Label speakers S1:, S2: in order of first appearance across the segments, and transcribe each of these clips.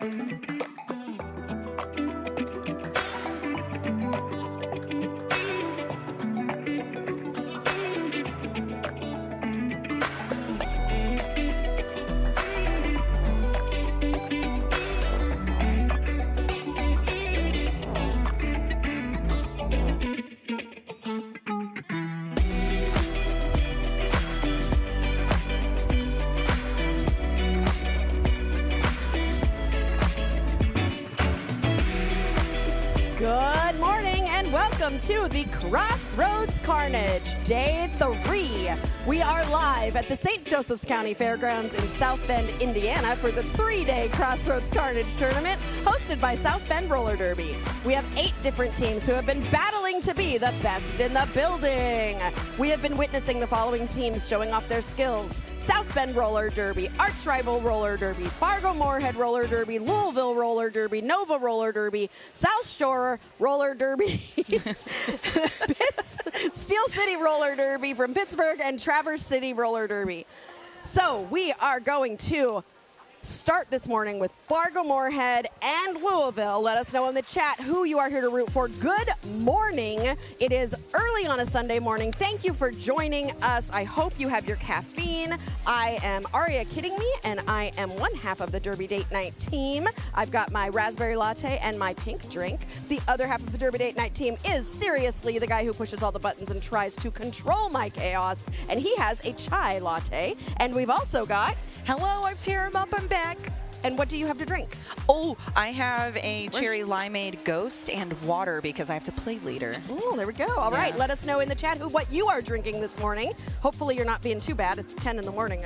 S1: Good morning and welcome to the Crossroads Carnage Day 3. We are live at the St. Joseph's County Fairgrounds in South Bend, Indiana for the 3-day Crossroads Carnage Tournament hosted by South Bend Roller Derby. We have 8 different teams who have been battling to be the best in the building. We have been witnessing the following teams showing off their skills: South Bend Roller Derby, Arch Rival Roller Derby, Fargo-Moorhead Roller Derby, Louisville Roller Derby, Nova Roller Derby, South Shore Roller Derby, Steel City Roller Derby from Pittsburgh, and Traverse City Roller Derby. So we are going to start this morning with Fargo-Moorhead and Louisville. Let us know in the chat who you are here to root for. Good morning. It is early on a Sunday morning. Thank you for joining us. I hope you have your caffeine. I am Aria Kidding Me, and I am one half of the Derby Date Night team. I've got my raspberry latte and my pink drink. The other half of the Derby Date Night team is seriously the guy who pushes all the buttons and tries to control my chaos, and he has a chai latte. And we've also got...
S2: Hello, I'm Tara Mupp. I'm back.
S1: And what do you have to drink?
S2: Oh, I have a cherry limeade ghost and water because I have to play later.
S1: Oh, there we go. All right, let us know in the chat what you are drinking this morning. Hopefully you're not being too bad. It's 10 in the morning.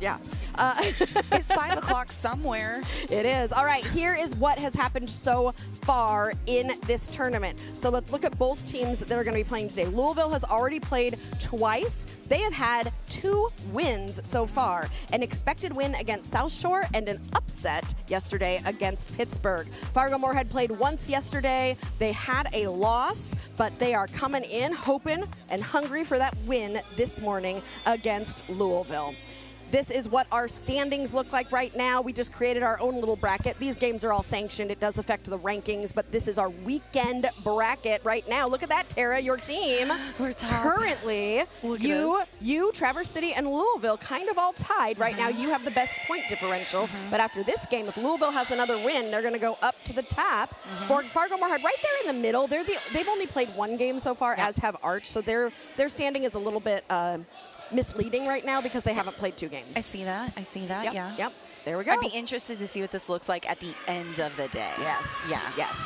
S2: It's 5 o'clock somewhere.
S1: It is. All right, here is what has happened so far in this tournament. So let's look at both teams that are going to be playing today. Louisville has already played twice. They have had 2 wins so far, an expected win against South Shore and an upset yesterday against Pittsburgh. Fargo-Moorhead played once yesterday. They had a loss, but they are coming in hoping and hungry for that win this morning against Louisville. This is what our standings look like right now. We just created our own little bracket. These games are all sanctioned. It does affect the rankings, but this is our weekend bracket right now. Look at that, Tara, your team.
S2: We're top.
S1: Currently, you, Traverse City, and Louisville kind of all tied. Right now, you have the best point differential, but after this game, if Louisville has another win, they're going to go up to the top. For Fargo-Moorhead, right there in the middle, they've only played 1 game so far, as have Arch, so their standing is a little bit misleading right now because they haven't played 2 games.
S2: I see that. Yeah.
S1: Yep. There we go.
S2: I'd be interested to see what this looks like at the end of the day.
S1: Yes.
S2: Yeah.
S1: Yes.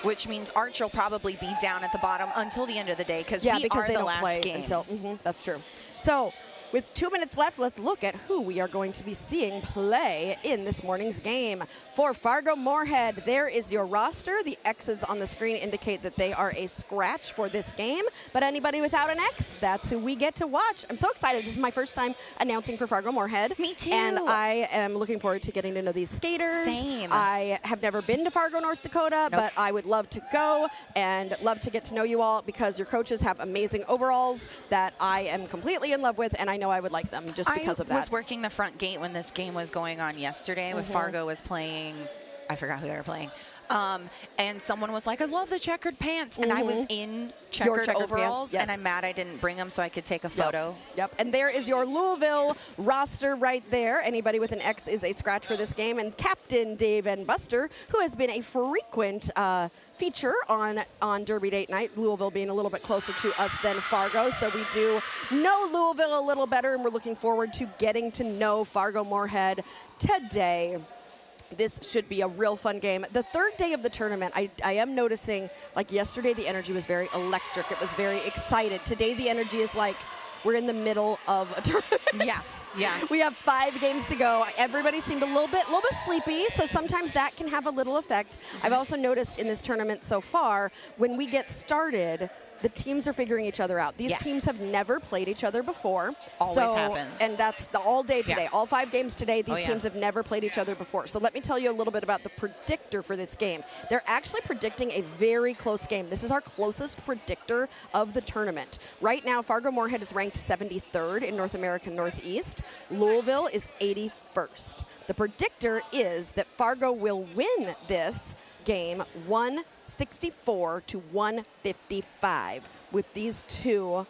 S2: Which means Arch will probably be down at the bottom until the end of the day because
S1: they
S2: the
S1: don't
S2: last
S1: play
S2: game.
S1: Until, that's true. So with 2 minutes left, let's look at who we are going to be seeing play in this morning's game. For Fargo-Moorhead, there is your roster. The X's on the screen indicate that they are a scratch for this game, but anybody without an X, that's who we get to watch. I'm so excited. This is my first time announcing for Fargo-Moorhead.
S2: Me too.
S1: And I am looking forward to getting to know these skaters.
S2: Same.
S1: I have never been to Fargo, North Dakota, but I would love to go and love to get to know you all because your coaches have amazing overalls that I am completely in love with, and I know I would like them just because of that.
S2: I was working the front gate when this game was going on yesterday when Fargo was playing. I forgot who they were playing. And someone was like, I love the checkered pants. And I was in checkered overalls, and I'm mad I didn't bring them so I could take a photo.
S1: Yep. And there is your Louisville roster right there. Anybody with an X is a scratch for this game. And Captain Dave and Buster, who has been a frequent feature on Derby Date Night, Louisville being a little bit closer to us than Fargo. So we do know Louisville a little better, and we're looking forward to getting to know Fargo-Moorhead today. This should be a real fun game. The 3rd day of the tournament, I am noticing, like yesterday, the energy was very electric. It was very excited. Today, the energy is like we're in the middle of a tournament.
S2: Yeah.
S1: We have 5 games to go. Everybody seemed a little bit sleepy, so sometimes that can have a little effect. I've also noticed in this tournament so far, when we get started, the teams are figuring each other out. These teams have never played each other before.
S2: Always happens.
S1: And that's all day today.
S2: Yeah.
S1: All 5 games today, these teams have never played each other before. So let me tell you a little bit about the predictor for this game. They're actually predicting a very close game. This is our closest predictor of the tournament. Right now, Fargo-Moorhead is ranked 73rd in North American Northeast. Louisville is 81st. The predictor is that Fargo will win this game 164 to 155 with these two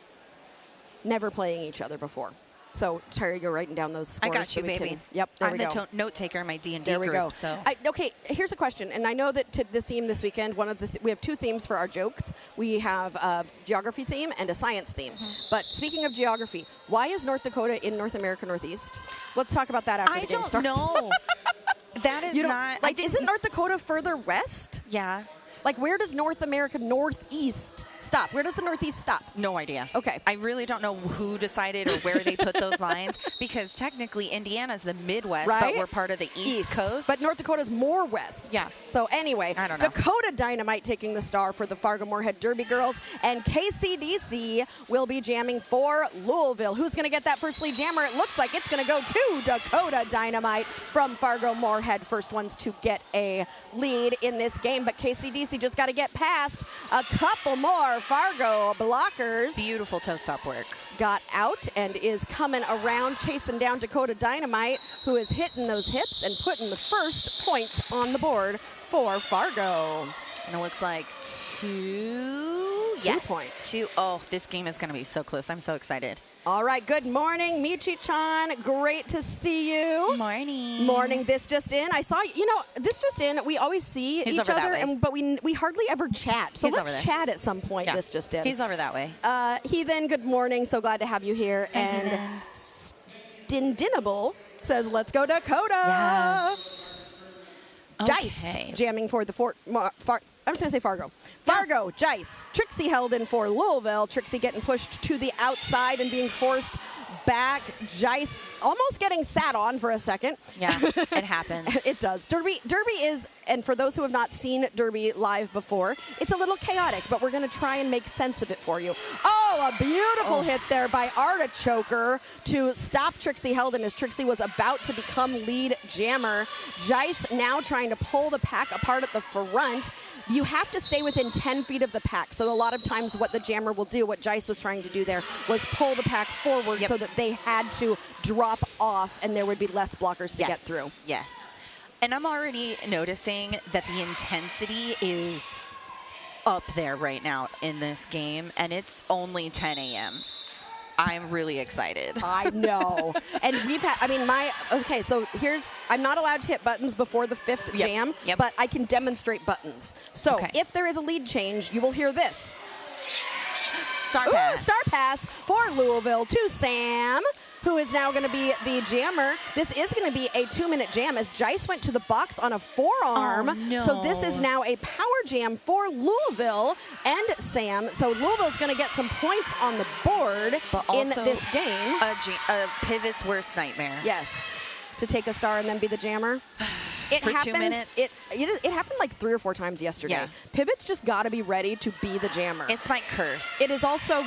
S1: never playing each other before. So, Terry, you're writing down those scores.
S2: I got you, baby.
S1: Yep, there
S2: I'm
S1: we go.
S2: the note taker in my D&D
S1: there we
S2: group.
S1: Go.
S2: So.
S1: Okay, here's a question, and I know that the theme this weekend, we have two themes for our jokes. We have a geography theme and a science theme. But speaking of geography, why is North Dakota in North America Northeast? Let's talk about that after the game starts.
S2: I don't know. That is not...
S1: Like, isn't North Dakota further west?
S2: Yeah.
S1: Like, where does North America Northeast stop? Where does the Northeast stop?
S2: No idea.
S1: Okay.
S2: I really don't know who decided or where they put those lines, because technically Indiana's the Midwest,
S1: right?
S2: but we're part of the East Coast.
S1: But North Dakota's more west.
S2: Yeah.
S1: So anyway,
S2: I don't know.
S1: Dakota Dynamite taking the star for the Fargo-Moorhead Derby girls, and KCDC will be jamming for Louisville. Who's going to get that first lead jammer? It looks like it's going to go to Dakota Dynamite from Fargo-Moorhead. First ones to get a lead in this game, but KCDC just got to get past a couple more Fargo blockers.
S2: Beautiful toe stop work.
S1: Got out and is coming around, chasing down Dakota Dynamite, who is hitting those hips and putting the first point on the board for Fargo.
S2: And it looks like two
S1: points.
S2: Oh, this game is going to be so close. I'm so excited.
S1: All right, good morning, Michi-chan. Great to see you.
S2: Morning.
S1: Morning. This just in. I saw, this just in. We always see each other, but we hardly ever chat. So let's chat at some point. Yeah. This just in.
S2: He's over that way.
S1: Heathen, good morning. So glad to have you here.
S2: Hi,
S1: and Dindinable says, let's go Dakota.
S2: Yes.
S1: Jice
S2: Okay.
S1: jamming for the I'm just going to say Fargo. Fargo, Jice. Trixie held in for Louisville. Trixie getting pushed to the outside and being forced back. Jice almost getting sat on for a second.
S2: Yeah, it happens.
S1: It does. Derby is, and for those who have not seen Derby live before, it's a little chaotic, but we're going to try and make sense of it for you. Oh, a beautiful hit there by Artichoker to stop Trixie Heldon as Trixie was about to become lead jammer. Jice now trying to pull the pack apart at the front. You have to stay within 10 feet of the pack. So a lot of times what the jammer will do, what Jice was trying to do there, was pull the pack forward so that they had to drop off and there would be less blockers to get through.
S2: Yes. And I'm already noticing that the intensity is up there right now in this game, and it's only 10 a.m. I'm really excited.
S1: I know. And we've had, so I'm not allowed to hit buttons before the fifth jam, but I can demonstrate buttons. So if there is a lead change, you will hear this.
S2: Star pass.
S1: Star pass for Louisville to Sam, who is now going to be the jammer. This is going to be a 2-minute jam as Jice went to the box on a forearm.
S2: Oh, no.
S1: So this is now a power jam for Louisville and Sam. So Louisville's going to get some points on the board in this game.
S2: A pivot's worst nightmare.
S1: Yes. To take a star and then be the jammer.
S2: For 2 minutes?
S1: It happened like 3 or 4 times yesterday. Yeah. Pivots just got to be ready to be the jammer.
S2: It's my curse.
S1: It is also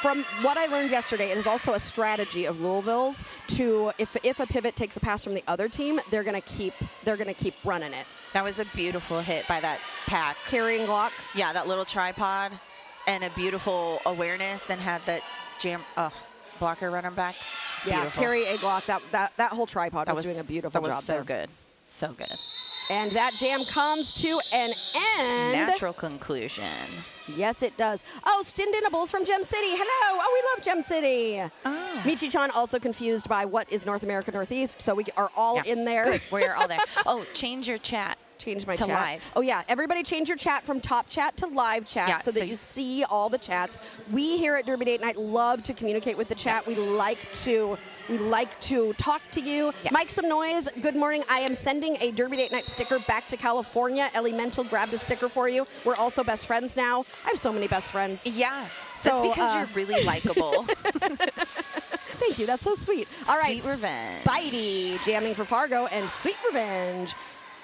S1: from what I learned yesterday, it is also a strategy of Louisville's to, if a pivot takes a pass from the other team, they're going to keep running it.
S2: That was a beautiful hit by that pack.
S1: Carrying Glock.
S2: Yeah, that little tripod and a beautiful awareness and had that blocker running back.
S1: Yeah,
S2: beautiful.
S1: carry a Glock. That whole tripod was doing a beautiful job.
S2: That was so good. So good.
S1: And that jam comes to an end.
S2: Natural conclusion.
S1: Yes, it does. Oh, Stindinables from Gem City. Hello. Oh, we love Gem City.
S2: Oh.
S1: Michi-chan also confused by what is North America Northeast, so we are all in there.
S2: Good. We're all there. Oh, change your chat.
S1: Change my
S2: to
S1: chat.
S2: Live.
S1: Oh, yeah. Everybody change your chat from top chat to live chat so that you see all the chats. We here at Derby Date Night love to communicate with the chat.
S2: Yes.
S1: We like to talk to you.
S2: Yeah.
S1: Make some noise. Good morning. I am sending a Derby Date Night sticker back to California. Ellie Mental grabbed a sticker for you. We're also best friends now. I have so many best friends.
S2: Yeah. That's because you're really likable.
S1: Thank you. That's so sweet. All right.
S2: Sweet Revenge.
S1: Spidey jamming for Fargo, and Sweet Revenge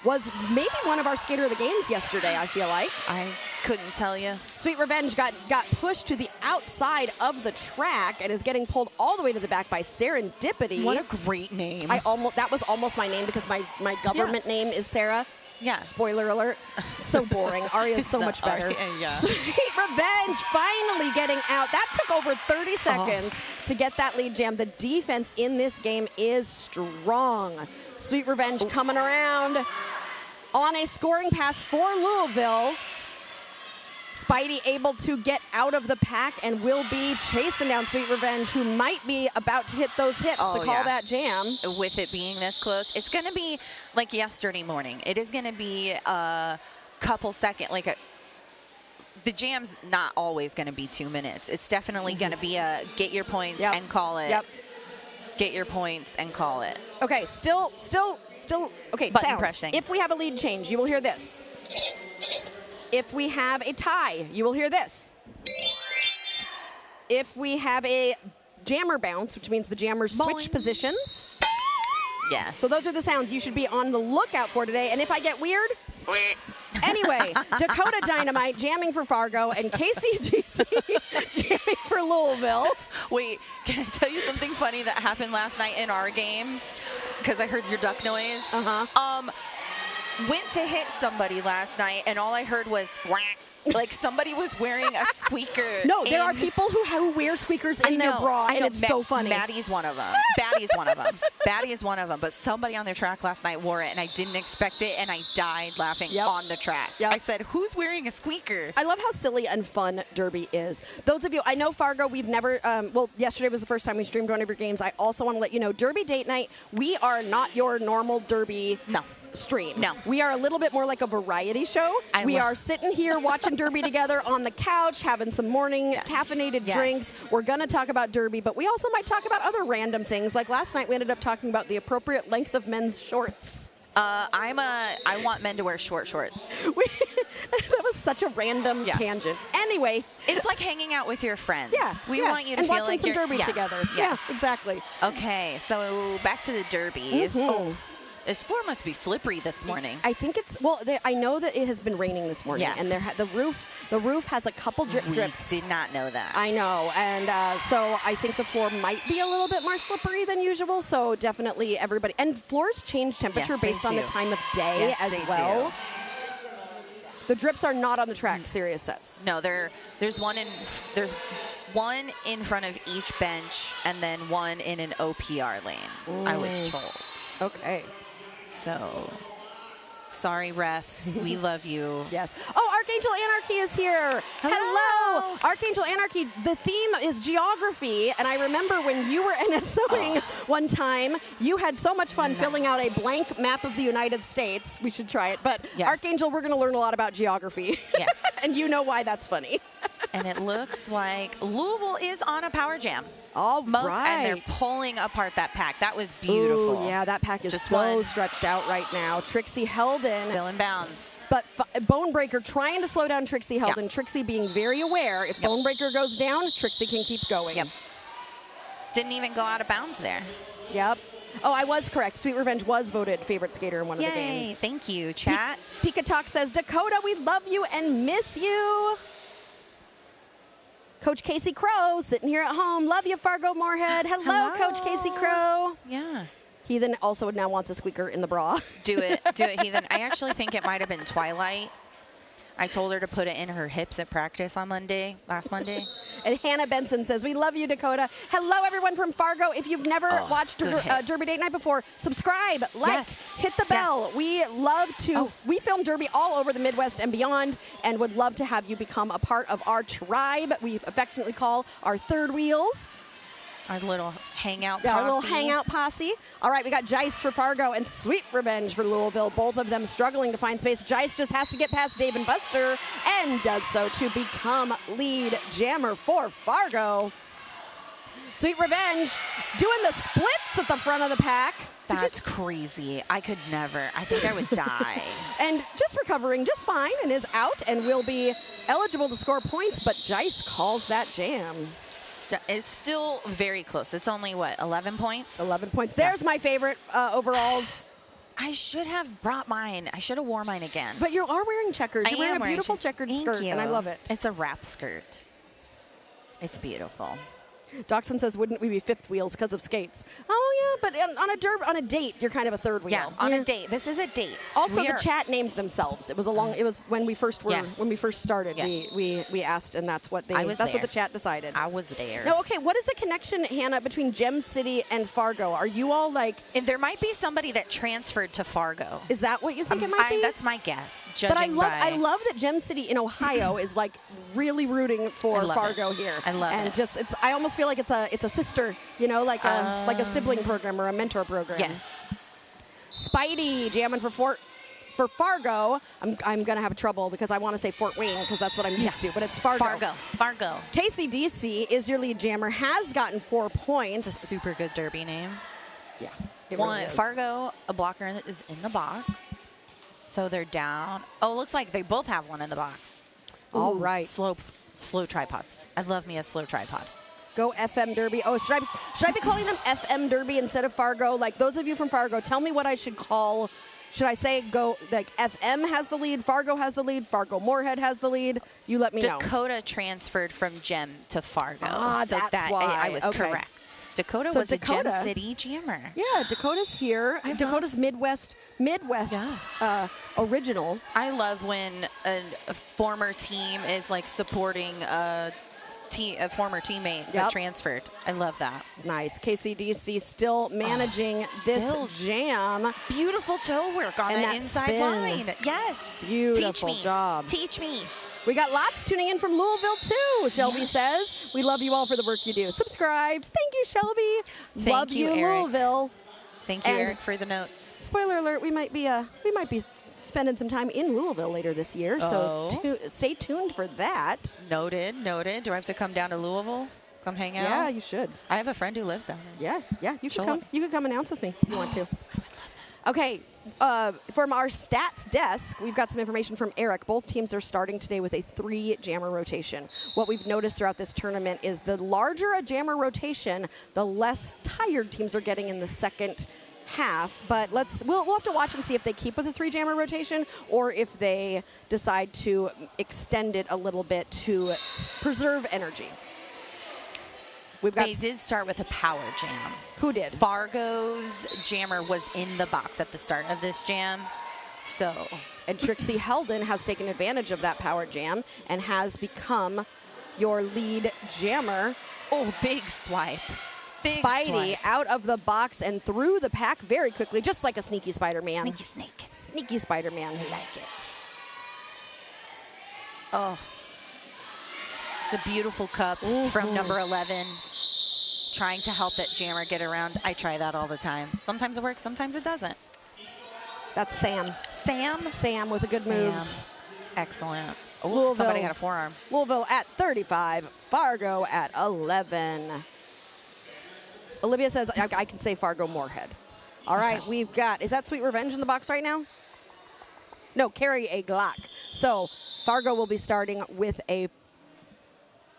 S1: was maybe one of our Skater of the Games yesterday, I feel like.
S2: I couldn't tell you.
S1: Sweet Revenge got pushed to the outside of the track and is getting pulled all the way to the back by Serendipity.
S2: What a great name.
S1: That was almost my name because my government name is Sarah.
S2: Yeah.
S1: Spoiler alert. So boring. Aria's so much better.
S2: Yeah.
S1: Sweet Revenge finally getting out. That took over 30 seconds to get that lead jam. The defense in this game is strong. Sweet Revenge coming around on a scoring pass for Louisville. Spidey able to get out of the pack and will be chasing down Sweet Revenge, who might be about to hit those hips to call that jam.
S2: With it being this close, it's going to be like yesterday morning. It is going to be a couple seconds, the jam's not always going to be 2 minutes. It's definitely going to be a get your points and call it.
S1: Yep.
S2: Get your points and call it.
S1: Okay, still, okay,
S2: button
S1: sounds.
S2: pressing.
S1: If we have a lead change, you will hear this. If we have a tie, you will hear this. If we have a jammer bounce, which means the jammers switch positions.
S2: Yes.
S1: So those are the sounds you should be on the lookout for today. And if I get weird, anyway, Dakota Dynamite jamming for Fargo and KCDC jamming for Louisville.
S2: Wait, can I tell you something funny that happened last night in our game? Because I heard your duck noise. Went to hit somebody last night, and all I heard was whack. Like somebody was wearing a squeaker.
S1: No, there are people who wear squeakers in their bra, and it's so funny.
S2: Maddie's one of them. Baddie's one of them. Baddie is one of them. But somebody on their track last night wore it, and I didn't expect it, and I died laughing on the track. I said, who's wearing a squeaker?
S1: I love how silly and fun Derby is. Those of you, I know Fargo, we've never, yesterday was the first time we streamed one of your games. I also want to let you know, Derby Date Night, we are not your normal Derby stream.
S2: No.
S1: We are a little bit more like a variety show. We are sitting here watching Derby together on the couch, having some morning caffeinated drinks. We're going to talk about Derby, but we also might talk about other random things. Like last night, we ended up talking about the appropriate length of men's shorts.
S2: I want men to wear short shorts.
S1: That was such a random tangent. Anyway.
S2: It's like hanging out with your friends.
S1: Yeah.
S2: We want you to feel like
S1: you're... watching some Derby together.
S2: Yes.
S1: Yeah, exactly.
S2: Okay, so back to the Derbies. This floor must be slippery this morning.
S1: I think it's I know that it has been raining this morning, and the roof has a couple drips.
S2: Did not know that.
S1: I know, and so I think the floor might be a little bit more slippery than usual. So definitely everybody, and floors change temperature based on the time of day as well. The drips are not on the track. Sirius says
S2: no. There's one in front of each bench, and then one in an OPR lane. I was told.
S1: Okay.
S2: So, sorry, refs. We love you.
S1: Yes. Oh, Archangel Anarchy is here. Hello. Archangel Anarchy, the theme is geography. And I remember when you were NSOing one time, you had so much fun filling out a blank map of the United States. We should try it. But Archangel, we're going to learn a lot about geography.
S2: Yes.
S1: And you know why that's funny.
S2: And it looks like Louisville is on a power jam.
S1: And
S2: they're pulling apart that pack. That was beautiful.
S1: Ooh, yeah, that pack is so stretched out right now. Trixie Heldon.
S2: Still in bounds.
S1: But Bonebreaker trying to slow down Trixie Heldon. Trixie being very aware. If Bonebreaker goes down, Trixie can keep going.
S2: Didn't even go out of bounds there.
S1: Yep. Oh, I was correct. Sweet Revenge was voted favorite skater in one of the games.
S2: Thank you, chat.
S1: Pika Talk says, Dakota, we love you and miss you. Coach Casey Crow sitting here at home. Love you, Fargo Moorhead. Hello, Coach Casey Crow.
S2: Yeah.
S1: Heathen also now wants a squeaker in the bra.
S2: Do it, Heathen. I actually think it might have been Twilight. I told her to put it in her hips at practice on last Monday.
S1: And Hannah Benson says, we love you, Dakota. Hello, everyone from Fargo. If you've never watched Derby Date Night before, subscribe, like, hit the bell. We love to, we film Derby all over the Midwest and beyond, and would love to have you become a part of our tribe. We affectionately call our third wheels.
S2: Our little hangout posse.
S1: Our little hangout posse. All right, we got Jice for Fargo and Sweet Revenge for Louisville. Both of them struggling to find space. Jice just has to get past Dave and Buster and does so to become lead jammer for Fargo. Sweet Revenge doing the splits at the front of the pack.
S2: That's crazy. I could never. I think I would die.
S1: And just recovering just fine and is out and will be eligible to score points, but Jice calls that jam.
S2: It's still very close. It's only, 11 points?
S1: 11 points. There's my favorite overalls.
S2: I should have brought mine. I should have worn mine again.
S1: But you are wearing checkers. You're wearing a beautiful checkered skirt, and I love it.
S2: It's a wrap skirt. It's beautiful.
S1: Doxson says, wouldn't we be fifth wheels because of skates? Oh, yeah, but on a date, you're kind of a third wheel.
S2: Yeah, on a date. This is a date.
S1: Also, the chat named themselves. It was it was when we first started.
S2: Yes.
S1: We asked, and that's what what the chat decided.
S2: I was there.
S1: Now, okay, what is the connection, Hannah, between Gem City and Fargo? Are you all like?
S2: And there might be somebody that transferred to Fargo.
S1: Is that what you think it might be?
S2: That's my guess.
S1: But I love that Gem City in Ohio is like really rooting for Fargo here.
S2: I love it.
S1: And I almost feel like it's a sister, like a sibling program or a mentor program.
S2: Yes.
S1: Spidey jamming for Fargo. I'm gonna have trouble because I want to say Fort Wayne because that's what I'm used to, but it's Fargo.
S2: Fargo.
S1: KCDC is your lead jammer. Has gotten 4 points.
S2: It's a super good derby name.
S1: Yeah.
S2: Really Fargo, a blocker is in the box. So they're down. Oh, it looks like they both have one in the box.
S1: All right.
S2: Slow tripods. I love me a slow tripod.
S1: Go FM Derby. Oh, should I be calling them FM Derby instead of Fargo? Like, those of you from Fargo, tell me what I should call. Should I say go, like, FM has the lead, Fargo has the lead, Fargo Moorhead has the lead? You let me know.
S2: Dakota transferred from Gem to Fargo.
S1: So that's why.
S2: I was correct. Dakota was a Gem City jammer.
S1: Yeah, Dakota's here. Dakota's Midwest original.
S2: I love when a former team is like supporting a former teammate that transferred. I love that.
S1: Nice. KCDC still managing this jam.
S2: Beautiful toe work on that inside line. Yes.
S1: Beautiful job.
S2: Teach me.
S1: We got lots tuning in from Louisville, too, Shelby says. We love you all for the work you do. Subscribe. Thank you, Shelby. Love you,
S2: Eric.
S1: Louisville.
S2: Thank you, Eric, for the notes.
S1: Spoiler alert, we might be spending some time in Louisville later this year, so stay tuned for that.
S2: Noted. Do I have to come down to Louisville? Come hang out?
S1: Yeah, you should.
S2: I have a friend who lives down there.
S1: Yeah, you can come. You can come announce with me if you want to. I would love that. Okay, from our stats desk, we've got some information from Eric. Both teams are starting today with a 3-jammer rotation. What we've noticed throughout this tournament is the larger a jammer rotation, the less tired teams are getting in the second half. But we'll have to watch and see if they keep with a 3-jammer rotation or if they decide to extend it a little bit to preserve energy.
S2: They did start with a power jam.
S1: Who did?
S2: Fargo's jammer was in the box at the start of this jam.
S1: And Trixie Heldon has taken advantage of that power jam and has become your lead jammer.
S2: Oh, big swipe.
S1: Spidey out of the box and through the pack very quickly, just like a sneaky Spider-Man. Sneaky Spider-Man.
S2: I like it. Oh. It's a beautiful cup from number 11. Trying to help that jammer get around. I try that all the time. Sometimes it works, sometimes it doesn't.
S1: That's Sam. Sam with the good moves.
S2: Excellent. Oh, somebody had a forearm.
S1: Louisville at 35. Fargo at 11. Olivia says, I can say Fargo Moorhead. All right, we've got, is that Sweet Revenge in the box right now? No, carry a Glock. So Fargo will be starting with a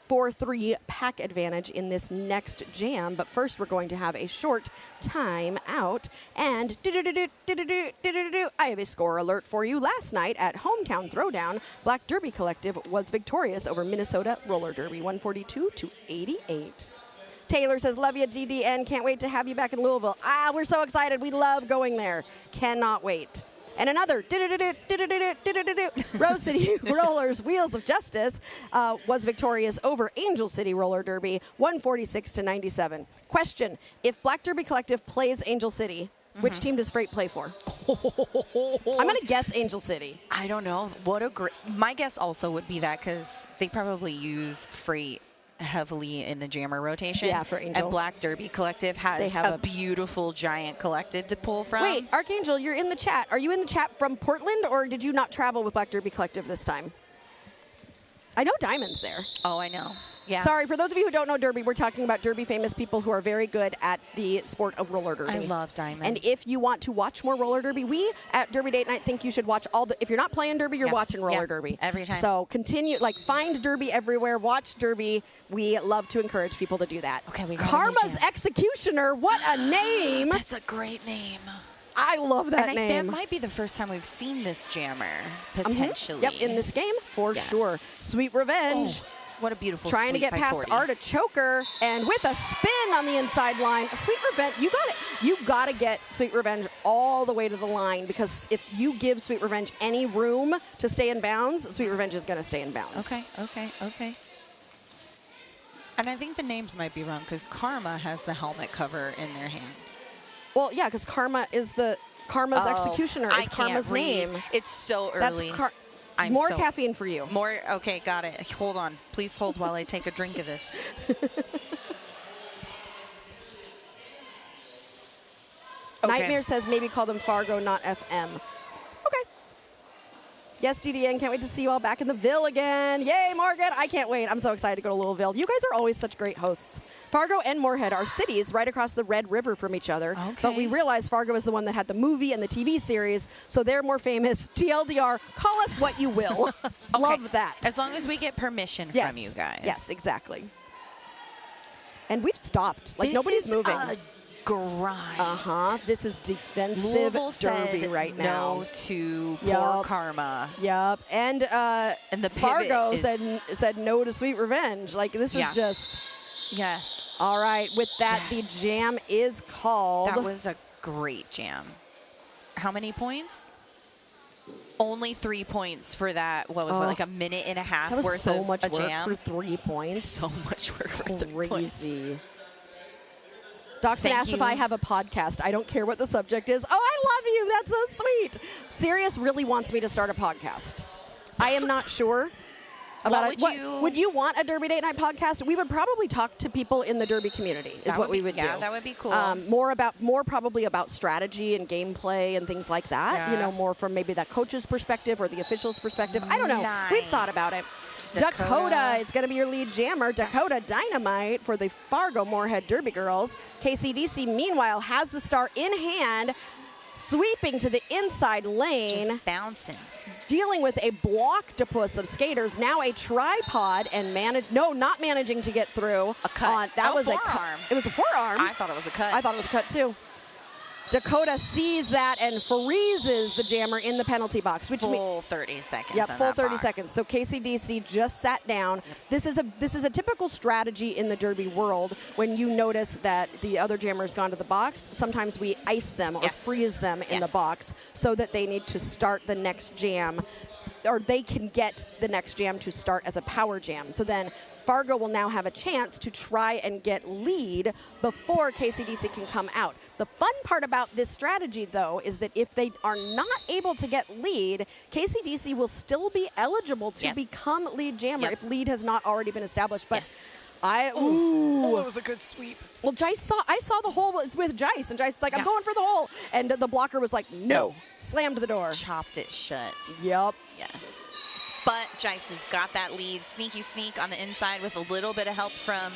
S1: 4-3 pack advantage in this next jam. But first, we're going to have a short time out. And I have a score alert for you. Last night at Hometown Throwdown, Black Derby Collective was victorious over Minnesota Roller Derby, 142-88. Taylor says, love you, DDN. Can't wait to have you back in Louisville. We're so excited. We love going there. Cannot wait. And another Rose City Rollers Wheels of Justice was victorious over Angel City Roller Derby, 146-97. Question, if Black Derby Collective plays Angel City, which team does Freight play for? I'm going to guess Angel City.
S2: I don't know. My guess also would be that because they probably use Freight heavily in the jammer rotation.
S1: Yeah, for Angel.
S2: And Black Derby Collective has a beautiful giant collective to pull from.
S1: Wait, Archangel, you're in the chat. Are you in the chat from Portland, or did you not travel with Black Derby Collective this time? I know Diamond's there.
S2: Oh, I know. Yeah.
S1: Sorry, for those of you who don't know Derby, we're talking about Derby famous people who are very good at the sport of roller derby.
S2: I love Diamond.
S1: And if you want to watch more roller derby, we at Derby Date Night think you should watch if you're not playing derby, you're watching roller derby.
S2: Every time.
S1: So find derby everywhere, watch derby. We love to encourage people to do that.
S2: Okay,
S1: Karma's Executioner, what a name.
S2: That's a great name.
S1: I love that name.
S2: That might be the first time we've seen this jammer, potentially.
S1: Yep, in this game, for sure. Sweet Revenge.
S2: What a beautiful
S1: trying to get past
S2: 40.
S1: Artichoker, and with a spin on the inside line. Sweet Revenge, you got to get Sweet Revenge all the way to the line, because if you give Sweet Revenge any room to stay in bounds, Sweet Revenge is going to stay in bounds.
S2: Okay. And I think the names might be wrong, because Karma has the helmet cover in their hand.
S1: Well, yeah, because Karma is Karma's executioner. Is Karma's name.
S2: It's so early.
S1: More caffeine for you.
S2: More. Okay, got it. Hold on. Please hold while I take a drink of this.
S1: Nightmare says maybe call them Fargo, not FM. Okay. Yes, DDN, can't wait to see you all back in the Ville again. Yay, Morgan. I can't wait. I'm so excited to go to Louisville. You guys are always such great hosts. Fargo and Moorhead are cities right across the Red River from each other. Okay. But we realized Fargo is the one that had the movie and the TV series, so they're more famous. TLDR, call us what you will. Love that.
S2: As long as we get permission from you guys.
S1: Yes, exactly. And we've stopped. Like, nobody's moving.
S2: Grind.
S1: This is defensive
S2: Louisville
S1: derby right now.
S2: No to poor Karma.
S1: Yep. And
S2: the
S1: Fargo said no to Sweet Revenge. Like, this is just.
S2: Yes.
S1: All right. With that, the jam is called.
S2: That was a great jam. How many points? Only 3 points for that. What was it, like a minute and a half worth of
S1: much
S2: a jam?
S1: For 3 points.
S2: So much work for 3 points.
S1: Crazy. Doxson asked if I have a podcast. I don't care what the subject is. Oh, I love you. That's so sweet. Sirius really wants me to start a podcast. I am not sure about it. Would you want a Derby Date Night podcast? We would probably talk to people in the Derby community is what we would do.
S2: Yeah, that would be cool.
S1: More probably about strategy and gameplay and things like that. Yeah. You know, more from maybe that coach's perspective or the official's perspective. I don't know.
S2: Nice.
S1: We've thought about it. Dakota is going to be your lead jammer. Dakota Dynamite for the Fargo Moorhead Derby Girls. KCDC, meanwhile, has the star in hand, sweeping to the inside lane.
S2: Just bouncing.
S1: Dealing with a block-to-puss of skaters. Now a tripod and not managing to get through.
S2: A cut.
S1: That was
S2: forearm.
S1: A cut. It was a forearm.
S2: I thought it was a cut.
S1: I thought it was a cut, too. Dakota sees that and freezes the jammer in the penalty box.
S2: Full 30 seconds.
S1: Yep, full 30 seconds. So KCDC just sat down. This is a typical strategy in the Derby world. When you notice that the other jammer's gone to the box, sometimes we ice them or freeze them in the box so that they need to start the next jam, or they can get the next jam to start as a power jam. So then Fargo will now have a chance to try and get lead before KCDC can come out. The fun part about this strategy, though, is that if they are not able to get lead, KCDC will still be eligible to become lead jammer if lead has not already been established. But it
S2: was a good sweep.
S1: Well, I saw the hole with Jice, and Jice was like, I'm going for the hole. And the blocker was like, no. Slammed the door.
S2: Chopped it shut.
S1: Yep.
S2: Yes. But Jice has got that lead. Sneaky sneak on the inside with a little bit of help from,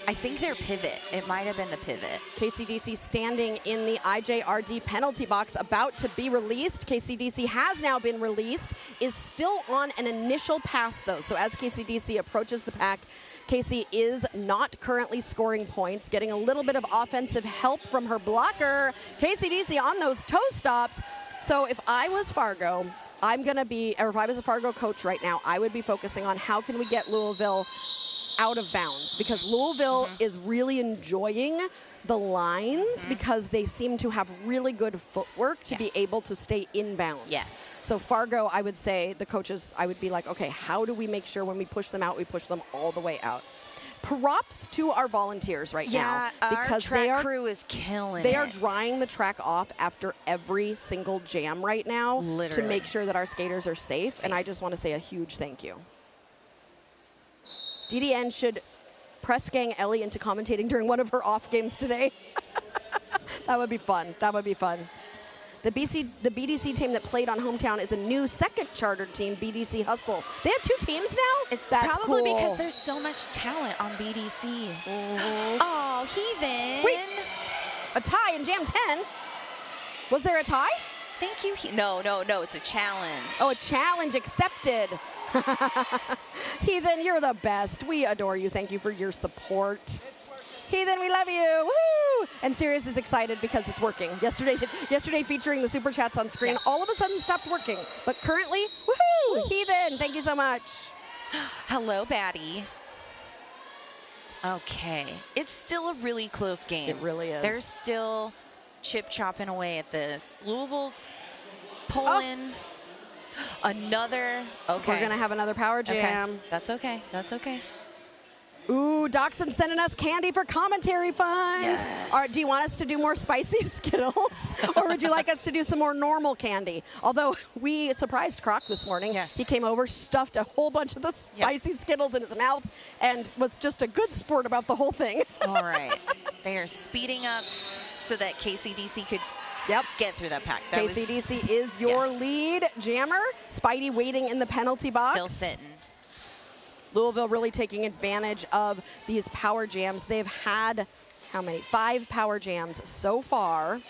S2: I think, their pivot. It might have been the pivot.
S1: KCDC standing in the IJRD penalty box, about to be released. KCDC has now been released, is still on an initial pass, though. So as KCDC approaches the pack, Casey is not currently scoring points, getting a little bit of offensive help from her blocker. KCDC on those toe stops. So if I was Fargo, if I was a Fargo coach right now, I would be focusing on how can we get Louisville out of bounds, because Louisville is really enjoying the lines because they seem to have really good footwork to be able to stay in bounds.
S2: Yes.
S1: So Fargo, I would say, the coaches, I would be like, okay, how do we make sure when we push them out, we push them all the way out? Props to our volunteers right now, because
S2: our track crew is killing
S1: They are drying the track off after every single jam right now to make sure that our skaters are safe. And I just want to say a huge thank you. DDN should press gang Ellie into commentating during one of her off games today. That would be fun. That would be fun. The BDC team that played on Hometown is a new second chartered team, BDC Hustle. They have 2 teams now?
S2: That's probably cool. Because there's so much talent on BDC. Oh, Heathen.
S1: Wait, a tie in Jam 10? Was there a tie?
S2: Thank you. No, it's a challenge.
S1: Oh, a challenge accepted. Heathen, you're the best. We adore you. Thank you for your support. Heathen, we love you. Woo! And Sirius is excited because it's working. Yesterday featuring the super chats on screen, all of a sudden stopped working. But currently, woohoo! Heathen, thank you so much.
S2: Hello, Batty. Okay. It's still a really close game.
S1: It really is.
S2: They're still chip-chopping away at this. Louisville's pulling another. Okay.
S1: We're going to have another power jam.
S2: Okay. That's okay. That's okay.
S1: Ooh, Doxson sending us candy for commentary fund.
S2: Yes.
S1: Do you want us to do more spicy Skittles? Or would you like us to do some more normal candy? Although we surprised Croc this morning.
S2: Yes.
S1: He came over, stuffed a whole bunch of the spicy Skittles in his mouth, and was just a good sport about the whole thing.
S2: All right. They are speeding up so that KCDC could get through that pack.
S1: KCDC is your lead jammer. Spidey waiting in the penalty box.
S2: Still sitting.
S1: Louisville really taking advantage of these power jams. They've had, how many? 5 power jams so far,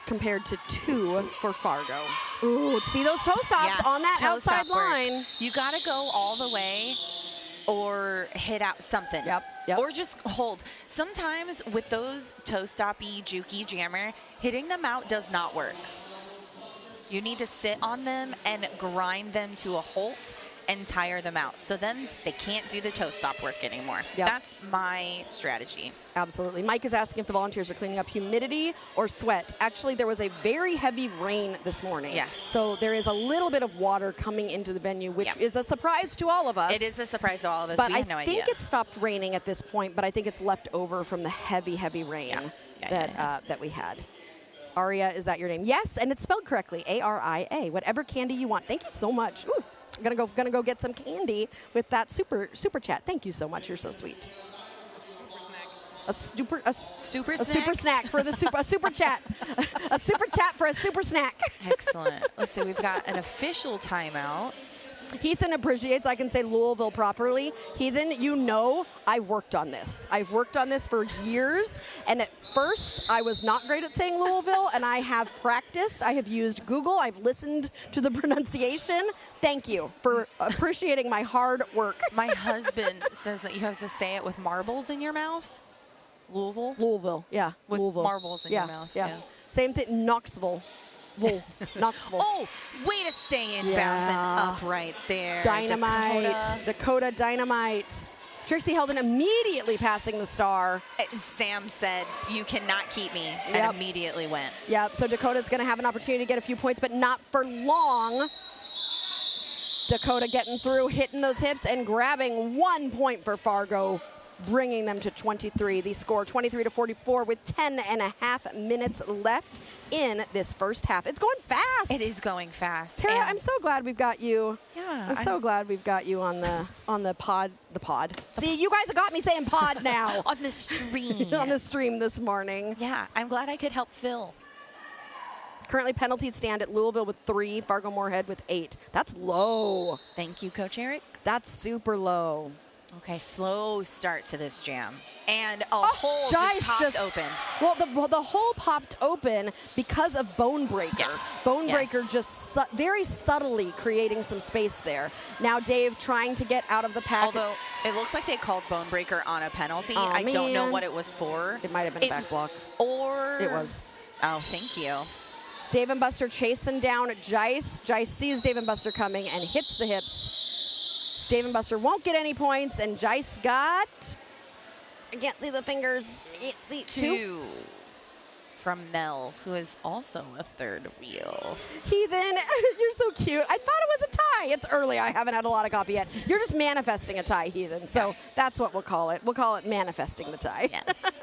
S1: compared to 2 for Fargo. Ooh, see those toe stops on that outside line.
S2: You got to go all the way or hit out something.
S1: Yep.
S2: Or just hold. Sometimes with those toe stoppy, jukey jammer, hitting them out does not work. You need to sit on them and grind them to a halt and tire them out. So then they can't do the toe stop work anymore. That's my strategy.
S1: Absolutely. Mike is asking if the volunteers are cleaning up humidity or sweat. Actually, there was a very heavy rain this morning.
S2: Yes.
S1: So there is a little bit of water coming into the venue, which is a surprise to all of us.
S2: It is a surprise to all of us.
S1: But
S2: we had no idea.
S1: I think it stopped raining at this point, but I think it's left over from the heavy, heavy rain that we had. Aria, is that your name? Yes, and it's spelled correctly, A-R-I-A. Whatever candy you want. Thank you so much. Ooh, I'm gonna go get some candy with that super chat. Thank you so much. You're so sweet. A super snack for the a super chat. A super chat for a super snack.
S2: Excellent. Let's see. We've got an official timeout.
S1: Heathen appreciates I can say Louisville properly. Heathen, you know I've worked on this. I've worked on this for years, and at first I was not great at saying Louisville, and I have practiced. I have used Google. I've listened to the pronunciation. Thank you for appreciating my hard work.
S2: My husband says that you have to say it with marbles in your mouth. Louisville?
S1: Louisville, yeah.
S2: With
S1: Louisville.
S2: marbles in your mouth.
S1: Yeah. Same thing, Knoxville. Knoxville.
S2: Oh, way to stay in bounds and up right there.
S1: Dynamite. Dakota Dynamite. Trixie Heldon immediately passing the star.
S2: And Sam said, you cannot keep me, and immediately went.
S1: Yep, so Dakota's going to have an opportunity to get a few points, but not for long. Dakota getting through, hitting those hips, and grabbing 1 point for Fargo, bringing them to 23. The score 23-44 with 10.5 minutes left in this first half. It's going fast.
S2: It is going fast.
S1: Tara, I'm so glad we've got you.
S2: Yeah.
S1: I'm so glad we've got you on the pod. See, you guys have got me saying pod now.
S2: On the stream.
S1: On the stream this morning.
S2: Yeah, I'm glad I could help Phil.
S1: Currently penalties stand at Louisville with 3, Fargo Moorhead with 8. That's low.
S2: Thank you, Coach Eric.
S1: That's super low.
S2: Okay, slow start to this jam. And a hole just popped open.
S1: Well, the hole popped open because of Bone Breaker.
S2: Yes.
S1: Bone Breaker just very subtly creating some space there. Now Dave trying to get out of the pack.
S2: Although it looks like they called Bone Breaker on a penalty. I don't know what it was for.
S1: It might have been a back block.
S2: Or
S1: it was.
S2: Oh, thank you.
S1: Dave and Buster chasing down Jice. Jice sees Dave and Buster coming and hits the hips. Dave and Buster won't get any points, and Jice got, I can't see the fingers, 2
S2: from Mel, who is also a third wheel.
S1: Heathen, you're so cute. I thought it was a tie. It's early. I haven't had a lot of coffee yet. You're just manifesting a tie, Heathen. So that's what we'll call it. We'll call it manifesting the tie.
S2: Yes.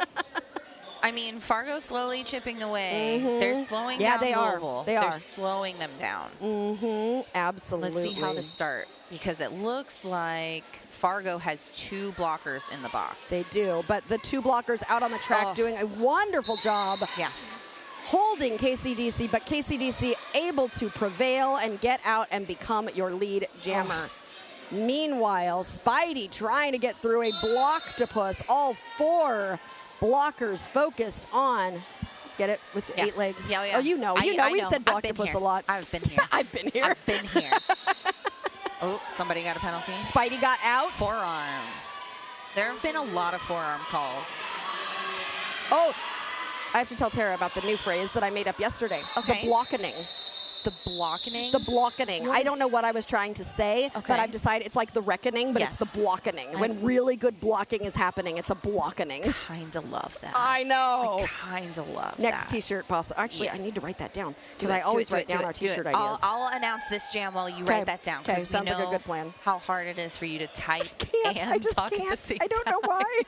S2: I mean, Fargo's slowly chipping away. They're slowing down Louisville.
S1: They're
S2: slowing them down.
S1: Absolutely.
S2: Let's see how to start, because it looks like Fargo has 2 blockers in the box.
S1: They do, but the 2 blockers out on the track doing a wonderful job holding KCDC, but KCDC able to prevail and get out and become your lead jammer. Meanwhile, Spidey trying to get through a block-to-puss. All 4 blockers focused on, get it, with 8 legs.
S2: Yeah.
S1: Oh, you know. We've said block-to-puss a lot.
S2: I've been here.
S1: I've been here.
S2: I've been here. Oh, somebody got a penalty.
S1: Spidey got out.
S2: Forearm. There have been a lot of forearm calls.
S1: Oh, I have to tell Tara about the new phrase that I made up yesterday.
S2: Okay.
S1: The blockening.
S2: The blockening?
S1: The blockening. I don't know what I was trying to say, but I've decided it's like the reckoning, but it's the blockening. When really good blocking is happening, it's a blockening.
S2: Kind of love that.
S1: I know.
S2: I kind of love
S1: Next
S2: that.
S1: T-shirt, possibly. Actually, I need to write that down because I always write down our T-shirt ideas.
S2: I'll announce this jam while you write that down.
S1: Okay, sounds like a good plan.
S2: How hard it is for you to type
S1: I just
S2: talk
S1: can't.
S2: at the same
S1: I don't know why.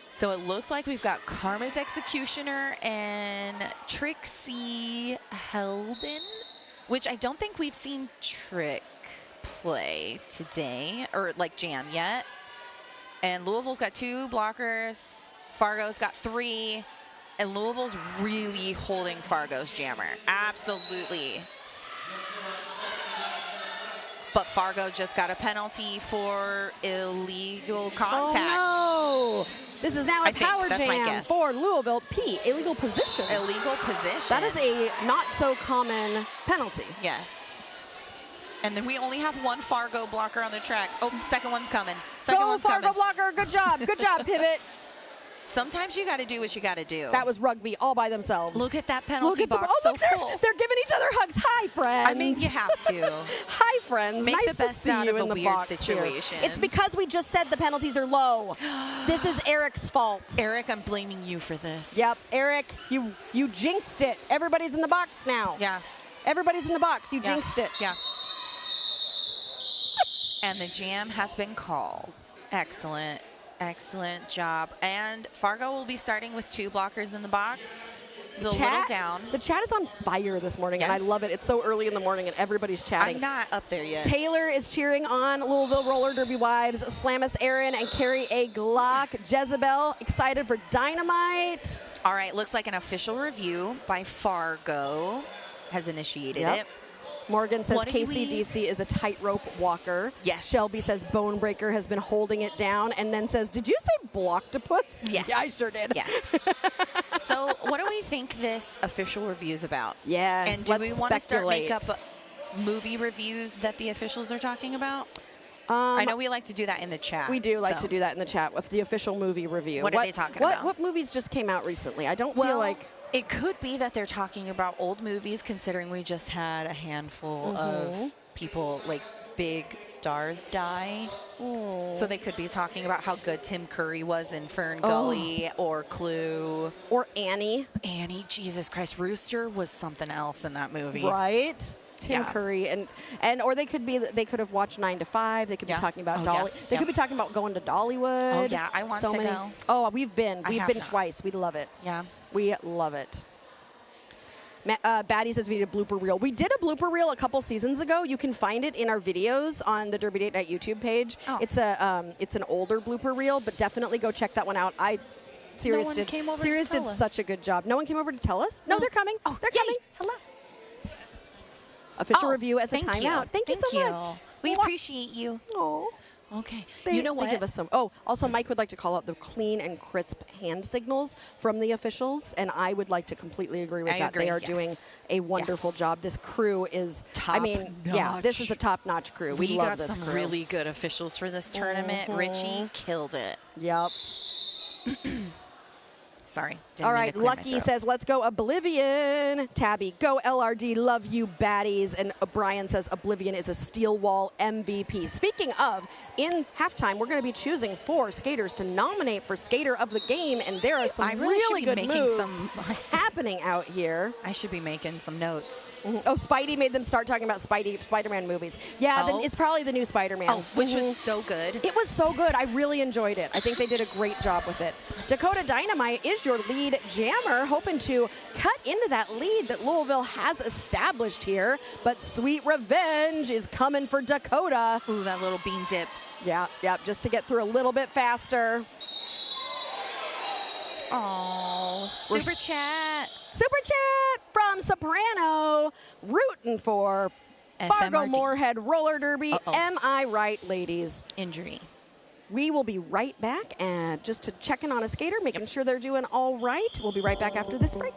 S2: So it looks like we've got Karma's Executioner and Trixie Helden, which I don't think we've seen Trick play today, or like jam yet. And Louisville's got 2 blockers. Fargo's got 3. And Louisville's really holding Fargo's jammer. Absolutely. But Fargo just got a penalty for illegal contact.
S1: Oh, no. This is now a power jam for Louisville. P, illegal position.
S2: Illegal position.
S1: That is a not so common penalty.
S2: Yes. And then we only have 1 Fargo blocker on the track. Oh, second one's coming.
S1: Go Fargo blocker. Good job. Good job, Pivot.
S2: Sometimes you got to do what you got to do.
S1: That was rugby all by themselves.
S2: Look at that penalty box.
S1: Look,
S2: full.
S1: They're giving each other hugs. Hi, friends.
S2: I mean, you have to.
S1: Hi, friends.
S2: Make
S1: nice
S2: the best
S1: to see
S2: out
S1: you
S2: of
S1: in
S2: a
S1: the
S2: weird
S1: box
S2: situation.
S1: Here. It's because we just said the penalties are low. This is Eric's fault.
S2: Eric, I'm blaming you for this.
S1: Yep, Eric, you jinxed it. Everybody's in the box now.
S2: Yeah.
S1: Everybody's in the box. You jinxed it.
S2: Yeah. And the jam has been called. Excellent. Excellent job. And Fargo will be starting with 2 blockers in the box. It's a little down.
S1: The chat is on fire this morning, and I love it. It's so early in the morning, and everybody's chatting.
S2: I'm not up there yet.
S1: Taylor is cheering on Louisville Roller Derby Wives, Slamus Aaron, and Carrie A. Glock. Jezebel, excited for Dynamite.
S2: All right, looks like an official review by Fargo has initiated it.
S1: Morgan says KCDC is a tightrope walker.
S2: Yes.
S1: Shelby says Bone Breaker has been holding it down, and then says, did you say Blocktopus?
S2: Yes.
S1: Yeah, I sure did.
S2: Yes. So what do we think this official review is about?
S1: Yes,
S2: and do we want to start make up movie reviews that the officials are talking about? I know we like to do that in the chat.
S1: We do like to do that in the chat with the official movie review.
S2: What are they talking about?
S1: What movies just came out recently? I don't feel like...
S2: It could be that they're talking about old movies, considering we just had a handful of people, like big stars, die. So they could be talking about how good Tim Curry was in Fern Gully or Clue.
S1: Or Annie.
S2: Annie, Jesus Christ. Rooster was something else in that movie.
S1: Right? Tim Curry or they could have watched 9 to 5. They could be talking about Dolly. They could be talking about going to Dollywood.
S2: Oh yeah, I want to go.
S1: Oh, we've been twice. We love it.
S2: Yeah,
S1: we love it. Batty says we did a blooper reel. We did a blooper reel a couple seasons ago. You can find it in our videos on the Derby Date Night YouTube page. It's an older blooper reel, but definitely go check that one out. Sirius did such a good job. No one came over to tell us? No, they're coming. Oh, they're coming.
S2: Hello.
S1: Official review as a timeout. Thank you so much.
S2: We appreciate you.
S1: Oh.
S2: Okay.
S1: You know what? They give us some. Oh, also Mike would like to call out the clean and crisp hand signals from the officials, and I would like to completely agree with that. They are doing a wonderful job. This crew is top-notch. This is a top-notch crew. We love this crew.
S2: We got some really good officials for this tournament. Richie killed it.
S1: Yep.
S2: Sorry.
S1: All right, Lucky says, let's go Oblivion. Tabby, go LRD, love you baddies. And Brian says, Oblivion is a steel wall MVP. Speaking of, in halftime, we're going to be choosing 4 skaters to nominate for Skater of the Game, and there are some really good moves happening out here.
S2: I should be making some notes.
S1: Oh, Spidey made them start talking about Spider-Man movies. Yeah, it's probably the new Spider-Man.
S2: Oh, which was so good.
S1: It was so good. I really enjoyed it. I think they did a great job with it. Dakota Dynamite is your lead jammer, hoping to cut into that lead that Louisville has established here. But Sweet Revenge is coming for Dakota.
S2: Ooh, that little bean dip.
S1: Yeah, just to get through a little bit faster.
S2: Oh, super chat
S1: from Soprano, rooting for Fargo Moorhead Roller Derby. Am I right, ladies?
S2: Injury.
S1: We will be right back, and just to check in on a skater, making sure they're doing all right. We'll be right back after this break.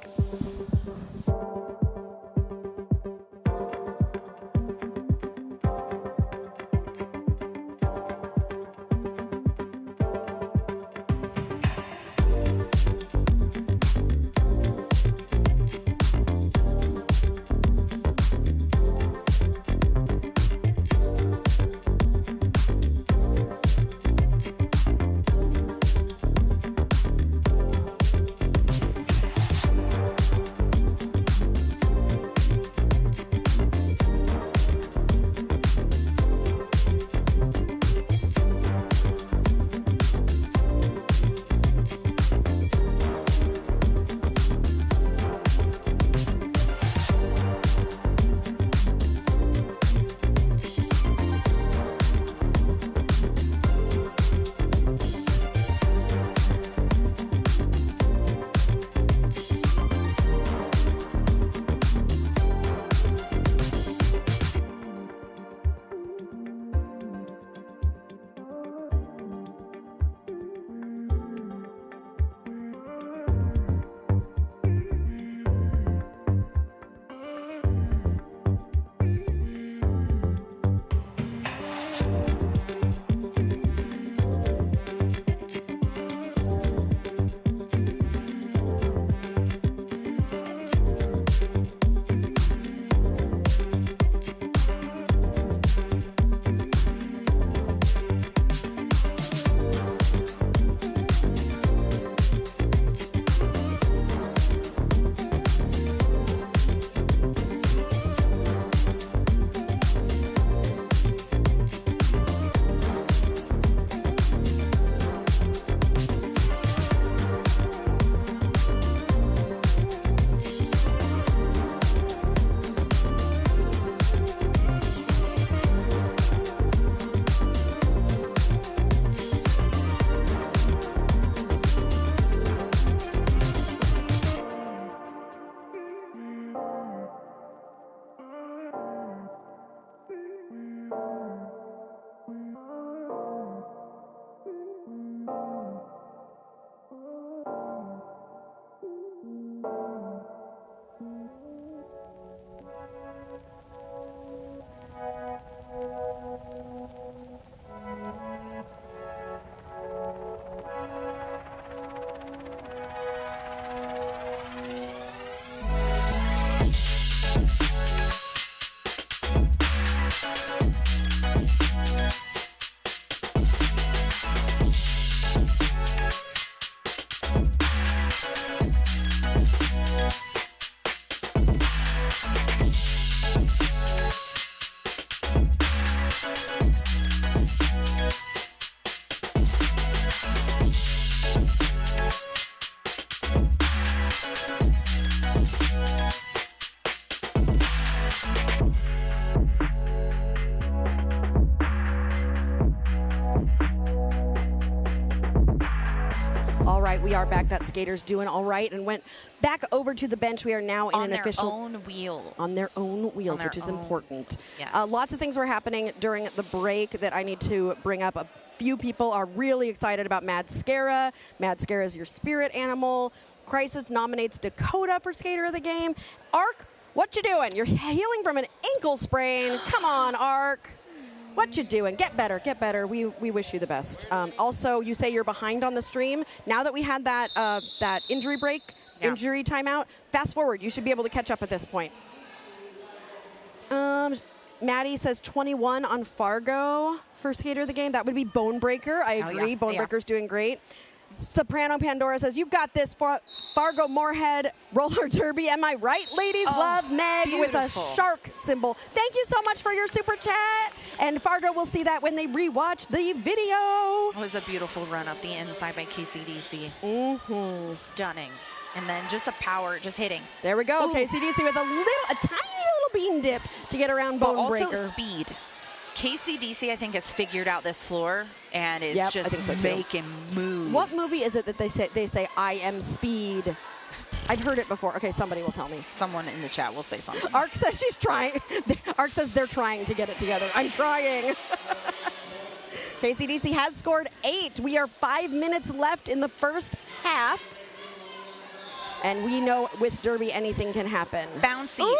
S1: are back. That skater's doing all right and went back over to the bench. We are now in an official...
S2: On their own wheels.
S1: On their own wheels, which is important.
S2: Yes.
S1: Lots of things were happening during the break that I need to bring up. A few people are really excited about Madskara. Madskara is your spirit animal. Crisis nominates Dakota for Skater of the Game. Ark, what you doing? You're healing from an ankle sprain. Come on, Ark. What you doing? Get better, get better. We wish you the best. Also, you say you're behind on the stream. Now that we had that that injury break, injury timeout, fast forward. You should be able to catch up at this point. Maddie says 21 on Fargo for Skater of the Game. That would be Bonebreaker. I agree. Bonebreaker's doing great. Soprano Pandora says, you got this, Fargo Moorhead Roller Derby. Am I right, ladies? Love Meg with a shark symbol. Thank you so much for your super chat. And Fargo will see that when they rewatch the video.
S2: It was a beautiful run up the inside by KCDC. Stunning. And then just a power, just hitting.
S1: There we go. Ooh. KCDC with a tiny little bean dip to get around Bonebreaker.
S2: Also speed. KCDC, I think, has figured out this floor and is just making moves.
S1: What movie is it that they say I am speed? I've heard it before. Okay, somebody will tell me.
S2: Someone in the chat will say something.
S1: Ark says she's trying. Ark says they're trying to get it together. I'm trying. KCDC has scored 8. We are 5 minutes left in the first half. And we know with Derby anything can happen.
S2: Bouncy.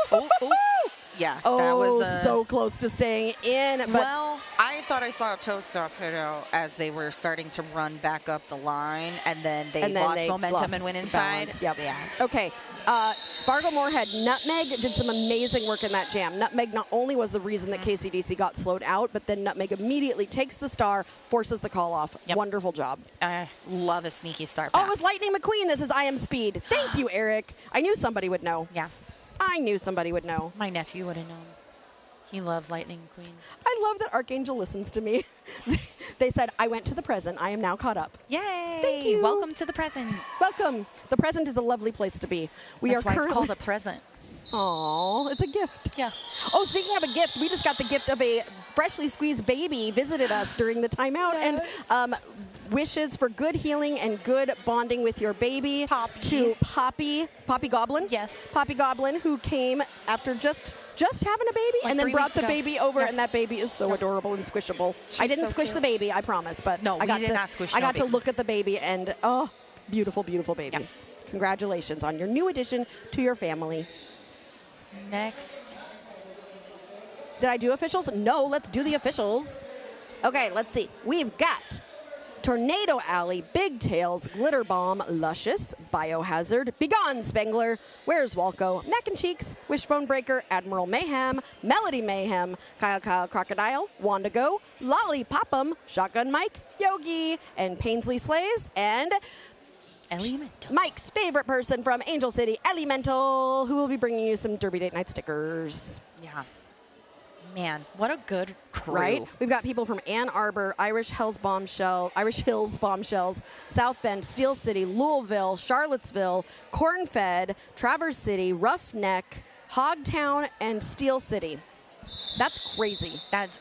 S2: Yeah.
S1: Oh,
S2: that was
S1: so close to staying in. But
S2: well, I thought I saw a toe stop as they were starting to run back up the line, and then they lost momentum and went inside.
S1: Yep.
S2: So, yeah.
S1: Okay. Fargo Moorhead, Nutmeg did some amazing work in that jam. Nutmeg not only was the reason that KCDC got slowed out, but then Nutmeg immediately takes the star, forces the call off. Yep. Wonderful job.
S2: I love a sneaky star pass.
S1: Oh, it was Lightning McQueen. This is I Am Speed. Thank you, Eric. I knew somebody would know.
S2: Yeah. I
S1: knew somebody would know.
S2: My nephew would have known. He loves Lightning McQueen.
S1: I love that Archangel listens to me. They said, I went to the present. I am now caught up.
S2: Yay.
S1: Thank you.
S2: Welcome to the present.
S1: Welcome. The present is a lovely place to be.
S2: That's why it's called a present.
S1: Aw, it's a gift.
S2: Yeah.
S1: Oh, speaking of a gift, we just got the gift of a freshly squeezed baby visited us during the timeout. Yes. And wishes for good healing and good bonding with your baby. To Poppy Goblin.
S2: Yes.
S1: Poppy Goblin, who came after just having a baby and then brought the baby over, and that baby is so adorable and squishable. I didn't squish the baby, I promise, but
S2: no,
S1: I got
S2: to
S1: look at the baby, and oh, beautiful, beautiful baby. Yep. Congratulations on your new addition to your family.
S2: Next.
S1: Did I do officials? No, let's do the officials. Okay, let's see. We've got Tornado Alley, Big Tails, Glitter Bomb, Luscious, Biohazard, Begone Spengler, Where's Walco, Neck and Cheeks, Wishbone Breaker, Admiral Mayhem, Melody Mayhem, Kyle Crocodile, Wanda Go, Lollipop'em, Shotgun Mike, Yogi, and Painsley Slays, and
S2: Elemental.
S1: Mike's favorite person from Angel City, Elemental, who will be bringing you some Derby Date Night stickers.
S2: Yeah. Man, what a good crew.
S1: Right? We've got people from Ann Arbor, Irish Hills Bombshells, South Bend, Steel City, Louisville, Charlottesville, Corn-Fed, Traverse City, Roughneck, Hogtown, and Steel City. That's crazy.
S2: That's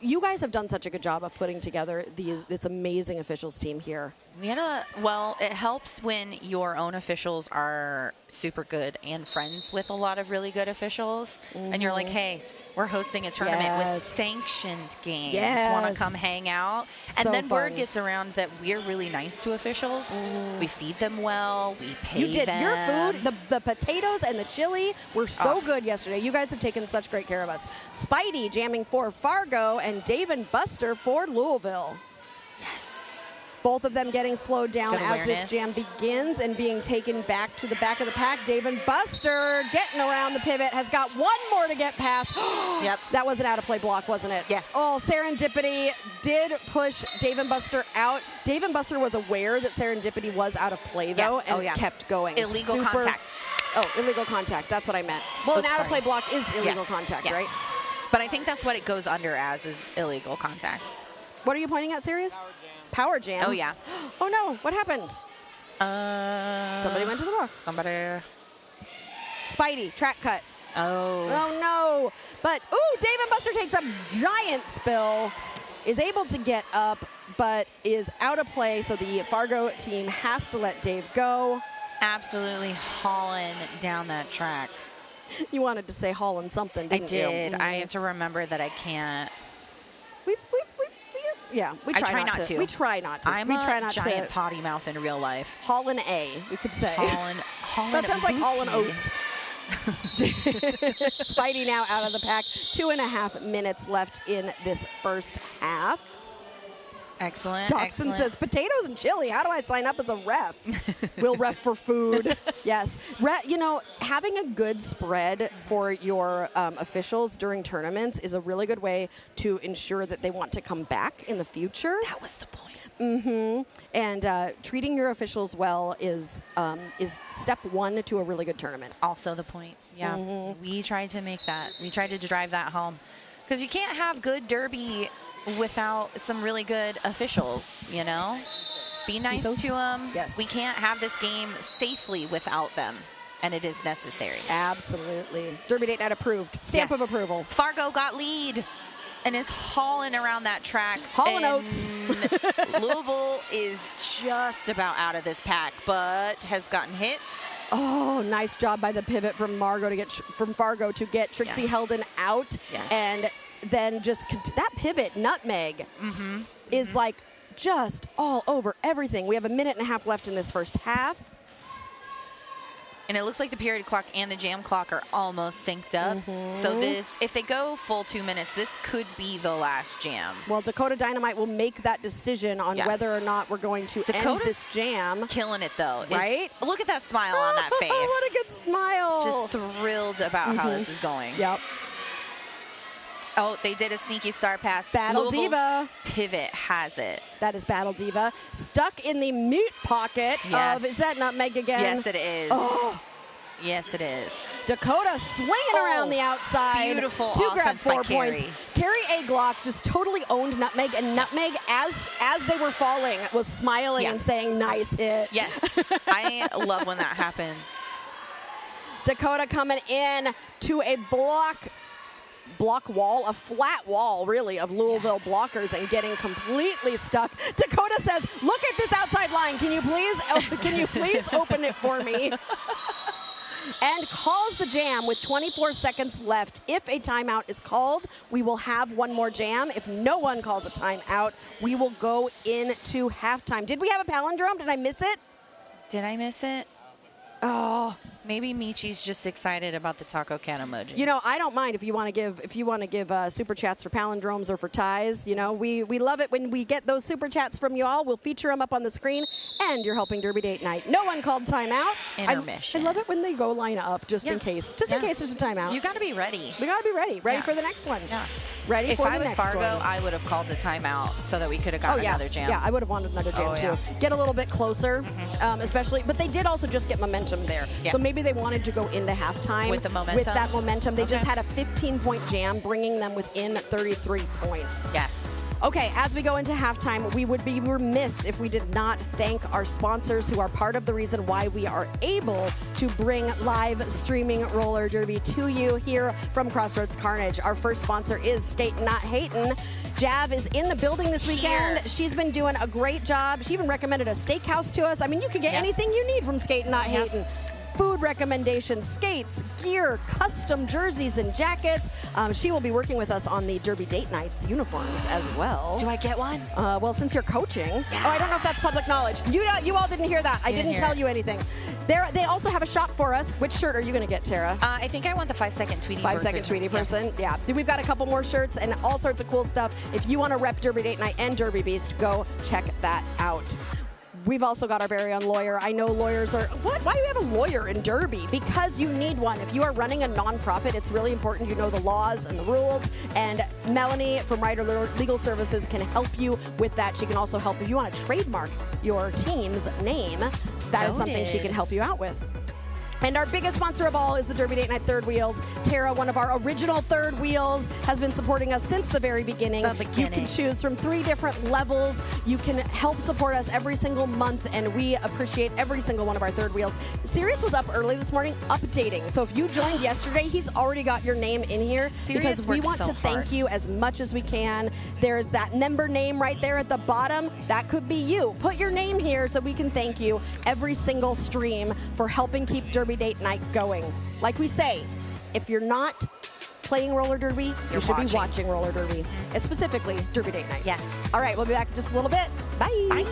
S1: you guys have done such a good job of putting together this amazing officials team here.
S2: It helps when your own officials are super good and friends with a lot of really good officials, and you're like, hey, we're hosting a tournament with sanctioned games. Want to come hang out? And then word gets around that we're really nice to officials. We feed them well. We pay them.
S1: You did. Your food, the potatoes and the chili were so good yesterday. You guys have taken such great care of us. Spidey jamming for Fargo and Dave and Buster for Louisville.
S2: Yes.
S1: Both of them getting slowed down as this jam begins and being taken back to the back of the pack. Dave and Buster getting around the pivot, has got one more to get past.
S2: Yep.
S1: That was an out-of-play block, wasn't it?
S2: Yes.
S1: Oh, Serendipity did push Dave and Buster out. Dave and Buster was aware that Serendipity was out of play, though, and kept going.
S2: Illegal contact.
S1: Oh, illegal contact. That's what I meant. Well, an out-of-play block is illegal contact, right?
S2: But I think that's what it goes under as, is illegal contact.
S1: What are you pointing at, Sirius? Power jam.
S2: Oh, yeah.
S1: Oh, no. What happened? Somebody went to the box. Spidey, track cut.
S2: Oh.
S1: Oh, no. But, ooh, Dave and Buster takes a giant spill, is able to get up, but is out of play, so the Fargo team has to let Dave go.
S2: Absolutely hauling down that track.
S1: You wanted to say hauling something, didn't you?
S2: I did. I have to remember that I can't.
S1: We try not to. We try not to.
S2: I'm a giant potty mouth in real life.
S1: Haulin' A, we could say.
S2: Haulin'
S1: That sounds like Haulin' Oats. Spidey now out of the pack. 2.5 minutes left in this first half.
S2: Excellent.
S1: Dawson says, potatoes and chili. How do I sign up as a ref? We'll ref for food. Yes. You know, having a good spread for your officials during tournaments is a really good way to ensure that they want to come back in the future.
S2: That was the point.
S1: Mm-hmm. And treating your officials well is step one to a really good tournament.
S2: Also the point. Yeah. Mm-hmm. We tried to make that. We tried to drive that home. Because you can't have good derby without some really good officials, you know? Be nice to them.
S1: Yes.
S2: We can't have this game safely without them, and it is necessary.
S1: Absolutely. Derby date night approved. Stamp of approval.
S2: Fargo got lead and is hauling around that track.
S1: Hauling oats.
S2: Louisville is just about out of this pack, but has gotten hits.
S1: Oh, nice job by the pivot from Fargo to get Trixie Helden out.
S2: Yes.
S1: And then just that pivot, nutmeg, is like just all over everything. We have 1.5 minutes left in this first half.
S2: And it looks like the period clock and the jam clock are almost synced up. So this, if they go full 2 minutes, this could be the last jam.
S1: Well, Dakota Dynamite will make that decision on whether or not we're going to end this jam.
S2: Killing it, though.
S1: Right?
S2: Look at that smile on that face.
S1: What a good smile.
S2: Just thrilled about how this is going.
S1: Yep.
S2: Oh, they did a sneaky star pass.
S1: Battle
S2: Louisville's
S1: Diva.
S2: Pivot has it.
S1: That is Battle Diva. Stuck in the mute pocket of, is that Nutmeg again?
S2: Yes, it is.
S1: Oh.
S2: Yes, it is.
S1: Dakota swinging around the outside.
S2: Beautiful
S1: to grab
S2: offense
S1: 4
S2: by Carrie.
S1: points. Carrie A. Glock just totally owned Nutmeg, and Nutmeg, as they were falling, was smiling and saying, nice hit.
S2: Yes. I love when that happens.
S1: Dakota coming in to a block wall, a flat wall, really, of Louisville blockers and getting completely stuck. Dakota says, look at this outside line. Can you please open it for me? And calls the jam with 24 seconds left. If a timeout is called, we will have one more jam. If no one calls a timeout, we will go into halftime. Did we have a palindrome? Did I miss it?
S2: Did I miss it?
S1: Oh,
S2: maybe Michi's just excited about the taco can emoji.
S1: You know, I don't mind if you want to give super chats for palindromes or for ties. You know, we love it when we get those super chats from you all. We'll feature them up on the screen, and you're helping Derby Date Night. No one called timeout.
S2: Intermission.
S1: I love it when they go line up just in case in case there's a timeout.
S2: You got to be ready.
S1: We got to be ready for the next one.
S2: Yeah.
S1: Ready
S2: if
S1: for
S2: I
S1: the
S2: was
S1: next
S2: Fargo,
S1: one.
S2: I would have called a timeout so that we could have gotten another jam.
S1: Yeah, I would have wanted another jam too. Get a little bit closer, especially. But they did also just get momentum there.
S2: Yeah.
S1: So maybe they wanted to go into halftime
S2: with the momentum.
S1: With that momentum, they just had a 15-point jam, bringing them within 33 points.
S2: Yes.
S1: Okay, as we go into halftime, we would be remiss if we did not thank our sponsors who are part of the reason why we are able to bring live streaming roller derby to you here from Crossroads Carnage. Our first sponsor is Skatin Not Hatin. Jav is in the building this weekend. She's been doing a great job. She even recommended a steakhouse to us. I mean, you can get anything you need from Skatin Not Hatin. Food recommendations, skates, gear, custom jerseys and jackets. She will be working with us on the Derby Date Nights uniforms as well.
S2: Do I get one?
S1: Well, since you're coaching. Yeah. Oh, I don't know if that's public knowledge. You all didn't hear that. I didn't tell you anything. They also have a shop for us. Which shirt are you going to get, Tara?
S2: I think I want the 5-second Tweety
S1: 5-second Tweety person. Yeah. We've got a couple more shirts and all sorts of cool stuff. If you want to rep Derby Date Night and Derby Beast, go check that out. We've also got our very own lawyer. I know lawyers are, what? Why do you have a lawyer in Derby? Because you need one. If you are running a nonprofit, it's really important you know the laws and the rules. And Melanie from Ryder Legal Services can help you with that. She can also help if you want to trademark your team's name. That is something she can help you out with. And our biggest sponsor of all is the Derby Date Night Third Wheels. Tara, one of our original Third Wheels, has been supporting us since the very beginning. You can choose from 3 different levels. You can help support us every single month, and we appreciate every single one of our Third Wheels. Sirius was up early this morning updating. So if you joined yesterday, he's already got your name in here because we want to thank you as much as we can. There's that member name right there at the bottom. That could be you. Put your name here so we can thank you every single stream for helping keep Derby Date Night going. Like we say, if you're not playing roller derby, you should be watching roller derby. And specifically, Derby Date Night.
S2: Yes.
S1: All right, we'll be back in just a little bit. Bye.
S2: Bye.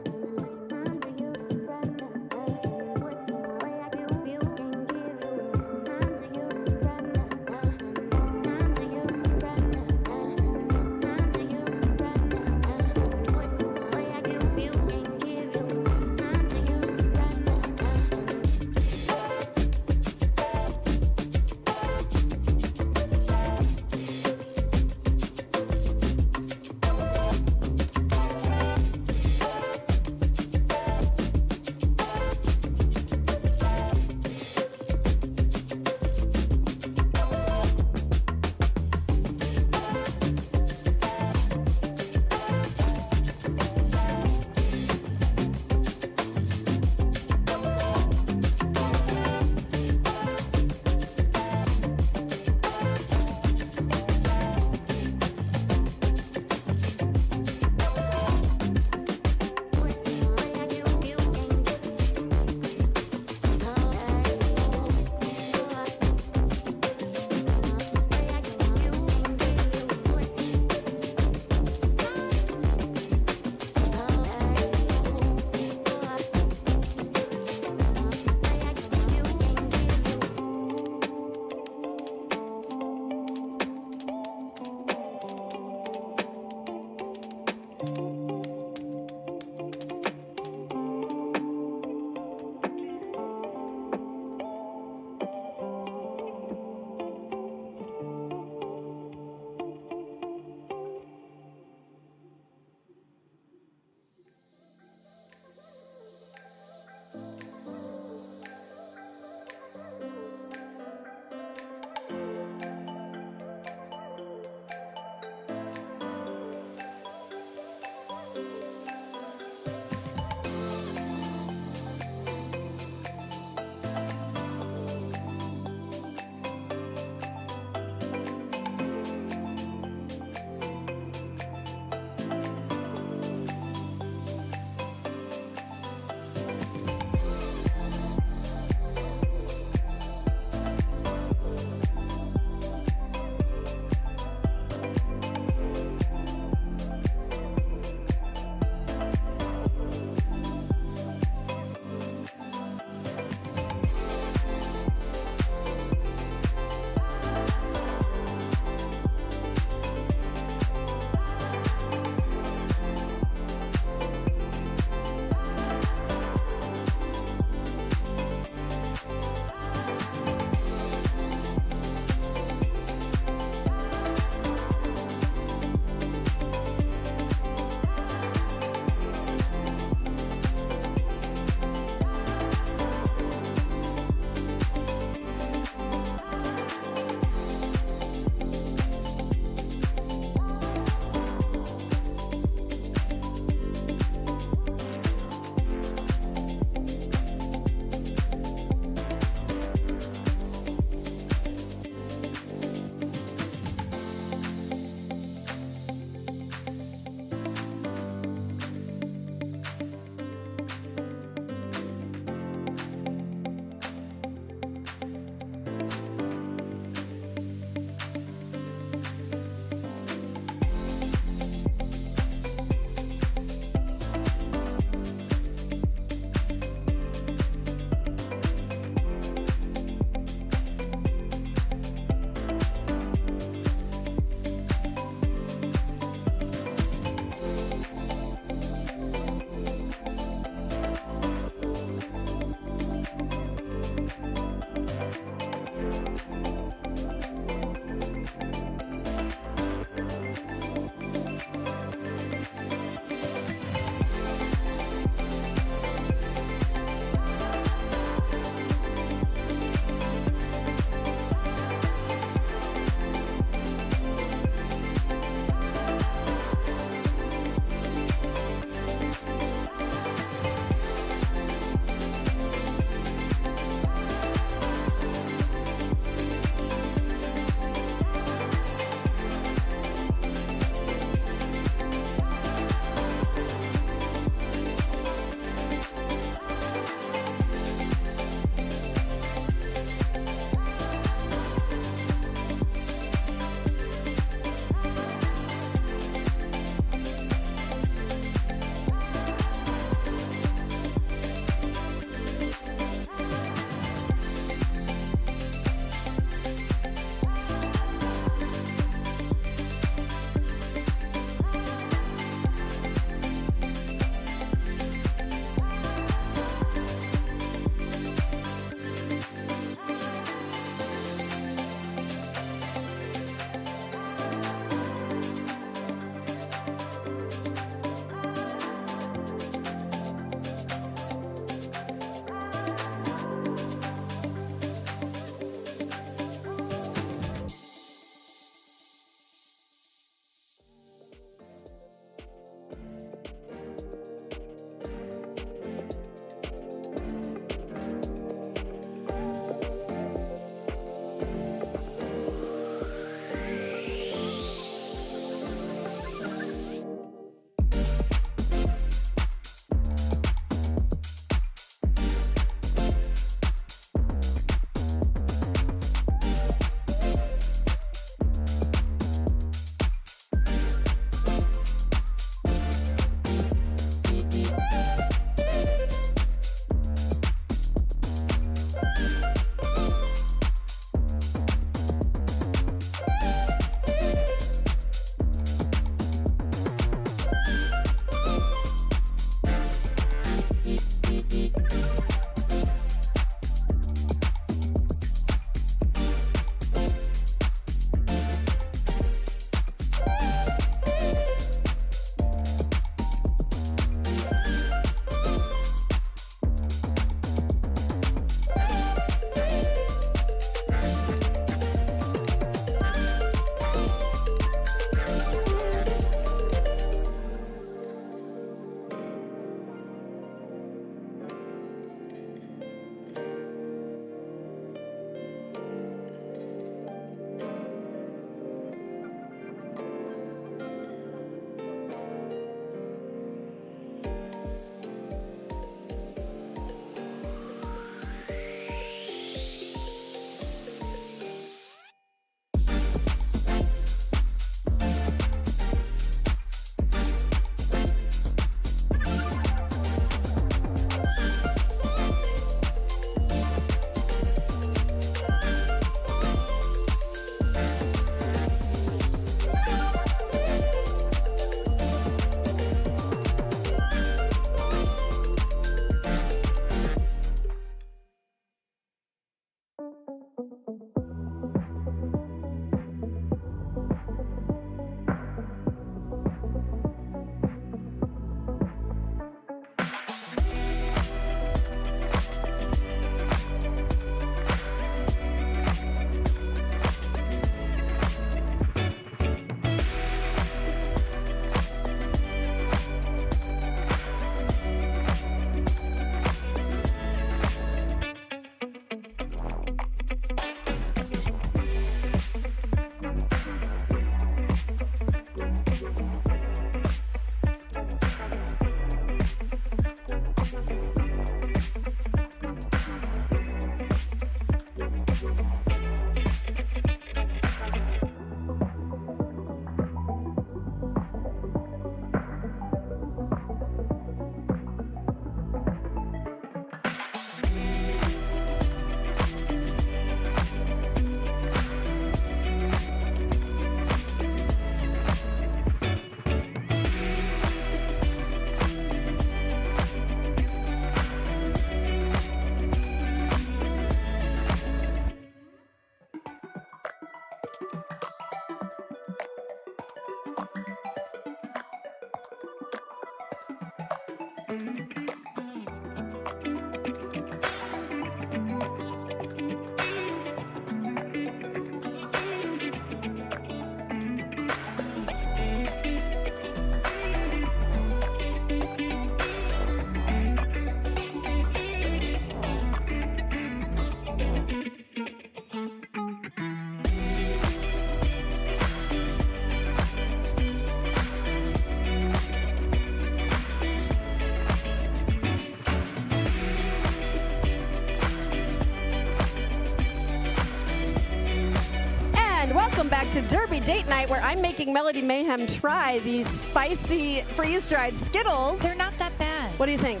S1: Welcome back to Derby Date Night, where I'm making Melody Mayhem try these spicy freeze-dried Skittles.
S2: They're not that bad.
S1: What do you think?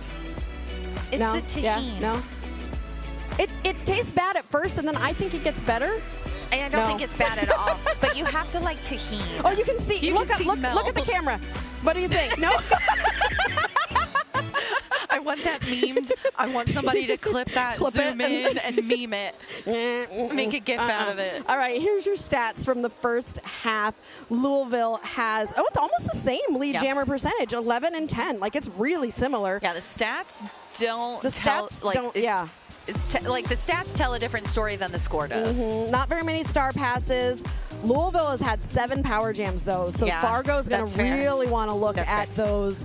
S2: It's
S1: no?
S2: the tahini.
S1: Yeah? No? It tastes bad at first, and then I think it gets better.
S2: And I don't think it's bad at all. But you have to like tahini.
S1: Oh, you can see. Look at the camera. What do you think? No?
S2: I want that memed. I want somebody to clip that, zoom in, and meme it. Make a GIF out of it.
S1: All right, here's your stats from the first half. Louisville has, it's almost the same lead jammer percentage, 11 and 10. Like, it's really similar.
S2: Yeah, the stats don't
S1: the
S2: stats tell a different story than the score does.
S1: Not very many star passes. Louisville has had 7 power jams, though, so Fargo's going to really want to look at those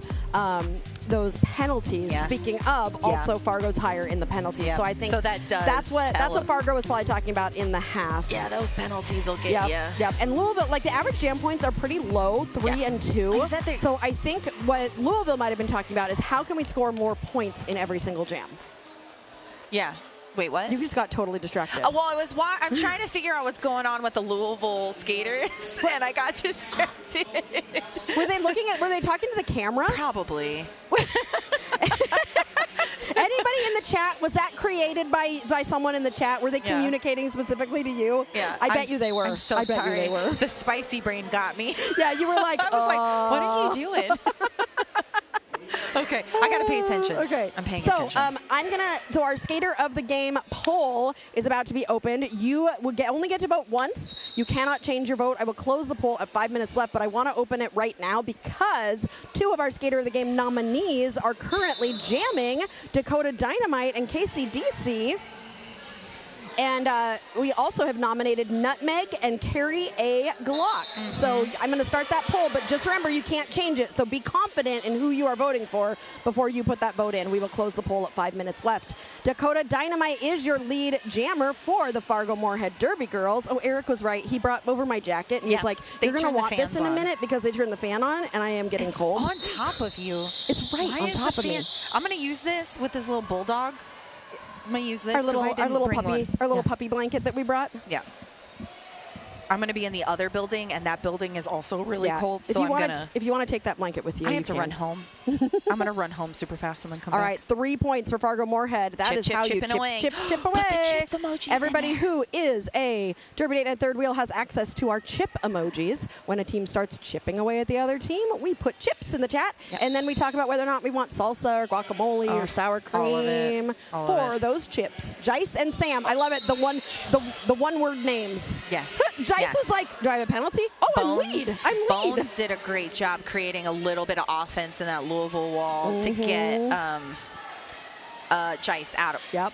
S1: penalties. Speaking of, also Fargo's higher in the penalties, so I think that's what Fargo was probably talking about in the half.
S2: Yeah, those penalties will get you.
S1: Yep. And Louisville, like the average jam points are pretty low, 3 and 2. So I think what Louisville might have been talking about is how can we score more points in every single jam?
S2: Yeah. Wait, what?
S1: You just got totally distracted.
S2: Well, I'm trying to figure out what's going on with the Louisville skaters, and I got distracted.
S1: Were they talking to the camera?
S2: Probably.
S1: Anybody in the chat, was that created by someone in the chat? Were they communicating specifically to you?
S2: Yeah.
S1: I bet you they were.
S2: I'm so sorry. You they were. The spicy brain got me.
S1: Yeah, you were like,
S2: I was like, what are you doing? Okay, I gotta pay attention.
S1: Okay,
S2: I'm paying attention.
S1: So our skater of the game poll is about to be opened. You will only get to vote once. You cannot change your vote. I will close the poll at 5 minutes left, but I want to open it right now because 2 of our skater of the game nominees are currently jamming Dakota Dynamite and KCDC. And we also have nominated Nutmeg and Carrie A. Glock. So I'm going to start that poll, but just remember, you can't change it. So be confident in who you are voting for before you put that vote in. We will close the poll at 5 minutes left. Dakota Dynamite is your lead jammer for the Fargo-Moorhead Derby girls. Oh, Eric was right. He brought over my jacket, and he's like, you're going to want this in a minute because they turned the fan on, and I am getting cold.
S2: On top of you.
S1: It's right on top of me.
S2: I'm going to use this with this little bulldog. I'm going to use this
S1: our little puppy blanket that we brought.
S2: Yeah. I'm going to be in the other building, and that building is also really cold. So
S1: if you want to take that blanket with you,
S2: I have to run home. I'm going to run home super fast and then come back.
S1: All right, 3 points for Fargo-Moorhead. That is how you chip away. Chip away. Everybody who is a Derby Date Night Third Wheel has access to our chip emojis. When a team starts chipping away at the other team, we put chips in the chat, and then we talk about whether or not we want salsa or guacamole or sour cream for those chips. Jice and Sam, I love it. The one-word names.
S2: Yes.
S1: Jice was like, do I have a penalty? Oh, I'm lead.
S2: Bones did a great job creating a little bit of offense in that Louisville wall to get Jice out of.
S1: Yep.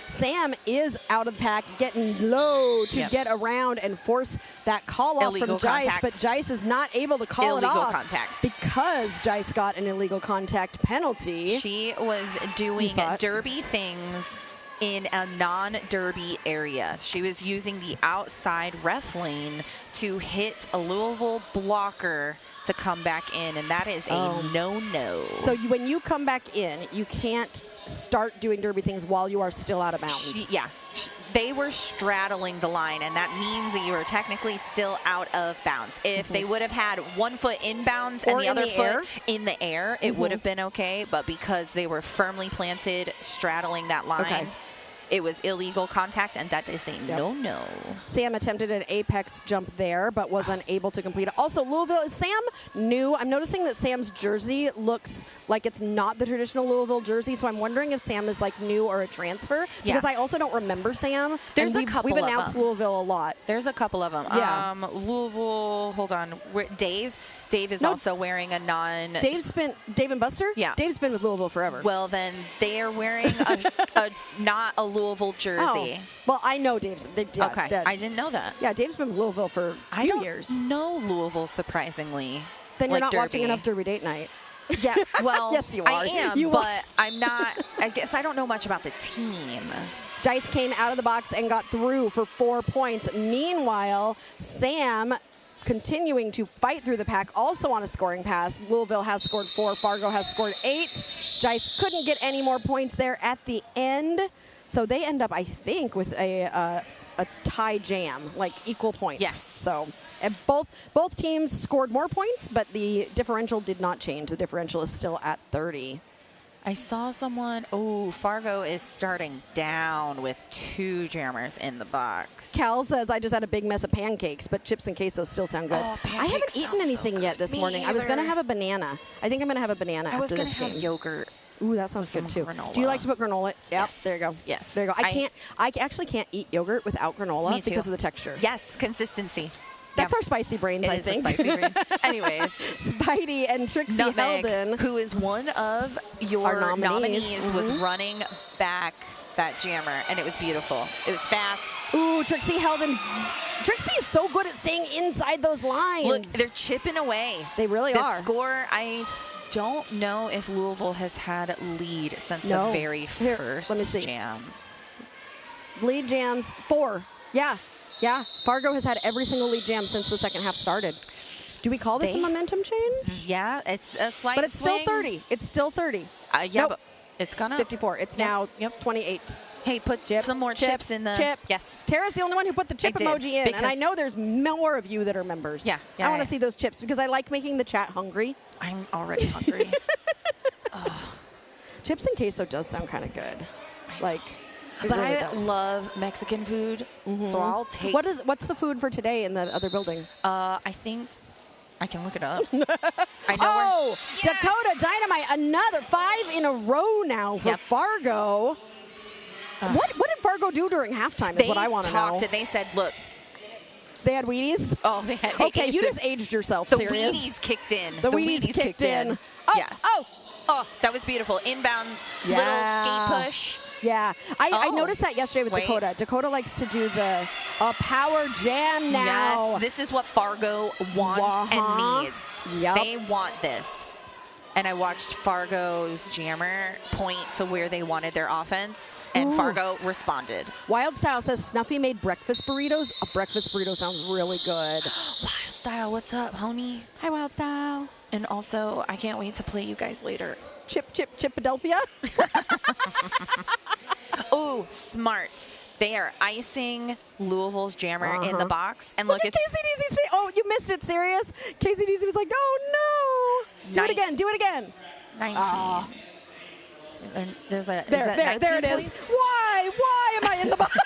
S1: Sam is out of the pack, getting low to get around and force that call off from Jice, but Jice is not able to call it off because Jice got an illegal contact penalty.
S2: She was doing derby things in a non-derby area. She was using the outside ref lane to hit a Louisville blocker to come back in, and that is a no-no.
S1: So when you come back in, you can't start doing derby things while you are still out of bounds.
S2: They were straddling the line, and that means that you are technically still out of bounds. If they would have had 1 foot inbounds and the other foot in the air, it would have been okay. But because they were firmly planted, straddling that line, it was illegal contact, and that is a no-no.
S1: Sam attempted an apex jump there, but was unable to complete it. Also, Louisville, is Sam new? I'm noticing that Sam's jersey looks like it's not the traditional Louisville jersey, so I'm wondering if Sam is like new or a transfer, because I also don't remember Sam.
S2: There's a couple of them.
S1: We've announced Louisville a lot.
S2: There's a couple of them.
S1: Yeah.
S2: Louisville, hold on. Dave Dave is also wearing a
S1: Dave and Buster?
S2: Yeah.
S1: Dave's been with Louisville forever.
S2: Well, then they are wearing not a Louisville jersey.
S1: Oh. Well, I know Dave's.
S2: Okay. I didn't know that.
S1: Yeah, Dave's been with Louisville for a few years.
S2: I don't know Louisville, surprisingly.
S1: Then you're not watching enough Derby Date Night.
S2: Yeah, well,
S1: yes, you are.
S2: I am, but I'm not. I guess I don't know much about the team.
S1: Jice came out of the box and got through for 4 points. Meanwhile, Sam continuing to fight through the pack, also on a scoring pass. Louisville has scored 4. Fargo has scored 8. Jice couldn't get any more points there at the end. So they end up, I think, with a tie jam, like equal points.
S2: Yes.
S1: So and both teams scored more points, but the differential did not change. The differential is still at 30.
S2: I saw someone, Fargo is starting down with 2 jammers in the box.
S1: Cal says, I just had a big mess of pancakes, but chips and queso still sound good.
S2: Oh,
S1: I haven't eaten anything yet this morning. I was going to have a banana. I think I'm going to have a banana after this game. I was going to have
S2: yogurt.
S1: Ooh, that sounds good too.
S2: Granola.
S1: Do you like to put granola? Yep,
S2: yes.
S1: There you go.
S2: Yes.
S1: There you go. I actually can't eat yogurt without granola because of the texture.
S2: Yes, consistency.
S1: That's our spicy brains, I think.
S2: Spicy brain. Anyways,
S1: Spidey and Trixie Heldon,
S2: who is one of your nominees was running back that jammer, and it was beautiful. It was fast.
S1: Ooh, Trixie Heldon. Trixie is so good at staying inside those lines.
S2: Look, they're chipping away.
S1: They really are.
S2: The score, I don't know if Louisville has had a lead since the very first jam.
S1: Lead jams, 4. Yeah. Yeah, Fargo has had every single lead jam since the second half started. Do we call this a momentum change?
S2: Yeah, it's a slight
S1: But it's
S2: swing.
S1: still 30. It's still 30.
S2: Yeah,
S1: nope.
S2: but it's gonna
S1: 54. It's now 28.
S2: Hey, put some more chips in the
S1: chip.
S2: Yes.
S1: Tara's the only one who put the chip emoji in, and I know there's more of you that are members.
S2: Yeah.
S1: I want to see those chips because I like making the chat hungry.
S2: I'm already hungry.
S1: Chips and queso does sound kind of good. Like.
S2: But really I love Mexican food, so I'll take.
S1: What's the food for today in the other building?
S2: I think I can look it up. I know.
S1: Dakota Dynamite, another 5 in a row now for Fargo. What did Fargo do during halftime? Is what I want to know.
S2: They said, "Look."
S1: They had Wheaties?
S2: Oh, they had.
S1: Okay, you just aged yourself.
S2: The
S1: serious.
S2: Wheaties kicked in.
S1: The Wheaties kicked in.
S2: Oh, that was beautiful. Inbounds, little skate push.
S1: Yeah, I noticed that yesterday with Dakota. Dakota likes to do the power jam now.
S2: Yes, this is what Fargo wants and needs.
S1: Yep.
S2: They want this. And I watched Fargo's jammer point to where they wanted their offense, and Fargo responded.
S1: Wild Style says Snuffy made breakfast burritos. A breakfast burrito sounds really good.
S2: Wild Style, what's up, homie?
S1: Hi, Wild Style.
S2: And also, I can't wait to play you guys later.
S1: Philadelphia.
S2: Oh, smart. They are icing Louisville's jammer in the box. And look
S1: at KCDC's face. Oh, you missed it. Serious? KCDC was like, oh, no. Do it again. Do it again.
S2: 19. And there's a,
S1: there it is. Why am I in the box?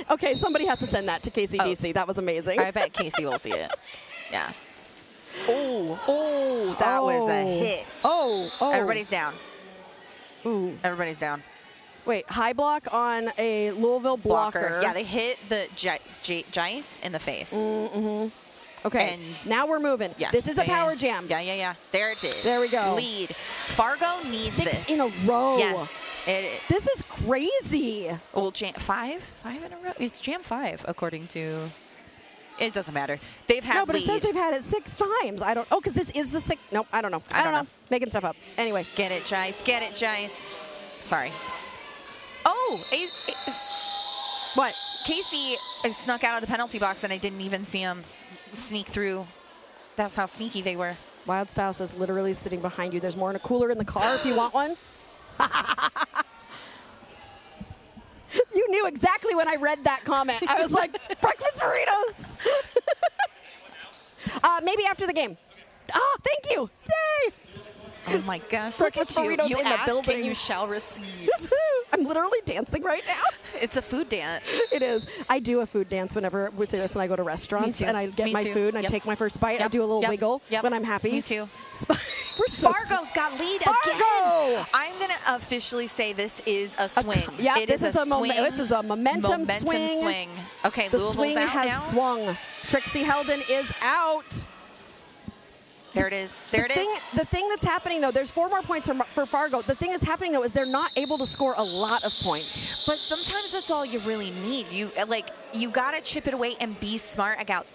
S1: Okay, somebody has to send that to KCDC. That was amazing.
S2: I bet Casey will see it. Yeah. Oh, that was a hit.
S1: Oh.
S2: Everybody's down.
S1: Ooh.
S2: Everybody's down.
S1: Wait, high block on a Louisville blocker.
S2: Yeah, they hit the Jice in the face.
S1: Okay, and now we're moving. Yeah. This is a power jam.
S2: Yeah. There it is.
S1: There we go.
S2: Lead. Fargo needs
S1: 6 in a row.
S2: Yes.
S1: This is crazy.
S2: Well, five in a row? It's jam 5, according to... It doesn't matter. They've had
S1: No, but it says they've had it 6 times. I don't... Oh, because this is the 6th... Nope, I don't know. I don't know. Making stuff up. Anyway.
S2: Get it, Jice. Get it, Jice. Sorry. Oh!
S1: What?
S2: Casey snuck out of the penalty box, and I didn't even see him sneak through. That's how sneaky they were.
S1: Wild Style says literally sitting behind you. There's more in a cooler in the car if you want one. You knew exactly when I read that comment. I was like, breakfast burritos. Maybe after the game. Oh, thank you. Yay.
S2: Oh, my gosh.
S1: Breakfast burritos
S2: you
S1: in the building.
S2: And you shall receive.
S1: I'm literally dancing right now.
S2: It's a food dance.
S1: It is. I do a food dance whenever when I go to restaurants and I get my food and I take my first bite. I do a little wiggle when I'm happy.
S2: Me too.
S1: Fargo's
S2: got lead
S1: again.
S2: I'm going to officially say this is a swing.
S1: This is a momentum swing.
S2: Okay,
S1: the
S2: Louisville's
S1: swing
S2: out
S1: has
S2: now.
S1: swung. Trixie Helden is out.
S2: There it is. There it is.
S1: The thing that's happening, though, there's 4 more points for Fargo. The thing that's happening, though, is they're not able to score a lot of points.
S2: But sometimes that's all you really need. You got to chip it away and be smart about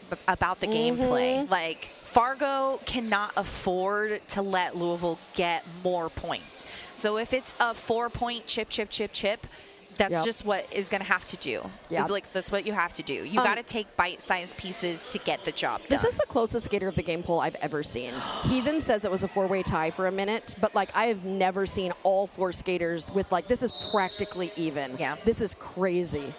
S2: the gameplay. Like, Fargo cannot afford to let Louisville get more points. So if it's a 4-point chip, that's just what is going to have to do. That's what you have to do. You got to take bite-sized pieces to get the job done.
S1: This is the closest skater of the game poll I've ever seen. Heathen says it was a 4-way tie for a minute, but like I have never seen all 4 skaters with like, this is practically even.
S2: Yeah.
S1: This is crazy.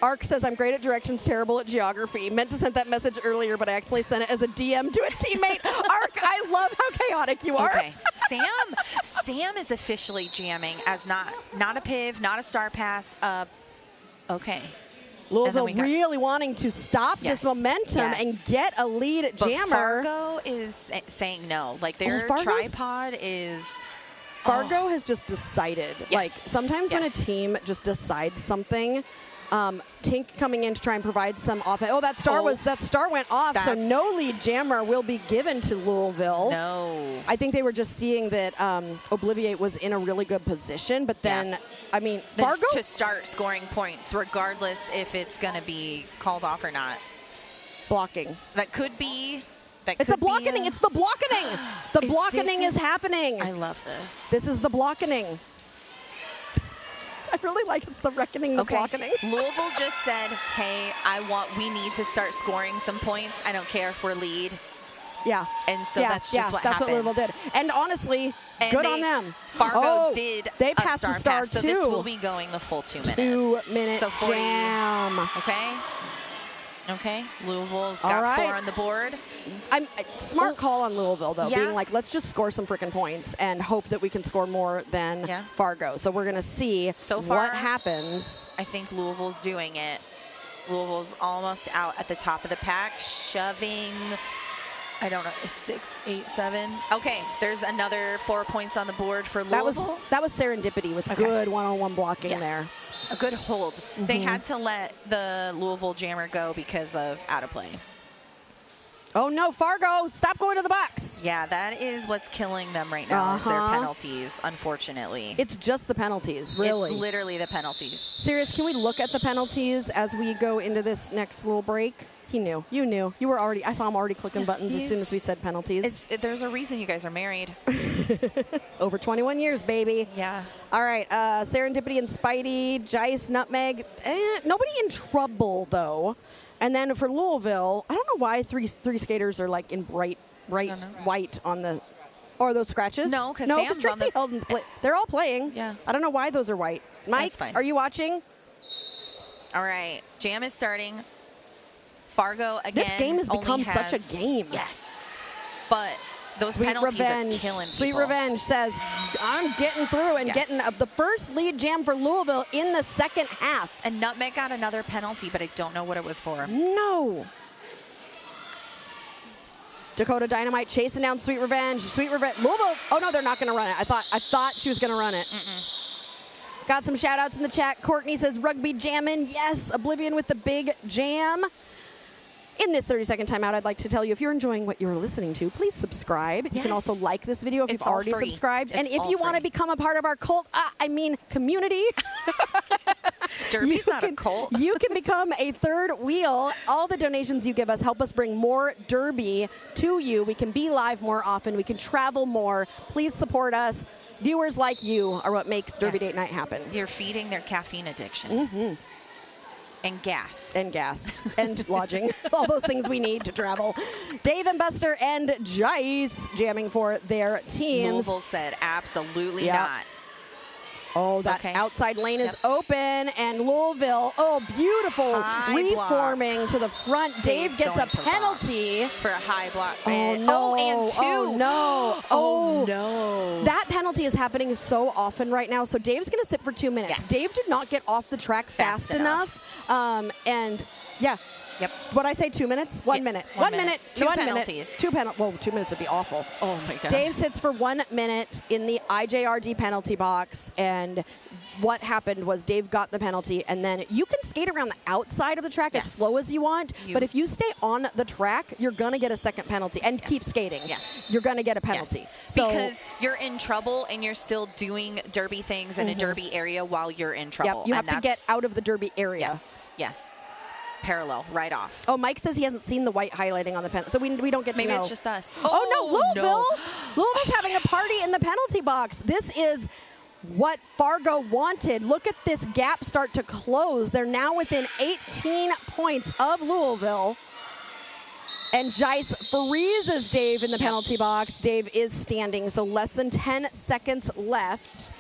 S1: Ark says, I'm great at directions, terrible at geography. Meant to send that message earlier, but I accidentally sent it as a DM to a teammate. Ark, I love how chaotic you are.
S2: Okay. Sam is officially jamming as not a piv, not a star pass. Okay.
S1: Louisville really wanting to stop this momentum and get a lead jammer.
S2: Fargo is saying no. Like their tripod is...
S1: Fargo has just decided. Like sometimes when a team just decides something... Tink coming in to try and provide some offense. Oh, that star went off, so no lead jammer will be given to Louisville.
S2: No.
S1: I think they were just seeing that Obliviate was in a really good position, but then, I mean, Fargo
S2: to start scoring points, regardless if it's going to be called off or not.
S1: Blocking.
S2: That could be.
S1: It's a blocking. It's the blocking. The blocking is happening.
S2: I love this.
S1: This is the blocking. I really like the reckoning, the blocking.
S2: Louisville just said, hey, we need to start scoring some points. I don't care if we're lead.
S1: Yeah.
S2: And so that's just what happened.
S1: That's what Louisville did. And honestly, good on them.
S2: Fargo did
S1: they passed the star
S2: pass, so this will be going the full 2 minutes.
S1: 2-minute
S2: so 40,
S1: jam.
S2: Okay. Louisville's got 4 on the board.
S1: Smart call on Louisville, though, being like, let's just score some freaking points and hope that we can score more than Fargo. So we're going to see what happens.
S2: I think Louisville's doing it. Louisville's almost out at the top of the pack, shoving, I don't know, 6, 8, 7. Okay, there's another 4 points on the board for Louisville.
S1: That was serendipity with good one-on-one blocking there.
S2: A good hold. They had to let the Louisville jammer go because of out of play.
S1: Oh, no, Fargo, stop going to the box.
S2: Yeah, that is what's killing them right now is their penalties, unfortunately.
S1: It's just the penalties, really.
S2: It's literally the penalties.
S1: Sirius, can we look at the penalties as we go into this next little break? He knew. You knew. You were already. I saw him already clicking buttons as soon as we said penalties.
S2: There's a reason you guys are married.
S1: Over 21 years, baby.
S2: Yeah.
S1: All right. Serendipity and Spidey, Jice, Nutmeg. Nobody in trouble, though. And then for Louisville, I don't know why three skaters are like in bright white on the. Or those scratches?
S2: No, because
S1: Trixie Helden's they're all playing.
S2: Yeah.
S1: I don't know why those are white. Mike, are you watching?
S2: All right. Jam is starting. Fargo again.
S1: This game has become such a game.
S2: Yes. But those penalties are killing people.
S1: Sweet Revenge says, I'm getting through and getting the first lead jam for Louisville in the second half.
S2: And Nutmeg got another penalty, but I don't know what it was for.
S1: No. Dakota Dynamite chasing down Sweet Revenge. Louisville. Oh, no, they're not going to run it. I thought she was going to run it. Got some shout outs in the chat. Courtney says rugby jamming. Yes, Oblivion with the big jam. In this 30-second timeout, I'd like to tell you, if you're enjoying what you're listening to, please subscribe. You can also like this video if you've already subscribed. And if you want to become a part of our cult, community.
S2: Derby's not a cult.
S1: You can become a third wheel. All the donations you give us help us bring more Derby to you. We can be live more often. We can travel more. Please support us. Viewers like you are what makes Derby Date Night happen.
S2: You're feeding their caffeine addiction. And gas. And lodging. All those things we need to travel. Dave and Buster and Jice jamming for their teams. Louisville said absolutely not.
S1: Oh, that outside lane is open, and Louisville, beautiful reforming to the front. Dave gets a penalty.
S2: For a high block.
S1: Oh, no.
S2: And 2.
S1: Oh, no.
S2: Oh, no.
S1: That penalty is happening so often right now, so Dave's going to sit for 2 minutes. Dave did not get off the track fast enough.
S2: Yep.
S1: What I say, 2 minutes? 1 minute. 1 minute.
S2: 2
S1: 1
S2: penalties.
S1: minute. 2 penalties. Whoa, 2 minutes would be awful.
S2: Oh, my God.
S1: Dave sits for 1 minute in the IJRD penalty box, and what happened was Dave got the penalty, and then you can skate around the outside of the track as slow as you want, but if you stay on the track, you're going to get a second penalty, and keep skating.
S2: Yes.
S1: You're going to get a penalty.
S2: Yes.
S1: So,
S2: because you're in trouble, and you're still doing derby things in a derby area while you're in trouble.
S1: Yep, you have to get out of the derby area.
S2: Yes, yes. Parallel, right off.
S1: Oh, Mike says he hasn't seen the white highlighting on the penalty, so we don't get to know.
S2: Maybe it's just us.
S1: Oh, no, Louisville. Louisville's having a party in the penalty box. This is what Fargo wanted. Look at this gap start to close. They're now within 18 points of Louisville. And Jice freezes Dave in the penalty box. Dave is standing, so less than 10 seconds left.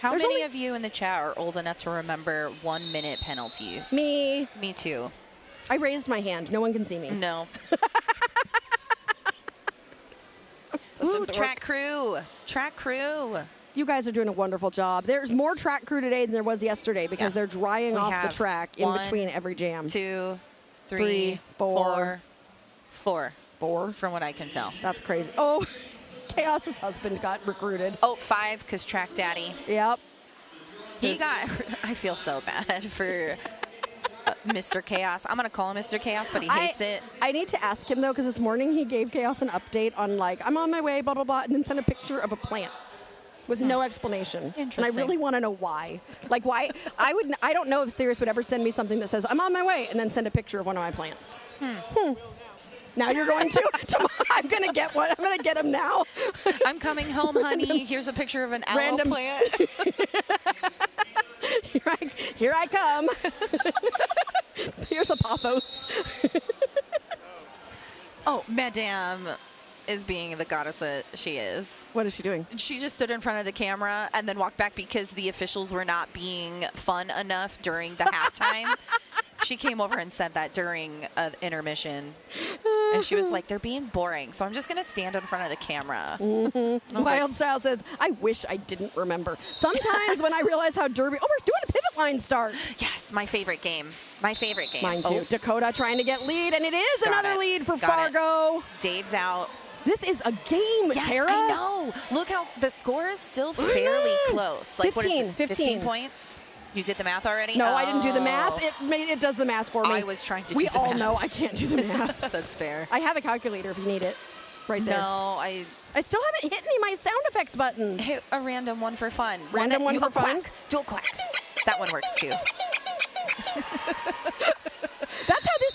S2: How many of you in the chat are old enough to remember 1 minute penalties?
S1: Me.
S2: Me too.
S1: I raised my hand. No one can see me.
S2: No. Ooh, track crew. Track crew.
S1: You guys are doing a wonderful job. There's more track crew today than there was yesterday because they're drying off the track in between every jam.
S2: 2, 3, 4. 4. From what I can tell.
S1: That's crazy. Oh, Chaos's husband got recruited.
S2: Oh, 5 because track daddy.
S1: Yep.
S2: He got, I feel so bad for Mr. Chaos. I'm going to call him Mr. Chaos, but he hates it.
S1: I need to ask him, though, because this morning he gave Chaos an update on, like, I'm on my way, blah, blah, blah, and then sent a picture of a plant with no explanation. And I really want to know why. Like, why? I don't know if Sirius would ever send me something that says, I'm on my way, and then send a picture of one of my plants. Now you're going to? I'm going to get one. I'm going to get him now.
S2: I'm coming home, honey. Here's a picture of an aloe plant.
S1: Here I come. Here's a pothos.
S2: Oh, Madame is being the goddess that she is.
S1: What is she doing?
S2: She just stood in front of the camera and then walked back because the officials were not being fun enough during the halftime. She came over and said that during an intermission. And she was like, they're being boring, so I'm just going to stand in front of the camera.
S1: Wild Style says, I wish I didn't remember. Sometimes when I realize how derby... Oh, we're doing a pivot line start.
S2: Yes, my favorite game. My favorite game.
S1: Mine too. Dakota trying to get lead, and it is another lead for Fargo.
S2: Dave's out.
S1: This is a game, Tara.
S2: I know. Look how the score is still fairly close. Like 15 points? You did the math already?
S1: No, I didn't do the math. It does the math for me.
S2: I was trying to do the math.
S1: We all know I can't do the math.
S2: That's fair.
S1: I have a calculator if you need it. Right there.
S2: No,
S1: I still haven't hit any of my sound effects buttons.
S2: Hit a random one for fun.
S1: Random one for fun?
S2: Do a quack. That one works too.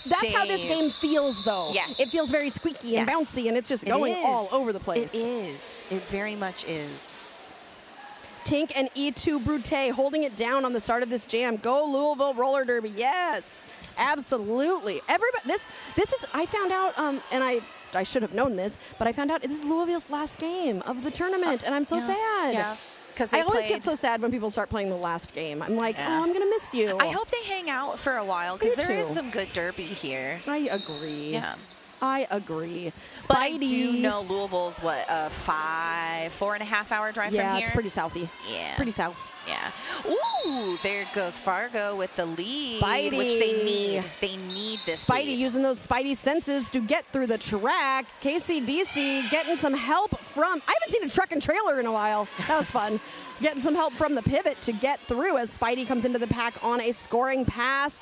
S1: That's how this game feels, though.
S2: Yes.
S1: It feels very squeaky and bouncy, and it's just going all over the place.
S2: It is. It very much is.
S1: Tink and E2 Brute holding it down on the start of this jam. Go Louisville roller derby. Yes, absolutely. Everybody, this is, I found out, and I should have known this, but I found out this is Louisville's last game of the tournament, and I'm so sad.
S2: Yeah.
S1: I always get so sad when people start playing the last game. I'm like, oh, I'm going to miss you.
S2: I hope they hang out for a while because there is some good derby here.
S1: I agree.
S2: Yeah.
S1: I agree.
S2: But I do know Louisville's, what, a 4.5 hour drive from here?
S1: Yeah, it's pretty southy.
S2: Yeah.
S1: Pretty south.
S2: Yeah. Ooh, there goes Fargo with the lead,
S1: Spidey.
S2: which they need. They need this
S1: Spidey
S2: lead.
S1: using those Spidey senses to get through the track. KCDC getting some help from, I haven't seen a truck and trailer in a while. That was fun. Getting some help from the pivot to get through as Spidey comes into the pack on a scoring pass.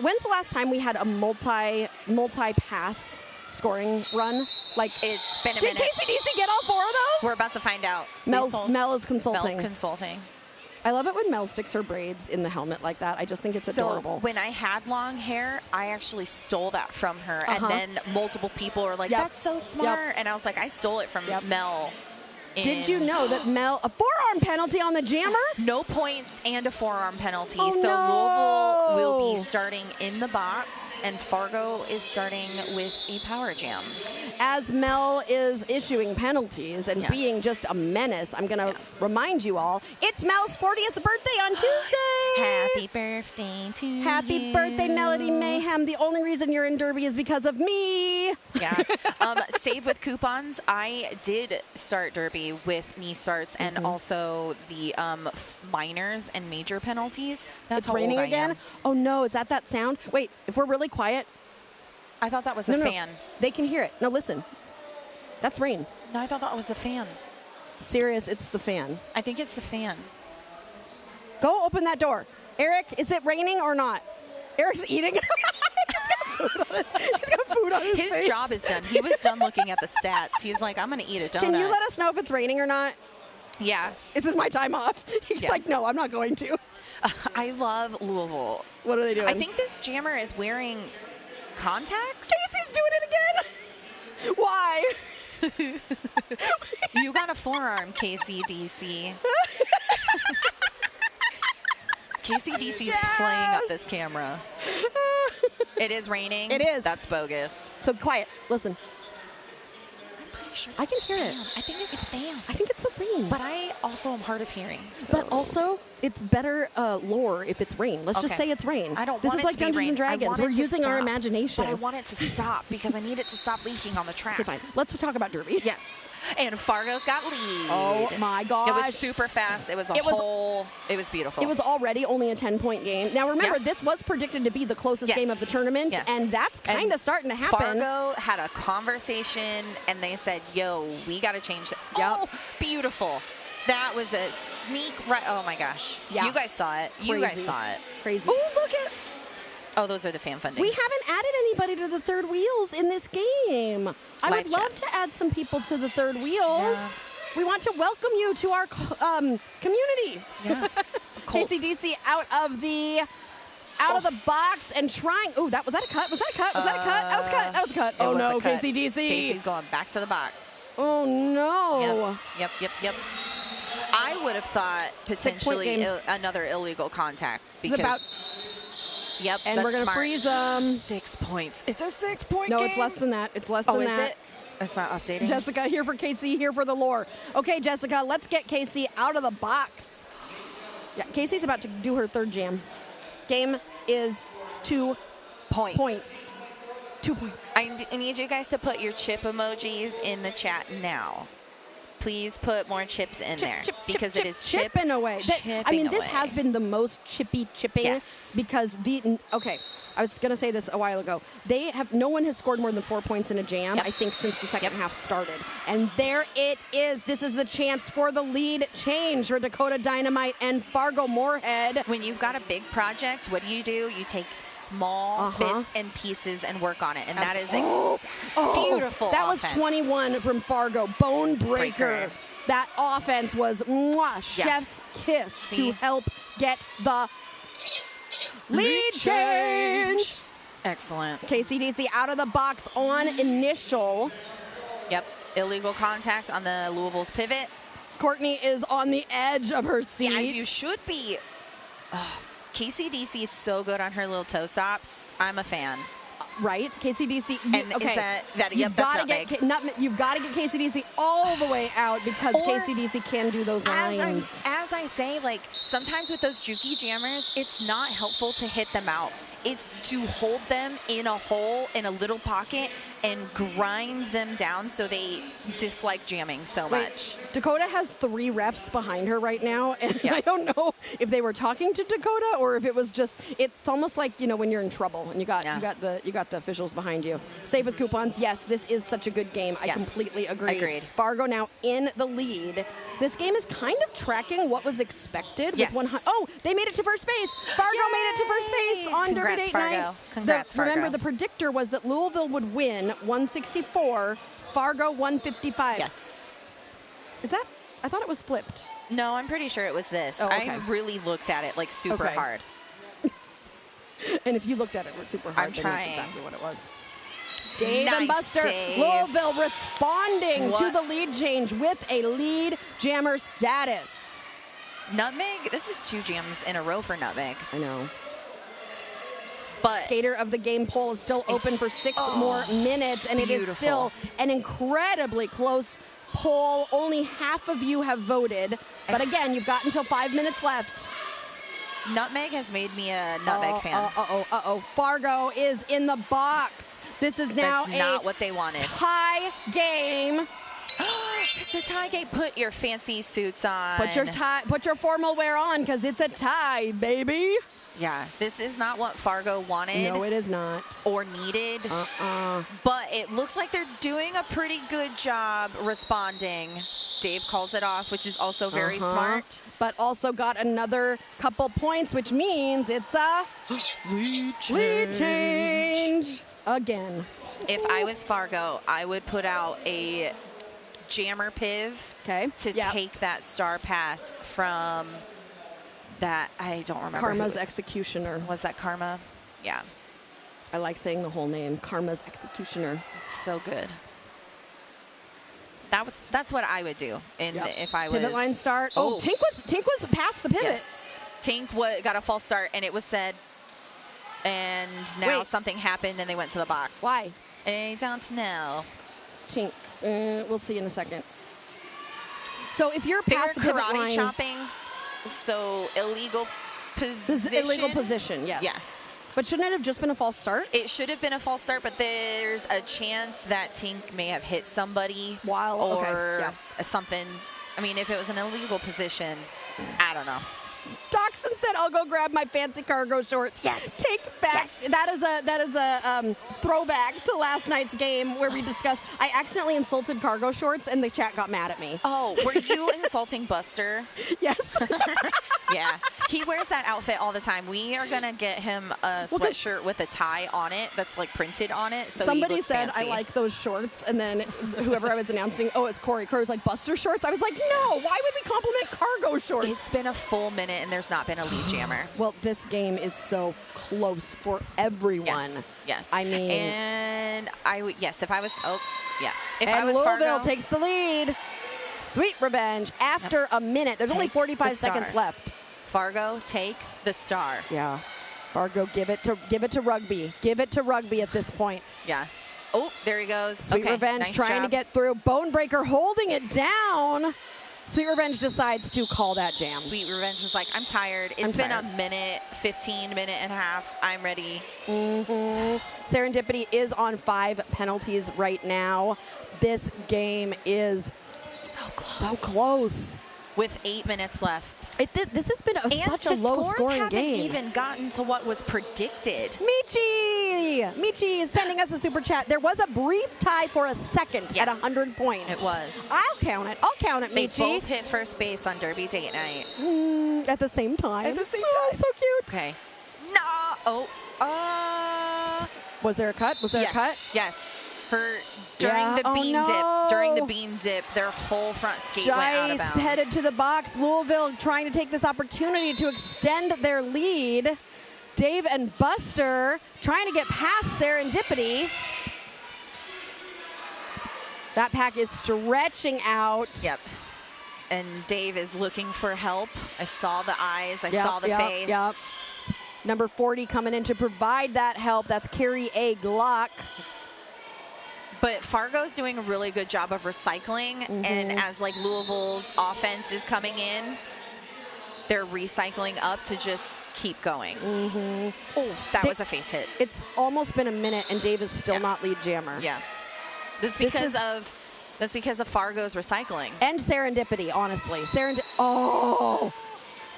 S1: When's the last time we had a multi-pass scoring run? Like,
S2: it's been a minute.
S1: Did KCDC get all 4 of those?
S2: We're about to find out.
S1: Mel is consulting.
S2: Mel's consulting.
S1: I love it when Mel sticks her braids in the helmet like that. I just think it's adorable.
S2: When I had long hair, I actually stole that from her. And then multiple people were like, that's so smart. And I was like, I stole it from Mel.
S1: Did you know that Mel, a forearm penalty on the jammer?
S2: No points and a forearm penalty.
S1: Oh,
S2: so Louisville will be starting in the box, and Fargo is starting with a power jam.
S1: As Mel is issuing penalties and being just a menace, I'm going to remind you all, it's Mel's 40th birthday on Tuesday.
S2: Happy birthday to you.
S1: Happy birthday, Melody Mayhem. The only reason you're in Derby is because of me.
S2: Yeah. Save with coupons. I did start Derby with knee starts and also the minors and major penalties. That's
S1: it's raining again? Oh, no. Is that sound? Wait, if we're really quiet.
S2: I thought that was the fan.
S1: They can hear it. No, listen. That's rain.
S2: No, I thought that was the fan.
S1: Serious, it's the fan.
S2: I think it's the fan.
S1: Go open that door. Eric, is it raining or not? Eric's eating. He's got food on his face.
S2: His job is done. He was done looking at the stats. He's like, I'm going to eat a donut.
S1: Can you let us know if it's raining or not?
S2: Yeah.
S1: This is my time off. He's like, no, I'm not going to.
S2: I love Louisville.
S1: What are they doing?
S2: I think this jammer is wearing contacts.
S1: Casey's doing it again. Why?
S2: You got a forearm, KCDC. KCDC's playing up this camera. It is raining.
S1: It is.
S2: That's bogus.
S1: So quiet. Listen.
S2: I'm pretty sure
S1: I can hear it.
S2: I think it's a fan.
S1: I think it's the rain.
S2: But I also am hard of hearing. So.
S1: But also, it's better lore if it's rain. Let's just say it's rain.
S2: I don't
S1: this
S2: want
S1: is
S2: it
S1: like
S2: to be
S1: Dungeons
S2: rain.
S1: and Dragons. We're using our imagination.
S2: But I want it to stop because I need it to stop leaking on the track.
S1: Okay, fine. Let's talk about Derby.
S2: Yes. And Fargo's got lead.
S1: Oh my gosh.
S2: It was super fast. It was beautiful.
S1: It was already only a 10-point game. Now remember, this was predicted to be the closest game of the tournament, and that's kind of starting to happen.
S2: Fargo had a conversation, and they said, yo, we got to change that. Oh, beautiful. That was a sneak right. Oh my gosh. Yeah. You guys saw it.
S1: Crazy.
S2: You guys saw it.
S1: Crazy.
S2: Oh, look at. Oh, those are the fan funding.
S1: We haven't added anybody to the third wheels in this game. I would love to add some people to the third wheels. Yeah. We want to welcome you to our community. Yeah. KCDC out of the box and trying. Oh, was that a cut? Was that a cut? Was that a cut? That was a cut. Oh no, KCDC.
S2: Casey's going back to the box.
S1: Oh no.
S2: Yep. I would have thought potentially another illegal contact because. Yep,
S1: and we're going to freeze them.
S2: 6 points. It's a 6-point game.
S1: No, it's less than that. It's less than that.
S2: Is it? It's not updating.
S1: Jessica here for KC, here for the lore. Okay, Jessica, let's get KC out of the box. Yeah, Casey's about to do her third jam. Game is 2 points. 2 points.
S2: I need you guys to put your chip emojis in the chat now. Please put more chips in there because it is
S1: chipping away. This has been the most chipping because I was going to say this a while ago. No one has scored more than 4 points in a jam, I think, since the second half started. And there it is. This is the chance for the lead change for Dakota Dynamite and Fargo Moorhead.
S2: When you've got a big project, what do? You take small bits and pieces and work on it. And that is beautiful.
S1: That was 21 from Fargo. Bone breaker. That offense was chef's kiss to help get the lead change.
S2: Excellent.
S1: KCDC out of the box on initial.
S2: Yep. Illegal contact on the Louisville's pivot.
S1: Courtney is on the edge of her seat.
S2: As you should be. KCDC is so good on her little toe stops. I'm a fan.
S1: Right, KCDC.
S2: You've got to get
S1: KCDC all the way out because KCDC can do those lines.
S2: As I say, like sometimes with those jukey jammers, it's not helpful to hit them out. It's to hold them in a hole in a little pocket and grind them down so they dislike jamming so much.
S1: Dakota has 3 refs behind her right now, and I don't know if they were talking to Dakota or if it was just. It's almost like when you're in trouble and you got the officials behind you. Save with coupons. Yes, this is such a good game. I completely agree.
S2: Agreed.
S1: Fargo now in the lead. This game is kind of tracking what was expected.
S2: Yes.
S1: With they made it to first base. Fargo made it to first base on Derby Date Night.
S2: Congrats, Fargo.
S1: Remember, the predictor was that Louisville would win 164, Fargo 155.
S2: Yes.
S1: Is that? I thought it was flipped.
S2: No, I'm pretty sure it was this.
S1: Oh, okay.
S2: I really looked at it like super hard.
S1: And if you looked at it super hard, then that's exactly what it was. Dave
S2: nice,
S1: and Buster,
S2: Dave.
S1: Louisville responding to the lead change with a lead jammer status.
S2: Nutmeg, this is 2 jams in a row for Nutmeg.
S1: I know.
S2: But
S1: Skater of the Game poll is still open for 6 more minutes, and it is still an incredibly close poll. Only half of you have voted. But again, you've got until 5 minutes left.
S2: Nutmeg has made me a Nutmeg fan.
S1: Fargo is in the box. This is now
S2: not what they wanted.
S1: Tie game.
S2: It's a tie game. Put your fancy suits on.
S1: Put your formal wear on, because it's a tie, baby.
S2: Yeah, this is not what Fargo wanted.
S1: No, it is not.
S2: Or needed. But it looks like they're doing a pretty good job responding. Dave calls it off, which is also very smart.
S1: But also got another couple points, which means it's a lead change again.
S2: If I was Fargo, I would put out a jammer piv to take that star pass from that. I don't remember.
S1: Karma's Executioner.
S2: Was that Karma? Yeah.
S1: I like saying the whole name. Karma's Executioner.
S2: It's so good. That's what I would do if I was
S1: pivot line start. Oh, Tink was past the pivot.
S2: Yes. Tink got a false start, and it was said. And now something happened, and they went to the box.
S1: Why?
S2: I don't know.
S1: Tink. We'll see in a second. So if you're past the pivot line,
S2: chopping. So illegal position.
S1: This is illegal position. Yes.
S2: Yes.
S1: But shouldn't it have just been a false start?
S2: It should have been a false start, but there's a chance that Tink may have hit somebody
S1: or
S2: something. I mean, if it was an illegal position, I don't know.
S1: Doxson said, "I'll go grab my fancy cargo shorts."
S2: Yes.
S1: Take back. Yes. That is a throwback to last night's game where we discussed. I accidentally insulted cargo shorts, and the chat got mad at me.
S2: Oh, were you insulting Buster?
S1: Yes.
S2: Yeah, he wears that outfit all the time. We are gonna get him a sweatshirt with a tie on it that's like printed on it. So
S1: somebody said,
S2: fancy.
S1: "I like those shorts," and then whoever I was announcing, it's Corey. Corey was like, "Buster shorts." I was like, "No, why would we compliment cargo shorts?"
S2: It's been a full minute, and there's not been a lead jammer.
S1: Well, this game is so close for everyone.
S2: Yes.
S1: I mean,
S2: and if I was, if
S1: and
S2: I was
S1: Louisville
S2: Fargo,
S1: takes the lead. Sweet revenge after a minute. There's only 45 seconds left.
S2: Fargo, take the star.
S1: Yeah. Fargo, give it to Rugby. Give it to Rugby at this point.
S2: Yeah. Oh, there he goes.
S1: Sweet Revenge trying to get through. Bonebreaker holding it down. Sweet Revenge decides to call that jam.
S2: Sweet Revenge was like, I'm tired. It's been a minute, 15 minute and a half. I'm ready.
S1: Serendipity is on 5 penalties right now. This game is so close.
S2: With 8 minutes left.
S1: This has been such a low-scoring game.
S2: Haven't even gotten to what was predicted.
S1: Michi is sending us a super chat. There was a brief tie for a second at 100 points.
S2: It was.
S1: I'll count it, Michi.
S2: They both hit first base on Derby Date Night.
S1: At the same time.
S2: At the same time.
S1: Oh, so cute.
S2: Okay. No.
S1: Was there a cut? Was there a cut?
S2: Yes. During the bean dip, their whole front skate went out of bounds.
S1: Headed to the box. Louisville trying to take this opportunity to extend their lead. Dave and Buster trying to get past Serendipity. That pack is stretching out.
S2: Yep. And Dave is looking for help. I saw the eyes. I saw the face.
S1: Yep. Number 40 coming in to provide that help. That's Carrie A. Glock.
S2: But Fargo's doing a really good job of recycling, and as Louisville's offense is coming in, they're recycling up to just keep going. Oh, that was a face hit.
S1: It's almost been a minute, and Dave is still not lead jammer.
S2: Yeah, that's because of Fargo's recycling
S1: and Serendipity. Honestly,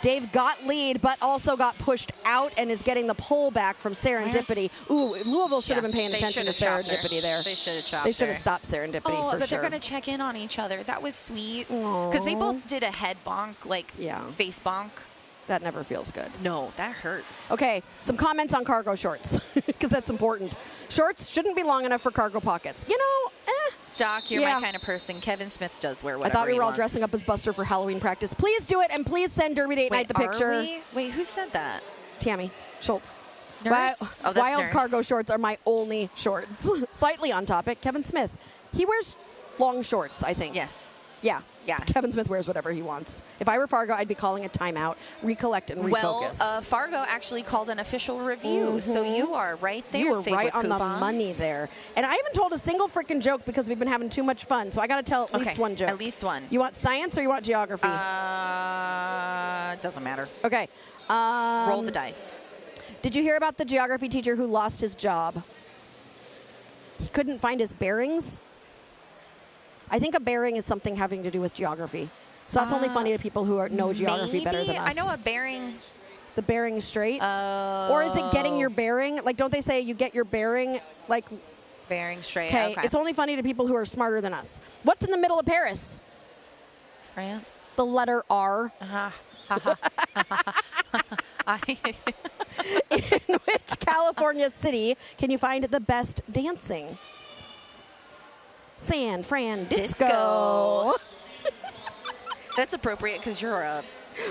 S1: Dave got lead, but also got pushed out and is getting the pull back from Serendipity. Ooh, Louisville should have been paying attention to Serendipity there.
S2: They should have chopped.
S1: They should have stopped Serendipity for
S2: but
S1: sure.
S2: They're going to check in on each other. That was sweet. Because they both did a head bonk, face bonk.
S1: That never feels good.
S2: No, that hurts.
S1: Okay, some comments on cargo shorts, because that's important. Shorts shouldn't be long enough for cargo pockets.
S2: Doc, you're my kind of person. Kevin Smith does wear whatever
S1: I thought we were all
S2: wants.
S1: dressing up as Buster for Halloween practice. Please do it, and please send Derby Date Night the picture.
S2: Wait, who said that?
S1: Tammy Schultz.
S2: Nurse?
S1: Wild
S2: Nurse.
S1: cargo shorts are my only shorts. Slightly on topic, Kevin Smith. He wears long shorts, I think.
S2: Yes.
S1: Yeah.
S2: Yeah.
S1: Kevin Smith wears whatever he wants. If I were Fargo, I'd be calling a timeout, recollect, and refocus.
S2: Well, Fargo actually called an official review, so you are right there.
S1: You were right on the money there. And I haven't told a single freaking joke because we've been having too much fun, so I got to tell at least one joke.
S2: At least one.
S1: You want science or you want geography?
S2: Doesn't matter.
S1: Okay.
S2: Roll the dice.
S1: Did you hear about the geography teacher who lost his job? couldn't find his bearings. I think a bearing is something having to do with geography. So that's only funny to people who know geography better than us.
S2: I know a bearing.
S1: The bearing straight? Or is it getting your bearing? Like, don't they say you get your bearing, like...
S2: Bearing straight,
S1: okay. It's only funny to people who are smarter than us. What's in the middle of Paris?
S2: France.
S1: The letter R. In which California city can you find the best dancing? San Francisco.
S2: That's appropriate because you're a...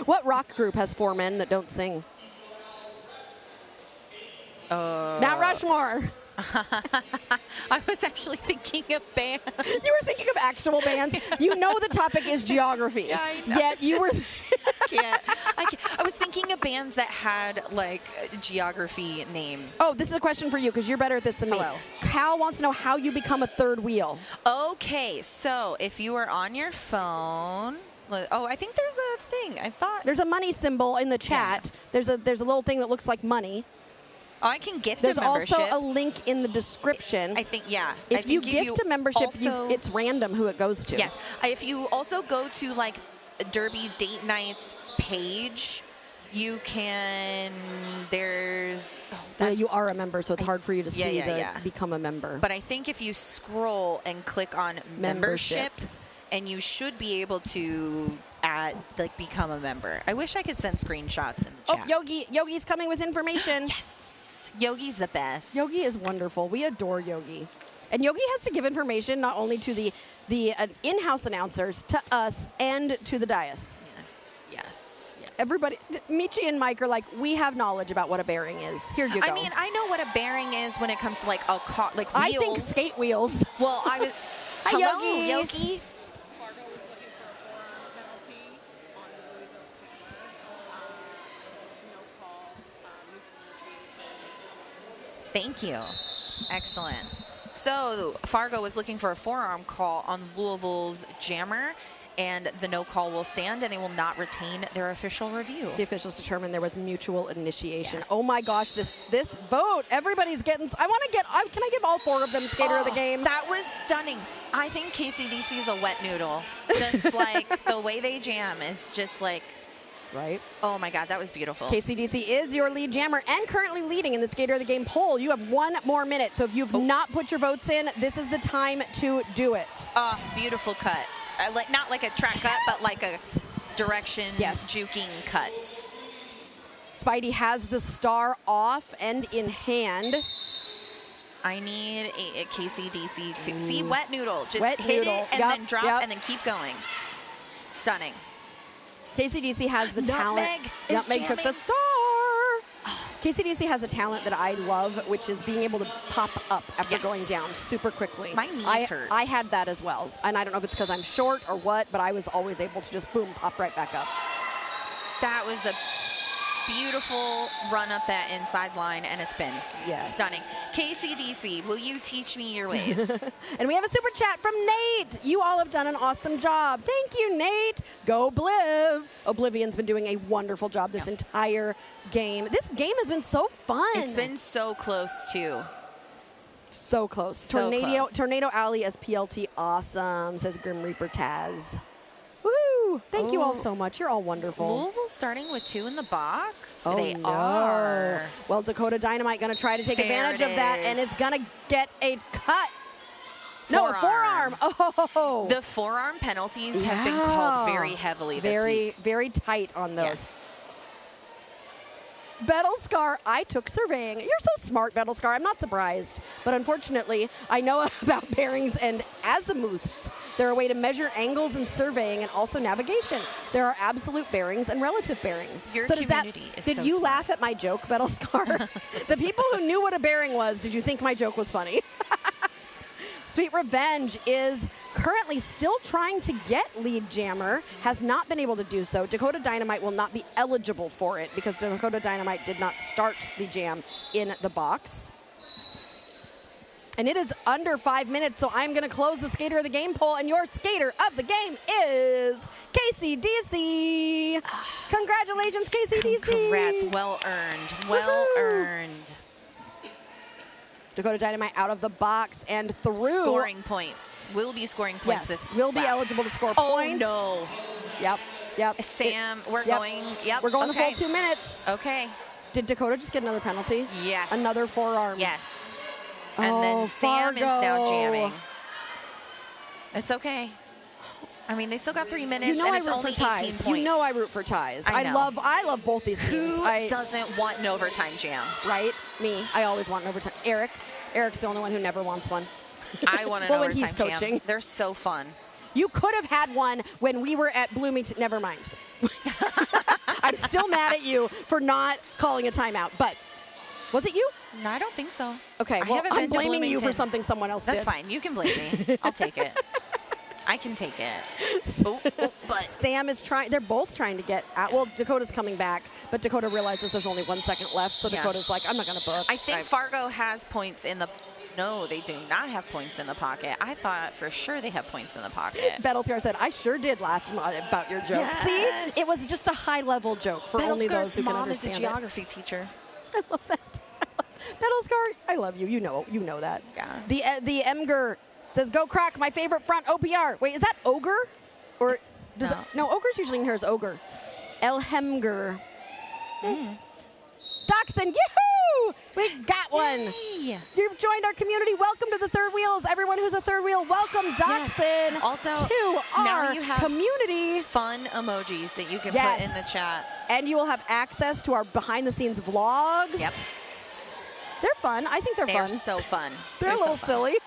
S1: What rock group has 4 men that don't sing? Mount Rushmore.
S2: I was actually thinking of bands.
S1: You were thinking of actual bands. You know the topic is geography.
S2: Yeah, I know.
S1: Yet you were...
S2: I was thinking of bands that had, like, a geography name.
S1: Oh, this is a question for you because you're better at this than me.
S2: Hello.
S1: Cal wants to know how you become a third wheel.
S2: Okay, so if you are on your phone... Oh, I think there's a thing. I thought...
S1: There's a money symbol in the chat. Yeah. There's a little thing that looks like money.
S2: Oh, I can gift
S1: There's
S2: a membership.
S1: There's also a link in the description.
S2: I think, yeah.
S1: If you gift a membership, it's random who it goes to.
S2: Yes. If you also go to, like, Derby Date Night's page, you can,
S1: you are a member, so it's hard for you to see become a member.
S2: But I think if you scroll and click on memberships, and you should be able to become a member. I wish I could send screenshots in the chat.
S1: Oh, Yogi's coming with information.
S2: Yes. Yogi's the best.
S1: Yogi is wonderful. We adore Yogi. And Yogi has to give information not only to the in-house announcers, to us, and to the dais.
S2: Yes.
S1: Everybody, Michi and Mike are like, we have knowledge about what a bearing is. Here you go.
S2: I mean, I know what a bearing is when it comes to, like, a car, like wheels.
S1: I think skate wheels.
S2: Well, I was...
S1: Hi,
S2: Hello, Yogi.
S3: Fargo was looking for a 4-hour penalty on the Louisville Jammer. No call, mutual initiation.
S2: Thank you. Excellent. So Fargo was looking for a forearm call on Louisville's jammer, and the no call will stand, and they will not retain their official review.
S1: The officials determined there was mutual initiation.
S2: Yes.
S1: Oh my gosh, this vote, everybody's getting... can I give all 4 of them skater of the game?
S2: That was stunning. I think KCDC is a wet noodle. Just like the way they jam is just like...
S1: Right.
S2: Oh my God, that was beautiful.
S1: KCDC is your lead jammer and currently leading in the Skater of the Game poll. You have 1 more minute, so if you've not put your votes in, this is the time to do it.
S2: Beautiful cut. Not like a track cut, but like a direction juking cut.
S1: Spidey has the star off and in hand.
S2: I need a KCDC to see wet noodle. Just
S1: wet
S2: hit
S1: noodle.
S2: it and then drop and then keep going. Stunning.
S1: KCDC has the talent. Nutmeg took the star. KCDC has a talent that I love, which is being able to pop up after going down super quickly.
S2: My knees hurt.
S1: I had that as well. And I don't know if it's because I'm short or what, but I was always able to just, boom, pop right back up.
S2: That was a beautiful run up that inside line and a spin.
S1: Yes.
S2: Stunning. KCDC, will you teach me your ways?
S1: And we have a super chat from Nate. You all have done an awesome job. Thank you, Nate. Go Bliv. Oblivion's been doing a wonderful job this entire game. This game has been so fun.
S2: It's been so close, too.
S1: So close. Tornado Alley as PLT. Awesome, says Grim Reaper Taz. Woo! Thank you all so much. You're all wonderful.
S2: Louisville starting with 2 in the box.
S1: Oh,
S2: they
S1: no.
S2: are.
S1: Well, Dakota Dynamite going to try to take advantage of that and is going to get a cut. No, a forearm. Oh.
S2: The forearm penalties have been called very heavily this week.
S1: Very tight on those.
S2: Yes.
S1: Battlescar, I took surveying. You're so smart, Battlescar. I'm not surprised. But unfortunately, I know about bearings and azimuths. They're a way to measure angles in surveying and also navigation. There are absolute bearings and relative bearings.
S2: Your community is
S1: Did
S2: so
S1: you
S2: smart.
S1: laugh at my joke, Battlescar? The people who knew what a bearing was, did you think my joke was funny? Sweet Revenge is currently still trying to get lead jammer, has not been able to do so. Dakota Dynamite will not be eligible for it because Dakota Dynamite did not start the jam in the box. And it is under 5 minutes, so I'm going to close the Skater of the Game poll, and your Skater of the Game is KCDC. Congratulations, KCDC.
S2: Congrats. Well earned. Well earned.
S1: Dakota Dynamite out of the box and through.
S2: Scoring points. Will be scoring points.
S1: Yes, will be eligible to score points.
S2: Oh, no.
S1: Yep.
S2: Sam, we're going. Yep.
S1: We're going the full 2 minutes.
S2: Okay.
S1: Did Dakota just get another penalty?
S2: Yes.
S1: Another forearm.
S2: Yes. And then Sam is now jamming. It's okay. I mean, they still got 3 minutes.
S1: You know
S2: and
S1: I
S2: it's
S1: root
S2: only
S1: for ties.
S2: 18 points.
S1: You know I root for ties.
S2: I know.
S1: I love both these teams.
S2: Who doesn't want an overtime jam?
S1: Right? Me. I always want an overtime. Eric's the only one who never wants one.
S2: I want an
S1: well, when
S2: overtime
S1: he's coaching.
S2: jam. They're so fun.
S1: You could have had one when we were at Bloomington. Never mind. I'm still mad at you for not calling a timeout. But was it you?
S2: No, I don't think so.
S1: Okay, well, I'm blaming you for something someone else did.
S2: That's fine. You can blame me. I'll take it. I can take it.
S1: But Sam is trying. They're both trying to get out. Well, Dakota's coming back, but Dakota realizes there's only 1 second left, so Dakota's like, I'm not going to book.
S2: I think Fargo has points in the... No, they do not have points in the pocket. I thought for sure they have points in the pocket.
S1: Bettelskar said, I sure did laugh about your joke.
S2: Yes.
S1: See, it was just a high-level joke for only those who can understand it.
S2: Mom is a geography teacher.
S1: I love that. Bettelskar, I love you. You know that.
S2: Yeah.
S1: The Emger says, go crack, my favorite front OPR. Wait, is that Ogre? Or does no, Ogre's usually in here as Ogre. Elhemger. Dachshund, yoo-hoo! We got one.
S2: Yay.
S1: You've joined our community. Welcome to the Third Wheels. Everyone who's a third wheel, welcome, Dachshund,
S2: also
S1: to our community.
S2: Fun emojis that you can put in the chat.
S1: And you will have access to our behind-the-scenes vlogs.
S2: Yep.
S1: They're fun. I think they're fun.
S2: They're so fun.
S1: They're a little silly.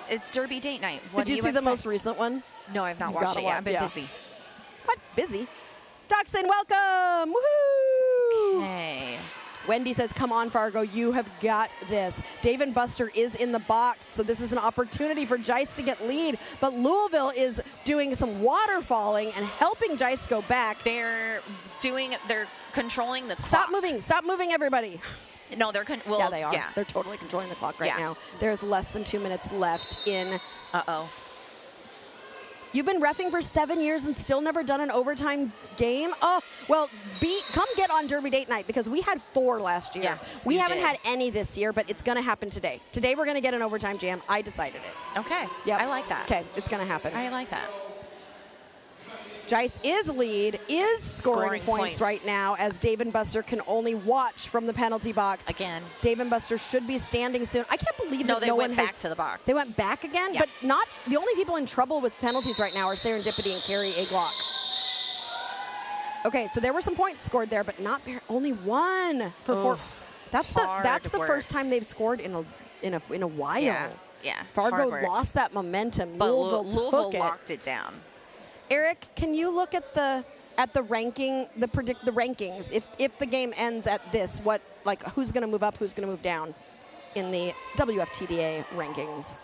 S2: It's Derby date night.
S1: Did you see the most recent one?
S2: No, I've not watched it yet. I've been busy.
S1: What? Busy? Dachshund, welcome! Woohoo!
S2: Hey.
S1: Wendy says, come on, Fargo, you have got this. Dave and Buster is in the box, so this is an opportunity for Jice to get lead. But Louisville is doing some waterfalling and helping Jice go back.
S2: They're controlling the
S1: clock.
S2: Stop
S1: Moving, everybody.
S2: No, they're
S1: yeah, they are. Yeah. They're totally controlling the clock right now. There's less than 2 minutes left in. You've been reffing for 7 years and still never done an overtime game? Oh, well, come get on Derby date night because we had 4 last year.
S2: Yes,
S1: we haven't had any this year, but it's going to happen today. Today we're going to get an overtime jam. I decided it.
S2: Okay.
S1: Yep.
S2: I like that.
S1: Okay, it's going to happen.
S2: I like that.
S1: Jice is scoring points right now as Dave and Buster can only watch from the penalty box.
S2: Again.
S1: Dave and Buster should be standing soon. I can't believe that
S2: they went back to the box.
S1: They went back again?
S2: Yeah.
S1: But not the only people in trouble with penalties right now are Serendipity and Carrie Aglock. Okay, so there were some points scored there, but not there. Only 1 for 4. That's the first time they've scored in a while.
S2: Yeah.
S1: Fargo lost that momentum.
S2: But
S1: Louisville
S2: locked it down.
S1: Eric, can you look at the ranking, the rankings? If the game ends at this, who's going to move up, who's going to move down in the WFTDA rankings?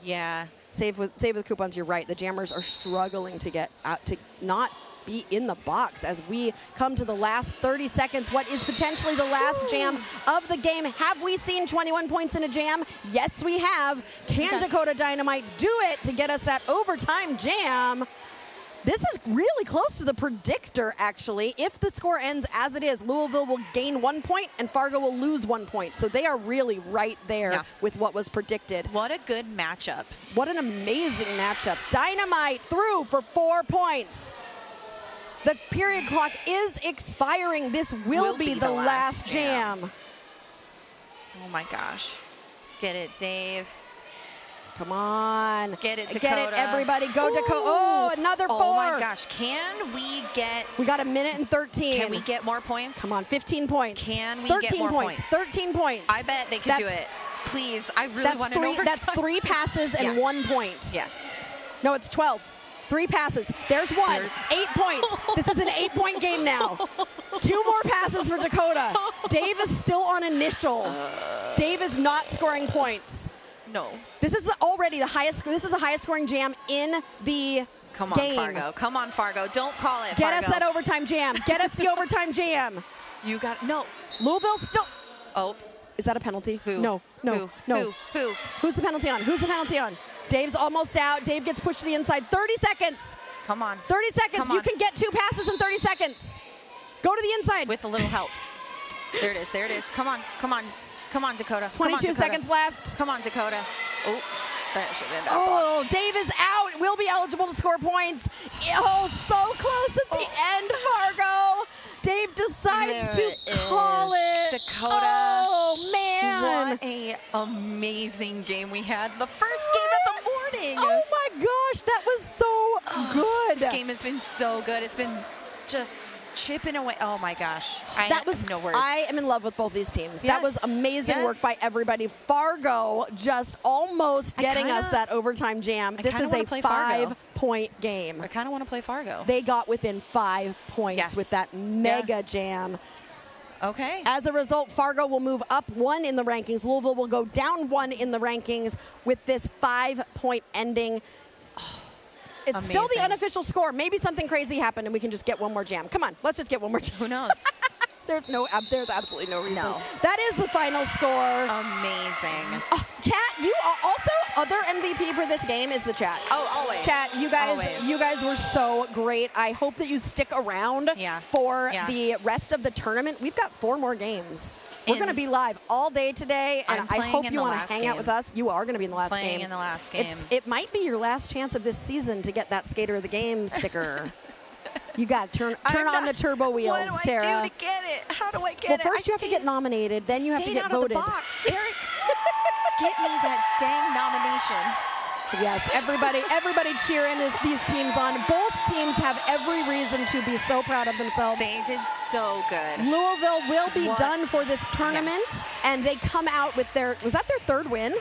S2: Yeah.
S1: Save with coupons. You're right. The Jammers are struggling to get out to not be in the box as we come to the last 30 seconds. What is potentially the last jam of the game? Have we seen 21 points in a jam? Yes, we have. Can Dakota Dynamite do it to get us that overtime jam? This is really close to the predictor, actually. If the score ends as it is, Louisville will gain 1 point and Fargo will lose 1 point. So they are really right there with what was predicted.
S2: What a good matchup.
S1: What an amazing matchup. Dynamite through for 4 points. The period clock is expiring. This will be the last jam.
S2: Oh my gosh. Get it, Dave.
S1: Come on.
S2: Get it, Dakota.
S1: Get it, everybody. Go, Dakota. Oh, another 4.
S2: Oh my gosh. We
S1: got 1 minute and 13.
S2: Can we get more points?
S1: Come on, 15 points.
S2: Can we
S1: 13
S2: get more
S1: points? 13 points.
S2: I bet they could do it. Please, I really want to know.
S1: That's 3 passes and 1 point.
S2: Yes.
S1: No, it's 12. 3 passes. There's 1. 8 points. This is an 8-point game now. 2 more passes for Dakota. Dave is still on initial. Dave is not scoring points.
S2: No.
S1: This is already the highest. This is the highest scoring jam in the
S2: Come on,
S1: game.
S2: Fargo. Come on, Fargo. Don't call it,
S1: Get
S2: Fargo.
S1: us that overtime jam. Get us the overtime jam.
S2: You got no.
S1: Louisville still.
S2: Oh.
S1: Is that a penalty?
S2: Who?
S1: No.
S2: Who?
S1: Who's the penalty on? Who's the penalty on? Dave's almost out. Dave gets pushed to the inside. 30 seconds.
S2: Come on.
S1: 30 seconds.
S2: Come on.
S1: You can get 2 passes in 30 seconds. Go to the inside.
S2: With a little help. There it is. There it is. Come on. Come on. Come on, Dakota.
S1: 22 seconds left.
S2: Come on, Dakota. Oh, that should have been
S1: Oh, Dave is out. Will be eligible to score points. Oh, so close at the end, Fargo. Dave decides to call it.
S2: Dakota.
S1: Oh, man.
S2: What a amazing game we had. The first game of the morning.
S1: Oh, my gosh. That was so good.
S2: This game has been so good. It's been just chipping away. Oh, my gosh.
S1: That was
S2: no words.
S1: I am in love with both these teams.
S2: Yes.
S1: That was amazing work by everybody. Fargo just almost getting us that overtime jam. This is a 5-point game.
S2: I kind of want to play Fargo.
S1: They got within 5 points with that mega jam.
S2: Okay.
S1: As a result, Fargo will move up 1 in the rankings. Louisville will go down 1 in the rankings with this 5-point ending. It's still the unofficial score. Maybe something crazy happened and we can just get one more jam. Come on, let's just get one more jam.
S2: Who knows?
S1: There's absolutely no reason.
S2: No.
S1: That is the final score.
S2: Amazing.
S1: Oh, chat, you are also other MVP for this game is the chat.
S2: Oh, always.
S1: Chat, you guys were so great. I hope that you stick around for the rest of the tournament. We've got 4 more games. We're going to be live all day today, and I hope you want to hang out with us. You are going to be in the last game.
S2: Playing in the last game.
S1: It might be your last chance of this season to get that Skater of the Game sticker. You got to turn on the turbo wheels, Tara.
S2: What do I do to get it? How do I get it?
S1: Well, first you have to get nominated, then you have to get voted.
S2: Of the box. Eric, get me that dang nomination.
S1: Yes, everybody cheering these teams on. Both teams have every reason to be so proud of themselves.
S2: They did so good.
S1: Louisville will be done for this tournament, and they come out with was that their 3rd win?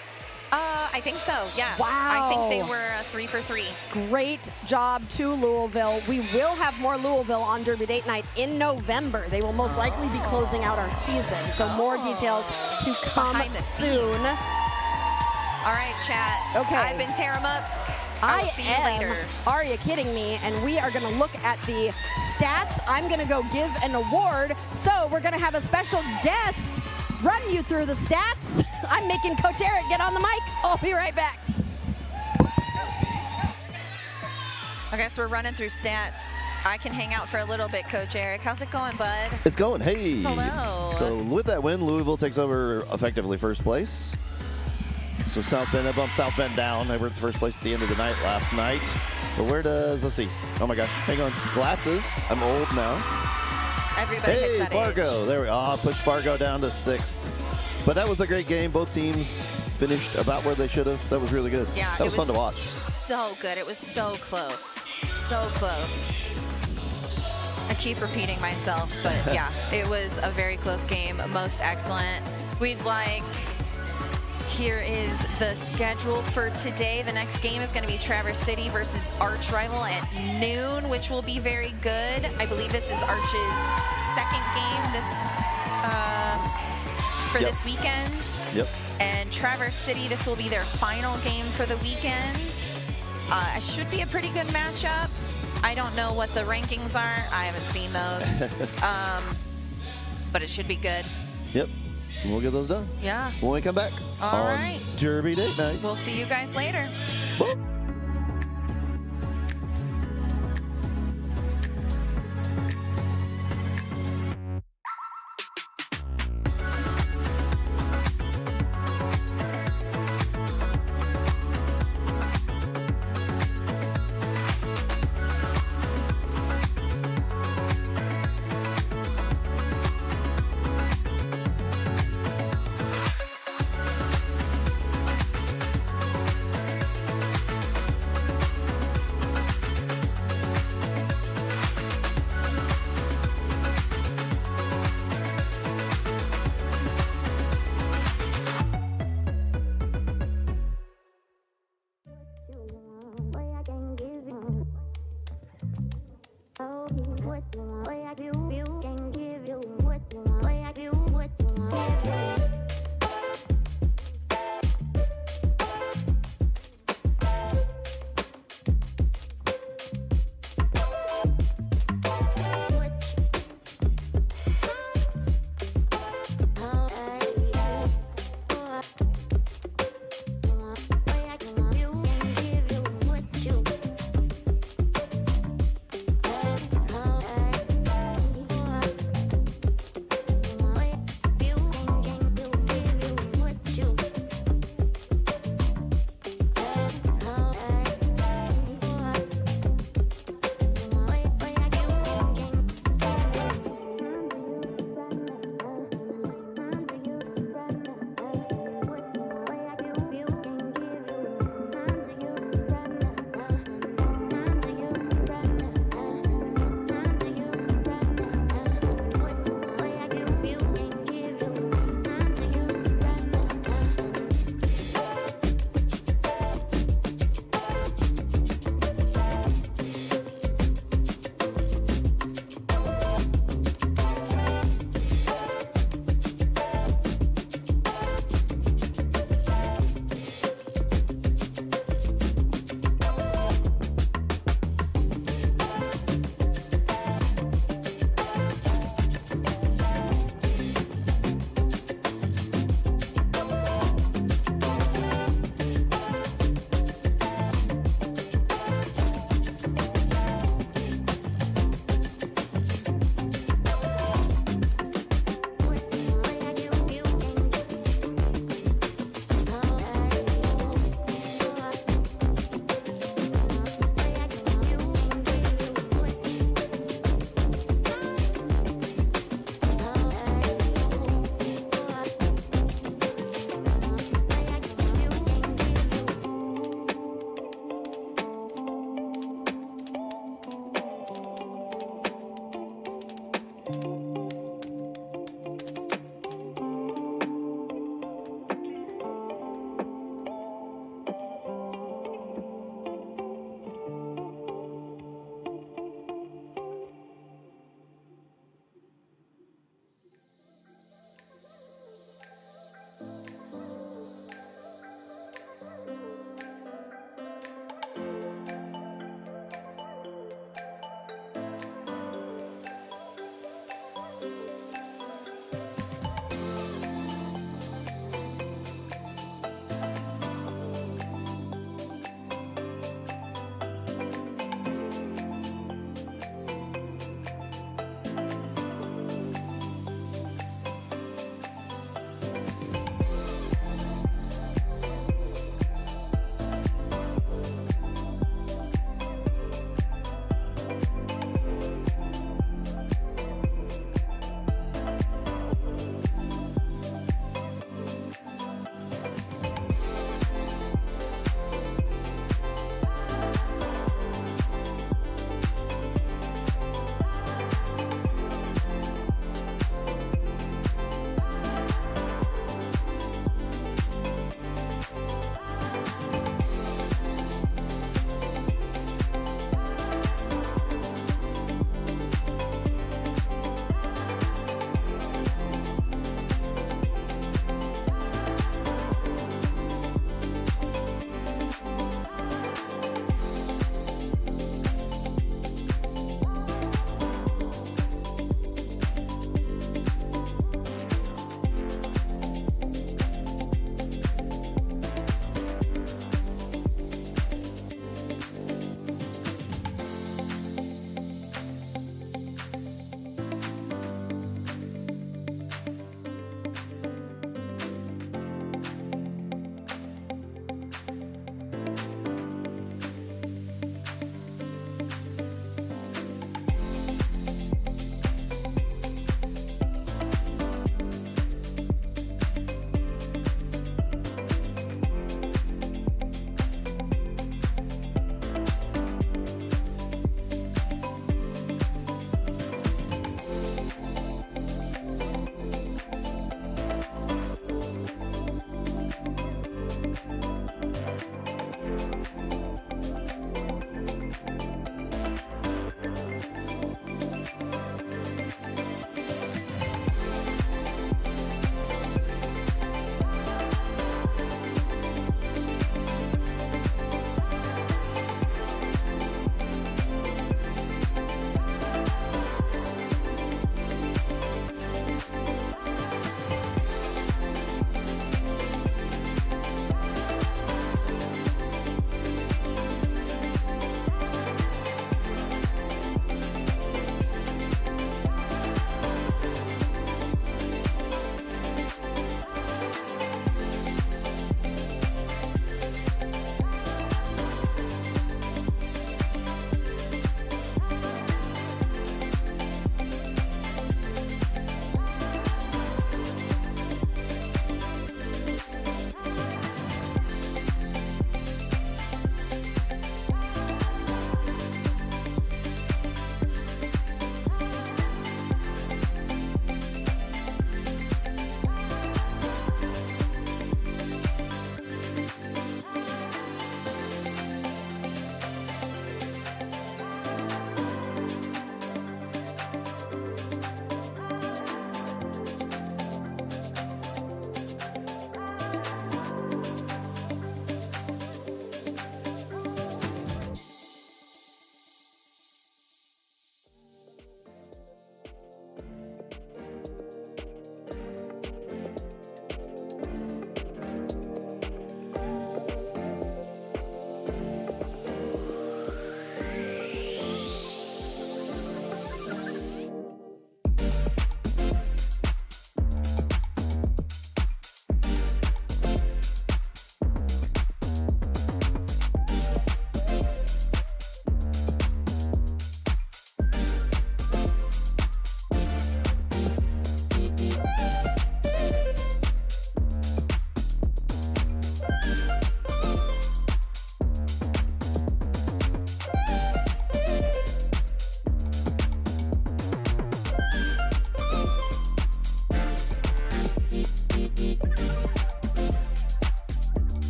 S2: I think so, yeah.
S1: Wow.
S2: I think they were 3 for 3.
S1: Great job to Louisville. We will have more Louisville on Derby Date Night in November. They will most likely be closing out our season, so more details to come soon.
S2: All right, chat.
S1: Okay.
S2: I've been Tara Muck. I'll see you later.
S1: Are you kidding me? And we are going to look at the stats. I'm going to go give an award. So we're going to have a special guest run you through the stats. I'm making Coach Eric get on the mic. I'll be right back.
S2: Okay, so we're running through stats. I can hang out for a little bit, Coach Eric. How's it going, bud?
S4: It's going. Hey.
S2: Hello.
S4: So with that win, Louisville takes over effectively first place. So South Bend, that bumped South Bend down. They were at first place at the end of the night last night. But let's see. Oh my gosh, hang on. Glasses. I'm old now.
S2: Everybody hits that
S4: Fargo.
S2: age.
S4: There we are. Pushed Fargo down to 6th. But that was a great game. Both teams finished about where they should have. That was really good.
S2: Yeah,
S4: that was fun to watch.
S2: So good. It was so close. So close. I keep repeating myself, but yeah, it was a very close game. Most excellent. Here is the schedule for today. The next game is going to be Traverse City versus Arch Rival at noon, which will be very good. I believe this is Arch's 2nd game for this weekend.
S4: Yep.
S2: And Traverse City, this will be their final game for the weekend. It should be a pretty good matchup. I don't know what the rankings are. I haven't seen those. But it should be good.
S4: Yep. We'll get those done.
S2: Yeah.
S4: When we come back
S2: All
S4: on
S2: right.
S4: Derby Date Night.
S2: We'll see you guys later.
S4: Whoa.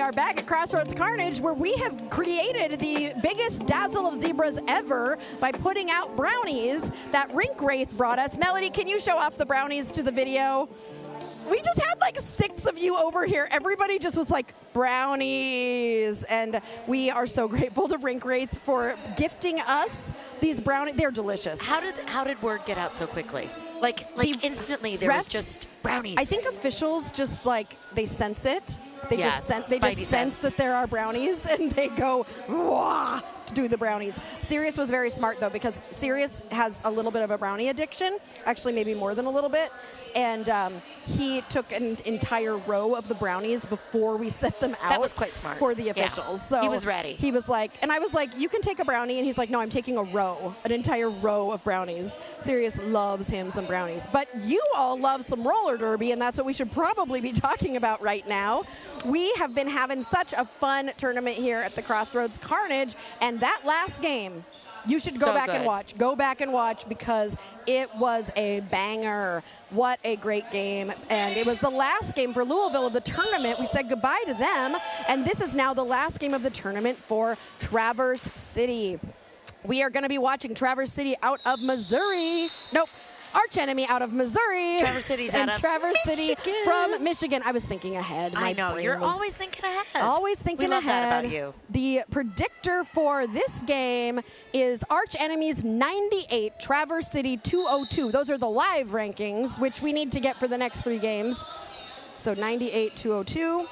S1: are back at Crossroads Carnage, where we have created the biggest dazzle of zebras ever by putting out brownies that Rink Wraith brought us. Melody, can you show off the brownies to the video? We just had like 6 of you over here. Everybody just was like, brownies. And we are so grateful to Rink Wraith for gifting us these brownies. They're delicious.
S5: How did word get out so quickly? Like instantly there was just brownies.
S1: I think officials just like, they sense it. They just sense that there are brownies, and they go, wah, to do the brownies. Sirius was very smart, though, because Sirius has a little bit of a brownie addiction, actually maybe more than a little bit, and he took an entire row of the brownies before we set them out.
S5: That was quite smart.
S1: For the officials.
S5: Yeah.
S1: So
S5: he was ready.
S1: He was like, and I was like, you can take a brownie, and he's like, no, I'm taking a row, an entire row of brownies. Sirius loves him some brownies. But you all love some roller derby, and that's what we should probably be talking about right now. We have been having such a fun tournament here at the Crossroads Carnage, and that last game, you should go back and watch. Go back and watch, because it was a banger. What a great game. And it was the last game for Louisville of the tournament. We said goodbye to them, and this is now the last game of the tournament for Traverse City. We are going to be watching Traverse City out of Missouri. Nope. Arch enemy out of Missouri.
S5: Traverse City's out of
S1: Traverse City from Michigan. I was thinking ahead.
S5: I know. You're always thinking ahead.
S1: Always thinking ahead.
S5: We love that about you.
S1: The predictor for this game is Arch enemies 98, Traverse City 202. Those are the live rankings, which we need to get for the next 3 games. So 98, 202.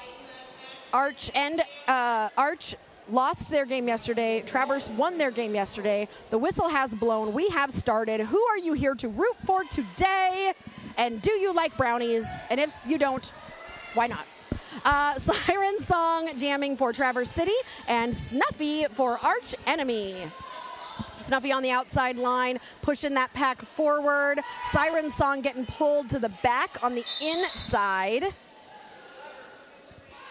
S1: Arch lost their game yesterday. Traverse won their game yesterday. The whistle has blown. We have started. Who are you here to root for today? And do you like brownies? And if you don't, why not? Siren Song jamming for Traverse City, and Snuffy for Arch Enemy. Snuffy on the outside line, pushing that pack forward. Siren Song getting pulled to the back on the inside.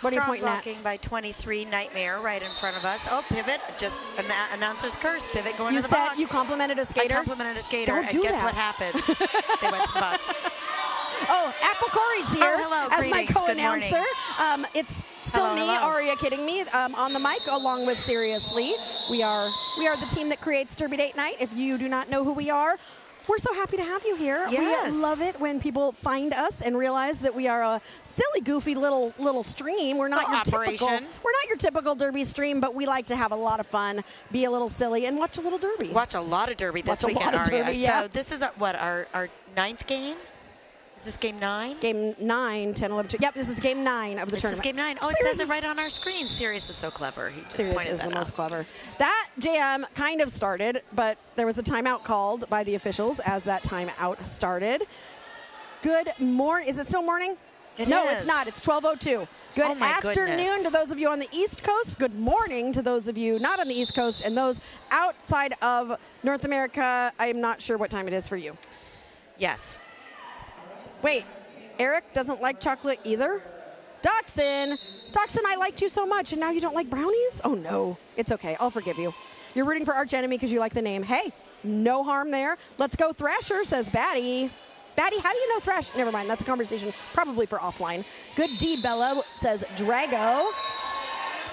S1: What are you pointing at?
S5: Blocking by 23, Nightmare right in front of us. Oh, pivot, just announcer's curse, pivot going to the box.
S1: You complimented a skater?
S5: I complimented a skater,
S1: Don't do
S5: and guess
S1: that.
S5: what happened? They went to the box.
S1: Oh, Apple Corey's here
S5: hello,
S1: as
S5: greetings.
S1: my co-announcer. It's still me,
S5: hello.
S1: Aria Kidding Me, on the mic, along with Seriously. We are the team that creates Derby Date Night. If you do not know who we are, we're so happy to have you here.
S5: Yes.
S1: We love it when people find us and realize that we are a silly, goofy little stream. We're not your typical Derby stream, but we like to have a lot of fun, be a little silly, and watch a little Derby.
S5: Watch a lot of Derby this weekend, Aria.
S1: Derby, yeah.
S5: So this is our 9th game? Is this game 9?
S1: Game 9, 10, 11, 12. Yep, this is game 9 of the tournament.
S5: This is game 9. Oh, it says it right on our screen. Sirius is so clever. He just
S1: Sirius
S5: pointed
S1: is
S5: that
S1: the
S5: out.
S1: most clever. That jam kind of started, but there was a timeout called by the officials as that timeout started. Good morning. Is it still morning? No, it's not. It's 12:02. Good afternoon to those of you on the East Coast. Good morning to those of you not on the East Coast, and those outside of North America. I'm not sure what time it is for you.
S5: Yes.
S1: Wait, Eric doesn't like chocolate either? Dachshund, I liked you so much, and now you don't like brownies? Oh, no. It's okay. I'll forgive you. You're rooting for Arch Enemy because you like the name. Hey, no harm there. Let's go Thrasher, says Batty. Batty, how do you know Thrash? Never mind. That's a conversation probably for offline. Good D, Bella, says Drago.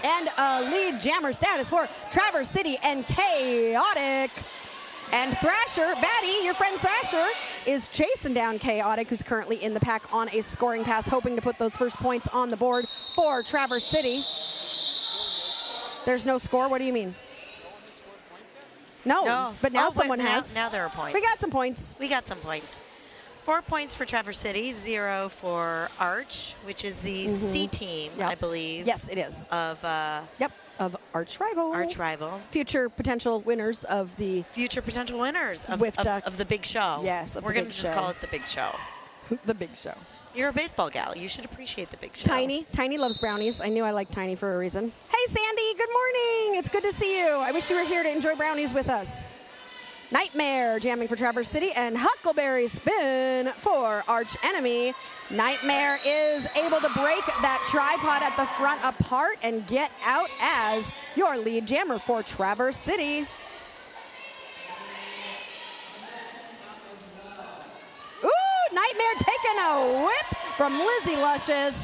S1: And lead jammer status for Traverse City and Chaotic. And Thrasher, Batty, your friend Thrasher, is chasing down Chaotic, who's currently in the pack on a scoring pass, hoping to put those first points on the board for Traverse City. There's no score? What do you mean? No, but now someone has.
S5: Now there are points.
S1: We got some points.
S5: 4 points for Traverse City, 0 for Arch, which is the C team, I believe.
S1: Yes, it is.
S5: Of
S1: Arch Rival. Future potential winners of the...
S5: Future potential winners of the big show.
S1: Yes,
S5: We're going to just call it the big show.
S1: The big show.
S5: You're a baseball gal. You should appreciate the big show.
S1: Tiny loves brownies. I knew I liked Tiny for a reason. Hey, Sandy, good morning. It's good to see you. I wish you were here to enjoy brownies with us. Nightmare jamming for Traverse City, and Huckleberry spin for Arch Enemy. Nightmare is able to break that tripod at the front apart and get out as your lead jammer for Traverse City. Ooh, Nightmare taking a whip from Lizzie Luscious.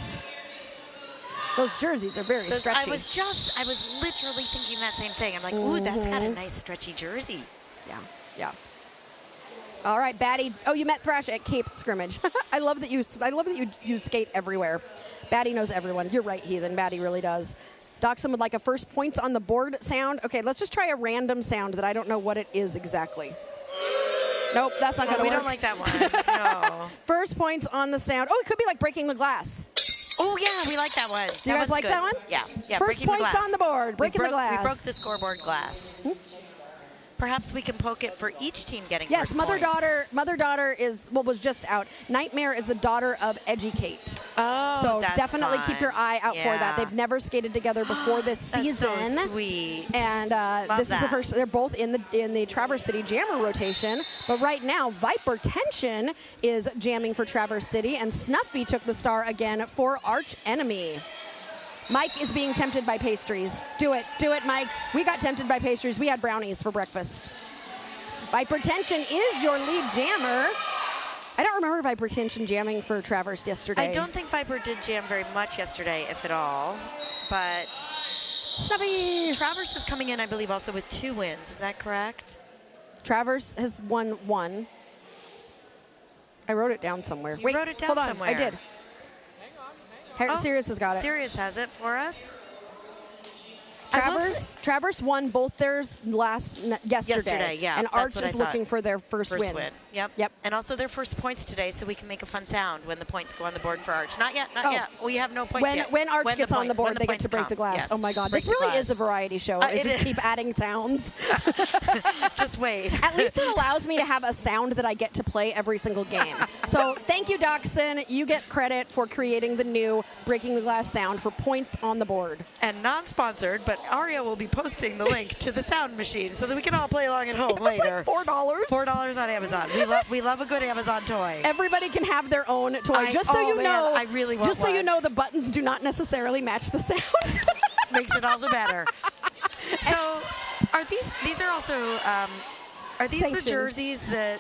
S1: Those jerseys are very stretchy.
S5: I was literally thinking that same thing. I'm like, ooh, that's got a nice stretchy jersey.
S1: Yeah, yeah. All right, Batty. Oh, you met Thrash at Cape Scrimmage. I love that you skate everywhere. Batty knows everyone. You're right, Heathen. Batty really does. Doxson would like a first points on the board sound. Okay, let's just try a random sound that I don't know what it is exactly. Nope, that's not going to work.
S5: We don't like that one. No.
S1: First points on the sound. Oh, it could be like breaking the glass.
S5: Oh, yeah, we like that one.
S1: Do you guys like that one?
S5: Yeah.
S1: First points on the board. Breaking the glass.
S5: We broke the scoreboard glass. Perhaps we can poke it for each team getting
S1: yes,
S5: first points.
S1: Mother-daughter was just out. Nightmare is the daughter of Educate.
S5: Oh,
S1: so
S5: that's
S1: definitely
S5: fun.
S1: keep your eye out for that. They've never skated together before this season.
S5: That's so sweet.
S1: And this is the first. They're both in the Traverse City Jammer rotation. But right now, Viper Tension is jamming for Traverse City, and Snuffy took the star again for Arch Enemy. Mike is being tempted by pastries. Do it, Mike. We got tempted by pastries. We had brownies for breakfast. Viper Tension is your lead jammer. I don't remember Viper Tension jamming for Traverse yesterday.
S5: I don't think Viper did jam very much yesterday, if at all. But
S1: Snuffy.
S5: Traverse is coming in, I believe, also with 2 wins. Is that correct?
S1: Traverse has won 1. I wrote it down somewhere.
S5: You wrote it down somewhere.
S1: I did. Sirius has got it.
S5: Sirius has it for us.
S1: Traverse won both theirs yesterday.
S5: Yeah.
S1: And Arch is looking for their first win.
S5: Yep. And also their first points today, so we can make a fun sound when the points go on the board for Arch. Not yet. We have no points yet.
S1: When Arch gets on the board, they get to break the glass.
S5: Yes.
S1: Oh my God, this really is a variety show. If you keep adding sounds.
S5: Just wait.
S1: At least it allows me to have a sound that I get to play every single game. So thank you, Doxson. You get credit for creating the new breaking the glass sound for points on the board.
S5: And non-sponsored, but Aria will be posting the link to the sound machine so that we can all play along at home later.
S1: Like $4.
S5: $4 on Amazon. We love a good Amazon toy.
S1: Everybody can have their own toy. Just so you know,
S5: I really want
S1: so you know, the buttons do not necessarily match the sound.
S5: Makes it all the better. So, are these are also are these
S1: sanctioned.
S5: the jerseys that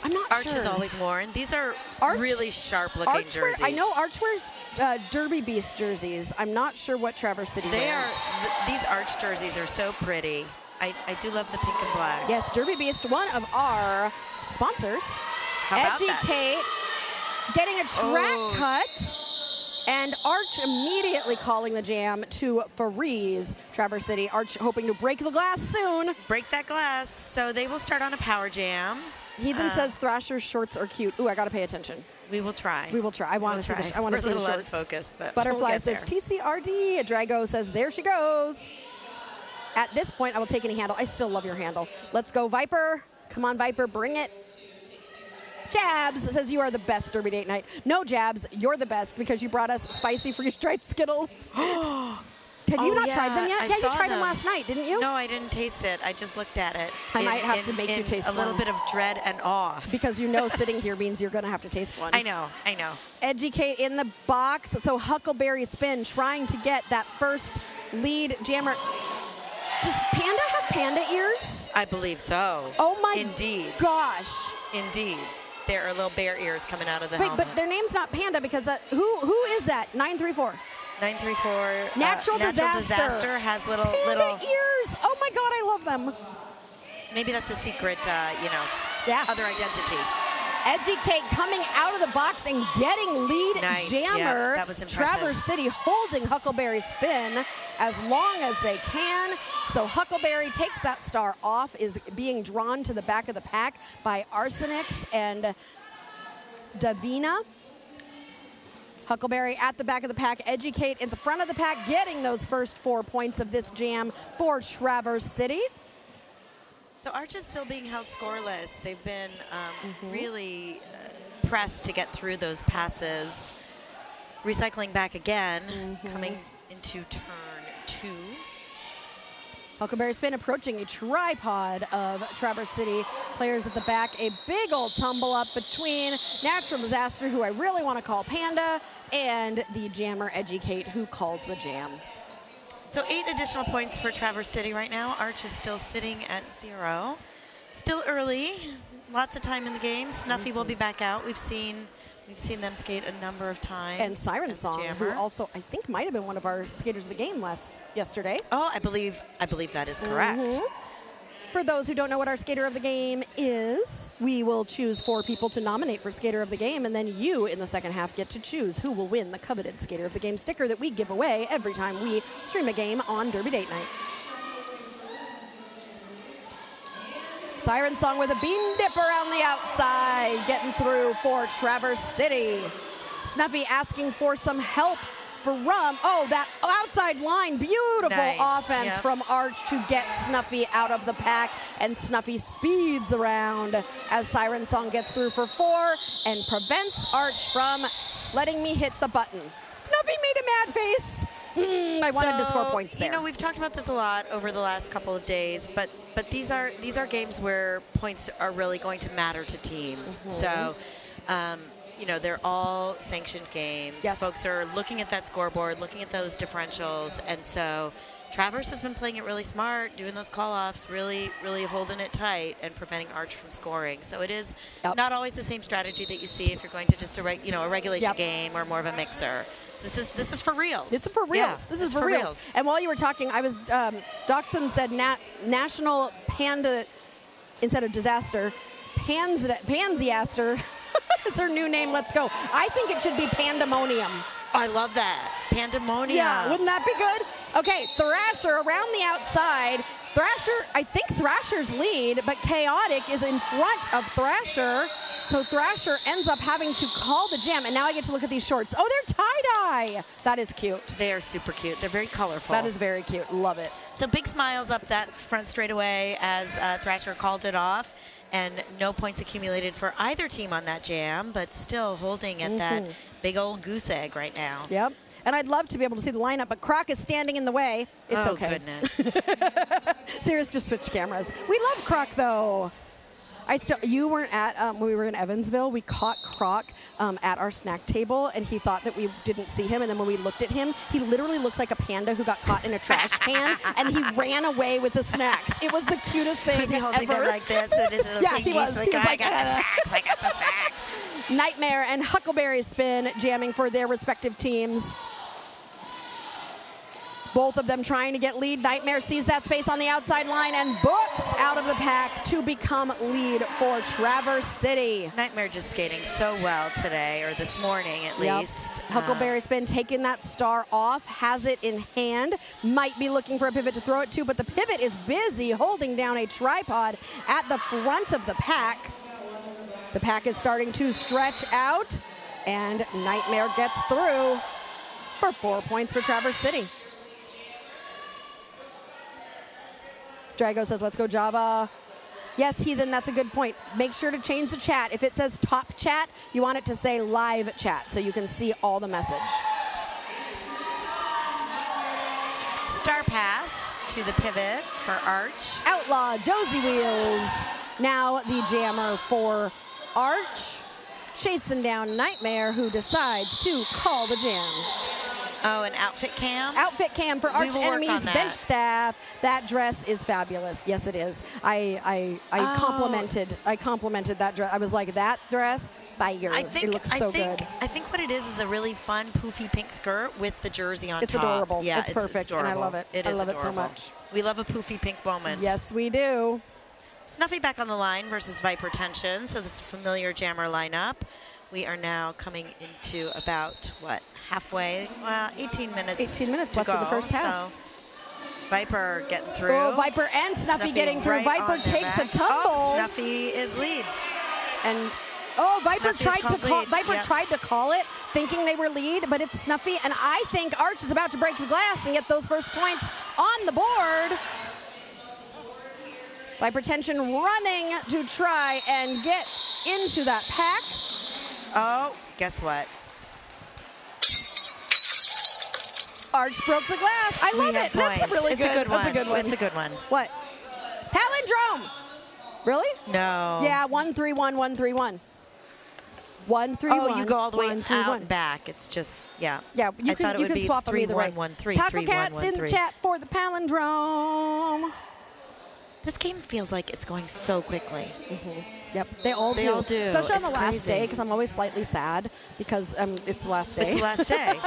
S1: I'm not
S5: Arch
S1: sure.
S5: has always worn? These are really sharp-looking jerseys.
S1: I know Arch wears Derby Beast jerseys. I'm not sure what Traverse City wears.
S5: These Arch jerseys are so pretty. I do love the pink and black.
S1: Yes, Derby Beast, one of our sponsors.
S5: How about
S1: Educate, getting a track cut. And Arch immediately calling the jam to freeze Traverse City. Arch hoping to break the glass soon.
S5: Break that glass. So they will start on a power jam.
S1: Heathen says Thrasher's shorts are cute. Ooh, I got to pay attention.
S5: We will try.
S1: We will try. I want to see the
S5: We're
S1: shorts.
S5: a little unfocused, but
S1: Butterfly
S5: we'll
S1: says TCRD. Drago says there she goes. At this point, I will take any handle. I still love your handle. Let's go, Viper. Come on, Viper. Bring it. Jabs says you are the best Derby Date Night. No, Jabs, you're the best because you brought us spicy freeze-dried Skittles. Have you not tried them yet? You tried them last night, didn't you?
S5: No, I didn't taste it. I just looked at it.
S1: I might have to make you taste
S5: a little bit of dread and awe.
S1: Because you know sitting here means you're going to have to taste one.
S5: I know.
S1: Educate in the box. So Huckleberry Spin trying to get that first lead jammer. Does Panda have panda ears?
S5: I believe so.
S1: Oh my
S5: Indeed.
S1: Gosh.
S5: Indeed. There are little bear ears coming out of the helmet.
S1: But their name's not Panda because who is that? 934.
S5: 934.
S1: Natural
S5: Disaster has little
S1: ears. Oh my God, I love them.
S5: Maybe that's a secret, other identity.
S1: Educate coming out of the box and getting lead jammer.
S5: Yeah, that was impressive.
S1: Traverse City holding Huckleberry Spin as long as they can. So Huckleberry takes that star off, is being drawn to the back of the pack by Arsenix and Davina. Huckleberry at the back of the pack, Educate in the front of the pack, getting those first 4 points of this jam for Traverse City.
S5: So Arch is still being held scoreless. They've been really pressed to get through those passes. Recycling back again, coming into turn 2.
S1: Huckleberry Spin approaching a tripod of Traverse City players at the back. A big old tumble up between Natural Disaster, who I really want to call Panda, and the jammer Educate, who calls the jam.
S5: So 8 additional points for Traverse City right now. Arch is still sitting at 0. Still early. Lots of time in the game. Snuffy will be back out. We've seen We've seen them skate a number of times.
S1: And Siren Song, who also I think might have been one of our skaters of the game yesterday.
S5: Oh, I believe that is correct.
S1: For those who don't know what our Skater of the Game is, we will choose 4 people to nominate for Skater of the Game, and then you, in the second half, get to choose who will win the coveted Skater of the Game sticker that we give away every time we stream a game on Derby Date Night. Siren Song with a bean dipper on the outside, getting through for Traverse City. Snuffy asking for some help from, that outside line, beautiful offense from Arch to get Snuffy out of the pack, and Snuffy speeds around as Siren Song gets through for 4 and prevents Arch from letting me hit the button. Snuffy made a mad face. I wanted to score points there.
S5: You know, we've talked about this a lot over the last couple of days, but these are games where points are really going to matter to teams. So, you know, they're all sanctioned games.
S1: Yes.
S5: Folks are looking at that scoreboard, looking at those differentials, and so Traverse has been playing it really smart, doing those call-offs, really, really holding it tight and preventing Arch from scoring. So it is not always the same strategy that you see if you're going to just a regulation game or more of a mixer. This is for reals.
S1: It's for reals.
S5: Yeah,
S1: this is for reals. And while you were talking, I was Doxson said National Panda instead of disaster. Pansiaster is her new name. Let's go. I think it should be Pandemonium.
S5: I love that. Pandemonium.
S1: Yeah, wouldn't that be good? Okay, Thrasher around the outside. Thrasher, I think Thrasher's lead, but Chaotic is in front of Thrasher. So Thrasher ends up having to call the jam. And now I get to look at these shorts. Oh, they're tie-dye. That is cute.
S5: They are super cute. They're very colorful.
S1: That is very cute. Love it.
S5: So big smiles up that front straightaway as Thrasher called it off. And no points accumulated for either team on that jam, but still holding at that big old goose egg right now.
S1: Yep. And I'd love to be able to see the lineup, but Croc is standing in the way. It's okay.
S5: Oh,
S1: goodness. Sirius just switched cameras. We love Croc, though. You weren't at, when we were in Evansville, we caught Croc at our snack table, and he thought that we didn't see him. And then when we looked at him, he literally looks like a panda who got caught in a trash can, and he ran away with the snacks. It was the cutest thing
S5: was he holding
S1: ever.
S5: them like this?
S1: Yeah, he was. He was
S5: I got the snacks. I got the snacks.
S1: Nightmare and Huckleberry Spin jamming for their respective teams. Both of them trying to get lead. Nightmare sees that space on the outside line and books out of the pack to become lead for Traverse City.
S5: Nightmare just skating so well today, or this morning at least.
S1: Huckleberry Spin taking that star off, has it in hand, might be looking for a pivot to throw it to, but the pivot is busy holding down a tripod at the front of the pack. The pack is starting to stretch out, and Nightmare gets through for 4 points for Traverse City. Drago says, let's go Java. Yes, Heathen, that's a good point. Make sure to change the chat. If it says top chat, you want it to say live chat so you can see all the message.
S5: Star pass to the pivot for Arch.
S1: Outlaw, Josie Wheels. Now the jammer for Arch. Chasing down Nightmare, who decides to call the jam.
S5: Oh, an outfit cam?
S1: Outfit cam for Arch Enemies bench staff. That dress is fabulous. Yes, it is. I complimented that dress. I was like, that dress, fire. It looks so good.
S5: I think what it is a really fun poofy pink skirt with the jersey on
S1: top. It's adorable.
S5: Yeah,
S1: it's perfect, and I love it. I love it so much.
S5: We love a poofy pink moment.
S1: Yes, we do.
S5: Snuffy back on the line versus Viper Tension. So this is a familiar jammer lineup. We are now coming into about, halfway? Well, 18 minutes.
S1: 18 minutes left of the first half.
S5: So Viper getting through.
S1: Oh, Viper and Snuffy getting through.
S5: Right
S1: Viper takes a tumble.
S5: Oh, Snuffy is lead.
S1: And Viper tried to call it, thinking they were lead, but it's Snuffy. And I think Arch is about to break the glass and get those first points on the board. Viper Tension running to try and get into that pack.
S5: Oh, guess what?
S1: Arch broke the glass. I love it. That's a really good one. That's a good one.
S5: It's a good one.
S1: What? Palindrome. Really?
S5: No.
S1: Yeah, 1-3-1, 1-3-1. 1-3-1.
S5: Oh, you go all the way out and back. It's just, yeah.
S1: Yeah, you can swap them either way.
S5: 3-1-1-3.
S1: Taco Cat's in the chat for the palindrome.
S5: This game feels like it's going so quickly.
S1: Yep, they all do. Especially on the last day, because I'm always slightly sad because it's the last day.
S5: It's the last day.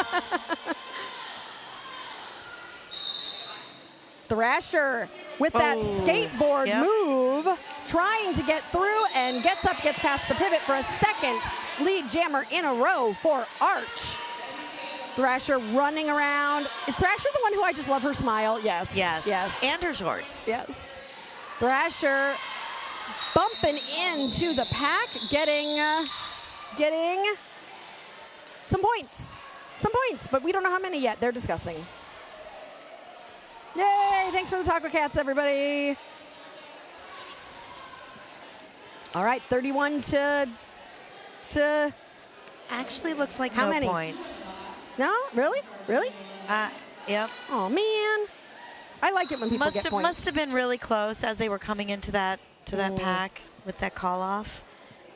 S1: Thrasher with that skateboard move, trying to get through and gets up, gets past the pivot for a second lead jammer in a row for Arch. Thrasher running around. Is Thrasher the one who I just love her smile? Yes.
S5: Yes.
S1: Yes.
S5: And her shorts.
S1: Yes. Thrasher bumping into the pack, getting some points. Some points, but we don't know how many yet. They're discussing. Yay! Thanks for the Taco Cats, everybody. All right, 31 to
S5: actually looks like
S1: how many
S5: points.
S1: No, really? Really?
S5: Yep.
S1: Oh man, I like it when people get points.
S5: Must have been really close as they were coming into that pack with that call off.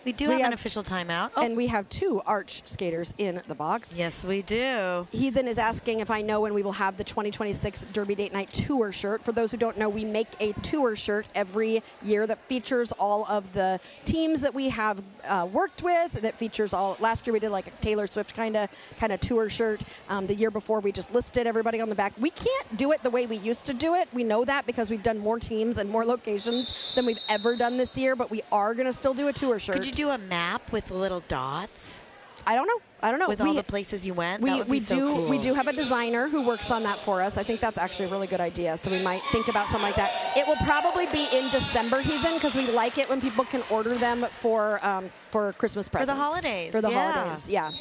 S5: We do have an official timeout.
S1: And we have 2 Arch skaters in the box.
S5: Yes, we do.
S1: Heathen is asking if I know when we will have the 2026 Derby Date Night Tour shirt. For those who don't know, we make a tour shirt every year that features all of the teams that we have worked with, that features all. Last year we did like a Taylor Swift kind of tour shirt. The year before we just listed everybody on the back. We can't do it the way we used to do it. We know that because we've done more teams and more locations than we've ever done this year, but we are going to still do a tour shirt.
S5: Could you do a map with little dots?
S1: I don't know.
S5: With all the places you went? That would be so cool.
S1: We do have a designer who works on that for us. I think that's actually a really good idea. So we might think about something like that. It will probably be in December, Heathen, because we like it when people can order them for Christmas presents.
S5: For the holidays.
S1: For the holidays, yeah.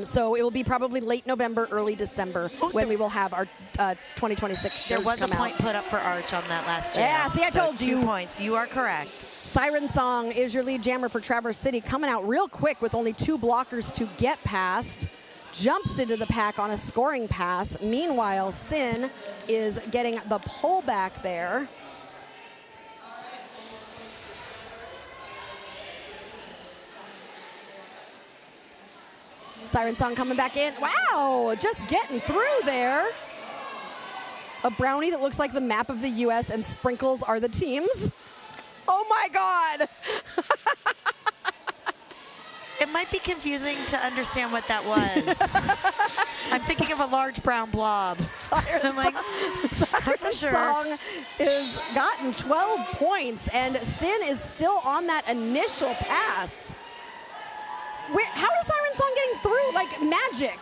S1: So it will be probably late November, early December when we will have our 2026 shirts.
S5: There was
S1: come
S5: a point
S1: out.
S5: put up for Arch on that last jam.
S1: Yeah, see, I told you.
S5: 2 points. You are correct.
S1: Siren Song is your lead jammer for Traverse City, coming out real quick with only 2 blockers to get past. Jumps into the pack on a scoring pass. Meanwhile, Sin is getting the pullback there. Siren Song coming back in. Wow, just getting through there. A brownie that looks like the map of the U.S. and sprinkles are the teams. Oh my God.
S5: It might be confusing to understand what that was. I'm thinking of a large brown blob. I'm like,
S1: Siren Song has gotten 12 points, and Sin is still on that initial pass. How is Siren Song getting through like magic?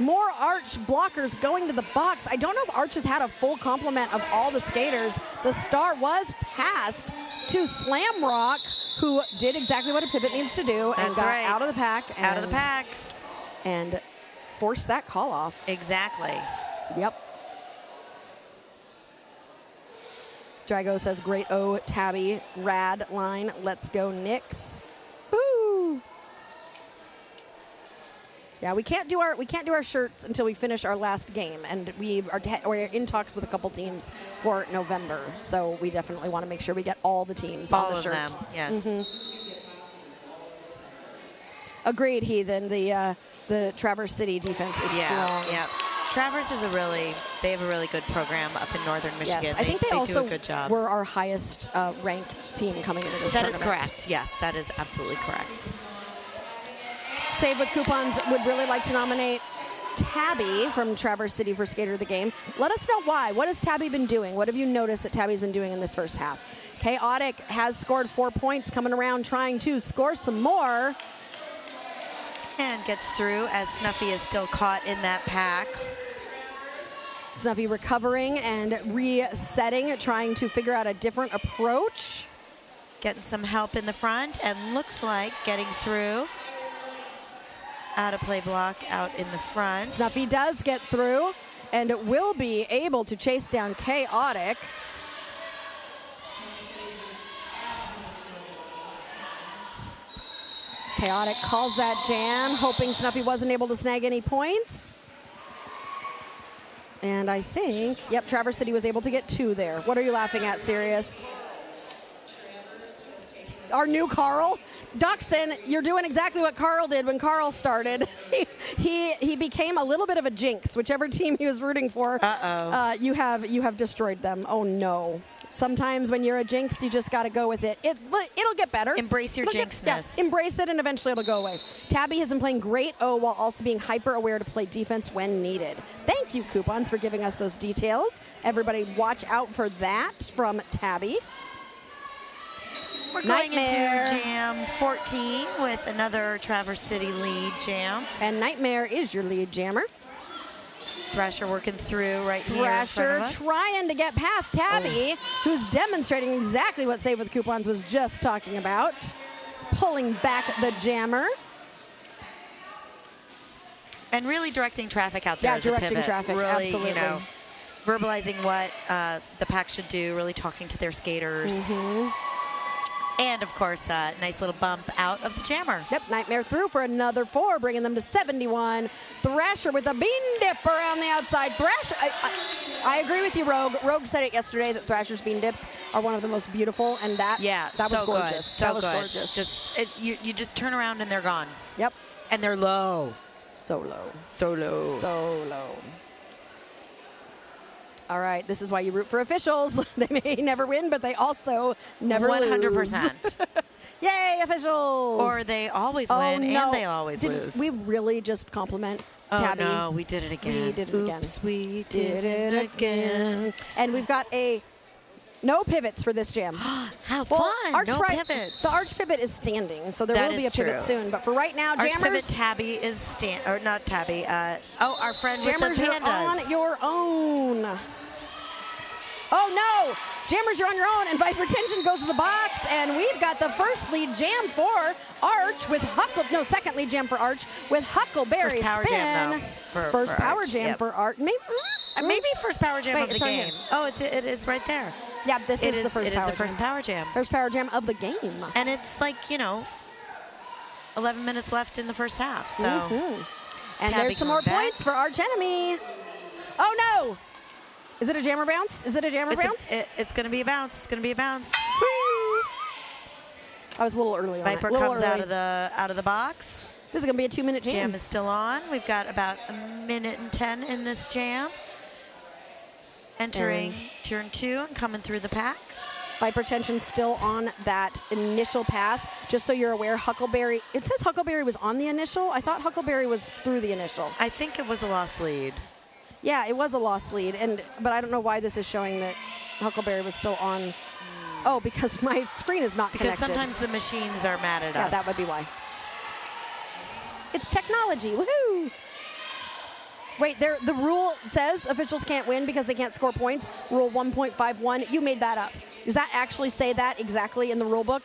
S1: More Arch blockers going to the box. I don't know if Arch has had a full complement of all the skaters. The star was passed to Slamrock, who did exactly what a pivot needs to do and got out of the pack. And forced that call off.
S5: Exactly.
S1: Yep. Drago says, great O, Tabby, rad line. Let's go, Knicks. Woo! Yeah, we can't do our shirts until we finish our last game, and we're in talks with a couple teams for November. So we definitely want to make sure we get all the teams on the shirt.
S5: All of them, yes.
S1: Mm-hmm. Agreed, Heathen. The Traverse City defense is strong.
S5: Yeah. Traverse is they have a really good program up in northern Michigan.
S1: Yes, I think they also
S5: do a good job.
S1: Were our highest ranked team coming into this tournament.
S5: That is correct. Yes, that is absolutely correct.
S1: Save with Coupons would really like to nominate Tabby from Traverse City for Skater of the Game. Let us know why. What has Tabby been doing? What have you noticed that Tabby's been doing in this first half? Chaotic has scored 4 points, coming around trying to score some more.
S5: And gets through as Snuffy is still caught in that pack.
S1: Snuffy recovering and resetting, trying to figure out a different approach.
S5: Getting some help in the front and looks like getting through. Out of play block out in the front.
S1: Snuffy does get through and will be able to chase down Chaotic. Chaotic calls that jam, hoping Snuffy wasn't able to snag any points. And I think, yep, Traverse City was able to get 2 there. What are you laughing at, Sirius? Our new Carl. Duxon, you're doing exactly what Carl did when Carl started. he became a little bit of a jinx. Whichever team he was rooting for, you have destroyed them. Oh no. Sometimes when you're a jinx, you just got to go with it. It'll get better.
S5: Embrace your jinxness.
S1: Embrace it, and eventually it'll go away. Tabby has been playing great O while also being hyper-aware to play defense when needed. Thank you, Coupons, for giving us those details. Everybody watch out for that from Tabby.
S5: We're going into Jam 14 with another Traverse City lead jam.
S1: And Nightmare is your lead jammer.
S5: Thrasher working through right here.
S1: Thrasher trying to get past Tabby, who's demonstrating exactly what Save with Coupons was just talking about. Pulling back the jammer.
S5: And really directing traffic out there.
S1: Yeah, directing traffic,
S5: really,
S1: absolutely.
S5: You know, verbalizing what the pack should do, really talking to their skaters. And, of course, a nice little bump out of the jammer.
S1: Yep, Nightmare through for another 4, bringing them to 71. Thrasher with a bean dip around the outside. Thrasher, I agree with you, Rogue. Rogue said it yesterday that Thrasher's bean dips are one of the most beautiful, and that was gorgeous.
S5: Good. So
S1: that was
S5: good.
S1: gorgeous.
S5: Just you just turn around and they're gone.
S1: Yep.
S5: And they're low.
S1: So low.
S5: So low.
S1: So low. All right, this is why you root for officials. They may never win, but they also never
S5: 100%.
S1: lose. Yay, officials!
S5: Or they always win and they always lose.
S1: We really just compliment Tabby.
S5: Oh, no, we did it again.
S1: We did it again.
S5: Oops, we did it again.
S1: And we've got no pivots for this jam.
S5: How fun! No pivots.
S1: The arch pivot is standing, so there will be a pivot soon. But for right now,
S5: arch
S1: jammers.
S5: Pivot Tabby is or not Tabby. Our friend
S1: jammers,
S5: with the pandas.
S1: You're on your own. Oh no! Jammers, you're on your own, and Viper Tension goes to the box, and we've got the first lead jam for Arch with second lead jam for Arch with Huckleberry
S5: First power
S1: spin.
S5: Jam, though,
S1: first power
S5: Arch,
S1: jam for Arch. Maybe
S5: first power jam of the game.
S1: Here.
S5: Oh, it is right there.
S1: Yeah, this is the first
S5: power jam. It is the first power jam.
S1: First power jam of the game.
S5: And it's like, 11 minutes left in the first half. So,
S1: And there's some more points for Arch Enemy. Oh no! Is it a jammer bounce? Is it a jammer bounce?
S5: It's going to be a bounce. It's going to be a bounce.
S1: Woo! I was a little early on it.
S5: Viper comes out of the box.
S1: This is going to be a 2-minute jam.
S5: Jam is still on. We've got about 1:10 in this jam. Entering turn 2 and coming through the pack.
S1: Viper Tension still on that initial pass. Just so you're aware, Huckleberry, it says Huckleberry was on the initial. I thought Huckleberry was through the initial.
S5: I think it was a lost lead.
S1: Yeah, it was a lost lead, but I don't know why this is showing that Huckleberry was still on. Oh, because my screen is not connected.
S5: Because sometimes the machines are mad at us.
S1: Yeah, that would be why. It's technology, woohoo! Wait, the rule says officials can't win because they can't score points. Rule 1.51, you made that up. Does that actually say that exactly in the rule book?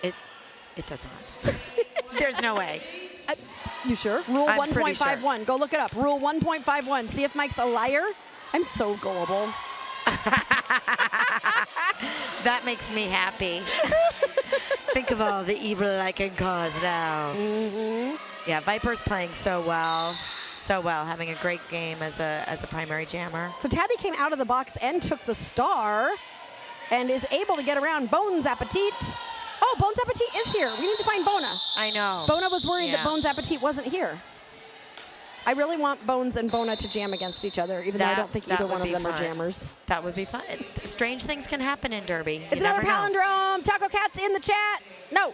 S5: It doesn't. There's no way.
S1: You sure? Rule 1.51.
S5: Sure.
S1: Go look it up. Rule 1.51. See if Mike's a liar. I'm so gullible.
S5: That makes me happy. Think of all the evil I can cause now. Yeah, Viper's playing so well. So well, having a great game as a primary jammer.
S1: So Tabby came out of the box and took the star and is able to get around Bones Appetit. Oh, Bones Appetit is here. We need to find Bona.
S5: I know.
S1: Bona was worried that Bones Appetit wasn't here. I really want Bones and Bona to jam against each other, even though I don't think either one of them are jammers.
S5: That would be fun. Strange things can happen in Derby.
S1: It's another palindrome. Taco Cat's in the chat. No.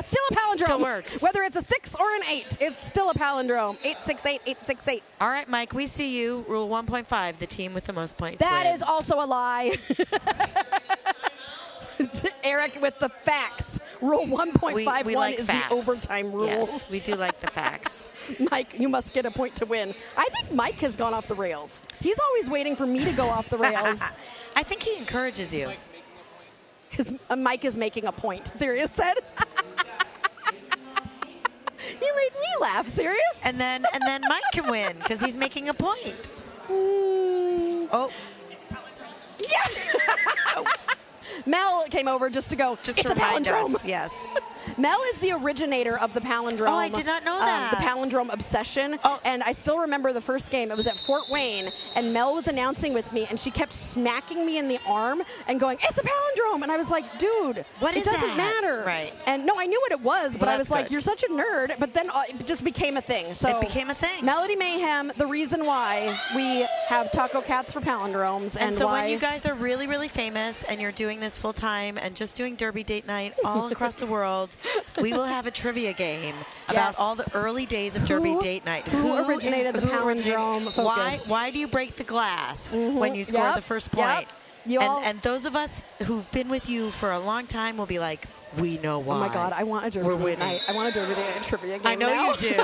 S1: Still a palindrome.
S5: Still works.
S1: Whether it's a 6 or an 8, it's still a palindrome. 868, 868.
S5: All right, Mike, we see you. Rule 1.5, the team with the most points
S1: That
S5: wins.
S1: is also a lie. Eric with the facts. Rule 1.51
S5: like
S1: is
S5: facts.
S1: the overtime rule.
S5: Yes, we do like the facts.
S1: Mike, you must get a point to win. I think Mike has gone off the rails. He's always waiting for me to go off the rails.
S5: I think he encourages you.
S1: Mike is making a point. Sirius said. You made me laugh, Sirius.
S5: And then Mike can win because he's making a point. Oh.
S1: Yeah. Mel came over just to go, it's a palindrome.
S5: Yes.
S1: Mel is the originator of the palindrome.
S5: Oh, I did not know that.
S1: The palindrome obsession.
S5: Oh.
S1: And I still remember the first game. It was at Fort Wayne, and Mel was announcing with me, and she kept smacking me in the arm and going, "It's a palindrome!" And I was like, "Dude, it doesn't matter."
S5: Right.
S1: And no, I knew what it was, but I was like,
S5: good.
S1: "You're such a nerd." But then it just became a thing. So
S5: it became a thing.
S1: Melody Mayhem, the reason why we have Taco Cats for palindromes,
S5: and so
S1: why
S5: when you guys are really, really famous and you're doing this full time and just doing Derby Date Night all across the world, we will have a trivia game about all the early days of Derby Date Night.
S1: Who originated the palindrome focus?
S5: Why do you break the glass when you score the first point? And those of us who've been with you for a long time will be like, we know why.
S1: Oh my God, I want a Derby Date Night. I want a Derby Date Night trivia game.
S5: I know
S1: now.
S5: you do.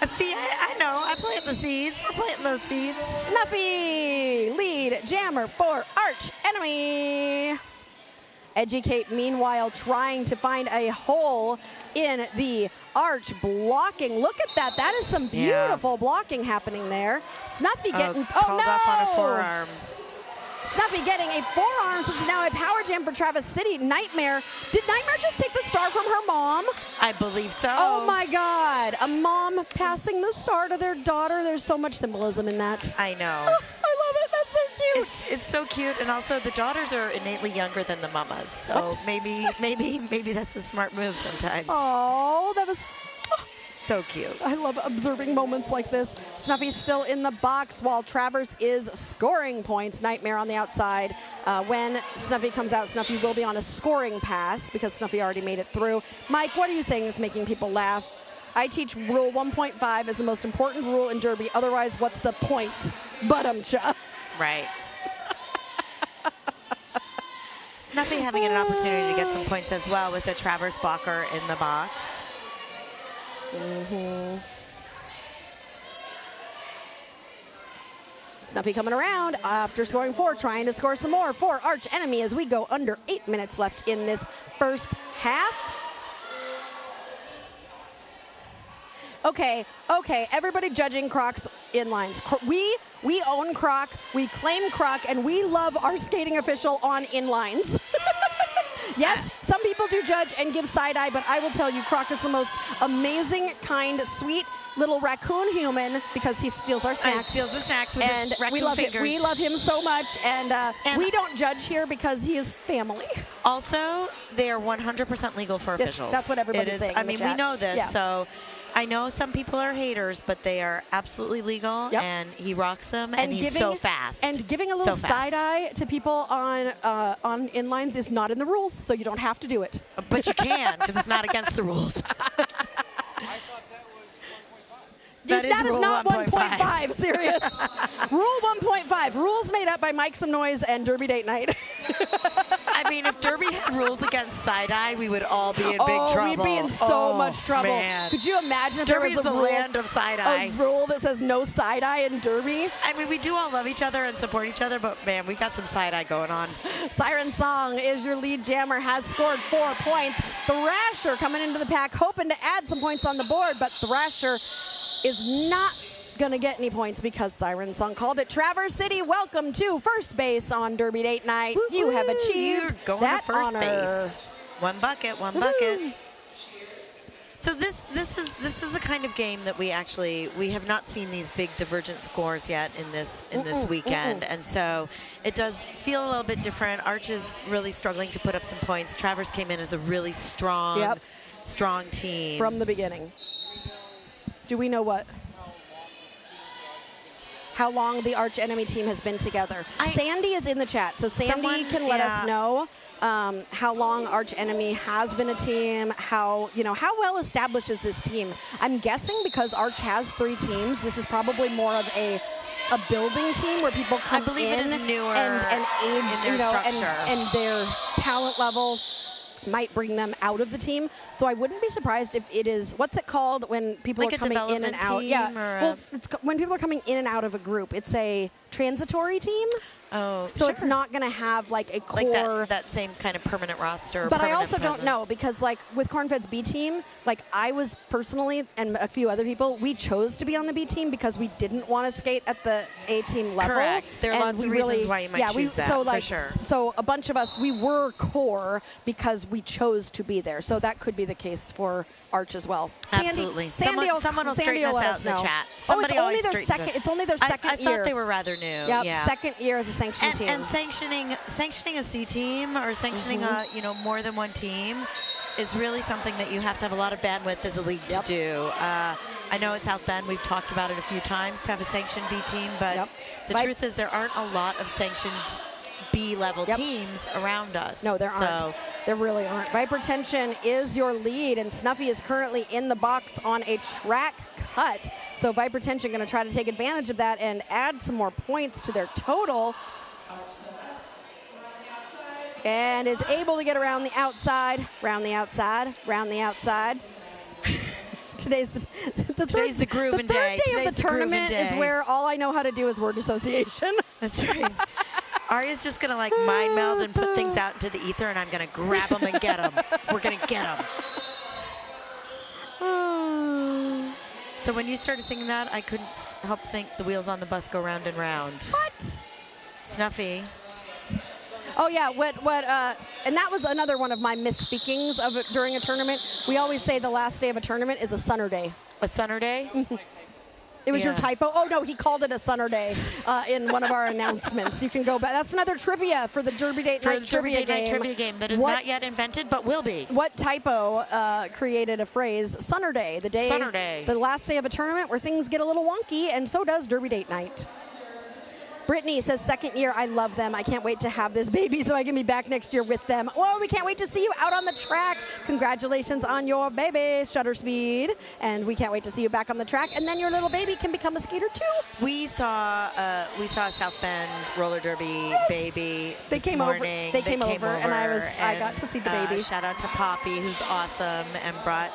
S5: I know. I'm planting the seeds. We're planting those seeds.
S1: Snuffy, lead jammer for Arch Enemy. Edgy Kate, meanwhile, trying to find a hole in the arch, blocking. Look at that. That is some beautiful blocking happening there. Snuffy getting
S5: called off on a forearm.
S1: Snuffy getting a forearm, so it's now a power jam for Travis City. Nightmare. Did Nightmare just take the star from her mom?
S5: I believe so.
S1: Oh my God. A mom passing the star to their daughter. There's so much symbolism in that.
S5: I know.
S1: I love it. That's so cute.
S5: It's so cute, and also the daughters are innately younger than the mamas. So maybe that's a smart move sometimes.
S1: Oh, that was
S5: so cute.
S1: I love observing moments like this. Snuffy's still in the box while Travers is scoring points. Nightmare on the outside. When Snuffy comes out, Snuffy will be on a scoring pass because Snuffy already made it through. Mike, what are you saying is making people laugh? I teach rule 1.5 is the most important rule in Derby. Otherwise, what's the point? Bottomcha.
S5: Right. Snuffy having an opportunity to get some points as well with a Travers blocker in the box.
S1: Snuffy coming around after scoring 4, trying to score some more for Arch Enemy as we go under 8 minutes left in this first half. Okay, everybody judging Croc's inlines. We own Croc, we claim Croc, and we love our skating official on inlines. Yes, some people do judge and give side eye, but I will tell you, Croc is the most amazing, kind, sweet little raccoon human because he steals our snacks.
S5: Steals the snacks with his raccoon fingers.
S1: We love him so much, and we don't judge here because he is family.
S5: Also, they are 100% legal for officials.
S1: That's what everybody's saying.
S5: I mean, we know this, so I know some people are haters, but they are absolutely legal, and he rocks them, and he's so fast.
S1: And giving a little side eye to people on inlines is not in the rules, so you don't have to do it.
S5: But you can, because it's not against the rules.
S1: That is not 1.5, serious. Rule 1.5, rules made up by Mike Some Noise and Derby Date Night.
S5: I mean, if Derby had rules against side-eye, we would all be in big trouble.
S1: We'd be in so much trouble.
S5: Man.
S1: Could you imagine if
S5: Derby's
S1: there was
S5: the land of side-eye.
S1: A rule that says no side-eye in Derby?
S5: I mean, we do all love each other and support each other, but man, we got some side-eye going on.
S1: Siren Song is your lead jammer, has scored 4 points. Thrasher coming into the pack, hoping to add some points on the board, but Thrasher is not going to get any points because Siren Song called it. Traverse City, welcome to first base on Derby Date Night.
S5: Woo-hoo.
S1: You have achieved
S5: going
S1: that
S5: to first
S1: honor.
S5: Base. One bucket. So this is the kind of game that we have not seen these big divergent scores yet in this weekend, and so it does feel a little bit different. Arch is really struggling to put up some points. Travers came in as a really strong team
S1: from the beginning. Do we know what? How long the Arch Enemy team has been together? Sandy is in the chat, so Sandy can let us know how long Arch Enemy has been a team. How well established is this team? I'm guessing because Arch has 3 teams, this is probably more of a building team where people come
S5: I believe
S1: in
S5: it is newer
S1: and age,
S5: in their structure.
S1: and their talent level might bring them out of the team. So I wouldn't be surprised if it is, what's it called when people are coming in and out? Well, when people are coming in and out of a group, it's a transitory team.
S5: Oh,
S1: so it's not going to have like a core.
S5: Like that same kind of permanent roster.
S1: But I also don't know because like with Cornfed's B team, like I was personally and a few other people, we chose to be on the B team because we didn't want to skate at the A team level.
S5: Correct. There are lots of reasons why you might choose that, for sure.
S1: So a bunch of us, we were core because we chose to be there. So that could be the case for Arch as well.
S5: Absolutely.
S1: Sandy
S5: Someone will straighten us out in the chat. Somebody
S1: it's only
S5: always
S1: their second.
S5: straightens us.
S1: It's only their second
S5: I
S1: year.
S5: thought they were rather new.
S1: Yep,
S5: Yeah.
S1: second year as a sanctioned team.
S5: And sanctioning a C team or sanctioning a more than one team is really something that you have to have a lot of bandwidth as a league to do. I know at South Bend we've talked about it a few times to have a sanctioned B team, but the truth is there aren't a lot of sanctioned B-level teams around us.
S1: No, there aren't. There really aren't. Vipertension is your lead, and Snuffy is currently in the box on a track cut. So Vipertension going to try to take advantage of that and add some more points to their total. And is able to get around the outside, round the outside, round the outside. Today's the
S5: grooving day.
S1: The third day of the tournament is where all I know how to do is word association.
S5: That's right. Aria's just going to like mind meld and put things out into the ether, and I'm going to grab them and get them. We're going to get them. So when you started singing that, I couldn't help think the wheels on the bus go round and round.
S1: What?
S5: Snuffy.
S1: Oh yeah, and that was another one of my misspeakings of it during a tournament. We always say the last day of a tournament is a sunner day.
S5: A sunner day?
S1: It was your typo? Oh no, he called it a sunner day in one of our announcements. You can go back. That's another trivia for the Derby Date Night trivia game
S5: that is not yet invented, but will be.
S1: What typo created a phrase, sunner day, the last day of a tournament where things get a little wonky, and so does Derby Date Night. Brittany says, second year, I love them. I can't wait to have this baby so I can be back next year with them. Oh, we can't wait to see you out on the track. Congratulations on your baby, Shutter Speed. And we can't wait to see you back on the track. And then your little baby can become a skater too.
S5: We saw South Bend roller derby baby
S1: They
S5: this
S1: came
S5: morning.
S1: over. They came over, and I got to see the baby.
S5: Shout out to Poppy, who's awesome, and brought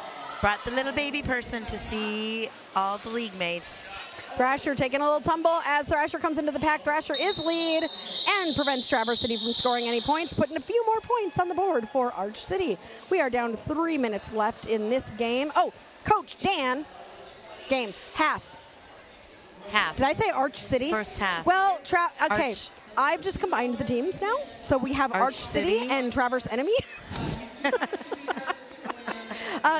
S5: the little baby person to see all the league mates.
S1: Thrasher taking a little tumble as Thrasher comes into the pack. Thrasher is lead and prevents Traverse City from scoring any points, putting a few more points on the board for Arch City. We are down to 3 minutes left in this game. Oh, Coach Dan, game, half. Did I say Arch City?
S5: First half.
S1: Well, okay. I've just combined the teams now. So we have Arch City and Traverse Enemy.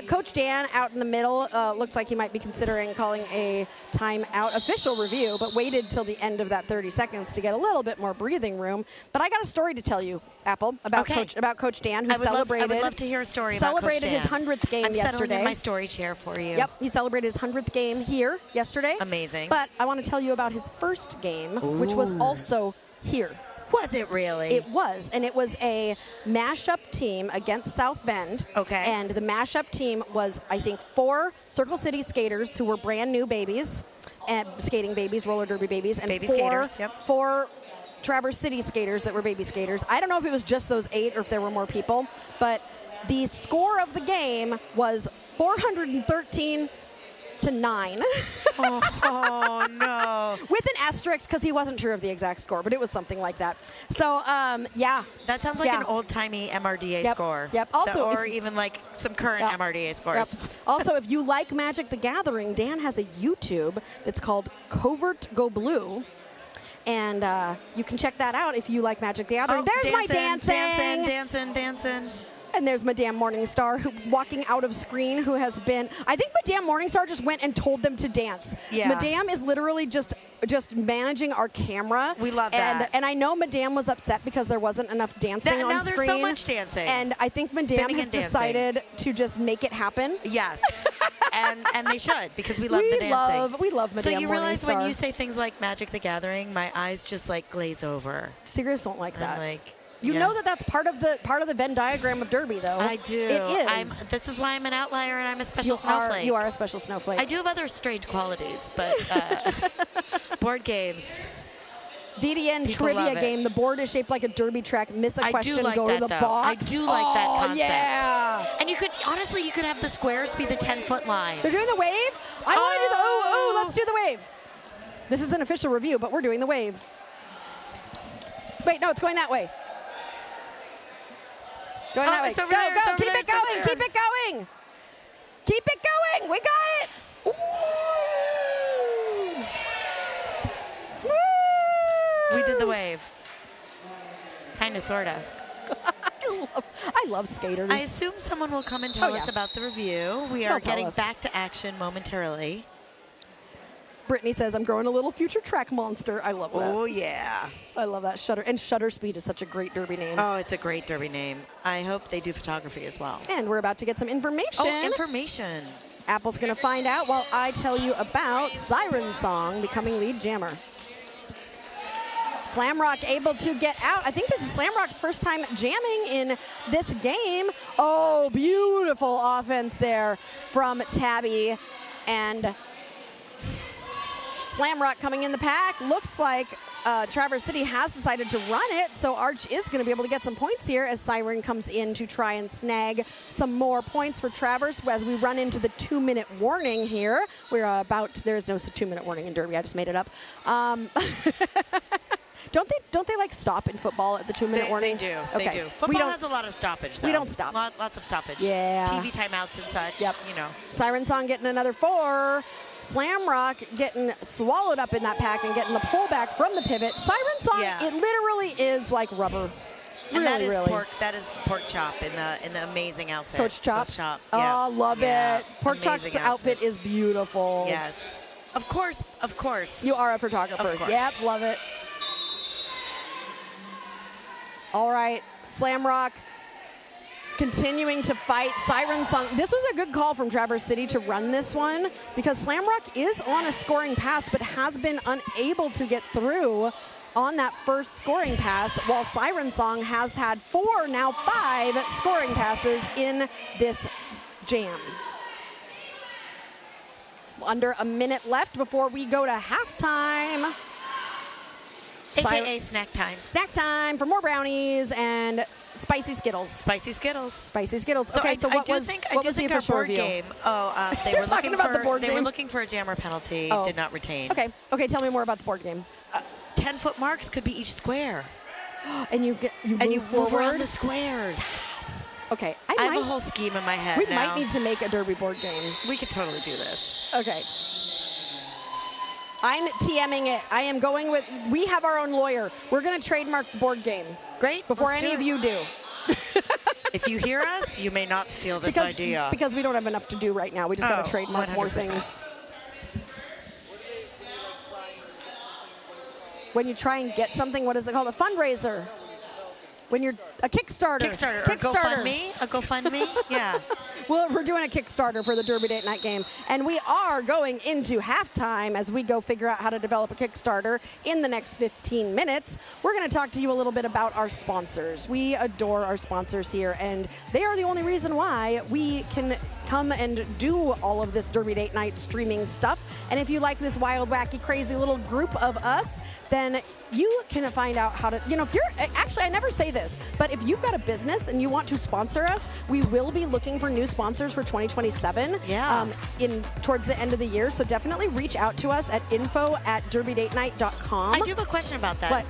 S1: Coach Dan out in the middle looks like he might be considering calling a timeout official review, but waited till the end of that 30 seconds to get a little bit more breathing room. But I got a story to tell you, Apple, about Coach Dan, who celebrated.
S5: I would love to hear a story about Coach Dan.
S1: Celebrated his 100th game yesterday.
S5: I'm settling in my story chair for you.
S1: Yep, he celebrated his 100th game here yesterday.
S5: Amazing.
S1: But I want to tell you about his first game, which was also here.
S5: Was it really?
S1: It was, and it was a mashup team against South Bend.
S5: Okay.
S1: And the mashup team was, I think, 4 Circle City skaters who were brand new babies, and skating babies, roller derby babies, and
S5: baby
S1: 4
S5: skaters, yep.
S1: 4 Traverse City skaters that were baby skaters. I don't know if it was just those 8 or if there were more people, but the score of the game was 413 to 9.
S5: Oh no.
S1: With an asterisk because he wasn't sure of the exact score, but it was something like that. So, yeah.
S5: That sounds like an old-timey MRDA score.
S1: Yep. Also,
S5: or even like some current MRDA scores.
S1: Yep. Also, if you like Magic the Gathering, Dan has a YouTube that's called Covert Go Blue. And you can check that out if you like Magic the Gathering. There's my dancing.
S5: Dancing.
S1: And there's Madame Morningstar walking out of screen, who has been, I think Madame Morningstar just went and told them to dance.
S5: Yeah.
S1: Madame is literally just managing our camera.
S5: We love that.
S1: And I know Madame was upset because there wasn't enough dancing on
S5: now
S1: screen.
S5: There's so much dancing.
S1: And I think Madame has decided to just make it happen.
S5: Yes. and they should, because we love the dancing.
S1: We love Madame Morningstar.
S5: So you realize when you say things like Magic the Gathering, my eyes just like glaze over.
S1: Sirius don't like that.
S5: I'm like,
S1: you know that's part of the Venn diagram of Derby, though.
S5: I do.
S1: It is.
S5: This is why I'm an outlier and I'm a special snowflake.
S1: You are a special snowflake.
S5: I do have other strange qualities, but board games.
S1: DDN trivia game. The board is shaped like a derby track. Miss a question, go to the box.
S5: I do like that concept.
S1: Yeah.
S5: And you could have the squares be the 10-foot line.
S1: They're doing the wave? I want to do the let's do the wave. This is an official review, but we're doing the wave. Wait, no, it's going that way. Going that way.
S5: It's over there,
S1: go.
S5: it's over
S1: Keep
S5: there,
S1: it going. Keep it going. Keep it going. We got it. Woo.
S5: We did the wave. Kind of, sort of.
S1: I love skaters.
S5: I assume someone will come and tell us about the review. We are getting
S1: us.
S5: back to action momentarily.
S1: Brittany says, I'm growing a little future track monster. I love that.
S5: Oh, yeah.
S1: I love that. Shutter. And Shutter Speed is such a great derby name.
S5: Oh, it's a great derby name. I hope they do photography as well.
S1: And we're about to get some information.
S5: Oh, information.
S1: Apple's going to find out while I tell you about Siren Song becoming lead jammer. Slamrock able to get out. I think this is Slamrock's first time jamming in this game. Oh, beautiful offense there from Tabby. And Slamrock coming in the pack. Looks like Traverse City has decided to run it, so Arch is going to be able to get some points here as Siren comes in to try and snag some more points for Traverse as we run into the 2-minute warning here. We're there's no 2-minute warning in Derby. I just made it up. Don't they like stop in football at the 2-minute warning?
S5: They do.
S1: Okay.
S5: They do. Football has a lot of stoppage, though.
S1: We don't stop.
S5: Lots of stoppage.
S1: Yeah.
S5: TV timeouts and such.
S1: Yep.
S5: You know.
S1: Siren Song getting another 4. Slamrock getting swallowed up in that pack and getting the pullback from the pivot. Siren Song, it literally is like rubber.
S5: And
S1: really,
S5: that is pork chop in the amazing outfit.
S1: Coach Chop.
S5: Coach Chop.
S1: Oh, love it. Pork Chop's
S5: Amazing
S1: outfit is beautiful.
S5: Yes. Of course. Of course.
S1: You are a photographer.
S5: Of course.
S1: Yep, love it. All right, Slamrock continuing to fight. Siren Song. This was a good call from Traverse City to run this one because Slamrock is on a scoring pass but has been unable to get through on that first scoring pass, while Siren Song has had 4, now 5 scoring passes in this jam. Under a minute left before we go to halftime.
S5: AKA snack time.
S1: Snack time for more brownies and spicy Skittles.
S5: Spicy Skittles.
S1: Spicy Skittles.
S5: So
S1: okay, so what was the
S5: our
S1: official
S5: board
S1: review?
S5: game? Oh, they were
S1: talking
S5: looking
S1: about
S5: for
S1: the board
S5: they
S1: game.
S5: were looking for a jammer penalty.
S1: Oh.
S5: Did not retain.
S1: Okay, tell me more about the board game.
S5: 10-foot marks could be each square.
S1: And you move
S5: around the squares.
S1: Yes. Okay,
S5: I have a whole scheme in my head.
S1: We might need to make a derby board game.
S5: We could totally do this.
S1: Okay. I'm TMing it. I am going with, we have our own lawyer. We're going to trademark the board game.
S5: Great.
S1: Before any of you do.
S5: If you hear us, you may not steal this idea.
S1: Because we don't have enough to do right now. We just got to trademark 100%. More things. When you try and get something, what is it called? A fundraiser. When you're a Kickstarter.
S5: Kickstarter. Or GoFundMe. A GoFundMe. Yeah.
S1: Well, we're doing a Kickstarter for the Derby Date Night game. And we are going into halftime as we go figure out how to develop a Kickstarter in the next 15 minutes. We're going to talk to you a little bit about our sponsors. We adore our sponsors here, and they are the only reason why we can come and do all of this Derby Date Night streaming stuff. And if you like this wild, wacky, crazy little group of us, then you can find out how to, if you're, actually, I never say this, but if you've got a business and you want to sponsor us, we will be looking for new sponsors for 2027 towards the end of the year. So definitely reach out to us at info@derbydatenight.com.
S5: I do have a question about that.
S1: What?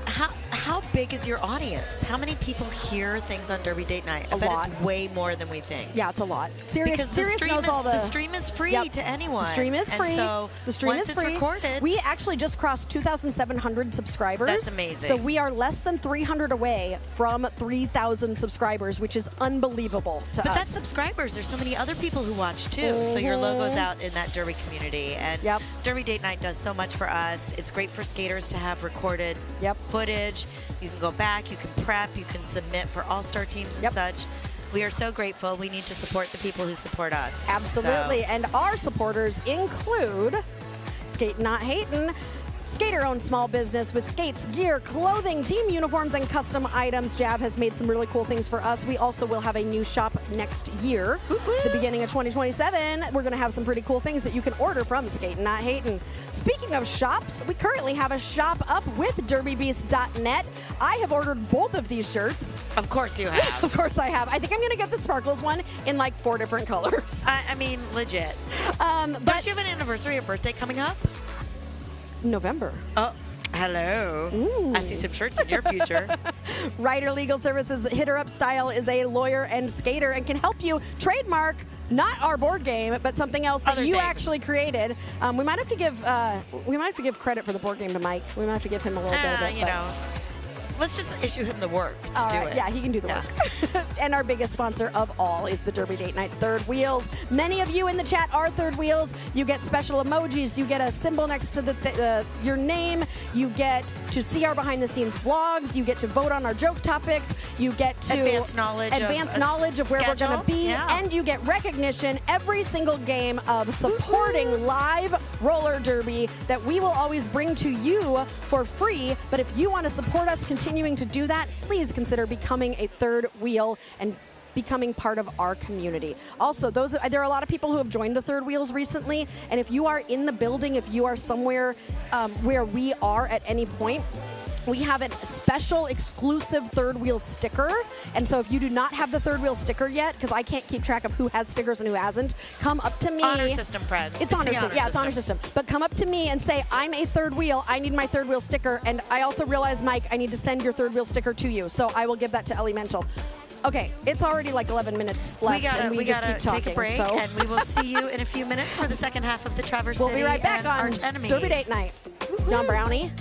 S5: How big is your audience? How many people hear things on Derby Date Night? I bet it's way more than we think.
S1: Yeah, it's a lot. Sirius knows all
S5: the stream is free to anyone.
S1: The stream is free.
S5: So
S1: the stream
S5: once
S1: is free.
S5: It's recorded.
S1: We actually just crossed 2,700 subscribers.
S5: That's amazing.
S1: So we are less than 300 away from 3,000 subscribers, which is unbelievable to us.
S5: But that's subscribers. There's so many other people who watch too. Mm-hmm. So your logo's out in that Derby community. And Derby Date Night does so much for us. It's great for skaters to have recorded footage. You can go back, you can prep, you can submit for all-star teams and such. We are so grateful. We need to support the people who support us.
S1: Absolutely.
S5: So.
S1: And our supporters include Skatin Not Hatin, skater-owned small business with skates, gear, clothing, team uniforms, and custom items. Jav has made some really cool things for us. We also will have a new shop next year. At the beginning of 2027, we're going to have some pretty cool things that you can order from Skatin Not Hatin. Speaking of shops, we currently have a shop up with derbybeast.net. I have ordered both of these shirts.
S5: Of course you have.
S1: Of course I have. I think I'm going to get the Sparkles one in like 4 different colors.
S5: I mean, legit. Don't you have an anniversary or birthday coming up?
S1: November.
S5: Oh, hello.
S1: Ooh.
S5: I see some shirts in your future.
S1: Ryder Legal Services Hit Her Up Style is a lawyer and skater and can help you trademark not our board game, but something else that you actually created. We might have to give credit for the board game to Mike. We might have to give him a little bit of it.
S5: let's just issue him the work to do it.
S1: Yeah, he can do the work. And our biggest sponsor of all is the Derby Date Night Third Wheels. Many of you in the chat are Third Wheels. You get special emojis. You get a symbol next to your name. You get to see our behind-the-scenes vlogs. You get to vote on our joke topics. You get to
S5: advanced knowledge
S1: of where we're going to be.
S5: Yeah.
S1: And you get recognition every single game of supporting live roller derby that we will always bring to you for free. But if you want to support us continuing to do that, please consider becoming a third wheel and becoming part of our community. Also, there are a lot of people who have joined the Third Wheels recently, and if you are in the building, if you are somewhere where we are at any point, we have a special exclusive Third Wheel sticker. And so if you do not have the Third Wheel sticker yet, because I can't keep track of who has stickers and who hasn't, come up to me.
S5: Honor system, friends.
S1: It's honor system. Yeah, it's honor system. But come up to me and say, I'm a Third Wheel. I need my Third Wheel sticker. And I also realize, Mike, I need to send your Third Wheel sticker to you. So I will give that to Ellie Mental. Okay, it's already like 11 minutes left, and we just keep talking.
S5: Take a break, and we will see you in a few minutes for the second half of the Traverse
S1: We'll
S5: City
S1: be right back on
S5: Arch Enemy.
S1: Derby Date Night. Don Brownie.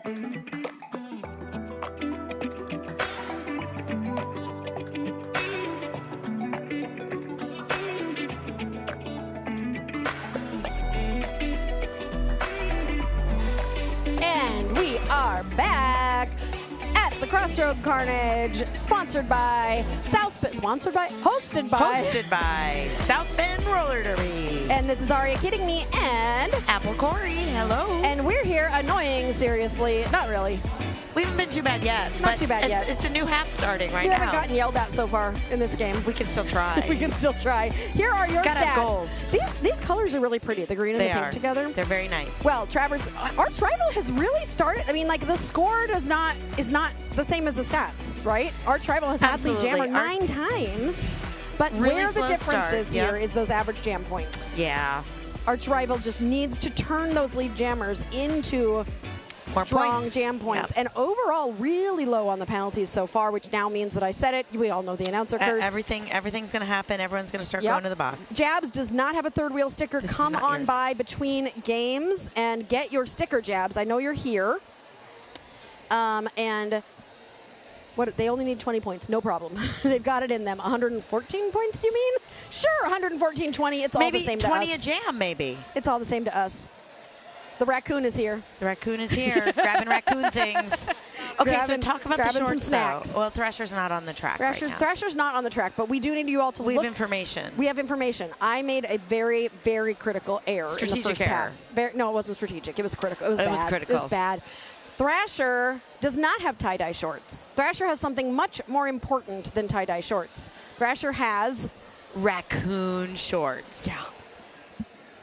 S1: And we are back at the Crossroads Carnage, hosted by
S5: South Bend Roller Derby.
S1: And this is Aria Kidding Me and
S5: Apple Corey, hello.
S1: And we're here annoying, seriously. Not really.
S5: We haven't been too bad yet.
S1: Not too bad yet.
S5: It's a new half starting right now.
S1: We haven't gotten yelled at so far in this game.
S5: We can still try.
S1: We can still try. Here are your
S5: Gotta
S1: stats.
S5: have goals.
S1: These colors are really pretty. The green and the pink together.
S5: They're very nice.
S1: Well, Travers, our rival has really started. I mean, like the score is not the same as the stats, right? Our rival has had the jammer 9 times, but
S5: really
S1: where the difference is here is those average jam points.
S5: Yeah.
S1: Arch rival just needs to turn those lead jammers into
S5: more
S1: strong
S5: points.
S1: jam points.
S5: Yep.
S1: And overall, really low on the penalties so far, which now means that I said it. We all know the announcer curse.
S5: Everything's going to happen. Everyone's going to start going to the box.
S1: Jabs does not have a third wheel sticker. Come on by between games and get your sticker, Jabs. I know you're here. And they only need 20 points. No problem. They've got it in them. 114 points, do you mean? Sure, 114, 20. It's all the same to us.
S5: Maybe 20 a jam, maybe.
S1: It's all the same to us. The raccoon is here.
S5: The raccoon is here, grabbing raccoon things. Okay, so talk about the shorts, though. Well, Thrasher's not on the track right now.
S1: Thrasher's not on the track, but we do need you all to look.
S5: We have information.
S1: We have information. I made a very, very critical error in the first half. No, it wasn't strategic. It was critical. It was bad.
S5: It was critical.
S1: It was bad. Thrasher does not have tie-dye shorts. Thrasher has something much more important than tie-dye shorts. Thrasher has
S5: raccoon shorts.
S1: Yeah.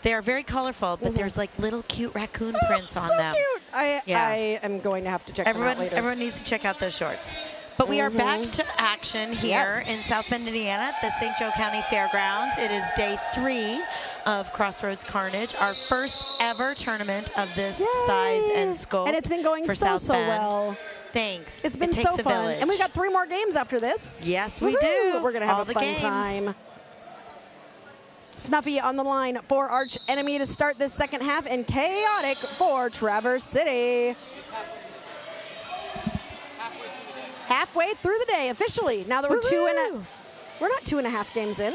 S5: They are very colorful, but there's like little cute raccoon prints on them.
S1: Cute. I am going to have to check them out later.
S5: Everyone needs to check out those shorts. But we are back to action here in South Bend, Indiana at the St. Joe County Fairgrounds. It is day 3 of Crossroads Carnage, our first ever tournament of this size and scope.
S1: And it's been going
S5: for
S1: so
S5: South Bend.
S1: Well.
S5: Thanks.
S1: It's been so fun. And we've got 3 more games after this.
S5: Yes, we do.
S1: We're going to have a fun time. Snuffy on the line for Arch Enemy to start this second half, and chaotic for Traverse City. Halfway through the day, officially. Now that we're we're not 2.5 games in.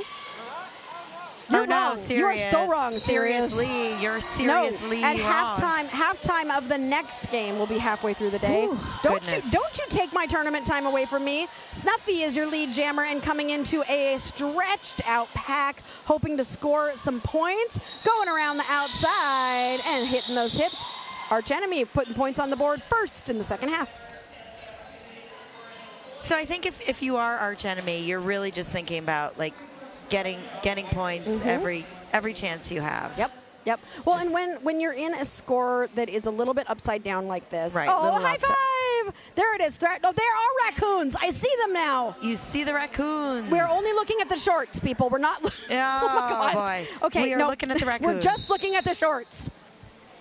S1: You're wrong.
S5: Serious.
S1: You are so wrong.
S5: Seriously, you're seriously
S1: at
S5: wrong.
S1: halftime of the next game will be halfway through the day.
S5: Ooh,
S1: don't you take my tournament time away from me. Snuffy is your lead jammer and coming into a stretched out pack, hoping to score some points, going around the outside and hitting those hips. Arch Enemy putting points on the board first in the second half.
S5: So I think if you are Arch Enemy, you're really just thinking about like getting points every chance you have.
S1: Yep. Well, and when you're in a score that is a little bit upside down like this.
S5: Right.
S1: Oh, high five! There it is. There are raccoons. I see them now.
S5: You see the raccoons.
S1: We're only looking at the shorts, people. We're not.
S5: Oh, my God. Boy.
S1: Okay.
S5: We are looking at the raccoons.
S1: We're just looking at the shorts.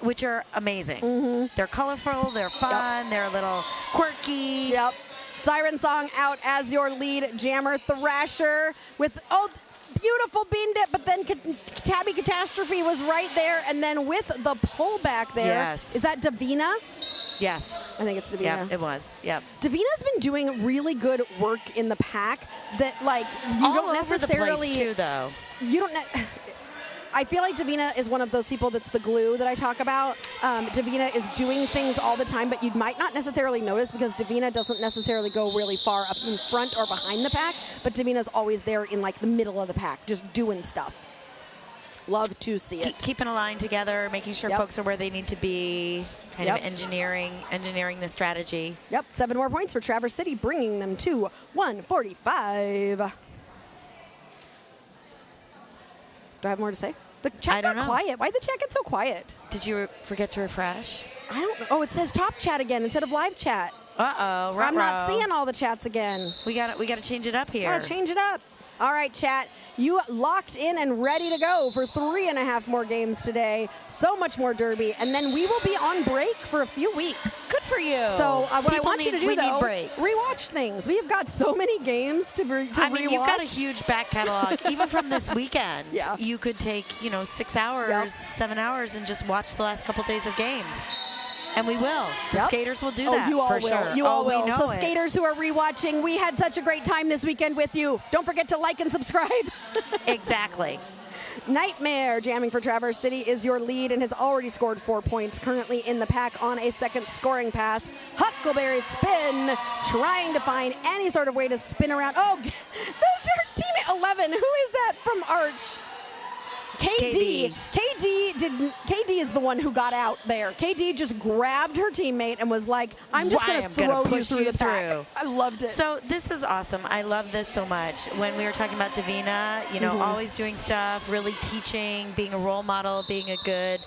S5: Which are amazing. They're colorful. They're fun. They're a little quirky.
S1: Yep. Siren Song out as your lead jammer. Thrasher with, beautiful bean dip, but then Tabby Catastrophe was right there, and then with the pullback there.
S5: Yes.
S1: Is that Davina?
S5: Yes.
S1: I think it's Davina.
S5: Yep, it was. Yep.
S1: Davina's been doing really good work in the pack that, like, you
S5: All
S1: don't
S5: over
S1: necessarily.
S5: The place too, though.
S1: You don't. I feel like Davina is one of those people that's the glue that I talk about. Davina is doing things all the time, but you might not necessarily notice because Davina doesn't necessarily go really far up in front or behind the pack, but Davina's always there in like the middle of the pack, just doing stuff. Love to see it.
S5: Keeping a line together, making sure folks are where they need to be, kind of engineering the strategy.
S1: Yep, 7 more points for Traverse City, bringing them to 145. Do I have more to say? The chat got quiet. Why did the chat get so quiet?
S5: Did you forget to refresh?
S1: I don't know. Oh, it says top chat again instead of live chat.
S5: Uh-oh.
S1: I'm not seeing all the chats again.
S5: We got to change it up here.
S1: Gotta change it up. All right, chat. You locked in and ready to go for 3.5 more games today. So much more Derby. And then we will be on break for a few weeks.
S5: Good for you.
S1: So what I want you to do, though,
S5: breaks.
S1: rewatch things. We have got so many games to rewatch.
S5: I mean, you've got a huge back catalog. Even from this weekend, you could take, 6 hours, 7 hours, and just watch the last couple days of games. And we will. The skaters will do that.
S1: You all
S5: for
S1: will.
S5: Sure.
S1: You all
S5: we
S1: will.
S5: know
S1: So
S5: it.
S1: skaters who are rewatching, we had such a great time this weekend with you. Don't forget to like and subscribe.
S5: Exactly.
S1: Nightmare jamming for Traverse City is your lead and has already scored 4 points. Currently in the pack on a second scoring pass. Huckleberry spin, trying to find any sort of way to spin around. Oh, their teammate 11. Who is that from Arch? KD. KD is the one who got out there. KD just grabbed her teammate and was like, I'm just going to throw you through the pack. I loved it.
S5: So this is awesome. I love this so much. When we were talking about Davina, you know, always doing stuff, really teaching, being a role model, being a good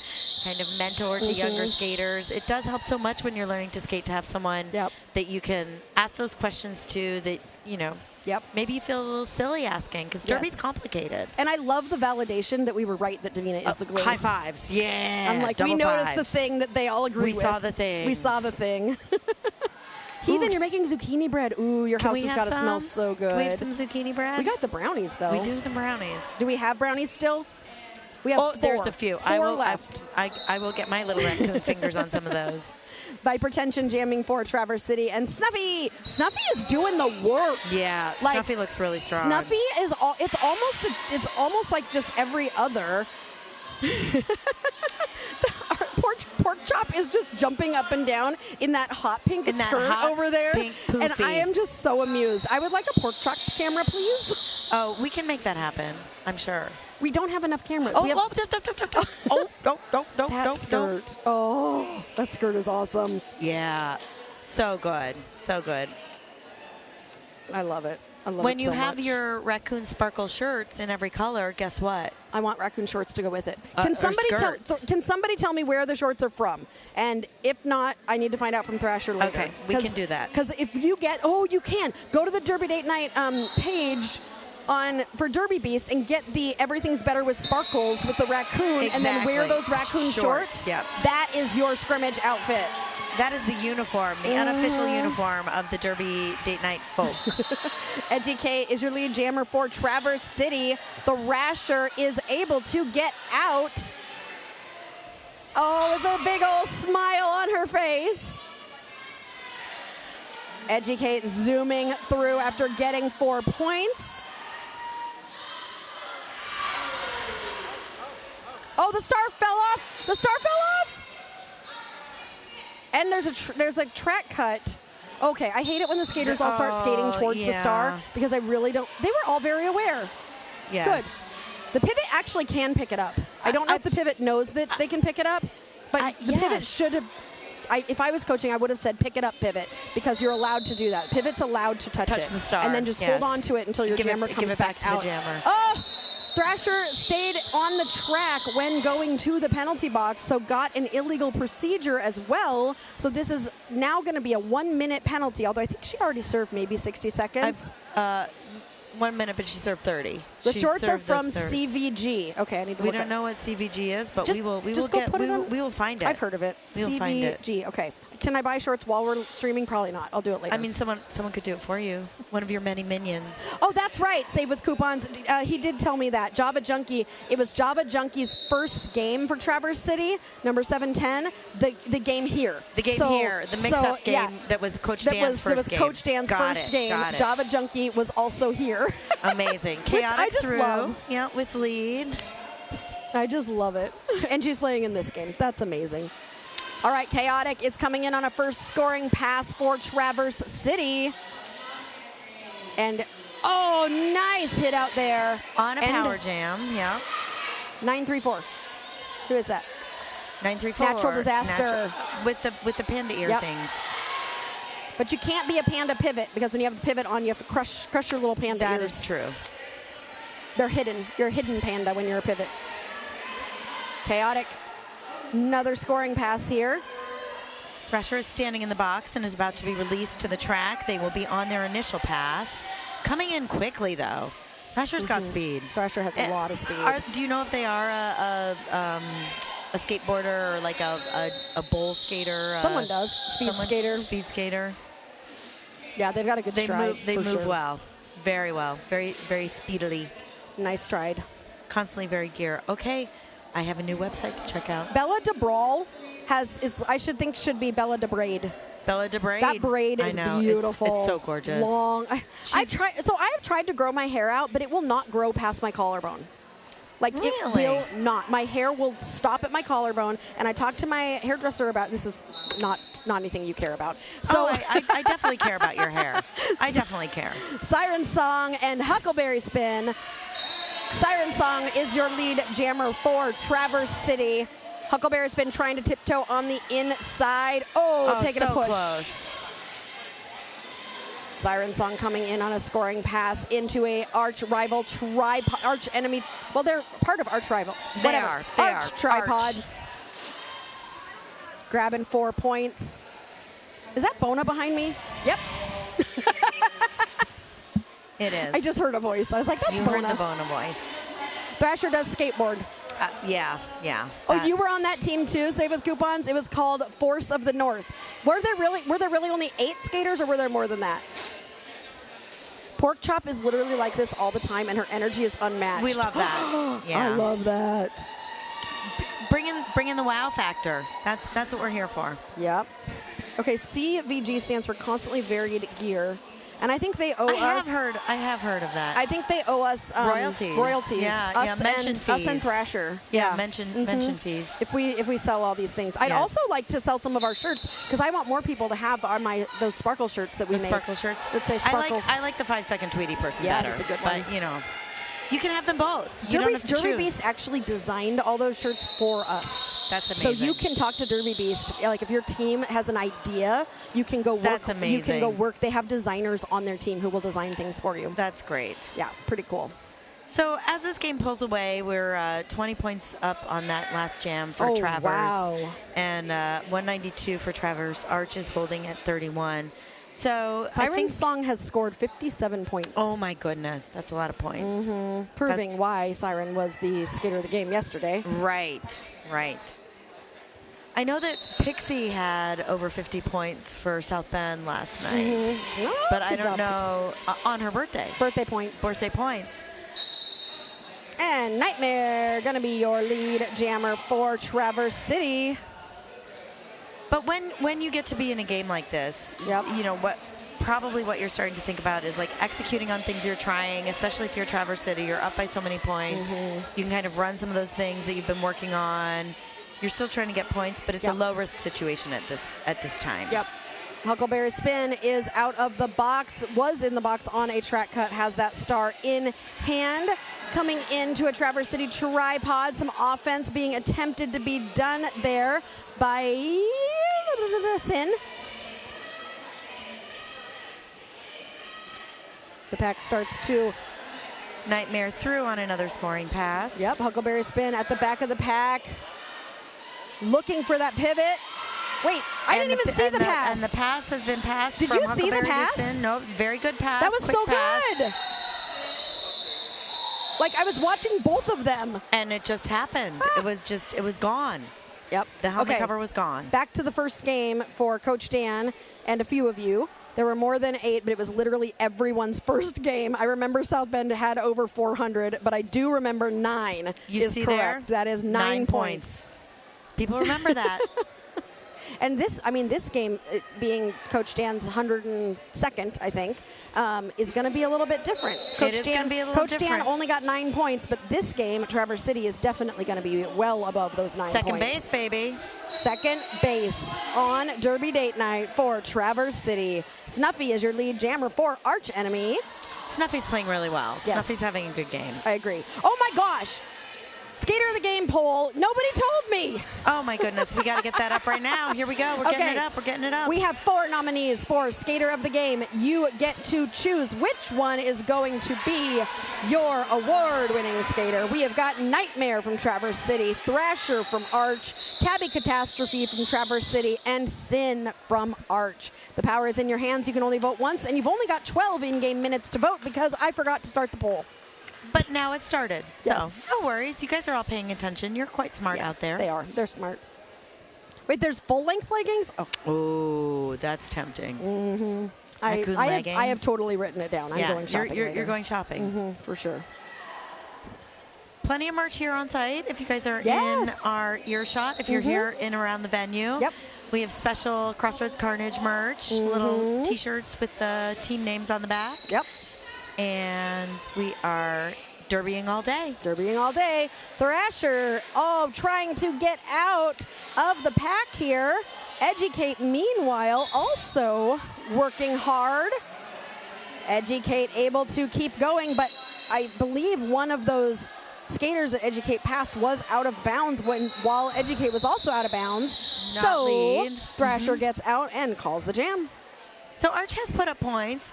S5: kind of mentor to younger skaters. It does help so much when you're learning to skate to have someone that you can ask those questions to that, you know, maybe you feel a little silly asking because Derby's complicated.
S1: And I love the validation that we were right that Davina is the glue.
S5: High fives. Yeah.
S1: I'm like, we noticed the thing that they all agree with.
S5: We saw the thing.
S1: We saw the thing. Heathen, you're making zucchini bread. Ooh, your house has got to smell so good.
S5: Can we have some zucchini bread?
S1: We got the brownies, though.
S5: We do the brownies.
S1: Do we have brownies still? We have 4.
S5: There's a few.
S1: 4 left.
S5: I will get my little raccoon fingers on some of those.
S1: Vipertension jamming for Traverse City. And Snuffy. Snuffy is doing the work.
S5: Yeah, like, Snuffy looks really strong.
S1: Snuffy is it's almost like just every other. Pork chop is just jumping up and down in that hot pink skirt over there. And I am just so amused. I would like a pork chop camera, please.
S5: Oh, we can make that happen, I'm sure.
S1: We don't have enough cameras.
S5: Oh,
S1: that skirt. Oh, that skirt is awesome.
S5: Yeah, so good, so good.
S1: I love it. I love
S5: when
S1: it
S5: you
S1: so
S5: have
S1: much.
S5: your raccoon sparkle shirts in every color, guess what?
S1: I want raccoon shorts to go with it. Can somebody tell me where the shorts are from? And if not, I need to find out from Thrasher later.
S5: Okay, we can do that.
S1: Because if you get, you can go to the Derby Date Night page for Derby Beast and get the Everything's Better with Sparkles with the raccoon, and then wear those raccoon shorts.
S5: Yep.
S1: That is your scrimmage outfit.
S5: That is the uniform, the unofficial uniform of the Derby Date Night folk.
S1: Edgy K is your lead jammer for Traverse City. The Rasher is able to get out. Oh, with a big old smile on her face. Edgy K zooming through after getting 4 points. Oh, the star fell off. The star fell off. And there's a track cut. Okay, I hate it when the skaters all start skating towards the star because I really don't. They were all very aware.
S5: Yes.
S1: Good. The pivot actually can pick it up. I don't know if the pivot knows that they can pick it up, but the pivot should have. If I was coaching, I would have said pick it up, pivot, because you're allowed to do that. Pivot's allowed to touch it.
S5: The star.
S1: And then just hold on to it until your jammer comes back out.
S5: To the jammer.
S1: Oh! Thrasher stayed on the track when going to the penalty box, so got an illegal procedure as well. So this is now going to be a 1-minute penalty, although I think she already served maybe 60 seconds.
S5: 1 minute, but she served 30.
S1: The shorts are from CVG. Okay, I need to look.
S5: We don't know what CVG is, but we will find it.
S1: I've heard of it.
S5: We will find it.
S1: CVG. Okay. Can I buy shorts while we're streaming? Probably not. I'll do it later.
S5: I mean, someone could do it for you. One of your many minions.
S1: Oh, that's right. Save with coupons. He did tell me that. Java Junkie. It was Java Junkie's first game for Traverse City, number 710. The game here.
S5: The game here. The mix-up game that was Coach Dan's first game.
S1: That was Coach Dan's first game. Java Junkie was also here.
S5: Amazing. Chaotic through.
S1: Love.
S5: Yeah, with lead.
S1: I just love it. And she's playing in this game. That's amazing. All right, Chaotic is coming in on a first scoring pass for Traverse City. And, nice hit out there.
S5: On a power jam, yeah.
S1: 934. Who is that?
S5: 934.
S1: Natural Disaster.
S5: With the panda ear things.
S1: But you can't be a panda pivot, because when you have the pivot on, you have to crush your little panda ears.
S5: That is true.
S1: They're hidden. You're a hidden panda when you're a pivot. Chaotic. Another scoring pass here.
S5: Thrasher is standing in the box and is about to be released to the track. They will be on their initial pass. Coming in quickly, though. Thrasher's got speed.
S1: Thrasher has a lot of speed.
S5: Do you know if they are a skateboarder or like a bowl skater?
S1: Someone does. Speed skater. Yeah, they've got a good stride.
S5: They move well. Very well. Very, very speedily.
S1: Nice stride.
S5: Constantly very gear. Okay. I have a new website to check out.
S1: Bella DeBrawl I should be Bella DeBraid.
S5: Bella DeBraid.
S1: That braid is beautiful.
S5: It's so gorgeous.
S1: Long. I have tried to grow my hair out, but it will not grow past my collarbone. Like,
S5: really?
S1: It will not. My hair will stop at my collarbone, and I talked to my hairdresser about this. Is not anything you care about. So
S5: I definitely care about your hair. I definitely care.
S1: Siren Song and Huckleberry Spin. Siren Song is your lead jammer for Traverse City. Huckleberry Spin trying to tiptoe on the inside. Oh, taking a push.
S5: Close.
S1: Siren Song coming in on a scoring pass into a arch rival arch enemy. Well, they're part of arch rival.
S5: They are.
S1: Arch tripod. Arch. Grabbing 4 points. Is that Bona behind me? Yep.
S5: It is.
S1: I just heard a voice. I was like, that's Bona.
S5: You heard the Bona voice.
S1: Thrasher does skateboard.
S5: Yeah.
S1: Oh, you were on that team too, Save with Coupons? It was called Force of the North. Were there really only 8 skaters, or were there more than that? Pork Chop is literally like this all the time, and her energy is unmatched.
S5: We love that. Yeah.
S1: I love that.
S5: Bring in the wow factor. That's what we're here for.
S1: Yep. Okay, CVG stands for Constantly Varied Gear. And I think they owe us.
S5: I have heard of that.
S1: I think they owe us
S5: royalties.
S1: Yeah,
S5: mention fees.
S1: Us and Thrasher.
S5: Yeah, mention fees.
S1: If we sell all these things, I'd also like to sell some of our shirts, because I want more people to have on those sparkle shirts that we make.
S5: Sparkle shirts that
S1: say sparkles.
S5: I like the 5-second Tweety person
S1: better.
S5: That's
S1: a good one.
S5: But you can have them both. You don't have to
S1: Derby
S5: choose.
S1: Beast actually designed all those shirts for us.
S5: That's amazing.
S1: So you can talk to Derby Beast. Like, if your team has an idea, you can go work.
S5: That's amazing.
S1: You can go work. They have designers on their team who will design things for you.
S5: That's great.
S1: Yeah, pretty cool.
S5: So as this game pulls away, we're 20 points up on that last jam for Travers.
S1: Wow.
S5: And 192 for Travers. Arch is holding at 31. So
S1: Siren Song has scored 57 points.
S5: Oh my goodness, that's a lot of points.
S1: Proving why Siren was the skater of the game yesterday.
S5: Right. I know that Pixie had over 50 points for South Bend last night, but I don't know on her birthday.
S1: Birthday points. And Nightmare gonna be your lead jammer for Traverse City.
S5: But when you get to be in a game like this, what you're starting to think about is like executing on things you're trying, especially if you're Traverse City, you're up by so many points. You can kind of run some of those things that you've been working on. You're still trying to get points, but it's a low risk situation at this time. Yep.
S1: Huckleberry Spin is out of the box, was in the box on a track cut, has that star in hand. Coming into a Traverse City tripod, some offense being attempted to be done there by Sin. The pack starts to
S5: Nightmare through on another scoring pass.
S1: Yep, Huckleberry Spin at the back of the pack. Looking for that pivot. Wait, I didn't even see the pass.
S5: And the pass has been passed.
S1: Did you see the pass?
S5: No, very good pass.
S1: That was so
S5: pass.
S1: good. Like, I was watching both of them.
S5: And it just happened. It was gone.
S1: Yep.
S5: The helmet cover was gone.
S1: Back to the first game for Coach Dan and a few of you. There were more than 8, but it was literally everyone's first game. I remember South Bend had over 400, but I do remember 9
S5: you
S1: is
S5: see
S1: correct.
S5: There?
S1: That is 9 points.
S5: People remember that.
S1: And this game, being Coach Dan's 102nd, I think, is going to be a little bit different. Coach Dan only got 9 points, but this game, Traverse City, is definitely going to be well above those 9 points.
S5: Second base, baby.
S1: Second base on Derby Date Night for Traverse City. Snuffy is your lead jammer for Arch Enemy.
S5: Snuffy's playing really well.
S1: Yes.
S5: Snuffy's having a good game.
S1: I agree. Oh, my gosh. Skater of the game poll. Nobody told me.
S5: Oh, my goodness. We got to get that up right now. Here we go. We're getting it up.
S1: We have 4 nominees for Skater of the Game. You get to choose which one is going to be your award-winning skater. We have got Nightmare from Traverse City, Thrasher from Arch, Tabby Catastrophe from Traverse City, and Sin from Arch. The power is in your hands. You can only vote once, and you've only got 12 in-game minutes to vote because I forgot to start the poll.
S5: But now it started.
S1: Yes.
S5: So no worries. You guys are all paying attention. You're quite smart out there.
S1: They are. They're smart. Wait, there's full-length leggings?
S5: Oh, that's tempting.
S1: I have totally written it down. I'm going shopping.
S5: You're going shopping.
S1: For sure.
S5: plenty of merch here on site if you guys are
S1: Yes.
S5: in our earshot, if you're here in around the venue.
S1: Yep.
S5: We have special Crossroads Carnage merch, little T-shirts with the team names on the back.
S1: Yep.
S5: And we are derbying all day.
S1: Derbying all day. Thrasher, trying to get out of the pack here. Educate, meanwhile, also working hard. Educate able to keep going, but I believe one of those skaters that Educate passed was out of bounds while Educate was also out of bounds.
S5: Not lead.
S1: Thrasher gets out and calls the jam.
S5: So Arch has put up points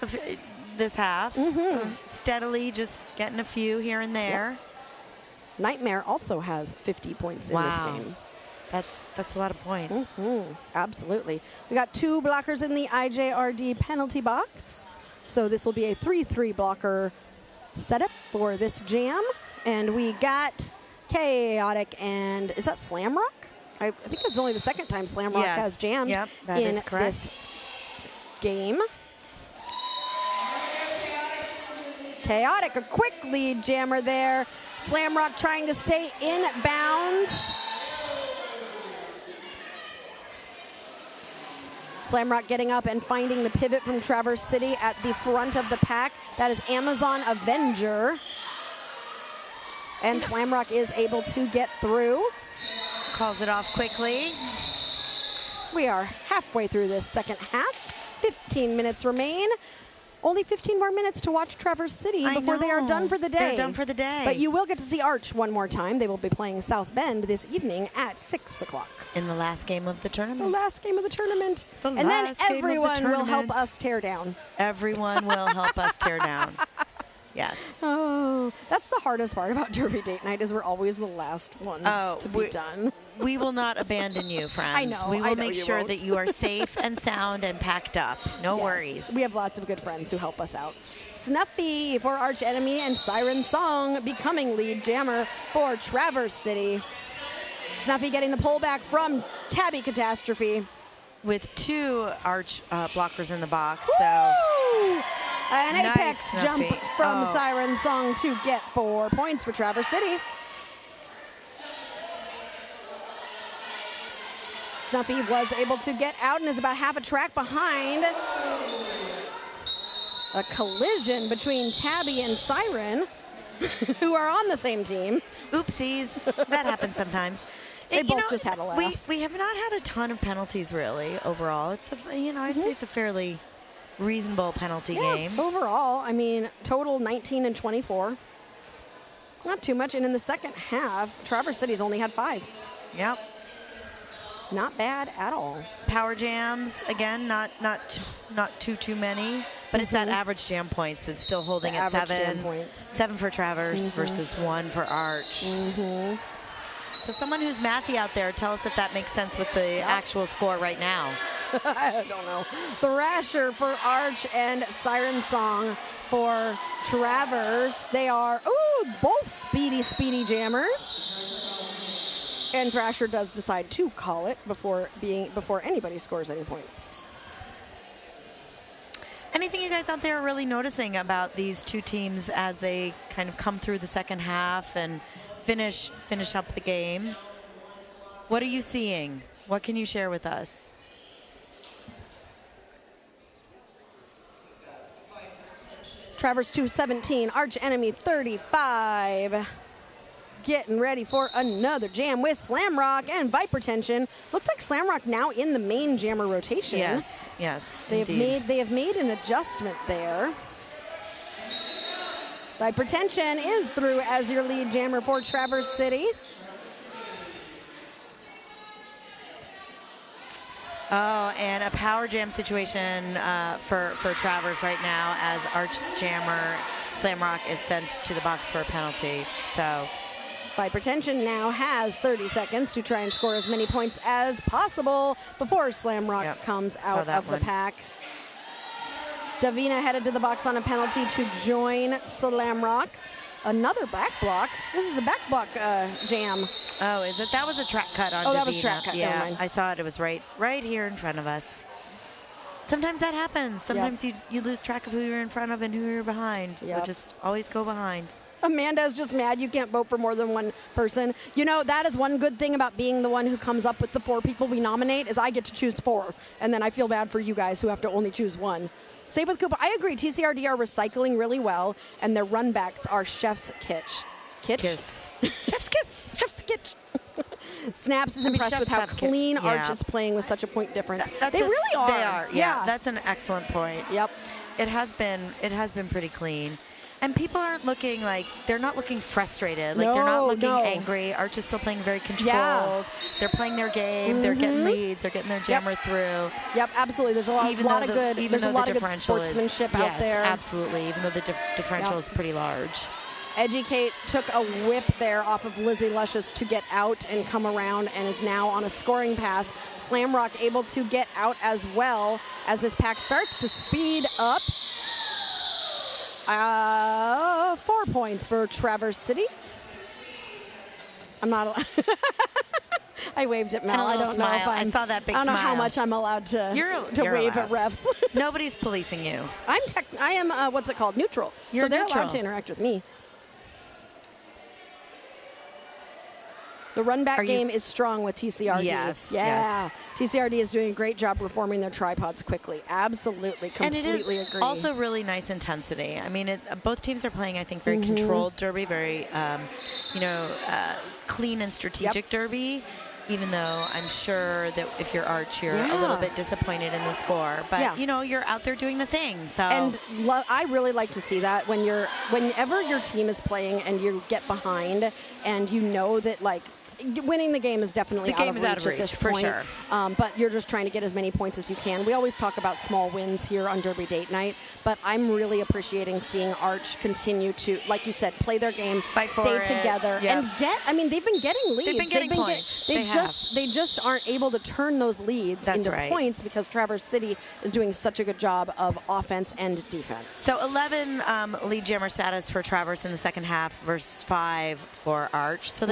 S5: this half, steadily just getting a few here and there.
S1: Yep. Nightmare also has 50 points in this game.
S5: That's a lot of points.
S1: Absolutely. We got 2 blockers in the IJRD penalty box. So this will be a 3-3 blocker setup for this jam. And we got Chaotic and is that Slamrock? I think it's only the second time Slamrock has jammed in this game. Chaotic, a quick lead jammer there. Slamrock trying to stay in bounds. Slamrock getting up and finding the pivot from Traverse City at the front of the pack. That is Amazon Avenger. And Slamrock is able to get through.
S5: Calls it off quickly.
S1: We are halfway through this second half. 15 minutes remain. Only 15 more minutes to watch Traverse City before they are done for the day.
S5: They're done for the day.
S1: But you will get to see Arch one more time. They will be playing South Bend this evening at 6 o'clock.
S5: In the last game of the tournament.
S1: The last game of the tournament. And then everyone will help us tear down.
S5: Everyone will help us tear down. Yes.
S1: Oh, that's the hardest part about Derby Date Night is we're always the last ones to be done.
S5: We will not abandon you, friends.
S1: I know.
S5: We will make
S1: you
S5: sure
S1: won't.
S5: that you are safe and sound and packed up. No worries.
S1: We have lots of good friends who help us out. Snuffy for Arch Enemy and Siren Song becoming lead jammer for Traverse City. Snuffy getting the pullback from Tabby Catastrophe.
S5: With 2 Arch blockers in the box.
S1: Woo!
S5: So
S1: an
S5: nice,
S1: apex
S5: Snuffy.
S1: jump from Siren Song to get 4 points for Traverse City. Snuffy was able to get out and is about half a track behind. A collision between Tabby and Siren, who are on the same team.
S5: Oopsies. That happens sometimes.
S1: They both just had a laugh.
S5: We have not had a ton of penalties really overall. It's I'd say it's a fairly reasonable penalty game.
S1: Overall, I mean, total 19 and 24. Not too much. And in the second half, Traverse City's only had 5.
S5: Yep.
S1: Not bad at all.
S5: Power jams again, not too many, but it's that average jam points that's still holding at 7. 7 for Traverse versus 1 for Arch. So someone who's mathy out there, tell us if that makes sense with the actual score right now.
S1: I don't know. Thrasher for Arch and Siren Song for Traverse. They are both speedy jammers. And Thrasher does decide to call it before anybody scores any points.
S5: Anything you guys out there are really noticing about these 2 teams as they kind of come through the second half and finish up the game? What are you seeing? What can you share with us?
S1: Traverse 217, Arch Enemy 35. Getting ready for another jam with Slamrock and Viper Tension. Looks like Slamrock now in the main jammer rotation.
S5: Yes.
S1: They have made an adjustment there. Viper Tension is through as your lead jammer for Traverse City.
S5: Oh, and a power jam situation for Traverse right now as Arch's jammer Slamrock is sent to the box for a penalty. So
S1: Viper Tension now has 30 seconds to try and score as many points as possible before Slamrock comes out of the pack. Davina headed to the box on a penalty to join Slamrock. Another back block. This is a back block jam.
S5: Oh, is it? That was a track cut on Davina.
S1: That was track cut.
S5: Yeah, I saw it. It was right here in front of us. Sometimes that happens. Sometimes you lose track of who you're in front of and who you're behind. So just always go behind.
S1: Amanda's just mad you can't vote for more than one person. You know, that is one good thing about being the one who comes up with the 4 people we nominate is I get to choose 4. And then I feel bad for you guys who have to only choose 1. Same with Cooper. I agree. TCRD are recycling really well, and their run backs are Chef's Kitch.
S5: Kiss.
S1: Chef's Kiss. Chef's Kitch. Snaps is impressed with how clean Arch is playing with such a point difference. They really are.
S5: They are. Yeah, that's an excellent point.
S1: Yep.
S5: It has been pretty clean. And people aren't looking like, they're not looking frustrated. Like, they're not looking angry. Arch is still playing very controlled.
S1: Yeah.
S5: They're playing their game. They're getting leads. They're getting their jammer through.
S1: Yep, absolutely. There's a lot of good sportsmanship out there.
S5: Absolutely, even though the differential is pretty large.
S1: Educate took a whip there off of Lizzie Luscious to get out and come around and is now on a scoring pass. Slamrock able to get out as well as this pack starts to speed up. 4 points for Traverse City. I'm not allowed. I waved at Mel. I don't know if
S5: I saw that big smile.
S1: I don't know how much I'm allowed to wave at refs.
S5: Nobody's policing you.
S1: I am what's it called? Neutral.
S5: You're
S1: so they're
S5: neutral.
S1: allowed to interact with me. The run-back game is strong with TCRD.
S5: Yes.
S1: Yeah. Yes. TCRD is doing a great job reforming their tripods quickly. Absolutely. Completely agree.
S5: Also really nice intensity. I mean, both teams are playing, I think, very controlled derby, very, clean and strategic derby, even though I'm sure that if you're Arch, you're a little bit disappointed in the score. But, you're out there doing the thing. So.
S1: And I really like to see that whenever your team is playing and you get behind and you know that, like, winning the game is definitely out of reach at this point.
S5: For sure.
S1: But you're just trying to get as many points as you can. We always talk about small wins here on Derby Date Night, but I'm really appreciating seeing Arch continue to, like you said, play their game, stay together, and they've been getting leads.
S5: They've been getting points.
S1: They just aren't able to turn those leads into points because Traverse City is doing such a good job of offense and defense.
S5: So 11 lead jammer status for Traverse in the second half versus 5 for Arch. So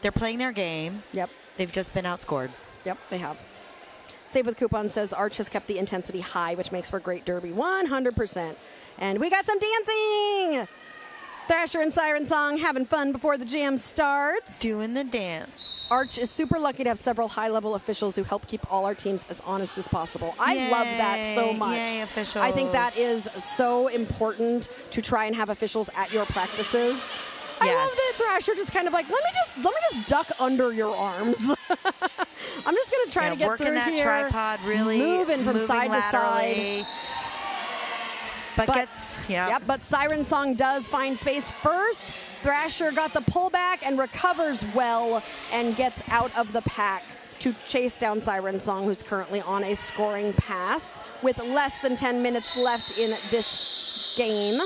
S5: they're playing their game.
S1: Yep.
S5: They've just been outscored.
S1: Yep, they have. Save with Coupon says Arch has kept the intensity high, which makes for great derby. 100%. And we got some dancing. Thrasher and Siren Song having fun before the jam starts.
S5: Doing the dance.
S1: Arch is super lucky to have several high-level officials who help keep all our teams as honest as possible. I love that so much.
S5: Yay, officials.
S1: I think that is so important to try and have officials at your practices. I love that Thrasher just kind of like, let me just duck under your arms. I'm just going to try to get
S5: working
S1: through
S5: that
S1: here.
S5: Tripod, really
S1: moving from side
S5: laterally.
S1: to side. But Siren Song does find space first. Thrasher got the pullback and recovers well and gets out of the pack to chase down Siren Song, who's currently on a scoring pass with less than 10 minutes left in this game.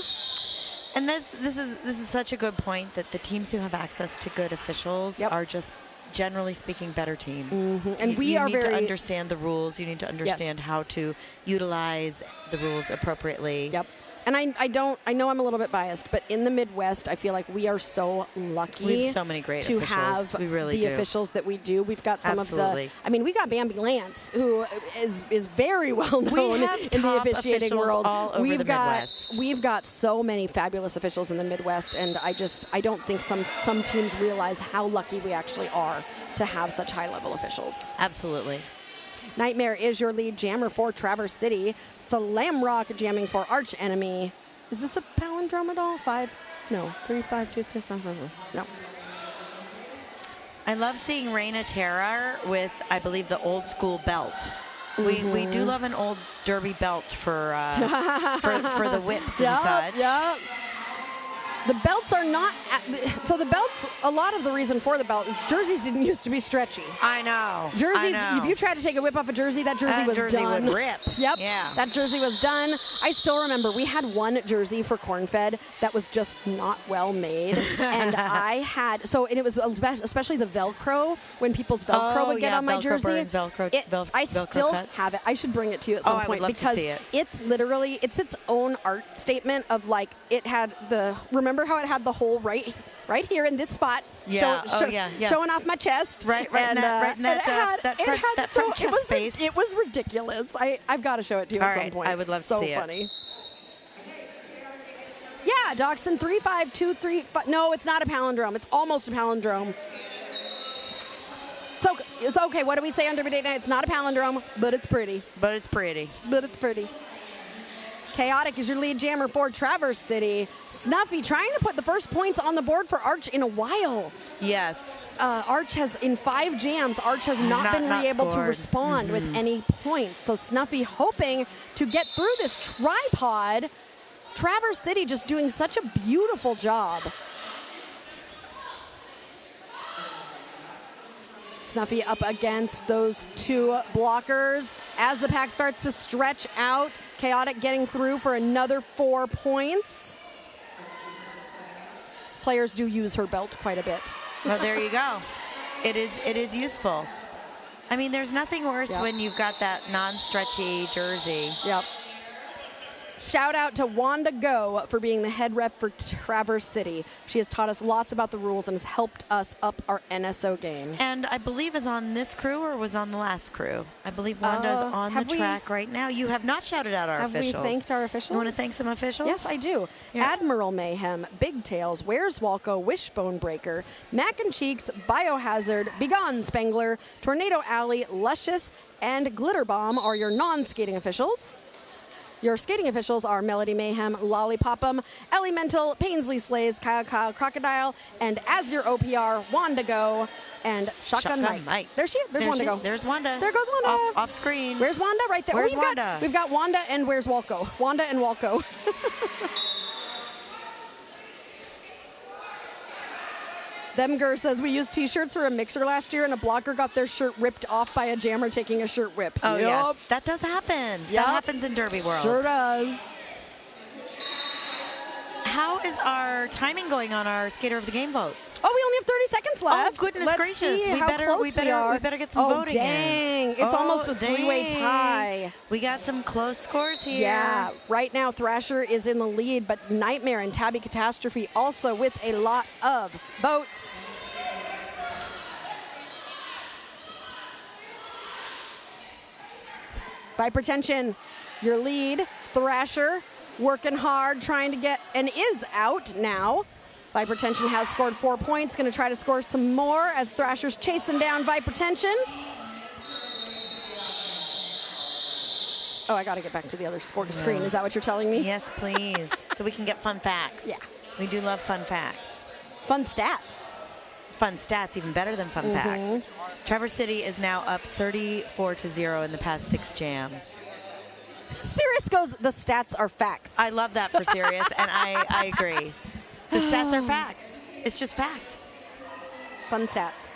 S5: And this is such a good point that the teams who have access to good officials are just, generally speaking, better teams.
S1: And
S5: you need to understand the rules. You need to understand how to utilize the rules appropriately.
S1: Yep. And I know I'm a little bit biased, but in the Midwest, I feel like we are so lucky.
S5: We have so many great
S1: to
S5: officials.
S1: have
S5: we really
S1: the officials that we do. We've got some of the. I mean, we got Bambi Lance, who is very well known in the officiating world.
S5: All over the Midwest.
S1: We've got so many fabulous officials in the Midwest, and I don't think some teams realize how lucky we actually are to have such high-level officials.
S5: Absolutely.
S1: Nightmare is your lead jammer for Traverse City. Slamrock jamming for Arch Enemy. Is this a palindrome at all? 5? No. 3, 5, 2, 2, 5, 5. No.
S5: I love seeing Raina Terra with, I believe, the old school belt. We do love an old derby belt for the whips and such.
S1: Yeah. The belts are not, so the belts, a lot of the reason for the belt is jerseys didn't used to be stretchy.
S5: I know.
S1: Jerseys, if you tried to take a whip off a jersey, that jersey was done.
S5: Would rip.
S1: Yep.
S5: Yeah.
S1: That jersey was done. I still remember we had one jersey for Corn-Fed that was just not well made. And it was especially the Velcro, when people's Velcro would get on my jersey. I still have it. I should bring it to you at some point because it's literally, it's its own art statement of like, it had remember how it had the hole right here in this spot, showing off my chest,
S5: right in that front chest space.
S1: It was ridiculous. I've got to show it to you at some point.
S5: I would love to see it.
S1: So funny. Yeah, Yeah, Dachshund 35235. No, it's not a palindrome. It's almost a palindrome. So it's okay. What do we say on Derby Day Night? It's not a palindrome, but it's pretty.
S5: But it's pretty.
S1: But it's pretty. Chaotic is your lead jammer for Traverse City. Snuffy trying to put the first points on the board for Arch in a while.
S5: Yes.
S1: Arch has, in 5 jams, Arch has not been able to respond with any points. So Snuffy hoping to get through this tripod. Traverse City just doing such a beautiful job. Snuffy up against those 2 blockers. As the pack starts to stretch out, Chaotic getting through for another 4 points. Players do use her belt quite a bit.
S5: Well, there you go. It is useful. I mean, there's nothing worse when you've got that non-stretchy jersey.
S1: Yep. Shout out to Wanda Go for being the head ref for Traverse City. She has taught us lots about the rules and has helped us up our NSO game.
S5: And I believe is on this crew or was on the last crew. I believe Wanda's on the track right now. You have not shouted out our officials.
S1: Have we thanked our officials?
S5: You want to thank some officials?
S1: Yes, I do.
S5: Yeah.
S1: Admiral Mayhem, Big Tails, Where's Walco, Wishbone Breaker, Mac and Cheeks, Biohazard, Begone Spangler, Tornado Alley, Luscious, and Glitter Bomb are your non-skating officials. Your skating officials are Melody Mayhem, Lollipop'em, Elemental, Painsley Slays, Kyle Crocodile, and as your OPR, Wanda Go, and Shotgun Mike. There's Wanda Go.
S5: There's Wanda.
S1: There goes Wanda.
S5: Off screen.
S1: Where's Wanda? Right there.
S5: Where's Wanda?
S1: We've got Wanda and Where's Walco. Wanda and Walco. Themger says we used T-shirts for a mixer last year, and a blocker got their shirt ripped off by a jammer taking a shirt rip.
S5: Oh, yes. That does happen. That happens in Derby World.
S1: Sure does.
S5: How is our timing going on our Skater of the Game vote?
S1: Oh, we only have 30 seconds left.
S5: Oh, goodness
S1: Let's
S5: gracious.
S1: See
S5: we
S1: how
S5: better get some voting
S1: in. It's almost a 3-way tie.
S5: We got some close scores here.
S1: Yeah. Right now, Thrasher is in the lead, but Nightmare and Tabby Catastrophe also with a lot of votes. Hypertension, your lead. Thrasher working hard, trying to get, and is out now. Hypertension has scored 4 points, going to try to score some more as Thrasher's chasing down Hypertension. Oh, I got to get back to the other screen. Is that what you're telling me?
S5: Yes, please. So we can get fun facts.
S1: Yeah.
S5: We do love fun facts.
S1: Fun stats.
S5: Fun stats, even better than fun facts. Traverse City is now up 34-0 in the past 6 jams.
S1: Sirius goes, the stats are facts.
S5: I love that for Sirius, and I agree. The stats are facts. It's just fact.
S1: Fun stats.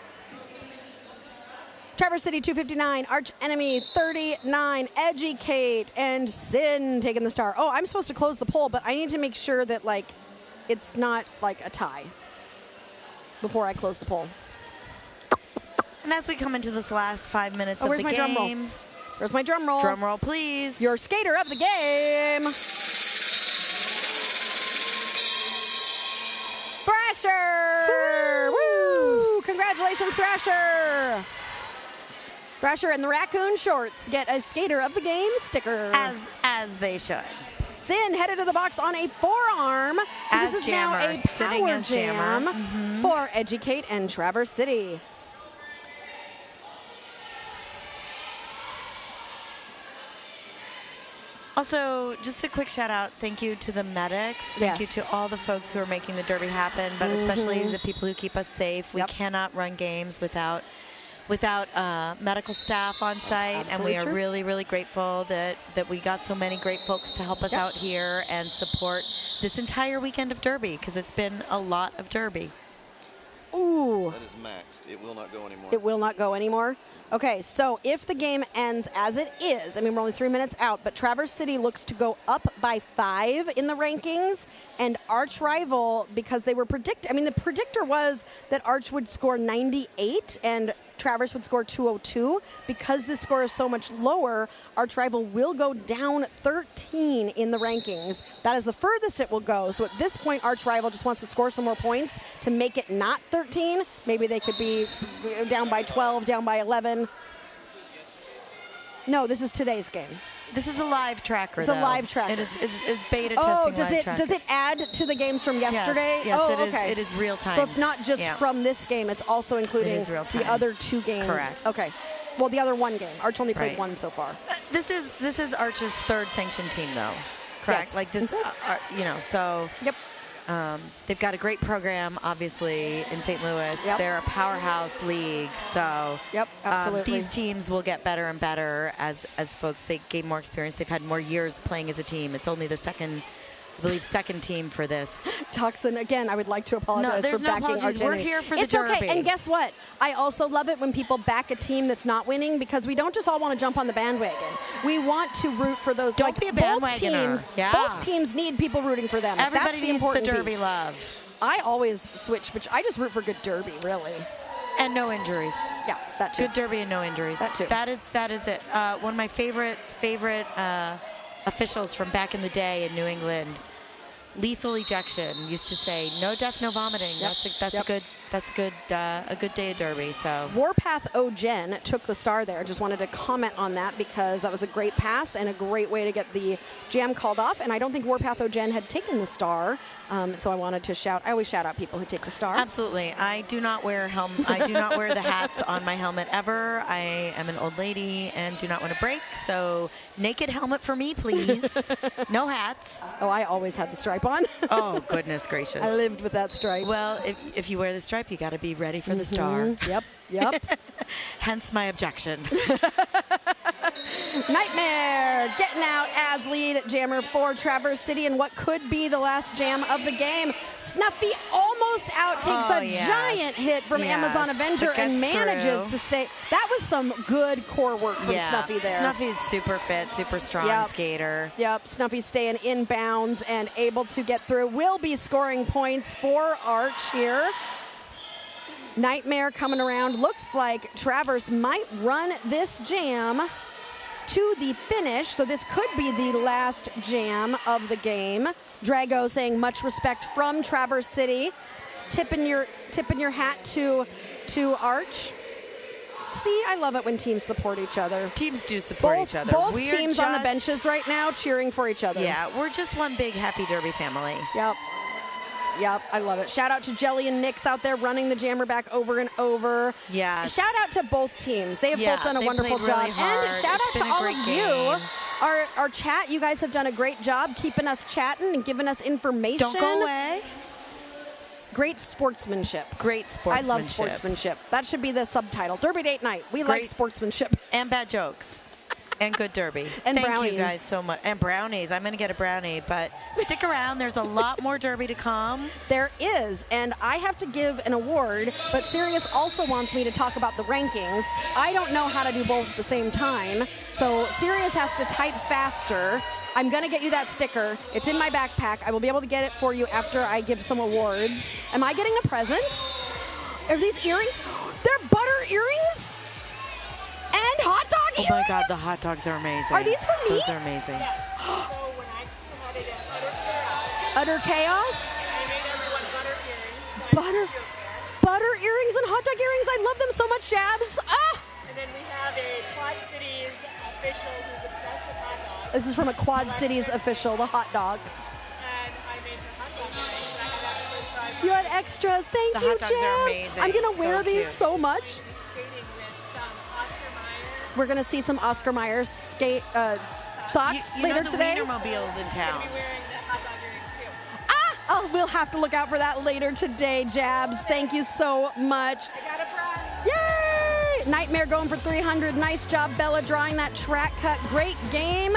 S1: Traverse City 259, Arch Enemy 39, Educate, and Sin taking the star. Oh, I'm supposed to close the poll, but I need to make sure that it's not a tie before I close the poll.
S5: And as we come into this last 5 minutes of the game.
S1: Drum roll? Where's my drum roll?
S5: Drum roll, please.
S1: Your skater of the game. Thrasher! Woo! Congratulations, Thrasher! Thrasher and the Raccoon Shorts get a skater of the game sticker.
S5: As they should.
S1: Sin headed to the box on a forearm.
S5: As
S1: this is
S5: jammer,
S1: now a
S5: sitting
S1: power
S5: as
S1: jam
S5: jammer.
S1: for Educate and Traverse City.
S5: Also, just a quick shout out, thank you to the medics. Thank you to all the folks who are making the Derby happen, but especially the people who keep us safe. We cannot run games without medical staff on site, and we are really, really grateful that we got so many great folks to help us out here and support this entire weekend of Derby, because it's been a lot of Derby.
S1: Ooh.
S4: That is maxed. It will not go anymore.
S1: It will not go anymore? Okay, so if the game ends as it is, I mean, we're only 3 minutes out, but Traverse City looks to go up by 5 in the rankings, and Arch Rival, because they were the predictor was that Arch would score 98 and Traverse would score 202. Because this score is so much lower, Arch Rival will go down 13 in the rankings. That is the furthest it will go. So at this point, Arch Rival just wants to score some more points to make it not 13. Maybe they could be down by 12, down by 11. No, this is today's game.
S5: This is a live tracker.
S1: It's a live tracker.
S5: It is beta
S1: oh,
S5: testing.
S1: Does it add to the games from yesterday?
S5: Yes,
S1: oh,
S5: okay. It is real time.
S1: So it's not just from this game. It's also including the other 2 games.
S5: Correct.
S1: Okay. Well, the other 1 game. Arch only played 1 so far.
S5: This is Arch's 3rd sanctioned team, though. Correct.
S1: Yes.
S5: Like this, so.
S1: Yep.
S5: They've got a great program, obviously, in St. Louis.
S1: Yep.
S5: They're a powerhouse league, so
S1: absolutely.
S5: These teams will get better and better as folks they gain more experience. They've had more years playing as a team. It's only the second team for this.
S1: Toxin, again, I would like to apologize for backing our Jenny.
S5: We're here for the
S1: It's
S5: derby.
S1: okay, and guess what? I also love it when people back a team that's not winning because we don't just all want to jump on the bandwagon. We want to root for those.
S5: Don't be a bandwagoner.
S1: Both teams need people rooting for them.
S5: Everybody
S1: that's the
S5: needs
S1: important
S5: the derby
S1: piece.
S5: love.
S1: I always switch, but I just root for good derby, really.
S5: And no injuries.
S1: Yeah, that too.
S5: Good derby and no injuries.
S1: That too.
S5: That is it. One of my favorite officials from back in the day in New England, Lethal Ejection, used to say, "No death, no vomiting."
S1: Yep.
S5: That's a good day of derby. So
S1: Warpath Ogen took the star there. Just wanted to comment on that because that was a great pass and a great way to get the jam called off. And I don't think Warpath Ogen had taken the star, so I wanted to shout. I always shout out people who take the star.
S5: Absolutely. I do not wear I do not wear the hats on my helmet ever. I am an old lady and do not want to break. So naked helmet for me, please. No hats.
S1: Oh, I always had the stripe on.
S5: Oh, goodness gracious.
S1: I lived with that stripe.
S5: Well, if you wear the stripe, you got to be ready for the star.
S1: Yep.
S5: Hence my objection.
S1: Nightmare getting out as lead jammer for Traverse City in what could be the last jam of the game. Snuffy almost out, takes giant hit from Amazon Avenger and manages to stay. That was some good core work from Snuffy there.
S5: Snuffy's super fit, super strong skater.
S1: Yep, Snuffy staying in bounds and able to get through. Will be scoring points for Arch here. Nightmare coming around. Looks like Traverse might run this jam to the finish, so this could be the last jam of the game. Drago saying much respect from Traverse City. Tipping your hat to Arch. See, I love it when teams support each other.
S5: Teams do support each other.
S1: Both teams on the benches right now cheering for each other.
S5: Yeah, we're just one big happy derby family.
S1: Yep, I love it. Shout out to Jelly and Nix out there running the jammer back over and over.
S5: Yeah.
S1: Shout out to both teams. They have both done a wonderful job.
S5: Hard.
S1: And shout out to all of you. Our chat, you guys have done a great job keeping us chatting and giving us information.
S5: Don't go away.
S1: Great sportsmanship.
S5: Great sportsmanship.
S1: I love sportsmanship. That should be the subtitle. Derby Date Night. We like sportsmanship.
S5: And bad jokes. And good derby.
S1: And
S5: Thank
S1: brownies.
S5: you guys so much. And brownies. I'm going to get a brownie, but stick around. There's a lot more derby to come.
S1: There is, and I have to give an award, but Sirius also wants me to talk about the rankings. I don't know how to do both at the same time, so Sirius has to type faster. I'm going to get you that sticker. It's in my backpack. I will be able to get it for you after I give some awards. Am I getting a present? Are these earrings? They're butter earrings? And hot dog earrings?
S5: Oh my God, the hot dogs are amazing.
S1: Are these for me?
S5: Those are amazing.
S3: Yes. So when I had it at
S1: Utter Chaos?
S3: I made everyone butter earrings.
S1: Butter earrings and hot dog earrings. I love them so much, Jabs. Ah!
S3: And then we have a Quad Cities official who's obsessed with hot dogs.
S1: This is from a Quad Cities official, the hot dogs.
S3: And I made the hot dog earrings. I had extras, so I
S1: You had extras. Thank you,
S5: hot dogs are
S1: Jabs.
S5: amazing.
S1: I'm going to wear
S5: So
S1: these
S5: cute.
S1: so much.
S3: skating with some Oscar Mayer.
S1: We're going to see some Oscar Mayer skate socks
S5: You
S1: later
S5: know the
S1: today.
S5: Wienermobile's in town.
S3: I'll be wearing the hot dog earrings too.
S1: Oh, we'll have to look out for that later today, Jabs. Thank you so much.
S3: I got a prize.
S1: Yay! Nightmare going for 300. Nice job, Bella, drawing that track cut. Great game.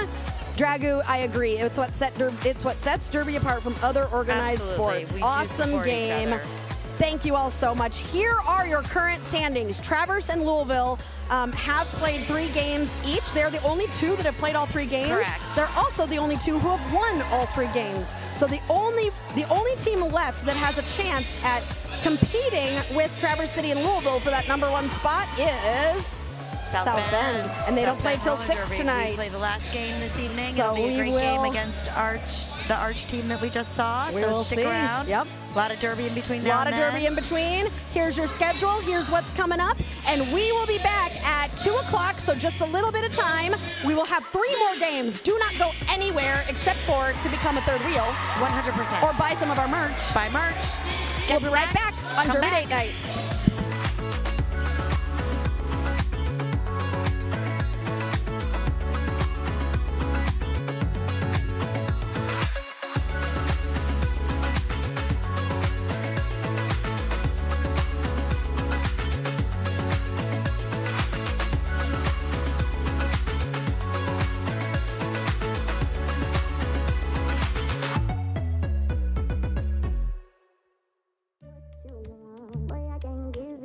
S1: Dragu, I agree. It's what sets Derby apart from other organized
S5: Absolutely.
S1: sports.
S5: We do
S1: Awesome
S5: support each
S1: game.
S5: other.
S1: Thank you all so much. Here are your current standings. Traverse and Louisville have played 3 games each. They're the only 2 that have played all 3 games.
S5: Correct.
S1: They're also the only 2 who have won all 3 games. So the only team left that has a chance at competing with Traverse City and Louisville for that #1 spot is
S5: South Bend.
S1: And they don't
S5: South
S1: play
S5: Bend
S1: till
S5: roller
S1: 6
S5: derby.
S1: tonight.
S5: We play the last game this evening.
S1: So
S5: It'll be a
S1: we
S5: great game
S1: will-
S5: against the Arch team that we just saw.
S1: We
S5: so
S1: will
S5: stick
S1: see.
S5: around.
S1: Yep.
S5: A lot of derby in between
S1: A
S5: now
S1: lot of
S5: and then.
S1: derby in between. Here's your schedule. Here's what's coming up. And we will be back at 2 o'clock, so just a little bit of time. We will have 3 more games. Do not go anywhere except for to become a third wheel
S5: 100%.
S1: or buy some of our merch.
S5: Buy merch.
S1: We'll be right back on
S5: Come
S1: Derby
S5: back.
S1: Date Night.
S6: Boy, I can give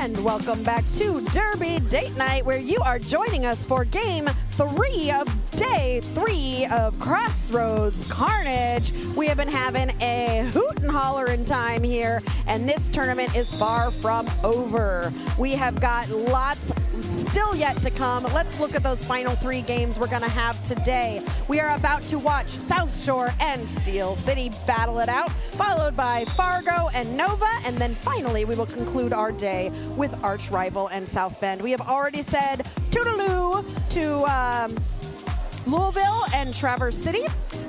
S1: And welcome back to Derby Date Night, where you are joining us for Game 3 of Day 3 of Crossroads Carnage. We have been having a hoot and hollering time here, and this tournament is far from over. We have got lots still yet to come. Let's look at those final 3 games we're going to have today. We are about to watch South Shore and Steel City battle it out, followed by Fargo and Nova, and then finally we will conclude our day with arch rival and South Bend. We have already said toodaloo to Louisville and Traverse City,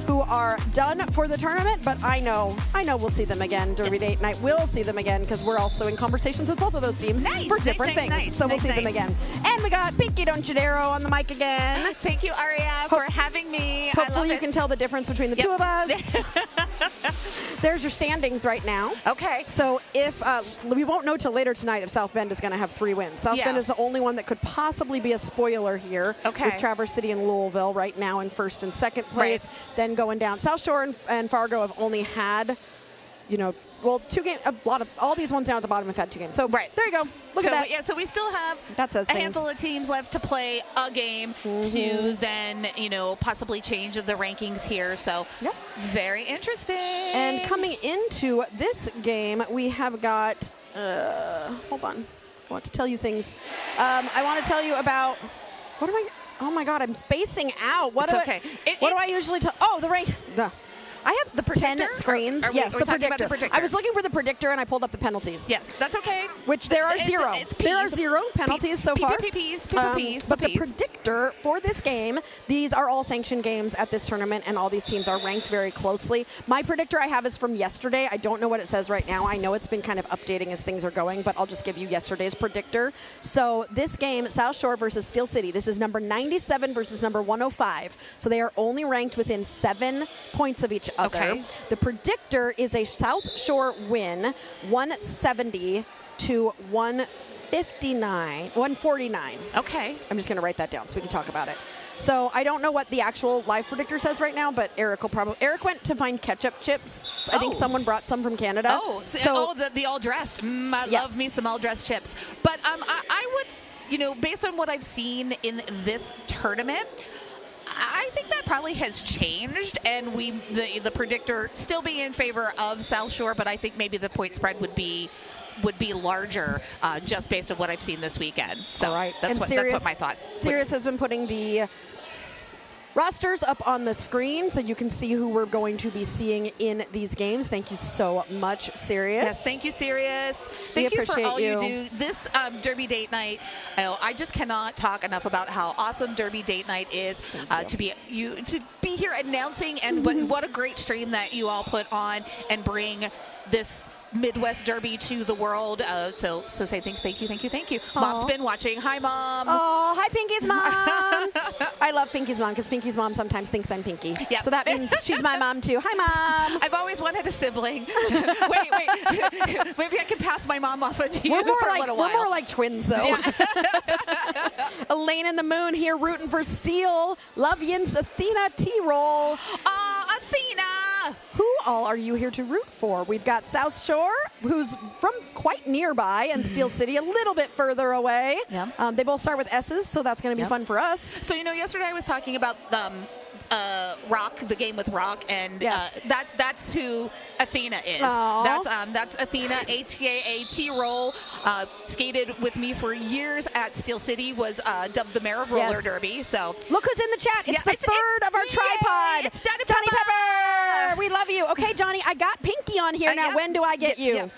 S1: who are done for the tournament, but I know we'll see them again. Derby Date Night will see them again, because we're also in conversations with both of those teams for different things. So we'll see them again. And we got Pinky Donchadero on the mic again.
S6: Thank you, Aria, for having me.
S1: Hopefully you can tell the difference between the two of us. There's your standings right now.
S6: Okay.
S1: So if we won't know till later tonight if South Bend is going to have 3 wins. South Bend is the only one that could possibly be a spoiler here, with Traverse City and Louisville right now in 1st and 2nd place. Then going down, South Shore and Fargo have only had, well, 2 games. All these ones down at the bottom have had 2 games. So there you go. Look at that.
S6: Yeah, so we still have a handful of teams left to play a game to then, possibly change the rankings here. So very interesting.
S1: And coming into this game, we have got, hold on. I want to tell you things. I want to tell you about, oh my God, I'm spacing out. What do I usually tell? Oh, the rank. I have the 10 screens. Yes, the predictor. I was looking for the predictor, and I pulled up the penalties.
S6: Yes, that's okay.
S1: Which there are zero. There are zero penalties so far. But the predictor for this game, these are all sanctioned games at this tournament, and all these teams are ranked very closely. My predictor I have is from yesterday. I don't know what it says right now. I know it's been kind of updating as things are going, but I'll just give you yesterday's predictor. So this game, South Shore versus Steel City, this is number 97 versus number 105. So they are only ranked within 7 points of each other.
S6: Okay.
S1: The predictor is a South Shore win, 170 to 149.
S6: Okay.
S1: I'm just going to write that down so we can talk about it. So I don't know what the actual live predictor says right now, but Eric went to find ketchup chips. I think someone brought some from Canada.
S6: The all dressed. I love me some all dressed chips. But I would, based on what I've seen in this tournament, I think that probably has changed, and the predictor still be in favor of South Shore, but I think maybe the point spread would be larger just based on what I've seen this weekend. So
S1: all right.
S6: that's what my thoughts.
S1: Sirius has been putting the rosters up on the screen so you can see who we're going to be seeing in these games. Thank you so much, Sirius.
S6: Yes, thank you, Sirius. Thank you for all you do. This Derby Date Night, I just cannot talk enough about how awesome Derby Date Night is to be here announcing, and what a great stream that you all put on and bring this Midwest Derby to the world. So say thank you.
S1: Aww.
S6: Mom's been watching. Hi, Mom.
S1: Oh, hi, Pinky's mom. I love Pinky's mom because Pinky's mom sometimes thinks I'm Pinky.
S6: Yep.
S1: So that means she's my mom too. Hi, Mom.
S6: I've always wanted a sibling. Wait. Maybe I can pass my mom off on you for a little while.
S1: We're more like twins, though. Yeah. Elaine and the Moon here rooting for Steel. Love Yin's Athena T-Roll.
S6: Athena!
S1: Who all are you here to root for? We've got South Shore, who's from quite nearby, and Steel City a little bit further away.
S6: Yep.
S1: They both start with S's, so that's going to be fun for us.
S6: So, yesterday I was talking about Rock, the game with Rock, and that's who Athena is. That's Athena, Ataa skated with me for years at Steel City, was dubbed the mayor of roller derby. So
S1: look who's in the chat. It's the third of our tripod.
S6: It's Johnny
S1: Pepper. We love you. Okay, Johnny, I got Pinky on here now. When do I get you?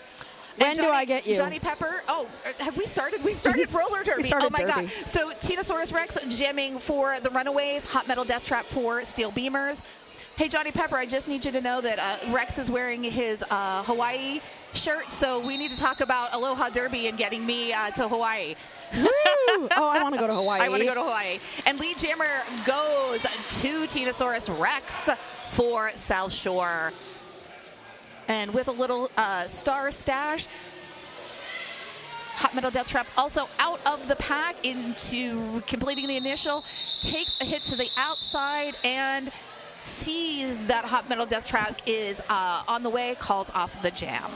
S1: When do I get you?
S6: Johnny Pepper. Oh, have we started? We started roller derby. Oh, my God. So Tinosaurus Rex jamming for the Runaways, Hot Metal Death Trap for Steel Beamers. Hey, Johnny Pepper, I just need you to know that Rex is wearing his Hawaii shirt, so we need to talk about Aloha Derby and getting me to Hawaii.
S1: Oh, I want to go to Hawaii.
S6: I want to go to Hawaii. And Lead Jammer goes to Tinosaurus Rex for South Shore. And with a little star stash, Hot Metal Death Trap also out of the pack into completing the initial, takes a hit to the outside and sees that Hot Metal Death Trap is on the way, calls off the jam.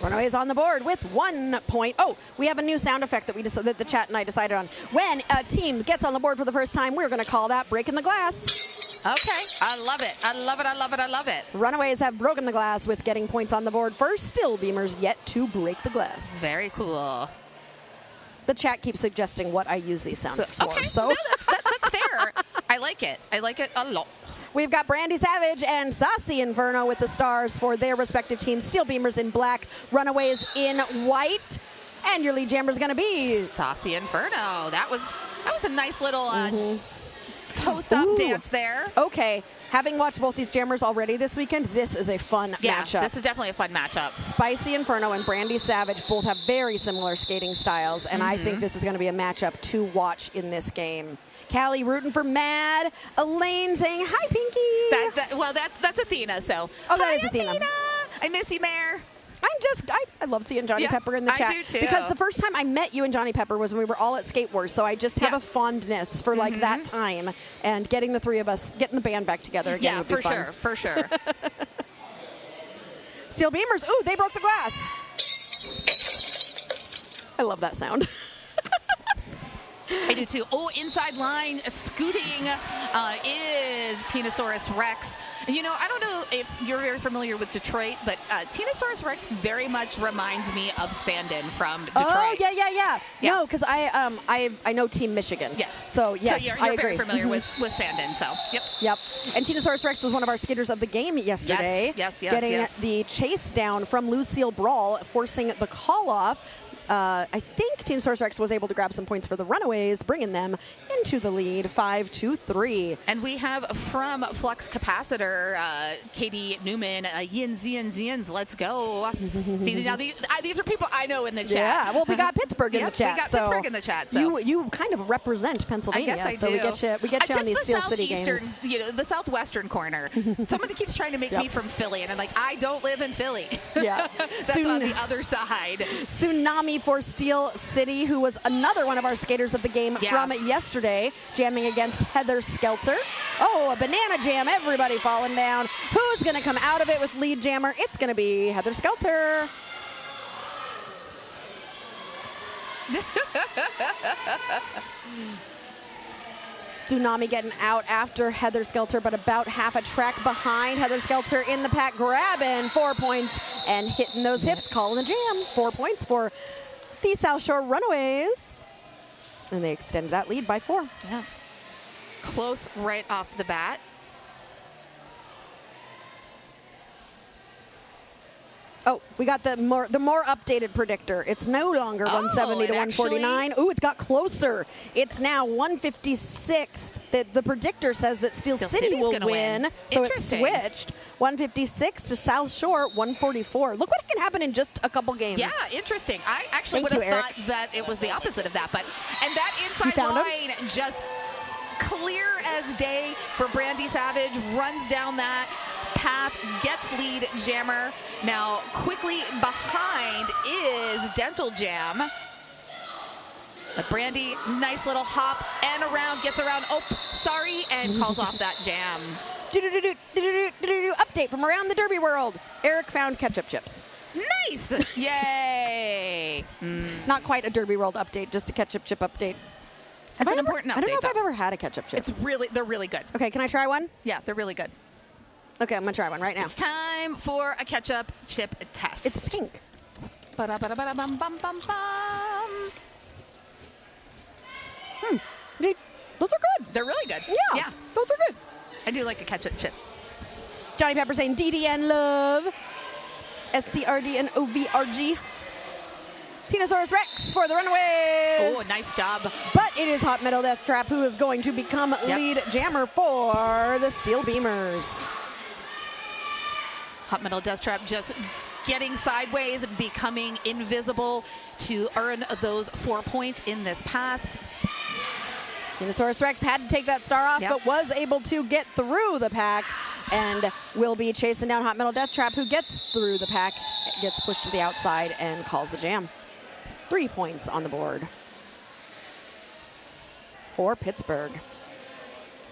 S1: Runaways on the board with 1 point. Oh, we have a new sound effect that that the chat and I decided on. When a team gets on the board for the first time, we're going to call that breaking the glass.
S6: Okay, I love it. I love it. I love it. I love it.
S1: Runaways have broken the glass with getting points on the board first. Still Beamers yet to break the glass.
S6: Very cool.
S1: The chat keeps suggesting what I use these sounds for.
S6: Okay, no, that's fair. I like it. I like it a lot.
S1: We've got Brandy Savage and Saucy Inferno with the stars for their respective teams. Steel Beamers in black, Runaways in white. And your lead jammer is going to be
S6: Saucy Inferno. That was a nice little toe-stop dance there.
S1: Okay. Having watched both these jammers already this weekend, this is a fun matchup.
S6: This is definitely a fun matchup.
S1: Spicy Inferno and Brandy Savage both have very similar skating styles, and I think this is going to be a matchup to watch in this game. Callie rooting for Mad. Elaine saying, hi, Pinky.
S6: That's Athena, so.
S1: Oh, that is Athena.
S6: I miss you, Mayor.
S1: I love seeing Johnny Pepper in the chat.
S6: I do too.
S1: Because the first time I met you and Johnny Pepper was when we were all at Skate Wars, so I just have a fondness for like that time, and getting the three of us, getting the band back together again would be fun.
S6: For sure.
S1: Steel Beamers, ooh, they broke the glass. I love that sound.
S6: I do too. Oh, inside line scooting is Tinosaurus Rex. And, I don't know if you're very familiar with Detroit, but Tinosaurus Rex very much reminds me of Sandin from Detroit.
S1: Oh, yeah. No, because I know Team Michigan.
S6: Yeah.
S1: So, yes,
S6: so you're
S1: I agree.
S6: very familiar with Sandin, so,
S1: Yep. And Tinosaurus Rex was one of our skaters of the game yesterday.
S6: Yes.
S1: Getting the chase down from Lucille Brawl, forcing the call off. I think Tinosaurus Rex was able to grab some points for the Runaways, bringing them into the lead, 5-3.
S6: And we have from Flux Capacitor, Katie Newman, Yins, let's go. See, now these are people I know in the chat.
S1: Yeah, well, we got Pittsburgh in the chat.
S6: We got Pittsburgh in the chat. So.
S1: You kind of represent Pennsylvania.
S6: I guess I
S1: so
S6: do.
S1: we get you on these Steel City games.
S6: The southwestern corner. Somebody keeps trying to make me from Philly, and I'm like, I don't live in Philly.
S1: Yeah.
S6: That's on the other side.
S1: Tsunami for Steel City, who was another one of our skaters of the game from yesterday, jamming against Heather Skelter. Oh, a banana jam, everybody falling down. Who's going to come out of it with lead jammer? It's going to be Heather Skelter. Tsunami getting out after Heather Skelter, but about half a track behind. Heather Skelter in the pack, grabbing 4 points and hitting those hips, calling the jam. 4 points for the South Shore Runaways. And they extended that lead by 4.
S6: Yeah. Close right off the bat.
S1: Oh, we got the more updated predictor. It's no longer 170 to 149. Ooh, it's got closer. It's now 156. The predictor says that Steel City will win. So it's switched. 156 to South Shore, 144. Look what can happen in just a couple games.
S6: Yeah, interesting. I actually would have thought that it was the opposite of that. And that inside line just clear as day for Brandy Savage. Runs down that path, gets lead jammer. Now quickly behind is Dental Jam. But Brandy, nice little hop and around, gets around, and calls off that jam.
S1: Update from around the Derby world. Eric found ketchup chips.
S6: Nice! Yay!
S1: Not quite a Derby world update, just a ketchup chip update.
S6: That's an important update.
S1: I don't know if I've ever had a ketchup chip.
S6: They're really good.
S1: Okay, can I try one?
S6: Yeah, they're really good.
S1: Okay, I'm going to try one right now.
S6: It's time for a ketchup chip test.
S1: It's pink. Those are good.
S6: They're really good.
S1: Yeah, those are good.
S6: I do like a ketchup chip.
S1: Johnny Pepper saying DDN love. SCRD and OVRG. Tinosaurus Rex for the Runaways.
S6: Oh, nice job.
S1: But it is Hot Metal Death Trap who is going to become lead jammer for the Steel Beamers.
S6: Hot Metal Death Trap just getting sideways, becoming invisible to earn those 4 points in this pass.
S1: Tinosaurus Rex had to take that star off, but was able to get through the pack and will be chasing down Hot Metal Death Trap, who gets through the pack, gets pushed to the outside, and calls the jam. 3 points on the board for Pittsburgh.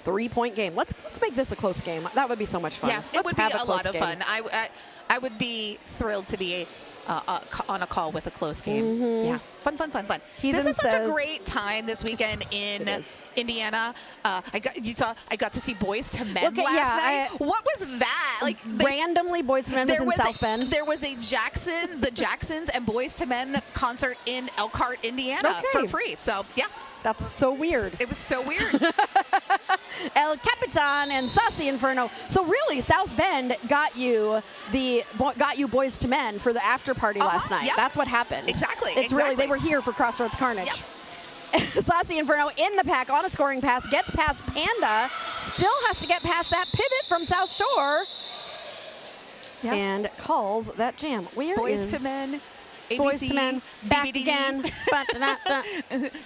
S1: 3-point game. Let's make this a close game. That would be so much fun.
S6: Yeah, it would be a lot of fun. I would be thrilled to be on a call with a close game. Yeah, fun. This is such a great time this weekend in Indiana. I got to see Boys to Men last night. What was that? Like
S1: randomly, Boys to Men was in South Bend.
S6: There was a the Jacksons and Boys to Men concert in Elkhart, Indiana for free. So yeah.
S1: That's so weird.
S6: It was so weird.
S1: El Capitan and Saucy Inferno. So really, South Bend got you Boys to Men for the after party last night. Yep. That's what happened.
S6: Exactly.
S1: It's really, they were here for Crossroads Carnage. Yep. Saucy Inferno in the pack on a scoring pass, gets past Panda, still has to get past that pivot from South Shore, and calls that jam.
S6: Boys to Men. ABC,
S1: Boys to Men, back again.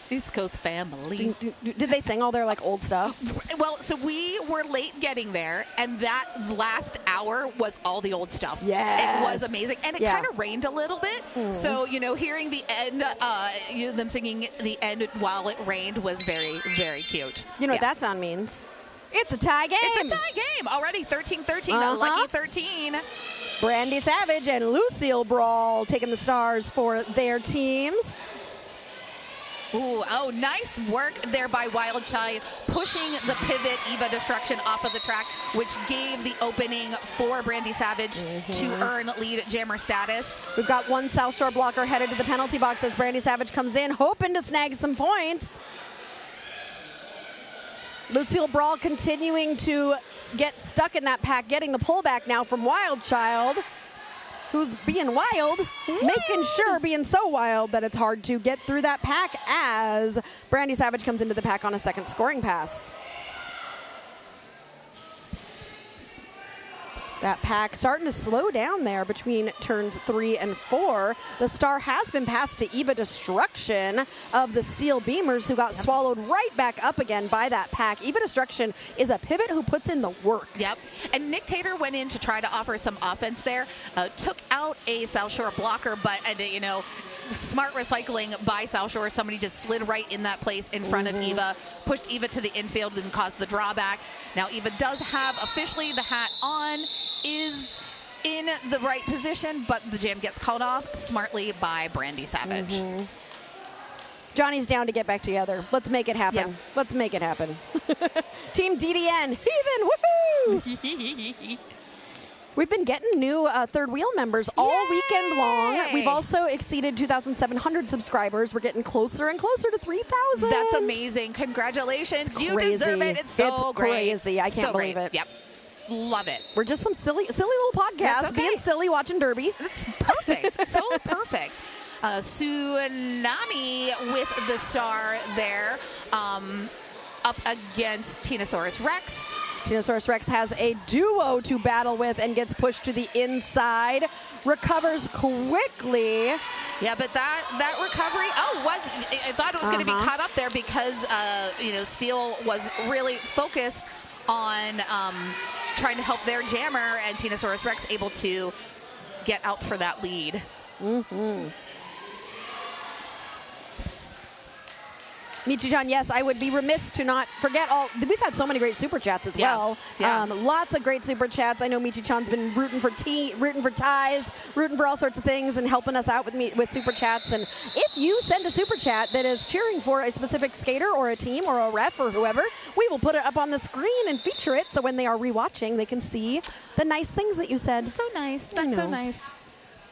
S6: East Coast family.
S1: Did they sing all their old stuff?
S6: Well, so we were late getting there, and that last hour was all the old stuff.
S1: Yeah,
S6: it was amazing, and it kind of rained a little bit. So hearing the end, them singing the end while it rained was very, very cute.
S1: You know what that sound means? It's a tie game.
S6: It's a tie game already. 13-13. A lucky 13.
S1: Brandy Savage and Lucille Brawl taking the stars for their teams.
S6: Ooh, oh, nice work there by Wildchild, pushing the pivot Eva Destruction off of the track, which gave the opening for Brandy Savage to earn lead jammer status.
S1: We've got one South Shore blocker headed to the penalty box as Brandy Savage comes in, hoping to snag some points. Lucille Brawl continuing to get stuck in that pack, getting the pullback now from Wildchild, who's being wild, making sure being so wild that it's hard to get through that pack as Brandy Savage comes into the pack on a second scoring pass. That pack starting to slow down there between turns 3 and 4. The star has been passed to Eva Destruction of the Steel Beamers, who got swallowed right back up again by that pack. Eva Destruction is a pivot who puts in the work.
S6: Yep. And Nick Tater went in to try to offer some offense there, took out a South Shore blocker, but, you know, smart recycling by South Shore. Somebody just slid right in that place in front of Eva, pushed Eva to the infield and caused the drawback. Now Eva does have officially the hat on, is in the right position, but the jam gets called off smartly by Brandy Savage.
S1: Johnny's down to get back together. Let's make it happen.
S6: Yeah.
S1: Let's make it happen. Team DDN, Heathen, woohoo! We've been getting new third wheel members all weekend long. We've also exceeded 2,700 subscribers. We're getting closer and closer to 3,000.
S6: That's amazing. Congratulations. You deserve it. It's so
S1: great. Crazy. I can't believe it.
S6: Yep. Love it.
S1: We're just some silly little podcasts, being silly, watching Derby.
S6: It's perfect. So perfect. Tsunami with the star there, up against Tinosaurus Rex.
S1: Tinosaurus Rex has a duo to battle with and gets pushed to the inside. Recovers quickly.
S6: Yeah, but that recovery, I thought it was going to be caught up there because, you know, Steel was really focused on trying to help their jammer, and Tinosaurus Rex able to get out for that lead.
S1: Michi-chan, yes, I would be remiss to not forget we've had so many great super chats as well. Lots of great super chats. I know Michi-chan's been rooting for ties, rooting for all sorts of things and helping us out with super chats. And if you send a super chat that is cheering for a specific skater or a team or a ref or whoever, we will put it up on the screen and feature it so when they are rewatching, they can see the nice things that you said.
S6: So nice. That's so nice.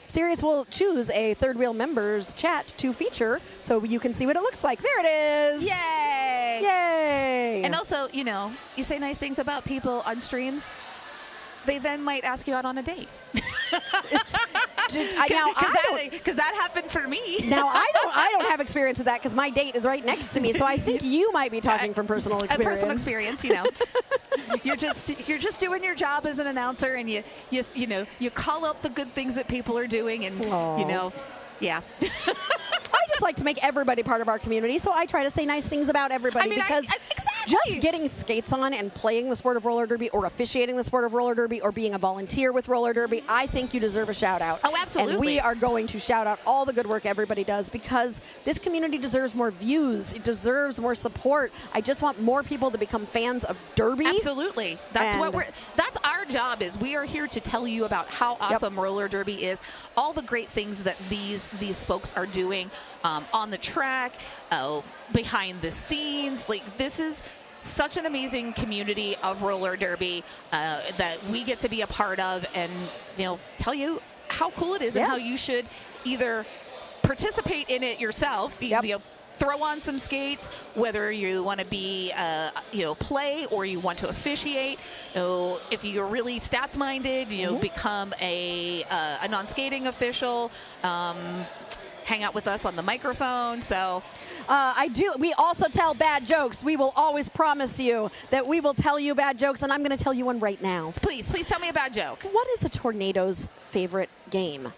S1: Sirius will choose a third wheel members chat to feature so you can see what it looks like. There it is.
S6: Yay!
S1: Yay!
S6: And also, you know, you say nice things about people on streams, they then might ask you out on a date. Because that happened for me.
S1: Now I don't have experience with that because my date is right next to me, so I think you might be talking from personal experience.
S6: Personal experience, you know. You're just doing your job as an announcer, and you call out the good things that people are doing, and you know, yeah.
S1: I just like to make everybody part of our community, so I try to say nice things about everybody because just getting skates on and playing the sport of roller derby or officiating the sport of roller derby or being a volunteer with roller derby, I think you deserve a shout out.
S6: Oh, absolutely.
S1: And we are going to shout out all the good work everybody does because this community deserves more views. It deserves more support. I just want more people to become fans of derby.
S6: Absolutely. That's our job is we are here to tell you about how awesome roller derby is, all the great things that these folks are doing on the track, behind the scenes. Like, this is such an amazing community of roller derby that we get to be a part of, and you know, tell you how cool it is and how you should either participate in it yourself, you know, throw on some skates, whether you want to be play or you want to officiate. You know, if you're really stats minded, you know, become a non-skating official. Hang out with us on the microphone. So
S1: we also tell bad jokes. We will always promise you that we will tell you bad jokes, and I'm going to tell you one right now.
S6: Please tell me a bad joke.
S1: What is a tornado's favorite game?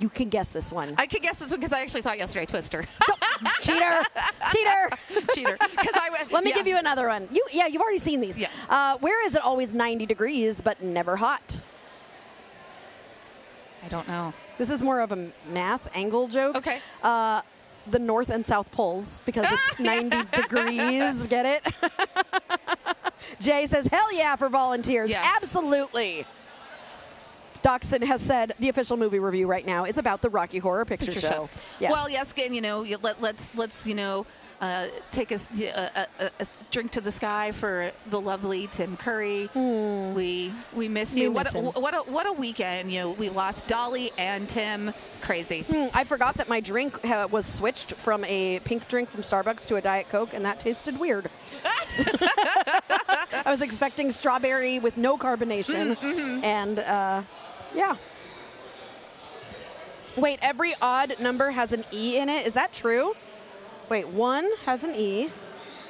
S1: You can guess this one.
S6: I can guess this one because I actually saw it yesterday. Twister.
S1: Cheater. Let me give you another one. You've already seen these.
S6: Yeah.
S1: Where is it always 90 degrees but never hot?
S6: I don't know.
S1: This is more of a math angle joke.
S6: Okay.
S1: The North and South Poles because it's 90 degrees. Get it? Jay says, hell yeah for volunteers.
S6: Yeah.
S1: Absolutely. Dachshund has said the official movie review right now is about the Rocky Horror Picture Show. Yes.
S6: Well, yes, again, let's take a drink to the sky for the lovely Tim Curry. We miss you. What a weekend! We lost Dolly and Tim. It's crazy.
S1: I forgot that my drink was switched from a pink drink from Starbucks to a Diet Coke, and that tasted weird. I was expecting strawberry with no carbonation, and yeah. Wait, every odd number has an E in it. Is that true? Wait, 1 has an E.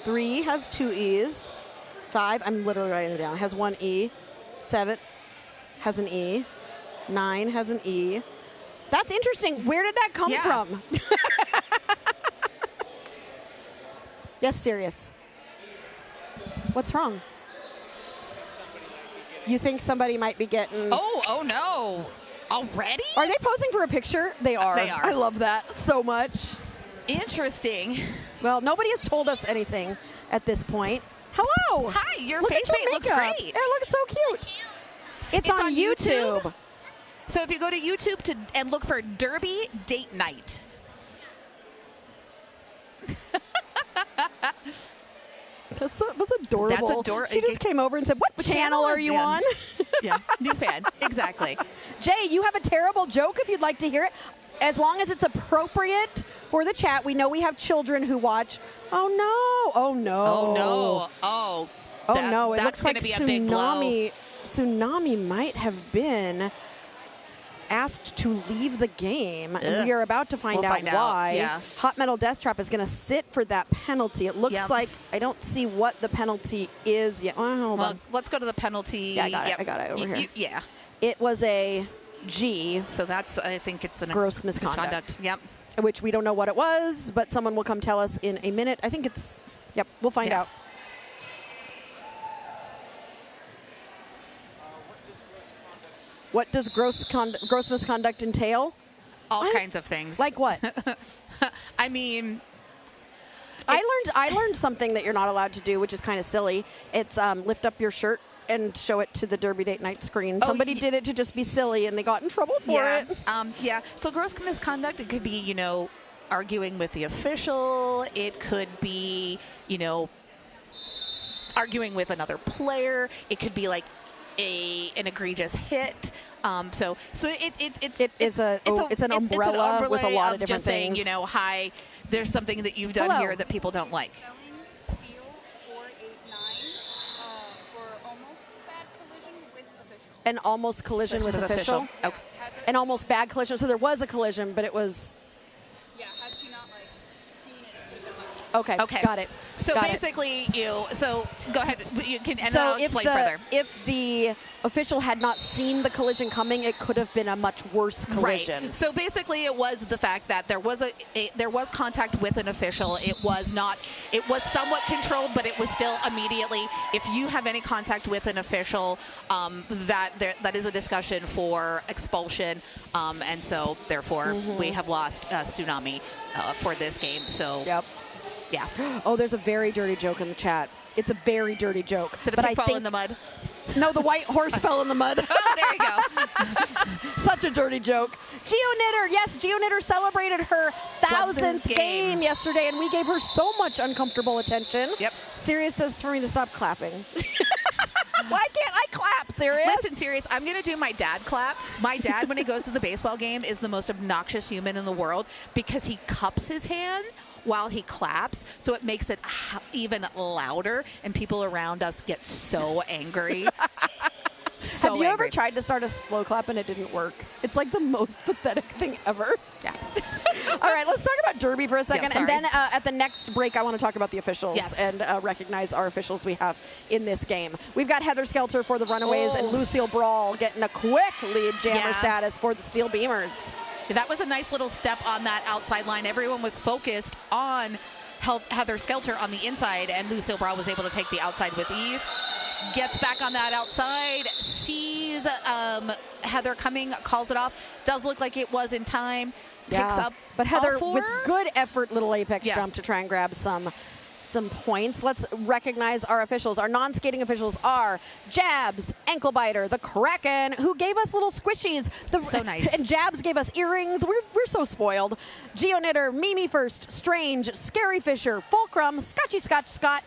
S1: 3 has 2 E's. 5, I'm literally writing it down, has 1 E. 7 has an E. 9 has an E. That's interesting. Where did that come from? Yes, serious. What's wrong? You think somebody might be getting...
S6: Oh no. Already?
S1: Are they posing for a picture? They are.
S6: They are.
S1: I love that so much.
S6: Interesting.
S1: Well, nobody has told us anything at this point. Hello.
S6: Hi, your
S1: Look
S6: face
S1: at your
S6: paint looks
S1: makeup.
S6: great.
S1: It looks so cute. It's on YouTube.
S6: So if you go to YouTube and look for Derby Date Night.
S1: That's adorable.
S6: That's adorable.
S1: She just came over and said, what channel are you on?
S6: Yeah, new fan. Exactly.
S1: Jay, you have a terrible joke if you'd like to hear it. As long as it's appropriate for the chat. We know we have children who watch. Oh, no. Oh, no.
S6: Oh, no. Oh,
S1: no. It
S6: that's
S1: looks like
S6: be a big blow.
S1: Tsunami might have been asked to leave the game, and we are about to find out why.
S6: Yeah.
S1: Hot Metal Death Trap is going to sit for that penalty. It looks like I don't see what the penalty is yet. Oh, hold on.
S6: Let's go to the penalty.
S1: Yeah, I got it over here.
S6: Yeah.
S1: It was a G.
S6: So I think it's
S1: gross misconduct.
S6: Yep.
S1: Which we don't know what it was, but someone will come tell us in a minute. I think it's, we'll find out. What does gross misconduct entail?
S6: All kinds of things.
S1: Like what?
S6: I mean,
S1: I learned something that you're not allowed to do, which is kind of silly. It's lift up your shirt and show it to the Derby Date Night screen. Somebody did it to just be silly, and they got in trouble for it.
S6: So gross misconduct, it could be, arguing with the official. It could be, arguing with another player. It could be like an egregious hit. So it's an umbrella with a lot of different things. Saying, hi, there's something that you've done here that people don't like.
S3: Steel 489 for almost bad collision with official.
S1: An almost collision with official.
S6: Okay.
S1: An almost bad collision. So there was a collision, but it was.
S3: Yeah, had she not seen it, it could have been much.
S1: Okay. Got it.
S6: So basically, so go ahead. You can explain further.
S1: If the official had not seen the collision coming, it could have been a much worse collision.
S6: Right. So basically, it was the fact that there was contact with an official. It was somewhat controlled, but it was still immediately. If you have any contact with an official, that is a discussion for expulsion, and so therefore we have lost Tsunami for this game. So.
S1: Yep.
S6: Yeah.
S1: Oh, there's a very dirty joke in the chat. It's a very dirty joke.
S6: Did a pig fall in the mud?
S1: No, the white horse fell in the mud.
S6: Oh, there you go.
S1: Such a dirty joke. GeoKnitter, yes, GeoKnitter celebrated her 1000th game yesterday, and we gave her so much uncomfortable attention.
S6: Yep.
S1: Sirius says for me to stop clapping. Why can't I clap, Sirius?
S6: Listen, Sirius, I'm going to do my dad clap. My dad, when he goes to the baseball game, is the most obnoxious human in the world because he cups his hand while he claps, so it makes it even louder, and people around us get so angry.
S1: Have you ever tried to start a slow clap and it didn't work? It's like the most pathetic thing ever.
S6: Yeah.
S1: All right, let's talk about Derby for a second, and then at the next break, I want to talk about the officials and recognize our officials we have in this game. We've got Heather Skelter for the Runaways and Lucille Brawl getting a quick lead jammer status for the Steel Beamers.
S6: That was a nice little step on that outside line. Everyone was focused on Heather Skelter on the inside, and Lucille Brawl was able to take the outside with ease. Gets back on that outside, sees Heather coming, calls it off. Does look like it was in time. Picks up.
S1: But Heather, with good effort, little apex jump to try and grab some some points. Let's recognize our officials. Our non-skating officials are Jabs, Ankle Biter, the Kraken, who gave us little squishies.
S6: So nice.
S1: And Jabs gave us earrings. We're so spoiled. Geo Knitter, Mimi First, Strange, Scary Fisher, Fulcrum, Scotchy Scotch Scott,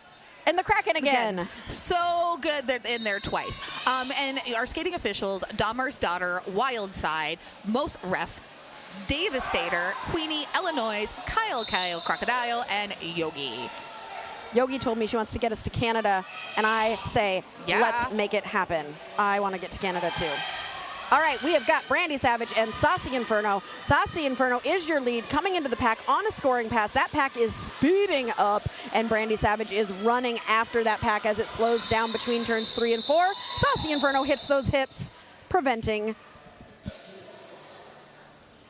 S1: and the Kraken again.
S6: So good. They're in there twice. And our skating officials, Dahmer's Daughter, Wildside, Most Ref, Devastator, Queenie, Illinois, Kyle Crocodile, and Yogi.
S1: Yogi told me she wants to get us to Canada, and I say, let's make it happen. I want to get to Canada too. All right, we have got Brandy Savage and Saucy Inferno. Saucy Inferno is your lead, coming into the pack on a scoring pass. That pack is speeding up, and Brandy Savage is running after that pack as it slows down between turns 3 and 4. Saucy Inferno hits those hips, preventing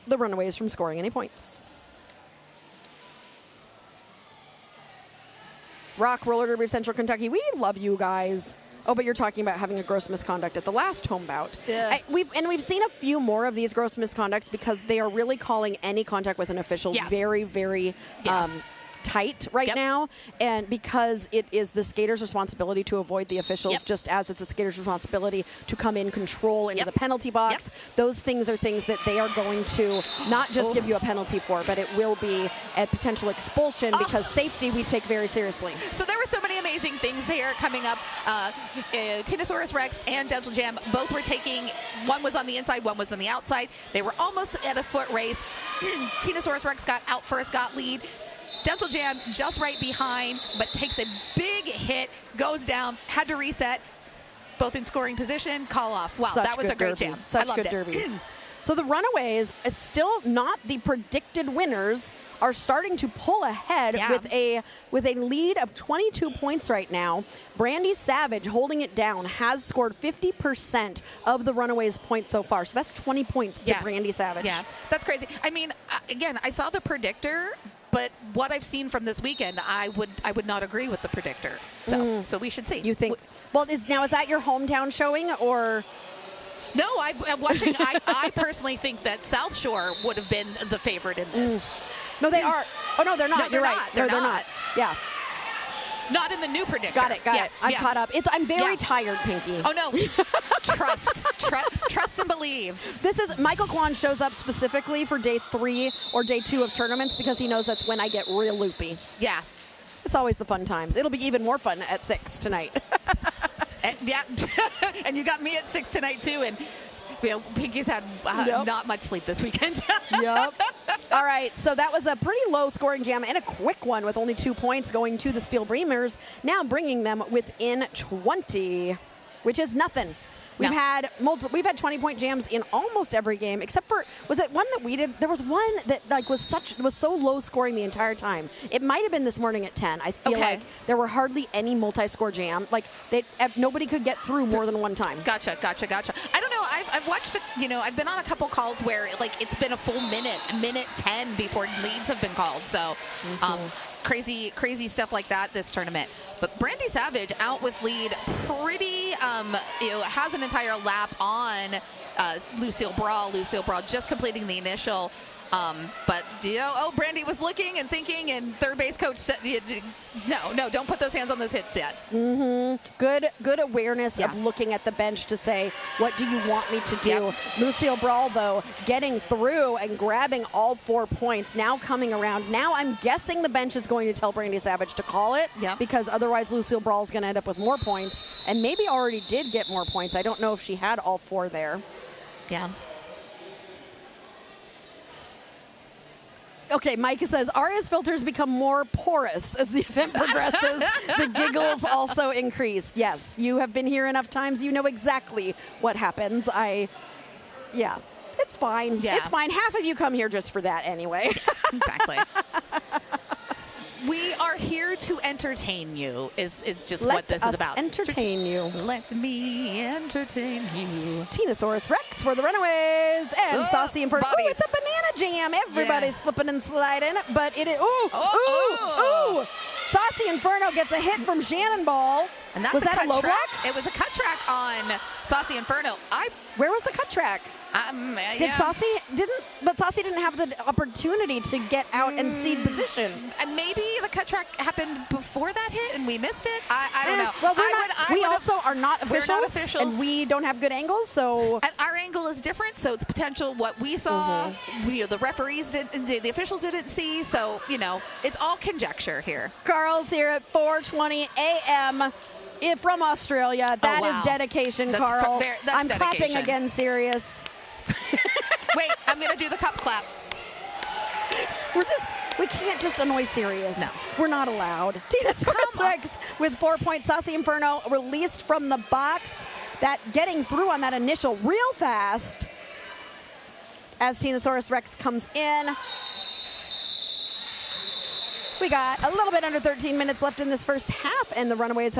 S1: the Runaways from scoring any points. Rock Roller Derby of Central Kentucky, we love you guys. Oh, but you're talking about having a gross misconduct at the last home bout.
S6: Yeah.
S1: We've seen a few more of these gross misconducts because they are really calling any contact with an official very, very tight right now, and because it is the skater's responsibility to avoid the officials, just as it's the skater's responsibility to come in control into the penalty box. Those things are things that they are going to not just give you a penalty for, but it will be a potential expulsion because safety we take very seriously.
S6: So there were so many amazing things here coming up. Tinosaurus Rex and Dental Jam both were taking, one was on the inside, one was on the outside. They were almost at a foot race. Tinosaurus Rex got out first, got lead. Dental Jam just right behind, but takes a big hit, goes down, had to reset, both in scoring position, call off. Wow, that was a great jam.
S1: Such good derby. So the Runaways, is still not the predicted winners, are starting to pull ahead with a lead of 22 points right now. Brandy Savage, holding it down, has scored 50% of the Runaways' points so far. So that's 20 points to Brandy Savage.
S6: Yeah, that's crazy. I mean, again, I saw the predictor, but what I've seen from this weekend, I would not agree with the predictor. So we should see.
S1: You think? Well, is that your hometown showing, or?
S6: No, I'm watching. I personally think that South Shore would have been the favorite in this.
S1: No, they are. Oh no, they're not.
S6: No,
S1: You're right.
S6: Not. They're not.
S1: Yeah.
S6: Not in the new predictor.
S1: Got it. I'm caught up. I'm very tired, Pinky.
S6: Oh, no. Trust and believe.
S1: This is Michael Kwan shows up specifically for day 3 or day 2 of tournaments because he knows that's when I get real loopy.
S6: Yeah.
S1: It's always the fun times. It'll be even more fun at 6 tonight.
S6: And you got me at 6 tonight, too. And Pinky's had not much sleep this weekend.
S1: Yep. All right, so that was a pretty low-scoring jam and a quick one with only 2 points going to the Steel Breamers, now bringing them within 20, which is nothing. We've had 20-point jams in almost every game, except for, was it one that we did? There was one that was so low scoring the entire time. It might have been this morning at 10. I feel like there were hardly any multi-score jam. Like nobody could get through more than one time.
S6: Gotcha. I don't know. I've watched it. I've been on a couple calls where it's been a full minute 10 before leads have been called. So crazy stuff like that this tournament. But Brandy Savage out with lead pretty, has an entire lap on Lucille Brawl. Lucille Brawl just completing the initial. But, Brandy was looking and thinking, and third base coach said, no, don't put those hands on those hits yet.
S1: Good awareness of looking at the bench to say, what do you want me to do? Lucille Brawl, though, getting through and grabbing all 4 points, now coming around. Now I'm guessing the bench is going to tell Brandy Savage to call it, because otherwise Lucille Brawl is going to end up with more points, and maybe already did get more points. I don't know if she had all 4 there.
S6: Yeah.
S1: Okay, Mike says, Aria's filters become more porous as the event progresses. The giggles also increase. Yes, you have been here enough times. You know exactly what happens. It's fine.
S6: Yeah.
S1: It's fine. Half of you come here just for that anyway.
S6: Exactly. We are here to entertain you is just what this is about.
S1: Entertain you.
S6: Let me entertain you.
S1: Tinosaurus Rex for the Runaways and Saucy Inferno. Oh, it's a banana jam. Everybody's slipping and sliding, but it is. Ooh. Saucy Inferno gets a hit from Shannon Ball.
S6: And that's
S1: was that a low
S6: track?
S1: block?
S6: It was a cut track on Saucy Inferno.
S1: Where was the cut track? Saucy didn't have the opportunity to get out and cede position.
S6: Maybe the cut track track happened before that hit and we missed it. I don't know.
S1: Well, we also are not officials,
S6: we're not officials,
S1: and we don't have good angles, so.
S6: And our angle is different, so it's potential what we saw. The referees the officials didn't see, so it's all conjecture here.
S1: Carl's here at 4:20 a.m. From Australia. That is dedication, Carl. I'm
S6: dedication.
S1: Clapping again, Sirius.
S6: Wait, I'm going to do the cup clap.
S1: We can't just annoy Sirius.
S6: No.
S1: We're not allowed. Tinosaurus Rex with 4 points. Saucy Inferno released from the box. That getting through on that initial real fast as Tinosaurus Rex comes in. We got a little bit under 13 minutes left in this first half, and the Runaways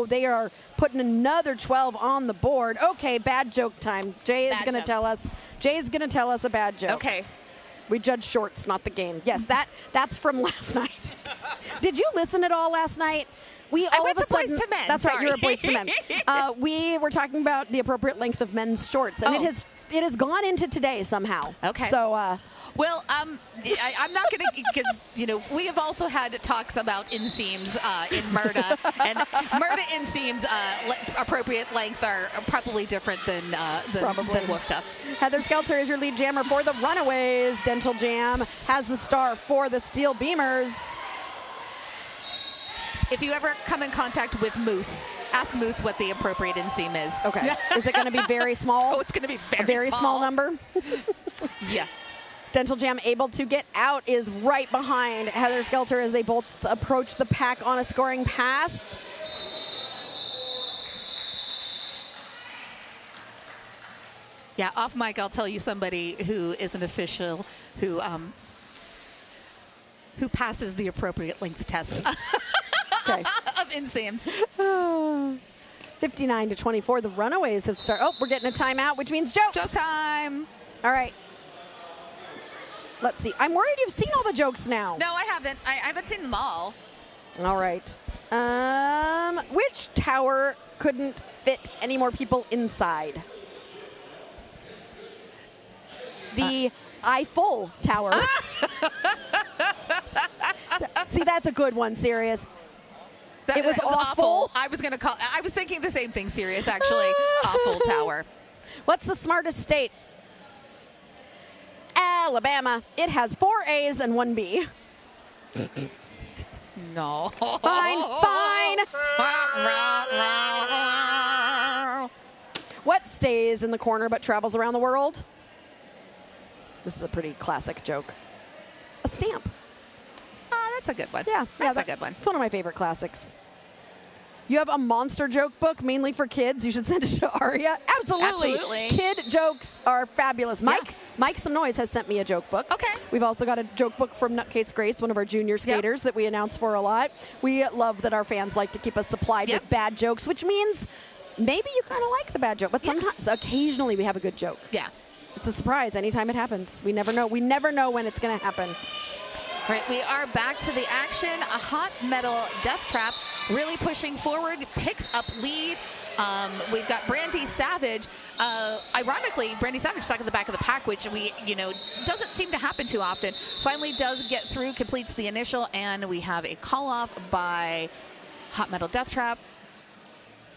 S1: they are putting another 12 on the board. Okay, bad joke time. Jay is going to tell us. Jay's going to tell us a bad joke.
S6: Okay.
S1: We judge shorts, not the game. Yes, that's from last night. Did you listen at all last night?
S6: I went to Boys to Men.
S1: That's right, you were Boys to Men. We were talking about the appropriate length of men's shorts, and it has gone into today somehow.
S6: Okay.
S1: So.
S6: Well, I'm not going to, because, we have also had talks about inseams in MRDA, and MRDA inseams appropriate length are probably different than WFTA.
S1: Heather Skelter is your lead jammer for the Runaways. Dental Jam has the star for the Steel Beamers.
S6: If you ever come in contact with Moose, ask Moose what the appropriate inseam is.
S1: Okay. Is it going to be very small?
S6: Oh, it's going to be
S1: a very small number?
S6: Yeah.
S1: Dental Jam able to get out is right behind Heather Skelter as they both approach the pack on a scoring pass.
S6: Yeah, off mic, I'll tell you somebody who is an official who passes the appropriate length test of inseams.
S1: 59-24, the Runaways have started. Oh, we're getting a timeout, which means jokes.
S6: Joke time.
S1: All right. Let's see. I'm worried you've seen all the jokes now.
S6: No, I haven't. I haven't seen them all.
S1: All right. Which tower couldn't fit any more people inside? The Eiffel Tower. See, that's a good one, Sirius. It was awful.
S6: I was thinking the same thing, Sirius, actually. Awful Tower.
S1: What's the smartest state? Alabama. It has 4 A's and 1 B.
S6: No.
S1: Fine. What stays in the corner but travels around the world? This is a pretty classic joke. A stamp.
S6: That's a good one.
S1: Yeah,
S6: that's a good one.
S1: It's one of my favorite classics. You have a monster joke book mainly for kids. You should send it to Aria. Absolutely. Kid jokes are fabulous. Mike Some Noise has sent me a joke book.
S6: Okay.
S1: We've also got a joke book from Nutcase Grace, one of our junior skaters that we announce for a lot. We love that our fans like to keep us supplied with bad jokes, which means maybe you kind of like the bad joke, but sometimes, occasionally we have a good joke.
S6: Yeah.
S1: It's a surprise anytime it happens. We never know. We never know when it's going to happen.
S6: Right, we are back to the action. A hot metal death trap really pushing forward, picks up lead. We've got Brandy Savage. Ironically, Brandy Savage stuck at the back of the pack, which doesn't seem to happen too often. Finally does get through, completes the initial, and we have a call off by Hot Metal Death Trap.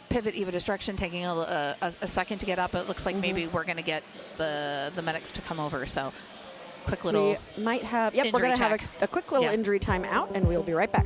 S6: Pivot Eva Destruction taking a second to get up. It looks like maybe we're going to get the medics to come over. So quick little
S1: we might have. Yep, we're going to have a quick little injury time out, and we'll be right back.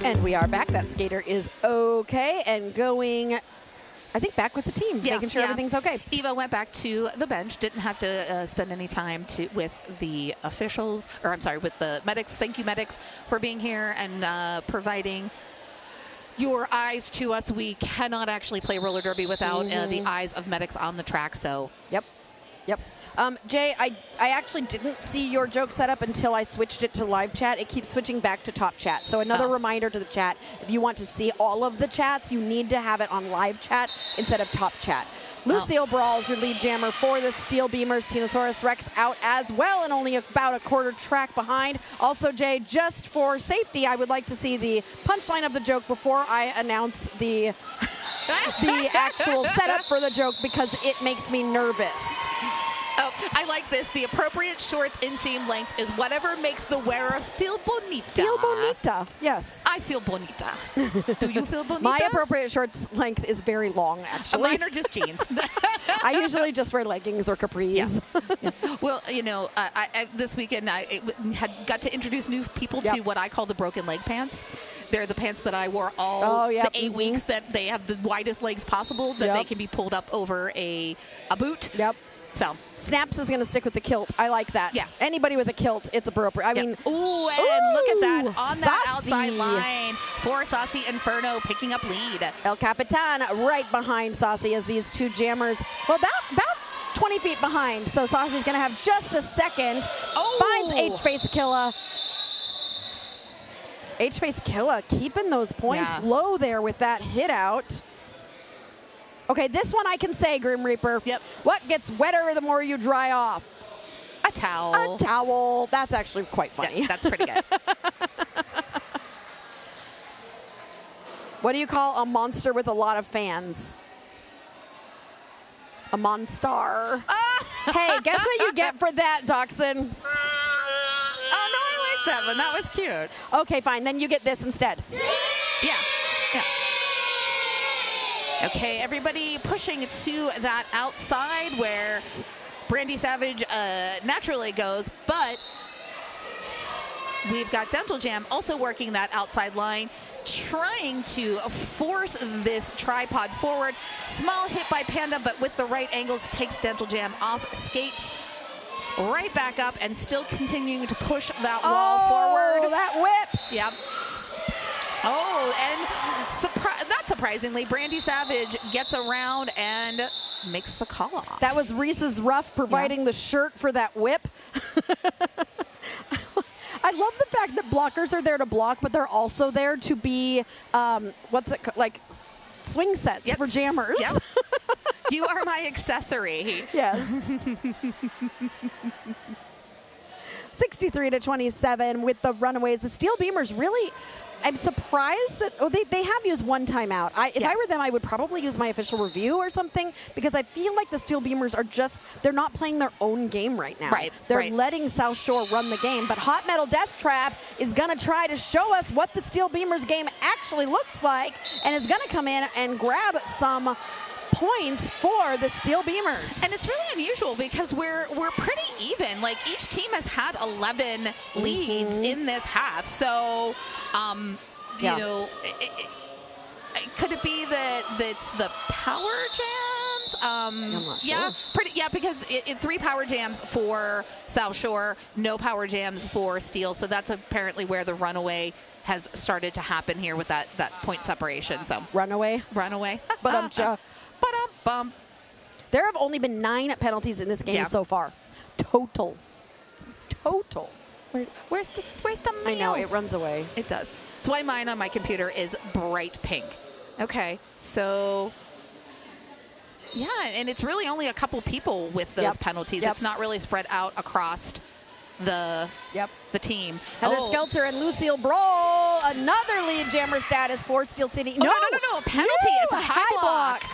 S1: And we are back. That skater is okay and going, I think, back with the team, making sure everything's okay.
S6: Eva went back to the bench, didn't have to spend any time with the officials, or I'm sorry, with the medics. Thank you, medics, for being here and providing your eyes to us. We cannot actually play roller derby without the eyes of medics on the track. So
S1: Yep. Jay, I actually didn't see your joke set up until I switched it to live chat. It keeps switching back to top chat. So another reminder to the chat, if you want to see all of the chats, you need to have it on live chat instead of top chat. Lucille Brawls, your lead jammer for the Steel Beamers. Tinosaurus Rex out as well and only about a quarter track behind. Also, Jay, just for safety, I would like to see the punchline of the joke before I announce the actual setup for the joke because it makes me nervous.
S6: Oh, I like this. The appropriate shorts inseam length is whatever makes the wearer feel bonita.
S1: Feel bonita, yes.
S6: I feel bonita. Do you feel bonita?
S1: My appropriate shorts length is very long, actually.
S6: Mine are just jeans.
S1: I usually just wear leggings or capris.
S6: Yeah. Well, you know, this weekend I got to introduce new people to what I call the broken leg pants. They're the pants that I wore all the 8 weeks that they have the widest legs possible, that they can be pulled up over a boot.
S1: Yep.
S6: So
S1: Snaps is going to stick with the kilt. I like that.
S6: Yeah.
S1: Anybody with a kilt, it's appropriate. I mean,
S6: ooh, and look at that on that
S1: Saucy.
S6: outside line for Saucy Inferno picking up lead.
S1: El Capitan right behind Saucy as these two jammers, well, about 20 feet behind. So Saucy's going to have just a second. Finds H-Face Killa. H-Face Killa keeping those points low there with that hit out. Okay, this one I can say, Grim Reaper.
S6: Yep.
S1: What gets wetter the more you dry off?
S6: A towel.
S1: A towel. That's actually quite funny.
S6: Yeah, that's pretty good.
S1: What do you call a monster with a lot of fans? A monstar. Hey, guess what you get for that, Dachshund?
S6: Oh, no, I like that one. That was cute.
S1: Okay, fine. Then you get this instead.
S6: Yeah. Okay, everybody pushing to that outside where Brandy Savage naturally goes, but we've got Dental Jam also working that outside line, trying to force this tripod forward. Small hit by Panda, but with the right angles takes Dental Jam off, skates right back up, and still continuing to push that wall forward.
S1: That whip.
S6: Yep. Oh, and not surprisingly, Brandy Savage gets around and makes the call off.
S1: That was Reese's Ruff providing the shirt for that whip. I love the fact that blockers are there to block, but they're also there to be, like swing sets for jammers.
S6: Yep. You are my accessory.
S1: Yes. 63-27 with the Runaways. The Steel Beamers really, I'm surprised that they have used one timeout. If I were them, I would probably use my official review or something because I feel like the Steel Beamers are they're not playing their own game right now.
S6: Right.
S1: They're letting South Shore run the game. But Hot Metal Death Trap is going to try to show us what the Steel Beamers game actually looks like and is going to come in and grab some points for the Steel Beamers.
S6: And it's really unusual because we're pretty even. Like each team has had 11 leads in this half. So, you know, could it be that it's the power jams?
S1: I'm not sure.
S6: Because it 3 power jams for South Shore, no power jams for Steel. So that's apparently where the runaway has started to happen here with that point separation. So
S1: Runaway.
S6: But
S1: There have only been 9 penalties in this game so far. Total.
S6: Where's the
S1: I know, it runs away.
S6: It does. That's why mine on my computer is bright pink. Okay, so yeah, and it's really only a couple people with those penalties. It's not really spread out across the team.
S1: Heather Skelter and Lucille Brawl, another lead jammer status for Steel City.
S6: No, a penalty. It's a high block.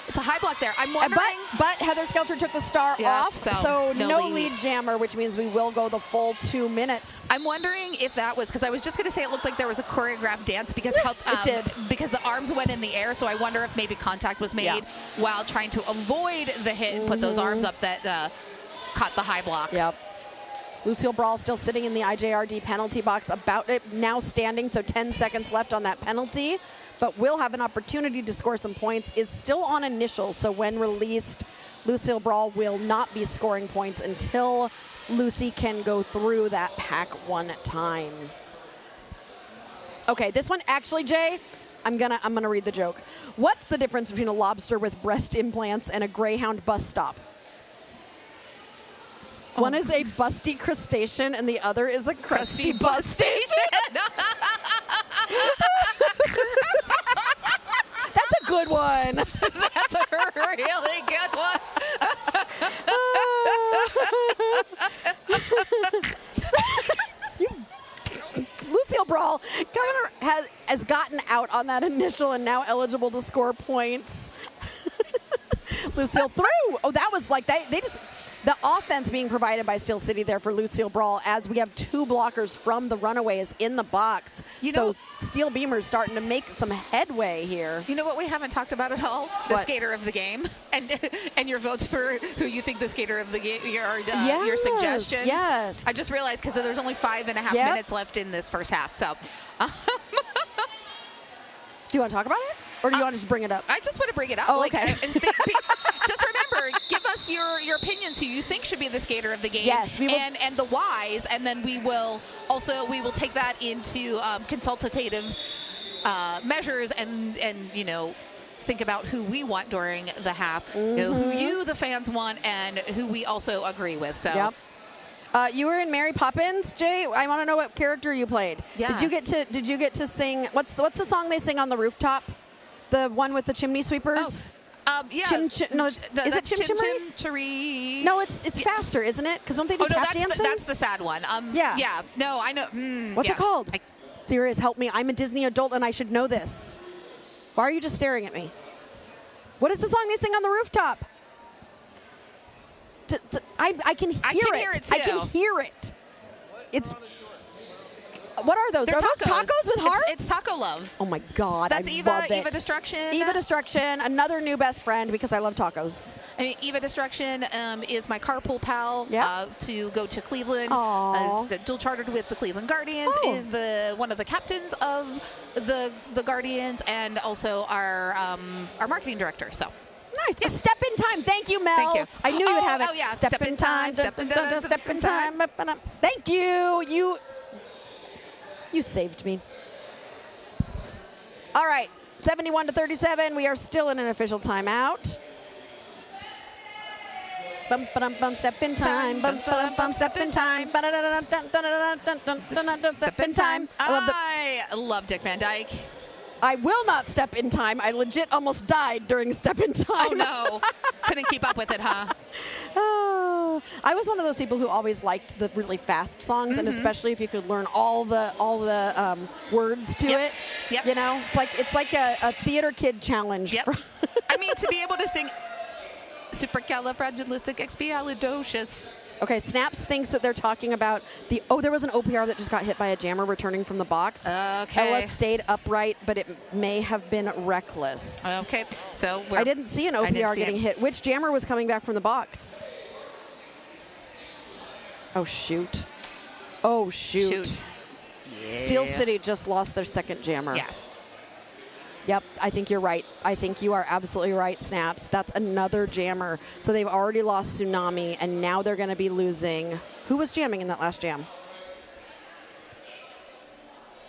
S6: It's a high block there. I'm wondering.
S1: But Heather Skelter took the star off, so no lead jammer, which means we will go the full 2 minutes.
S6: I'm wondering if that was, because I was just going to say it looked like there was a choreographed dance because
S1: it did.
S6: Because the arms went in the air, so I wonder if maybe contact was made while trying to avoid the hit and put those arms up that caught the high block.
S1: Yep. Lucille Brawl still sitting in the IJRD penalty box, about it now standing, so 10 seconds left on that penalty, but will have an opportunity to score some points, is still on initial, so when released, Lucille Brawl will not be scoring points until Lucy can go through that pack one time. Okay, this one actually, Jay, I'm gonna read the joke. What's the difference between a lobster with breast implants and a Greyhound bus stop? One is a busty crustacean and the other is a crusty bus station. That's a good one.
S6: That's a really good one.
S1: Lucille Brawl has gotten out on that initial and now eligible to score points. Lucille through. Oh, that was like they just. The offense being provided by Steel City there for Lucille Brawl as we have 2 blockers from the Runaways in the box. So Steel Beamer's starting to make some headway here.
S6: You know what we haven't talked about at all? The skater of the game. And your votes for who you think the skater of the game are, your suggestions.
S1: Yes.
S6: I just realized because there's only 5.5 minutes left in this first half. So.
S1: Do you want to talk about it? Or do you want to just bring it up?
S6: I just want to bring it up.
S1: Oh, okay.
S6: Just remember, give us your opinions who you think should be the skater of the game.
S1: Yes, we will.
S6: And the whys, and then we will take that into consultative measures and think about who we want during the half, who you the fans want, and who we also agree with. So.
S1: Yep. You were in Mary Poppins, Jay. I want to know what character you played.
S6: Yeah.
S1: Did you get to sing? What's the song they sing on the rooftop? The one with the chimney sweepers.
S6: Yeah.
S1: Is it Chim Chimmery? No, it's faster, isn't it? Because don't they do tap dancing?
S6: That's the sad one. Yeah. No, I know.
S1: What's it called? Sirius, help me. I'm a Disney adult and I should know this. Why are you just staring at me? What is the song they sing on the rooftop? I can hear it.
S6: Too.
S1: I can hear it. What are those?
S6: They're
S1: are those tacos with hearts?
S6: It's Taco Love.
S1: Oh my God,
S6: that's
S1: love it.
S6: Eva Destruction.
S1: Eva Destruction, another new best friend because I love tacos.
S6: Eva Destruction is my carpool pal to go to Cleveland. Dual chartered with the Cleveland Guardians. Is one of the captains of the Guardians and also our marketing director. So.
S1: Nice. Yeah. Step in time. Thank you, Mel.
S6: Thank you.
S1: I knew you would have it.
S6: Oh, yeah.
S1: Step in time. Step in time. Thank you. You saved me. All right. 71-37. We are still in an official timeout. Bum, ba-dum, bum, step in time. Bum, ba-dum, bum, step in time. Step in time.
S6: I love Dick Van Dyke.
S1: I will not step in time. I legit almost died during Step in Time.
S6: Oh, no. Couldn't keep up with it, huh?
S1: Oh, I was one of those people who always liked the really fast songs, and especially if you could learn all the words to it.
S6: Yep.
S1: You know, it's like a theater kid challenge.
S6: Yep. I mean, to be able to sing Supercalifragilisticexpialidocious.
S1: Okay, Snaps thinks that they're talking about there was an OPR that just got hit by a jammer returning from the box.
S6: Okay.
S1: Ella stayed upright, but it may have been reckless.
S6: Okay, so
S1: I didn't see an OPR getting hit. Which jammer was coming back from the box? Oh, shoot. Oh, shoot. Yeah. Steel City just lost their second jammer.
S6: Yeah.
S1: Yep, I think you're right. I think you are absolutely right, Snaps. That's another jammer. So they've already lost Tsunami, and now they're going to be losing. Who was jamming in that last jam?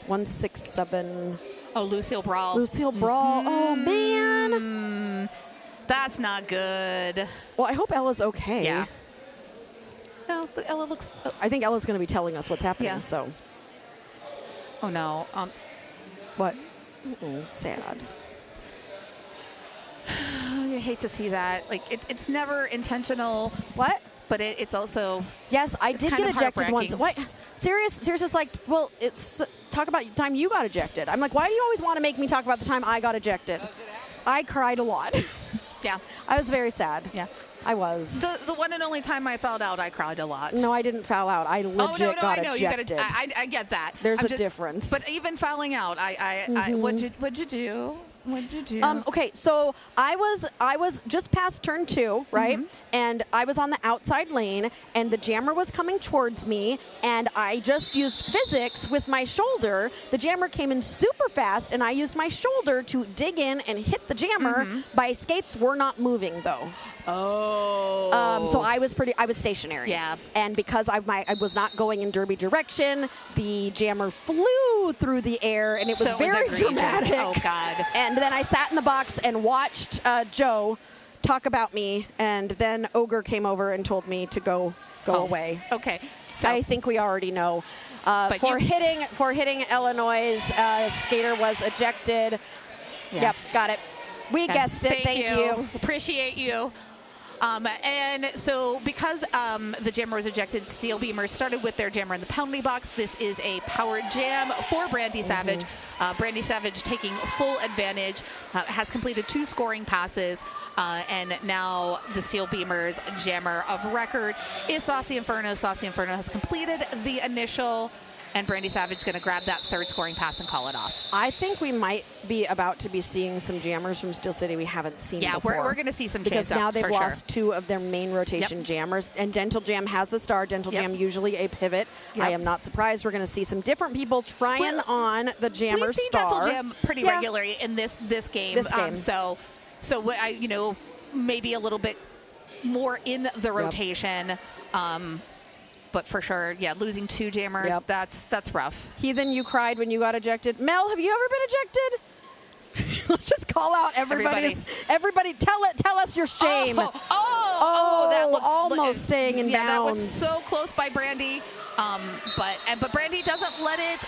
S1: 167.
S6: Oh, Lucille Brawl.
S1: Lucille Brawl. Oh, man.
S6: That's not good.
S1: Well, I hope Ella's okay.
S6: Yeah. No, Ella looks...
S1: I think Ella's going to be telling us what's happening, so.
S6: Oh, no.
S1: What? Oh, sad.
S6: I hate to see that. Like, it's never intentional.
S1: What?
S6: But it's also...
S1: Yes, I did get ejected once. What? Sirius is like, well, it's talk about the time you got ejected. I'm like, why do you always want to make me talk about the time I got ejected? I cried a lot.
S6: Yeah.
S1: I was very sad.
S6: Yeah.
S1: I was.
S6: The one and only time I fouled out, I cried a lot.
S1: No, I didn't foul out. I legit got ejected.
S6: I get that.
S1: There's a difference.
S6: But even fouling out, what'd you do? What'd you do?
S1: Okay, so I was just past turn 2, right? And I was on the outside lane, and the jammer was coming towards me, and I just used physics with my shoulder. The jammer came in super fast, and I used my shoulder to dig in and hit the jammer. My skates were not moving, though.
S6: Oh.
S1: So I was stationary.
S6: Yeah.
S1: And because I was not going in derby direction, the jammer flew through the air, and it was very dramatic.
S6: Oh, God.
S1: And then I sat in the box and watched Joe talk about me, and then Ogre came over and told me to go away.
S6: Okay. So
S1: I think we already know. For hitting Illinois, skater was ejected.
S6: Yeah.
S1: Yep, got it. We guessed it. Thank you.
S6: Appreciate you. And so because the jammer was ejected, Steel Beamers started with their jammer in the penalty box. This is a power jam for Brandy Savage. Brandy Savage taking full advantage, has completed 2 scoring passes. And now the Steel Beamers jammer of record is Saucy Inferno. Saucy Inferno has completed the initial, and Brandy Savage going to grab that 3rd scoring pass and call it off.
S1: I think we might be about to be seeing some jammers from Steel City we haven't seen before.
S6: Yeah, we're going to see some
S1: because
S6: change
S1: now they've lost
S6: sure.
S1: 2 of their main rotation jammers, and Dental Jam has the star. Dental Jam usually a pivot. I am not surprised. We're going to see some different people trying on the jammer
S6: we've seen
S1: star.
S6: Dental Jam pretty regularly in this game. So maybe a little bit more in the rotation. But for sure, losing 2 jammers, that's rough.
S1: Heathen, you cried when you got ejected. Mel, have you ever been ejected? Let's just call out everybody. Tell us your shame.
S6: That looked
S1: almost staying in bounds.
S6: That was so close by Brandy. But Brandy doesn't let it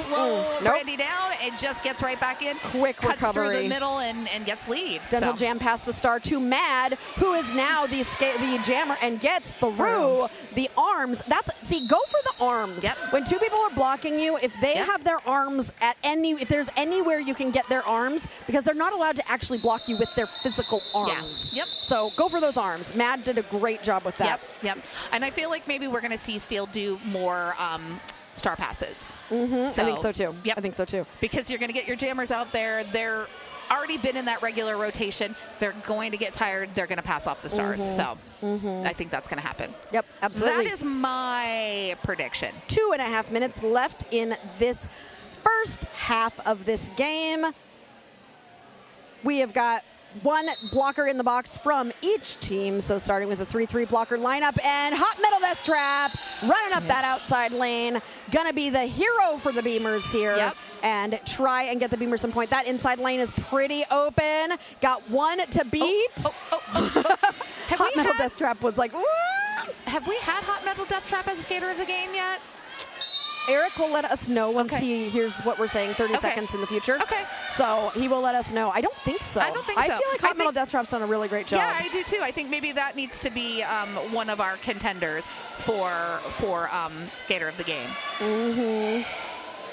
S6: slow Brandy down. It just gets right back in.
S1: Quick
S6: cuts
S1: recovery
S6: through the middle and gets lead.
S1: Dental Jam past the star to Mad, who is now the jammer and gets through the arms. Go for the arms.
S6: Yep.
S1: When 2 people are blocking you, if they have their arms if there's anywhere you can get their arms, because they're not allowed to actually block you with their physical arms.
S6: Yep.
S1: So go for those arms. Mad did a great job with that.
S6: Yep. And I feel like maybe we're going to see Steel do more star passes.
S1: I think so too.
S6: Yep.
S1: I think so too.
S6: Because you're going to get your jammers out there. They're already been in that regular rotation. They're going to get tired. They're going to pass off the stars. So I think that's going to happen.
S1: Yep, absolutely.
S6: That is my prediction.
S1: 2.5 minutes left in this first half of this game. We have got 1 blocker in the box from each team. So starting with a 3-3 blocker lineup, and Hot Metal Death Trap running up that outside lane. Gonna be the hero for the Beamers here and try and get the Beamers some point. That inside lane is pretty open. Got 1 to beat. Hot Metal Death Trap was like,
S6: have we had Hot Metal Death Trap as a skater of the game yet?
S1: Eric will let us know once he hears what we're saying 30 seconds in the future.
S6: Okay.
S1: So he will let us know. I don't think so.
S6: I feel like
S1: Hot Metal Death Trap's done a really great job.
S6: Yeah, I do too. I think maybe that needs to be one of our contenders for skater of the game.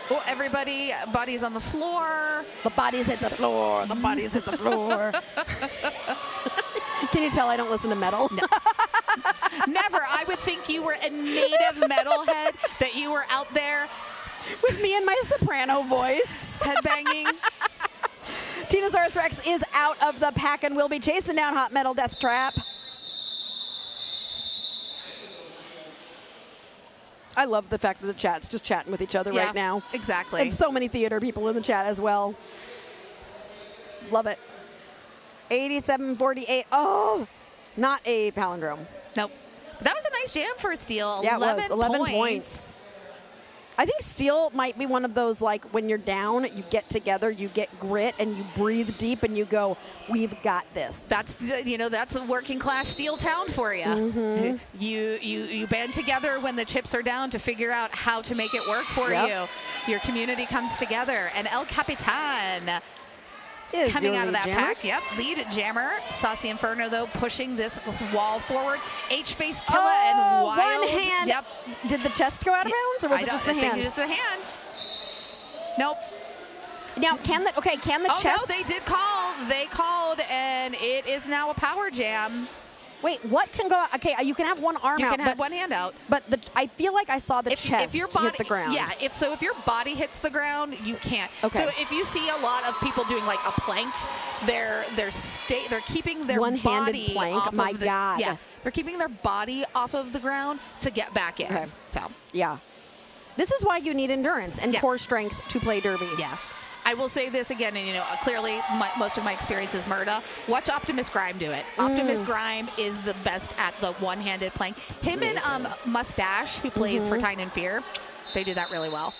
S6: Well, everybody, bodies on the floor.
S1: The bodies hit the floor. The bodies hit the floor. Can you tell I don't listen to metal?
S6: No. Never. I would think you were a native metalhead, that you were out there
S1: with me and my soprano voice
S6: headbanging.
S1: Tinosaurus Rex is out of the pack and will be chasing down Hot Metal Death Trap. I love the fact that the chat's just chatting with each other right now.
S6: Exactly.
S1: And so many theater people in the chat as well. Love it. 87-48. Oh, not a palindrome.
S6: Nope. That was a nice jam for Steel.
S1: Yeah, it was. 11 points. I think Steel might be one of those, like, when you're down, you get together, you get grit, and you breathe deep, and you go, we've got this.
S6: That's a working class Steel town for you. You band together when the chips are down to figure out how to make it work for you. Your community comes together, and El Capitan
S1: is
S6: coming out of that
S1: jammer.
S6: pack. Lead jammer. Saucy Inferno, though, pushing this wall forward. H-Face Killa and Wild.
S1: One hand. Did the chest go out of bounds, or was it just the hand?
S6: Just the hand. Nope.
S1: Now, can the chest?
S6: No, they did call. They called, and it is now a power jam.
S1: Wait, what can go out? Okay, you can have one arm
S6: You
S1: out.
S6: can have one hand out.
S1: But I feel like I saw the chest
S6: if your body
S1: hit the ground.
S6: Yeah, if your body hits the ground, you can't.
S1: Okay.
S6: So if you see a lot of people doing like a plank, they're keeping their
S1: one-handed
S6: body
S1: plank.
S6: off
S1: My
S6: of the,
S1: God.
S6: Yeah, they're keeping their body off of the ground to get back in.
S1: Okay.
S6: So
S1: Yeah. This is why you need endurance and core strength to play derby.
S6: yeah. I will say this again, and clearly most of my experience is Murda. Watch Optimus Grime do it. Optimus Grime is the best at the one-handed plank. Him and Mustache, who plays for Tyne and Fear, they do that really well.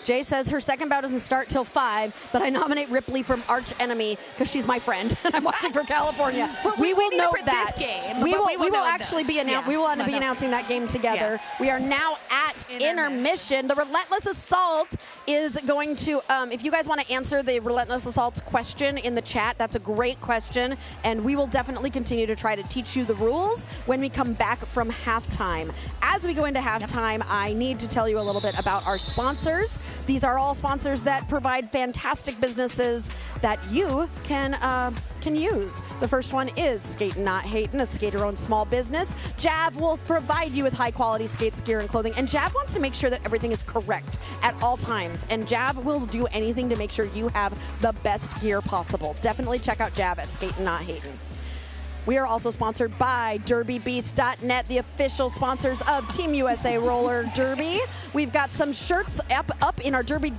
S1: Jay says her second bout doesn't start till 5, but I nominate Ripley from Arch Enemy because she's my friend and I'm watching for California.
S6: We
S1: will
S6: need
S1: note
S6: it for
S1: that.
S6: this game,
S1: we
S6: but
S1: will
S6: know
S1: actually be announcing. We will end up announcing that game together.
S6: Yeah.
S1: We are now at intermission. The Relentless Assault is going to. If you guys want to answer the Relentless Assault question in the chat, that's a great question, and we will definitely continue to try to teach you the rules when we come back from halftime. As we go into halftime, I need to tell you a little bit about our sponsors. These are all sponsors that provide fantastic businesses that you can use. The first one is Skatin Not Hatin, a skater-owned small business. Jav will provide you with high-quality skates, gear, and clothing, and Jav wants to make sure that everything is correct at all times, and Jav will do anything to make sure you have the best gear possible. Definitely check out Jav at Skatin Not Hatin. We are also sponsored by DerbyBeast.net, the official sponsors of Team USA Roller Derby. We've got some shirts up in our Derby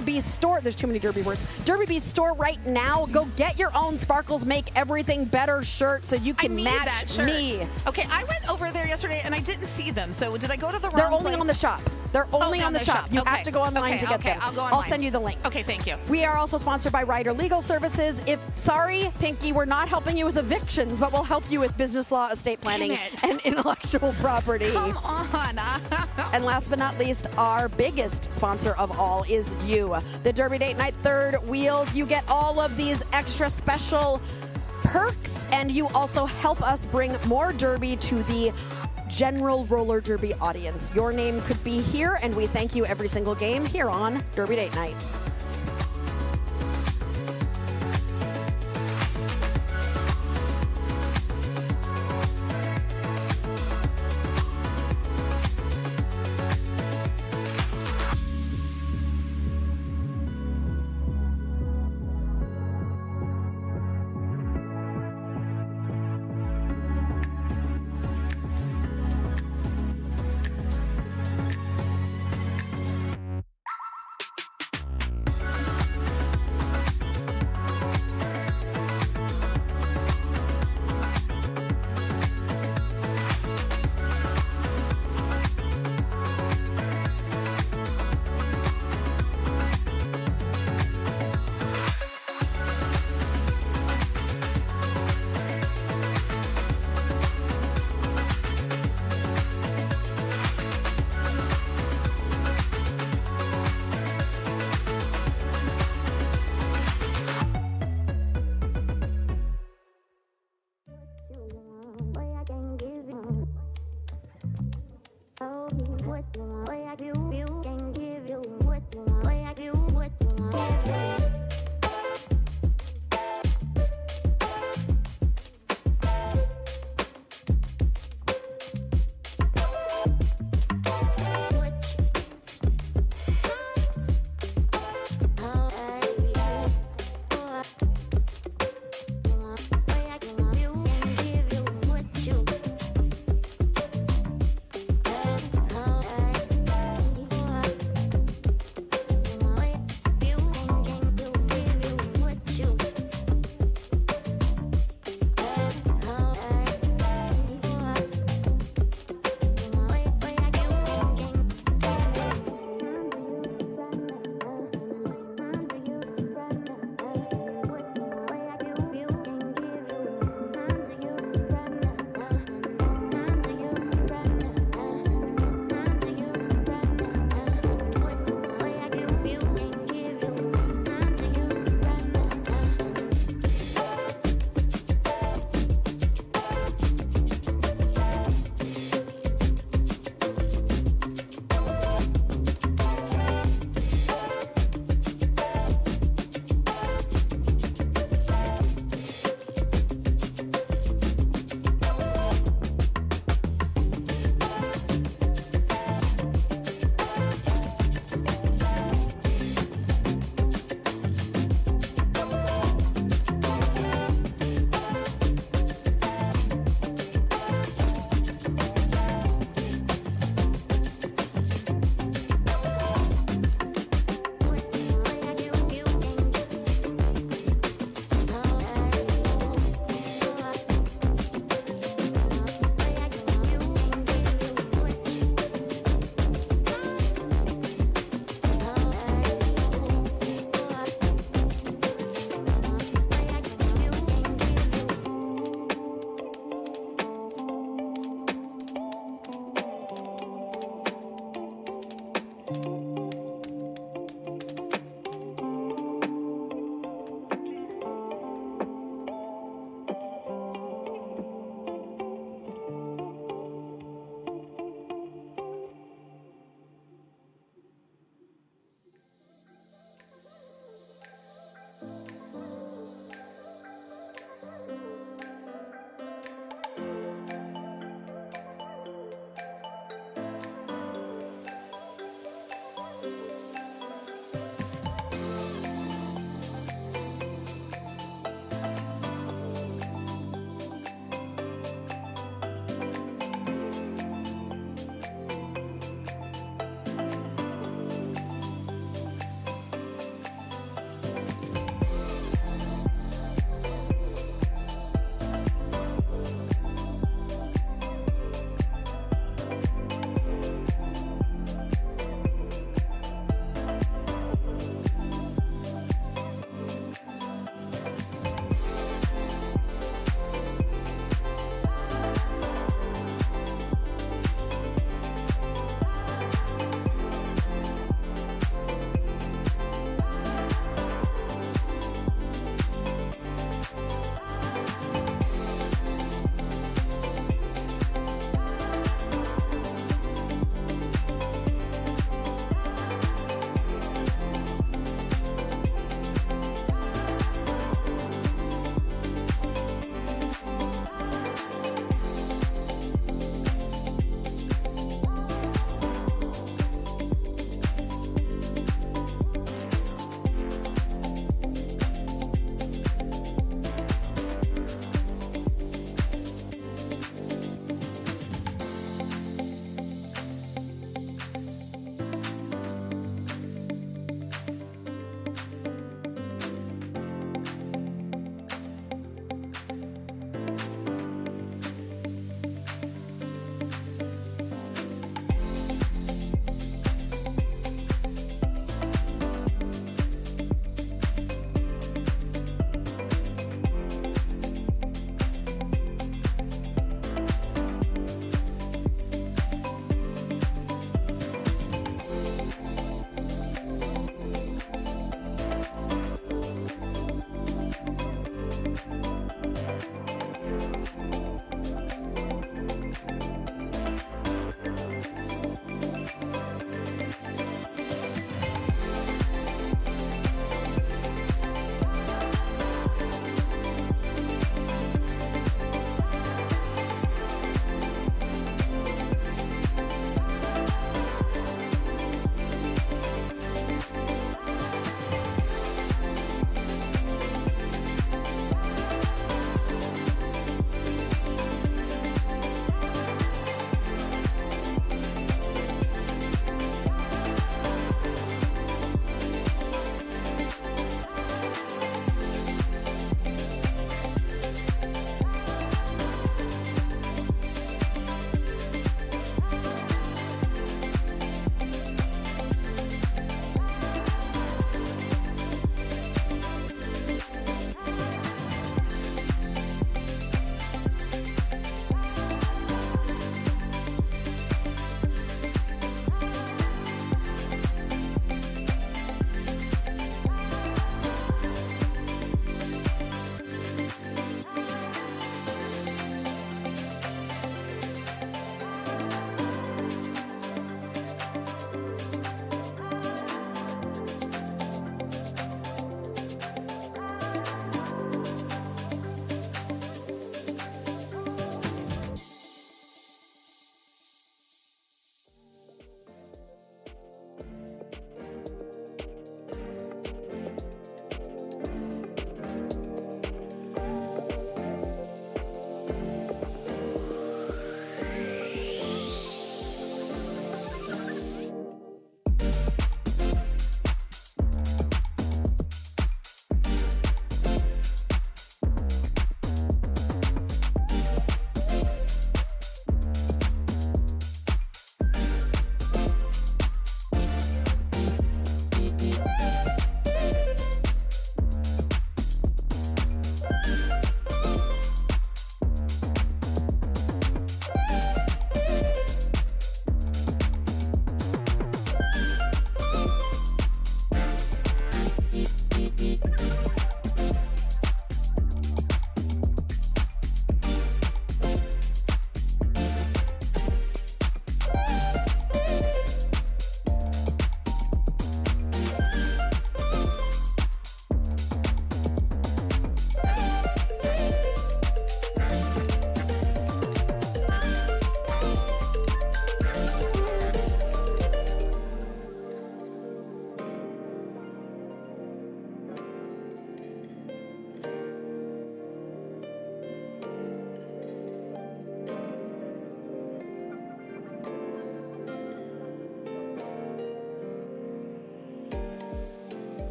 S1: Beast store. There's too many Derby words. Derby Beast store right now. Go get your own Sparkles Make Everything Better shirt so you can match me.
S6: Okay, I went over there yesterday and I didn't see them. So did I go to the wrong
S1: They're only
S6: place?
S1: on the shop. They're only on the shop. You have to go online to get them.
S6: I'll go online.
S1: I'll send you the link.
S6: Okay, thank you.
S1: We are also sponsored by Ryder Legal Services. Sorry, Pinky, we're not helping you with evictions, but we'll help you with business law, estate planning, and intellectual property.
S6: Come on.
S1: And last but not least, our biggest sponsor of all is you. The Derby Date Night Third Wheels. You get all of these extra special perks, and you also help us bring more Derby to the general roller derby audience. Your name could be here, and we thank you every single game here on Derby Date Night.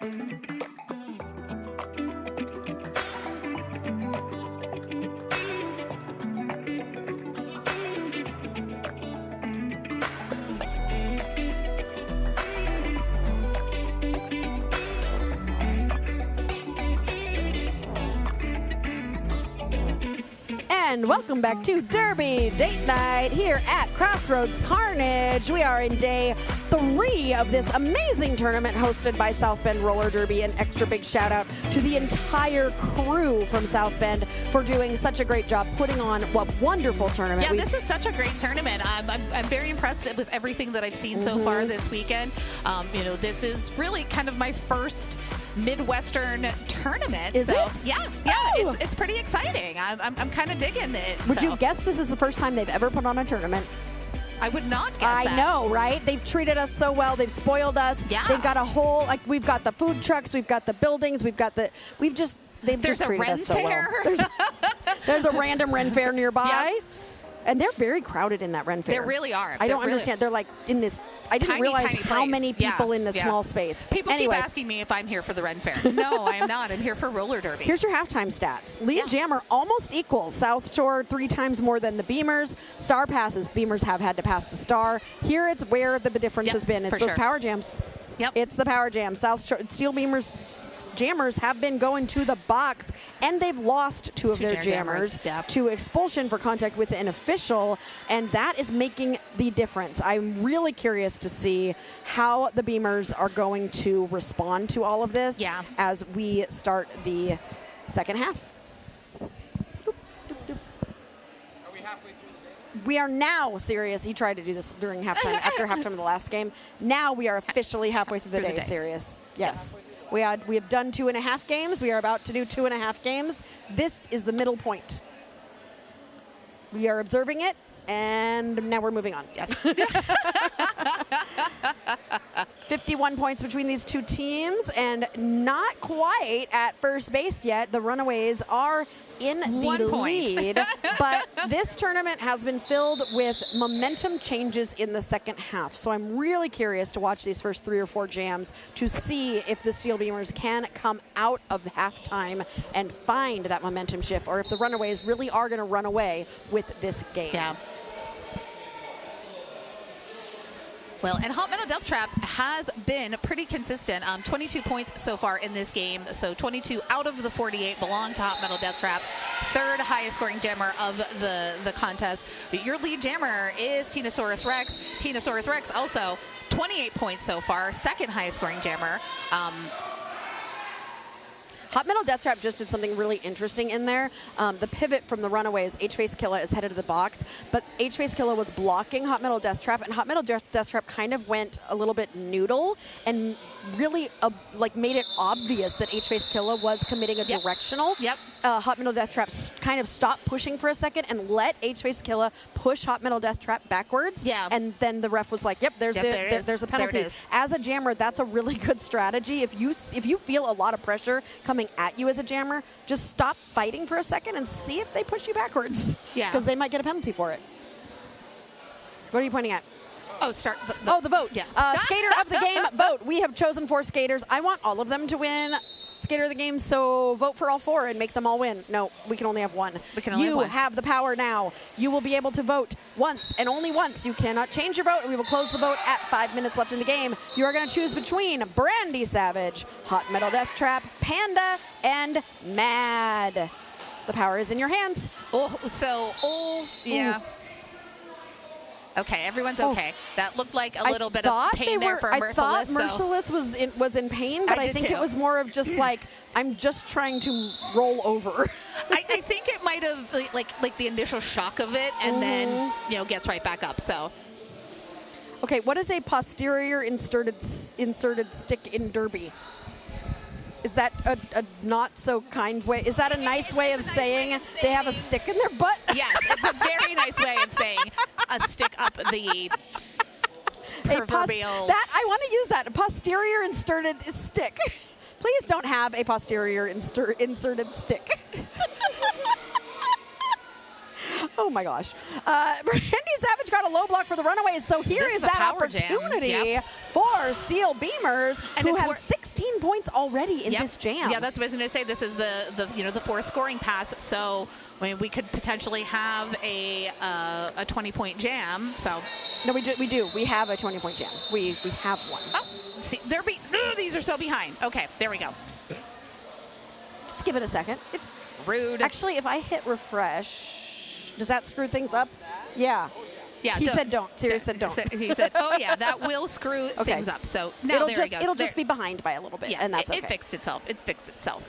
S1: And welcome back to Derby Date Night here at Crossroads Carnage. We are in day 3 of this amazing tournament hosted by South Bend Roller Derby. An extra big shout out to the entire crew from South Bend for doing such a great job putting on what wonderful tournament.
S6: Yeah, this is such a great tournament. I'm very impressed with everything that I've seen so far this weekend. This is really kind of my first Midwestern tournament.
S1: Is it?
S6: Yeah, it's pretty exciting. I'm kind of digging it.
S1: Would you guess this is the first time they've ever put on a tournament?
S6: I would not guess that.
S1: I know, right? They've treated us so well. They've spoiled us.
S6: Yeah.
S1: They've got a whole, we've got the food trucks, we've got the buildings, they've just treated us so well. There's a random Ren Fair nearby. Yep. And they're very crowded in that Ren Fair.
S6: They really are.
S1: I don't understand. They're like in this. I didn't realize how many people in a small space.
S6: People keep asking me if I'm here for the Ren Fair. No, I am not. I'm here for roller derby.
S1: Here's your halftime stats. Lead Jammer almost equals South Shore 3 times more than the Beamers. Star passes. Beamers have had to pass the Star. Here it's where the difference has been. It's those power jams.
S6: Yep.
S1: It's the power jam. South Shore Steel Beamers Jammers have been going to the box, and they've lost two of their jammers to expulsion for contact with an official, and that is making the difference. I'm really curious to see how the Beamers are going to respond to all of this as we start the second half. We are now serious. He tried to do this during halftime, after halftime of the last game. Now we are officially halfway through the day. Serious. Yes. We have done 2.5 games. We are about to do 2.5 games. This is the middle point. We are observing it, and now we're moving on. Yes. 51 points between these two teams, and not quite at first base yet. The Runaways are in the lead, but this tournament has been filled with momentum changes in the second half. So I'm really curious to watch these first 3 or 4 jams to see if the Steel Beamers can come out of the halftime and find that momentum shift, or if the Runaways really are going to run away with this game.
S6: Yeah. Well, and Hot Metal Death Trap has been pretty consistent. 22 points so far in this game. So 22 out of the 48 belong to Hot Metal Death Trap. 3rd highest scoring jammer of the contest. But your lead jammer is Tinosaurus Rex. Tinosaurus Rex also 28 points so far. 2nd highest scoring jammer.
S1: Hot Metal Death Trap just did something really interesting in there. The pivot from the Runaways, H-Face Killa is headed to the box, but H-Face Killa was blocking Hot Metal Death Trap, and Hot Metal Death Trap kind of went a little bit noodle and really made it obvious that H-Face Killa was committing a directional. Hot Metal Death Trap kind of stopped pushing for a second and let H-Face Killa push Hot Metal Death Trap backwards. And then the ref was like, "Yep, there's a penalty." As a jammer, that's a really good strategy. If you feel a lot of pressure coming at you as a jammer, just stop fighting for a second and see if they push you backwards. Because they might get a penalty for it. What are you pointing at?
S6: Oh,
S1: the vote. Skater of the game, vote. We have chosen 4 skaters. I want all of them to win Skater of the game, so vote for all 4 and make them all win. No, we can only have 1. You have the power now. You will be able to vote once and only once. You cannot change your vote. We will close the vote at 5 minutes left in the game. You are going to choose between Brandy Savage, Hot Metal Death Trap, Panda, and Mad. The power is in your hands.
S6: Okay, everyone's okay. That looked like a little bit of pain there for Merciless.
S1: I thought Merciless was in pain, but I think it was more of just like, I'm just trying to roll over.
S6: I think it might have like the initial shock of it, and then gets right back up. So.
S1: Okay, what is a posterior inserted stick in Derby? Is that a not so kind way? Is that a nice way of saying they have a stick in their butt?
S6: Yes, it's a very nice way of saying a stick up the proverbial.
S1: I want to use that, a posterior inserted stick. Please don't have a posterior inserted stick. Oh my gosh. Randy Savage got a low block for the Runaways, so here is that opportunity for Steel Beamers, who have 16 points already in this jam.
S6: Yeah, that's what I was going to say. This is the 4 scoring pass, so I mean, we could potentially have a 20-point jam. So
S1: no, we do. We have a 20-point jam. We have one.
S6: Oh, see, these are so behind. Okay, there we go.
S1: Just give it a second.
S6: Rude.
S1: Actually, if I hit refresh, does that screw things up? Yeah.
S6: Yeah.
S1: He said don't. Sirius said don't.
S6: He said, oh yeah, that will screw things up. So now there we go.
S1: It'll just be behind by a little bit, and that's okay.
S6: It fixed itself. It fixed itself.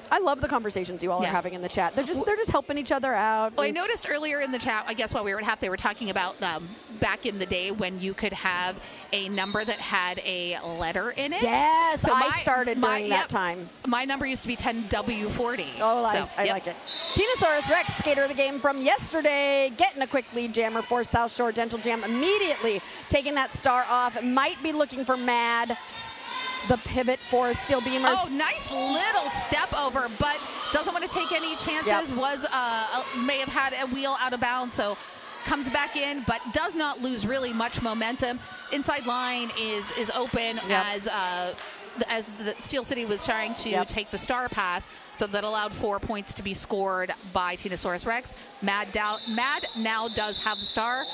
S1: I love the conversations you all are having in the chat. They're just helping each other out.
S6: Well, I noticed earlier in the chat, I guess while we were at half, they were talking about back in the day when you could have a number that had a letter in it.
S1: Yes, so I started during that time.
S6: My number used to be 10W40.
S1: Oh, I like it. Tinosaurus Rex, skater of the game from yesterday, getting a quick lead jammer for South Shore Dental Jam, immediately taking that star off. Might be looking for Mad. The pivot for Steel Beamers.
S6: Oh, nice little step over, but doesn't want to take any chances. May have had a wheel out of bounds, so comes back in, but does not lose really much momentum. Inside line is open as the Steel City was trying to take the star pass, so that allowed 4 points to be scored by Tinosaurus Rex. Mad now does have the star.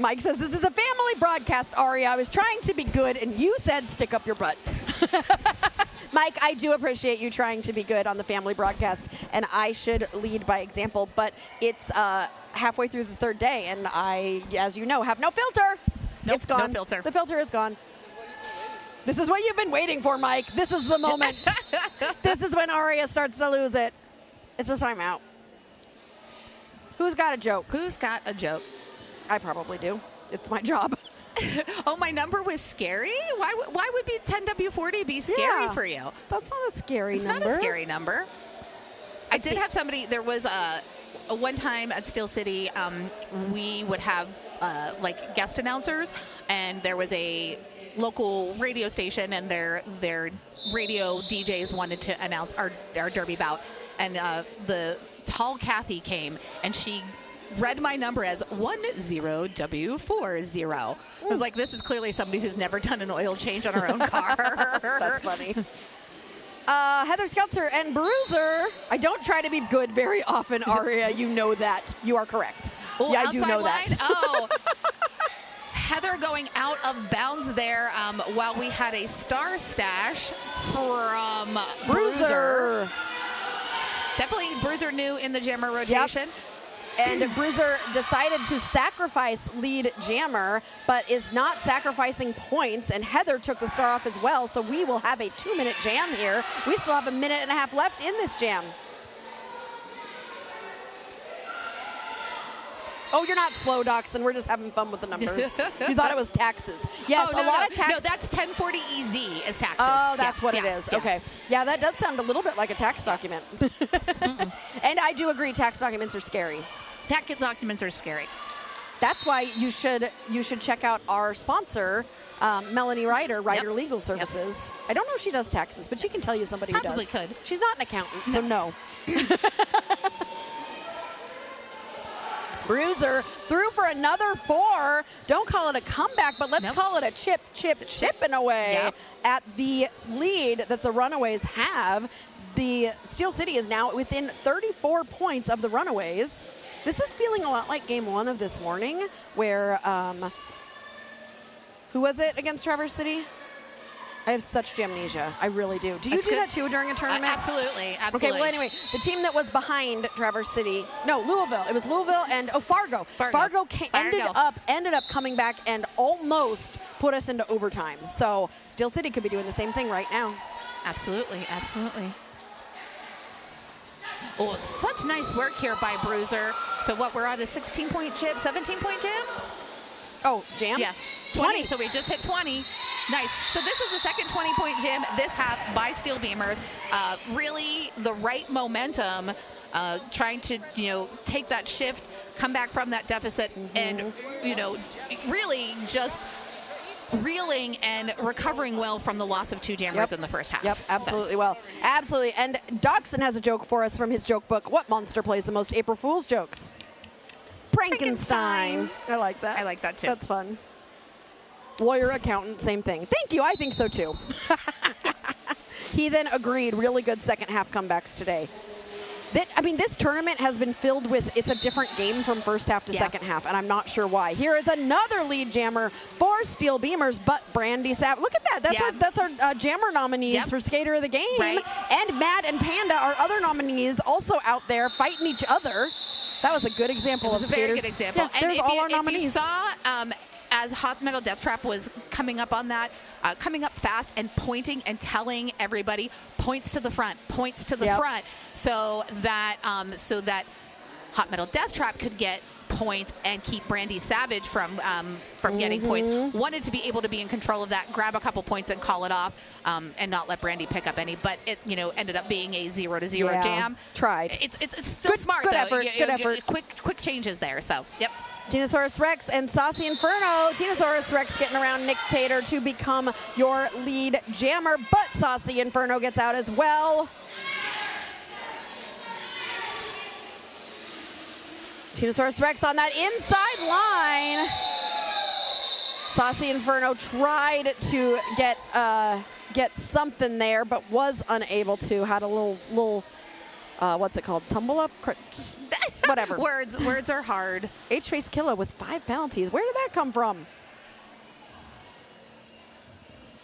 S1: Mike says, this is a family broadcast, Ari. I was trying to be good, and you said stick up your butt. Mike, I do appreciate you trying to be good on the family broadcast, and I should lead by example, but it's halfway through the third day, and I, as you know, have no filter.
S6: Nope,
S1: it's gone.
S6: No filter.
S1: The filter is gone. This is what you've been waiting for, Mike. This is the moment. This is when Aria starts to lose it. It's a timeout. Who's got a joke?
S6: Who's got a joke?
S1: I probably do. It's my job.
S6: Oh, my number was scary? Why would be 10W40 be scary for you?
S1: That's not a scary number.
S6: It's not a scary number. I did have somebody, there was a one time at Steel City, we would have like guest announcers, and there was a local radio station, and their radio DJs wanted to announce our derby bout, and the tall Kathy came, and she read my number as 10W40. I was like, this is clearly somebody who's never done an oil change on her own car.
S1: That's funny. Heather Skelter and Bruiser. I don't try to be good very often, Aria. You know that. You are correct.
S6: Oh,
S1: yeah, I do know that.
S6: Oh. Heather going out of bounds there while we had a star stash from Bruiser. Definitely Bruiser new in the jammer rotation.
S1: Yep. And Bruiser decided to sacrifice lead jammer, but is not sacrificing points. And Heather took the star off as well, so we will have a 2-minute jam here. We still have a minute and a half left in this jam. Oh, you're not slow, Dachshund. We're just having fun with the numbers. You thought it was taxes. Yes,
S6: a
S1: lot of taxes.
S6: No, that's 1040 EZ is taxes.
S1: Oh, that's what it is. Yeah. Okay. Yeah, that does sound a little bit like a tax document. And I do agree, tax documents are scary.
S6: Tax documents are scary.
S1: That's why you should check out our sponsor, Melanie Ryder, Ryder Legal Services. Yep. I don't know if she does taxes, but she can tell you somebody who does.
S6: Probably could.
S1: She's not an accountant, so no. Bruiser threw for another 4. Don't call it a comeback, but let's call it a chipping away at the lead that the Runaways have. The Steel City is now within 34 points of the Runaways. This is feeling a lot like game 1 of this morning, where, who was it against Traverse City? I have such jamnesia. I really do. Do you do that too during a tournament?
S6: Absolutely.
S1: Okay, well, anyway, the team that was behind Traverse City, no, Louisville. It was Louisville and, Fargo. Fargo ended up coming back and almost put us into overtime. So Steel City could be doing the same thing right now.
S6: Absolutely. Oh, such nice work here by Bruiser. So what, we're on a 16-point chip, 17-point jam?
S1: Oh, jam?
S6: Yeah, 20. So we just hit 20. Nice. So this is the second 20-point jam this half by Steel Beamers. Really the right momentum, trying to, take that shift, come back from that deficit, and, really just reeling and recovering well from the loss of 2 jammers in the first half.
S1: Yep, absolutely. Well, absolutely. And Dachshund has a joke for us from his joke book. What monster plays the most April Fool's jokes? Frankenstein. I like that.
S6: I like that too.
S1: That's fun. Lawyer, accountant, same thing. Thank you. I think so too. He then agreed. Really good second half comebacks today. This tournament has been filled with, it's a different game from first half to second half, and I'm not sure why. Here is another lead jammer for Steel Beamers, but Brandy Savage. Look at that. That's our jammer nominees for Skater of the Game.
S6: Right.
S1: And Mad and Panda, our other nominees, also out there fighting each other. That was a good example of skaters.
S6: It was a very good example.
S1: Yeah,
S6: and
S1: there's all our nominees.
S6: If you saw, as Hot Metal Death Trap was coming up on that, coming up fast and pointing and telling everybody, points to the front, points to the front, so that Hot Metal Death Trap could get points and keep Brandy Savage from getting points. Wanted to be able to be in control of that, grab a couple points and call it off, and not let Brandy pick up any. But it ended up being a 0-0 jam.
S1: Tried.
S6: It's still smart
S1: good
S6: though.
S1: Effort. Good effort.
S6: Quick changes there. So yep.
S1: Tinosaurus Rex and Saucy Inferno. Tinosaurus Rex getting around Nick Tater to become your lead jammer, but Saucy Inferno gets out as well. Tinosaurus Rex on that inside line. Saucy Inferno tried to get something there, but was unable to. Had a little what's it called? Tumble up? Whatever.
S6: Words are hard.
S1: H-Face Killa with 5 penalties. Where did that come from?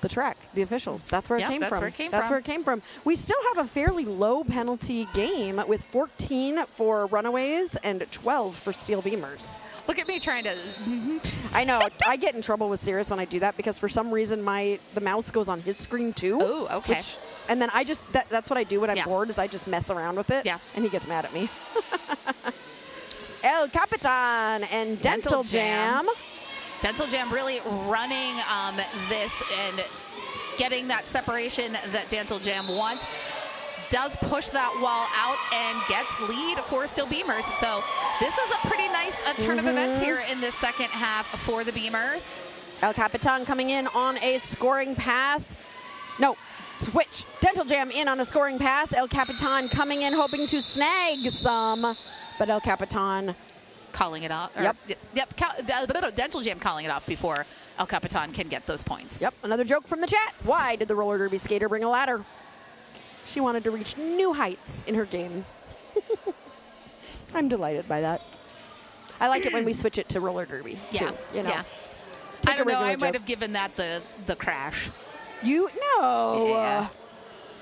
S1: The track, the officials. That's where it came from. That's where it came from. We still have a fairly low penalty game with 14 for Runaways and 12 for Steel Beamers.
S6: Look at me trying to.
S1: I know. I get in trouble with Sirius when I do that because for some reason the mouse goes on his screen too.
S6: Oh, okay.
S1: And then that's what I do when I'm bored is I just mess around with it.
S6: Yeah.
S1: And he gets mad at me. El Capitan and Dental Jam.
S6: Dental Jam really running this and getting that separation that Dental Jam wants. Does push that wall out and gets lead for Steel Beamers. So this is a pretty nice turn of events here in the second half for the Beamers.
S1: El Capitan coming in on a scoring pass. No, switch. Dental Jam in on a scoring pass. El Capitan coming in hoping to snag some, but El Capitan
S6: calling it off. Dental Jam calling it off before El Capitan can get those points.
S1: Yep, another joke from the chat. Why did the roller derby skater bring a ladder? She wanted to reach new heights in her game. I'm delighted by that. I like it when we switch it to roller derby, too. You know?
S6: Yeah. I don't know. I might have given that the crash.
S1: You know.
S6: Yeah.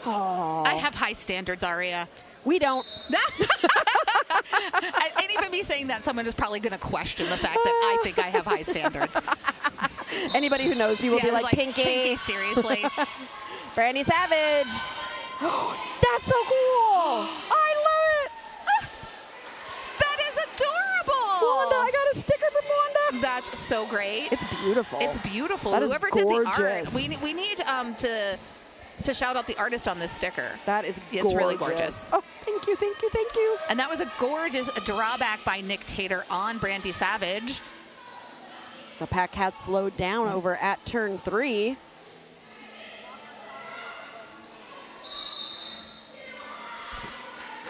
S6: I have high standards, Aria.
S1: We don't.
S6: And even me saying that, someone is probably going to question the fact that I think I have high standards.
S1: Anybody who knows you will be like, Pinky,
S6: seriously.
S1: Brandy Savage. That's so cool. I love it.
S6: That is adorable.
S1: Wanda, I got a sticker from Wanda.
S6: That's so great.
S1: It's beautiful.
S6: It's beautiful.
S1: That
S6: Whoever
S1: is
S6: did
S1: gorgeous.
S6: the art, we need to shout out the artist on this sticker.
S1: That is gorgeous.
S6: It's really gorgeous.
S1: Oh, thank you, thank you, thank you.
S6: And that was a gorgeous drawback by Nick Tater on Brandy Savage.
S1: The pack had slowed down over at turn 3.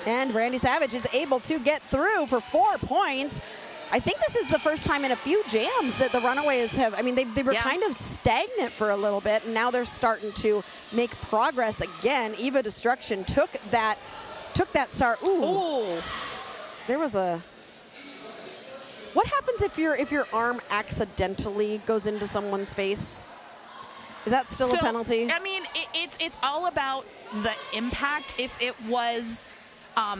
S1: And Brandy Savage is able to get through for 4 points. I think this is the first time in a few jams that the Runaways have, they were kind of stagnant for a little bit, and now they're starting to make progress again. Eva Destruction took that start. Ooh. There was a... What happens if your arm accidentally goes into someone's face? Is that still a penalty?
S6: I mean, it's all about the impact. If it was... a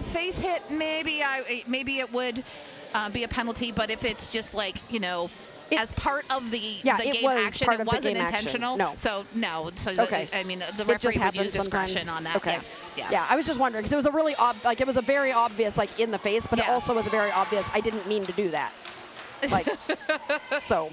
S6: face hit, maybe it would be a penalty, but if it's just like, as part of the game action, it wasn't intentional.
S1: No.
S6: So, no. So,
S1: okay.
S6: The referee would use discretion
S1: sometimes.
S6: on that.
S1: Okay.
S6: Yeah.
S1: I was just wondering, because it was a really it was a very obvious, in the face, but it also was a very obvious, I didn't mean to do that. So...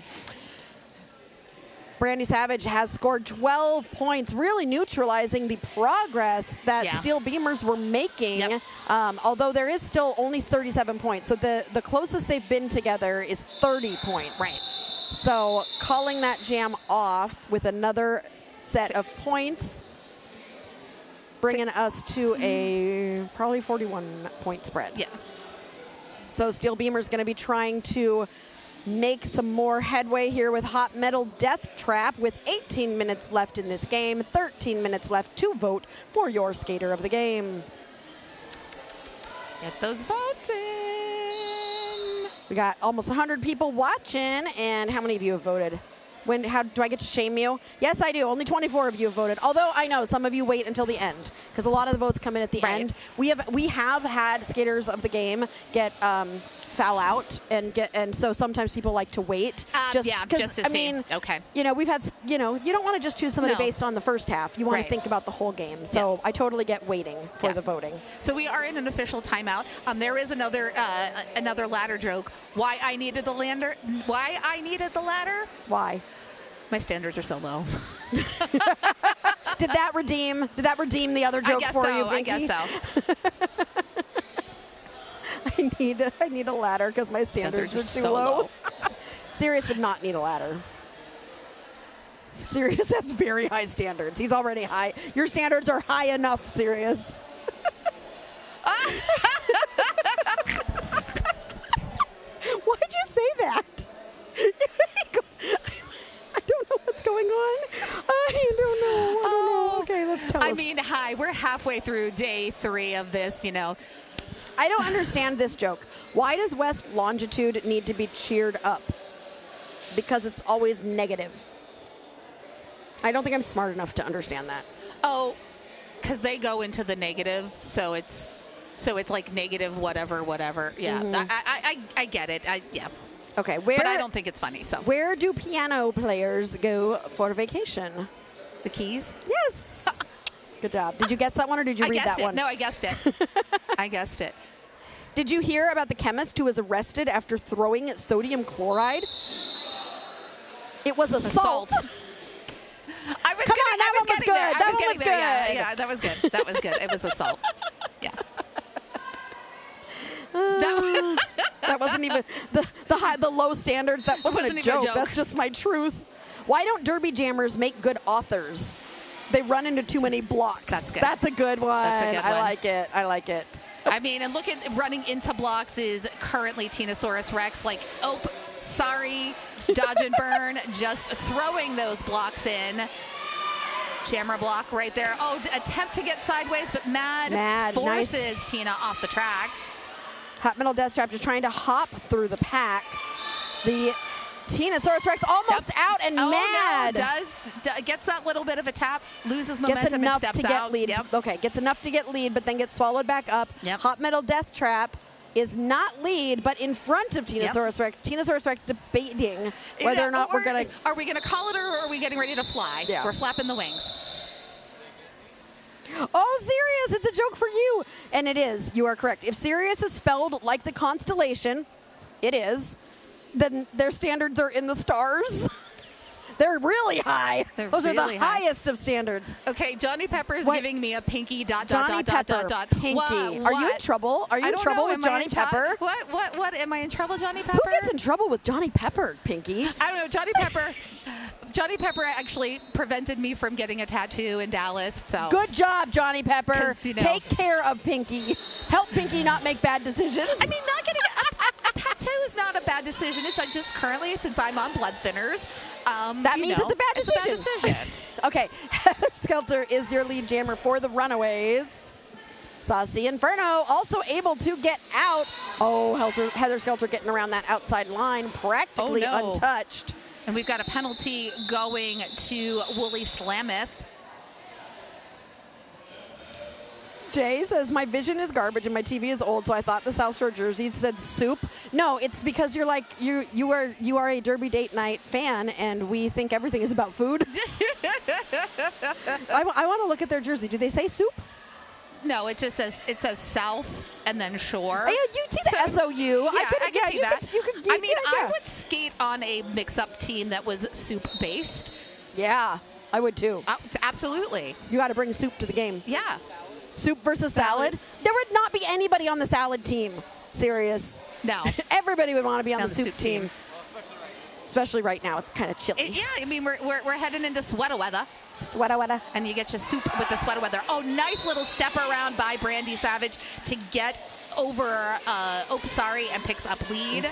S1: Brandy Savage has scored 12 points, really neutralizing the progress that Steel Beamers were making, although there is still only 37 points. So the closest they've been together is 30 points.
S6: Right.
S1: So calling that jam off with another set of points, bringing us to a probably 41-point spread.
S6: Yeah.
S1: So Steel Beamer's going to be trying to make some more headway here with Hot Metal Death Trap with 18 minutes left in this game, 13 minutes left to vote for your skater of the game.
S6: Get those votes in.
S1: We got almost 100 people watching, and how many of you have voted? How do I get to shame you? Yes, I do. Only 24 of you have voted. Although I know some of you wait until the end because a lot of the votes come in at the end. We have had skaters of the game get foul out and so sometimes people like to wait.
S6: Just to see.
S1: I mean, we've had you don't want to just choose somebody based on the first half. You want to think about the whole game. So I totally get waiting for the voting.
S6: So we are in an official timeout. There is another ladder joke. Why I needed the ladder?
S1: Why?
S6: My standards are so low.
S1: Did that redeem the other joke for you, Binky?
S6: I guess so.
S1: I need a ladder because my standards are too
S6: so low.
S1: Sirius would not need a ladder. Sirius has very high standards. He's already high. Your standards are high enough, Sirius. Why'd you say that? I don't know what's going on. I don't know. Okay, let's tell us.
S6: I mean, hi. We're halfway through day 3 of this,
S1: I don't understand this joke. Why does West Longitude need to be cheered up? Because it's always negative. I don't think I'm smart enough to understand that.
S6: Oh, because they go into the negative, so it's like negative whatever. Yeah, I get it. Yeah.
S1: Okay,
S6: but I don't think it's funny. So
S1: where do piano players go for vacation?
S6: The Keys?
S1: Yes. Good job. Did you guess that one or did you read that one?
S6: No, I guessed it. I guessed it.
S1: Did you hear about the chemist who was arrested after throwing sodium chloride? It was assault.
S6: That was good. Yeah, that was good. It was assault. Yeah.
S1: That wasn't even the low standards. That wasn't a joke. That's just my truth. Why don't Derby Jammers make good authors? They run into too many blocks.
S6: That's good.
S1: That's a good one.
S6: That's a good one.
S1: I like it.
S6: I mean, and look at running into blocks is currently Tinosaurus Rex. Like, oh, sorry, dodge and burn, just throwing those blocks in. Jammer block right there. Oh, attempt to get sideways, but Mad forces nice. Tina off the track.
S1: Hot Metal Death Trap just trying to hop through the pack. The Tinosaurus Rex almost out, and Mad
S6: gets that little bit of a tap, loses momentum, and steps out.
S1: Lead. Yep. Okay, gets enough to get lead, but then gets swallowed back up.
S6: Yep.
S1: Hot Metal Death Trap is not lead, but in front of Tinosaurus Rex. Tinosaurus Rex debating whether or not we're going to...
S6: Are we going to call it, or are we getting ready to fly?
S1: Yeah.
S6: We're flapping the wings.
S1: Oh, Sirius, it's a joke for you. And it is. You are correct. If Sirius is spelled like the constellation, it is, then their standards are in the stars. They're really high. Those are the highest of standards.
S6: Okay, Johnny Pepper is giving me a pinky ...
S1: Johnny Pepper, pinky. What? Are you in trouble? Are you in trouble with Johnny Pepper?
S6: What? Am I in trouble, Johnny Pepper?
S1: Who gets in trouble with Johnny Pepper, Pinky?
S6: I don't know. Johnny Pepper actually prevented me from getting a tattoo in Dallas. So
S1: good job, Johnny Pepper. Take care of Pinky. Help Pinky not make bad decisions.
S6: I mean, not getting a tattoo is not a bad decision. It's just currently, since I'm on blood thinners,
S1: that means it's a bad decision. Okay, Heather Skelter is your lead jammer for the Runaways. Saucy Inferno also able to get out. Oh, Heather Skelter getting around that outside line, practically untouched.
S6: And we've got a penalty going to Wooly Slamith.
S1: Jay says, my vision is garbage and my TV is old, so I thought the South Shore Jersey said soup. No, it's because you're like, you are a Derby Date Night fan, and we think everything is about food. I want to look at their jersey. Do they say soup?
S6: No, it just says South and then Shore.
S1: You see the SOU.
S6: Yeah, I can see that.
S1: I
S6: would skate on a mix-up team that was soup-based.
S1: Yeah, I would too.
S6: Absolutely.
S1: You got to bring soup to the game.
S6: Yeah.
S1: Soup versus salad. There would not be anybody on the salad team. Serious.
S6: No.
S1: Everybody would want to be on the soup team. Especially right now. It's kind of chilly.
S6: Yeah, I mean, we're heading into sweater weather.
S1: Sweater weather.
S6: And you get your soup with the sweater weather. Oh, nice little step around by Brandy Savage to get over Opasari and picks up lead.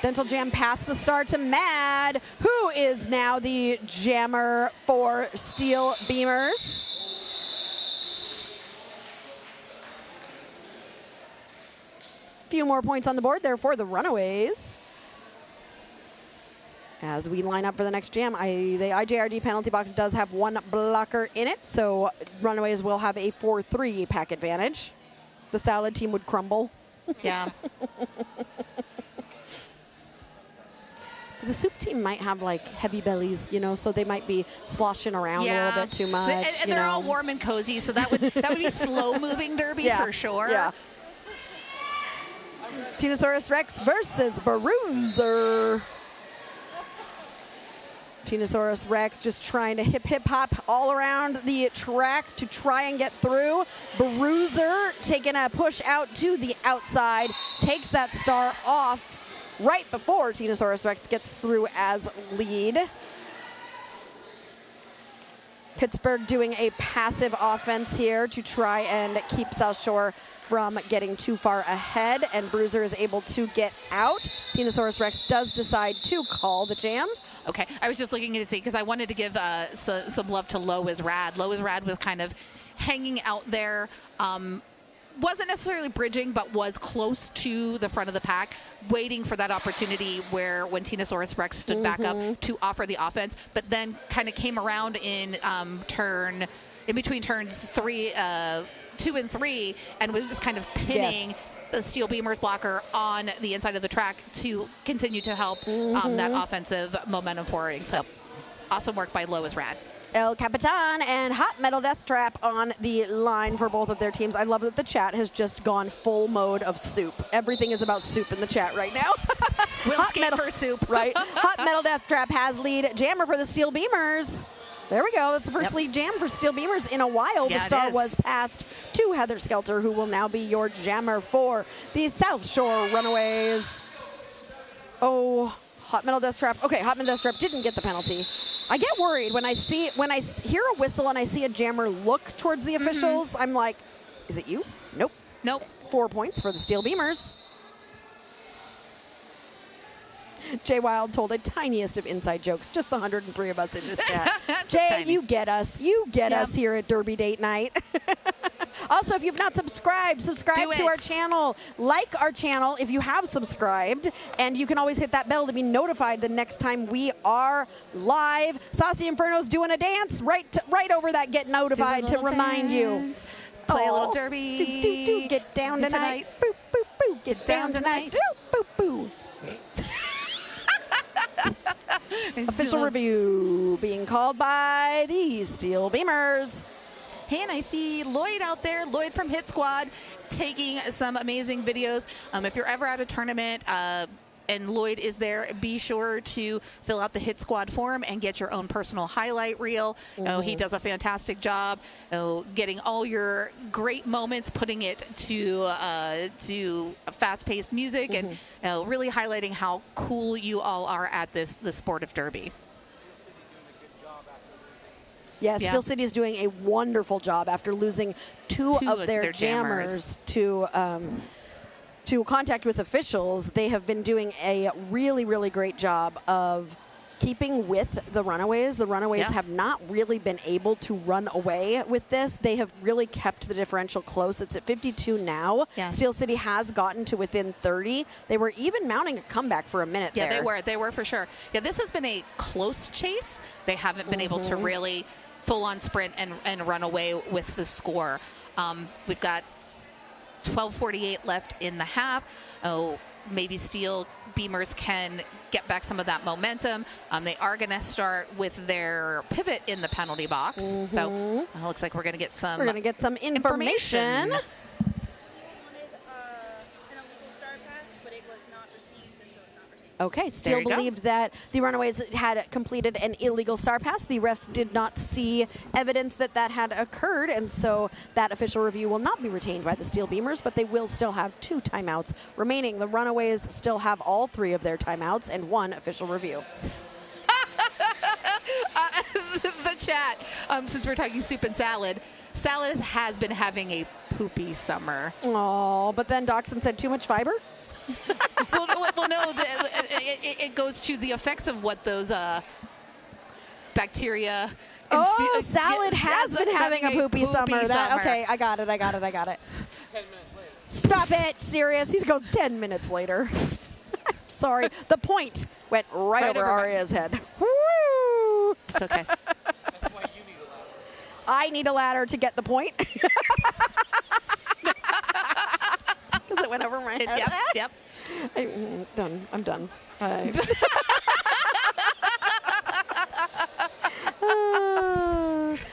S1: Dental Jam passed the star to Mad, who is now the jammer for Steel Beamers. Few more points on the board there for the Runaways. As we line up for the next jam, the IJRD penalty box does have one blocker in it, so Runaways will have a 4-3 pack advantage. The salad team would crumble.
S6: Yeah.
S1: The soup team might have like heavy bellies, you know, so they might be sloshing around a little bit too much.
S6: And they're all warm and cozy, so that would be slow moving derby for sure.
S1: Yeah. Tinosaurus Rex versus Bruiser. Tinosaurus Rex just trying to hip hop all around the track to try and get through. Bruiser taking a push out to the outside, takes that star off right before Tinosaurus Rex gets through as lead. Pittsburgh doing a passive offense here to try and keep South Shore from getting too far ahead, and Bruiser is able to get out. Tinosaurus Rex does decide to call the jam.
S6: Okay, I was just looking to see because I wanted to give some love to Low is Rad. Low is Rad was kind of hanging out there. Wasn't necessarily bridging, but was close to the front of the pack, waiting for that opportunity where when Tinosaurus Rex stood back up to offer the offense, but then kind of came around in between turns 2 and 3, and was just kind of pinning the Steel Beamers blocker on the inside of the track to continue to help that offensive momentum forwarding. So awesome work by Low is Rad.
S1: El Capitan and Hot Metal Death Trap on the line for both of their teams. I love that the chat has just gone full mode of soup. Everything is about soup in the chat right now.
S6: We'll skate for soup.
S1: Right. Hot Metal Death Trap has lead. Jammer for the Steel Beamers. There we go. That's the first lead jam for Steel Beamers in a while.
S6: Yeah,
S1: the star was passed to Heather Skelter, who will now be your jammer for the South Shore Runaways. Oh, Hot Metal Death Trap. Okay, Hot Metal Death Trap didn't get the penalty. I get worried when I hear a whistle and I see a jammer look towards the officials. I'm like, is it you? Nope. 4 points for the Steel Beamers. Jay Wild told a tiniest of inside jokes. Just the 103 of us in this chat. Jay,
S6: tiny.
S1: you get us. You get us here at Derby Date Night. Also, if you've not subscribed, subscribe to our channel. Like our channel if you have subscribed. And you can always hit that bell to be notified the next time we are live. Saucy Inferno's doing a dance right over that get notified to remind you.
S6: Play a little derby.
S1: Get down tonight. Boo, boo, boo. Get down tonight. Boo, boo, boo. Official review being called by the Steel Beamers.
S6: Hey, and I see Lloyd out there, Lloyd from Hit Squad, taking some amazing videos. If you're ever at a tournament and Lloyd is there, be sure to fill out the Hit Squad form and get your own personal highlight reel. He does a fantastic job getting all your great moments, putting it to fast-paced music, and really highlighting how cool you all are at the sport of derby.
S1: Yes, Steel City is doing a wonderful job after losing two of their jammers to contact with officials. They have been doing a really, really great job of keeping with the Runaways. The Runaways have not really been able to run away with this. They have really kept the differential close. It's at 52 now. Yeah. Steel City has gotten to within 30. They were even mounting a comeback for a minute there.
S6: Yeah, they were for sure. Yeah, this has been a close chase. They haven't been able to really full-on sprint and run away with the score. We've got 12:48 left in the half. Maybe Steel Beamers can get back some of that momentum. They are going to start with their pivot in the penalty box. So it looks like we're going to get some.
S1: We're going to get some information.
S3: Steel wanted an illegal star pass, but it was not received, and so it's not received.
S1: Okay, Steele believed that the Runaways had completed an illegal star pass. The refs did not see evidence that that had occurred, and so that official review will not be retained by the Steele Beamers, but they will still have 2 timeouts remaining. The Runaways still have all 3 of their timeouts and 1 official review.
S6: The chat, since we're talking soup and salad, Salad has been having a poopy summer.
S1: Oh, but then Dachshund said too much fiber?
S6: well, no, it goes to the effects of what those bacteria.
S1: Salad has been having a poopy summer. Okay, I got it. 10
S7: minutes later.
S1: Stop it, serious. He goes 10 minutes later. Sorry, the point went right over Aria's head. Woo!
S6: It's okay.
S7: That's why you need a ladder.
S1: I need a ladder to get the point. Because it went over my head.
S6: Yep.
S1: I'm done.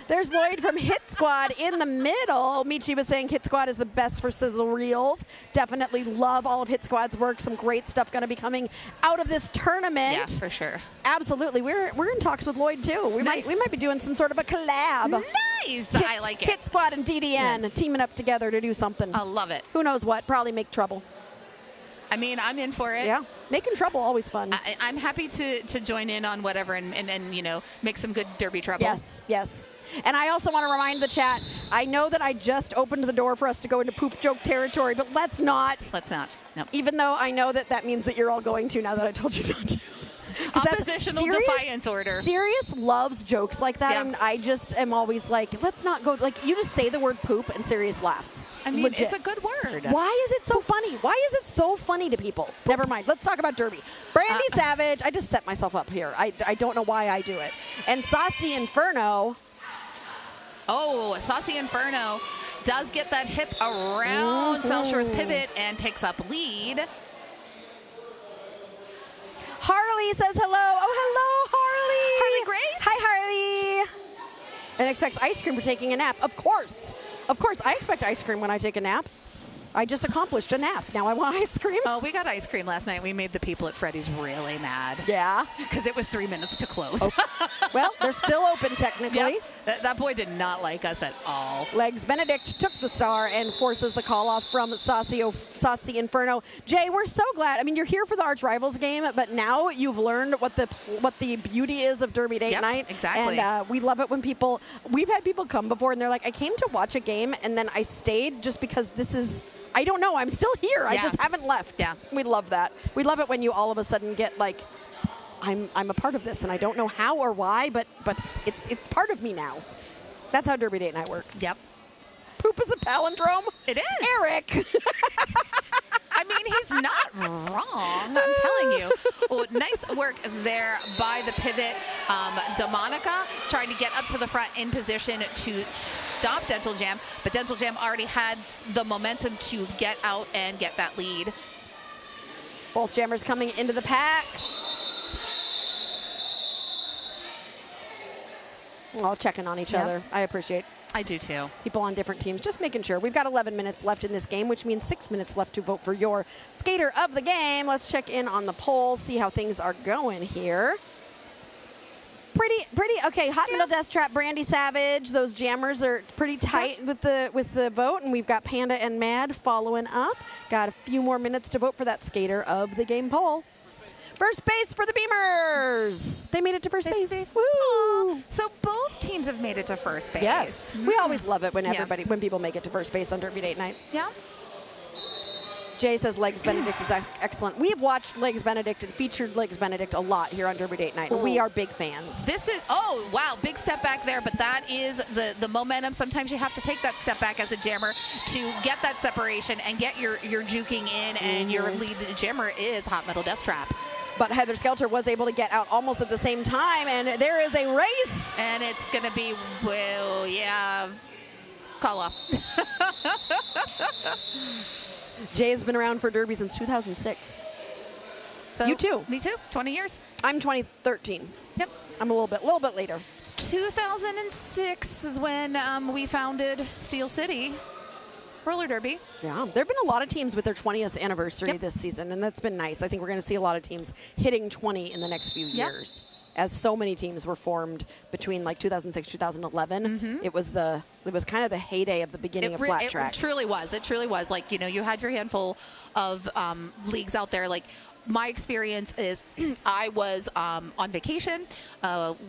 S1: There's Lloyd from Hit Squad in the middle. Michi was saying Hit Squad is the best for sizzle reels. Definitely love all of Hit Squad's work. Some great stuff going to be coming out of this tournament.
S6: Yeah, for sure.
S1: Absolutely. We're in talks with Lloyd too. We might be doing some sort of a collab.
S6: Nice. I like it.
S1: Hit Squad and DDN teaming up together to do something.
S6: I love it.
S1: Who knows what? Probably make trouble.
S6: I mean, I'm in for it.
S1: Yeah, making trouble always fun.
S6: I'm happy to join in on whatever and you know, make some good derby trouble.
S1: Yes. And I also want to remind the chat, I know that I just opened the door for us to go into poop joke territory, but let's not.
S6: No.
S1: Even though I know that means that you're all going to now that I told you not to.
S6: Oppositional defiance order.
S1: Sirius loves jokes like that, and I just am always like, let's not go. Like, you just say the word poop and Sirius laughs.
S6: I mean,
S1: legit.
S6: It's a good word.
S1: Why is it so funny? Why is it so funny to people? Never mind. Let's talk about Derby. Brandy Savage. I just set myself up here. I don't know why I do it. And Saucy Inferno.
S6: Oh, Saucy Inferno does get that hip around South Shore's pivot and takes up lead.
S1: Harley says hello. Oh, hello, Harley.
S6: Harley Grace.
S1: Hi, Harley. And expects ice cream for taking a nap. Of course. I expect ice cream when I take a nap. I just accomplished a nap. Now I want ice cream.
S6: Oh, we got ice cream last night. We made the people at Freddy's really mad.
S1: Yeah.
S6: Because it was 3 minutes to close.
S1: Oh. Well, they're still open technically.
S6: Yep. That boy did not like us at all.
S1: Legs Benedict took the star and forces the call off from Saucy Inferno. Jay, we're so glad. I mean, you're here for the Arch Rivals game, but now you've learned what the beauty is of Derby Date Night.
S6: Exactly.
S1: And we love it when we've had people come before and they're like, I came to watch a game and then I stayed just because this is, I don't know, I'm still here. I just haven't left.
S6: Yeah.
S1: We love that. We love it when you all of a sudden get like, I'm a part of this and I don't know how or why, but it's part of me now. That's how Derby Date Night works.
S6: Yep.
S1: Poop is a palindrome?
S6: It is.
S1: Eric.
S6: I mean, he's not wrong. I'm telling you. Well, nice work there by the pivot. DeMonica trying to get up to the front in position to stop Dental Jam, but Dental Jam already had the momentum to get out and get that lead.
S1: Both jammers coming into the pack. All checking on each other. I appreciate
S6: I do too.
S1: people on different teams, just making sure. We've got 11 minutes left in this game, which means 6 minutes left to vote for your skater of the game. Let's check in on the poll, see how things are going here. Pretty. Okay, Hot Metal Death Trap, Brandy Savage. Those jammers are pretty tight with the vote, and we've got Panda and Mad following up. Got a few more minutes to vote for that skater of the game poll. First base for the Beamers. They made it to first base. Woo!
S6: So both teams have made it to first base.
S1: Yes. We always love it when when people make it to first base on Derby Date Night.
S6: Yeah.
S1: Jay says Legs Benedict is excellent. We've watched Legs Benedict and featured Legs Benedict a lot here on Derby Date Night. And we are big fans.
S6: This is, wow, big step back there, but that is the momentum. Sometimes you have to take that step back as a jammer to get that separation and get your juking in, and your lead jammer is Hot Metal Death Trap.
S1: But Heather Skelter was able to get out almost at the same time, and there is a race.
S6: And it's going to be, call off.
S1: Jay has been around for Derby since 2006.
S6: So,
S1: you too.
S6: Me too. 20 years.
S1: I'm 2013.
S6: Yep.
S1: I'm a little bit later.
S6: 2006 is when we founded Steel City. roller derby.
S1: Yeah, there have been a lot of teams with their 20th anniversary this season, and that's been nice. I think we're going to see a lot of teams hitting 20 in the next few years. As so many teams were formed between like 2006, 2011. It was kind of the heyday of the beginning of flat track.
S6: It truly was. It truly was. Like, you know, you had your handful of leagues out there. Like, my experience is I was on vacation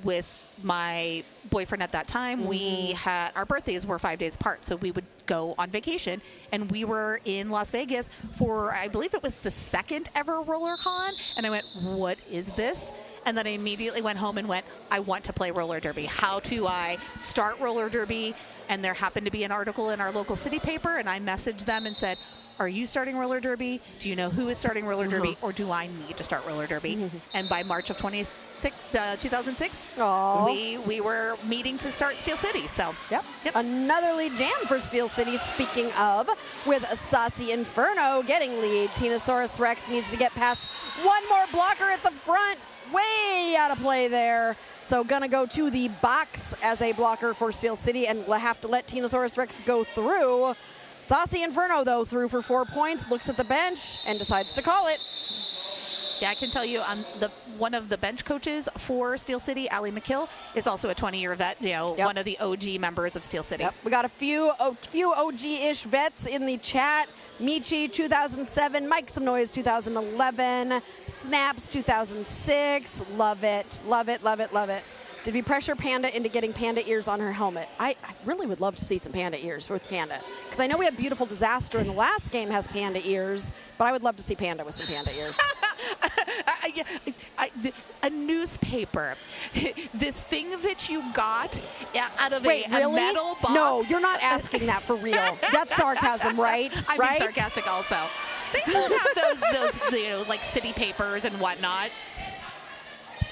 S6: with my boyfriend at that time. We had, our birthdays were 5 days apart, so we would go on vacation, and we were in Las Vegas for, I believe it was the second ever RollerCon, and I went, what is this? And then I immediately went home and went, I want to play roller derby. How do I start roller derby? And there happened to be an article in our local city paper, and I messaged them and said, are you starting roller derby? Do you know who is starting roller derby, or do I need to start roller derby? And by March of 2006, we were meeting to start Steel City. So
S1: Another lead jam for Steel City. Speaking of, with Saucy Inferno getting lead, Tinosaurus Rex needs to get past one more blocker at the front. Way out of play there. So gonna go to the box as a blocker for Steel City, and we'll have to let Tinosaurus Rex go through. Saucy Inferno, though, through for 4 points, looks at the bench and decides to call it.
S6: Yeah, I can tell you, one of the bench coaches for Steel City, Allie McKill, is also a 20-year vet. You know, one of the OG members of Steel City.
S1: We got a few OG-ish vets in the chat. Michi, 2007. Mike Some Noise, 2011. Snaps, 2006. Love it, love it, love it, love it. Did we pressure Panda into getting Panda ears on her helmet? I really would love to see some Panda ears with Panda. Because I know we had Beautiful Disaster in the last game has Panda ears, but I would love to see Panda with some Panda ears.
S6: A newspaper. This thing that you got out of
S1: a
S6: metal box.
S1: No, you're not asking that for real. That's sarcasm, right?
S6: I'm being sarcastic also. They still have those you know, like city papers and whatnot.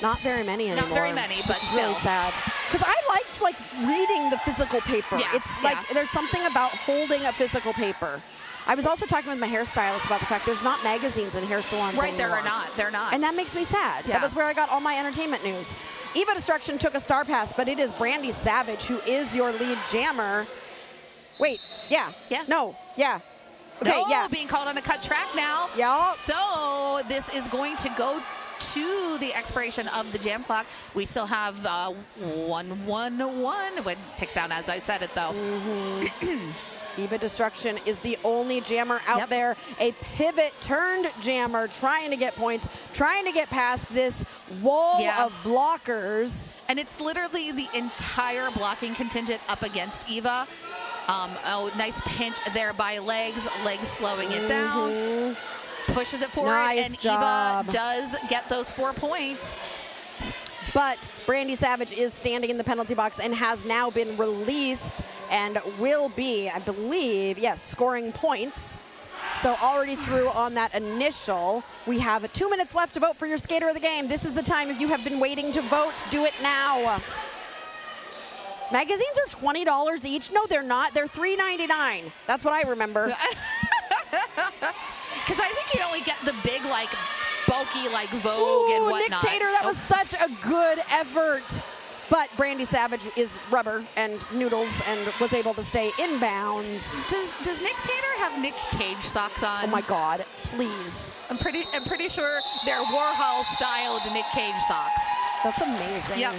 S1: Not very many anymore.
S6: Not very many, but
S1: it's
S6: still.
S1: Really sad. Because I liked reading the physical paper.
S6: Yeah,
S1: it's like there's something about holding a physical paper. I was also talking with my hairstylist about the fact there's not magazines in hair salons
S6: Right,
S1: anymore.
S6: They're not.
S1: And that makes me sad.
S6: Yeah.
S1: That was where I got all my entertainment news. Eva Destruction took a star pass, but it is Brandy Savage who is your lead jammer. Wait, yeah. No, yeah. Okay,
S6: no, being called on a cut track now.
S1: Yep.
S6: So this is going to go to the expiration of the jam clock. We still have 1-1-1. Would tick down as I said it, though.
S1: Eva Destruction is the only jammer out there. A pivot-turned jammer trying to get points, trying to get past this wall of blockers.
S6: And it's literally the entire blocking contingent up against Eva. Nice pinch there by Legs slowing it down. Pushes it forward, and
S1: job.
S6: Eva does get those 4 points.
S1: But Brandy Savage is standing in the penalty box and has now been released and will be, I believe, scoring points. So already through on that initial. We have 2 minutes left to vote for your skater of the game. This is the time. If you have been waiting to vote, do it now. Magazines are $20 each. No, they're not. They're $3.99. That's what I remember.
S6: Because I think you only get the big, bulky, Vogue and whatnot.
S1: Nick Tater, that was such a good effort. But Brandy Savage is rubber and noodles and was able to stay in bounds.
S6: Does Nick Tater have Nick Cage socks on?
S1: Oh my God, please.
S6: I'm pretty sure they're Warhol-styled Nick Cage socks.
S1: That's amazing.
S6: Yep.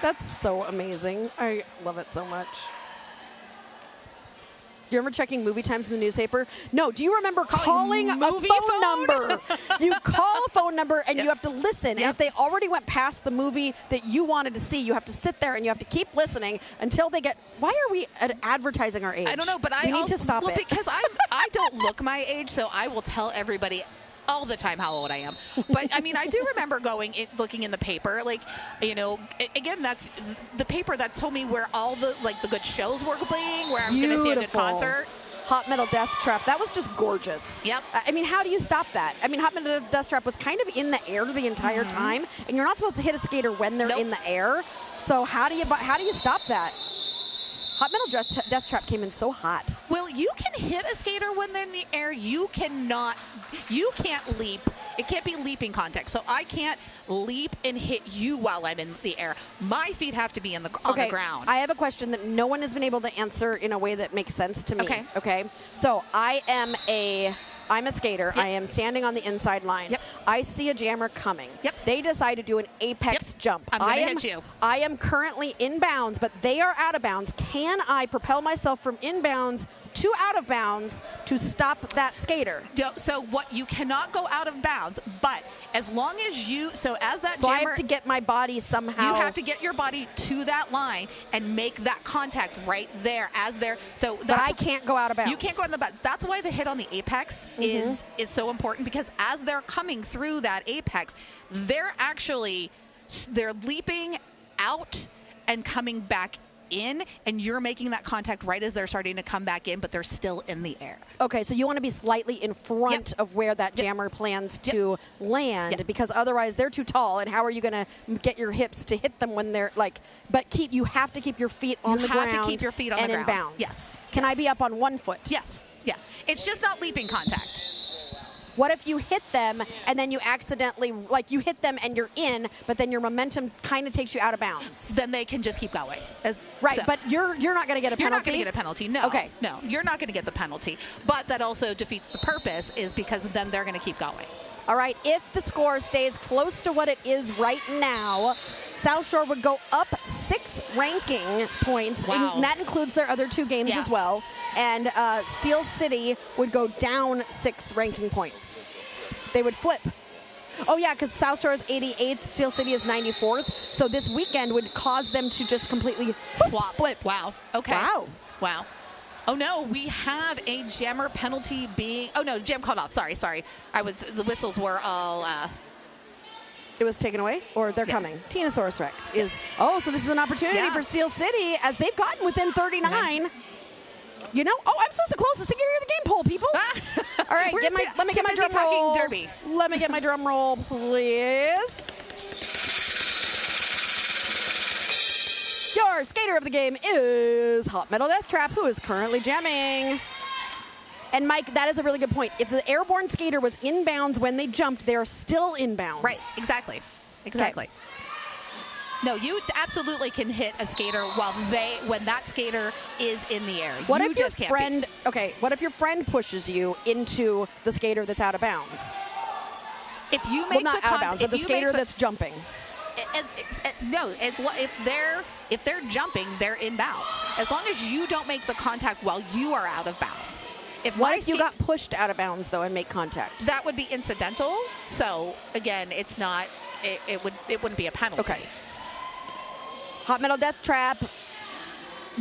S1: That's so amazing. I love it so much. Do you remember checking movie times in the newspaper? No. Do you remember calling a phone number? You call a phone number and you have to listen. And if they already went past the movie that you wanted to see, you have to sit there and you have to keep listening until they get. Why are we advertising our age?
S6: I don't know, but
S1: we need to stop it.
S6: Because I don't look my age, so I will tell everybody all the time how old I am. But I mean, I do remember looking in the paper, again, that's the paper that told me where all the good shows were playing, where I was going to see a good concert.
S1: Hot Metal Death Trap. That was just gorgeous.
S6: Yep.
S1: I mean, how do you stop that? I mean, Hot Metal Death Trap was kind of in the air the entire time, and you're not supposed to hit a skater when they're in the air. So how do you stop that? Hot Metal Death Trap came in so hot.
S6: Well, you can hit a skater when they're in the air. You can't leap It can't be leaping contact. So I can't leap and hit you while I'm in the air. My feet have to be on the ground.
S1: I have a question that no one has been able to answer in a way that makes sense to me.
S6: Okay.
S1: Okay. So I'm a skater.
S6: Yep.
S1: I am standing on the inside line.
S6: Yep.
S1: I see a jammer coming.
S6: Yep.
S1: They decide to do an apex jump.
S6: I'm going to hit you.
S1: I am currently in bounds, but they are out of bounds. Can I propel myself from inbounds to out of bounds to stop that skater?
S6: So what, you cannot go out of bounds, but as long as as that
S1: So
S6: jammer,
S1: I have to get my body somehow.
S6: you have to get your body to that line and make that contact right there as they're, so
S1: But I can't go out of bounds.
S6: You can't go out of the bounds. That's why the hit on the apex is so important, because as they're coming through that apex, they're leaping out and coming back in, and you're making that contact right as they're starting to come back in, but they're still in the air.
S1: Okay, so you want to be slightly in front of where that jammer plans to land, because otherwise they're too tall, and how are you going to get your hips to hit them when they're like, but you have to keep your feet on the ground.
S6: You have to keep your feet on the ground.
S1: And in bounds.
S6: Yes.
S1: Can I be up on one foot?
S6: Yes. Yeah. It's just not leaping contact.
S1: What if you hit them and then you accidentally, like you hit them and you're in, but then your momentum kind of takes you out of bounds?
S6: Then they can just keep going.
S1: Right,
S6: So.
S1: but you're not going to get a penalty?
S6: You're not going to get a penalty, no.
S1: Okay.
S6: No, you're not going to get the penalty. But that also defeats the purpose, is because then they're going to keep going.
S1: All right, if the score stays close to what it is right now, South Shore would go up 6 ranking points.
S6: Wow.
S1: And that includes their other 2 games as well. And Steel City would go down 6 ranking points. They would flip. Oh, yeah, because South Shore is 88th, Steel City is 94th. So this weekend would cause them to just completely flip.
S6: Wow. Okay. Wow. Oh, no, we have a jammer penalty being... Oh, no, jam called off. Sorry. The whistles were all...
S1: It was taken away, or they're coming. Tinosaurus Rex is... Oh, so this is an opportunity for Steel City, as they've gotten within 39. You know, I'm supposed to close the second of the game poll, people. All right, let me get my drum roll.
S6: Derby.
S1: Let me get my drum roll, please. Your skater of the game is Hot Metal Death Trap, who is currently jamming. And Mike, that is a really good point. If the airborne skater was inbounds when they jumped, they're still inbounds.
S6: Right, exactly. Okay. No, you absolutely can hit a skater when that skater is in the air.
S1: What if your friend? Okay, what if your friend pushes you into the skater that's out of bounds?
S6: If you make
S1: not out of bounds, but the skater that's jumping.
S6: No, if they're jumping, they're in bounds. As long as you don't make the contact while you are out of bounds.
S1: What if you got pushed out of bounds though and make contact?
S6: That would be incidental. So again, it's not. It wouldn't be a penalty.
S1: Okay. Hot Metal Death Trap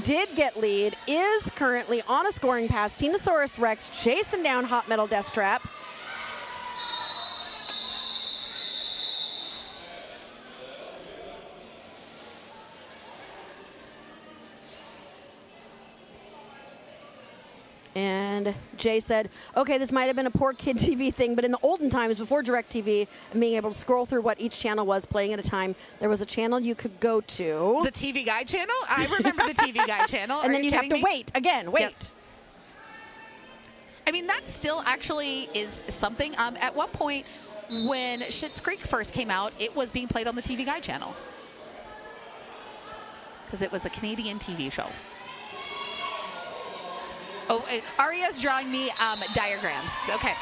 S1: did get lead, is currently on a scoring pass. Tinosaurus Rex chasing down Hot Metal Death Trap. And Jay said, okay, this might have been a poor kid TV thing, but in the olden times, before DirecTV and being able to scroll through what each channel was playing at a time, there was a channel you could go to.
S6: The TV Guide channel? I remember the TV Guide channel.
S1: And then you'd have to wait.
S6: Yes. I mean, that still actually is something. At one point, when Schitt's Creek first came out, it was being played on the TV Guide channel. Because it was a Canadian TV show. Oh, Aria's drawing me diagrams. Okay.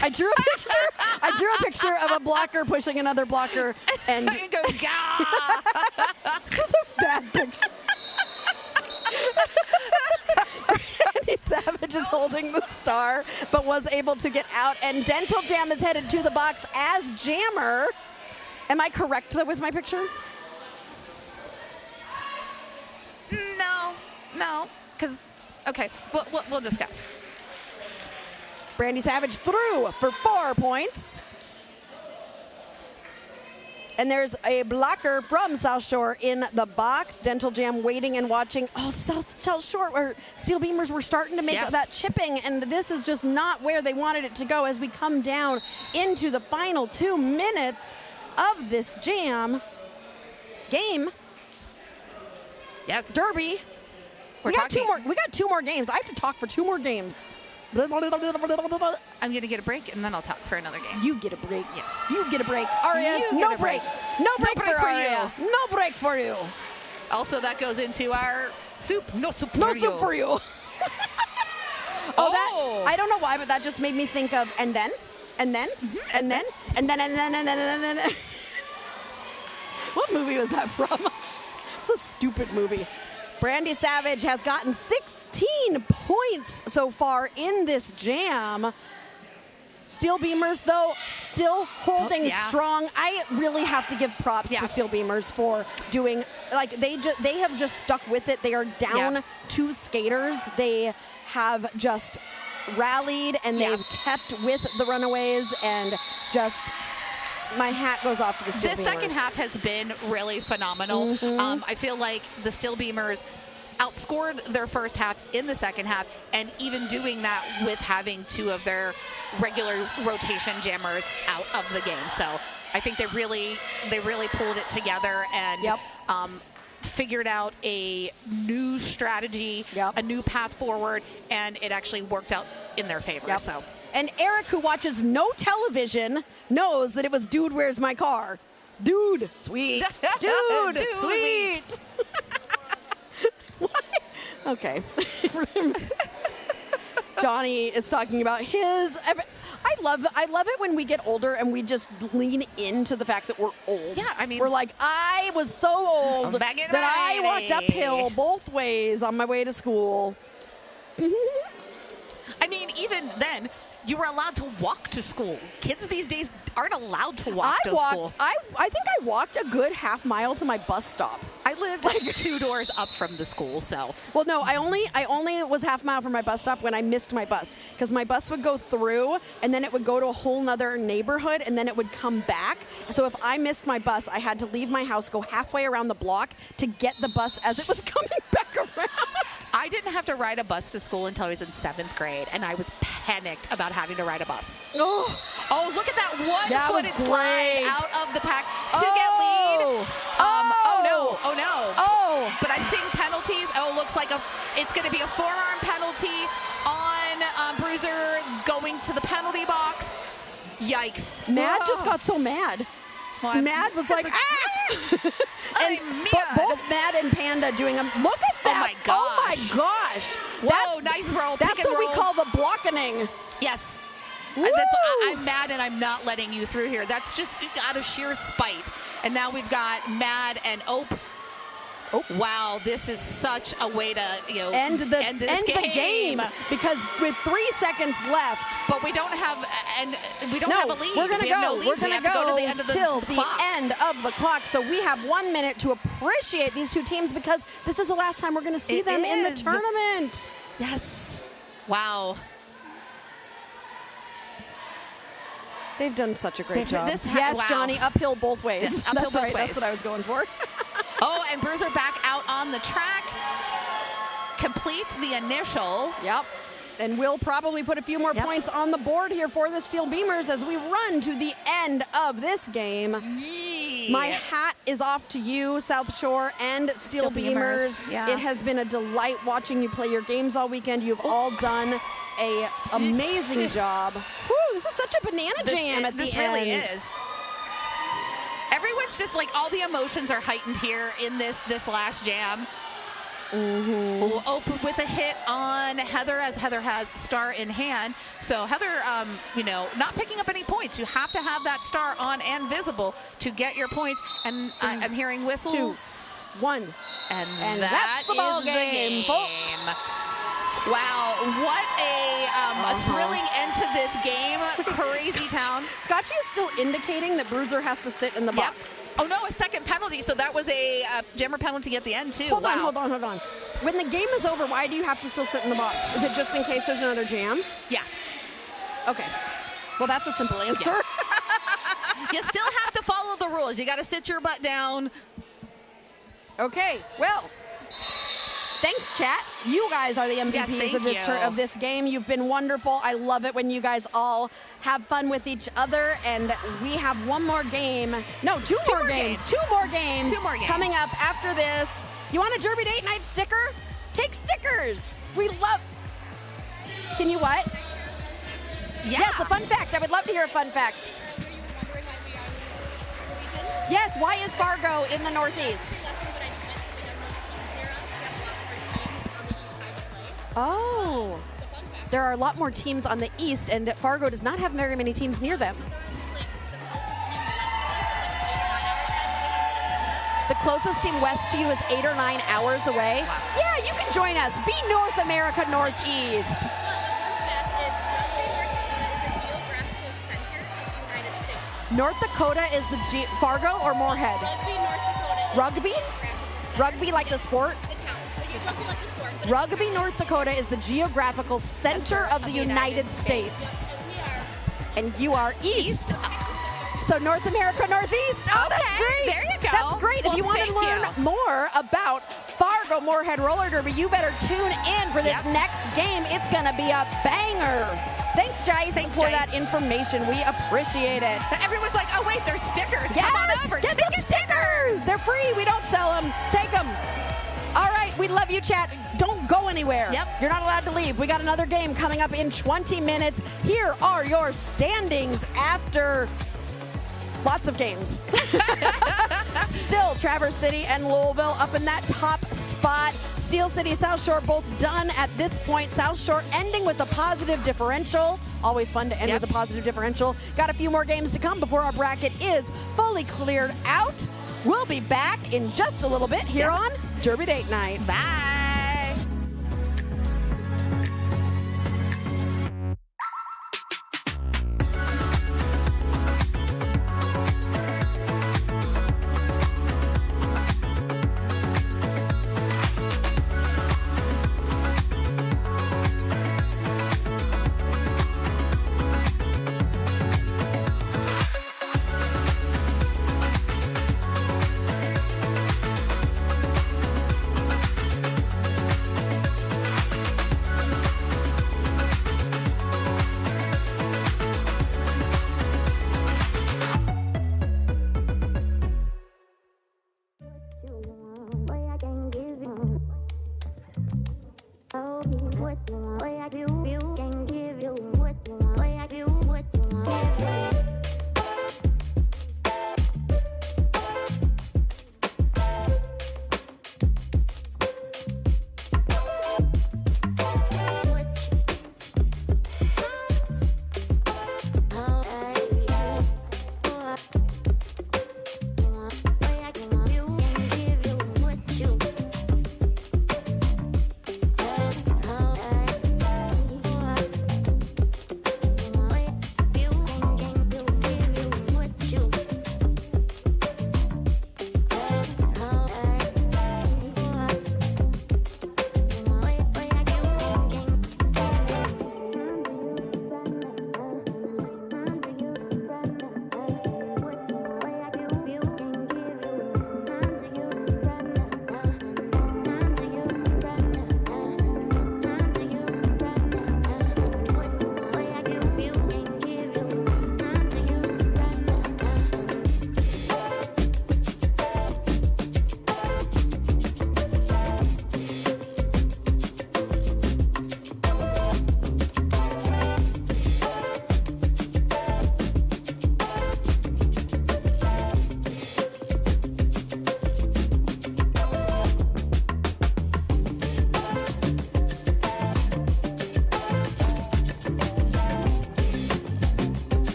S1: I drew a picture of a blocker pushing another blocker, and
S6: it goes, gah!
S1: That's a bad picture. Randy Savage is holding the star, but was able to get out, and Dental Jam is headed to the box as jammer. Am I correct with my picture?
S6: No, because, okay, we'll discuss.
S1: Brandy Savage threw for 4 points. And there's a blocker from South Shore in the box. Dental Jam waiting and watching. Oh, South Shore, where Steel Beamers were starting to make that chipping, and this is just not where they wanted it to go as we come down into the final 2 minutes of this game.
S6: Yes.
S1: Derby. We got 2 more games. I have to talk for 2 more games.
S6: I'm going to get a break, and then I'll talk for another game.
S1: You get a break.
S6: Yeah.
S1: You get a break. Aria,
S6: You
S1: no
S6: get a
S1: break.
S6: break.
S1: No break,
S6: break
S1: for
S6: for
S1: Aria. No break for you.
S6: Also, that goes into our soup. No soup for
S1: No
S6: you.
S1: soup for you.
S6: Oh.
S1: I don't know why, but that just made me think of and then. What movie was that from? It's a stupid movie. Brandy Savage has gotten 16 points so far in this jam. Steel Beamers, though, still holding strong. I really have to give props to Steel Beamers for doing, like, they have just stuck with it. They are down 2 skaters. They have just rallied, and they've kept with the Runaways, and just my hat goes off to the Steel Beamers.
S6: The second half has been really phenomenal. I feel like the Steel Beamers outscored their first half in the second half, and even doing that with having 2 of their regular rotation jammers out of the game. So I think they really pulled it together and figured out a new strategy, a new path forward, and it actually worked out in their favor. So.
S1: And Eric, who watches no television, knows that it was Dude, Where's My Car? Dude, sweet. Dude, sweet. Okay. Johnny is talking about his. I love it when we get older and we just lean into the fact that we're old.
S6: Yeah, I mean,
S1: we're like, I was so old that I walked uphill both ways on my way to school.
S6: I mean, even then, you were allowed to walk to school. Kids these days aren't allowed to walk to school.
S1: I think I walked a good half mile to my bus stop.
S6: I lived like 2 doors up from the school, so.
S1: Well, no, I only was half mile from my bus stop when I missed my bus, because my bus would go through and then it would go to a whole nother neighborhood and then it would come back. So if I missed my bus, I had to leave my house, go halfway around the block to get the bus as it was coming back around.
S6: I didn't have to ride a bus to school until I was in 7th grade, and I was panicked about having to ride a bus. Oh, look at that one-footed slide out of the pack to get lead. Oh no. But I'm seeing penalties. Looks like it's going to be a forearm penalty on Bruiser going to the penalty box. Yikes.
S1: Mad just got so mad. Well, Mad was like, and both Mad and Panda doing them. Look at that.
S6: Oh my gosh. Whoa, nice roll.
S1: That's what we call the blockening.
S6: Yes. I'm mad and I'm not letting you through here. That's just out of sheer spite. And now we've got Mad and Ope. Wow, this is such a way to end the game, because with 3 seconds left,
S1: but we don't have have a lead. We're gonna go. We're gonna go
S6: to the end of the
S1: end of the clock. So we have 1 minute to appreciate these 2 teams, because this is the last time we're going to see them in the tournament.
S6: Yes. Wow.
S1: They've done such a great job. Yes, Johnny, uphill both ways.
S6: Yes, uphill both ways.
S1: That's what I was going for.
S6: And Bruiser back out on the track. Completes the initial.
S1: Yep. And we'll probably put a few more points on the board here for the Steel Beamers as we run to the end of this game. My hat is off to you, South Shore and Steel Beamers. It has been a delight watching you play your games all weekend. You've all done an amazing job. Whew, this is such a banana jam at the end.
S6: This really is. Everyone's just like, all the emotions are heightened here in this last jam. Open with a hit on Heather, as Heather has star in hand. So Heather, not picking up any points. You have to have that star on and visible to get your points. And I'm hearing whistles.
S1: 2, 1,
S6: and
S1: that's the ball game, folks.
S6: Wow, what a thrilling end to this game. Crazy town.
S1: Scotchy is still indicating that Bruiser has to sit in the box.
S6: Oh, no, a second penalty. So that was a jammer penalty at the end, too.
S1: Hold on. When the game is over, why do you have to still sit in the box? Is it just in case there's another jam?
S6: Yeah.
S1: Okay. Well, that's a simple answer.
S6: Yeah. You still have to follow the rules. You got to sit your butt down.
S1: Okay. Well, thanks, chat. You guys are the MVPs of this game. You've been wonderful. I love it when you guys all have fun with each other. And we have one more game. No, two more games. Two more games coming up after this. You want a Derby Date Night sticker? Take stickers. We love... Can you what?
S6: Yeah.
S1: Yes, a fun fact. I would love to hear a fun fact. Yes, why is Fargo in the Northeast? Oh, there are a lot more teams on the East, and Fargo does not have very many teams near them. The closest team west to you is 8 or 9 hours away. Wow. Yeah, you can join us. Be North America Northeast. North Dakota is the Fargo or Moorhead? Rugby, North Dakota. Rugby like the sport? The town. Rugby like the sport. Rugby, North Dakota is the geographical center of the United States. And you are east. So North America Northeast. Oh,
S6: okay,
S1: that's great.
S6: There you go.
S1: That's great.
S6: Well,
S1: if you want to learn more about Fargo Moorhead Roller Derby, you better tune in for this next game. It's going to be a banger. Thanks, Jice, for that information. We appreciate it.
S6: Everyone's like, oh, wait, there's stickers.
S1: Yes,
S6: Come on over.
S1: Get them stickers. They're free. We don't sell them. Take them. All right, we love you, chat. Don't go anywhere.
S6: Yep.
S1: You're not allowed to leave. We got another game coming up in 20 minutes. Here are your standings after lots of games. Still, Traverse City and Louisville up in that top spot. Steel City, South Shore both done at this point. South Shore ending with a positive differential. Always fun to end with a positive differential. Got a few more games to come before our bracket is fully cleared out. We'll be back in just a little bit here on Derby Date Night.
S6: Bye.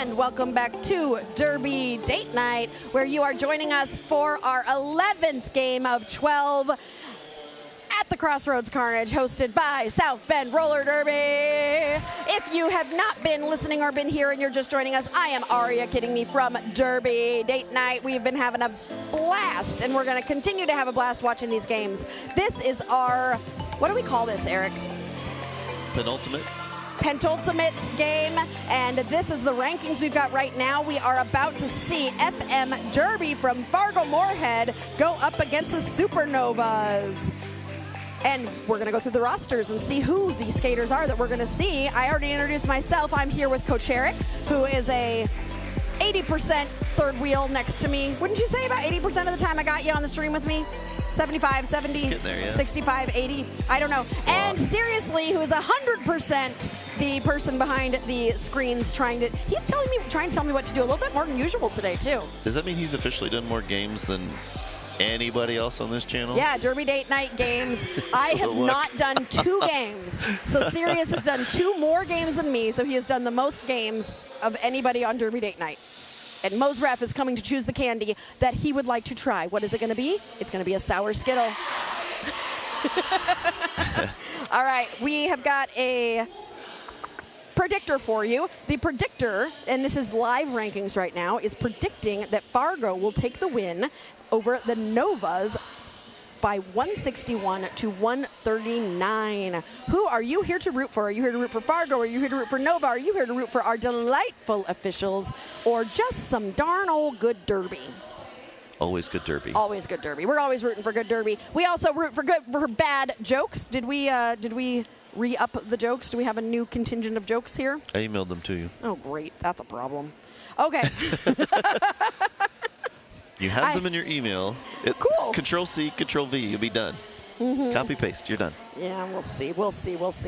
S1: And welcome back to Derby Date Night, where you are joining us for our 11th game of 12 at the Crossroads Carnage, hosted by South Bend Roller Derby. If you have not been listening or been here and you're just joining us, I am Aria, kidding me, from Derby Date Night. We've been having a blast, and we're going to continue to have a blast watching these games. This is our, what do we call this, Eric? Pentultimate game, and this is the rankings we've got right now. We are about to see FM Derby from Fargo-Moorhead go up against the Supernovas. And we're going to go through the rosters and see who these skaters are that we're going to see. I already introduced myself. I'm here with Coach Eric, who is a 80% third wheel next to me. Wouldn't you say about 80% of the time I got you on the stream with me? 75, 70,
S4: there, yeah.
S1: 65, 80, I don't know. And seriously, who is 100% the person behind the screens trying to tell me what to do a little bit more than usual today, too.
S4: Does that mean he's officially done more games than anybody else on this channel?
S1: Yeah, Derby Date Night games. I have not done 2 games. So Sirius has done 2 more games than me, so he has done the most games of anybody on Derby Date Night. And Mo's Ref is coming to choose the candy that he would like to try. What is it going to be? It's going to be a sour Skittle. All right, we have got a predictor for you. The predictor, and this is live rankings right now, is predicting that Fargo will take the win over the Novas by 161 to 139. Who are you here to root for? Are you here to root for Fargo? Are you here to root for Nova? Are you here to root for our delightful officials, or just some darn old good Derby?
S4: Always good Derby.
S1: Always good Derby. We're always rooting for good Derby. We also root for bad jokes. Did we re-up the jokes? Do we have a new contingent of jokes here?
S4: I emailed them to you.
S1: Oh, great. That's a problem. Okay.
S4: You have them in your email.
S1: Cool.
S4: Control-C, Control-V, you'll be done. Mm-hmm. Copy-paste, you're done.
S1: Yeah, we'll see.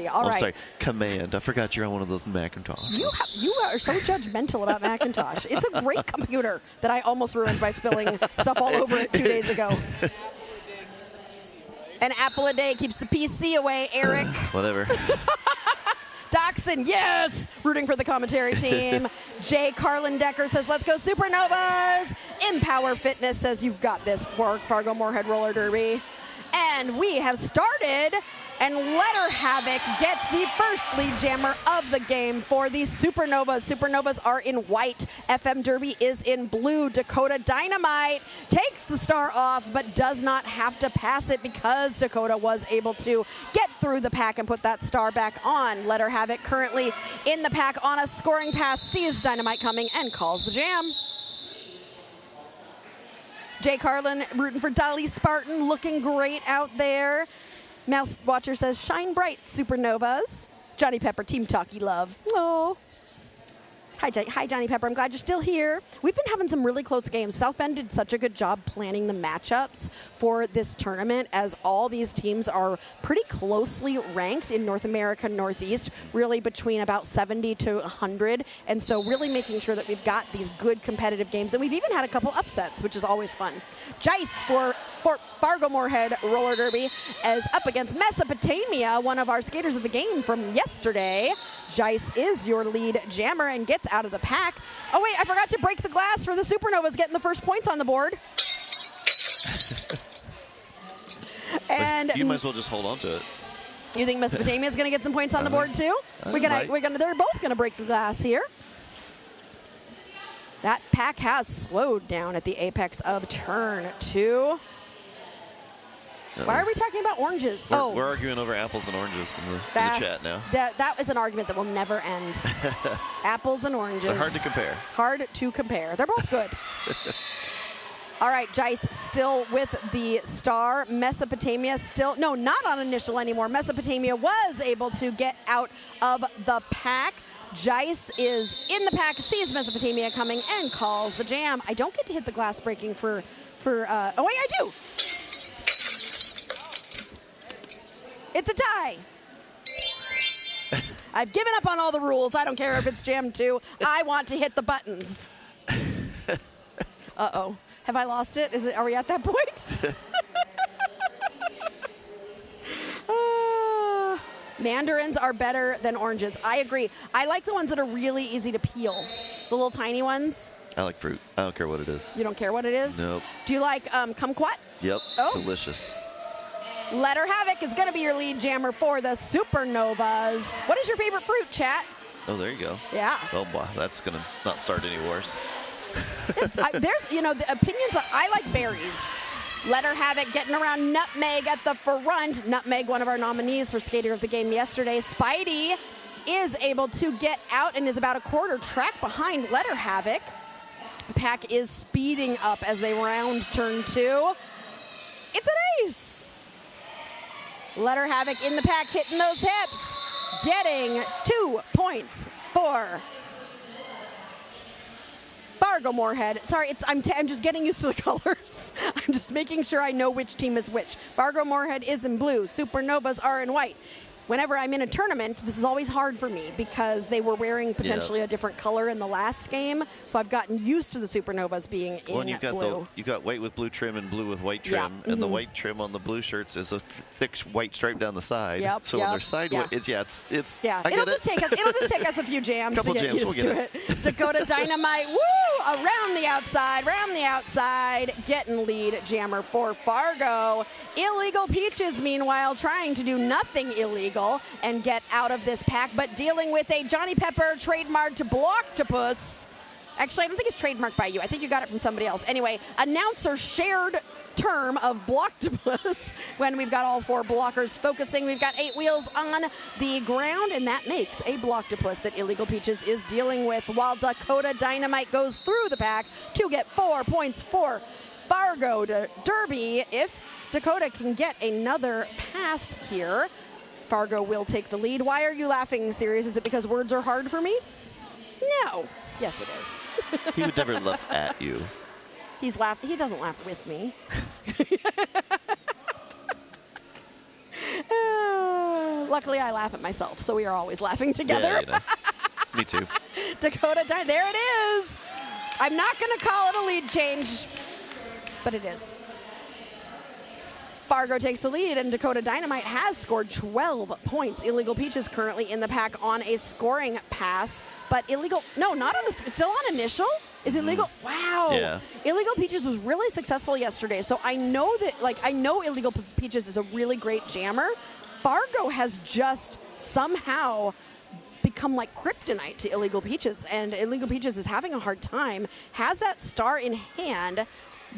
S1: All right.
S4: Sorry, Command. I forgot you're on one of those Macintosh.
S1: You are so judgmental about Macintosh. It's a great computer that I almost ruined by spilling stuff all over it 2 days ago.
S3: An apple a day keeps the PC away, right?
S1: An apple a day keeps the PC away, Eric.
S4: Whatever.
S1: Jackson, yes! Rooting for the commentary team. Jay Carlin Decker says, let's go Supernovas. Empower Fitness says, you've got this for Fargo Moorhead Roller Derby. And we have started, and Letter Havoc gets the first lead jammer of the game for the Supernovas. Supernovas are in white. FM Derby is in blue. Dakota Dynamite takes the star off, but does not have to pass it because Dakota was able to get through the pack and put that star back on. Letter Havoc currently in the pack on a scoring pass, sees Dynamite coming and calls the jam. Jay Carlin rooting for Dolly Spartan, looking great out there. Mouse Watcher says, shine bright, Supernovas. Johnny Pepper, Team Talkie Love. Oh. Hi, Johnny Pepper. I'm glad you're still here. We've been having some really close games. South Bend did such a good job planning the matchups for this tournament, as all these teams are pretty closely ranked in North America Northeast, really between about 70 to 100. And so really making sure that we've got these good competitive games. And we've even had a couple upsets, which is always fun. Jice for Fargo Moorhead Roller Derby is up against Mesopotamia, one of our skaters of the game from yesterday. Jice is your lead jammer and gets out of the pack. Oh wait, I forgot to break the glass for the Supernovas, getting the first points on the board. And
S4: you might as well just hold on to it.
S1: You think Mesopotamia is going to get some points on the board too? They're both going to break the glass here. That pack has slowed down at the apex of turn 2. Why are we talking about oranges?
S4: We're arguing over apples and oranges in the chat now.
S1: That is an argument that will never end. Apples and oranges.
S4: They're hard to compare.
S1: Hard to compare. They're both good. All right, Jice still with the star. Mesopotamia still, no, not on initial anymore. Mesopotamia was able to get out of the pack. Jice is in the pack, sees Mesopotamia coming, and calls the jam. I don't get to hit the glass breaking oh wait, I do. It's a tie. I've given up on all the rules. I don't care if it's jam 2. I want to hit the buttons. Uh-oh. Have I lost it? Are we at that point? Mandarins are better than oranges. I agree. I like the ones that are really easy to peel. The little tiny ones.
S4: I like fruit. I don't care what it is.
S1: You don't care what it is?
S4: Nope.
S1: Do you like kumquat?
S4: Yep.
S1: Oh.
S4: Delicious.
S1: Letter Havoc is going to be your lead jammer for the Supernovas. What is your favorite fruit, chat?
S4: Oh, there you go.
S1: Yeah.
S4: Oh, boy, that's going to not start any worse.
S1: There's, the opinions. I like berries. Letter Havoc getting around Nutmeg at the front. Nutmeg, one of our nominees for Skater of the Game yesterday. Spidey is able to get out and is about a quarter track behind Letter Havoc. Pack is speeding up as they round turn 2. It's an ace. Letter Havoc in the pack, hitting those hips. Getting 2 points for Fargo Moorhead. Sorry, I'm just getting used to the colors. I'm just making sure I know which team is which. Fargo Moorhead is in blue. Supernovas are in white. Whenever I'm in a tournament, this is always hard for me because they were wearing potentially a different color in the last game. So I've gotten used to the Supernovas being in
S4: and
S1: blue.
S4: You've got white with blue trim and blue with white trim. And the white trim on the blue shirts is a thick white stripe down the side. So when they're sideways,
S1: It'll just take us a few jams to get used to it. Dakota Dynamite, woo! Around the outside, getting lead jammer for Fargo. Illegal Peaches, meanwhile, trying to do nothing illegal and get out of this pack, but dealing with a Johnny Pepper trademarked Blocktopus. Actually, I don't think it's trademarked by you. I think you got it from somebody else. Anyway, announcer shared term of Blocktopus when we've got all 4 blockers focusing. We've got 8 wheels on the ground, and that makes a Blocktopus that Illegal Peaches is dealing with, while Dakota Dynamite goes through the pack to get 4 points for Fargo Derby. If Dakota can get another pass here, Fargo will take the lead. Why are you laughing, Sirius? Is it because words are hard for me? No. Yes, it is.
S4: He would never laugh at you.
S1: He doesn't laugh with me. Luckily, I laugh at myself, so we are always laughing together.
S4: Yeah, me too.
S1: Dakota, there it is. I'm not going to call it a lead change, but it is. Fargo takes the lead, and Dakota Dynamite has scored 12 points. Illegal Peaches currently in the pack on a scoring pass, but still on initial? Is illegal? Wow.
S4: Yeah.
S1: Illegal Peaches was really successful yesterday, so I know that, I know Illegal Peaches is a really great jammer. Fargo has just somehow become like kryptonite to Illegal Peaches, and Illegal Peaches is having a hard time. Has that star in hand.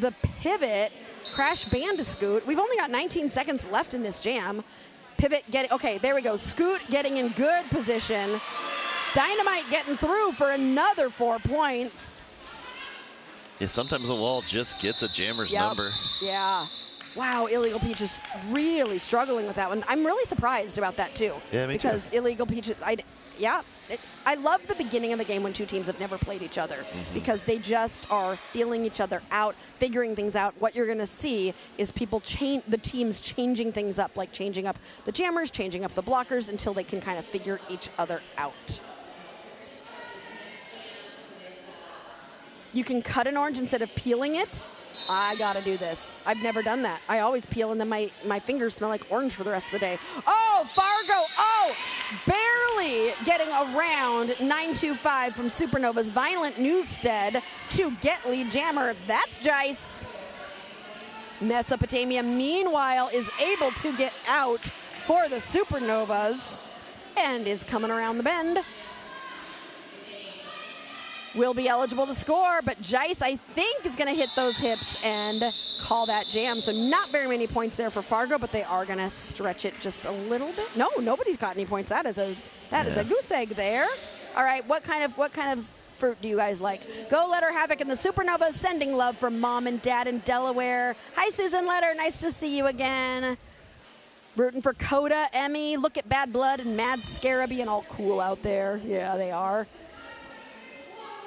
S1: The pivot, Crash Bandicoot. We've only got 19 seconds left in this jam. Pivot, okay, there we go. Scoot getting in good position. Dynamite getting through for another 4 points.
S4: Yeah, sometimes the wall just gets a jammer's number.
S1: Yeah. Wow, Illegal Peaches really struggling with that one. I'm really surprised about that, too.
S4: Yeah, me too.
S1: Because Illegal Peaches, I love the beginning of the game when two teams have never played each other, because they just are feeling each other out, figuring things out. What you're going to see is the teams changing things up, like changing up the jammers, changing up the blockers until they can kind of figure each other out. You can cut an orange instead of peeling it. I gotta do this. I've never done that. I always peel and then my fingers smell like orange for the rest of the day. Oh, Fargo, barely getting around 9-2-5 from Supernova's Violent Newstead to get lead jammer. That's Jice. Mesopotamia, meanwhile, is able to get out for the Supernovas and is coming around the bend. Will be eligible to score, but Jice, I think, is going to hit those hips and call that jam. So not very many points there for Fargo, but they are going to stretch it just a little bit. No, nobody's got any points. That is a goose egg there. All right, what kind of fruit do you guys like? Go Letter Havoc and the Supernovas, sending love from Mom and Dad in Delaware. Hi, Susan Letter. Nice to see you again. Rooting for Coda, Emmy. Look at Bad Blood and Mad Scarab being all cool out there. Yeah, they are.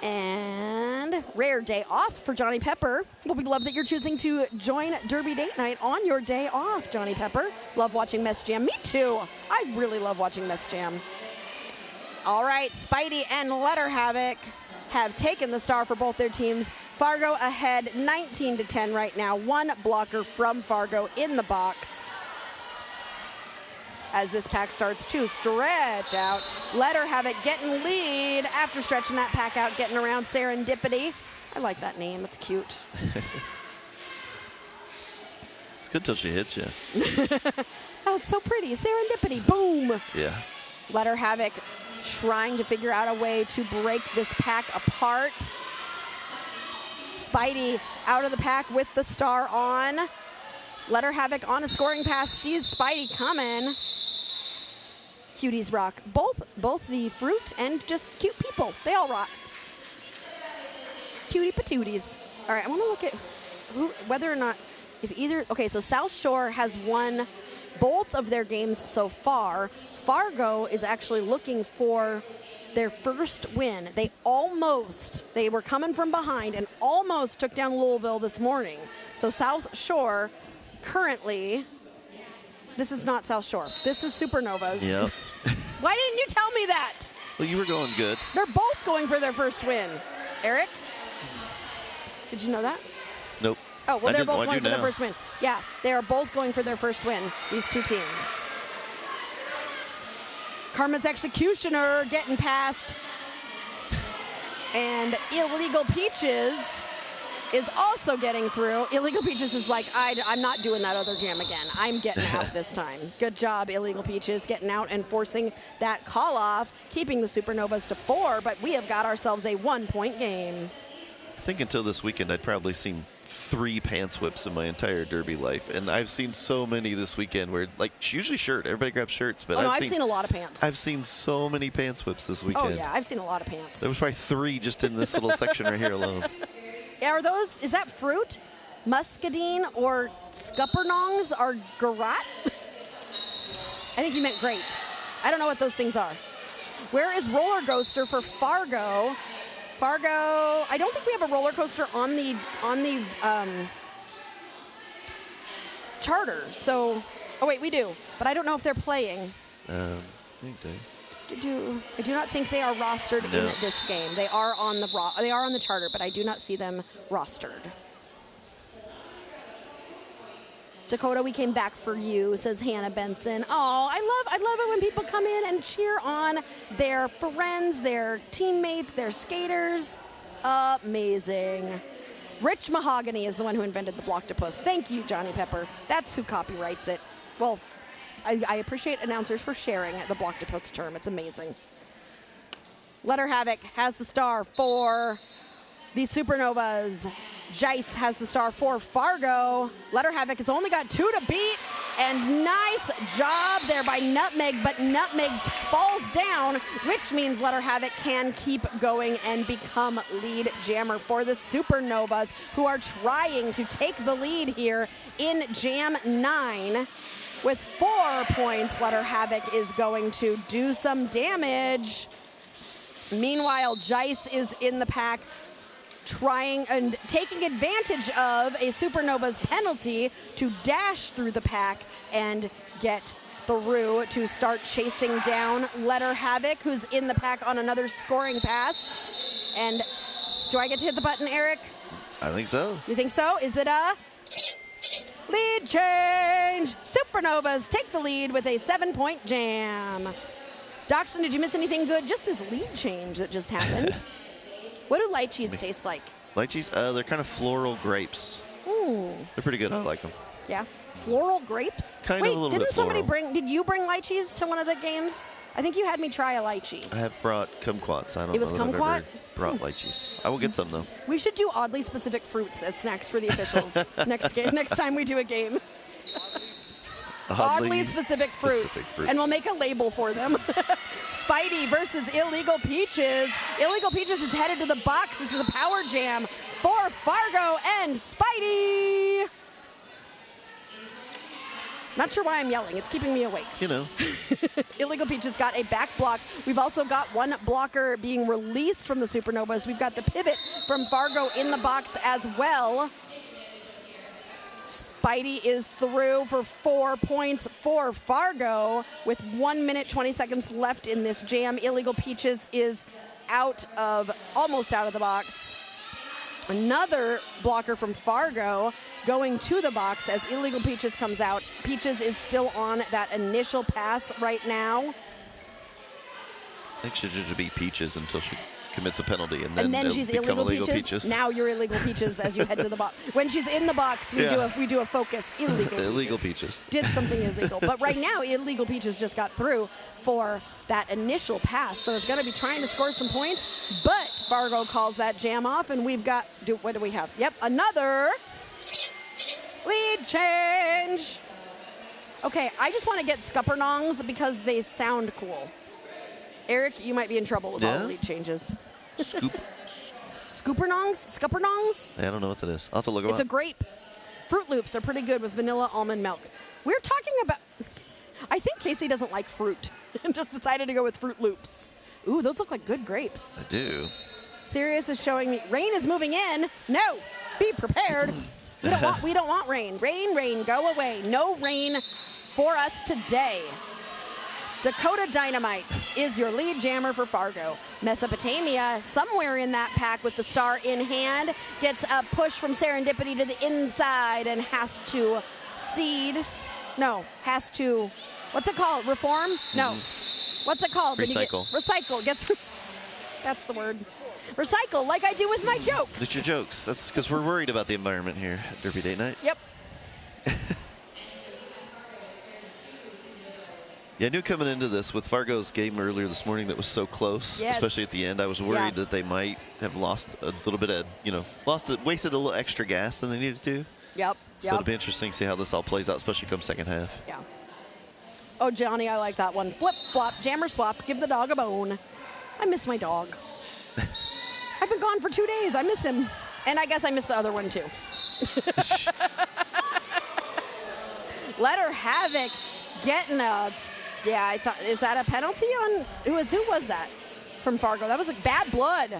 S1: And rare day off for Johnny Pepper. Well, we love that you're choosing to join Derby Date Night on your day off, Johnny Pepper. Love watching Mess Jam. Me too. I really love watching Mess Jam. All right, Spidey and Letter Havoc have taken the star for both their teams. Fargo ahead 19-10 right now. One blocker from Fargo in the box. As this pack starts to stretch out. Letter Havoc getting lead after stretching that pack out, getting around Serendipity. I like that name. It's cute.
S4: It's good till she hits you.
S1: Oh, it's so pretty. Serendipity. Boom.
S4: Yeah.
S1: Letter Havoc trying to figure out a way to break this pack apart. Spidey out of the pack with the star on. Letter Havoc on a scoring pass, sees Spidey coming. Cuties rock. Both the fruit and just cute people. They all rock. Cutie patooties. All right, I want to look at whether or not, so South Shore has won both of their games so far. Fargo is actually looking for their first win. They were coming from behind and almost took down Louisville this morning. So South Shore currently, this is not South Shore. This is Supernovas.
S4: Yep.
S1: Why didn't you tell me that?
S4: Well, you were going good.
S1: They're both going for their first win. Eric? Did you know that?
S4: Nope.
S1: Oh, well, they're both going for their first win. Yeah, they are both going for their first win, these two teams. Carmen's Executioner getting past. And Illegal Peaches is also getting through. Illegal Peaches is like, I'm not doing that other jam again. I'm getting out this time. Good job, Illegal Peaches, getting out and forcing that call off, keeping the Supernovas to 4, but we have got ourselves a 1-point game.
S4: I think until this weekend, I'd probably seen 3 pants whips in my entire Derby life, and I've seen so many this weekend where, usually shirt, everybody grabs shirts, but
S1: I've seen a lot of pants.
S4: I've seen so many pants whips this weekend.
S1: Oh yeah, I've seen a lot of pants.
S4: There was probably 3 just in this little section right here alone.
S1: Is that fruit? Muscadine or scuppernongs or garot? I think you meant grape. I don't know what those things are. Where is Roller Coaster for Fargo? Fargo, I don't think we have a roller coaster on the charter. So, wait, we do, but I don't know if they're playing.
S4: I think they.
S1: I do not think they are rostered in this game. They are on the charter, but I do not see them rostered. Dakota, we came back for you, says Hannah Benson. Oh, I love it when people come in and cheer on their friends, their teammates, their skaters. Amazing. Rich Mahogany is the one who invented the Blocktopus. Thank you, Johnny Pepper. That's who copyrights it. Well, I appreciate announcers for sharing the Blocktopus term. It's amazing. Letter Havoc has the star for the Supernovas. Jice has the star for Fargo. Letter Havoc has only got 2 to beat. And nice job there by Nutmeg, but Nutmeg falls down, which means Letter Havoc can keep going and become lead jammer for the Supernovas, who are trying to take the lead here in Jam 9. With 4 points, Letter Havoc is going to do some damage. Meanwhile, Jice is in the pack, trying and taking advantage of a Supernova's penalty to dash through the pack and get through to start chasing down Letter Havoc, who's in the pack on another scoring pass. And do I get to hit the button, Eric?
S4: I think so.
S1: You think so? Is it a lead change? Supernovas take the lead with a 7-point jam. Doxson, did you miss anything good? Just this lead change that just happened. What do light cheese taste like?
S4: Light cheese? They're kind of floral grapes.
S1: Ooh.
S4: They're pretty good. I like them.
S1: Yeah. Floral grapes?
S4: Kind of a little bit floral.
S1: Did you bring light cheese to one of the games? I think you had me try a lychee.
S4: I have brought kumquats. I don't
S1: It was
S4: know that
S1: kumquat?
S4: I've ever brought lychees. I will get some, though.
S1: We should do oddly specific fruits as snacks for the officials next time we do a game. Oddly specific fruits. And we'll make a label for them. Spidey versus Illegal Peaches. Illegal Peaches is headed to the box. This is a power jam for Fargo and Spidey. Not sure why I'm yelling. It's keeping me awake.
S4: You know.
S1: Illegal Peaches got a back block. We've also got one blocker being released from the Supernovas. We've got the pivot from Fargo in the box as well. Spidey is through for 4 points for Fargo with 1 minute, 20 seconds left in this jam. Illegal Peaches is almost out of the box. Another blocker from Fargo going to the box as Illegal Peaches comes out. Peaches is still on that initial pass right now.
S4: I think she should be Peaches until she commits a penalty, and then
S1: she's
S4: become
S1: illegal peaches. Now you're Illegal Peaches as you head to the box. When she's in the box, we do a focus. Illegal
S4: Peaches.
S1: Did something illegal. But right now, Illegal Peaches just got through for that initial pass. So it's going to be trying to score some points. But Fargo calls that jam off, and we've got, what do we have? Yep, another lead change. Okay, I just want to get Scuppernongs because they sound cool. Eric, you might be in trouble with all the lead changes. Scuppernongs?
S4: I don't know what that is. I'll have to look them up.
S1: It's a grape. Fruit Loops are pretty good with vanilla almond milk. We're talking about... I think Casey doesn't like fruit and just decided to go with Fruit Loops. Ooh, those look like good grapes.
S4: I do.
S1: Sirius is showing me... Rain is moving in. No. Be prepared. We don't want rain. Rain, go away. No rain for us today. Dakota Dynamite is your lead jammer for Fargo. Mesopotamia, somewhere in that pack with the star in hand, gets a push from Serendipity to the inside and has to what's it called? Reform? No. What's it called?
S4: Recycle.
S1: Recycle. That's the word. Recycle, like I do with my jokes.
S4: It's your jokes. That's because we're worried about the environment here at Derby Date Night.
S1: Yep.
S4: Yeah, I knew coming into this with Fargo's game earlier this morning that was so close, especially at the end. I was worried that they might have lost a little bit of, wasted a little extra gas than they needed to.
S1: Yep.
S4: So it'll be interesting to see how this all plays out, especially come second half.
S1: Yeah. Oh, Johnny, I like that one. Flip, flop, jammer swap, give the dog a bone. I miss my dog. I've been gone for 2 days. I miss him. And I guess I miss the other one, too. Letter Havoc getting a... Yeah, I thought, is that a penalty on, who was that from Fargo? That was like Bad Blood.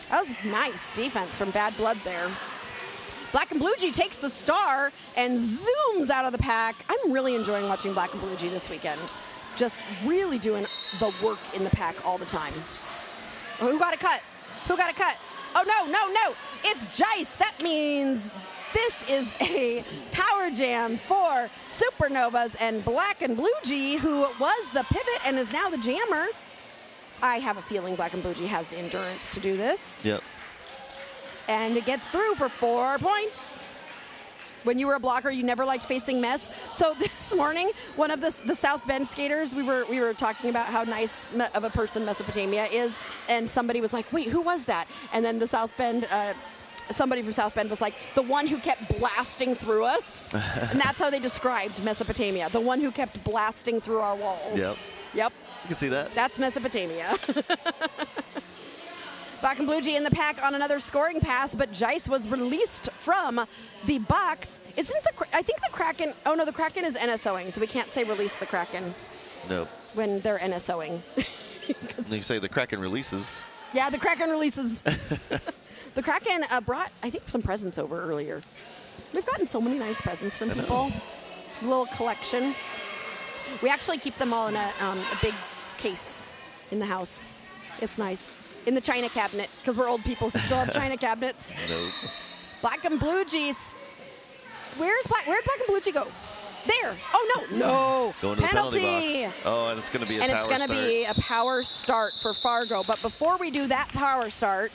S1: That was nice defense from Bad Blood there. Black and Blue G takes the star and zooms out of the pack. I'm really enjoying watching Black and Blue G this weekend. Just really doing the work in the pack all the time. Oh, who got a cut? Oh, no. It's Jice. That means This is a power jam for Supernovas and Black and Blue G, who was the pivot and is now the jammer. I have a feeling Black and Blue G has the endurance to do this.
S4: Yep.
S1: And it gets through for 4 points. When you were a blocker, you never liked facing mess. So this morning, one of the South Bend skaters, we were talking about how nice of a person Mesopotamia is, and somebody was like, wait, who was that? And then the South Bend, somebody from South Bend was like, the one who kept blasting through us. And that's how they described Mesopotamia, the one who kept blasting through our walls.
S4: Yep.
S1: Yep.
S4: You can see that.
S1: That's Mesopotamia. Black and Blue G in the pack on another scoring pass, but Jice was released from the box. I think the Kraken, oh no, the Kraken is NSOing, so we can't say release the Kraken.
S4: No.
S1: When they're NSOing.
S4: You say the Kraken releases.
S1: Yeah, the Kraken releases. The Kraken brought, I think, some presents over earlier. We've gotten so many nice presents from people. A little collection. We actually keep them all in a big case in the house. It's nice. In the china cabinet, because we're old people who still have china cabinets.
S4: Nope.
S1: Black and Blue G's. Where'd Black and Blue G go? There. Oh, no.
S4: Going to the penalty box. Oh, and it's going to be a power start.
S1: And it's going to be a power start for Fargo. But before we do that power start,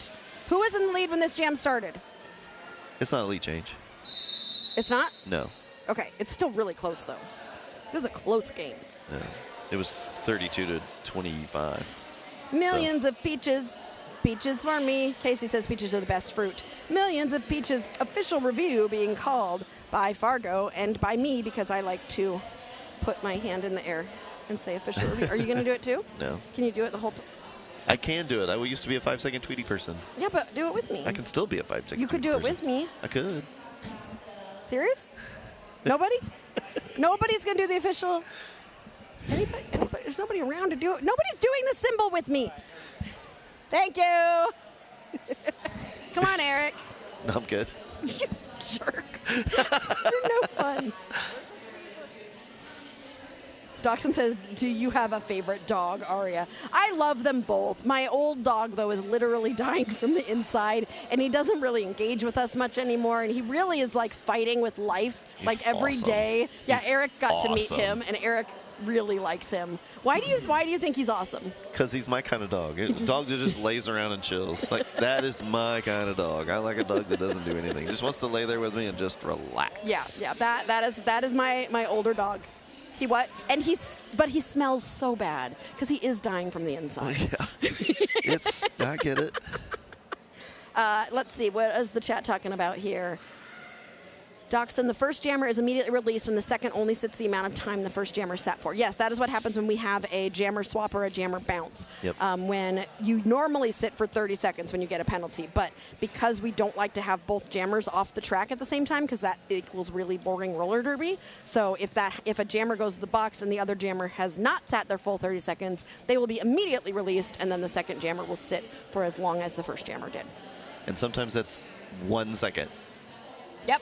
S1: who was in the lead when this jam started?
S4: It's not a lead change.
S1: It's not?
S4: No.
S1: Okay. It's still really close, though. This is a close game.
S4: No. It was 32-25.
S1: Millions of peaches. Peaches for me. Casey says peaches are the best fruit. Millions of peaches. Official review being called by Fargo and by me because I like to put my hand in the air and say official review. Are you going to do it too?
S4: No.
S1: Can you do it the whole time?
S4: I can do it. I used to be a 5-second Tweety person.
S1: Yeah, but do it with me.
S4: I can still be a 5-second
S1: You could do it with me.
S4: I could.
S1: Serious? Nobody? Nobody's going to do the official... Anybody? There's nobody around to do it. Nobody's doing the symbol with me. Thank you. Come on, Eric.
S4: No, I'm good.
S1: You jerk. You're no fun. Dawson says, do you have a favorite dog, Aria? I love them both. My old dog, though, is literally dying from the inside, and he doesn't really engage with us much anymore, and he really is, like, fighting with life,
S4: He's
S1: like, every
S4: awesome.
S1: day. Yeah,
S4: He's
S1: Eric got
S4: awesome.
S1: to meet him, and Eric really likes him. Why do you think he's awesome?
S4: Because he's my kind of dog. Dog that just lays around and chills. Like, that is my kind of dog. I like a dog that doesn't do anything. He just wants to lay there with me and just relax.
S1: Yeah, that is my older dog. He what? And he smells so bad because he is dying from the inside.
S4: Yeah. I get it.
S1: Let's see, what is the chat talking about here? Doxson, the first jammer is immediately released and the second only sits the amount of time the first jammer sat for. Yes, that is what happens when we have a jammer swap or a jammer bounce.
S4: Yep.
S1: When you normally sit for 30 seconds when you get a penalty. But because we don't like to have both jammers off the track at the same time because that equals really boring roller derby. So if a jammer goes to the box and the other jammer has not sat their full 30 seconds, they will be immediately released and then the second jammer will sit for as long as the first jammer did.
S4: And sometimes that's 1 second.
S1: Yep.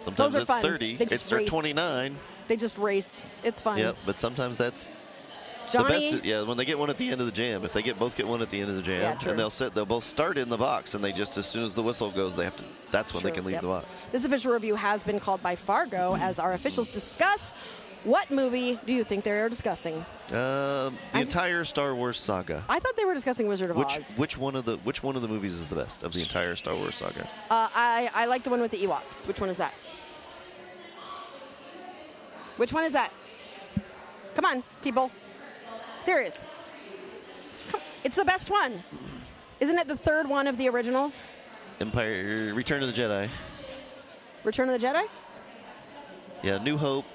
S4: Sometimes
S1: Those are
S4: it's
S1: fun.
S4: 30. It's 29.
S1: They just race. It's fun.
S4: Yep, but sometimes that's
S1: Johnny.
S4: the best. Yeah, when they get one at the end of the jam. If they both get one at the end of the jam,
S1: Yeah, true.
S4: and they'll both start in the box, and they just, as soon as the whistle goes, they have to. That's when they can leave the box.
S1: This official review has been called by Fargo as our officials discuss. What movie do you think they're discussing?
S4: The entire Star Wars saga.
S1: I thought they were discussing Wizard of Oz.
S4: Which one of the movies is the best of the entire Star Wars saga?
S1: I like the one with the Ewoks. Which one is that? Which one is that? Come on, people. Serious. It's the best one. Isn't it the third one of the originals?
S4: Return of the Jedi.
S1: Return of the Jedi?
S4: Yeah, New Hope.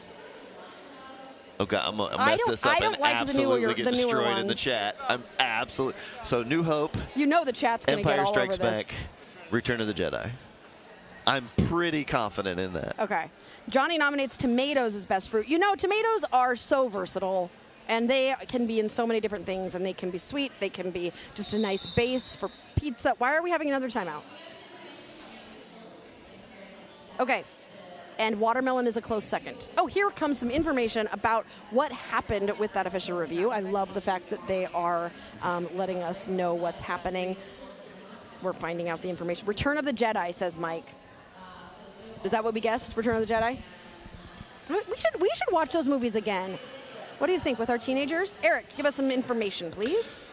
S4: Oh, God, I'm going to mess this up and
S1: like
S4: absolutely get
S1: the newer
S4: destroyed
S1: ones.
S4: in the chat. I'm absolutely. So, New Hope.
S1: You know the chat's going to get
S4: Empire
S1: all
S4: Strikes
S1: over this.
S4: Back. Return of the Jedi. I'm pretty confident in that.
S1: Okay. Johnny nominates tomatoes as best fruit. You know, tomatoes are so versatile, and they can be in so many different things, and they can be sweet. They can be just a nice base for pizza. Why are we having another timeout? Okay. And watermelon is a close second. Oh, here comes some information about what happened with that official review. I love the fact that they are letting us know what's happening. We're finding out the information. Return of the Jedi, says Mike. Is that what we guessed? Return of the Jedi? We should watch those movies again. What do you think with our teenagers? Eric, give us some information, please.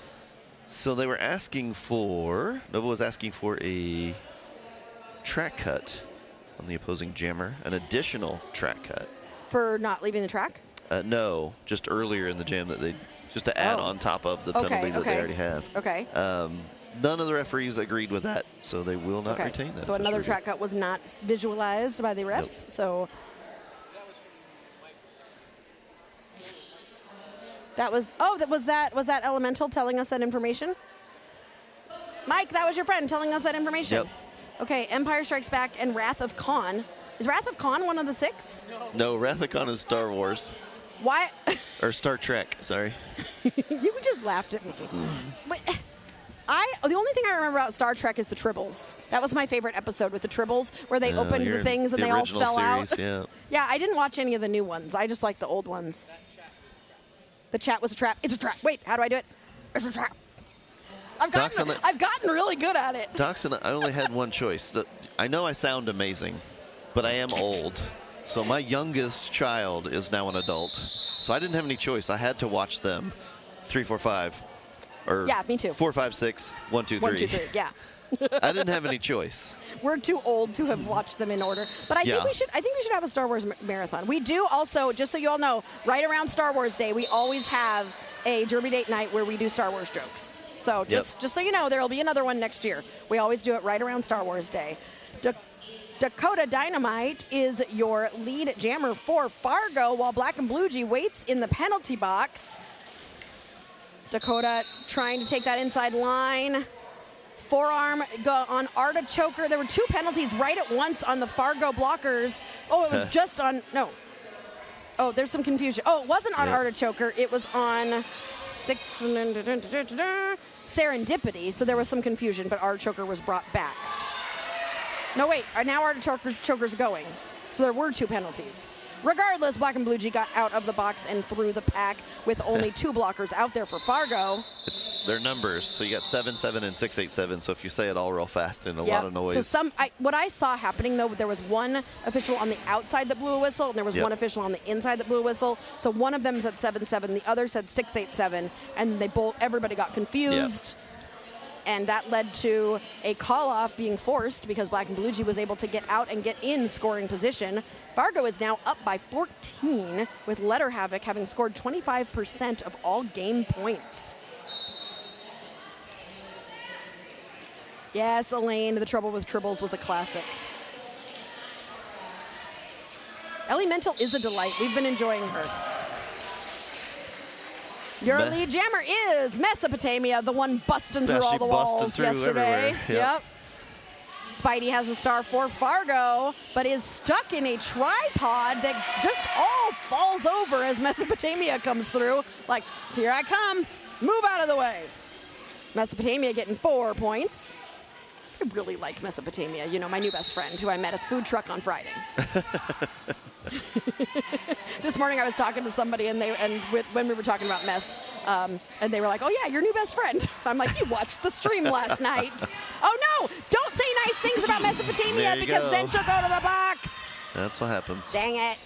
S4: So they were asking for, Nova was asking for a track cut on the opposing jammer, an additional track cut.
S1: For not leaving the track?
S4: No, just earlier in the jam just to add on top of the penalty that they already have.
S1: Okay.
S4: None of the referees agreed with that, so they will not retain that.
S1: So another track cut was not visualized by the refs. Nope. So that was was that Elemental telling us that information? Mike, that was your friend telling us that information.
S4: Yep.
S1: Okay, Empire Strikes Back and Wrath of Khan. Is Wrath of Khan one of the 6?
S4: No, Wrath of Khan is Star Wars.
S1: Why?
S4: Or Star Trek, sorry.
S1: You just laughed at me. But the only thing I remember about Star Trek is the Tribbles. That was my favorite episode with the Tribbles, where they opened the things and they all fell out.
S4: Yeah.
S1: Yeah, I didn't watch any of the new ones. I just like the old ones. The chat was a trap. It's a trap. Wait, how do I do it? It's a trap. I've gotten really good at it.
S4: Doxson, I only had one choice. I know I sound amazing, but I am old. So my youngest child is now an adult. So I didn't have any choice. I had to watch them 3, 4, 5. Or
S1: yeah, me too.
S4: 4, 5, 6, 1, 2, 3.
S1: 1, 2, 3, yeah.
S4: I didn't have any choice.
S1: We're too old to have watched them in order. But I think we should have a Star Wars marathon. We do also, just so you all know, right around Star Wars Day, we always have a Derby Date night where we do Star Wars jokes. So just so you know, there will be another one next year. We always do it right around Star Wars Day. Dakota Dynamite is your lead jammer for Fargo, while Black and Blue G waits in the penalty box. Dakota trying to take that inside line. Forearm on Artichoker. There were 2 penalties right at once on the Fargo blockers. Oh, it was just on, no. Oh, there's some confusion. Oh, it wasn't on Artichoker. It was on Serendipity. So there was some confusion, but Artichoker was brought back. No, wait. Now Artichoker's going. So there were 2 penalties. Regardless, Black and Blue G got out of the box and through the pack with only 2 blockers out there for Fargo.
S4: It's their numbers. So you got 7-7 and 6-8-7. So if you say it all real fast and a lot of noise.
S1: So what I saw happening, though, there was one official on the outside that blew a whistle, and there was one official on the inside that blew a whistle. So one of them said 7-7, the other said 6-8-7, and everybody got confused. And that led to a call-off being forced because Black and Blue G was able to get out and get in scoring position. Fargo is now up by 14, with Letter Havoc having scored 25% of all game points. Yes, Elaine, The Trouble with Tribbles was a classic. Ellie Mental is a delight. We've been enjoying her. Your lead jammer is Mesopotamia, the one busting through all the walls yesterday. Yep. Spidey has a star for Fargo, but is stuck in a tripod that just all falls over as Mesopotamia comes through. Like, here I come. Move out of the way. Mesopotamia getting 4 points. I really like Mesopotamia. You know, my new best friend who I met at the food truck on Friday. This morning I was talking to somebody when we were talking about mess, and they were like, "Oh yeah, your new best friend." I'm like, "You watched the stream last night." Oh no! Don't say nice things about Mesopotamia because then she'll go to the box.
S4: That's what happens.
S1: Dang it!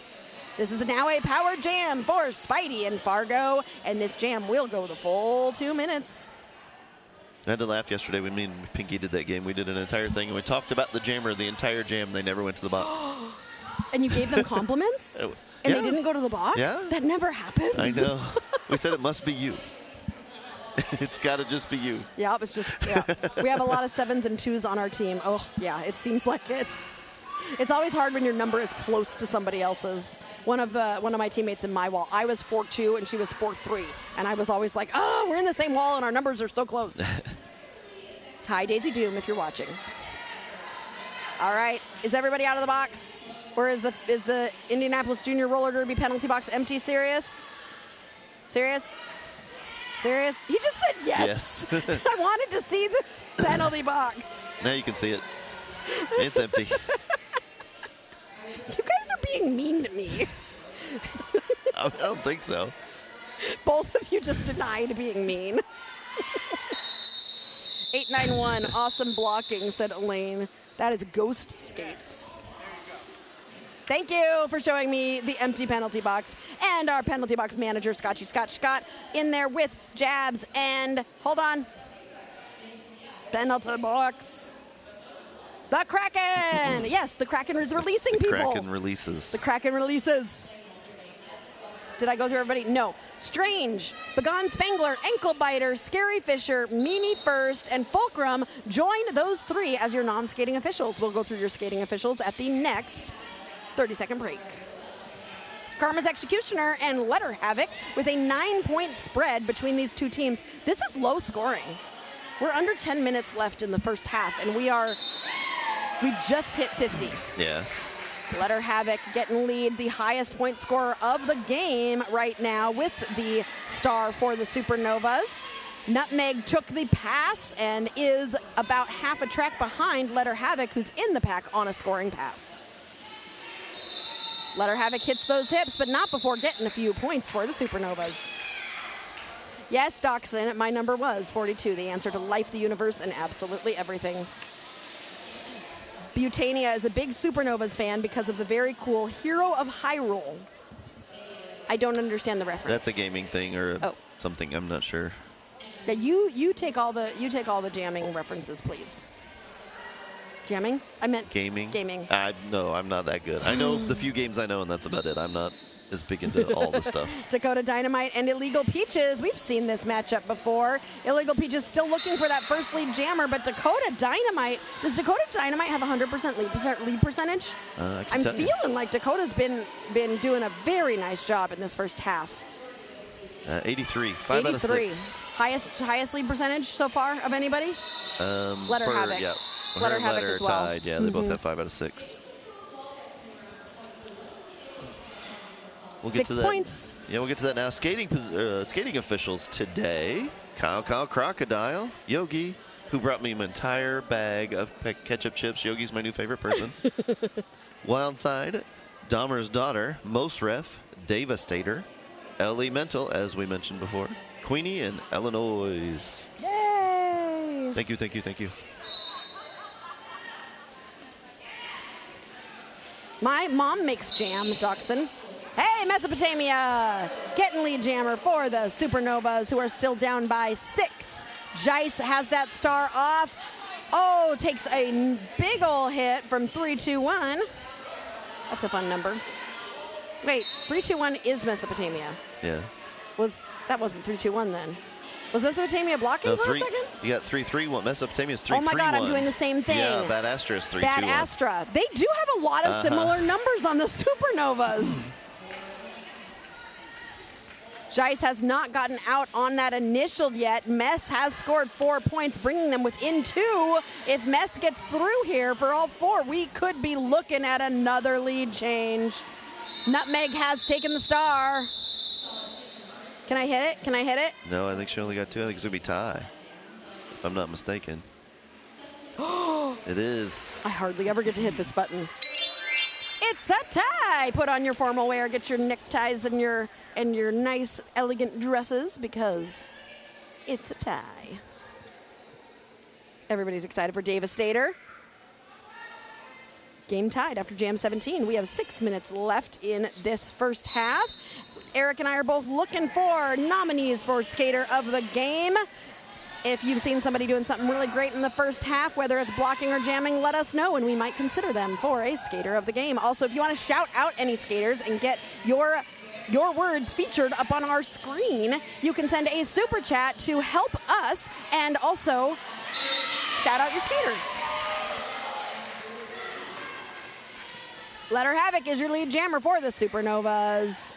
S1: This is now a power jam for Spidey and Fargo, and this jam will go the full 2 minutes.
S4: I had to laugh yesterday when me and Pinky did that game. We did an entire thing, and we talked about the jammer the entire jam. They never went to the box.
S1: And you gave them compliments? And they didn't go to the box?
S4: Yeah.
S1: That never happens.
S4: I know. We said it must be you. It's got to just be you.
S1: Yeah, it was just, We have a lot of 7s and 2s on our team. Oh, yeah, it seems like it. It's always hard when your number is close to somebody else's. One of my teammates in my wall, I was 4-2 and she was 4-3. And I was always like, oh, we're in the same wall and our numbers are so close. Hi, Daisy Doom, if you're watching. All right, is everybody out of the box? Or is the Indianapolis Junior Roller Derby penalty box empty? Serious? Serious? Serious? He just said yes. I wanted to see the penalty box.
S4: Now you can see it. It's empty.
S1: You guys are being mean to me.
S4: I don't think so.
S1: Both of you just denied being mean. 891, awesome blocking, said Elaine. That is Ghost Skates. Thank you for showing me the empty penalty box. And our penalty box manager, Scott, in there with jabs. And hold on. Penalty box. The Kraken! Yes, the Kraken is releasing people.
S4: Kraken releases.
S1: The Kraken releases. Did I go through everybody? No. Strange, Begon Spangler, Ankle Biter, Scary Fisher, Mimi First, and Fulcrum join those 3 as your non-skating officials. We'll go through your skating officials at the next 30-second break. Karma's Executioner and Letter Havoc with a 9-point spread between these two teams. This is low scoring. We're under 10 minutes left in the first half, and we just hit 50.
S4: Yeah.
S1: Letter Havoc getting lead, the highest point scorer of the game right now with the star for the Supernovas. Nutmeg took the pass and is about half a track behind Letter Havoc, who's in the pack on a scoring pass. Letter Havoc hits those hips, but not before getting a few points for the Supernovas. Yes, Dachshund, my number was 42, the answer to life, the universe, and absolutely everything. Butania is a big Supernovas fan because of the very cool Hero of Hyrule. I don't understand the reference.
S4: That's a gaming thing or something. I'm not sure.
S1: Yeah, you take all the jamming references, please. Jamming? I meant
S4: gaming.
S1: Gaming.
S4: No, I'm not that good. I know the few games I know, and that's about it. I'm not as big into all the stuff.
S1: Dakota Dynamite and Illegal Peaches. We've seen this matchup before. Illegal Peaches still looking for that first lead jammer, but Dakota Dynamite, does Dakota Dynamite have 100% lead percentage? I'm feeling like Dakota's been doing a very nice job in this first half.
S4: 83, 5 out of 6.
S1: Highest lead percentage so far of anybody? Letter Havoc.
S4: Yeah.
S1: Letter Havoc as well.
S4: Tied. Yeah, they both have 5 out of 6. We'll get
S1: 6
S4: to that.
S1: points.
S4: Yeah, we'll get to that now. Skating officials today. Kyle Crocodile, Yogi, who brought me an entire bag of ketchup chips. Yogi's my new favorite person. Wildside, Dahmer's Daughter, Most Ref, Devastator, Elemental, as we mentioned before, Queenie, and Illinois.
S1: Yay!
S4: Thank you.
S1: My mom makes jam, Dachshund. Hey, Mesopotamia! Getting lead jammer for the Supernovas, who are still down by 6. Jice has that star off. Oh, takes a big ol' hit from 3-2-1. That's a fun number. Wait, 3-2-1 is Mesopotamia.
S4: Yeah.
S1: That wasn't 3-2-1 then. Was Mesopotamia blocking for a second?
S4: You got 3-3-1. Mesopotamia's 3-3-1.
S1: Oh my God, I'm doing the same thing.
S4: Yeah, Bad Astra is 3-2-1.
S1: Bad Astra. They do have a lot of similar numbers on the Supernovas. Jice has not gotten out on that initial yet. Mess has scored 4 points, bringing them within 2. If Mess gets through here for all 4, we could be looking at another lead change. Nutmeg has taken the star. Can I hit it?
S4: No, I think she only got 2. I think it's going to be tie, if I'm not mistaken. It is.
S1: I hardly ever get to hit this button. It's a tie. Put on your formal wear. Get your neckties and your nice, elegant dresses because it's a tie. Everybody's excited for Devastator. Game tied after Jam 17. We have 6 minutes left in this first half. Eric and I are both looking for nominees for Skater of the Game. If you've seen somebody doing something really great in the first half, whether it's blocking or jamming, let us know and we might consider them for a Skater of the Game. Also, if you want to shout out any skaters and get your words featured up on our screen, you can send a super chat to help us and also shout out your skaters. Letter Havoc is your lead jammer for the Supernovas.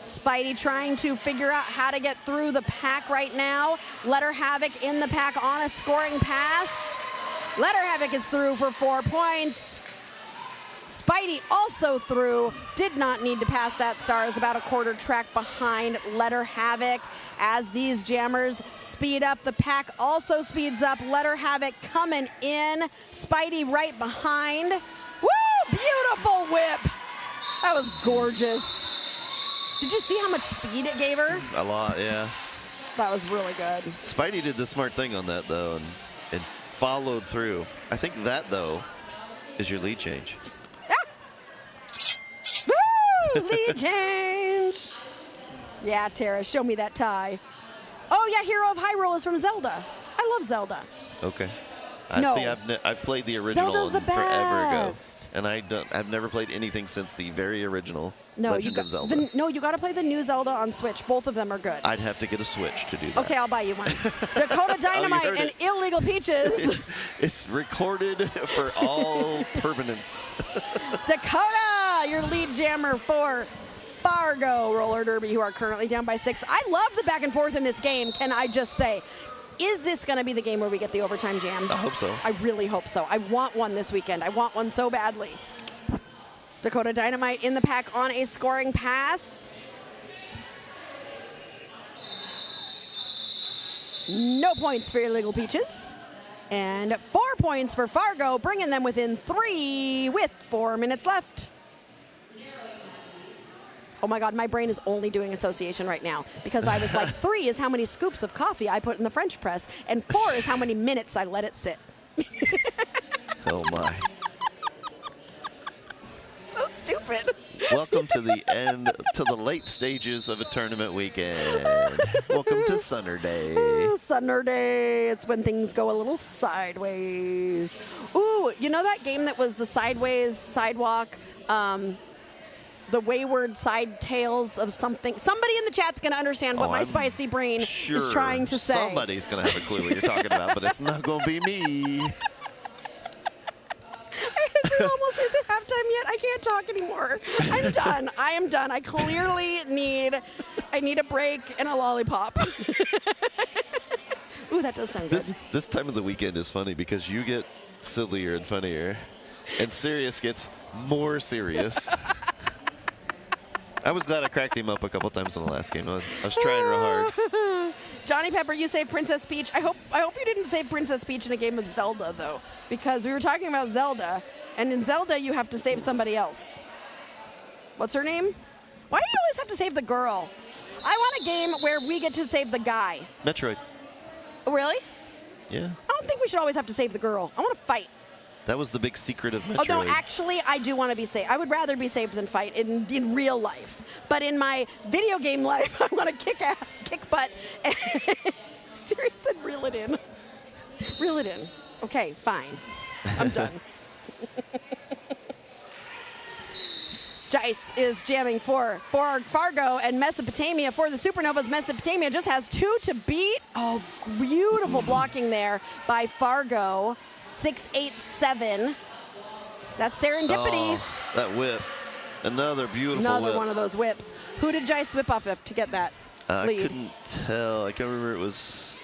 S1: Spidey trying to figure out how to get through the pack right now. Letter Havoc in the pack on a scoring pass. Letter Havoc is through for 4 points. Spidey also through. Did not need to pass that star. Is about a quarter track behind Letter Havoc. As these jammers speed up, the pack also speeds up. Letter Havoc coming in. Spidey right behind. Woo! Beautiful whip. That was gorgeous. Did you see how much speed it gave her?
S4: A lot, yeah.
S1: That was really good.
S4: Spidey did the smart thing on that, though, and followed through. I think that, though, is your lead change.
S1: Woo! Lead change. Yeah, Tara, show me that tie. Oh, yeah, Hero of Hyrule is from Zelda. I love Zelda.
S4: Okay.
S1: No.
S4: See, I've played the original
S1: Zelda's the
S4: forever ago,
S1: best.
S4: and I've never played anything since the very original
S1: No,
S4: Legend of Zelda.
S1: you got to play the new Zelda on Switch. Both of them are good.
S4: I'd have to get a Switch to do that.
S1: Okay, I'll buy you one. Dakota Dynamite
S4: heard
S1: and
S4: it.
S1: Illegal Peaches.
S4: It's recorded for all permanence.
S1: Dakota, your lead jammer for Fargo Roller Derby, who are currently down by 6. I love the back and forth in this game, can I just say. Is this going to be the game where we get the overtime jam?
S4: I hope so.
S1: I really hope so. I want one this weekend. I want one so badly. Dakota Dynamite in the pack on a scoring pass. No points for Illegal Peaches. And 4 points for Fargo, bringing them within 3 with 4 minutes left. Oh my God, my brain is only doing association right now because I was like, 3 is how many scoops of coffee I put in the French press, and 4 is how many minutes I let it sit.
S4: Oh my.
S1: So stupid.
S4: Welcome to the late stages of a tournament weekend. Welcome to Sunner Day.
S1: Sunner Day. It's when things go a little sideways. Ooh, you know that game that was the sideways sidewalk? The wayward side tales of something. Somebody in the chat's going to understand what my spicy brain is trying to say.
S4: Somebody's going to have a clue what you're talking about, but it's not going to be me.
S1: Is it halftime yet? I can't talk anymore. I'm done. I am done. I clearly need a break and a lollipop. Ooh, that does sound good.
S4: This time of the weekend is funny because you get sillier and funnier, and serious gets more serious. I was glad I cracked him up a couple times in the last game. I was trying real hard.
S1: Johnny Pepper, you saved Princess Peach. I hope you didn't save Princess Peach in a game of Zelda, though, because we were talking about Zelda, and in Zelda you have to save somebody else. What's her name? Why do you always have to save the girl? I want a game where we get to save the guy.
S4: Metroid.
S1: Really?
S4: Yeah.
S1: I don't think we should always have to save the girl. I want to fight.
S4: That was the big secret of Metroid.
S1: Oh, no, actually, I do want to be saved. I would rather be saved than fight in real life. But in my video game life, I want to kick ass, kick butt. Siri said, reel it in. Reel it in. Okay, fine. I'm done. Jice is jamming for Fargo and Mesopotamia. For the Supernovas, Mesopotamia just has 2 to beat. Oh, beautiful blocking there by Fargo. 6-8-7. That's serendipity.
S4: Oh, that whip. Another beautiful
S1: Another
S4: whip.
S1: one of those whips. Who did Jice whip off of to get that lead?
S4: I couldn't tell. I can't remember. It was,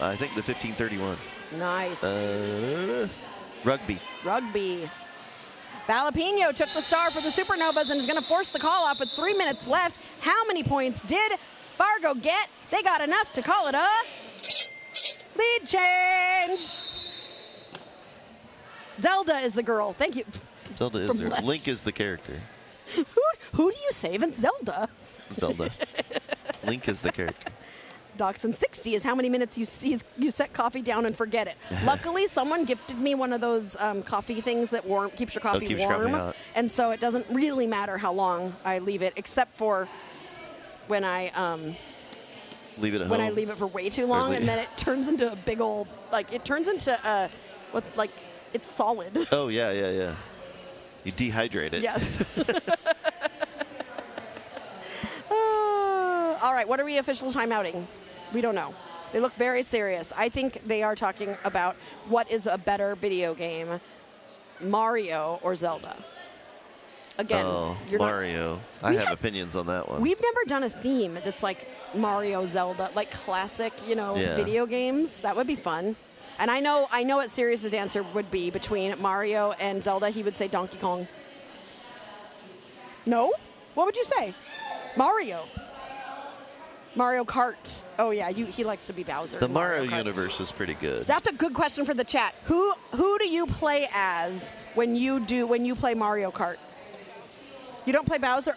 S4: I think, the 1531.
S1: Nice.
S4: Rugby.
S1: Rugby. Valapino took the star for the Supernovas and is going to force the call off with 3 minutes left. How many points did Fargo get? They got enough to call it a lead change. Zelda is the girl. Thank you.
S4: Zelda is there. Link is the character.
S1: Who do you save in Zelda?
S4: Zelda. Link is the character.
S1: Dachshund 60 is how many minutes you set coffee down and forget it. Luckily, someone gifted me one of those coffee things that keeps your coffee warm. And so it doesn't really matter how long I leave it, except for when I
S4: leave it at
S1: when
S4: home.
S1: I leave it for way too long, and then it turns into a big old it's solid.
S4: Oh, yeah. You dehydrate it.
S1: Yes. All right, what are we official timeouting? We don't know. They look very serious. I think they are talking about what is a better video game, Mario or Zelda. Again,
S4: Mario. I have opinions on that one.
S1: We've never done a theme that's like Mario, Zelda, like classic, video games. That would be fun. And I know what Sirius's answer would be between Mario and Zelda. He would say Donkey Kong. No? What would you say? Mario Kart. Oh yeah, he likes to be Bowser.
S4: The Mario universe is pretty good.
S1: That's a good question for the chat. Who do you play as when you play Mario Kart? You don't play Bowser?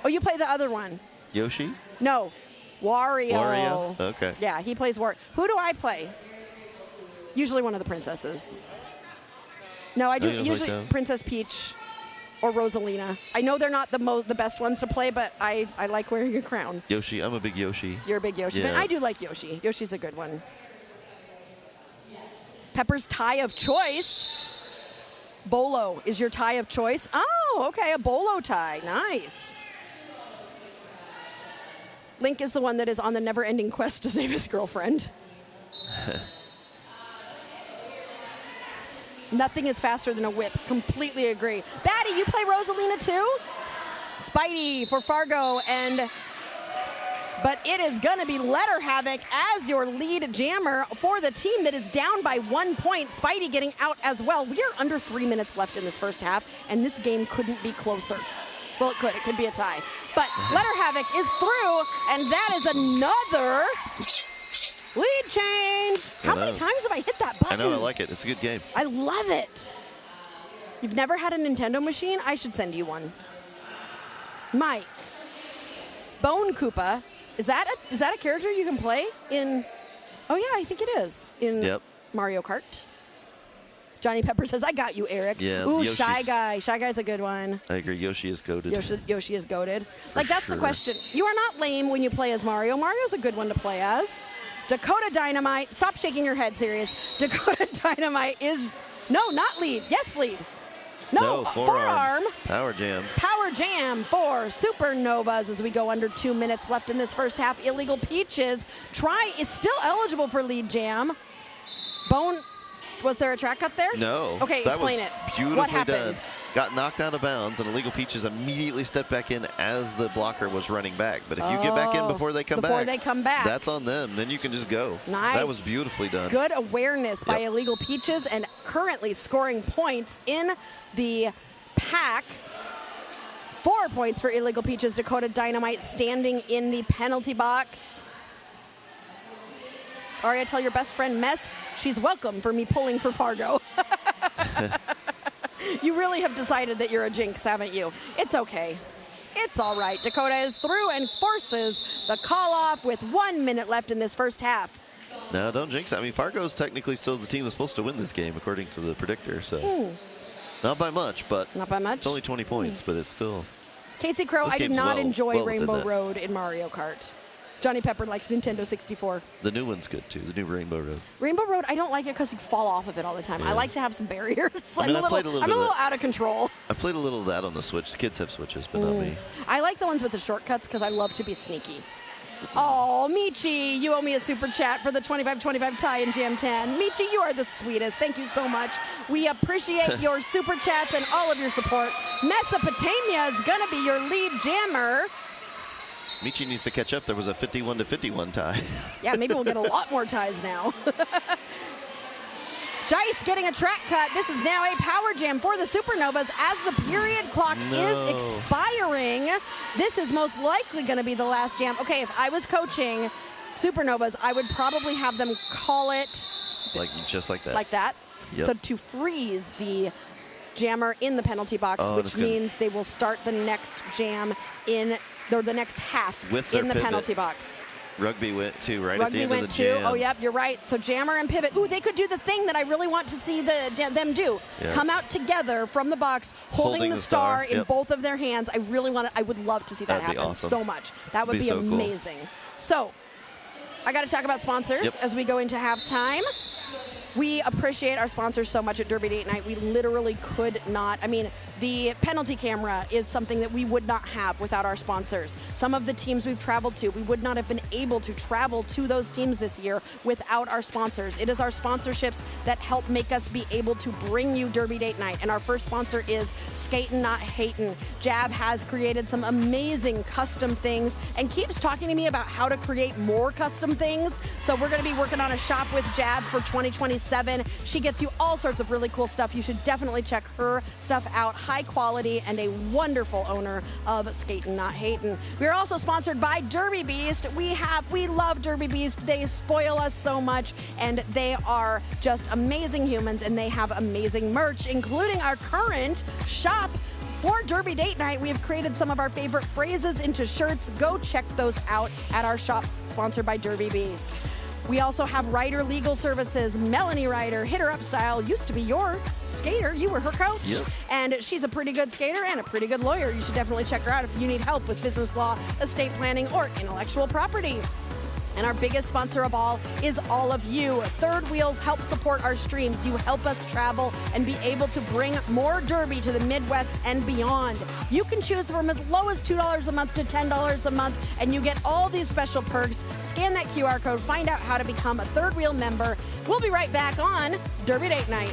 S1: Oh, you play the other one.
S4: Yoshi?
S1: No. Wario.
S4: Okay.
S1: Yeah, he plays Wario. Who do I play? Usually one of the princesses. No, I do
S4: you don't
S1: usually
S4: play Toad?
S1: Princess Peach or Rosalina. I know they're not the best ones to play, but I like wearing a crown.
S4: Yoshi. I'm a big Yoshi.
S1: You're a big Yoshi fan. I do like Yoshi. Yoshi's a good one. Pepper's tie of choice. Bolo is your tie of choice. Oh, okay, a bolo tie. Nice. Link is the one that is on the never-ending quest to save his girlfriend. Nothing is faster than a whip. Completely agree. Batty, you play Rosalina too? Spidey for Fargo, but it is going to be Letter Havoc as your lead jammer for the team that is down by 1 point. Spidey getting out as well. We are under 3 minutes left in this first half, and this game couldn't be closer. Well, it could. It could be a tie. But Letter Havoc is through, and that is another lead change. How many times have I hit that button?
S4: I know, I like it. It's a good game.
S1: I love it. You've never had a Nintendo machine? I should send you one. Mike. Bone Koopa. Is that a character you can play in? Oh, yeah, I think it is. In Mario Kart. Johnny Pepper says, I got you, Eric.
S4: Yeah,
S1: ooh,
S4: Yoshi's,
S1: Shy Guy. Shy Guy's a good one.
S4: I agree. Yoshi is goated.
S1: Yoshi is goated. Like, that's the question. You are not lame when you play as Mario. Mario's a good one to play as. Dakota Dynamite. Stop shaking your head, serious. Dakota Dynamite is, no, not lead. Yes, lead. No, forearm.
S4: Power Jam.
S1: Power Jam for Supernovas as we go under 2 minutes left in this first half. Illegal Peaches is still eligible for lead jam. Bone, was there a track cut there?
S4: No.
S1: Okay, explain it.
S4: Beautifully
S1: what happened?
S4: done. Got knocked out of bounds, and Illegal Peaches immediately stepped back in as the blocker was running back. But if you get back in before they come back, that's on them. Then you can just go.
S1: Nice.
S4: That was beautifully done.
S1: Good awareness by Illegal Peaches, and currently scoring points in the pack. 4 points for Illegal Peaches. Dakota Dynamite standing in the penalty box. Aria, tell your best friend Mess she's welcome for me pulling for Fargo. You really have decided that you're a jinx, haven't you? It's okay. It's all right. Dakota is through and forces the call off with 1 minute left in this first half.
S4: No, don't jinx it. I mean, Fargo's technically still the team that's supposed to win this game, according to the predictor. So not by much, but
S1: not by much.
S4: It's only 20 points, but it's still.
S1: Casey Crow, I did not enjoy Rainbow Road in Mario Kart. Johnny Pepper likes Nintendo 64.
S4: The new one's good, too. The new Rainbow Road.
S1: Rainbow Road, I don't like it because you fall off of it all the time. Yeah. I like to have some barriers.
S4: I mean, I'm a little
S1: out of control.
S4: I played a little of that on the Switch. The kids have Switches, but not me.
S1: I like the ones with the shortcuts because I love to be sneaky. Oh, Michi, you owe me a super chat for the 25-25 tie in Jam 10. Michi, you are the sweetest. Thank you so much. We appreciate your super chats and all of your support. Mesopotamia is going to be your lead jammer.
S4: Michi needs to catch up. There was a 51-51 tie.
S1: Yeah, maybe we'll get a lot more ties now. Jice getting a track cut. This is now a power jam for the Supernovas as the period clock is expiring. This is most likely going to be the last jam. Okay, if I was coaching Supernovas, I would probably have them call it
S4: just like that.
S1: Like that.
S4: Yep.
S1: So to freeze the jammer in the penalty box, which means they will start the next jam or the next half in the penalty box.
S4: Rugby went too, right at the end of the jam.
S1: Oh, yep, you're right. So jammer and pivot. Ooh, they could do the thing that I really want to see them do. Yep. Come out together from the box, holding the star in both of their hands. I would love to see that happen so much. That would be so amazing. Cool. So I got to talk about sponsors as we go into halftime. We appreciate our sponsors so much at Derby Date Night. We literally could not. I mean, the penalty camera is something that we would not have without our sponsors. Some of the teams we've traveled to, we would not have been able to travel to those teams this year without our sponsors. It is our sponsorships that help make us be able to bring you Derby Date Night. And our first sponsor is Skatin Not Hatin. Jab has created some amazing custom things and keeps talking to me about how to create more custom things. So we're going to be working on a shop with Jab for 2027. She gets you all sorts of really cool stuff. You should definitely check her stuff out. High quality and a wonderful owner of Skatin Not Hatin. We are also sponsored by Derby Beast. We love Derby Beast. They spoil us so much, and they are just amazing humans, and they have amazing merch, including our current shop. For Derby Date Night, we have created some of our favorite phrases into shirts. Go check those out at our shop, sponsored by Derby Beast. We also have Ryder Legal Services. Melanie Ryder, Hit Her Up Style, used to be your skater. You were her coach.
S4: Yep.
S1: And she's a pretty good skater and a pretty good lawyer. You should definitely check her out if you need help with business law, estate planning, or intellectual property. And our biggest sponsor of all is all of you. Third Wheels help support our streams. You help us travel and be able to bring more Derby to the Midwest and beyond. You can choose from as low as $2 a month to $10 a month, and you get all these special perks. Scan that QR code, find out how to become a Third Wheel member. We'll be right back on Derby Date Night.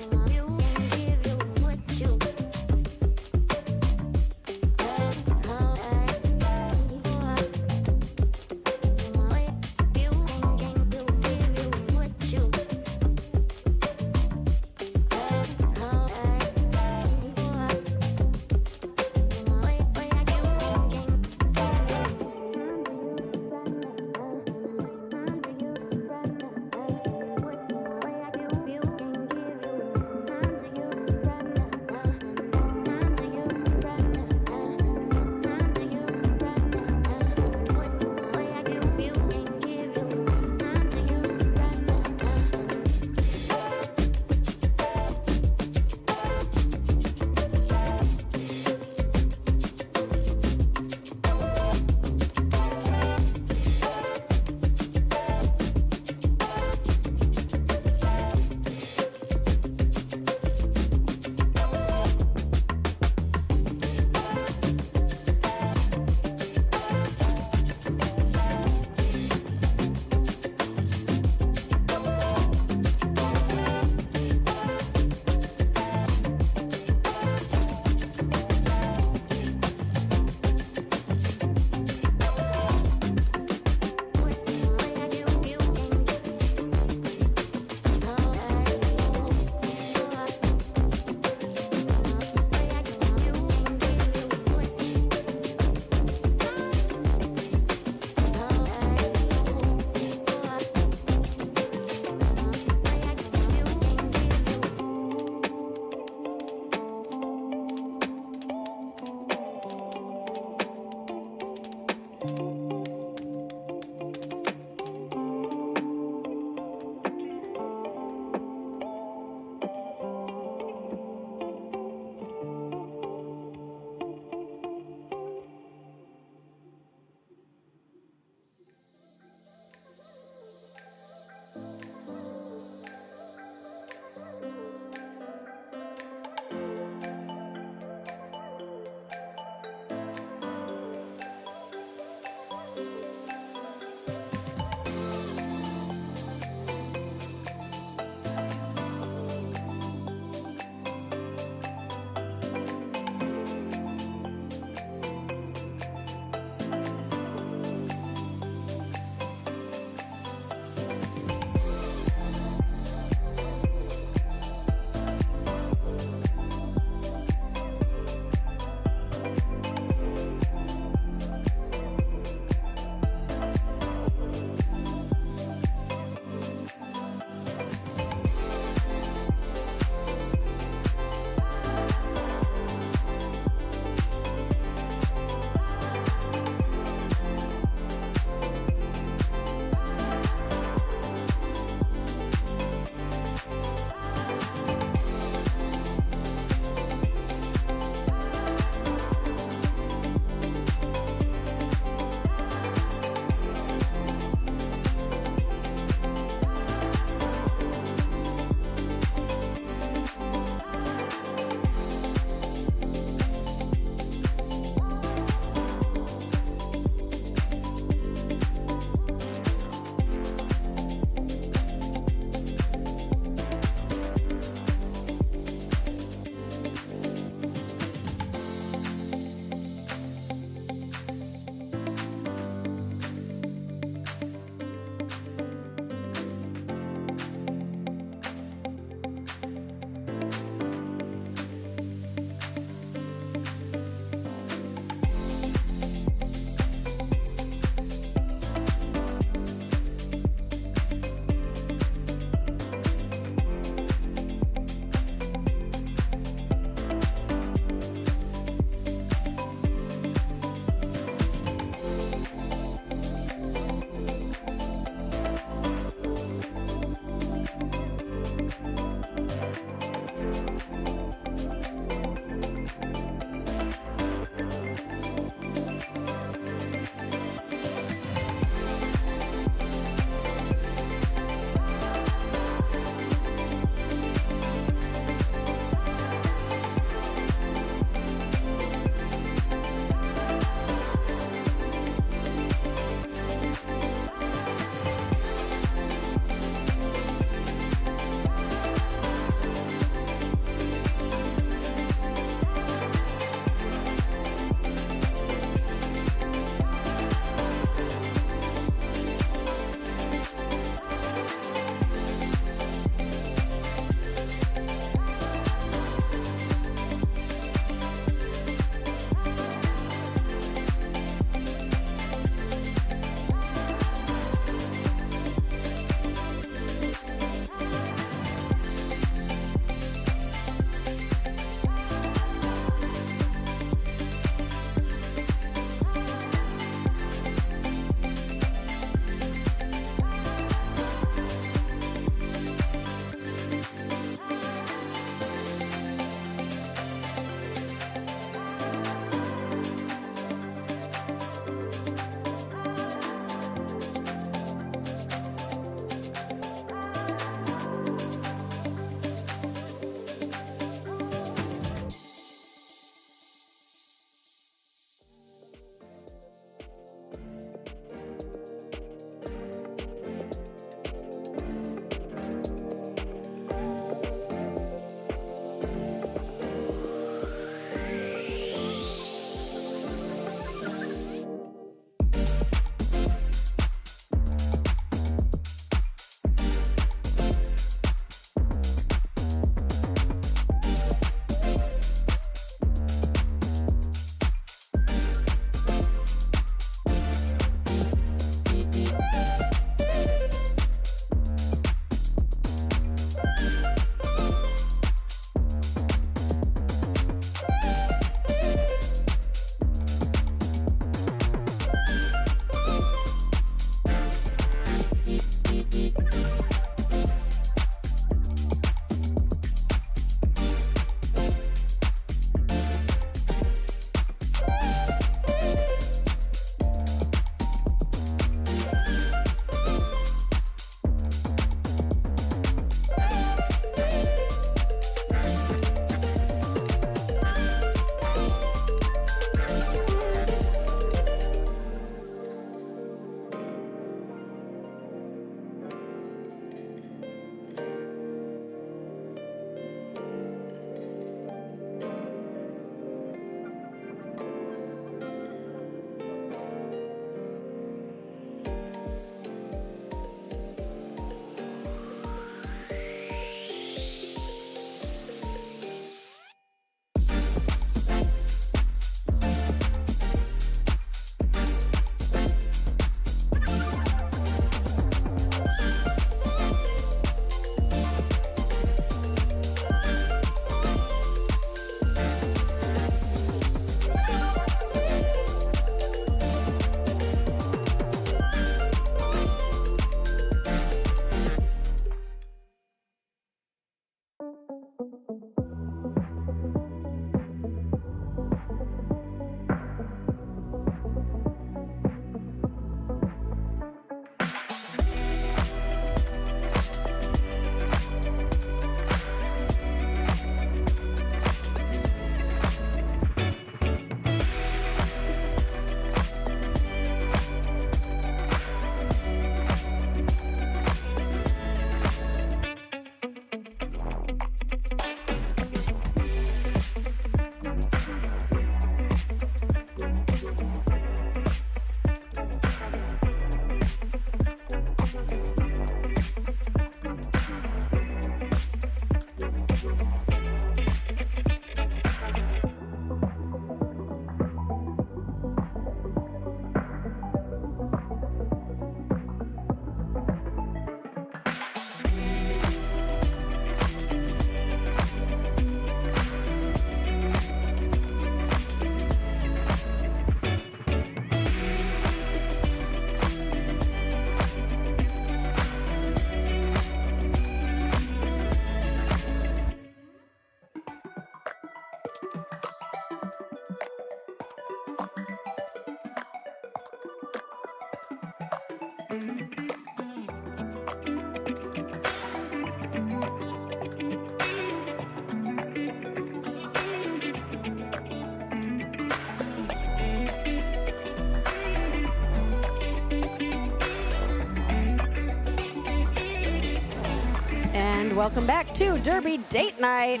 S1: Welcome back to Derby Date Night.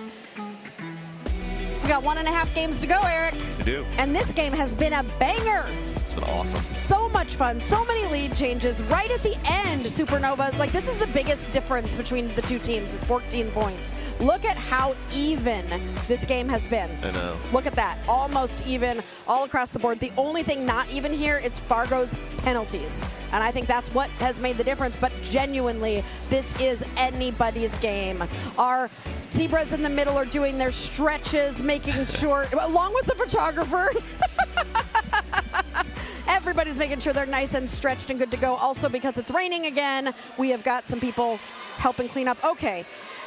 S1: We got 1.5 games to go, Eric.
S4: We do.
S1: And this game has been a banger.
S4: It's been awesome.
S1: So much fun. So many lead changes right at the end. Supernovas. Like, this is the biggest difference between the two teams is 14 points. Look at how even this game has been.
S4: I know.
S1: Look at that. Almost even all across the board. The only thing not even here is Fargo's penalties. And I think that's what has made the difference. But genuinely, this is anybody's game. Our zebras in the middle are doing their stretches, making sure, along with the photographer. Everybody's making sure they're nice and stretched and good to go. Also, because it's raining again, we have got some people helping clean up. Okay.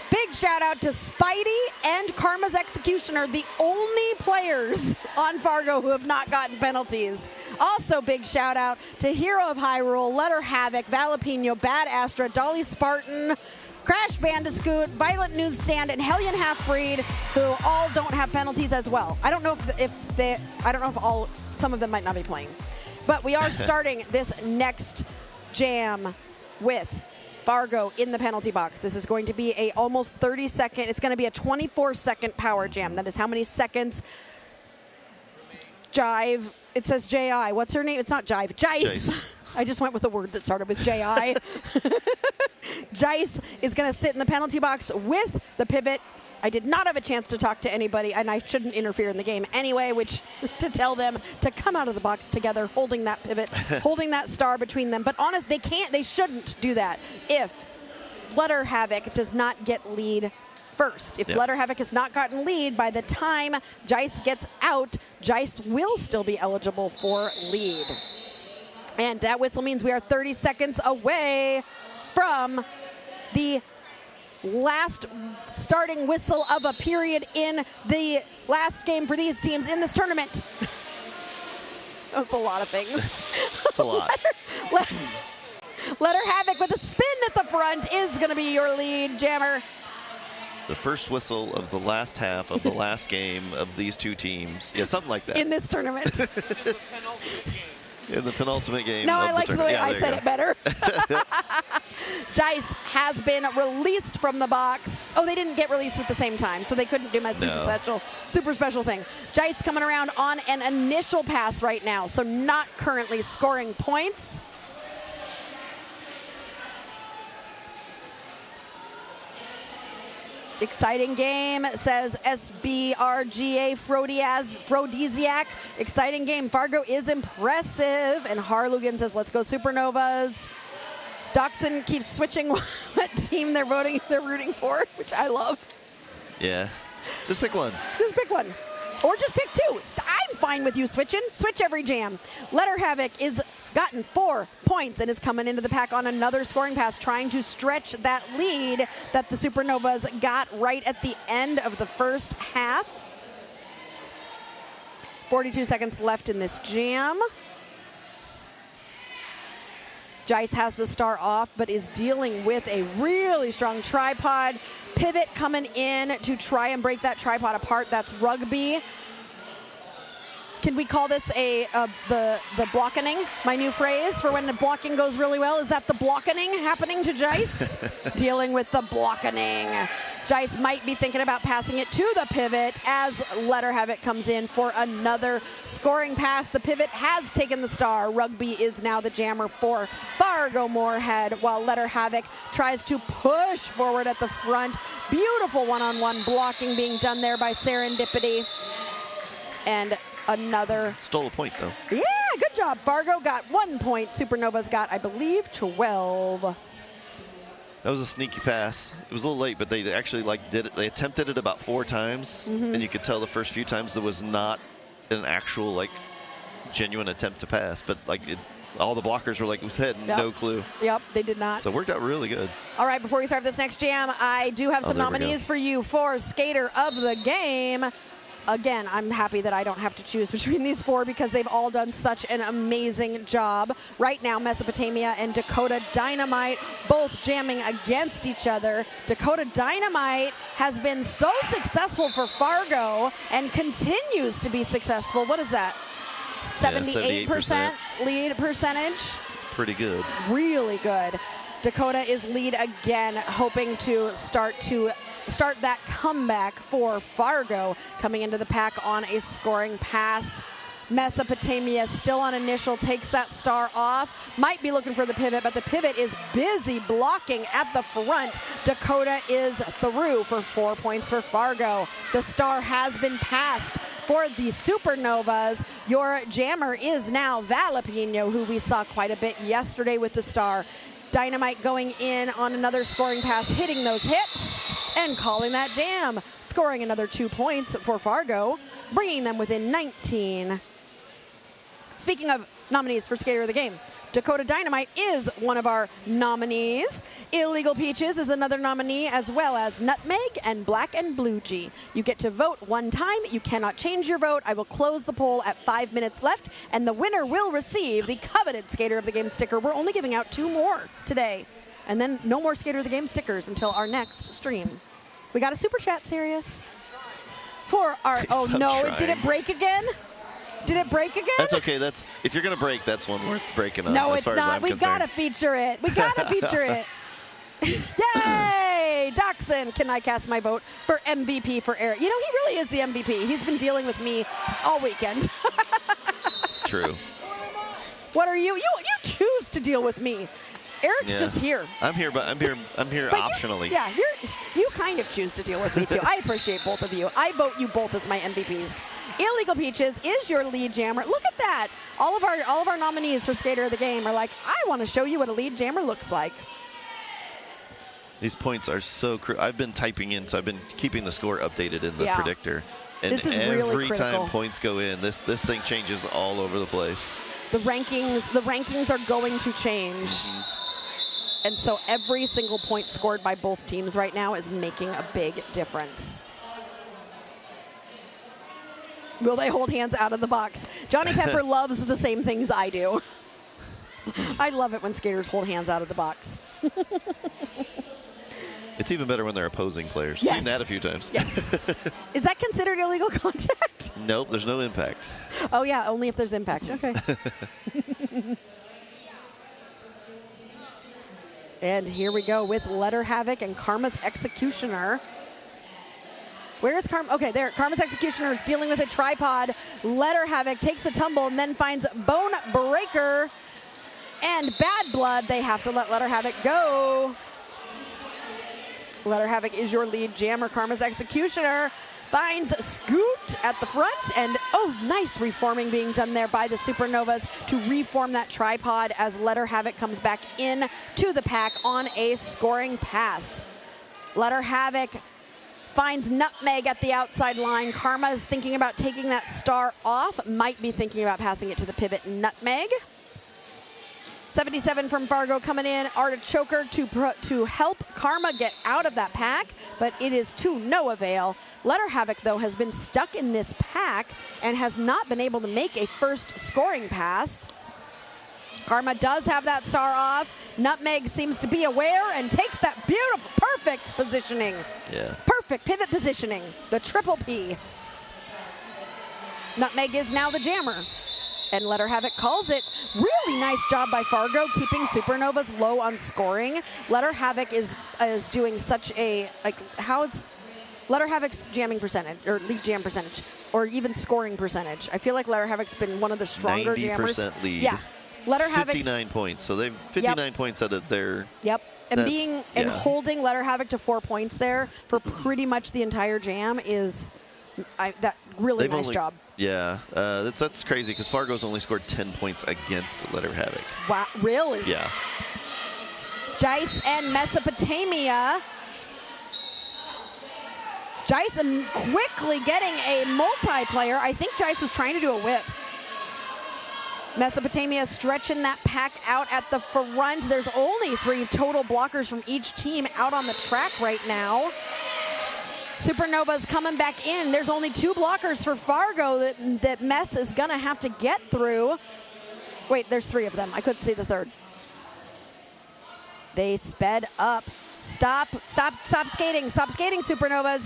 S1: Big shout out to Spidey and Karma's Executioner, the only players on Fargo who have not gotten penalties. Also, big shout out to Hero of Hyrule, Letter Havoc, Valapino, Bad Astra, Dolly Spartan, Crash Bandicoot, Violent Newsstand, and Hellion Halfbreed, who all don't have penalties as well. I don't know if some of them might not be playing. But we are starting this next jam with Fargo in the penalty box. This is going to be a almost 30-second, it's going to be a 24-second power jam. That is how many seconds Jive, it says J.I. What's her name? It's not Jive. Jice. I just went with a word that started with J.I. Jice is going to sit in the penalty box with the pivot. I did not have a chance to talk to anybody, and I shouldn't interfere in the game anyway, which to tell them to come out of the box together, holding that pivot, holding that star between them. But honest, they shouldn't do that if Letter Havoc does not get lead first. If Letter Havoc has not gotten lead, by the time Jice gets out, Jice will still be eligible for lead. And that whistle means we are 30 seconds away from the last starting whistle of a period in the last game for these teams in this tournament. That's a lot of things.
S4: That's a lot.
S1: Letter Havoc with a spin at the front is going to be your lead jammer.
S4: The first whistle of the last half of the last game of these two teams. Yeah, something like that.
S1: In this tournament.
S4: In the penultimate game.
S1: No, I liked the way I said it better. Jice has been released from the box. Oh, they didn't get released at the same time, so they couldn't do my super special thing. Jice coming around on an initial pass right now, so not currently scoring points. Exciting game, says SBRGA Phrodiasiac. Exciting game. Fargo is impressive. And Harlugan says, let's go Supernovas. Doxson keeps switching what team they're rooting for, which I love.
S4: Yeah. Just pick one.
S1: Just pick one. Or just pick 2. I'm fine with you switching. Switch every jam. Letter Havoc is gotten 4 points and is coming into the pack on another scoring pass, trying to stretch that lead that the Supernovas got right at the end of the first half. 42 seconds left in this jam. Jice has the star off, but is dealing with a really strong tripod. Pivot coming in to try and break that tripod apart. That's Rugby. Can we call this the blockening? My new phrase for when the blocking goes really well. Is that the blockening happening to Jice? Dealing with the blockening. Jice might be thinking about passing it to the pivot as Letter Havoc comes in for another scoring pass. The pivot has taken the star. Rugby is now the jammer for Fargo Moorhead, while Letter Havoc tries to push forward at the front. Beautiful one-on-one blocking being done there by Serendipity. And another.
S4: Stole a point, though.
S1: Yeah, good job. Fargo got 1 point. Supernovas got, I believe, 12.
S4: That was a sneaky pass. It was a little late, but they actually did it. They attempted it about 4 times, and you could tell the first few times there was not an actual genuine attempt to pass. But all the blockers were with it, no clue.
S1: Yep, they did not.
S4: So it worked out really good.
S1: All right, before we start this next jam, I do have some nominees for you for Skater of the Game. Again, I'm happy that I don't have to choose between these 4 because they've all done such an amazing job. Right now, Mesopotamia and Dakota Dynamite both jamming against each other. Dakota Dynamite has been so successful for Fargo and continues to be successful. What is that? 78% lead percentage?
S4: It's pretty good.
S1: Really good. Dakota is lead again, hoping to start that comeback for Fargo coming into the pack on a scoring pass. Mesopotamia still on initial, takes that star off, might be looking for the pivot, but the pivot is busy blocking at the front. Dakota is through for 4 points for Fargo. The star has been passed for the Supernovas. Your jammer is now Valapino, who we saw quite a bit yesterday with the star. Dynamite going in on another scoring pass, hitting those hips and calling that jam. Scoring another 2 points for Fargo, bringing them within 19. Speaking of nominees for Skater of the Game, Dakota Dynamite is one of our nominees. Illegal Peaches is another nominee, as well as Nutmeg and Black and Blue G. You get to vote 1 time. You cannot change your vote. I will close the poll at 5 minutes left, and the winner will receive the coveted Skater of the Game sticker. We're only giving out 2 more today, and then no more Skater of the Game stickers until our next stream. We got a super chat, Sirius. For our, oh no, did it break again? Did it break again?
S4: That's okay. If you're going to break, that's one worth breaking on.
S1: No, it's not. We got to feature it. We got to feature it. Yay! Dachshund, can I cast my vote for MVP for Eric? You know, he really is the MVP. He's been dealing with me all weekend.
S4: True.
S1: What are you? You choose to deal with me. Eric's just here.
S4: I'm here, but I'm here optionally.
S1: You kind of choose to deal with me too. I appreciate both of you. I vote you both as my MVPs. Illegal Peaches is your lead jammer. Look at that. All of our nominees for Skater of the Game are like, I want to show you what a lead jammer looks like.
S4: These points are so I've been typing in, so I've been keeping the score updated in the predictor. And
S1: this is
S4: every
S1: really
S4: time points go in, this thing changes all over the place.
S1: The rankings are going to change. And so every single point scored by both teams right now is making a big difference. Will they hold hands out of the box? Johnny Pepper loves the same things I do. I love it when skaters hold hands out of the box.
S4: It's even better when they're opposing players.
S1: Yes.
S4: Seen that a few times.
S1: Yes. Is that considered illegal contact?
S4: Nope, there's no impact.
S1: Oh, yeah, only if there's impact. Okay. And here we go with Letter Havoc and Karma's Executioner. Where is Karma? Okay, there. Karma's Executioner is dealing with a tripod. Letter Havoc takes a tumble and then finds Bone Breaker and Bad Blood. They have to let Letter Havoc go. Letter Havoc is your lead jammer. Karma's Executioner finds Scoot at the front. And, oh, nice reforming being done there by the Supernovas to reform that tripod as Letter Havoc comes back in to the pack on a scoring pass. Letter Havoc finds Nutmeg at the outside line. Karma is thinking about taking that star off. Might be thinking about passing it to the pivot Nutmeg. 77 from Fargo coming in. Artichoker to help Karma get out of that pack, but it is to no avail. Letter Havoc, though, has been stuck in this pack and has not been able to make a first scoring pass. Karma does have that star off. Nutmeg seems to be aware and takes that beautiful, perfect positioning.
S4: Yeah.
S1: Perfect pivot positioning. The triple P. Nutmeg is now the jammer. And Letter Havoc calls it. Really nice job by Fargo keeping Supernovas low on scoring. Letter Havoc is doing such a, like, how it's, Letter Havoc's jamming percentage, or lead jam percentage, or even scoring percentage. I feel like Letter Havoc's been one of the stronger jammers.
S4: 90% lead.
S1: Yeah. Letter Havoc's
S4: 59 points. So they've 59 points out of their.
S1: Yep. And holding Letter Havoc to 4 points there for pretty much the entire jam is that really nice job.
S4: Yeah, that's crazy because Fargo's only scored 10 points against Letter Havoc.
S1: Wow, really?
S4: Yeah.
S1: Jice and Mesopotamia. Jice quickly getting a multiplayer. I think Jice was trying to do a whip. Mesopotamia stretching that pack out at the front. There's only 3 total blockers from each team out on the track right now. Supernova's coming back in. There's only 2 blockers for Fargo that Mess is going to have to get through. Wait, there's 3 of them. I couldn't see the third. They sped up. Stop skating. Stop skating, Supernovas.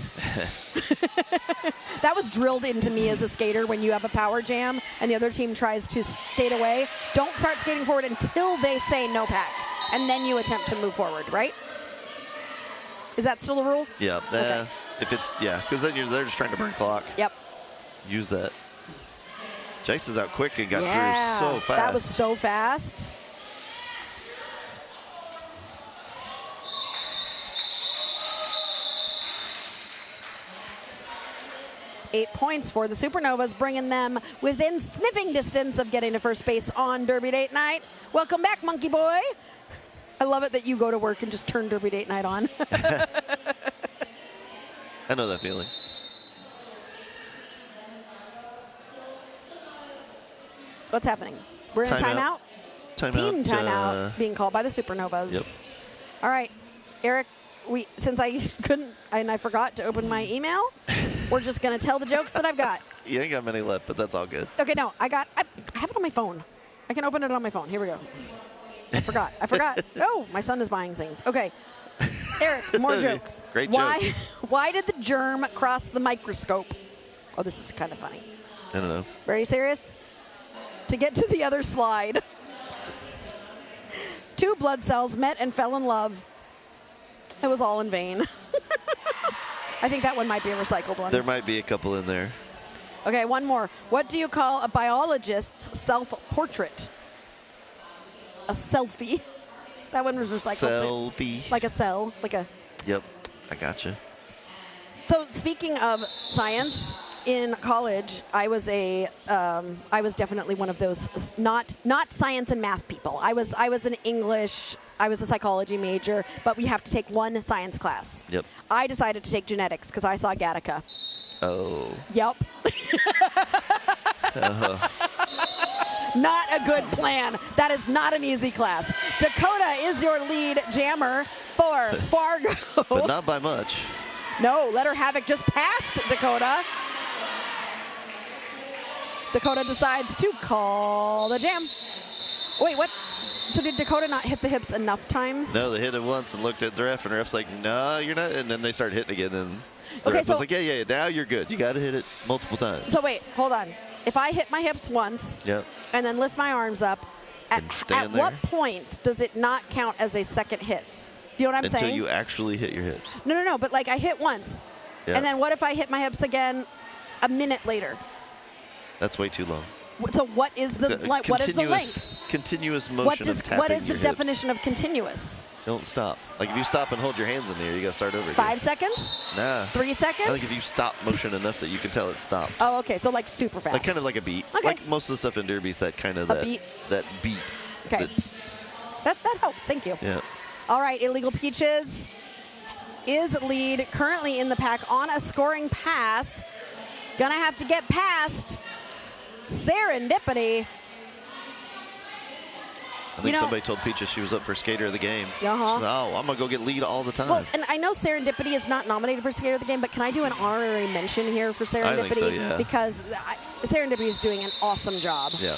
S1: That was drilled into me as a skater when you have a power jam and the other team tries to skate away. Don't start skating forward until they say no pack. And then you attempt to move forward, right? Is that still the rule?
S4: Yeah.
S1: Okay.
S4: If it's, because then they're just trying to burn clock.
S1: Yep.
S4: Use that. Jice is out quick and got through so fast.
S1: That was so fast. Eight points for the Supernovas, bringing them within sniffing distance of getting to first base on Derby Date Night. Welcome back, Monkey Boy. I love it that you go to work and just turn Derby Date Night on.
S4: I know that feeling.
S1: What's happening? We're in a timeout? Team timeout being called by the Supernovas.
S4: Yep.
S1: All right, Eric, since I couldn't and I forgot to open my email, we're just going to tell the jokes that I've got.
S4: You ain't got many left, but that's all good.
S1: Okay, no, I have it on my phone. I can open it on my phone. Here we go. I forgot. Oh, my son is buying things. Okay. Eric, more jokes.
S4: Great joke.
S1: Why did the germ cross the microscope? Oh, this is kind of funny.
S4: I don't know.
S1: Very serious? To get to the other slide. 2 blood cells met and fell in love. It was all in vain. I think that one might be a recycled one.
S4: There might be a couple in there.
S1: Okay, one more. What do you call a biologist's self-portrait? A selfie. That one was recycled.
S4: Selfie.
S1: Like a cell. Like a.
S4: Yep, I gotcha.
S1: So speaking of science, in college, I was definitely one of those not science and math people. I was an English. I was a psychology major, but we have to take one science class.
S4: Yep.
S1: I decided to take genetics because I saw Gattaca.
S4: Oh.
S1: Yep. Not a good plan. That is not an easy class. Dakota is your lead jammer for Fargo.
S4: But not by much.
S1: No, Letter Havoc just passed Dakota. Dakota decides to call the jam. Wait, what? So did Dakota not hit the hips enough times?
S4: No, they hit it once and looked at the ref, and the ref's like, no, you're not. And then they start hitting again, and the ref was like, yeah, now you're good. You got to hit it multiple times.
S1: So wait, hold on. If I hit my hips once and then lift my arms up, at what point does it not count as a second hit? Do you know what I'm saying?
S4: Until you actually hit your hips.
S1: No, but like I hit once.
S4: Yeah.
S1: And then what if I hit my hips again a minute later?
S4: That's way too long.
S1: So what is the length?
S4: Continuous motion of tapping
S1: What is the
S4: your
S1: definition of continuous?
S4: Don't stop. Like if you stop and hold your hands in the air, you got to start over again.
S1: 5 seconds?
S4: Nah.
S1: 3 seconds?
S4: I think if you stop motion enough that you can tell it stopped.
S1: Oh, okay. So like super fast.
S4: Like kind of like a beat.
S1: Okay.
S4: Like most of the stuff in derby's that kind of
S1: beat.
S4: That beat.
S1: Okay. That helps. Thank you.
S4: Yeah.
S1: All right, Illegal Peaches. is lead currently in the pack on a scoring pass. Gonna have to get past Serendipity.
S4: I think somebody told Peaches she was up for Skater of the Game.
S1: Uh-huh.
S4: Oh, I'm going to go get lead all the time.
S1: Well, and I know Serendipity is not nominated for Skater of the Game, but can I do an honorary mention here for Serendipity?
S4: I think so, yeah.
S1: Because Serendipity is doing an awesome job.
S4: Yeah.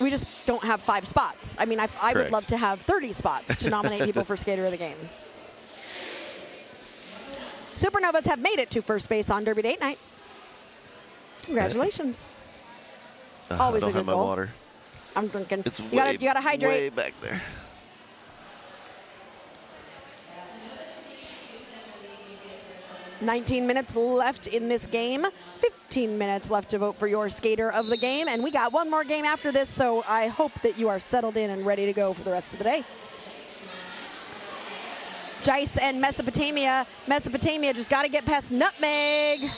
S1: We just don't have 5 spots. I mean, I would love to have 30 spots to nominate people for Skater of the Game. Supernovas have made it to first base on Derby Date Night. Congratulations. Always
S4: I don't
S1: a good
S4: have my
S1: goal.
S4: water.
S1: I'm drinking.
S4: It's
S1: you gotta hydrate.
S4: Way back there.
S1: $19 minutes left in this game. 15 minutes left to vote for your Skater of the Game. And we got one more game after this, so I hope that you are settled in and ready to go for the rest of the day. Jice and Mesopotamia. Mesopotamia just got to get past Nutmeg.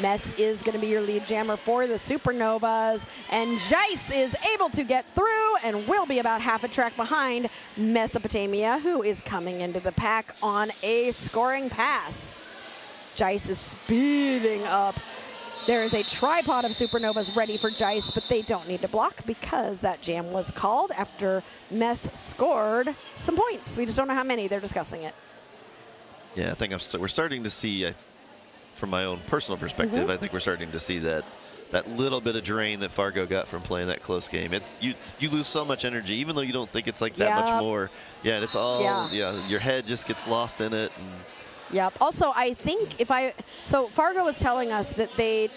S1: Mess is going to be your lead jammer for the Supernovas. And Jice is able to get through and will be about half a track behind Mesopotamia, who is coming into the pack on a scoring pass. Jice is speeding up. There is a tripod of Supernovas ready for Jice, but they don't need to block because that jam was called after Mess scored some points. We just don't know how many. They're discussing it.
S4: Yeah, I think we're starting to see, from my own personal perspective, I think we're starting to see that little bit of drain that Fargo got from playing that close game. You lose so much energy, even though you don't think it's like that much more. Yeah, it's all, your head just gets lost in it. And
S1: yep. Also, I think so Fargo was telling us that they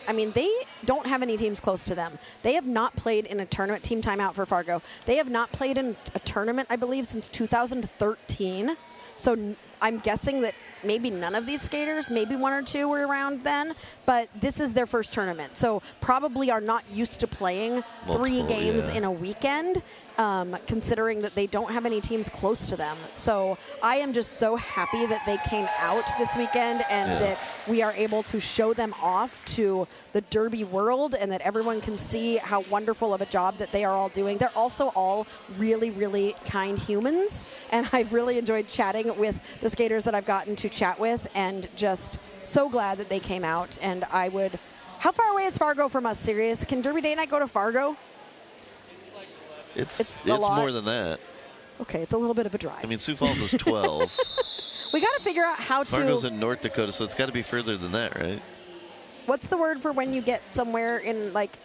S1: don't have any teams close to them. They have not played in a tournament. Team timeout for Fargo. They have not played in a tournament, I believe, since 2013. So I'm guessing that maybe none of these skaters, maybe 1 or 2 were around then, but this is their first tournament. So probably are not used to playing three games in a weekend, considering that they don't have any teams close to them. So I am just so happy that they came out this weekend and that we are able to show them off to the Derby world and that everyone can see how wonderful of a job that they are all doing. They're also all really, really kind humans, and I've really enjoyed chatting with the skaters that I've gotten to chat with, and just so glad that they came out. And I would, how far away is Fargo from us, Sirius? Can Derby Day Night go to Fargo?
S7: It's like 11.
S4: It's more than that.
S1: Okay, it's a little bit of a drive.
S4: I mean, Sioux Falls is 12.
S1: We got to figure out how to.
S4: Fargo's in North Dakota, so it's got to be further than that, right?
S1: What's the word for when you get somewhere in, like,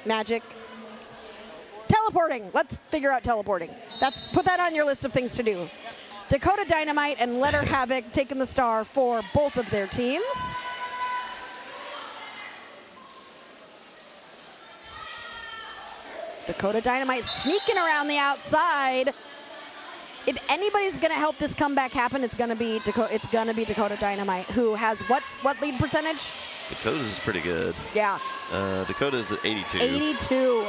S1: magic? Teleporting. Let's figure out teleporting. Put that on your list of things to do. Dakota Dynamite and Letter Havoc taking the star for both of their teams. Dakota Dynamite sneaking around the outside. If anybody's going to help this comeback happen, it's going to be Dakota Dynamite, who has what lead percentage?
S4: Dakota's pretty good.
S1: Yeah.
S4: Dakota's at 82.
S1: 82.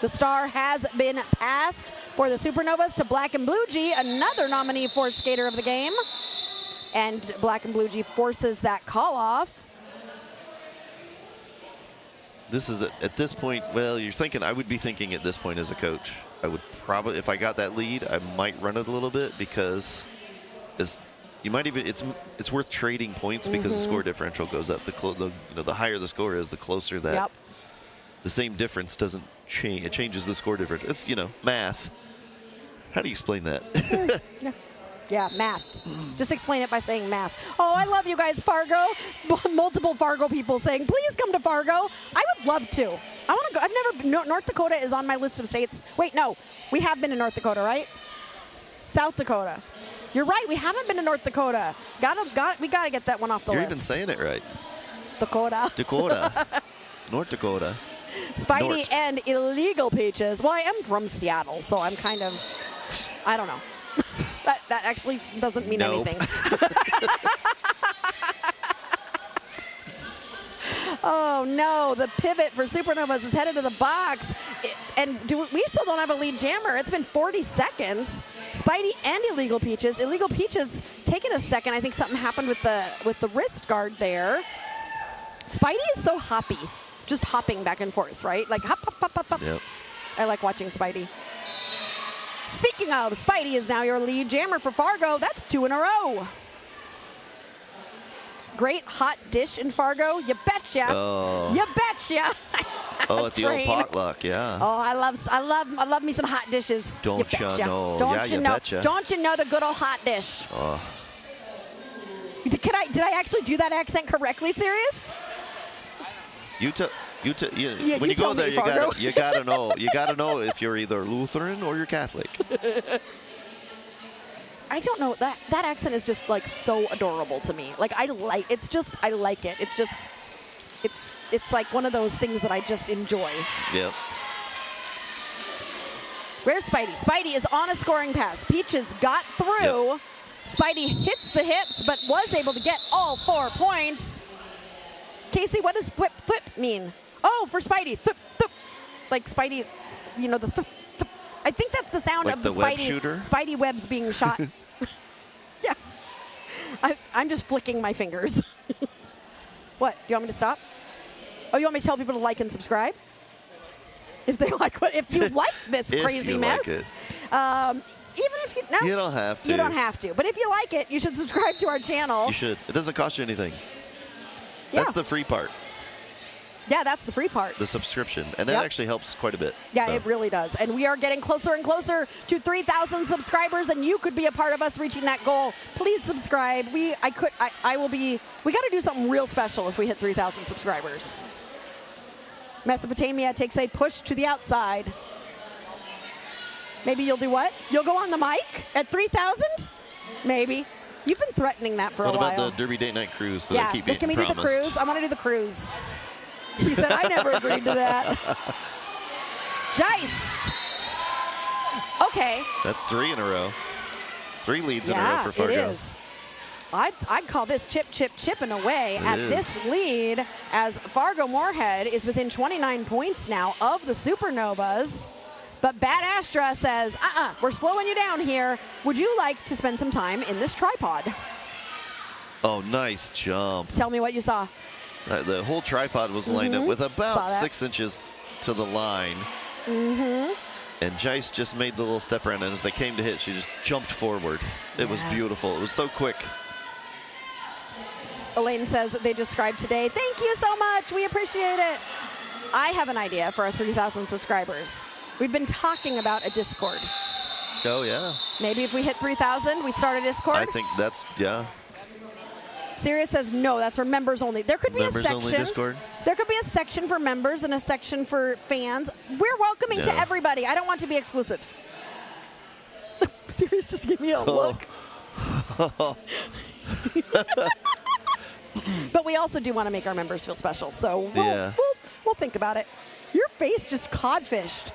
S1: The star has been passed for the Supernovas to Black and Blue G, another nominee for Skater of the Game. And Black and Blue G forces that call off.
S4: This is at this point, well, I would be thinking at this point as a coach, I would probably, if I got that lead, I might run it a little bit, because it's worth trading points because the score differential goes up. The higher the score is, the closer that the same difference doesn't change. It changes the score difference. It's, math. How do you explain that?
S1: Yeah, math. Just explain it by saying math. Oh, I love you guys, Fargo. Multiple Fargo people saying, please come to Fargo. I would love to. I want to go. I've never, North Dakota is on my list of states. Wait, no, we have been in North Dakota, right? South Dakota. You're right, we haven't been to North Dakota. We gotta get that one off the list.
S4: You're even saying it right.
S1: Dakota.
S4: North Dakota.
S1: Spidey and Illegal Peaches. Well, I am from Seattle, so I'm kind of, I don't know. That actually doesn't mean anything. Oh no, the pivot for Supernovas is headed to the box. We still don't have a lead jammer. It's been 40 seconds. Spidey and Illegal Peaches. Illegal Peaches taking a second. I think something happened with the wrist guard there. Spidey is so hoppy. Just hopping back and forth, right? Like hop, hop, hop, hop, hop.
S4: Yep.
S1: I like watching Spidey. Speaking of, Spidey is now your lead jammer for Fargo. That's 2 in a row. Great hot dish in Fargo. You betcha.
S4: Oh.
S1: You betcha.
S4: Oh, it's the old potluck, yeah.
S1: Oh, I love me some hot dishes.
S4: Don't you know?
S1: Don't
S4: yeah,
S1: you know?
S4: betcha.
S1: Don't you know the good old hot dish?
S4: Oh.
S1: Did I actually do that accent correctly, Sirius?
S4: When you go there, you gotta know. You gotta know if you're either Lutheran or you're Catholic.
S1: I don't know, that accent is just like so adorable to me. Like I like it. It's like one of those things that I just enjoy.
S4: Yep.
S1: Where's Spidey? Spidey is on a scoring pass. Peaches got through.
S4: Yep.
S1: Spidey hits the hips, but was able to get all 4 points. Casey, what does thwip mean? Oh, for Spidey, thwip. Like Spidey, you know, the thwip. I think that's the sound
S4: like
S1: of the
S4: web shooter?
S1: Spidey webs being shot. Yeah. I'm just flicking my fingers. What? Do you want me to stop? Oh, you want me to tell people to like and subscribe? If they like if you like this crazy mess.
S4: Like it.
S1: Even if you
S4: don't have to.
S1: You don't have to. But if you like it, you should subscribe to our channel.
S4: You should. It doesn't cost you anything.
S1: Yeah.
S4: That's the free part.
S1: Yeah, that's the free part.
S4: The subscription. And that actually helps quite a bit.
S1: Yeah,
S4: so.
S1: It really does. And we are getting closer and closer to 3,000 subscribers, and you could be a part of us reaching that goal. Please subscribe. We got to do something real special if we hit 3,000 subscribers. Mesopotamia takes a push to the outside. Maybe you'll do what? You'll go on the mic at 3,000? Maybe. You've been threatening that for a while.
S4: What about the Derby Date Night cruise that I keep getting
S1: can we
S4: promised?
S1: do the cruise? I want to do the cruise. He said, I never agreed to that. Jice. Okay.
S4: That's 3 in a row. 3 leads in a row for Fargo.
S1: It is. I'd call this chipping away at this lead, as Fargo Moorhead is within 29 points now of the Supernovas. But Bad Astra says, we're slowing you down here. Would you like to spend some time in this tripod?
S4: Oh, nice jump.
S1: Tell me what you saw.
S4: The whole tripod was lined up with about 6 inches to the line. And Jice just made the little step around, and as they came to hit, she just jumped forward. It was beautiful. It was so quick.
S1: Elaine says that they described today. Thank you so much. We appreciate it. I have an idea for our 3,000 subscribers. We've been talking about a Discord.
S4: Oh, yeah.
S1: Maybe if we hit 3,000, we start a Discord?
S4: I think that's, yeah.
S1: Sirius says, no, that's for members only. There could be
S4: members
S1: a section.
S4: Only Discord?
S1: There could be a section for members and a section for fans. We're welcoming to everybody. I don't want to be exclusive. Sirius just gave me a look. But we also do want to make our members feel special. So we'll think about it. Your face just codfished.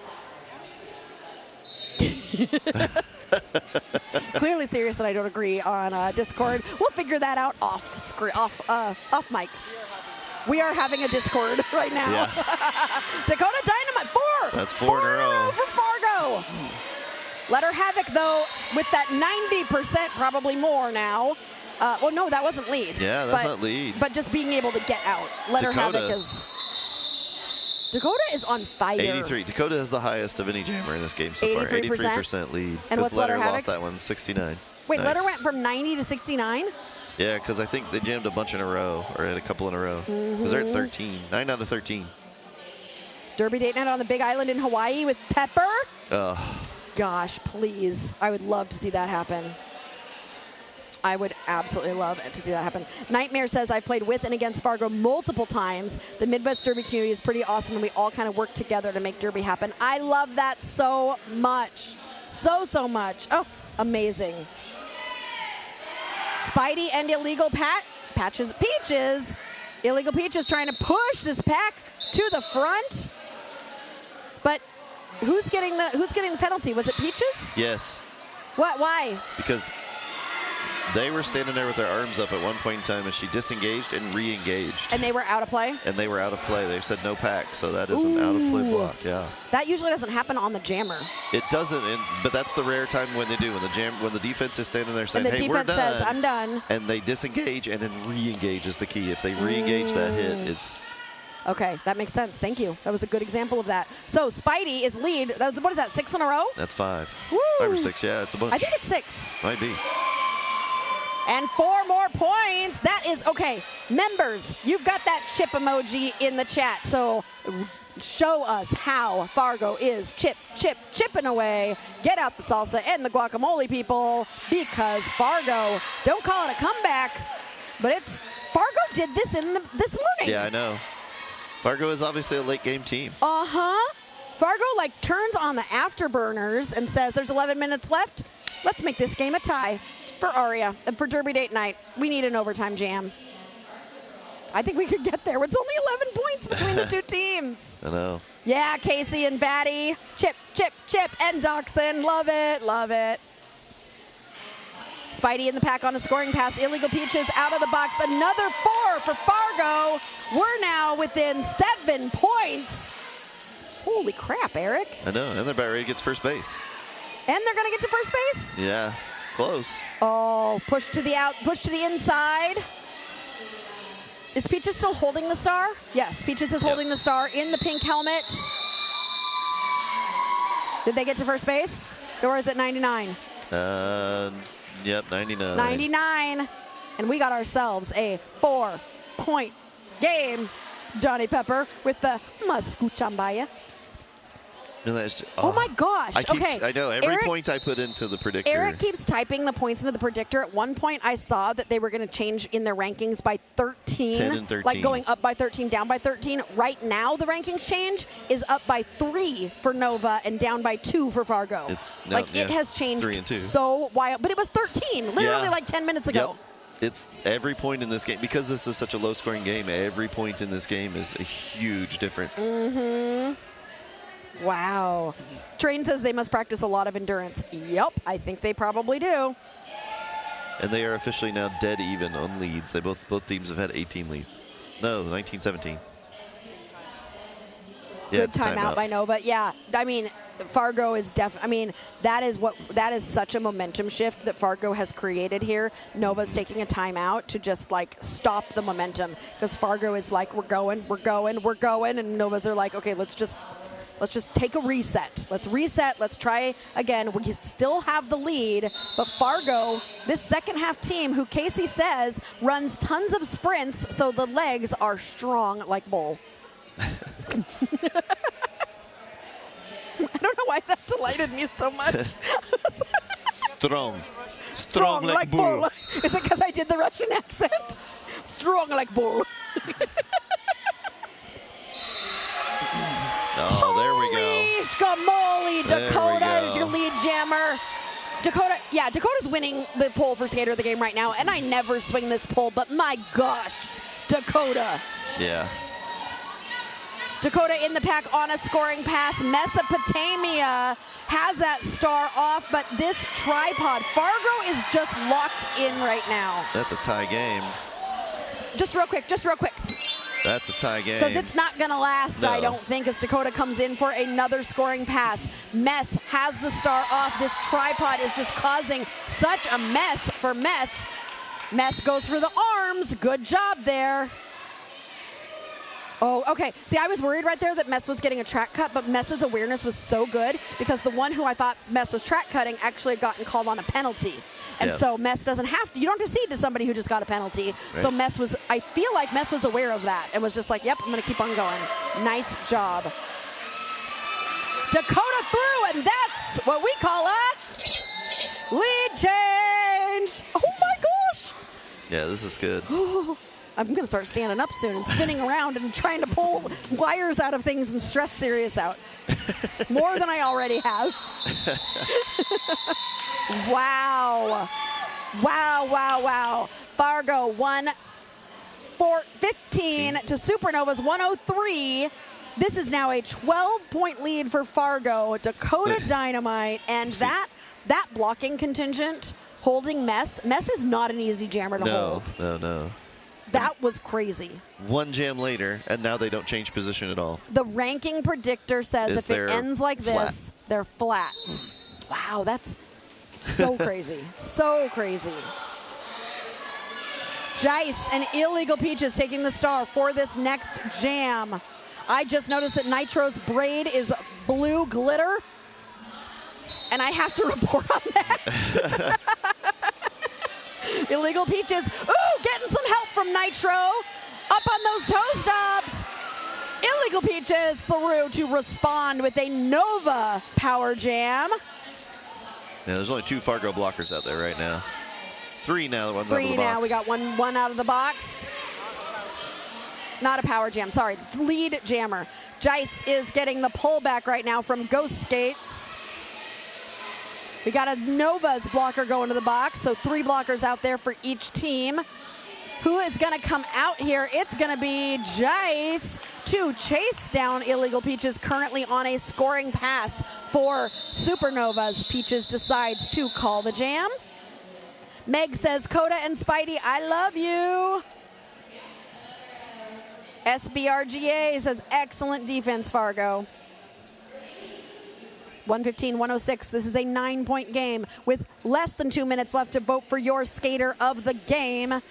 S1: Clearly Sirius and I don't agree on Discord. We'll figure that out off mic. We are having a Discord right now. Yeah. Dakota Dynamite, 4.
S4: That's 4 in a row
S1: from Fargo. Let her Havoc, though, with that 90%, probably more now. Well, no, that wasn't lead.
S4: Yeah, that's not lead.
S1: But just being able to get out. Let her Havoc is... Dakota is on fire.
S4: 83. Dakota is the highest of any jammer in this game so far. 83% lead.
S1: And what's Letter
S4: lost that one, 69.
S1: Wait, nice. Letter went from 90 to 69?
S4: Yeah, because I think they jammed a bunch in a row, or had a couple in a row. Because they're at 13. 9 out of 13.
S1: Derby Date Night on the Big Island in Hawaii with Pepper? Gosh, please. I would love to see that happen. I would absolutely love to see that happen. Nightmare says, I've played with and against Fargo multiple times. The Midwest Derby community is pretty awesome, and we all kind of work together to make Derby happen. I love that so much. So much. Oh, amazing. Spidey and Illegal Peaches. Illegal Peaches trying to push this pack to the front. But who's getting the penalty? Was it Peaches?
S4: Yes.
S1: What? Why?
S4: Because they were standing there with their arms up at one point in time, and she disengaged and re-engaged.
S1: And they were out of play?
S4: And they were out of play. They said no pack, so that is an out-of-play block, yeah.
S1: That usually doesn't happen on the jammer.
S4: It doesn't, but that's the rare time when they do. When the defense is standing there saying, hey, we're done.
S1: And the defense says, I'm done.
S4: And they disengage and then re-engage is the key. If they re-engage that hit, it's
S1: Okay, that makes sense. Thank you. That was a good example of that. So Spidey is lead. What is that, 6 in a row?
S4: That's 5.
S1: Woo.
S4: 5 or 6, yeah, it's a bunch.
S1: I think it's 6.
S4: Might be.
S1: And 4 more points. That is, okay, members, you've got that chip emoji in the chat. So show us how Fargo is chipping away. Get out the salsa and the guacamole, people, because Fargo, don't call it a comeback, but Fargo did this this morning.
S4: Yeah, I know. Fargo is obviously a late game team.
S1: Fargo turns on the afterburners and says there's 11 minutes left. Let's make this game a tie for Aria and for Derby Date Night. We need an overtime jam. I think we could get there. It's only 11 points between the two teams.
S4: I know.
S1: Yeah, Casey and Batty. Chip, and Dachshund. Love it. Spidey in the pack on a scoring pass. Illegal Peaches out of the box. Another 4 for Fargo. We're now within 7 points. Holy crap, Eric.
S4: I know, and they're about ready to get to first base.
S1: And they're going to get to first base?
S4: Yeah, close.
S1: Oh, push to the inside. Is Peaches still holding the star? Yes, Peaches is holding the star in the pink helmet. Did they get to first base? Or is it 99?
S4: Yep, 99.
S1: 99. And we got ourselves a 4-point game. Johnny Pepper with the Mascuchambaya. Oh my gosh. Okay.
S4: I know. Every point I put into the predictor.
S1: Eric keeps typing the points into the predictor. At one point, I saw that they were going to change in their rankings by 13.
S4: 10 and 13.
S1: Like going up by 13, down by 13. Right now, the rankings change is up by 3 for Nova and down by 2 for Fargo. It has changed
S4: 3 and 2.
S1: so wild. But it was 13, literally 10 minutes ago.
S4: Yep. It's every point in this game. Because this is such a low-scoring game, every point in this game is a huge difference.
S1: Mm-hmm. Wow. Train says they must practice a lot of endurance. Yep, I think they probably do.
S4: And they are officially now dead even on leads. Both teams have had 18 leads. No, 19, 17. Yeah,
S1: good timeout by Nova. Yeah, I mean, Fargo is that is such a momentum shift that Fargo has created here. Nova's taking a timeout to just stop the momentum because Fargo is we're going, and Nova's are okay, let's just take a reset. Let's reset. Let's try again. We still have the lead, but Fargo, this second half team, who Casey says runs tons of sprints, so the legs are strong like bull. I don't know why that delighted me so much. Strong like bull. Is it because I did the Russian accent? Strong like bull.
S4: Oh, there we go.
S1: Holy schmoly, Dakota is your lead jammer. Dakota's winning the pole for skater of the game right now, and I never swing this pole, but my gosh, Dakota.
S4: Yeah.
S1: Dakota in the pack on a scoring pass. Mesopotamia has that star off, but this tripod, Fargo is just locked in right now.
S4: That's a tie game.
S1: Just real quick.
S4: That's a tie game.
S1: Because it's not going to last, no. I don't think, as Dakota comes in for another scoring pass. Mess has the star off. This tripod is just causing such a mess for Mess. Mess goes for the arms. Good job there. Oh, okay. See, I was worried right there that Mess was getting a track cut, but Mess's awareness was so good because the one who I thought Mess was track cutting actually had gotten called on a penalty. And so Mess doesn't have to, you don't have to cede to somebody who just got a penalty. Right. So I feel like Mess was aware of that and was just yep, I'm going to keep on going. Nice job. Dakota through, and that's what we call a lead change. Oh my gosh.
S4: Yeah, this is good.
S1: I'm going to start standing up soon and spinning around and trying to pull wires out of things and stress Sirius out. More than I already have. Wow. Fargo won 15 to Supernova's 103. This is now a 12-point lead for Fargo. Dakota Dynamite, and that blocking contingent holding Mess. Mess is not an easy jammer to hold.
S4: No.
S1: That was crazy.
S4: One jam later, and now they don't change position at all.
S1: The ranking predictor says if it ends like this, they're flat. Wow, that's so crazy. So crazy. Jice and Illegal Peaches taking the star for this next jam. I just noticed that Nitro's braid is blue glitter, and I have to report on that. Illegal Peaches, ooh, getting some help from Nitro. Up on those toe stops. Illegal Peaches through to respond with a Nova power jam.
S4: Yeah, there's only 2 Fargo blockers out there right now. 3 now, the ones out of the box.
S1: 3 now, we got one out of the box. Not a power jam, sorry, lead jammer. Jice is getting the pullback right now from Ghost Skates. We got a Nova's blocker going to the box, so 3 blockers out there for each team. Who is going to come out here? It's going to be Jice to chase down Illegal Peaches, currently on a scoring pass for Supernovas. Peaches decides to call the jam. Meg says, Coda and Spidey, I love you. SBRGA says, excellent defense, Fargo. 115-106. This is a 9-point game with less than 2 minutes left to vote for your skater of the game.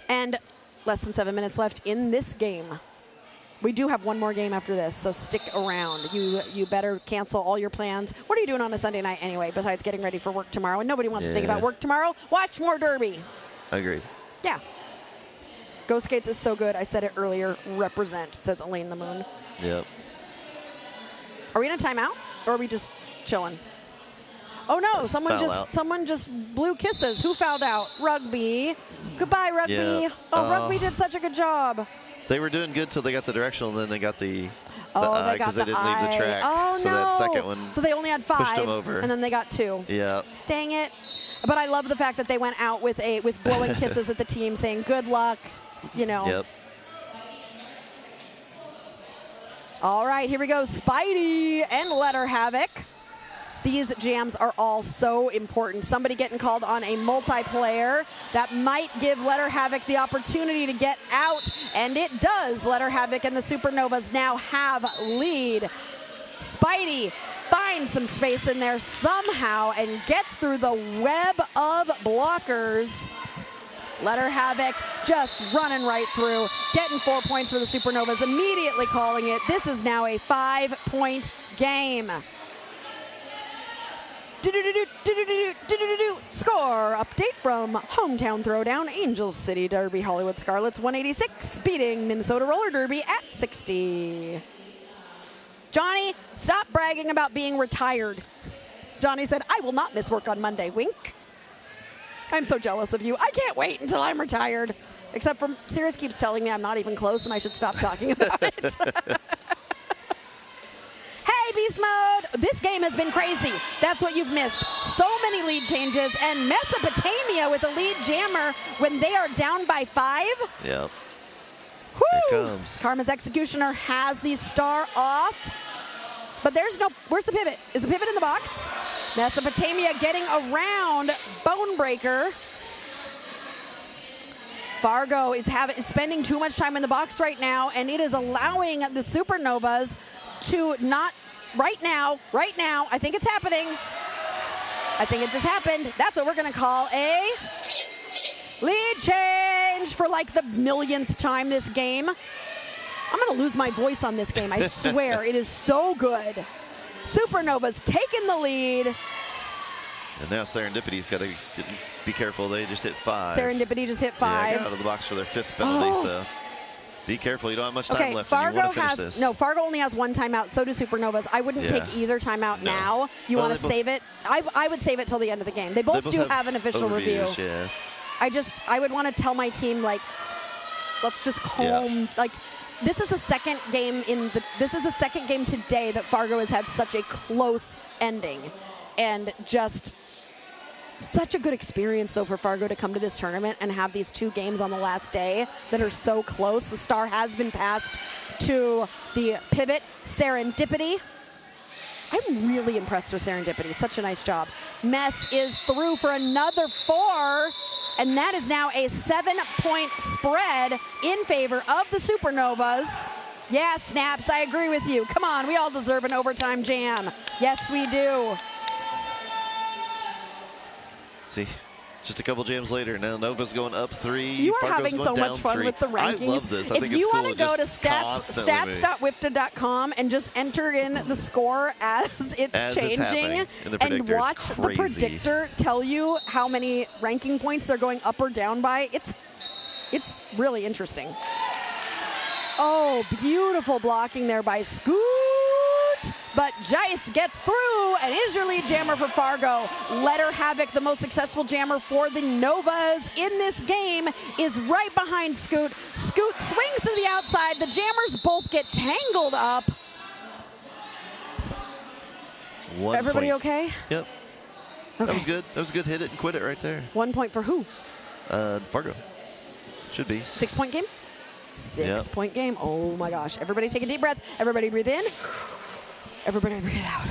S1: And less than 7 minutes left in this game. We do have one more game after this, so stick around. You better cancel all your plans. What are you doing on a Sunday night anyway, besides getting ready for work tomorrow? And nobody wants to think about work tomorrow. Watch more Derby.
S4: I agree.
S1: Yeah. Ghost Skates is so good. I said it earlier. Represent, says Elaine the Moon.
S4: Yep.
S1: Are we in a timeout, or are we just chilling? Oh no! Someone just blew kisses. Who fouled out? Rugby. Goodbye, Rugby.
S4: Yeah.
S1: Rugby did such a good job.
S4: They were doing good till they got the directional, and then they got the
S1: eye
S4: because they didn't leave the track.
S1: Oh
S4: so
S1: no!
S4: that second one
S1: So they only had 5,
S4: pushed them over.
S1: and then they got 2.
S4: Yeah.
S1: Dang it! But I love the fact that they went out with blowing kisses at the team, saying good luck. You know.
S4: Yep.
S1: All right, here we go. Spidey and Letter Havoc. These jams are all so important. Somebody getting called on a multiplayer that might give Letter Havoc the opportunity to get out, and it does. Letter Havoc and the Supernovas now have lead. Spidey finds some space in there somehow and gets through the web of blockers. Letter Havoc just running right through, getting 4 points for the Supernovas, immediately calling it. This is now a 5-point game. Score update from Hometown Throwdown, Angels City Derby, Hollywood Scarlets 186, beating Minnesota Roller Derby at 60. Johnny, stop bragging about being retired. Johnny said, I will not miss work on Monday, wink. I'm so jealous of you. I can't wait until I'm retired. Except for Sirius keeps telling me I'm not even close and I should stop talking about it. Hey, Beast Mode! This game has been crazy. That's what you've missed. So many lead changes, and Mesopotamia with a lead jammer when they are down by 5.
S4: Yep.
S1: Woo!
S4: Here it comes.
S1: Karma's Executioner has the star off, but there's no. Where's the pivot? Is the pivot in the box? Mesopotamia getting around Bonebreaker. Fargo is spending too much time in the box right now, and it is allowing the Supernovas to not. Right now, I think it's happening. I think it just happened. That's what we're going to call a lead change for like the millionth time this game. I'm going to lose my voice on this game, I swear. It is so good. Supernovas taking the lead.
S4: And now Serendipity's got to be careful. They just hit 5.
S1: Serendipity just hit 5.
S4: Yeah, got out of the box for their 5th penalty, so be careful. You don't have much time left.
S1: Fargo
S4: and you want to finish this.
S1: Fargo only has 1 timeout. So do Supernovas. I wouldn't take either timeout now. You want to save it? I would save it till the end of the game. They both do have an official review.
S4: Yeah.
S1: I would want to tell my team, like, let's just calm. Like, this is the second game today that Fargo has had such a close ending, and just such a good experience, though, for Fargo to come to this tournament and have these 2 games on the last day that are so close. The star has been passed to the pivot, Serendipity. I'm really impressed with Serendipity. Such a nice job. Mess is through for another 4, and that is now a 7-point spread in favor of the Supernovas. Yeah, Snaps, I agree with you. Come on, we all deserve an overtime jam. Yes, we do.
S4: See, Just a couple jams later, now Nova's going up 3.
S1: You are
S4: Fargo's
S1: having
S4: going
S1: so
S4: down
S1: much fun
S4: 3.
S1: with the rankings.
S4: I love this. I
S1: if
S4: think
S1: you
S4: it's
S1: want
S4: cool.
S1: to go to
S4: Just constantly
S1: stats.wifta.com and just enter in the score as it's changing and watch the predictor tell you how many ranking points they're going up or down by, it's really interesting. Oh, beautiful blocking there by Scoot. But Jice gets through and is your lead jammer for Fargo. Letter Havoc, the most successful jammer for the Novas in this game, is right behind Scoot. Scoot swings to the outside. The jammers both get tangled up. Everybody okay?
S4: Yep. Okay. That was good. That was a good hit it and quit it right there.
S1: 1 point for who?
S4: Fargo. Should be.
S1: 6-point game? 6-point game. Oh my gosh. Everybody take a deep breath. Everybody breathe in. Everybody breathe out.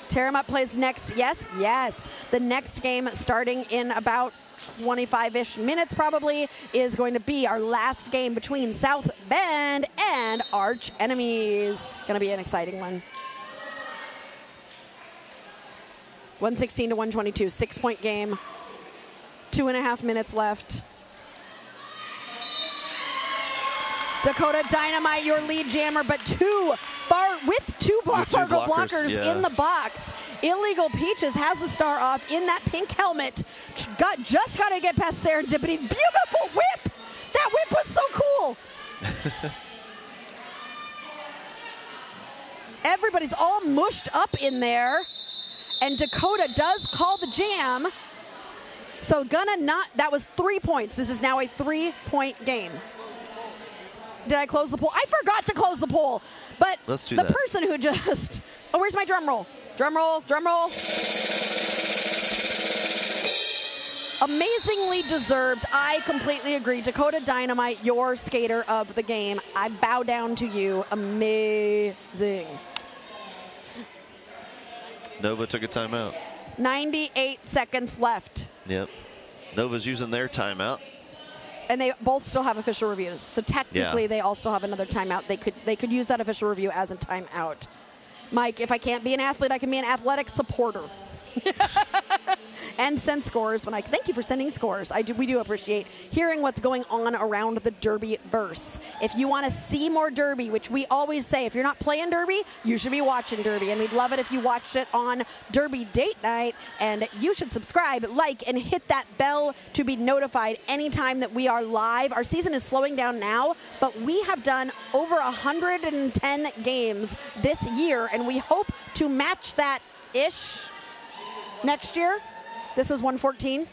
S1: Tear 'em Up plays next. Yes, yes. The next game starting in about 25-ish minutes probably is going to be our last game between South Bend and arch enemies. Going to be an exciting one. 116 to 122, 6-point game. 2.5 minutes left. Dakota Dynamite, your lead jammer, but two Fargo blockers in the box. Illegal Peaches has the star off in that pink helmet. Just got to get past Serendipity. Beautiful whip. That whip was so cool. Everybody's all mushed up in there. And Dakota does call the jam. So that was 3 points. This is now a 3-point game. Did I close the poll? I forgot to close the poll. But the person who just, oh, where's my drum roll? Drum roll, drum roll. Amazingly deserved. I completely agree. Dakota Dynamite, your skater of the game. I bow down to you. Amazing.
S4: Nova took a timeout.
S1: 98 seconds left.
S4: Yep. Nova's using their timeout.
S1: And they both still have official reviews. So technically they all still have another timeout. They could use that official review as a timeout. Mike, if I can't be an athlete, I can be an athletic supporter. And send scores when thank you for sending scores. We do appreciate hearing what's going on around the Derby verse. If you want to see more Derby, which we always say, if you're not playing Derby, you should be watching Derby. And we'd love it if you watched it on Derby date night. And you should subscribe, like, and hit that bell to be notified anytime that we are live. Our season is slowing down now, but we have done over 110 games this year, and we hope to match that-ish next year. This was 114.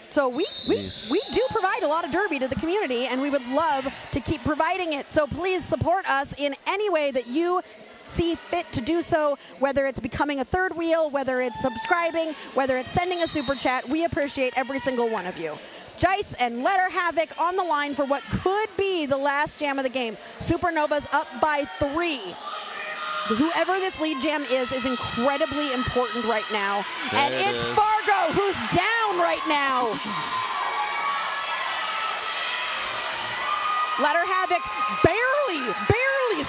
S1: So we do provide a lot of Derby to the community, and we would love to keep providing it. So please support us in any way that you see fit to do so, whether it's becoming a third wheel, whether it's subscribing, whether it's sending a super chat. We appreciate every single one of you. Jice and Letter Havoc on the line for what could be the last jam of the game. Supernovas up by 3. Whoever this lead jam is incredibly important right now. And it's Fargo who's down right now. Letter Havoc barely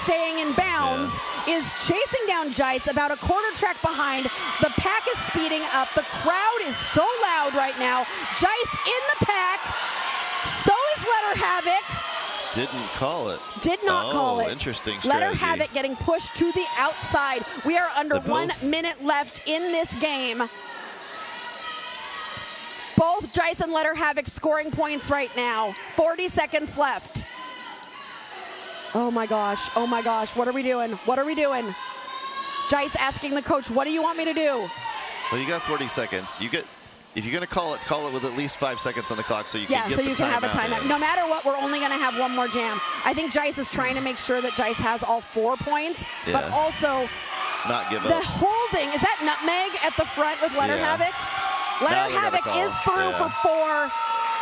S1: staying in bounds, is chasing down Jice about a quarter track behind. The pack is speeding up. The crowd is so loud right now. Jice in the pack. So is Letter Havoc.
S4: Didn't call it.
S1: Did not call it.
S4: Interesting strategy.
S1: Letter Havoc getting pushed to the outside. We are under 1 minute left in this game. Both Jice and Letter Havoc scoring points right now. 40 seconds left. Oh my gosh. Oh my gosh. What are we doing? What are we doing? Jice asking the coach, what do you want me to do?
S4: Well, you got 40 seconds. If you're going to call it with at least 5 seconds on the clock so you can get
S1: so you can have a timeout. No matter what, we're only going to have one more jam. I think Jice is trying to make sure that Jice has all 4 points, but also
S4: not give up.
S1: The holding, is that nutmeg at the front with Letter Havoc? Letter Havoc is through for 4.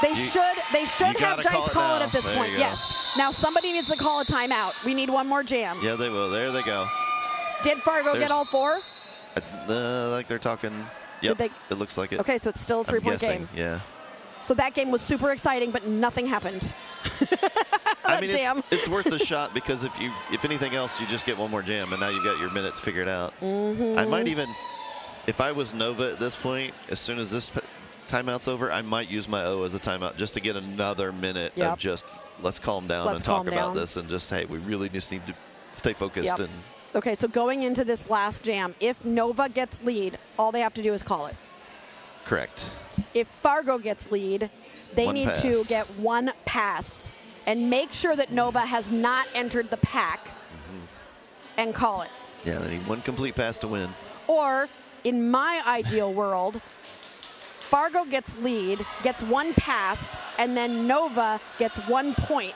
S1: They should have Jice call it at this point. Yes. Now somebody needs to call a timeout. We need one more jam.
S4: Yeah, they will. There they go.
S1: Did Fargo get all 4?
S4: Like they're talking. Yep, it looks like it.
S1: Okay, so it's still a 3-point game.
S4: Yeah.
S1: So that game was super exciting, but nothing happened.
S4: I mean, it's worth a shot because if anything else, you just get one more jam, and now you've got your minutes figured out. I might even, if I was Nova at this point, as soon as this timeout's over, I might use my O as a timeout just to get another minute of just let's calm down and talk about this and just, hey, we really just need to stay focused. And
S1: okay, so going into this last jam, if Nova gets lead, all they have to do is call it.
S4: Correct.
S1: If Fargo gets lead, they need to get one pass and make sure that Nova has not entered the pack and call it.
S4: Yeah, they need one complete pass to win.
S1: Or, in my ideal world, Fargo gets lead, gets one pass, and then Nova gets 1 point.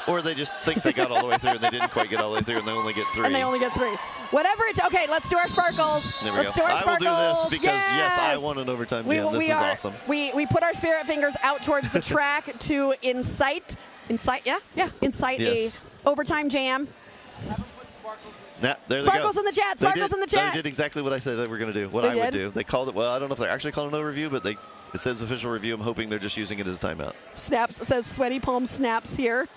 S4: Or they just think they got all the way through and they didn't quite get all the way through and they only get 3.
S1: And they only get 3. Whatever it's, okay, let's do our sparkles.
S4: There we
S1: let's
S4: go.
S1: do our sparkles.
S4: I will do this because, yes, I want an overtime jam. This is awesome.
S1: We put our spirit fingers out towards the track to incite a overtime jam.
S4: Yeah, there
S1: Sparkles in the chat. Sparkles in the chat.
S4: They did exactly what I said they were going to do. What I would do. They called it. Well, I don't know if they're actually calling an overview, but it says official review. I'm hoping they're just using it as a timeout.
S1: Snaps says sweaty palm snaps here.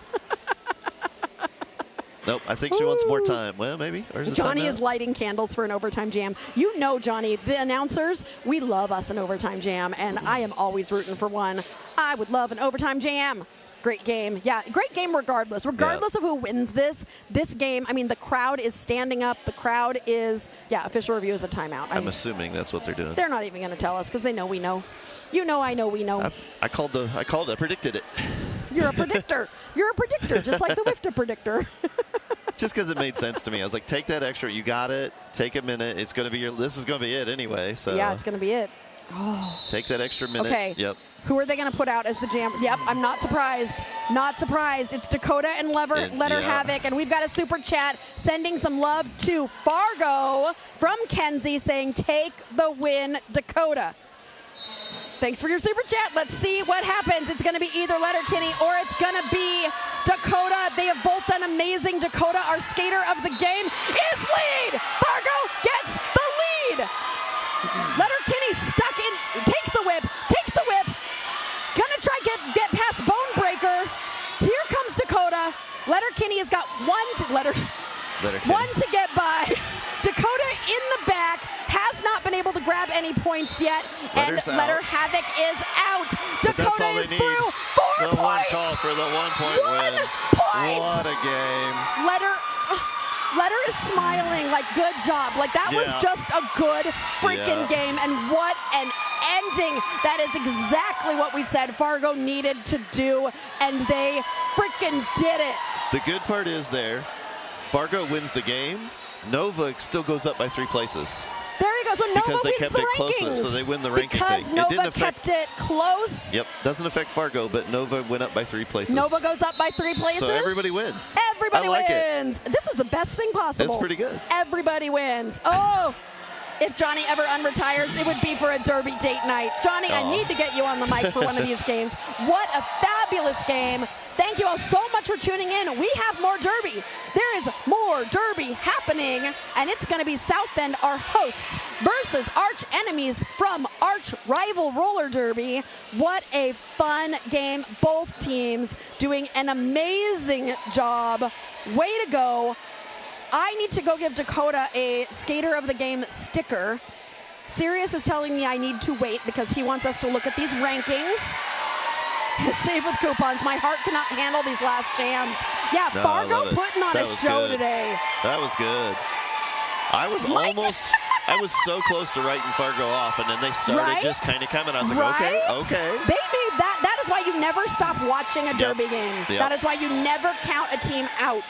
S4: Nope. I think she wants more time. Well, maybe. Or is
S1: Johnny is lighting candles for an overtime jam. You know, Johnny, the announcers, we love us an overtime jam, and I am always rooting for one. I would love an overtime jam. Great game. Yeah, great game regardless. Regardless of who wins this game, I mean, the crowd is standing up. The crowd is, official review is a timeout.
S4: I'm assuming that's what they're doing.
S1: They're not even going to tell us because they know we know. You know, I know, we know.
S4: I called it. I predicted it.
S1: You're a predictor. You're a predictor, just like the WIFTA predictor.
S4: Just because it made sense to me. I was like, take that extra. You got it. Take a minute. It's going to be this is going to be it anyway. So
S1: yeah, it's going to be it. Oh.
S4: Take that extra minute.
S1: Okay.
S4: Yep.
S1: Who are they going to put out as the jam? Yep, I'm not surprised. Not surprised. It's Dakota and Letter Havoc, and we've got a super chat sending some love to Fargo from Kenzie saying, take the win, Dakota. Thanks for your super chat. Let's see what happens. It's going to be either Letterkenny or it's going to be Dakota. They have both done amazing. Dakota, our skater of the game, is lead. Fargo gets the lead. Letterkenny stuck in, takes a whip. Gonna try get past Bone Breaker. Here comes Dakota. Letterkenny has got one to get by. Dakota in the back has not been able to grab any points yet, and Letter Havoc is out. Dakota is through. 4 points.
S4: One call for the 1 point win.
S1: 1 point.
S4: What a game.
S1: Letter is smiling like, good job. Like, that was just a good freaking game, and what an ending. That is exactly what we said Fargo needed to do, and they freaking did it.
S4: The good part is Fargo wins the game. Nova still goes up by 3 places.
S1: There you go. So Nova wins the rankings.
S4: Closer, so they win the ranking
S1: because
S4: thing.
S1: Nova kept it close.
S4: Yep. Doesn't affect Fargo, but Nova went up by 3 places.
S1: Nova goes up by 3 places.
S4: So everybody wins.
S1: Everybody
S4: wins.
S1: It. This is the best thing possible.
S4: That's pretty good.
S1: Everybody wins. Oh. If Johnny ever unretires, it would be for a Derby date night. Johnny, I need to get you on the mic for one of these games. What a fabulous game. Thank you all so much for tuning in. We have more Derby. There is more Derby happening, and it's going to be South Bend, our hosts, versus arch enemies from arch rival roller derby. What a fun game. Both teams doing an amazing job. Way to go. I need to go give Dakota a Skater of the Game sticker. Sirius is telling me I need to wait because he wants us to look at these rankings. Save with coupons. My heart cannot handle these last jams. Yeah, no, Fargo putting on a show today.
S4: That was good. I was so close to writing Fargo off, and then they started just kind of coming. I was like, okay.
S1: They made that. That is why you never stop watching a derby game. Yep. That is why you never count a team out.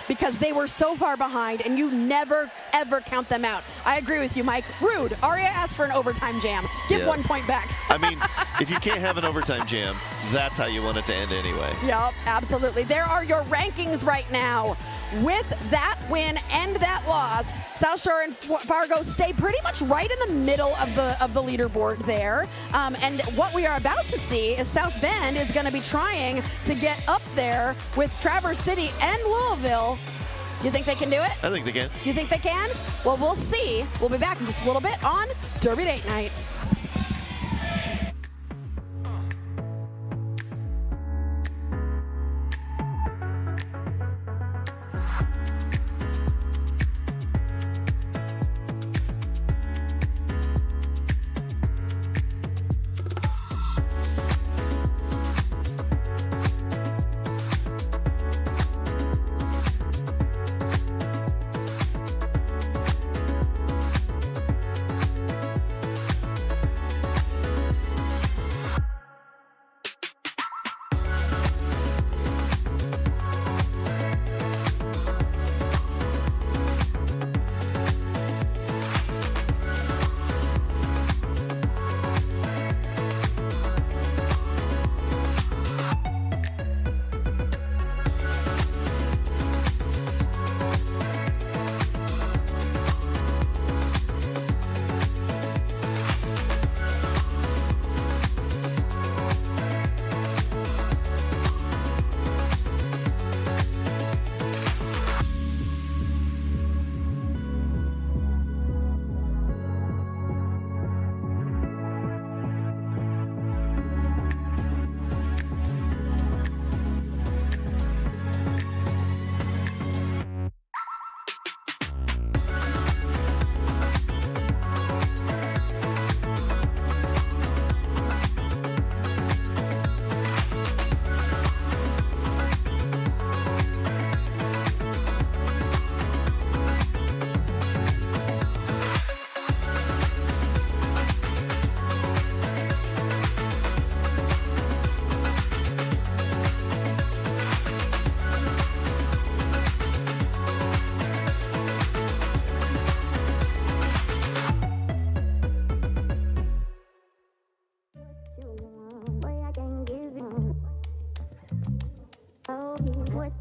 S1: Because they were so far behind, and you never, ever count them out. I agree with you, Mike. Rude. Aria asked for an overtime jam. Give 1 point back.
S4: I mean, if you can't have an overtime jam, that's how you want it to end anyway.
S1: Yep, absolutely. There are your rankings right now. With that win and that loss, South Shore and Fargo stay pretty much right in the middle of the leaderboard there. And what we are about to see is South Bend is going to be trying to get up there with Traverse City and Louisville. You think they can do it?
S4: I think they can.
S1: You think they can? Well, we'll see. We'll be back in just a little bit on Derby Date Night.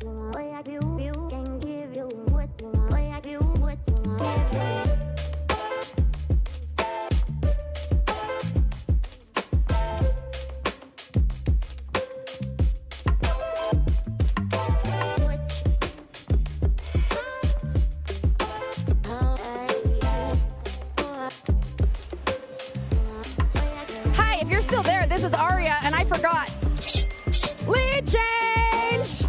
S1: Hi, if you're still there, this is Aria, and I forgot. Lead change!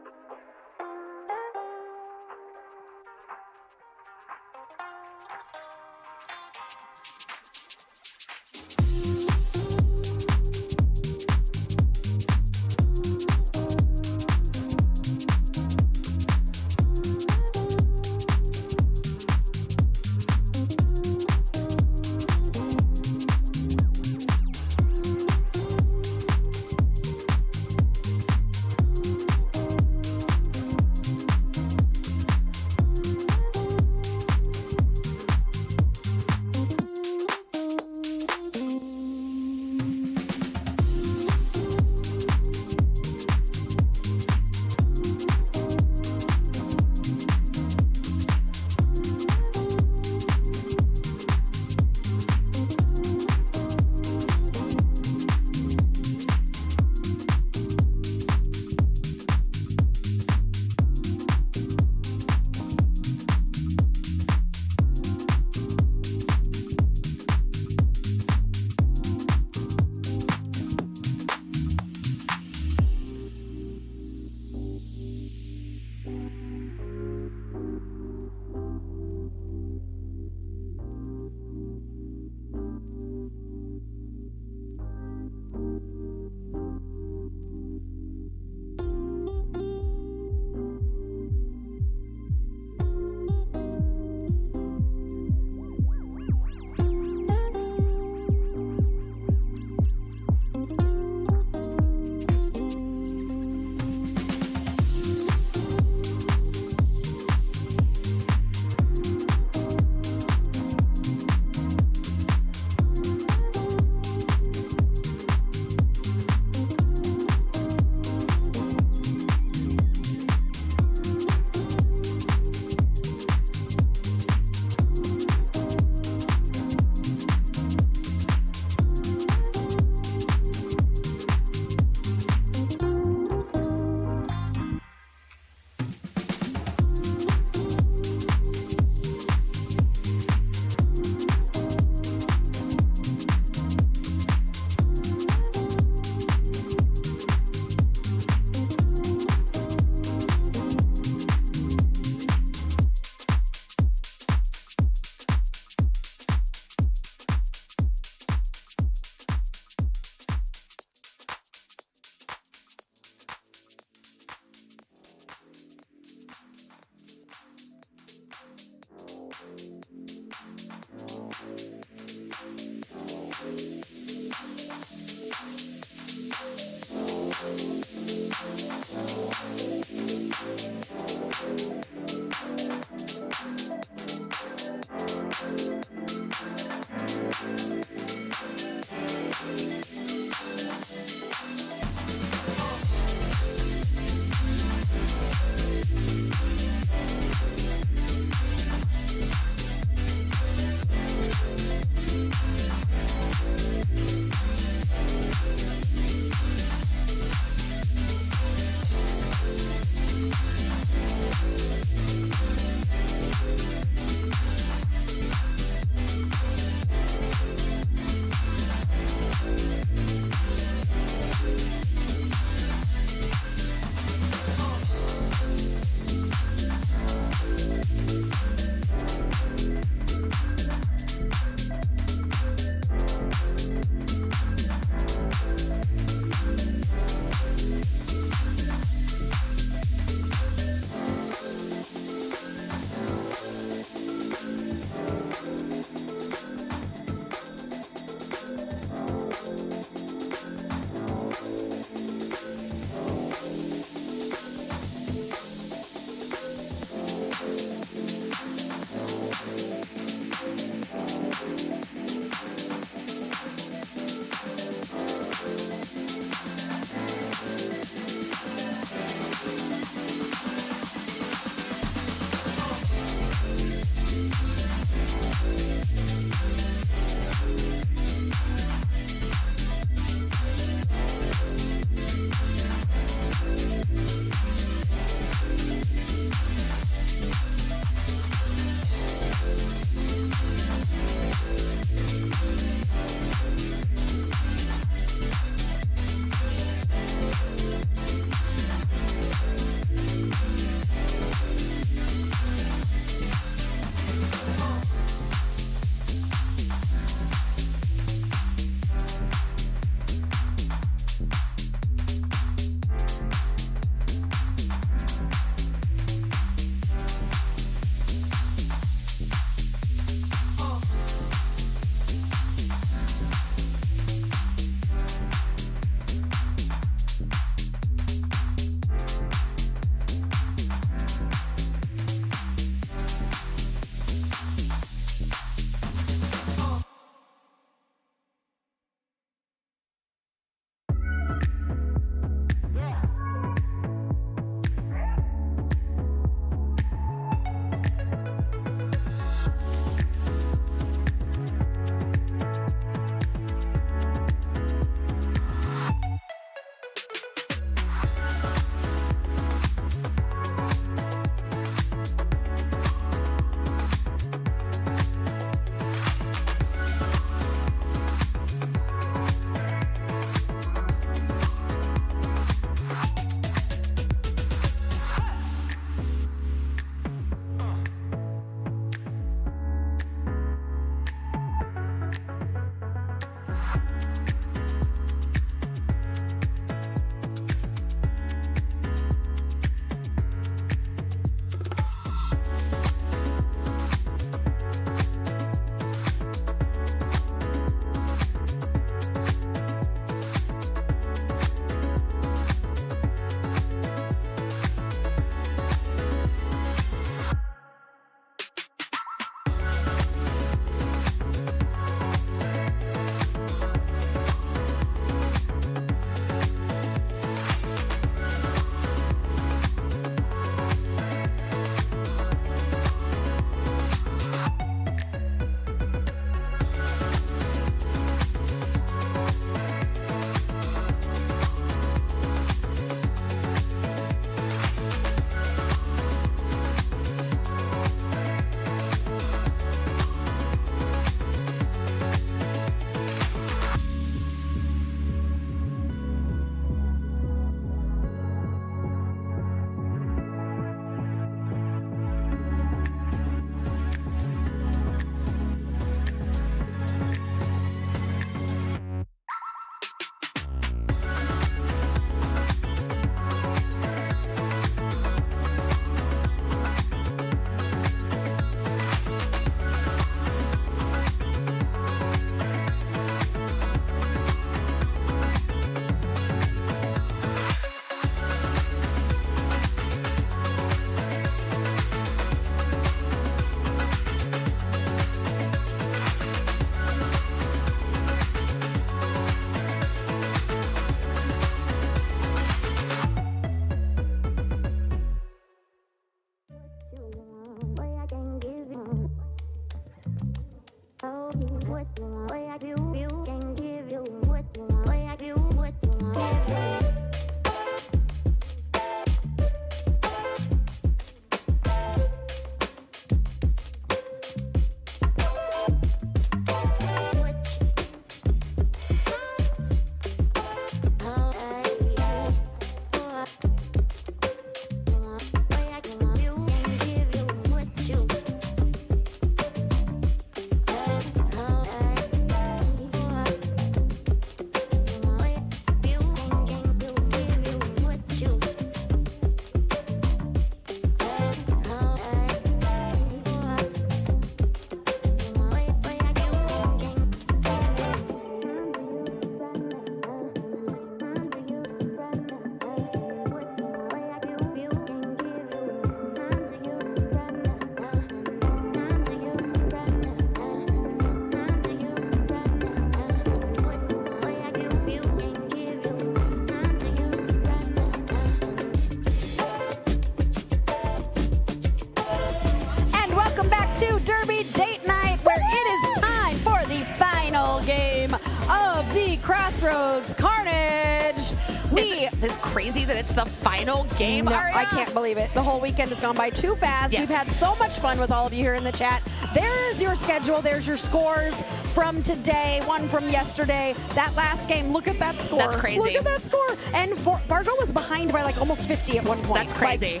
S6: It's crazy that it's the final game.
S1: No,
S6: Aria.
S1: I can't believe it. The whole weekend has gone by too fast.
S6: Yes.
S1: We've had so much fun with all of you here in the chat. There is your schedule. There's your scores from today, one from yesterday. That last game, look at that score.
S6: That's crazy.
S1: Look at that score. And Fargo was behind by like almost 50 at one point.
S6: That's crazy.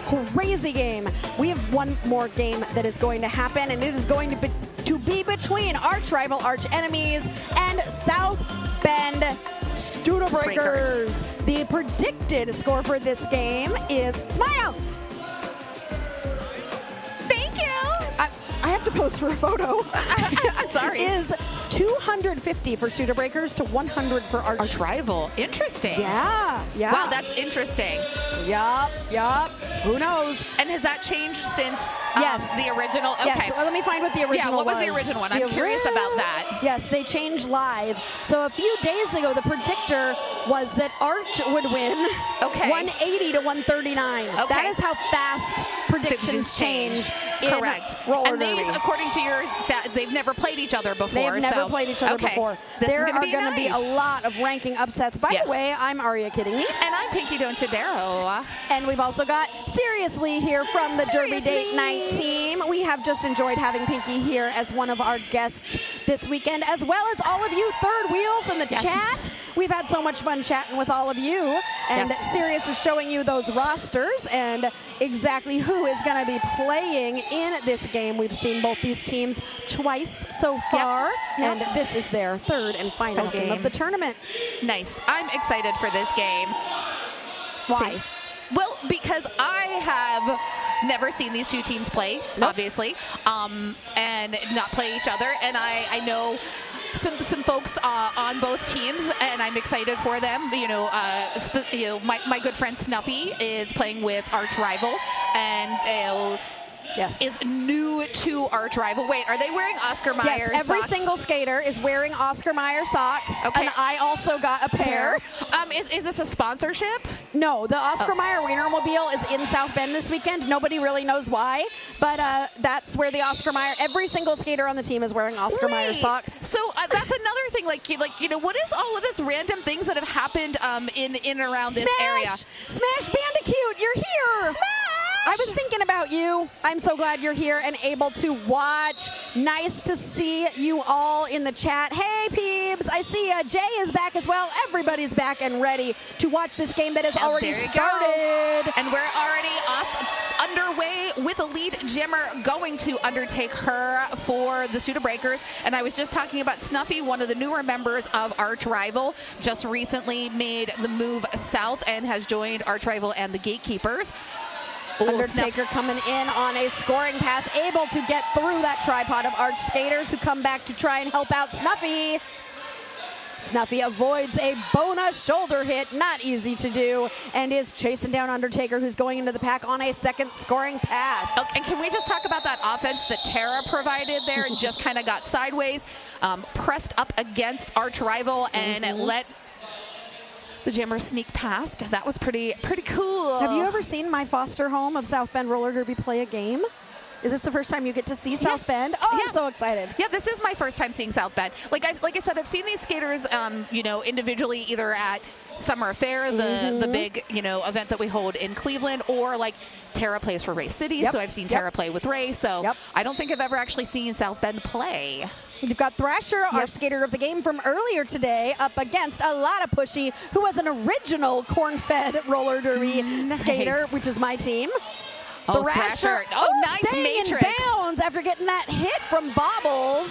S1: Like, crazy game. We have one more game that is going to happen, and it is going to be between arch rival, arch enemies, and South Bend Studebreakers. The predicted score for this game is, smile!
S6: Thank you.
S1: I have to pose for a photo.
S6: I'm sorry.
S1: Is 250 for Studebreakers to 100 for arch
S6: rival. Interesting.
S1: Yeah.
S6: Wow, that's interesting.
S1: Yup. Who knows?
S6: And has that changed since the original? Okay.
S1: Yes. Well, let me find what the original was.
S6: What was the original one? I'm curious about that.
S1: Yes, they changed live. So a few days ago, the predictor was that Arch would win 180 to 139.
S6: Okay.
S1: That is how fast predictions change.
S6: Correct.
S1: Roller
S6: and these, according to your stats, they've never played each other before.
S1: They've never played each other before. There are going to be a lot of ranking upsets. By the way, I'm Aria Kidding Me.
S6: And I'm Pinky Don't You Dare.
S1: And we've also got Seriously here from the Derby Date Night team. We have just enjoyed having Pinky here as one of our guests this weekend, as well as all of you third wheels in the chat. We've had so much fun chatting with all of you. And Sirius is showing you those rosters and exactly who is going to be playing in this game. We've seen both these teams twice so far, and this is their third and final game of the tournament.
S6: Nice. I'm excited for this game.
S1: Why?
S6: Well, because I have never seen these two teams play, obviously, and not play each other. And I know some folks on both teams, and I'm excited for them. My good friend Snuffy is playing with arch rival, and is new to arch rival. Wait, are they wearing Oscar Mayer
S1: socks? Every
S6: socks?
S1: Single skater is wearing Oscar Mayer socks.
S6: Okay.
S1: And I also got a pair.
S6: Is this a sponsorship?
S1: No, the Oscar Mayer Wienermobile is in South Bend this weekend. Nobody really knows why, but that's where the Oscar Mayer, every single skater on the team is wearing Oscar Mayer socks.
S6: So that's another thing, what is all of this random things that have happened in and around this area?
S1: Smash Bandicoot, you're here! I was thinking about you. I'm so glad you're here and able to watch. Nice to see you all in the chat. Hey, peeps. I see Jay is back as well. Everybody's back and ready to watch this game that has already started.
S6: And we're already underway with a lead jammer going to undertake her for the Studebreakers. And I was just talking about Snuffy, one of the newer members of Arch Rival, just recently made the move south and has joined Arch Rival and the Gatekeepers.
S1: Undertaker coming in on a scoring pass, able to get through that tripod of arch skaters who come back to try and help out Snuffy. Snuffy avoids a bonus shoulder hit, not easy to do, and is chasing down Undertaker, who's going into the pack on a second scoring pass.
S6: Oh, and can we just talk about that offense that Tara provided there and just kind of got sideways, pressed up against Arch Rival and let the jammer sneak past. That was pretty cool.
S1: Have you ever seen my foster home of South Bend Roller Derby play a game? Is this the first time you get to see South Bend? Oh, I'm so excited.
S6: Yeah, this is my first time seeing South Bend. Like I said, I've seen these skaters, individually, either at Summer Affair, the big, event that we hold in Cleveland, or like Tara plays for Race City, so I've seen Tara play with Ray. So I don't think I've ever actually seen South Bend play.
S1: You've got Thrasher, our skater of the game from earlier today, up against a lot of Pushy, who was an original corn-fed roller derby skater, which is my team.
S6: Thrasher. Nice
S1: staying
S6: matrix.
S1: In bounds after getting that hit from Bobbles.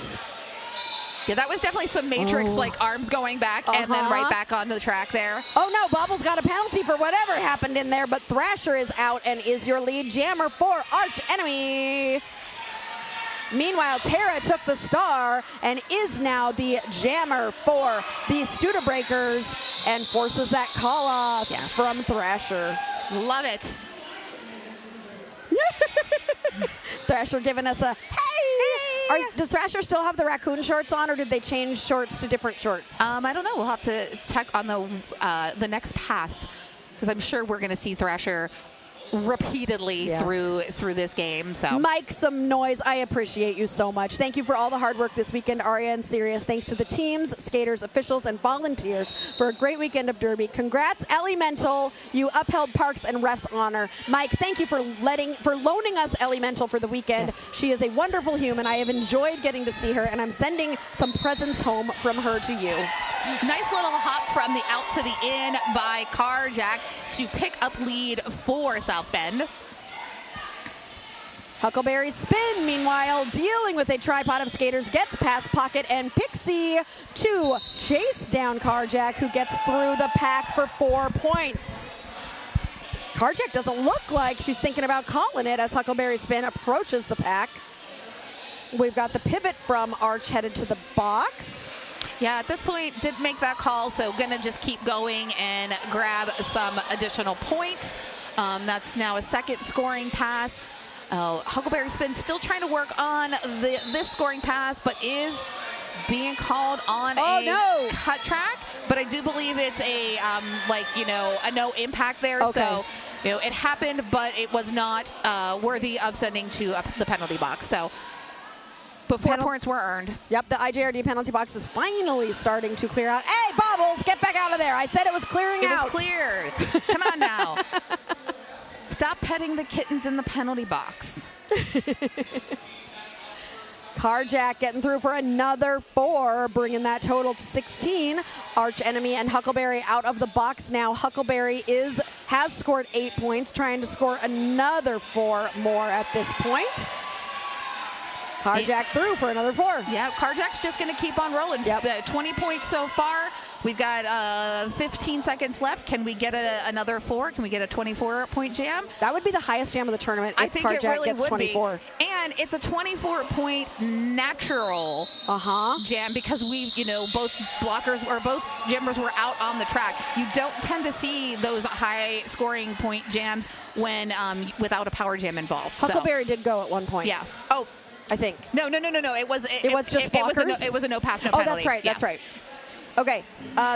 S6: Yeah, that was definitely some matrix, arms going back and then right back onto the track there.
S1: Oh, no, Bobbles got a penalty for whatever happened in there, but Thrasher is out and is your lead jammer for Arch Enemy. Meanwhile, Tara took the star and is now the jammer for the Studebreakers and forces that call off from Thrasher.
S6: Love it.
S1: Thrasher giving us a hey! Does Thrasher still have the raccoon shorts on, or did they change shorts to different shorts?
S6: I don't know. We'll have to check on the next pass, because I'm sure we're going to see Thrasher repeatedly through this game. So
S1: Mike, some noise. I appreciate you so much. Thank you for all the hard work this weekend, Aria and Sirius. Thanks to the teams, skaters, officials, and volunteers for a great weekend of Derby. Congrats, Ellie Mental. You upheld Parks and Ref's honor. Mike, thank you for loaning us Ellie Mental for the weekend. Yes. She is a wonderful human. I have enjoyed getting to see her, and I'm sending some presents home from her to you.
S6: Nice little hop from the out to the in by Carjack to pick up lead for South Bend.
S1: Huckleberry spin, meanwhile, dealing with a tripod of skaters, gets past Pocket and Pixie to chase down Carjack, who gets through the pack for 4 points. Carjack doesn't look like she's thinking about calling it as Huckleberry spin approaches the pack. We've got the pivot from Arch headed to the box.
S6: Yeah, at this point, didn't make that call, so gonna just keep going and grab some additional points. That's now a second scoring pass. Huckleberry spin still trying to work on this scoring pass, but is being called on a cut track. But I do believe it's a a no impact there. Okay. So it happened, but it was not worthy of sending to the penalty box. So. But 4 points were earned.
S1: Yep, the IJRD penalty box is finally starting to clear out. Hey, Bobbles, get back out of there. I said it was clearing out.
S6: It was cleared. Come on now. Stop petting the kittens in the penalty box.
S1: Carjack getting through for another 4, bringing that total to 16. Arch Enemy and Huckleberry out of the box now. Huckleberry has scored 8 points, trying to score another 4 more at this point. Carjack through for another 4.
S6: Yeah, Carjack's just going to keep on rolling. Yep. 20 points so far. We've got 15 seconds left. Can we get another 4? Can we get a 24-point jam?
S1: That would be the highest jam of the tournament if Carjack really gets 24.
S6: Be. And it's a 24-point natural jam because both blockers or both jammers were out on the track. You don't tend to see those high scoring point jams when without a power jam involved.
S1: Huckleberry did go at one point.
S6: Yeah. Oh.
S1: I think.
S6: No. It was
S1: just blockers?
S6: It was a no pass, no penalty.
S1: Oh, that's right.
S6: Yeah.
S1: That's right. Okay.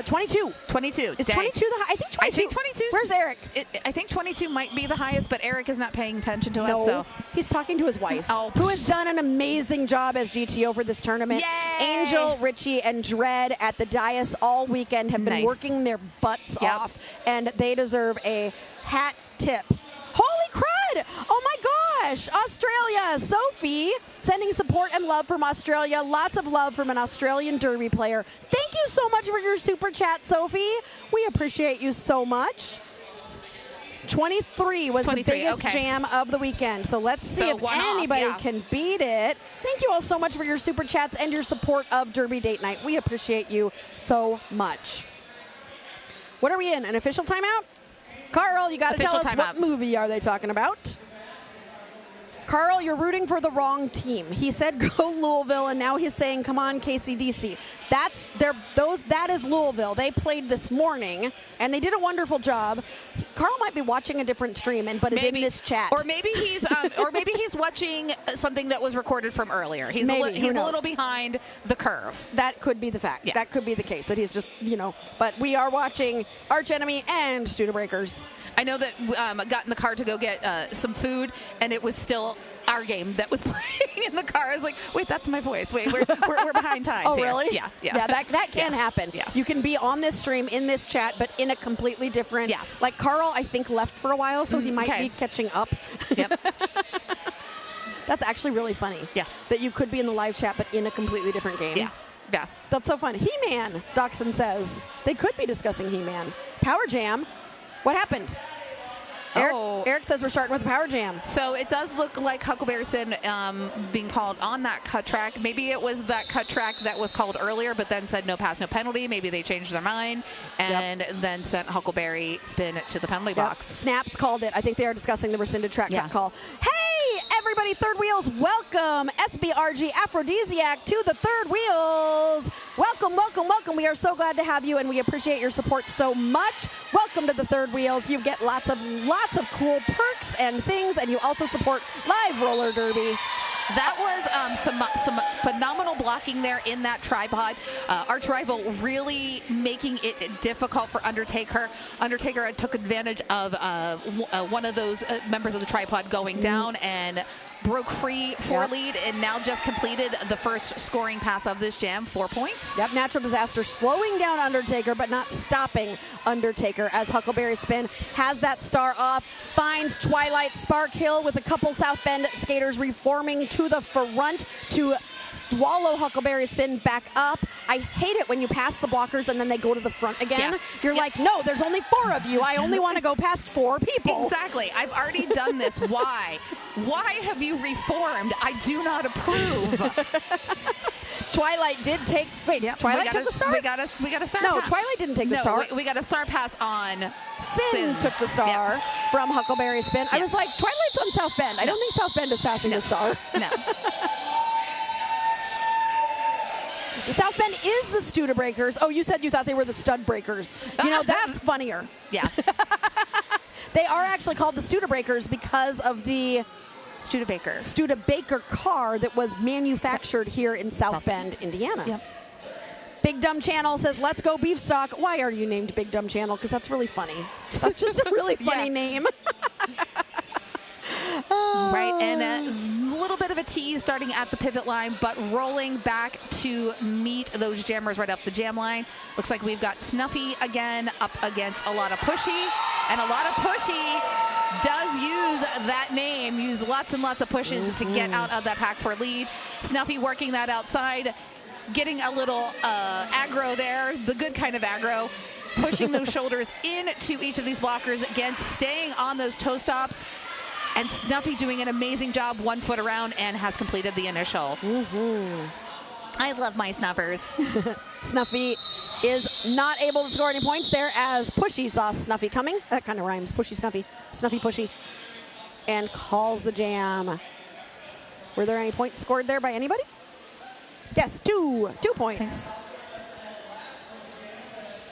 S1: 22.
S6: 22.
S1: Is 22 the high? I think 22. Where's Eric?
S6: I think 22 might be the highest, but Eric is not paying attention to us.
S1: So he's talking to his wife, who has done an amazing job as GTO for this tournament.
S6: Yay!
S1: Angel, Richie, and Dredd at the dais all weekend have been working their butts off, and they deserve a hat tip. Holy crud! Oh my gosh! Australia, Sophie, sending support and love from Australia. Lots of love from an Australian Derby player. Thank you so much for your super chat, Sophie. We appreciate you so much. 23 was the biggest jam of the weekend. So let's see if anybody can beat it. Thank you all so much for your super chats and your support of Derby Date Night. We appreciate you so much. What are we in? An official timeout? Carl, you got to tell us what movie are they talking about? Carl, you're rooting for the wrong team. He said go Louisville, and now he's saying come on KCDC. That is Louisville. They played this morning, and they did a wonderful job. Carl might be watching a different stream, but is in this chat.
S6: Or maybe he's watching something that was recorded from earlier. He's a little behind the curve.
S1: That could be the fact. Yeah. That could be the case that he's just But we are watching Arch Enemy and Studebreakers.
S6: I know that I got in the car to go get some food, and it was still our game that was playing in the car. I was like, wait, that's my voice. Wait, we're behind time.
S1: Oh, really?
S6: Yeah.
S1: Yeah, that can happen. Yeah. You can be on this stream, in this chat, but in a completely different. Yeah. Like Carl, I think, left for a while, so he might be catching up.
S6: Yep.
S1: That's actually really funny.
S6: Yeah.
S1: That you could be in the live chat, but in a completely different game.
S6: Yeah. Yeah.
S1: That's so fun. He-Man, Doxson says. They could be discussing He-Man. Power Jam. What happened? Eric says we're starting with the power jam.
S6: So it does look like Huckleberry's been being called on that cut track. Maybe it was that cut track that was called earlier, but then said no pass, no penalty. Maybe they changed their mind and then sent Huckleberry spin to the penalty box.
S1: Snaps called it. I think they are discussing the rescinded track cut call. Hey, everybody, Third Wheels, welcome. SBRG Aphrodisiac to the Third Wheels. Welcome, welcome, welcome. We are so glad to have you, and we appreciate your support so much. Welcome to the Third Wheels. You get lots of cool perks and things, and you also support live roller derby.
S6: That was some phenomenal blocking there in that tripod. Arch Rival really making it difficult for Undertaker. Undertaker took advantage of one of those members of the tripod going down and broke free for lead, and now just completed the first scoring pass of this jam, 4 points.
S1: Yep, Natural Disaster slowing down Undertaker, but not stopping Undertaker as Huckleberry Spin has that star off, finds Twilight Spark Hill with a couple South Bend skaters reforming to the front to swallow Huckleberry Spin back up. I hate it when you pass the blockers and then they go to the front again.
S6: Yeah.
S1: You're like, no, there's only 4 of you. I only want to go past 4 people.
S6: Exactly. I've already done this. Why? Why have you reformed? I do not approve.
S1: Twilight did take. Wait, Twilight took the star?
S6: We got a star.
S1: No,
S6: pass.
S1: Twilight didn't take the star.
S6: We got a star pass on.
S1: Sin took the star from Huckleberry Spin. I was like, Twilight's on South Bend. I don't think South Bend is passing the star.
S6: No.
S1: The South Bend is the Studebreakers. Oh, you said you thought they were the Stud Breakers. You know, that's funnier.
S6: Yeah.
S1: They are actually called the Studebreakers because of the Studebaker car that was manufactured here in South Bend, Indiana.
S6: Yep.
S1: Big Dumb Channel says, let's go Beefstock. Why are you named Big Dumb Channel? Because that's really funny. That's just a really funny name.
S6: Right, and a little bit of a tease starting at the pivot line, but rolling back to meet those jammers right up the jam line. Looks like we've got Snuffy again up against a lot of Pushy, and a lot of Pushy does use that name, use lots and lots of pushes to get out of that pack for lead. Snuffy working that outside, getting a little aggro there, the good kind of aggro, pushing those shoulders into each of these blockers, again, staying on those toe stops. And Snuffy doing an amazing job, 1 foot around, and has completed the initial. I love my Snuffers.
S1: Snuffy is not able to score any points there as Pushy saw Snuffy coming. That kind of rhymes. Pushy, Snuffy. Snuffy, Pushy. And calls the jam. Were there any points scored there by anybody? Yes, 2 points.
S6: Thanks.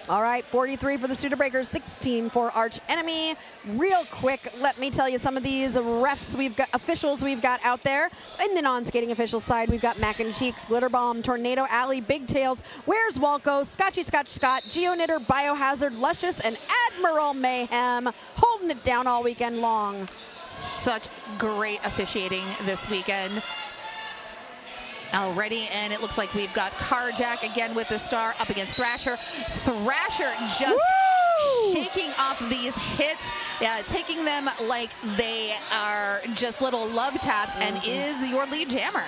S1: All right, 43 for the Studebreakers, 16 for Arch Enemy. Real quick, let me tell you some of these officials we've got out there. In the non-skating official side, we've got Mac and Cheeks, Glitter Bomb, Tornado Alley, Big Tails, Where's Walco, Scotchy Scotch Scott, Geoknitter, Biohazard, Luscious, and Admiral Mayhem, holding it down all weekend long.
S6: Such great officiating this weekend. Already, and it looks like we've got Carjack again with the star up against Thrasher. Thrasher just shaking off these hits, taking them like they are just little love taps, and is your lead jammer.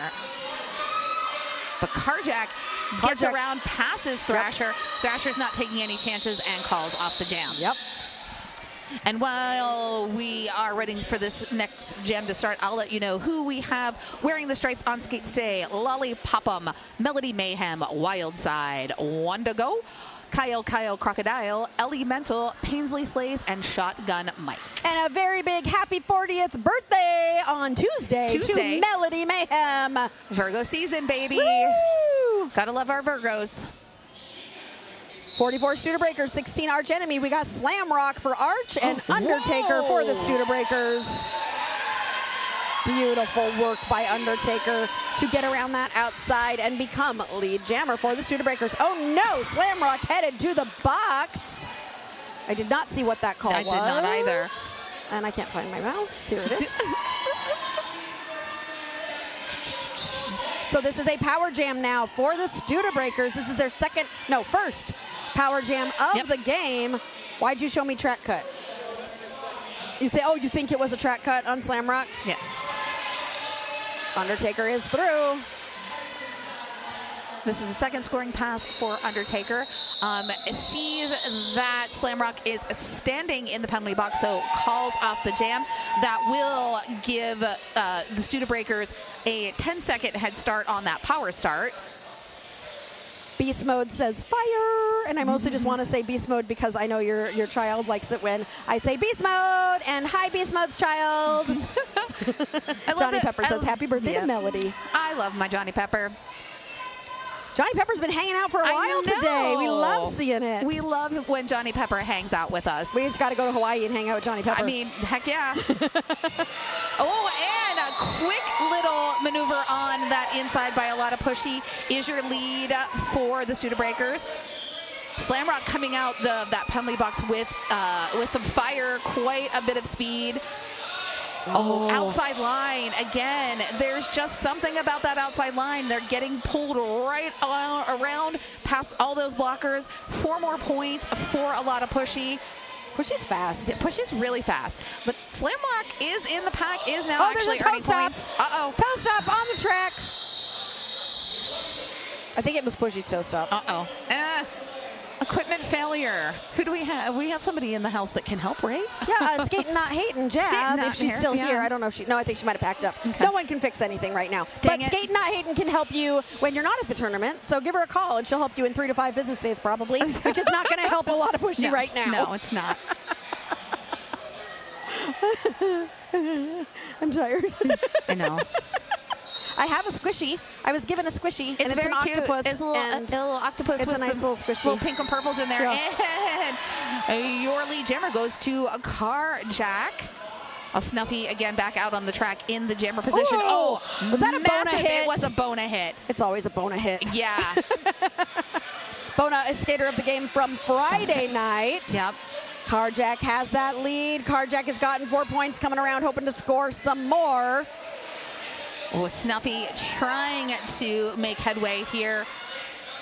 S6: But Carjack gets around, passes Thrasher. Thrasher's not taking any chances and calls off the jam.
S1: Yep.
S6: And while we are waiting for this next jam to start, I'll let you know who we have wearing the stripes on skates today. Lollipop'em, Melody Mayhem, Wildside, Wendigo, Kyle Crocodile, Elemental, Painsley Slays, and Shotgun Mike.
S1: And a very big happy 40th birthday on Tuesday. To Melody Mayhem.
S6: Virgo season, baby.
S1: Woo!
S6: Gotta love our Virgos.
S1: 44 Studebreakers, 16 Arch Enemy. We got Slam Rock for Arch and Undertaker for the Studebreakers. Beautiful work by Undertaker to get around that outside and become lead jammer for the Studebreakers. Oh no, Slam Rock headed to the box. I did not see what that call was.
S6: I did not either.
S1: And I can't find my mouse. Here it is. So this is a power jam now for the Studebreakers. This is their first power jam of the game. Why'd you show me track cut? You think it was a track cut on Slam Rock?
S6: Yeah.
S1: Undertaker is through.
S6: This is the second scoring pass for Undertaker. Sees that Slam Rock is standing in the penalty box, so calls off the jam. That will give the Studebreakers a 10-second head start on that power start.
S1: Beast Mode says fire, and I mostly just want to say Beast Mode because I know your child likes it when I say Beast Mode, and hi Beast Mode's child. Johnny Pepper says happy birthday to Melody.
S6: I love my Johnny Pepper.
S1: Johnny Pepper's been hanging out for a while today. We love seeing it.
S6: We love when Johnny Pepper hangs out with us.
S1: We just got to go to Hawaii and hang out with Johnny Pepper.
S6: I mean, heck yeah. Oh, and a quick little maneuver on that inside by a lot of pushy is your lead for the Studebreakers. Slamrock coming out that penalty box with some fire, quite a bit of speed. Oh, outside line again. There's just something about that outside line. They're getting pulled right around past all those blockers. 4 more points for a lot of pushy.
S1: Pushy's fast.
S6: Yeah, Pushy's really fast. But Slamrock is in the pack, is now actually earning points.
S1: Uh-oh. Toe stop on the track. I think it was Pushy's toe stop.
S6: Uh-oh. Equipment failure. Who do we have? We have somebody in the house that can help, right?
S1: Yeah, Skatin Not Hatin, Jab, if she's still here. I don't know if she, no, I think she might have packed up. Okay. No one can fix anything right now. But Skatin Not Hatin can help you when you're not at the tournament. So give her a call and she'll help you in 3 to 5 business days probably, which is not going to help a lot of Pushy right now.
S6: No, it's not.
S1: I'm tired.
S6: I know.
S1: I have a squishy. I was given a squishy, and it's
S6: very
S1: an
S6: cute.
S1: octopus.
S6: It's a little octopus.
S1: It's
S6: with
S1: a nice little squishy.
S6: Little pink and purples in there.
S1: Yeah.
S6: And your lead jammer goes to a Carjack. A Snuffy again back out on the track in the jammer position.
S1: Oh, was that a Bona hit?
S6: It was a Bona hit.
S1: It's always a Bona hit.
S6: Yeah.
S1: Bona is skater of the game from Friday night.
S6: Yep.
S1: Carjack has that lead. Carjack has gotten 4 points, coming around hoping to score some more.
S6: Oh, Snuffy trying to make headway here.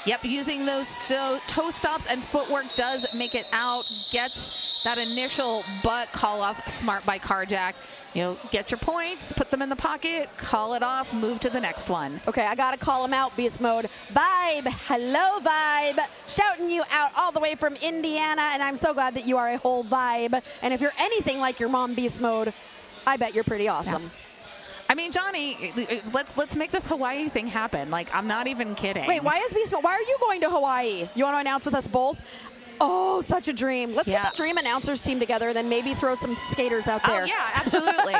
S6: Yep, using those toe stops and footwork does make it out. Gets that initial butt call off. Smart by Carjack. You know, get your points, put them in the pocket, call it off, move to the next one.
S1: Okay, I gotta call him out, Beast Mode. Vibe, hello Vibe, shouting you out all the way from Indiana, and I'm so glad that you are a whole Vibe. And if you're anything like your mom, Beast Mode, I bet you're pretty awesome.
S6: Yeah. I mean, Johnny, let's make this Hawaii thing happen. Like, I'm not even kidding.
S1: Wait, why are you going to Hawaii? You want to announce with us both? Oh, such a dream. Let's get the Dream announcers team together and then maybe throw some skaters out there.
S6: Oh, yeah, absolutely.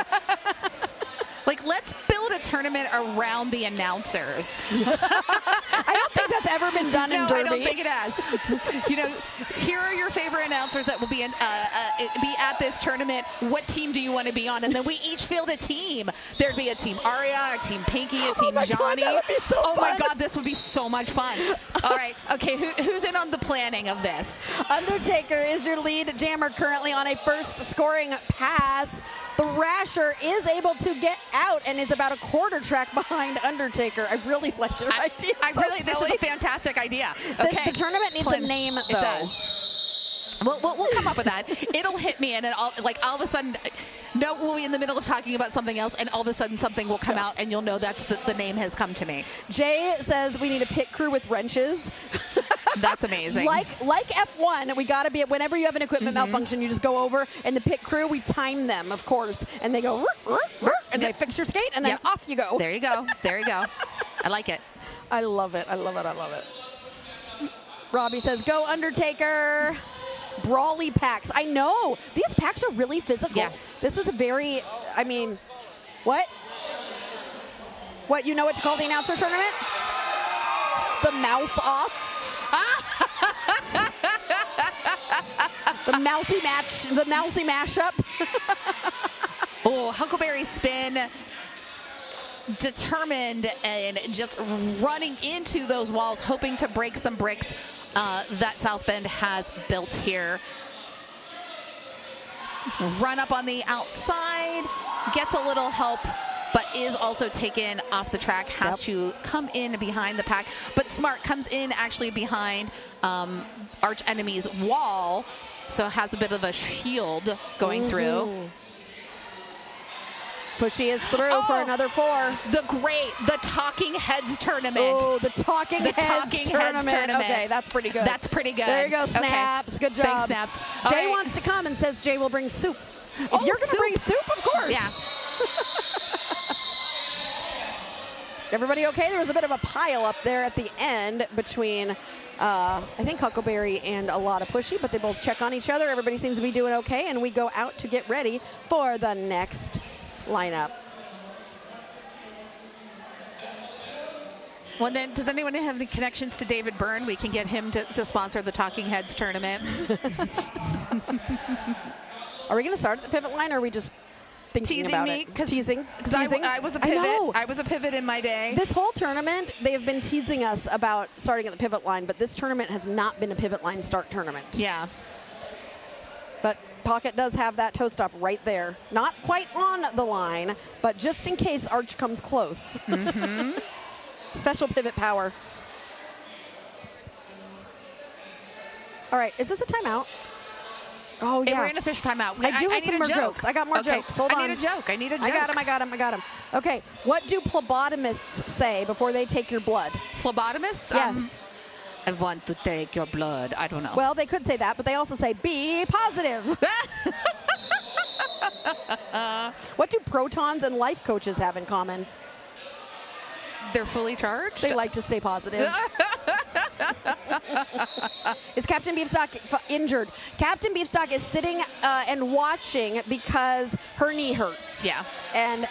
S6: Like, let's build a tournament around the announcers.
S1: I don't think that's ever been done in Derby.
S6: No, I don't think it has. You know, here are your favorite announcers that will be at this tournament. What team do you want to be on? And then we each field a team. There'd be a team Aria, a team Pinky, a team Johnny.
S1: God, that would be so fun.
S6: My God, this would be so much fun. All right, okay, who's in on the planning of this?
S1: Undertaker is your lead jammer currently on a first scoring pass. The Rasher is able to get out and is about a quarter track behind Undertaker. I really like your idea.
S6: This is a fantastic idea. Okay.
S1: The tournament needs a name, though.
S6: It does. We'll come up with that. It'll hit me, and all of a sudden, we'll be in the middle of talking about something else, and all of a sudden something will come out, and you'll know that's the name has come to me.
S1: Jay says we need a pit crew with wrenches.
S6: That's amazing.
S1: Like F1, we got to be, whenever you have an equipment malfunction, you just go over, and the pit crew, we time them, of course, and they go, and they fix your skate, and then off you go.
S6: There you go. There you go. I like it.
S1: I love it. I love it. I love it. Robbie says, go Undertaker. Brawly packs. I know. These packs are really physical.
S6: Yeah.
S1: This is a very, I mean, what? What, you know what to call the announcer tournament? The mouth off. The mouthy match, the mouthy mashup.
S6: Oh, Huckleberry spin. Determined and just running into those walls, hoping to break some bricks that South Bend has built here. Run up on the outside, gets a little help, but is also taken off the track, has to come in behind the pack. But Smart comes in actually behind Arch Enemy's wall, so has a bit of a shield going through.
S1: Pushy is through for another 4.
S6: The Talking Heads tournament.
S1: Oh, the Talking Heads tournament. Okay, that's pretty good.
S6: That's pretty good.
S1: There you go, Snaps. Okay. Good job.
S6: Thanks, Snaps.
S1: Jay wants to come and says Jay will bring soup. If you're going to bring soup, of course.
S6: Yeah.
S1: Everybody okay? There was a bit of a pile up there at the end between, I think, Huckleberry and a lot of Pushy, but they both check on each other. Everybody seems to be doing okay, and we go out to get ready for the next lineup.
S6: Well, then, does anyone have any connections to David Byrne? We can get him to sponsor the Talking Heads tournament.
S1: Are we going to start at the pivot line, or are we just thinking
S2: teasing
S1: about
S2: me,
S1: it.
S2: Cause
S1: teasing.
S2: I was a pivot.
S1: I know.
S2: I was a pivot in my day.
S1: This whole tournament, they have been teasing us about starting at the pivot line, but this tournament has not been a pivot line start tournament.
S2: Yeah.
S1: But Pocket does have that toe stop right there. Not quite on the line, but just in case Arch comes close. Special pivot power. All right, is this a timeout? Oh, yeah.
S2: We're in a fish timeout.
S1: I do have some more jokes. I got more jokes. Hold on.
S2: I need a joke. I got him.
S1: Okay, what do phlebotomists say before they take your blood?
S2: Phlebotomists?
S1: Yes.
S2: I want to take your blood. I don't know.
S1: Well, they could say that, but they also say be positive. What do protons and life coaches have in common?
S2: They're fully charged?
S1: They like to stay positive. Is Captain Beefstock injured? Captain Beefstock is sitting and watching because her knee hurts.
S2: Yeah.
S1: And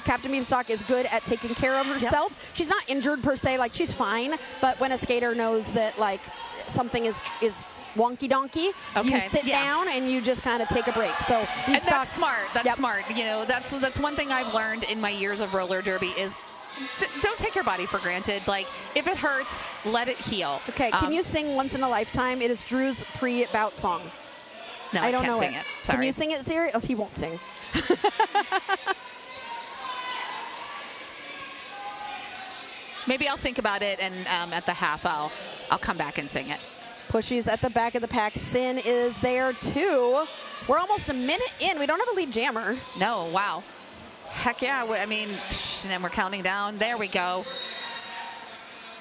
S1: Captain Beefstock is good at taking care of herself. Yep. She's not injured per se, like she's fine. But when a skater knows that like something is wonky donkey, you sit down and you just kind of take a break. So
S2: and that's smart. That's smart. You know, that's one thing I've learned in my years of roller derby is don't take your body for granted. Like, if it hurts, let it heal.
S1: Okay, can you sing Once in a Lifetime? It is Drew's pre-bout song.
S2: No, I don't know sing it. Sorry.
S1: Can you sing it, Siri? Oh, he won't sing.
S2: Maybe I'll think about it, and at the half, I'll come back and sing it.
S1: Pushy's at the back of the pack. Sin is there, too. We're almost a minute in. We don't have a lead jammer.
S2: No, wow. Heck yeah. I mean, and then we're counting down. There we go.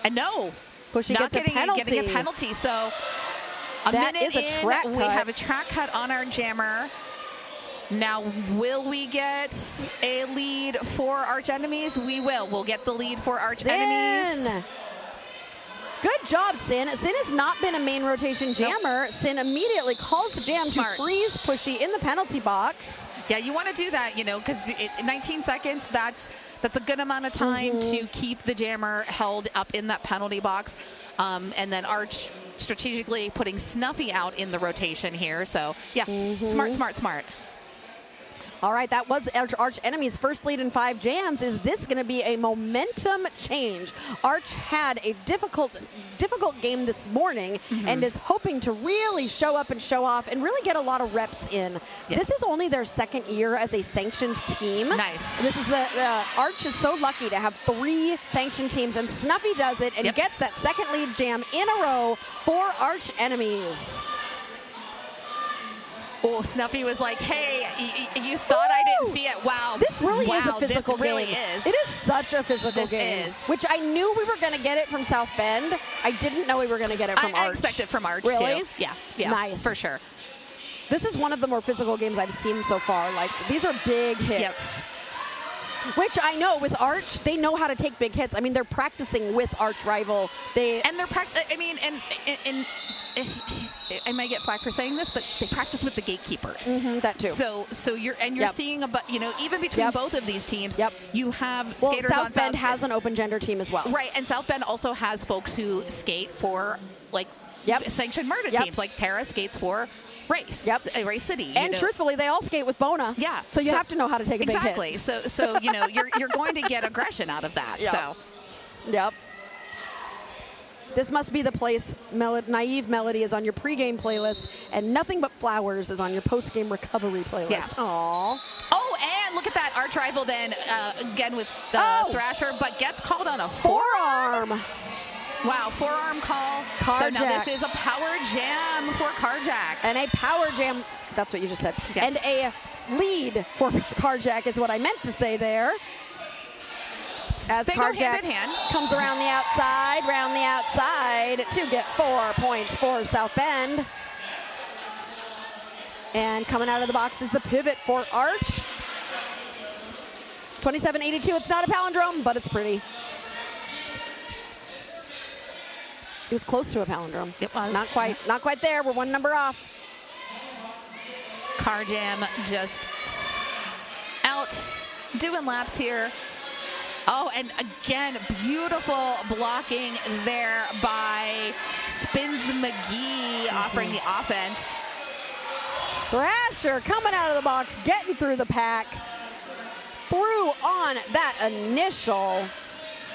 S2: And no.
S1: Pushy gets a penalty.
S2: Getting a penalty. So a minute in, we have a track cut on our jammer. Now, will we get a lead for Arch Enemies? We will. We'll get the lead for Arch Enemies.
S1: Good job, Sin. Sin has not been a main rotation jammer. Nope. Sin immediately calls the jam to freeze Pushy in the penalty box.
S2: Yeah, you want to do that, you know, because 19 seconds, that's a good amount of time to keep the jammer held up in that penalty box. And then Arch strategically putting Snuffy out in the rotation here. So, yeah, smart.
S1: All right, that was Arch Enemy's first lead in 5 jams. Is this going to be a momentum change? Arch had a difficult game this morning and is hoping to really show up and show off and really get a lot of reps in. Yes. This is only their second year as a sanctioned team.
S2: Nice.
S1: This is Arch is so lucky to have 3 sanctioned teams, and Snuffy does it and gets that second lead jam in a row for Arch Enemies.
S2: Oh, Snuffy was like, hey, you thought I didn't see it. Wow.
S1: This really is a physical game.
S2: Really is.
S1: It is such a physical game. Which I knew we were going to get it from South Bend. I didn't know we were going to get it from Arch.
S2: I expect it from Arch,
S1: really?
S2: too. Yeah.
S1: Nice.
S2: For sure.
S1: This is one of the more physical games I've seen so far. Like, these are big hits.
S2: Yep.
S1: Which I know with Arch, they know how to take big hits. I mean, they're practicing with Arch Rival.
S2: I might get flack for saying this, but they practice with the gatekeepers.
S1: That too.
S2: So you're seeing even between both of these teams, you have skaters
S1: South
S2: on
S1: Bend has an open gender team as well.
S2: Right, and South Bend also has folks who skate for sanctioned murder teams. Like Tara skates for Race. Race City.
S1: And truthfully, they all skate with Bona.
S2: Yeah.
S1: So you have to know how to take a big hit.
S2: Exactly. So you're going to get aggression out of that.
S1: Yep. This must be the place Naive Melody is on your pregame playlist, and Nothing But Flowers is on your postgame recovery playlist.
S2: Yeah.
S1: Aww.
S2: Oh, and look at that. Arch Rival then, again with the Thrasher, but gets called on a forearm. Wow, forearm call.
S1: Carjack.
S2: So now this is a power jam for Carjack.
S1: And a power jam, that's what you just said. Yeah. And a lead for Carjack is what I meant to say there. As Carjack comes around the outside to get 4 points for South Bend. And coming out of the box is the pivot for Arch. 27-82, it's not a palindrome, but it's pretty. It was close to a palindrome.
S2: It was.
S1: Not quite there. We're 1 number off.
S2: Car Jam just out doing laps here. Oh, and again, beautiful blocking there by Spins McGee offering the offense.
S1: Thrasher coming out of the box, getting through the pack. through on that initial.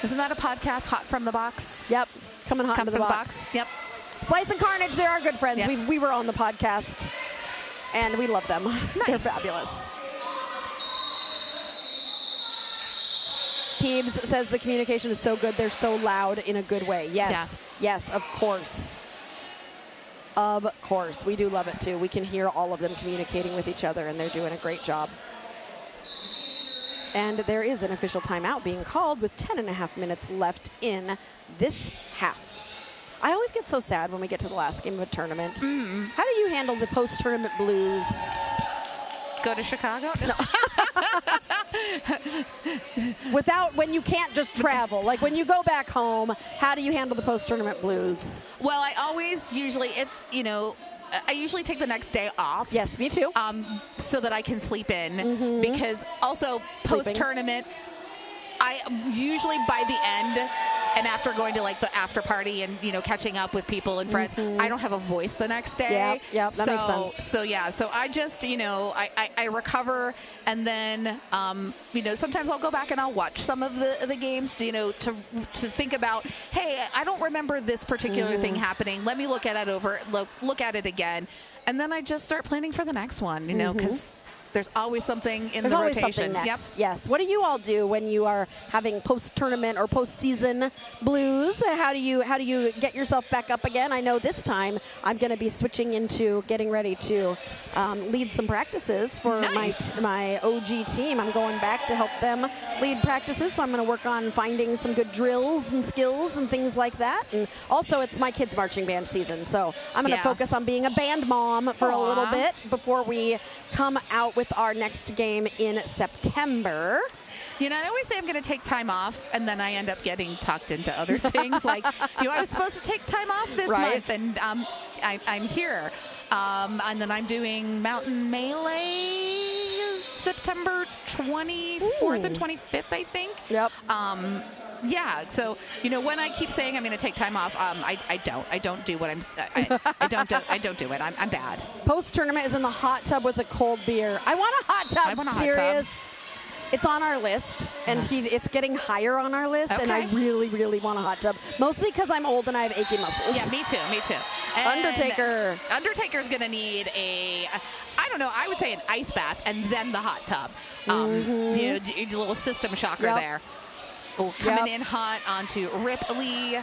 S6: Isn't that a podcast, Hot from the Box?
S1: Yep, coming hot into the box.
S6: Yep.
S1: Slice and Carnage, they're our good friends.
S6: Yep.
S1: We were on the podcast, and we love them.
S6: Nice.
S1: They're fabulous. Peebs says the communication is so good, they're so loud in a good way. Yes, yes, of course. Of course. We do love it, too. We can hear all of them communicating with each other, and they're doing a great job. And there is an official timeout being called with 10.5 minutes left in this half. I always get so sad when we get to the last game of a tournament. How do you handle the post-tournament blues?
S6: Go to Chicago? No.
S1: When you can't just travel, like when you go back home, how do you handle the post-tournament blues?
S6: Well, I always usually, I usually take the next day off.
S1: Yes, me too.
S6: So that I can sleep in, because also post-tournament, I usually by the end and after going to like the after party and catching up with people and friends, I don't have a voice the next day.
S1: Yeah, that makes sense.
S6: So I just I recover, and then sometimes I'll go back and I'll watch some of the games to think about, hey, I don't remember this particular thing happening. Let me look at it look at it again, and then I just start planning for the next one. Because there's always something in the rotation.
S1: There's always something next. Yes. What do you all do when you are having post-tournament or post-season blues? How do you get yourself back up again? I know this time I'm going to be switching into getting ready to lead some practices for my OG team. I'm going back to help them lead practices, so I'm going to work on finding some good drills and skills and things like that. And also, it's my kids' marching band season, so I'm going to focus on being a band mom for a little bit before we come out with our next game in September.
S6: I always say I'm going to take time off, and then I end up getting tucked into other things. Like, I was supposed to take time off this month, and I'm here. And then I'm doing Mountain Melee September 24th and 25th, I think.
S1: Yep.
S6: So when I keep saying I'm going to take time off, I don't do what I don't do it. I'm bad.
S1: Post tournament is in the hot tub with a cold beer. I want a hot tub.
S6: I want a hot
S1: Serious.
S6: tub.
S1: It's on our list, and it's getting higher on our list, and I really, really want a hot tub. Mostly because I'm old and I have achy muscles.
S6: Yeah, me too. And Undertaker's going to need I would say an ice bath and then the hot tub. Do a little system shocker there. Coming in hot onto Ripley.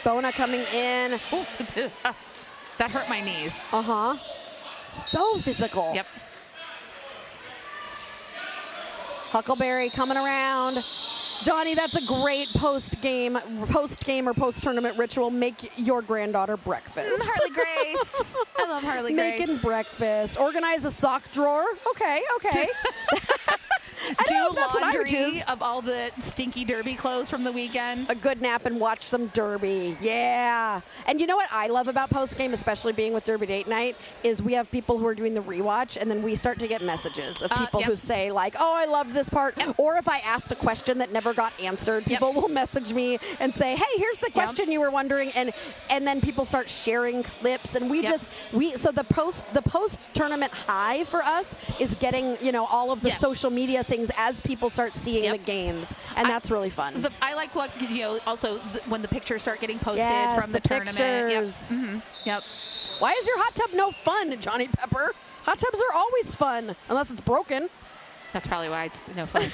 S1: Bona coming in.
S6: That hurt my knees.
S1: So physical.
S6: Yep.
S1: Huckleberry coming around. Johnny, that's a great post-game or post-tournament ritual. Make your granddaughter breakfast.
S6: Harley Grace. I love Harley Grace.
S1: Making breakfast. Organize a sock drawer. Okay.
S6: Do laundry of all the stinky derby clothes from the weekend.
S1: A good nap and watch some derby. Yeah. And you know what I love about post-game, especially being with Derby Date Night, is we have people who are doing the rewatch, and then we start to get messages of people who say, like, oh, I love this part. Or if I asked a question that never got answered, people will message me and say, hey, here's the question you were wondering. And then people start sharing clips. And so the post-tournament high for us is getting, all of the social media things as people start seeing the games, and that's really fun.
S6: I like what also when the pictures start getting posted from the tournament. Yep.
S1: Why is your hot tub no fun, Johnny Pepper? Hot tubs are always fun unless it's broken.
S6: That's probably why it's no fun.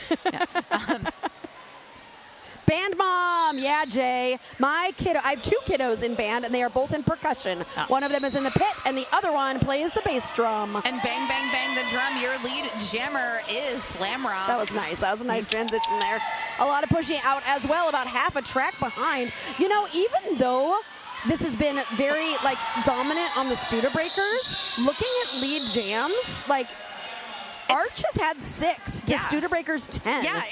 S1: Band mom, Jay. My kiddo, I have two kiddos in band, and they are both in percussion. One of them is in the pit, and the other one plays the bass drum.
S6: And bang, bang, bang, the drum. Your lead jammer is Slam Rock.
S1: That was nice. That was a nice transition there. A lot of pushing out as well, about half a track behind. Even though this has been very, dominant on the Studebreakers, looking at lead jams, Arch has had 6 to Studebreakers 10.
S6: Yeah,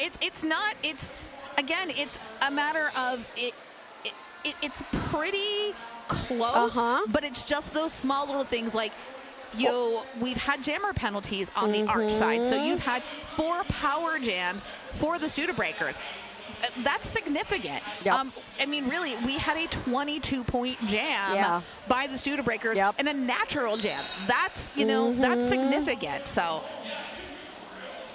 S6: Again, it's a matter of it's pretty close, but it's just those small little things we've had jammer penalties on the Arch side. So you've had 4 power jams for the Studebreakers. That's significant.
S1: Yep.
S6: Really, we had a 22-point jam by the Studebreakers and a natural jam. That's, that's significant. So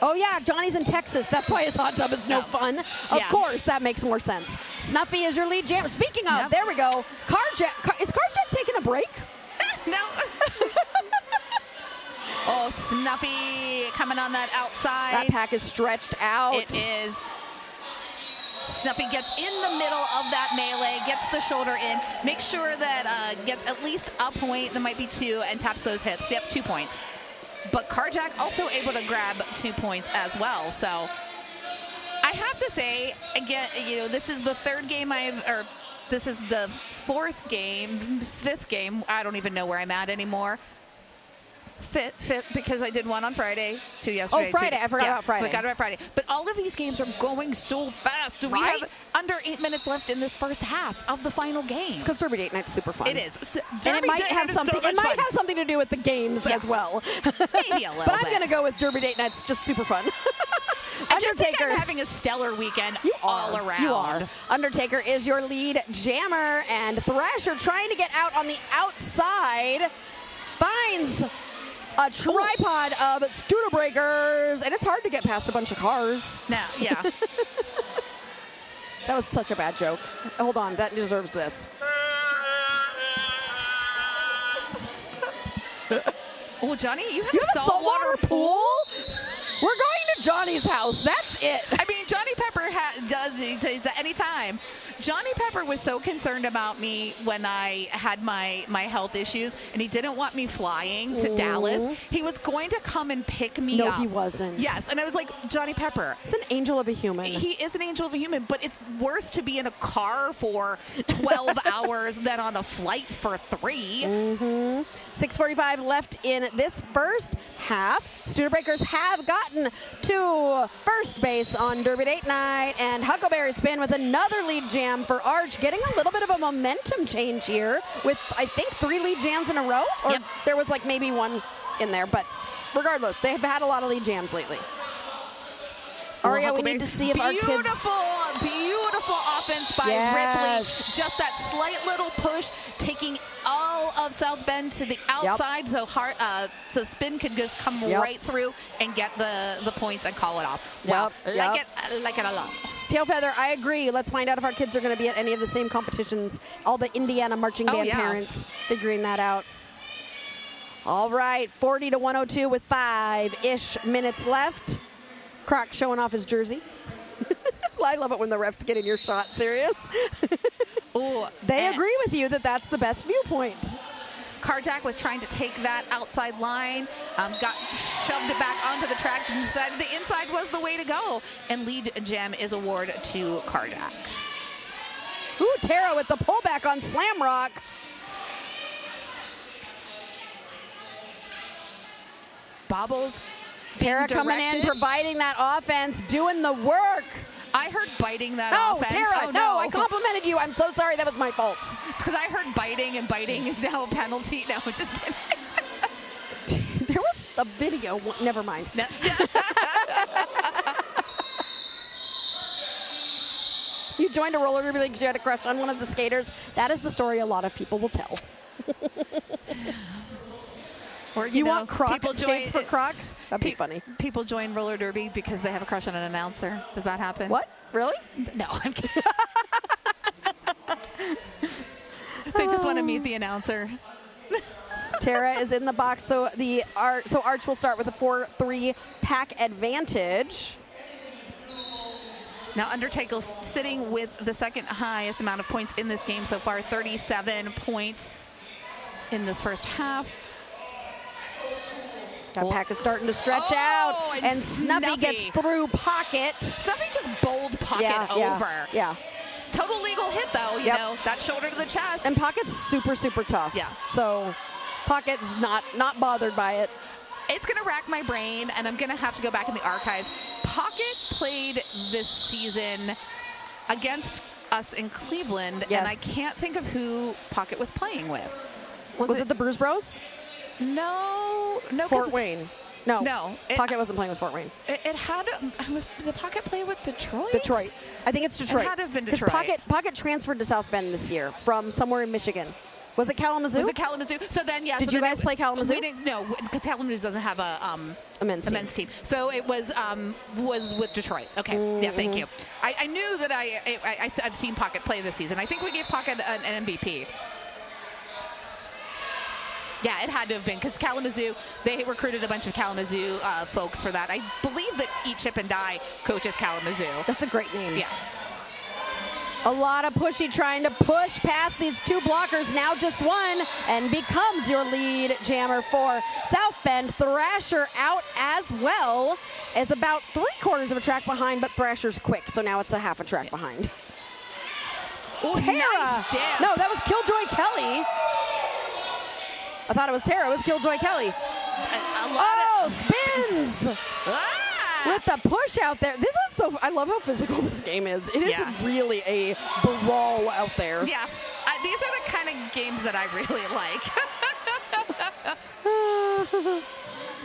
S1: Oh, yeah, Johnny's in Texas. That's why his hot tub is no fun. Of course, that makes more sense. Snuffy is your lead jam. Speaking of, there we go. Is Carjack taking a break?
S6: No. Oh, Snuffy coming on that outside.
S1: That pack is stretched out.
S6: It is. Snuffy gets in the middle of that melee, gets the shoulder in, makes sure that gets at least a point, there might be 2, and taps those hips. Yep, 2 points. But Carjack also able to grab 2 points as well. So I have to say, again, this is the 3rd game this is the 4th game, 5th game. I don't even know where I'm at anymore. Fifth, because I did 1 on Friday, 2 yesterday.
S1: Oh, Friday. I forgot about Friday.
S6: Forgot about Friday. But all of these games are going so fast. We have under 8 minutes left in this first half of the final game.
S1: Because Derby Date Night's super fun.
S6: It is.
S1: And it might have something. It might have something to do with the games as well.
S6: Maybe a little
S1: But I'm going to go with Derby Date Night's just super fun.
S6: Undertaker having a stellar weekend all around.
S1: You are. Undertaker is your lead jammer, and Thrasher trying to get out on the outside finds a tripod of Studebreakers, and it's hard to get past a bunch of cars.
S6: Now, yeah.
S1: That was such a bad joke. Hold on, that deserves this.
S6: Oh, Johnny, you have
S1: a saltwater pool? We're going to Johnny's house. That's it.
S6: I mean, Johnny Pepper does any time. Johnny Pepper was so concerned about me when I had my health issues, and he didn't want me flying to Dallas. He was going to come and pick me up.
S1: No, he wasn't.
S6: Yes, and I was like, Johnny Pepper.
S1: He's an angel of a human.
S6: He is an angel of a human, but it's worse to be in a car for 12 hours than on a flight for 3.
S1: 6:45 left in this first half. Studebreakers have gotten to first base on Derby Date Night, and Huckleberry Spin with another lead jam for Arch, getting a little bit of a momentum change here with, I think, 3 lead jams in a row, or there was like maybe 1 in there, but regardless, they've had a lot of lead jams lately. Aria, we need to see if our kids...
S6: Beautiful offense by Ripley. Just that slight little push, taking all of South Bend to the outside, so Spin could just come right through and get the points and call it off. Wow, like it a lot.
S1: Tailfeather, I agree. Let's find out if our kids are going to be at any of the same competitions. All the Indiana marching band parents figuring that out. All right, 40-102 with 5-ish minutes left. Croc showing off his jersey. I love it when the refs get in your shot. Serious? They agree with you that that's the best viewpoint.
S6: Carjack was trying to take that outside line, got shoved it back onto the track, and decided the inside was the way to go. And lead jam is awarded to Carjack.
S1: Ooh, Tara with the pullback on Slam Rock.
S6: Bobbles.
S1: Tara coming in, providing that offense, doing the work.
S6: I heard biting that offense.
S1: Tara, no, I complimented you. I'm so sorry. That was my fault.
S6: Because I heard biting, and biting is now a penalty. No, just kidding.
S1: There was a video. Never mind. You joined a roller derby league because you had a crush on one of the skaters. That is the story a lot of people will tell.
S6: Or
S1: you want Croc skates for Croc? That'd be funny.
S6: People join roller derby because they have a crush on an announcer. Does that happen?
S1: What? Really?
S6: No, I'm kidding. They just want to meet the announcer.
S1: Tara is in the box, so Arch will start with a 4-3 pack advantage.
S6: Now Undertaker sitting with the second highest amount of points in this game so far, 37 points in this first half.
S1: That pack is starting to stretch out, and Snuffy gets through pocket.
S6: Snuffy just bowled pocket over.
S1: Yeah.
S6: Total legal hit, though, you know, that shoulder to the chest.
S1: And pocket's super, super tough.
S6: Yeah.
S1: So pocket's not bothered by it.
S6: It's going to rack my brain, and I'm going to have to go back in the archives. Pocket played this season against us in Cleveland, and I can't think of who Pocket was playing with.
S1: Was it the Bruise Bros?
S6: No.
S1: Fort Wayne. No. Pocket wasn't playing with Fort Wayne.
S6: It had the Pocket play with Detroit?
S1: I think it's Detroit.
S6: It had to have been Detroit.
S1: Pocket transferred to South Bend this year from somewhere in Michigan. Was it Kalamazoo?
S6: Was it Kalamazoo? So then, yeah.
S1: Did
S6: so
S1: you guys play Kalamazoo?
S6: We didn't. No, because Kalamazoo doesn't have a men's team. So it was with Detroit. Okay. Yeah. Thank you. I knew that I've seen Pocket play this season. I think we gave Pocket an MVP. Yeah, it had to have been because Kalamazoo, they recruited a bunch of Kalamazoo folks for that. I believe that Eat, Chip, and Die coaches Kalamazoo.
S1: That's a great name.
S6: Yeah.
S1: A lot of pushy trying to push past these two blockers. Now just one and becomes your lead jammer for South Bend. Thrasher out as well. Is about 3/4 of a track behind, but Thrasher's quick, so now it's a half a track behind.
S6: Ooh,
S1: Tara.
S6: Nice dance.
S1: No, that was Killjoy Kelly. I thought it was Tara. It was Killjoy Kelly. Spins! With the push out there. This is so, I love how physical this game is. It is really a brawl out there.
S6: Yeah. These are the kind of games that I really like.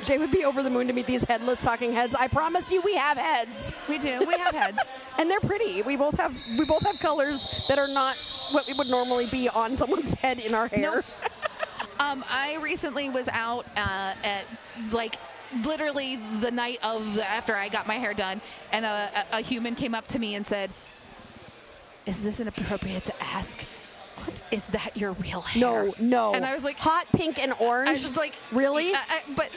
S1: Jay would be over the moon to meet these headless talking heads. I promise you we have heads.
S6: We do. We have heads.
S1: And they're pretty. We both have colors that are not what we would normally be on someone's head in our hair.
S6: Nope. I recently was out at literally the night after I got my hair done, and a human came up to me and said, "Is this inappropriate to ask? What is that your real hair?"
S1: No.
S6: And I was like,
S1: hot pink and orange.
S6: I was just like,
S1: really?
S6: But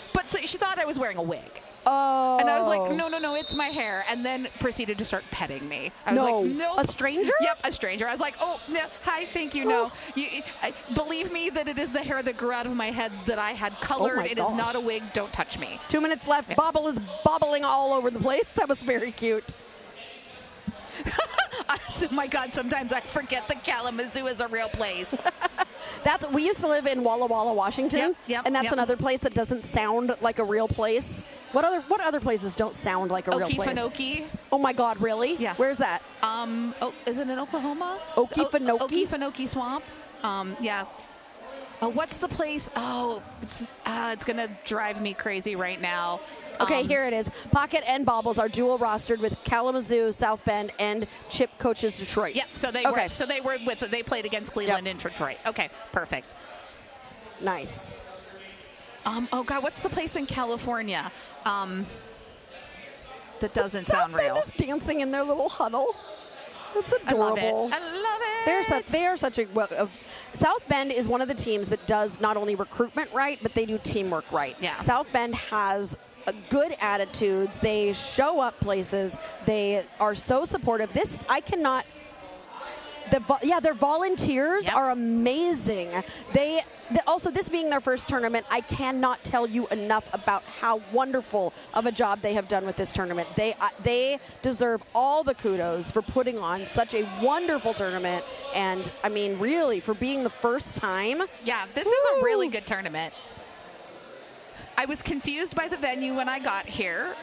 S6: she thought I was wearing a wig.
S1: Oh.
S6: And I was like, no, it's my hair. And then proceeded to start petting me. I was like, no.
S1: A stranger?
S6: Yep, a stranger. I was like, oh, no, hi, thank you, no. Believe me that it is the hair that grew out of my head that I had colored. It is not a wig. Don't touch me.
S1: 2 minutes left. Yeah. Bobble is bobbling all over the place. That was very cute.
S6: Oh my God, sometimes I forget that Kalamazoo is a real place.
S1: We used to live in Walla Walla, Washington.
S6: Yep,
S1: and that's another place that doesn't sound like a real place. What other places don't sound like a real place?
S6: Okefenokee.
S1: Oh my God, really?
S6: Yeah.
S1: Where's that?
S6: Is it in Oklahoma?
S1: Okefenokee?
S6: Okefenokee Swamp. Yeah. What's the place? Oh, it's gonna drive me crazy right now.
S1: Okay, here it is. Pocket and Bobbles are dual rostered with Kalamazoo, South Bend, and Chip coaches Detroit.
S6: Yep. So they played against Cleveland and Detroit. Okay, perfect.
S1: Nice.
S6: Oh God, what's the place in California? That doesn't sound real.
S1: South Bend is dancing in their little huddle. That's adorable.
S6: I love it.
S1: They are such a South Bend is one of the teams that does not only recruitment right, but they do teamwork right.
S6: Yeah.
S1: South Bend has good attitudes. They show up places. They are so supportive. Their volunteers are amazing. Also, this being their first tournament, I cannot tell you enough about how wonderful of a job they have done with this tournament. They deserve all the kudos for putting on such a wonderful tournament, and I mean, really, for being the first time.
S6: Yeah, this is a really good tournament. I was confused by the venue when I got here,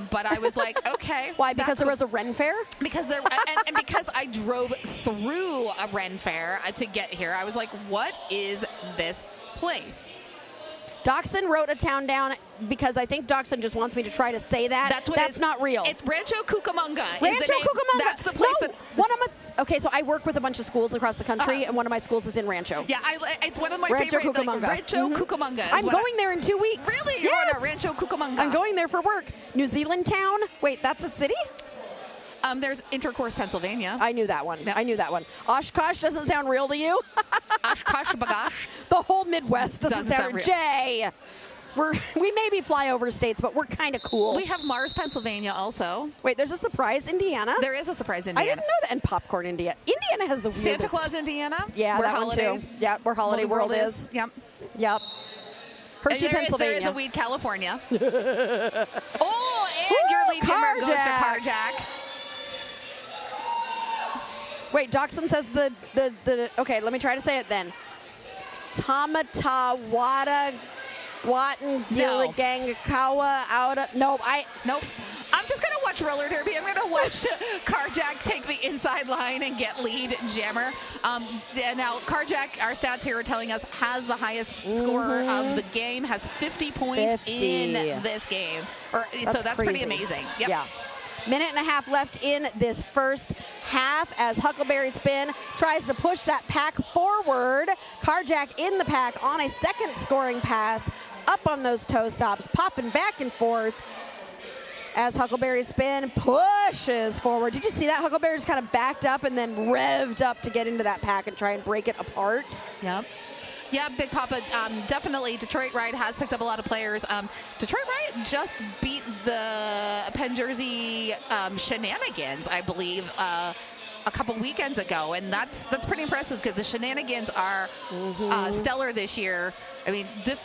S6: but I was like, okay.
S1: Why? Because there was a Ren Fair?
S6: Because and because I drove through a Ren Fair to get here, I was like, what is this place?
S1: Dachshund wrote a town down because I think Dachshund just wants me to try to say that. That's not real.
S6: It's Rancho Cucamonga.
S1: Rancho Cucamonga.
S6: That's the place.
S1: Okay, so I work with a bunch of schools across the country, and one of my schools is in Rancho.
S6: Yeah, it's one of my
S1: Rancho
S6: favorite.
S1: Cucamonga.
S6: Rancho Cucamonga.
S1: I'm going there in 2 weeks.
S6: Really?
S1: Yes.
S6: You're going to Rancho Cucamonga.
S1: I'm going there for work. New Zealand town. Wait, that's a city?
S6: There's Intercourse, Pennsylvania.
S1: I knew that one. Yep. I knew that one. Oshkosh doesn't sound real to you?
S6: Oshkosh Bagosh.
S1: The whole Midwest doesn't sound real. Jay. We may be flyover states, but we're kind of cool.
S6: We have Mars, Pennsylvania also.
S1: Wait, there's a Surprise, Indiana?
S6: There is a Surprise, Indiana.
S1: I didn't know that. And Popcorn, Indiana. Indiana has the weirdest.
S6: Santa Claus, Indiana.
S1: Yeah, that one too. Yeah, where Holiday World is.
S6: Yep.
S1: Hershey, Pennsylvania.
S6: There is a Weed, California. And your lead jammer goes to Carjack.
S1: Wait, Dachshund says the okay, let me try to say it then. Tamatawada Guatan Gilligangakawa out of Nope.
S6: I'm just gonna watch roller derby. I'm gonna watch Carjack take the inside line and get lead jammer. Now Carjack, our stats here are telling us, has the highest scorer of the game, has 50 points in this game. So that's
S1: crazy.
S6: Pretty amazing. Yep.
S1: Yeah. Minute and a half left in this first half as Huckleberry Spin tries to push that pack forward. Carjack in the pack on a second scoring pass, up on those toe stops, popping back and forth as Huckleberry Spin pushes forward. Did you see that? Huckleberry just kind of backed up and then revved up to get into that pack and try and break it apart.
S6: Yep. Yeah, Big Papa, definitely Detroit Ride has picked up a lot of players. Detroit Ride just beat the Penn Jersey Shenanigans, I believe, a couple weekends ago, and that's pretty impressive because the Shenanigans are stellar this year. I mean, this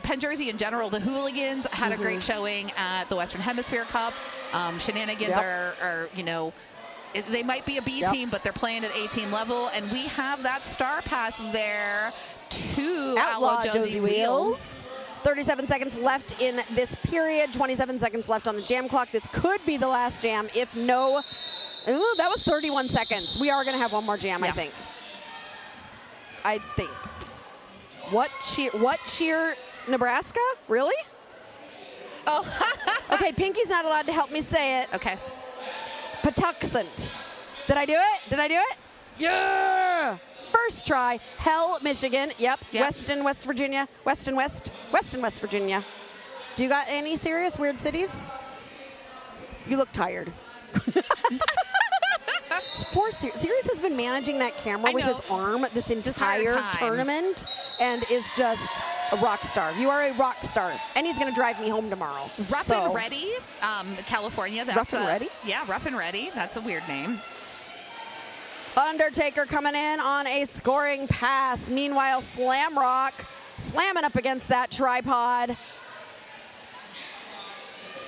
S6: Penn Jersey in general, the Hooligans had a great showing at the Western Hemisphere Cup. Shenanigans are, you know, they might be a B team, but they're playing at A-team level, and we have that star pass there to Outlaw Josie Wheels.
S1: 37 seconds left in this period, 27 seconds left on the jam clock. This could be the last jam if no... Ooh, that was 31 seconds. We are going to have one more jam, I think. What cheer, Nebraska? Really?
S6: Oh.
S1: Okay, Pinky's not allowed to help me say it.
S6: Okay.
S1: Patuxent. Did I do it? Yeah! First try, Hell, Michigan. Yep. Weston, West Virginia. Weston, West Virginia. Do you got any serious weird cities? You look tired. Poor Sirius has been managing that camera with his arm this entire tournament and is just a rock star. You are a rock star. And he's going to drive me home tomorrow.
S6: Rough and Ready, California. That's
S1: Rough and Ready?
S6: Yeah, Rough and Ready. That's a weird name.
S1: Undertaker coming in on a scoring pass. Meanwhile, Slamrock slamming up against that tripod.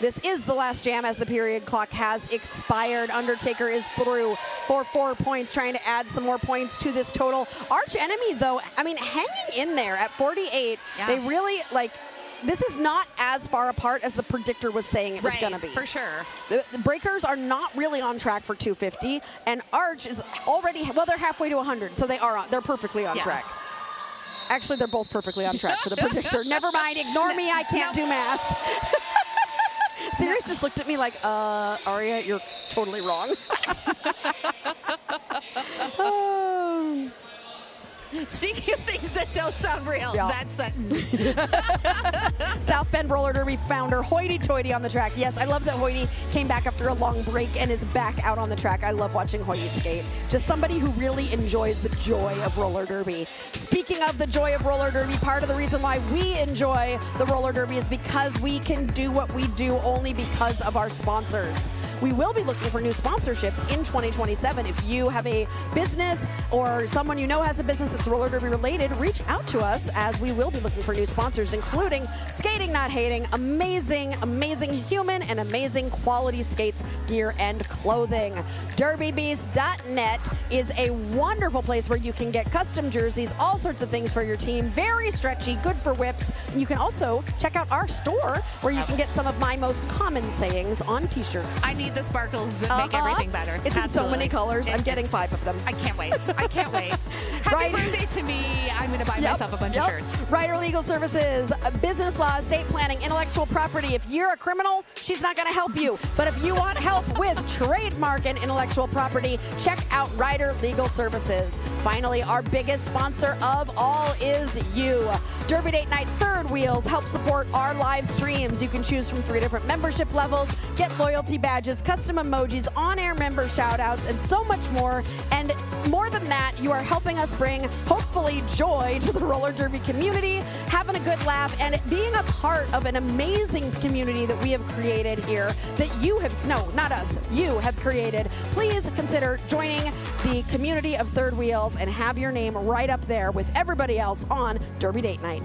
S1: This is the last jam as the period clock has expired. Undertaker is through for 4 points, trying to add some more points to this total. Arch Enemy, though, I mean, hanging in there at 48. Yeah. They really, like, this is not as far apart as the predictor was saying it was going to be.
S6: For sure.
S1: The Breakers are not really on track for 250, and Arch is already, well, they're halfway to 100, so they're perfectly on track. Actually, they're both perfectly on track for the predictor. Never mind, ignore me, I can't do math. Sirius just looked at me like, Aria, you're totally wrong.
S6: Speaking of things that don't sound real, that sentence.
S1: South Bend Roller Derby founder Hoity Toity on the track. Yes, I love that Hoity came back after a long break and is back out on the track. I love watching Hoity skate. Just somebody who really enjoys the joy of roller derby. Speaking of the joy of roller derby, part of the reason why we enjoy the roller derby is because we can do what we do only because of our sponsors. We will be looking for new sponsorships in 2027. If you have a business or someone you know has a business that's roller derby related, reach out to us as we will be looking for new sponsors, including Skatin Not Hatin, amazing human and amazing quality skates, gear, and clothing. DerbyBeast.net is a wonderful place where you can get custom jerseys, all sorts of things for your team. Very stretchy, good for whips. And you can also check out our store where you can get some of my most common sayings on t-shirts.
S6: I need the sparkles that make everything better.
S1: It's in so many colors. I'm getting 5 of them.
S6: I can't wait. Happy birthday to me. I'm going to buy myself a bunch of shirts.
S1: Ryder Legal Services, business law, estate planning, intellectual property. If you're a criminal, she's not going to help you. But if you want help with trademark and intellectual property, check out Ryder Legal Services. Finally, our biggest sponsor of all is you. Derby Date Night Third Wheels help support our live streams. You can choose from 3 different membership levels, get loyalty badges, custom emojis, on-air member shout-outs, and so much more. And more than that, you are helping us bring, hopefully, joy to the roller derby community, having a good laugh, and being a part of an amazing community that we have created here that you have, no, not us, you have created. Please consider joining the community of Third Wheels and have your name right up there with everybody else on Derby Date Night.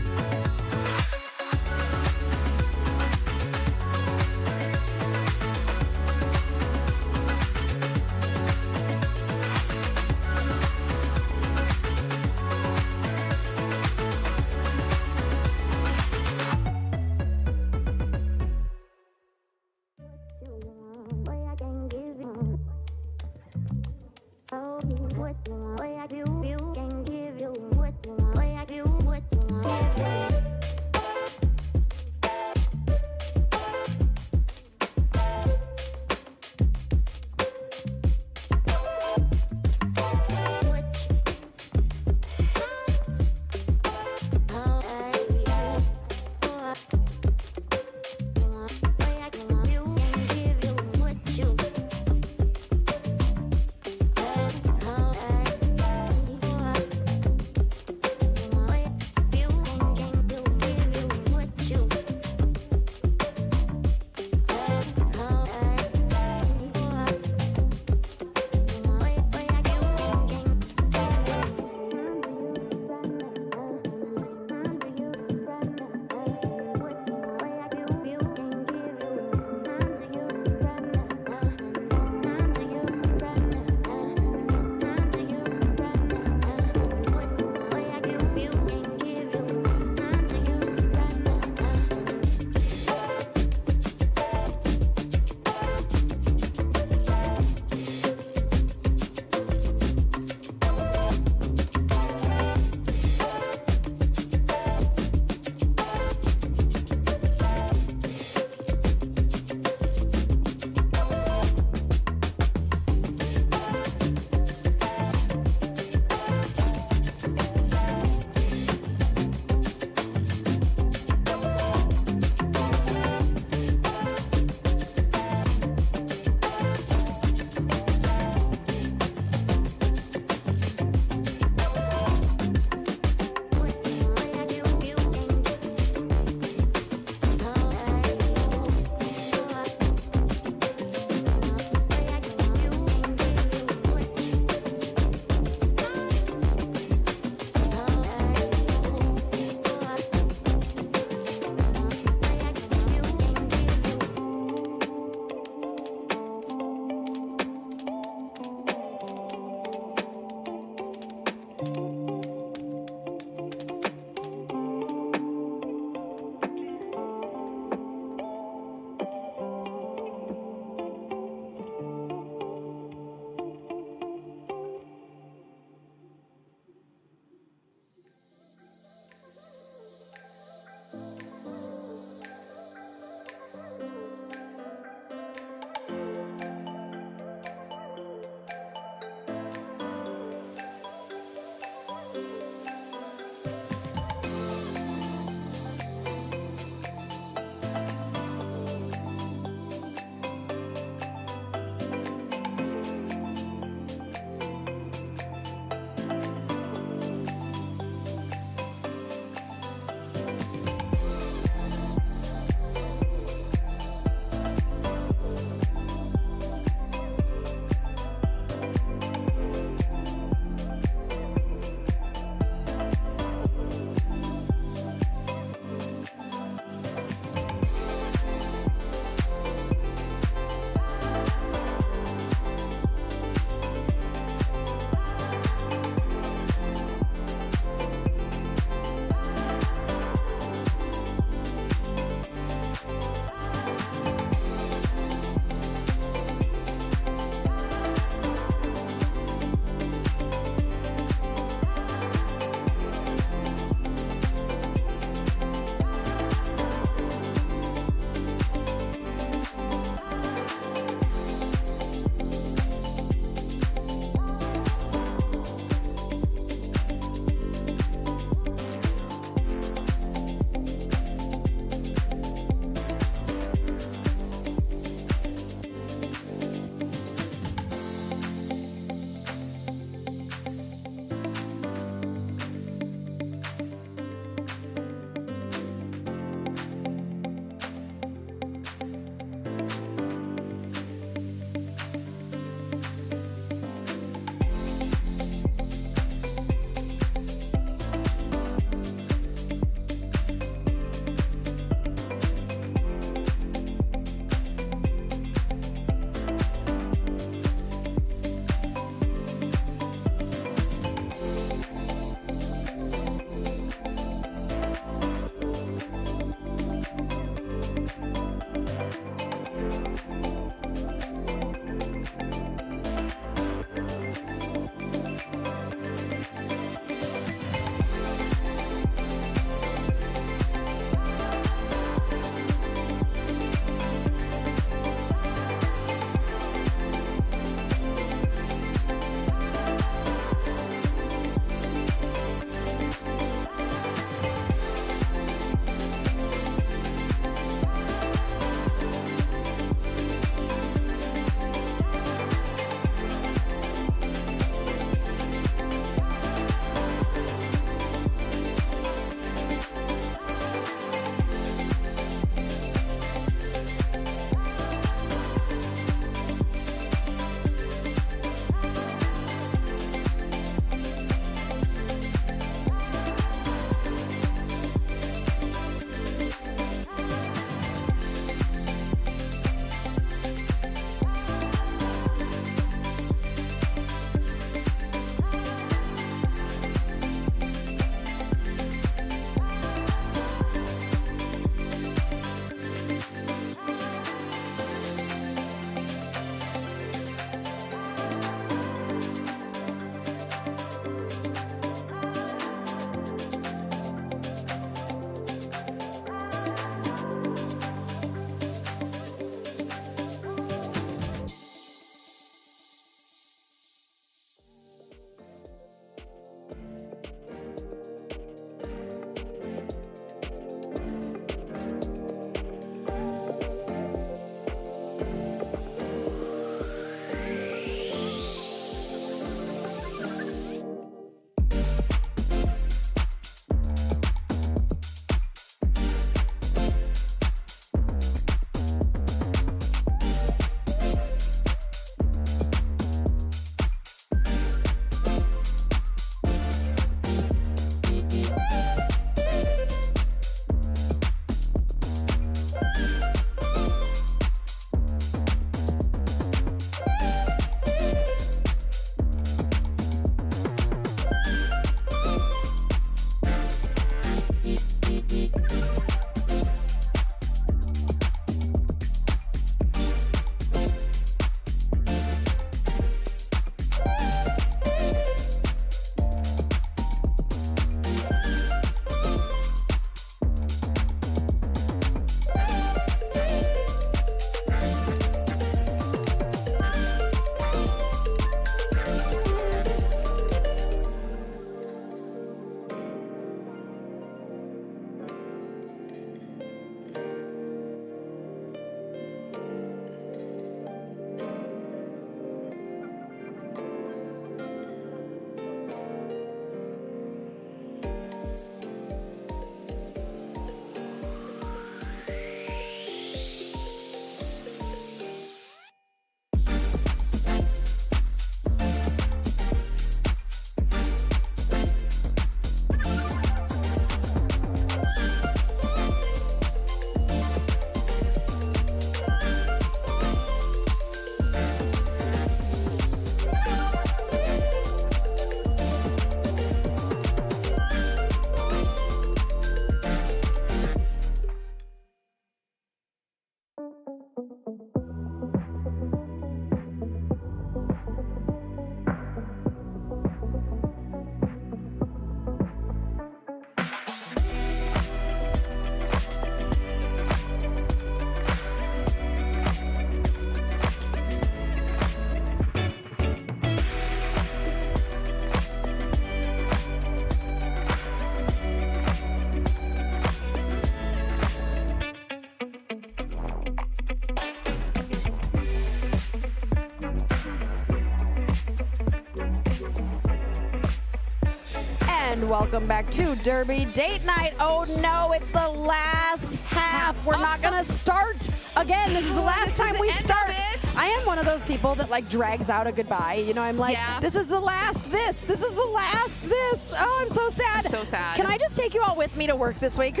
S1: And welcome back to Derby Date Night. Oh no, it's the last half. We're not going to start again. This is the last time we start. I am one of those people that like drags out a goodbye. You know, I'm like, this is the last this. This is the last this. Oh, I'm so sad.
S6: I'm so sad.
S1: Can I just take you all with me to work this week?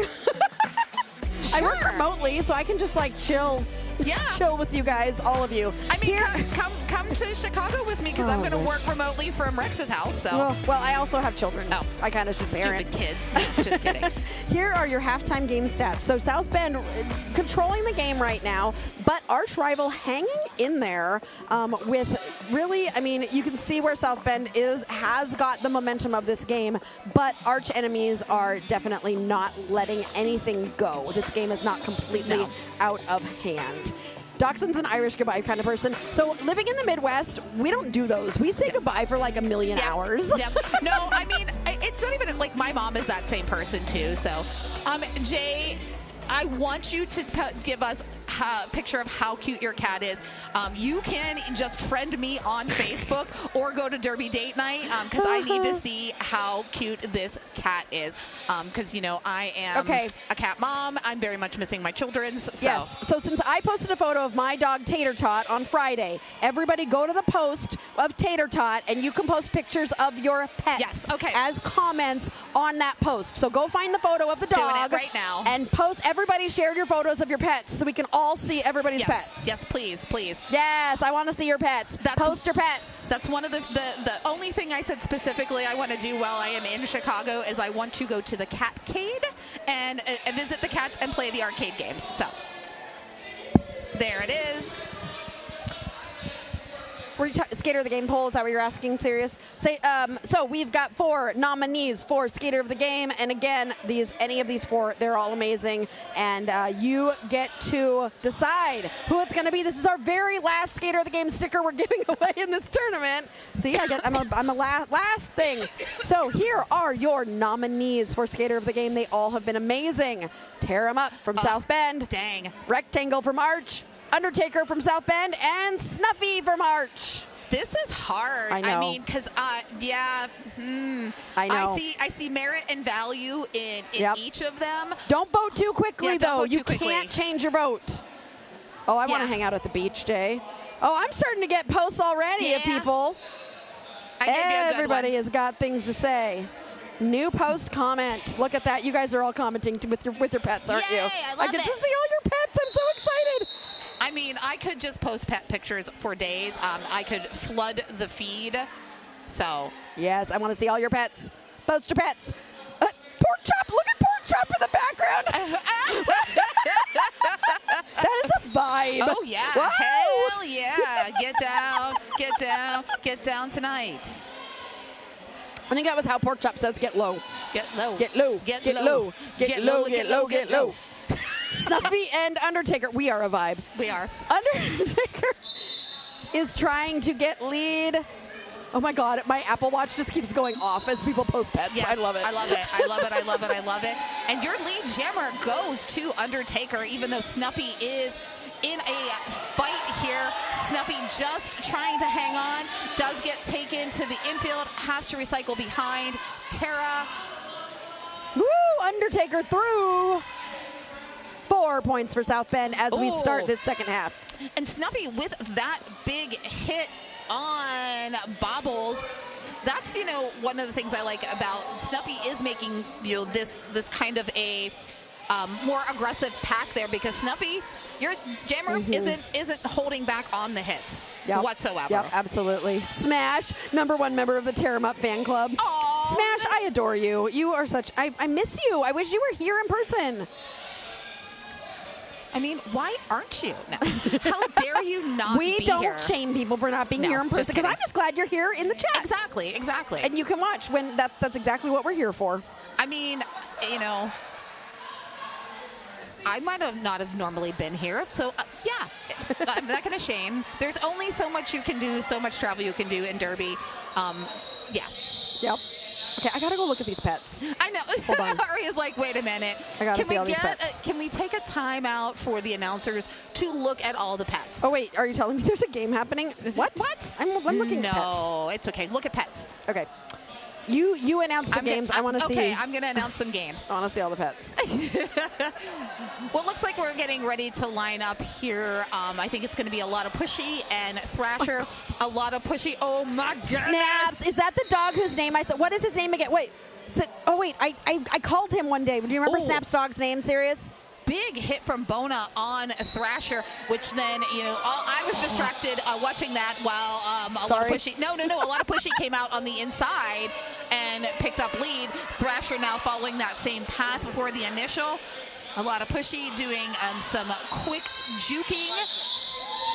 S1: I work remotely, so I can just like chill. Chill with you guys, all of you.
S6: I mean, come to Chicago with me because I'm going to work remotely from Rex's house. So.
S1: Well, I also have children.
S6: Oh,
S1: I kind of just parent.
S6: Stupid kids. No, just kidding.
S1: Here are your halftime game stats. So South Bend controlling the game right now, but arch rival hanging in there with really, I mean, you can see where South Bend has got the momentum of this game, but arch enemies are definitely not letting anything go. This game is not completely out of hand. Dachshund's an Irish goodbye kind of person. So living in the Midwest, we don't do those. We say goodbye for like a million hours.
S6: No, I mean, it's not even like my mom is that same person too. So, Jay, I want you to give us a picture of how cute your cat is. You can just friend me on Facebook or go to Derby Date Night because I need to see how cute this cat is. Because, you know, I am a cat mom. I'm very much missing my children's. So.
S1: Yes. So since I posted a photo of my dog Tater Tot on Friday, everybody go to the post of Tater Tot and you can post pictures of your pets as comments on that post. So go find the photo of the dog
S6: doing it right now
S1: and post. Everybody share your photos of your pets so we can all see everybody's pets.
S6: Yes, please, please.
S1: Yes, I want to see your pets. Post your pets.
S6: That's one of the only thing I said specifically I want to do while I am in Chicago is I want to go to the Catcade and visit the cats and play the arcade games. So there it is.
S1: Skater of the Game poll, is that what you're asking? Serious? So we've got 4 nominees for Skater of the Game, and again, any of these 4, they're all amazing, and you get to decide who it's going to be. This is our very last Skater of the Game sticker we're giving away in this tournament. See, I'm a last thing. So here are your nominees for Skater of the Game. They all have been amazing. Tear 'em Up from South Bend.
S6: Dang.
S1: Rectangle from Arch. Undertaker from South Bend, and Snuffy from Arch.
S6: This is hard.
S1: I know.
S6: I mean, because
S1: I know.
S6: I see merit and value in each of them.
S1: Don't vote too quickly, though. You
S6: quickly.
S1: Can't change your vote. Oh, I want to hang out at the beach, Jay. Oh, I'm starting to get posts already of people. Everybody has got things to say. New post comment. Look at that. You guys are all commenting with your pets, aren't you?
S6: I
S1: get to see all your pets. I'm so excited.
S6: I mean, I could just post pet pictures for days. I could flood the feed. So.
S1: Yes, I want to see all your pets. Post your pets. Pork Chop. Look at Pork Chop in the background. That is a vibe.
S6: Oh, yeah.
S1: Wow.
S6: Hell yeah. Get down tonight.
S1: I think that was how Pork Chop says get low.
S6: Get low.
S1: Get low.
S6: Get
S1: low.
S6: low.
S1: Get low. Get low. Get low. Snuffy and Undertaker. We are a vibe.
S6: We are.
S1: Undertaker is trying to get lead. Oh my God, my Apple Watch just keeps going off as people post pets.
S6: Yes,
S1: I love it.
S6: I love it. And your lead jammer goes to Undertaker, even though Snuffy is in a fight here. Snuffy just trying to hang on. Does get taken to the infield. Has to recycle behind. Tara.
S1: Woo! Undertaker through. 4 points for South Bend as we start this second half.
S6: And Snuffy with that big hit on Bobbles. That's, you know, one of the things I like about Snuffy is making, you know, this kind of a more aggressive pack there, because Snuffy, your jammer isn't holding back on the hits whatsoever.
S1: Yep, absolutely. Smash, #1 member of the Tear 'em Up fan club.
S6: Aww,
S1: Smash, I adore you. You are such, I miss you. I wish you were here in person.
S6: I mean, why aren't you? No. How dare you not be here?
S1: We don't shame people for not being here in person, because I'm just glad you're here in the chat.
S6: Exactly.
S1: And you can watch when that's exactly what we're here for.
S6: I mean, you know, I might have not have normally been here, so yeah, I'm not going to shame. There's only so much you can do, so much travel you can do in Derby. Yeah.
S1: Yep. Okay, I gotta go look at these pets.
S6: I know.
S1: Hold on.
S6: Aria's like, wait a minute.
S1: I gotta see all these pets.
S6: Can we take a time out for the announcers to look at all the pets?
S1: Oh wait, are you telling me there's a game happening? What? I'm looking at pets.
S6: No, it's okay. Look at pets.
S1: Okay. You announce the games. I want to see.
S6: Okay, I'm going to announce some games.
S1: I want to see all the pets.
S6: Well, it looks like we're getting ready to line up here. I think it's going to be a lot of Pushy and Thrasher. A lot of Pushy. Oh, my goodness.
S1: Snaps. Is that the dog whose name I said? What is his name again? Wait. I called him one day. Do you remember Snap's dog's name, Sirius?
S6: Big hit from Bona on Thrasher, which then, I was distracted watching that while a lot of Pushy. No. A lot of Pushy came out on the inside and picked up lead. Thrasher now following that same path before the initial. A lot of Pushy doing some quick juking.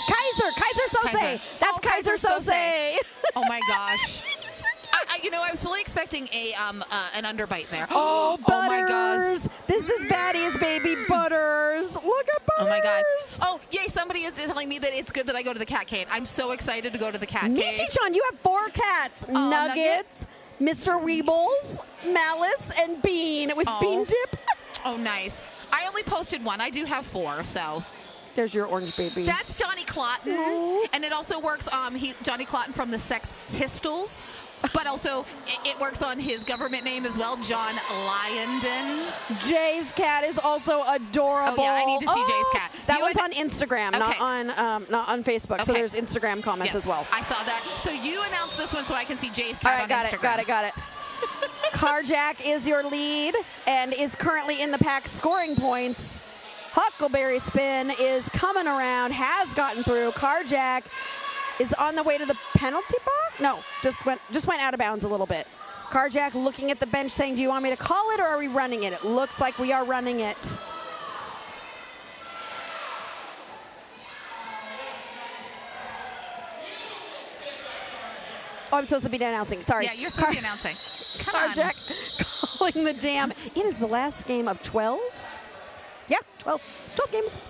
S1: Kaiser Sose. That's Kaiser Sose.
S6: Oh, my gosh. I was fully expecting an underbite there.
S1: Oh,
S6: my gosh.
S1: This is Batty's baby Butters. Look at Butters.
S6: Oh, my God. Oh, yay, somebody is telling me that it's good that I go to the cat cave. I'm so excited to go to the cat cave.
S1: Michi-chan, you have 4 cats. Nuggets, Mr. Weebles, Malice, and Bean with Bean Dip.
S6: Oh, nice. I only posted 1. I do have 4, so...
S1: There's your orange baby.
S6: That's Johnny Clotton.
S1: Aww.
S6: And it also works Johnny Clotton from the Sex Pistols. But also, it works on his government name as well, John Lyondon.
S1: Jay's cat is also adorable.
S6: Oh, yeah, I need to see Jay's cat.
S1: That one's on Instagram, not on Facebook. Okay. So there's Instagram comments as well.
S6: I saw that. So you announced this one so I can see Jay's cat on Instagram.
S1: Got it. Carjack is your lead and is currently in the pack scoring points. Huckleberry Spin is coming around, has gotten through. Carjack is on the way to the penalty box? No, just went out of bounds a little bit. Carjack looking at the bench saying, do you want me to call it or are we running it? It looks like we are running it. Oh, I'm supposed to be announcing. Sorry.
S6: Yeah, you're supposed to be announcing.
S1: Carjack calling the jam. It is the last game of 12? Yeah, 12 games.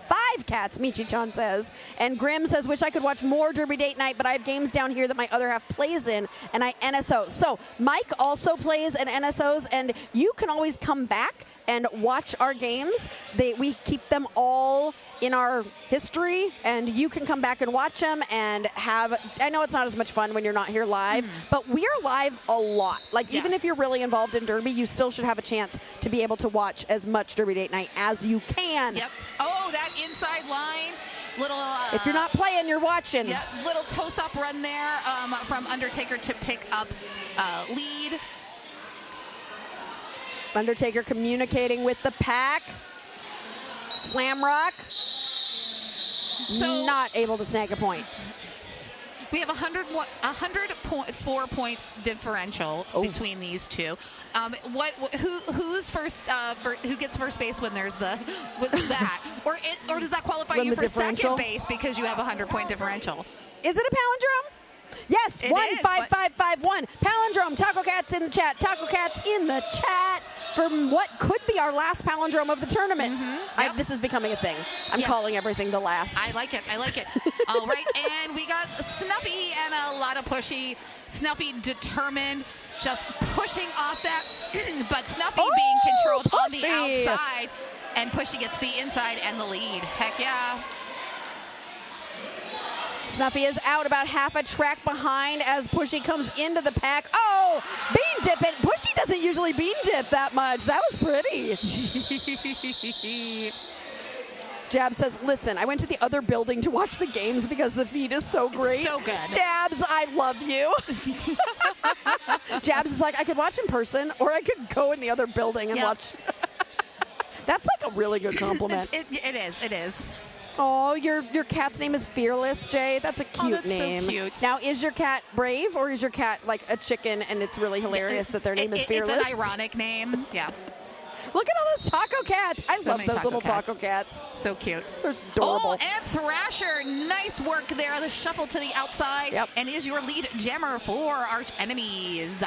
S1: 5 cats, Michi-chan says. And Grim says, wish I could watch more Derby Date Night, but I have games down here that my other half plays in, and I NSO. So Mike also plays in NSOs, and you can always come back and watch our games. We keep them all in our history, and you can come back and watch them and have, I know it's not as much fun when you're not here live, but we are live a lot. Like, even if you're really involved in Derby, you still should have a chance to be able to watch as much Derby Date Night as you can.
S6: Yep. Oh, that inside line. Little.
S1: If you're not playing, you're watching.
S6: Yeah, little toss-up run there from Undertaker to pick up lead.
S1: Undertaker communicating with the pack. Slamrock. So not able to snag a point.
S6: We have 104-point differential between these two. Who's first? Who gets first base when there's that? or does that qualify you for second base because you have 100-point differential?
S1: Is it a palindrome? Yes, 15551. Palindrome. Taco Cat's in the chat. Taco Cat's in the chat for what could be our last palindrome of the tournament. This is becoming a thing. I'm calling everything the last.
S6: I like it. All right, and we got Snuffy and a lot of Pushy. Snuffy determined, just pushing off that, but Snuffy being controlled on the outside, and Pushy gets the inside and the lead. Heck yeah.
S1: Snuffy is out about half a track behind as Pushy comes into the pack. Oh, bean dip it. Pushy doesn't usually bean dip that much. That was pretty. Jab says, listen, I went to the other building to watch the games because the feed is so great.
S6: It's so good.
S1: Jabs, I love you. Jabs is like, I could watch in person or I could go in the other building and watch. That's like a really good compliment.
S6: It is.
S1: Oh, your cat's name is Fearless, Jay. That's a cute name.
S6: So cute.
S1: Now, is your cat brave or is your cat like a chicken and it's really hilarious that their name is Fearless?
S6: It's an ironic name. Yeah.
S1: Look at all those taco cats. I love those little taco cats.
S6: So cute.
S1: They're adorable.
S6: Oh, and Thrasher. Nice work there. The shuffle to the outside.
S1: Yep.
S6: And is your lead jammer for arch enemies.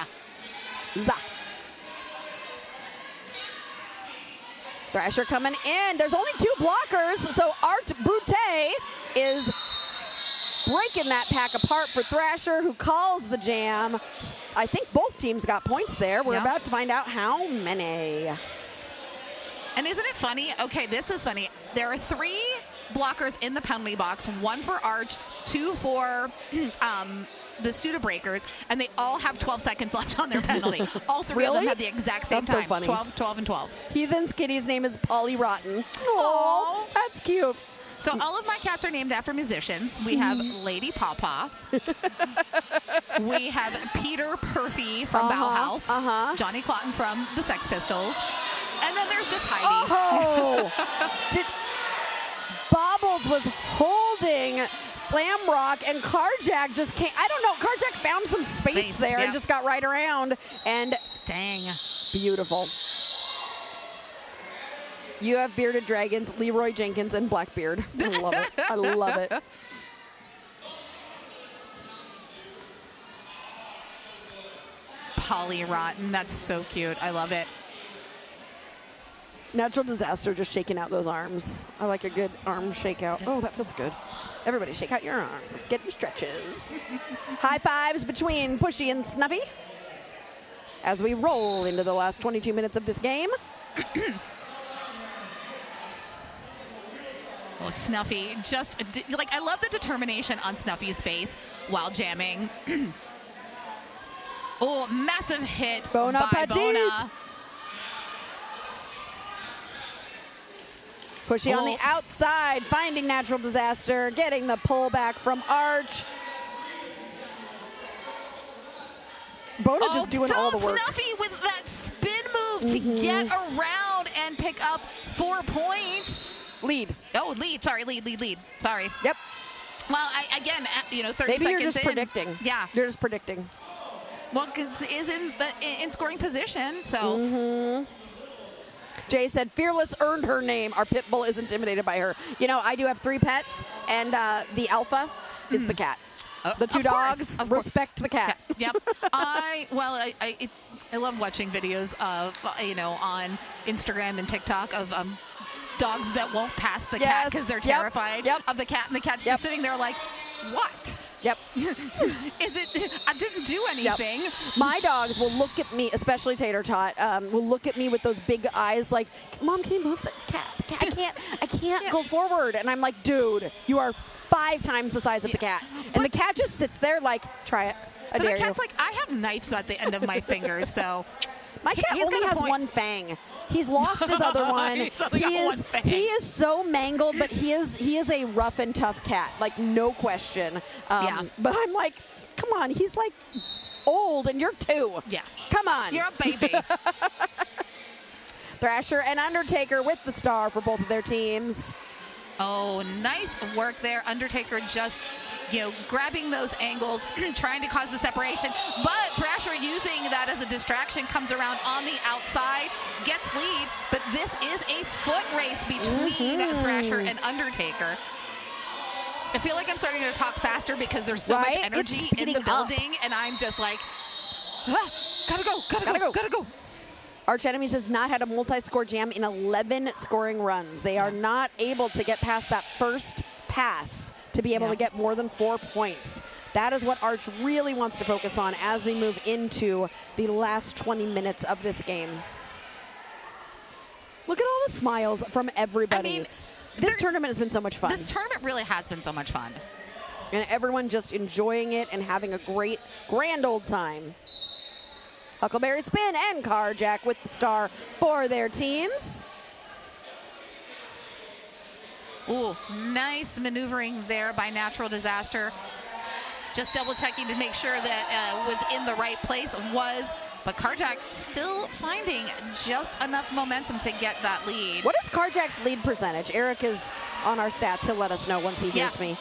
S1: Thrasher coming in. There's only 2 blockers, so Art Brute is breaking that pack apart for Thrasher, who calls the jam. I think both teams got points there. We're about to find out how many.
S6: And isn't it funny? Okay, this is funny. There are 3 blockers in the penalty box. 1 for Arch, 2 for the Studebreakers, and they all have 12 seconds left on their penalty. All three of them have the exact same
S1: That's
S6: time.
S1: so funny.
S6: 12, 12, and 12.
S1: Heathen's kitty's name is Polly Rotten. Oh, that's cute.
S6: So all of my cats are named after musicians. We have Lady Pawpaw. We have Peter Perthy from Bauhaus. Johnny Clotten from the Sex Pistols. And then there's just Heidi.
S1: Oh! Bobbles was holding Slamrock, and Carjack just can't. I don't know. Carjack found some space there and just got right around. And
S6: dang.
S1: Beautiful. You have bearded dragons, Leroy Jenkins, and Blackbeard. I love it. I love it.
S6: Polly Rotten. That's so cute. I love it.
S1: Natural Disaster just shaking out those arms. I like a good arm shake out. Oh, that feels good. Everybody shake out your arms. Get your stretches. High fives between Pushy and Snuffy as we roll into the last 22 minutes of this game.
S6: Oh, Snuffy, just like, I love the determination on Snuffy's face while jamming. Oh, massive hit
S1: Bona
S6: by
S1: Petit.
S6: Bona.
S1: Pushy on the outside, finding Natural Disaster, getting the pullback from Arch. Bona just doing all the work.
S6: Snuffy with that spin move to get around and pick up 4 points.
S1: Lead.
S6: Oh, lead. Sorry, lead. Sorry.
S1: Yep.
S6: Well, again, 30
S1: Maybe
S6: seconds
S1: you're just
S6: in.
S1: predicting.
S6: Yeah.
S1: You're just predicting.
S6: Well, is in scoring position, so.
S1: Jay said, Fearless earned her name. Our pit bull is intimidated by her. You know, I do have 3 pets, and the alpha is the cat. The 2 dogs respect the cat.
S6: Yep. I love watching videos of, on Instagram and TikTok of dogs that won't pass the cat because they're terrified of the cat, and the cat's just sitting there like, what?
S1: Yep.
S6: I didn't do anything.
S1: Yep. My dogs will look at me, especially Tater Tot, will look at me with those big eyes like, Mom, can you move the cat? I can't go forward. And I'm like, dude, you are 5 times the size of the cat. And the cat just sits there like, try it. I dare you.
S6: The cat's like, I have knives at the end of my fingers, so.
S1: My cat only has 1 fang. He's lost his other one. He is so mangled, but he is a rough and tough cat, like no question. But I'm like, come on, he's like old and you're 2.
S6: Yeah.
S1: Come on.
S6: You're a baby.
S1: Thrasher and Undertaker with the star for both of their teams.
S6: Oh, nice work there. Undertaker just, grabbing those angles, trying to cause the separation. But Thrasher using that as a distraction, comes around on the outside, gets lead. But this is a foot race between Thrasher and Undertaker. I feel like I'm starting to talk faster because there's so much energy in the building. And I'm just like, gotta go.
S1: Arch Enemies has not had a multi-score jam in 11 scoring runs. They are not able to get past that first pass to be able to get more than 4 points. That is what Arch really wants to focus on as we move into the last 20 minutes of this game. Look at all the smiles from everybody.
S6: I mean,
S1: this tournament has been so much fun.
S6: This tournament really has been so much fun.
S1: And everyone just enjoying it and having a great, grand old time. Huckleberry Spin and Carjack with the star for their teams.
S6: Ooh, nice maneuvering there by Natural Disaster. Just double checking to make sure that was in the right place. But Carjack still finding just enough momentum to get that lead.
S1: What is Carjack's lead percentage? Eric is on our stats. He'll let us know once he hears me.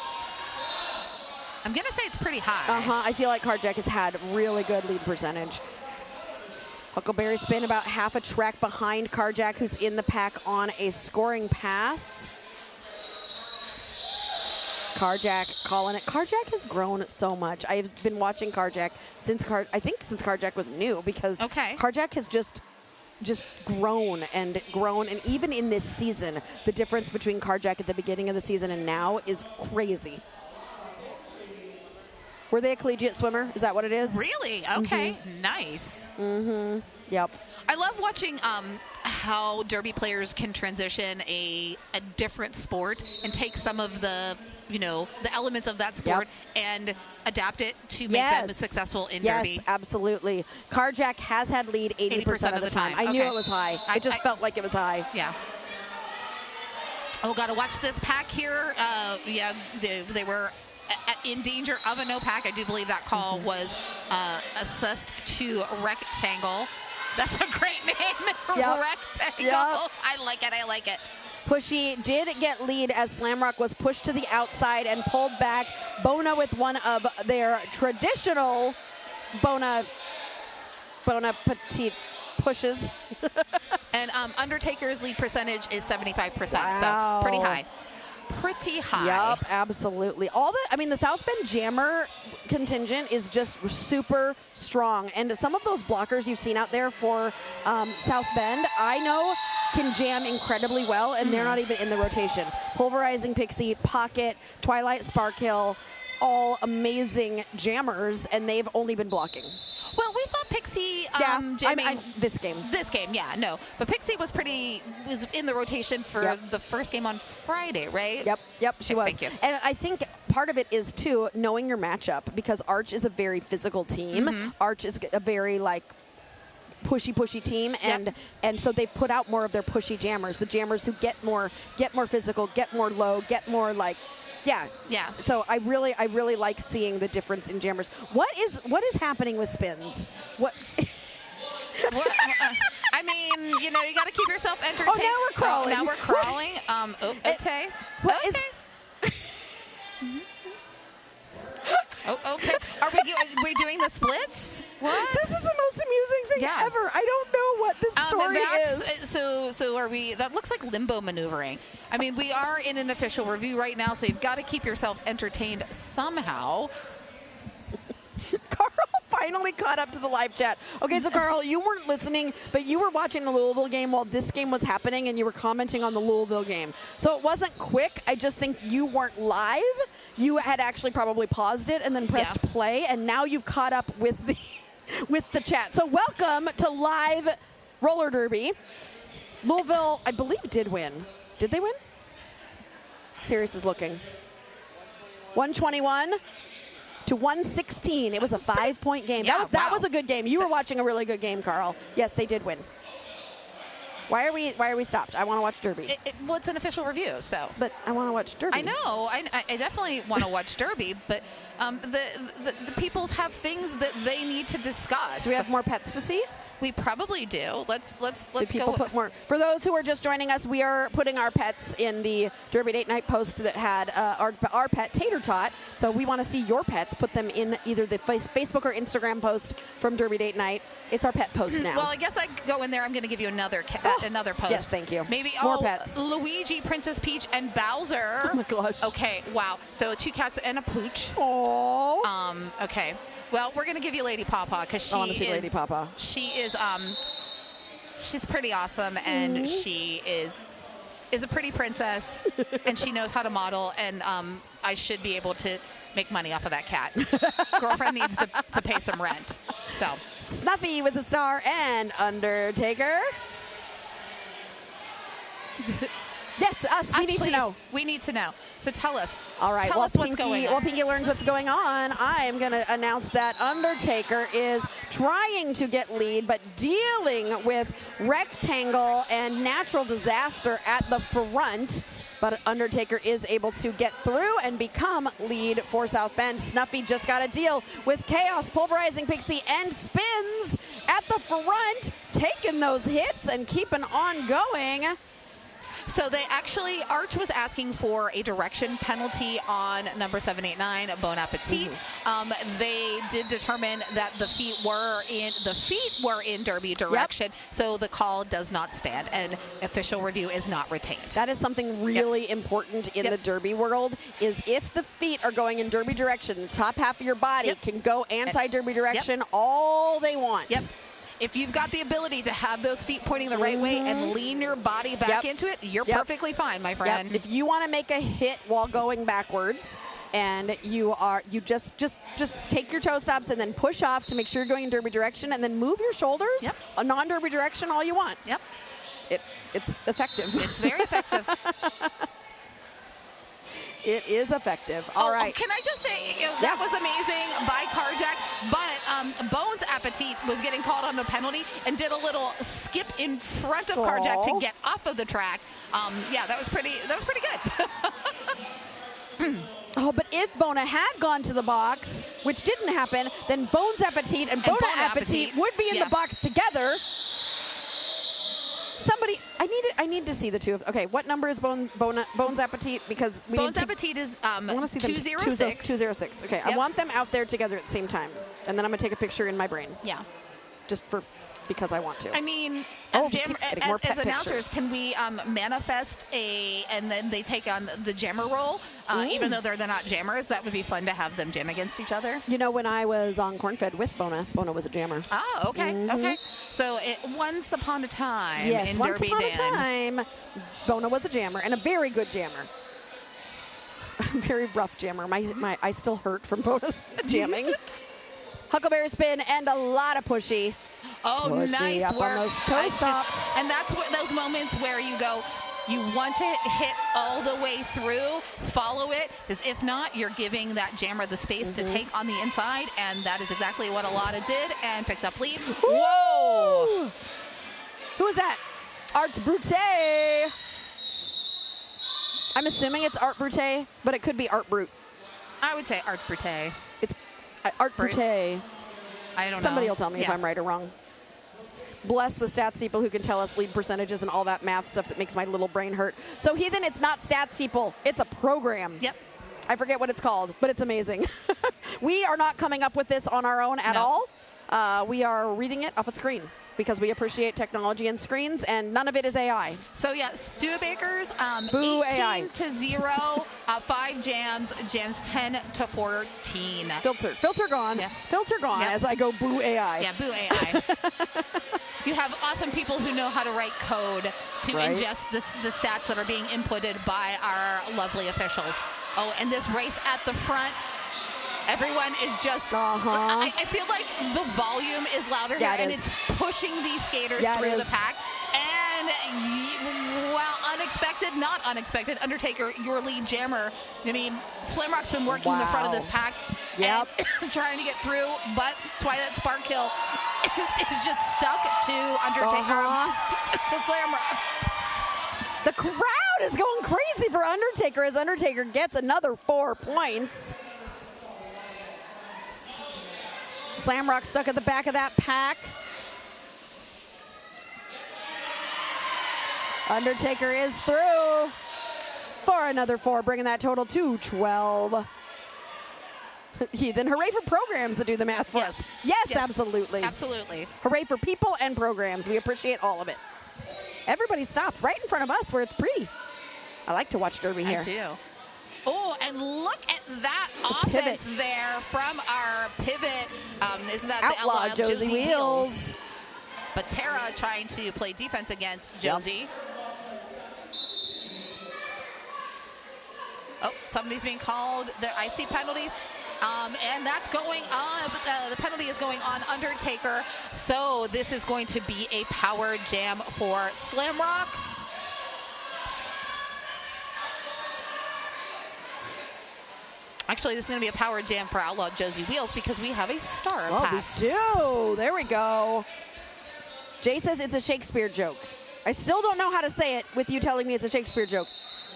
S6: I'm going to say it's pretty high.
S1: I feel like Carjack has had really good lead percentage. Huckleberry Spin about half a track behind Carjack, who's in the pack on a scoring pass. Carjack calling it. Carjack has grown so much. I've been watching Carjack since Carjack was new, because Carjack has just grown and grown. And even in this season, the difference between Carjack at the beginning of the season and now is crazy. Were they a collegiate swimmer? Is that what it is?
S6: Really? Okay. Nice.
S1: Yep.
S6: I love watching how derby players can transition a different sport and take some of the the elements of that sport and adapt it to make them successful in Derby.
S1: Yes, absolutely. Carjack has had lead 80% of the time. I knew it was high. I just felt like it was high.
S6: Yeah. Oh, got to watch this pack here. They were in danger of a no pack. I do believe that call was assessed to Rectangle. That's a great name. Rectangle. Yep. I like it.
S1: Pushy did get lead as Slamrock was pushed to the outside and pulled back. Bona with one of their traditional Bona Petite pushes.
S6: And Undertaker's lead percentage is 75%,
S1: wow.
S6: So pretty high. Pretty high.
S1: Yep, absolutely. The South Bend Jammer contingent is just super strong. And some of those blockers you've seen out there for South Bend, I know can jam incredibly well, and they're not even in the rotation. Pulverizing Pixie, Pocket, Twilight Sparkhill, all amazing jammers, and they've only been blocking.
S6: Well, we saw Pixie
S1: jamming
S6: this game. But Pixie was in the rotation for the first game on Friday, right?
S1: Yep, she was.
S6: Thank you.
S1: And I think part of it is, too, knowing your matchup, because Arch is a very physical team. Arch is a very, pushy team, and so they've put out more of their pushy jammers, the jammers who get more physical, get more low, get more Yeah. So I really like seeing the difference in jammers. What is happening with spins? What?
S6: You got to keep yourself entertained.
S1: Oh, now we're crawling.
S6: Now we're crawling. Okay. Okay. Are we doing the splits? What?
S1: This is the most amusing thing ever. I don't know what this story is.
S6: So are we? That looks like limbo maneuvering. We are in an official review right now, so you've got to keep yourself entertained somehow.
S1: Carl finally caught up to the live chat. Okay, so Carl, you weren't listening, but you were watching the Louisville game while this game was happening, and you were commenting on the Louisville game. So it wasn't quick. I just think you weren't live. You had actually probably paused it and then pressed play, and now you've caught up with the chat. So welcome to live roller derby. Louisville, I believe, did win. Did they win? Sirius is looking. 121 to 116. It was a 5-point game. That was a good game. You were watching a really good game, Carl. Yes, they did win. Why are we stopped? I want to watch Derby.
S6: Well, it's an official review, so.
S1: But I want to watch Derby.
S6: I know. I definitely want to watch Derby, but the peoples have things that they need to discuss.
S1: Do we have more pets to see?
S6: We probably do. Let's
S1: people put more. For those who are just joining us, we are putting our pets in the Derby Date Night post that had our pet Tater Tot. So we want to see your pets. Put them in either the Facebook or Instagram post from Derby Date Night. It's our pet post now.
S6: Well, I guess I go in there. I'm going to give you another post.
S1: Yes, thank you.
S6: Maybe
S1: more pets.
S6: Luigi, Princess Peach, and Bowser.
S1: Oh my gosh.
S6: Okay. Wow. So 2 cats and a pooch.
S1: Oh.
S6: Okay. Well, we're going to give you Lady Pawpaw because
S1: Lady Pawpaw.
S6: She is she's pretty awesome, and she is a pretty princess, and she knows how to model, and I should be able to make money off of that cat. Girlfriend needs to pay some rent. So
S1: Snuffy with the star and Undertaker. Yes, us. We need to know.
S6: We need to know. So tell us.
S1: All right.
S6: Tell us what's going on.
S1: While Pinky learns what's going on, I am going to announce that Undertaker is trying to get lead, but dealing with Rectangle and Natural Disaster at the front. But Undertaker is able to get through and become lead for South Bend. Snuffy just got a deal with Chaos, Pulverizing Pixie, and Spins at the front, taking those hits and keeping on going.
S6: So Arch was asking for a direction penalty on number 789, Bon Appetit. They did determine that the feet were in Derby direction, so the call does not stand, and official review is not retained.
S1: That is something really important in the Derby world, is if the feet are going in Derby direction, the top half of your body can go anti-Derby direction all they want.
S6: Yep. If you've got the ability to have those feet pointing the right way and lean your body back into it, you're perfectly fine, my friend.
S1: If you want to make a hit while going backwards, and you just take your toe stops and then push off to make sure you're going in Derby direction, and then move your shoulders a non-Derby direction all you want.
S6: Yep.
S1: It's effective.
S6: It's very effective.
S1: It is effective. All right.
S6: Can I just say, that was amazing by Carjack, but Bones Appetit was getting called on a penalty and did a little skip in front of Carjack to get off of the track. Yeah, that was pretty good.
S1: Oh, but if Bona had gone to the box, which didn't happen, then Bones Appetit and Bona Appetit would be in the box together. Somebody, I need to see the two of. Okay, what number is Bones Appetit? Because we
S6: Bones Appetit is
S1: I want to see them
S6: 206.
S1: 206. Okay, I want them out there together at the same time, and then I'm gonna take a picture in my brain.
S6: Yeah,
S1: just because I want to.
S6: I mean, as announcers, can we manifest and then they take on the jammer role, even though they're not jammers? That would be fun to have them jam against each other.
S1: You know, when I was on Cornfed with Bona was a jammer.
S6: Oh, okay, okay. So once upon a time,
S1: yes,
S6: in
S1: once
S6: Derby
S1: upon
S6: Dan.
S1: a time, Bona was a jammer and a very good jammer. Very rough jammer. I still hurt from Bona's jamming. Huckleberry spin and a lot of pushy.
S6: Oh,
S1: pushy
S6: nice
S1: up
S6: work.
S1: on those toe stops.
S6: And that's what those moments where you go, you want to hit all the way through, follow it, because if not, you're giving that jammer the space to take on the inside, and that is exactly what Alada did and picked up lead. Whoa!
S1: Who is that? Art Brute. I'm assuming it's Art Brute, but it could be Art Brute.
S6: I would say Art Brute.
S1: It's Art Brute.
S6: I don't know.
S1: Somebody will tell me if I'm right or wrong. Bless the stats people who can tell us lead percentages and all that math stuff that makes my little brain hurt. So, Heathen, it's not stats people. It's a program.
S6: Yep.
S1: I forget what it's called, but it's amazing. We are not coming up with this on our own at all. We are reading it off a screen because we appreciate technology and screens, and none of it is AI.
S6: So, yeah, Studebakers,
S1: Boo
S6: 18
S1: AI.
S6: to 0, 5 jams 10 to 14.
S1: Filter gone.
S6: Yeah.
S1: Filter gone as I go boo AI.
S6: Yeah, boo AI. You have awesome people who know how to write code to ingest the stats that are being inputted by our lovely officials. Oh, and this race at the front, everyone is just, I feel like the volume is louder here, and it's pushing these skaters through the pack. And, well, not unexpected, Undertaker, your lead jammer. I mean, Slamrock's been working the front of this pack.
S1: Yep.
S6: And trying to get through, but Twilight Sparkhill is just stuck to Undertaker, to Slamrock.
S1: The crowd is going crazy for Undertaker as Undertaker gets another 4 points. Slamrock stuck at the back of that pack. Undertaker is through for another 4, bringing that total to 12. Then hooray for programs that do the math for us. Yes, absolutely.
S6: Absolutely.
S1: Hooray for people and programs. We appreciate all of it. Everybody stopped right in front of us where it's pretty. I like to watch Derby here.
S6: I do. Oh, and look at that offense there from our pivot. Isn't that
S1: Outlaw
S6: the
S1: Josie Wheels?
S6: But Tara trying to play defense against Josie. Oh, somebody's being called. I see penalties. And that's going on. The penalty is going on Undertaker. So this is going to be a power jam for Slamrock. Actually, this is going to be a power jam for Outlaw Josie Wheels because we have a star pass.
S1: We do. There we go. Jay says it's a Shakespeare joke. I still don't know how to say it with you telling me it's a Shakespeare joke.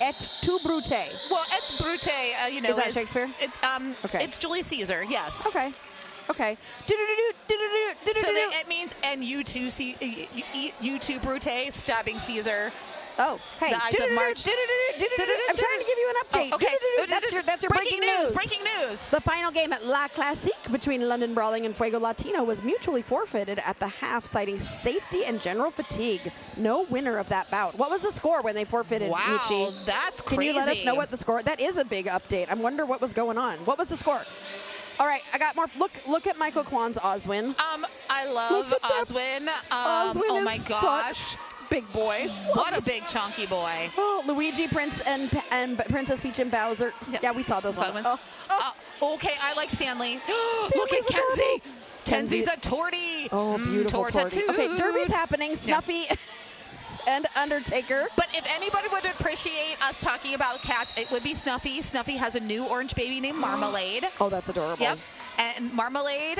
S1: Et tu Brute.
S6: Well, et Brute, you know.
S1: Is that Shakespeare?
S6: It's, it's Julius Caesar, yes.
S1: Okay. Okay.
S6: So it means, and you too, Brute, stabbing Caesar.
S1: Oh, hey.
S6: The Ides of March.
S1: I'm trying to give you an update.
S6: Oh, okay.
S1: That's your breaking news.
S6: Breaking news.
S1: The final game at La Classique between London Brawling and Fuego Latino was mutually forfeited at the half, citing safety and general fatigue. No winner of that bout. What was the score when they forfeited,
S6: Wow,
S1: Michi?
S6: that's crazy.
S1: Can you let us know what the score? That is a big update. I wonder what was going on. What was the score? All right, I got more. Look at Michael Kwan's Oswin.
S6: I love Oswin.
S1: Oswin
S6: oh my gosh.
S1: Big boy.
S6: What a big chunky boy.
S1: Oh, Luigi, Prince, and Princess Peach and Bowser. Yep. Yeah, we saw those ones.
S6: Okay, I like Stanley. Look at Kenzie. Kenzie's a tortie.
S1: Oh, beautiful tortie. Okay, Derby's happening. Snuffy and Undertaker.
S6: But if anybody would appreciate us talking about cats, it would be Snuffy. Snuffy has a new orange baby named Marmalade.
S1: Oh, that's adorable.
S6: Yep. And Marmalade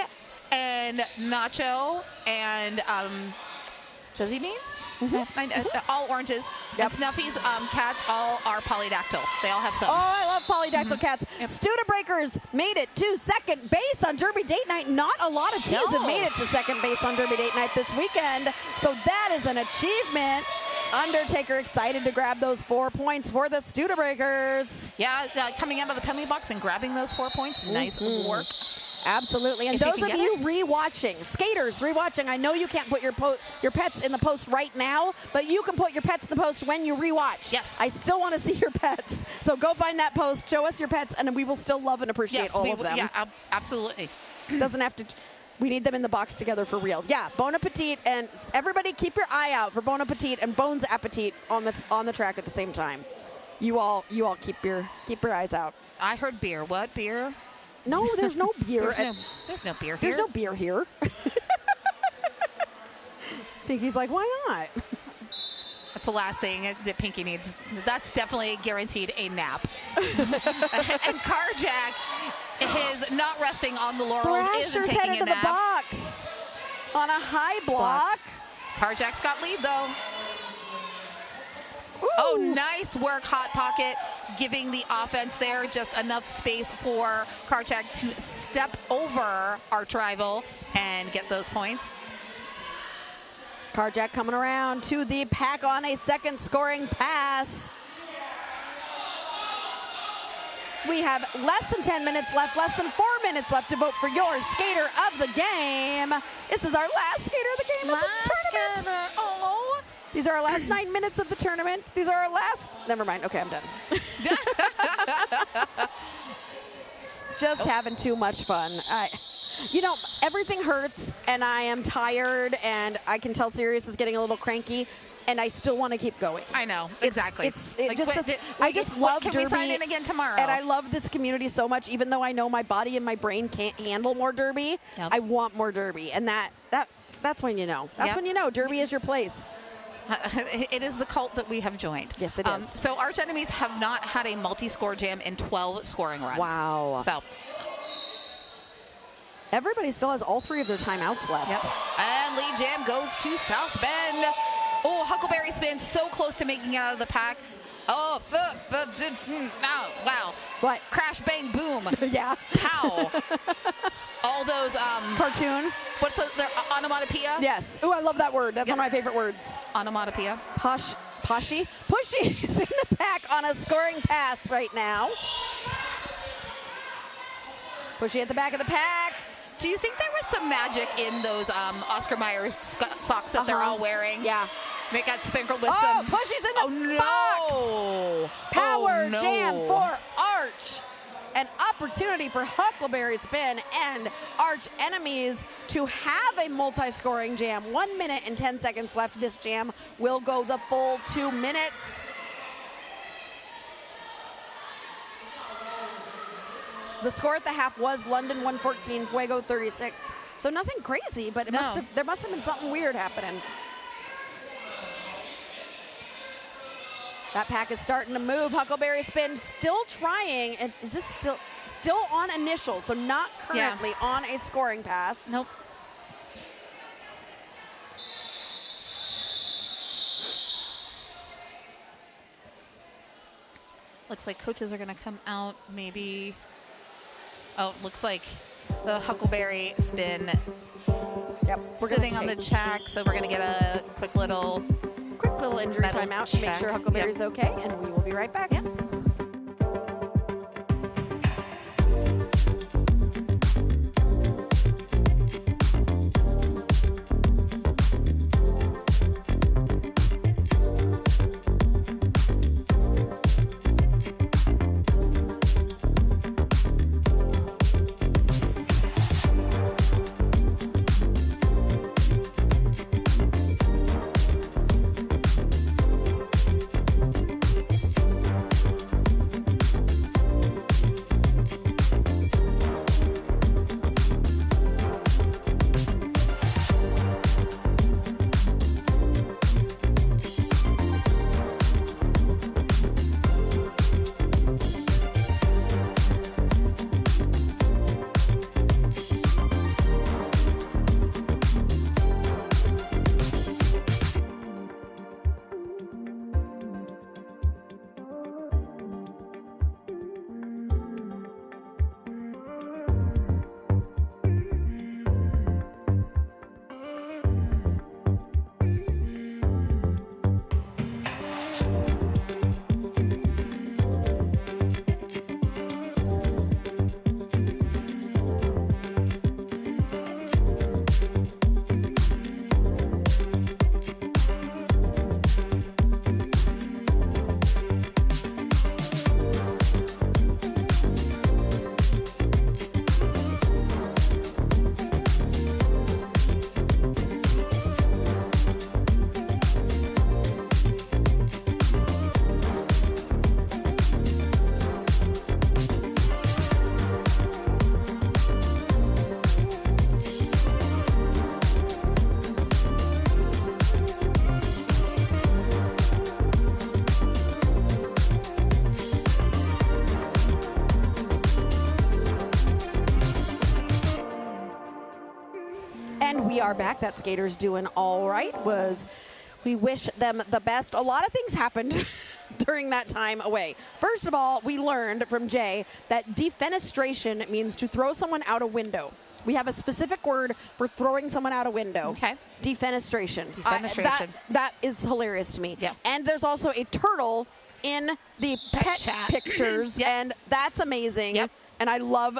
S6: and Nacho and Josie Beans. All oranges.
S1: Yep.
S6: And Snuffy's cats all are polydactyl. They all have thumbs.
S1: Oh, I love polydactyl cats.
S6: Yep.
S1: Studebreakers made it to second base on Derby Date Night. Not a lot of teams have made it to second base on Derby Date Night this weekend. So that is an achievement. Undertaker excited to grab those 4 points for the Studebreakers.
S6: Yeah, coming out of the penalty box and grabbing those 4 points. Nice work.
S1: Absolutely. And those of you rewatching, skaters rewatching, I know you can't put your pets in the post right now, but you can put your pets in the post when you rewatch.
S6: Yes.
S1: I still want to see your pets. So go find that post, show us your pets, and we will still love and appreciate all of them.
S6: Yeah, absolutely.
S1: Doesn't have to. We need them in the box together for real. Yeah, Bon Appetit, and everybody keep your eye out for Bon Appetit and Bones Appetit on the track at the same time. You all keep your eyes out.
S6: I heard beer. What beer?
S1: No, there's no beer.
S6: There's no beer here.
S1: There's no beer here. Pinky's like, why not?
S6: That's the last thing that Pinky needs. That's definitely guaranteed a nap. And Carjack is not resting on the laurels. Isn't taking
S1: headed
S6: a
S1: to
S6: nap.
S1: the box on a high block.
S6: Carjack's got lead though.
S1: Ooh.
S6: Oh, nice work, Hot Pocket, giving the offense there just enough space for Carjack to step over arch rival and get those points.
S1: Carjack coming around to the pack on a second scoring pass. We have less than 10 minutes left, less than 4 minutes left to vote for your skater of the game. This is our last skater of the game of the tournament.
S6: Oh.
S1: These are our last 9 minutes of the tournament. These are our last. Never mind. Okay, I'm done. Just having too much fun. Everything hurts, and I am tired, and I can tell Sirius is getting a little cranky, and I still want to keep going.
S6: I know, exactly.
S1: I just love
S6: Can
S1: Derby.
S6: we sign in again tomorrow?
S1: And I love this community so much, even though I know my body and my brain can't handle more Derby.
S6: Yep.
S1: I want more Derby, and that's when you know. That's when you know Derby is your place.
S6: It is the cult that we have joined.
S1: Yes, it is.
S6: So Arch Enemies have not had a multi-score jam in 12 scoring runs.
S1: Wow.
S6: So
S1: everybody still has all 3 of their timeouts left.
S6: Yep. And lead jam goes to South Bend. Oh, Huckleberry Spin so close to making it out of the pack. Oh, wow.
S1: What?
S6: Crash, bang, boom.
S1: Yeah.
S6: Pow. All those
S1: cartoon.
S6: What's their onomatopoeia?
S1: Yes. Oh, I love that word. That's one of my favorite words.
S6: Onomatopoeia.
S1: Pushy is in the pack on a scoring pass right now. Pushy at the back of the pack.
S6: Do you think there was some magic in those Oscar Mayer socks that they're all wearing?
S1: Yeah.
S6: It got sprinkled with some.
S1: Pushy's in the box. Power jam for Arch. An opportunity for Huckleberry Spin and Arch Enemies to have a multi-scoring jam. 1 minute and 10 seconds left. This jam will go the full 2 minutes. The score at the half was London 114, Fuego 36. So nothing crazy, but there must have been something weird happening. That pack is starting to move. Huckleberry Spin still trying. And is this still on initial? So not currently on a scoring pass.
S6: Nope. Looks like coaches are going to come out maybe. Oh, looks like the Huckleberry Spin
S1: we're
S6: sitting on the track. So we're going to get a quick little
S1: injury timeout to make sure Huckleberry's okay, and we will be right back.
S6: Yep.
S1: And we are back. That skater's doing all right. We wish them the best. A lot of things happened during that time away. First of all, we learned from Jay that defenestration means to throw someone out a window. We have a specific word for throwing someone out a window.
S6: Okay.
S1: Defenestration.
S6: Defenestration.
S1: That is hilarious to me.
S6: Yeah.
S1: And there's also a turtle in the pet
S6: chat
S1: pictures,
S6: Yep.
S1: and that's amazing.
S6: Yep.
S1: And I love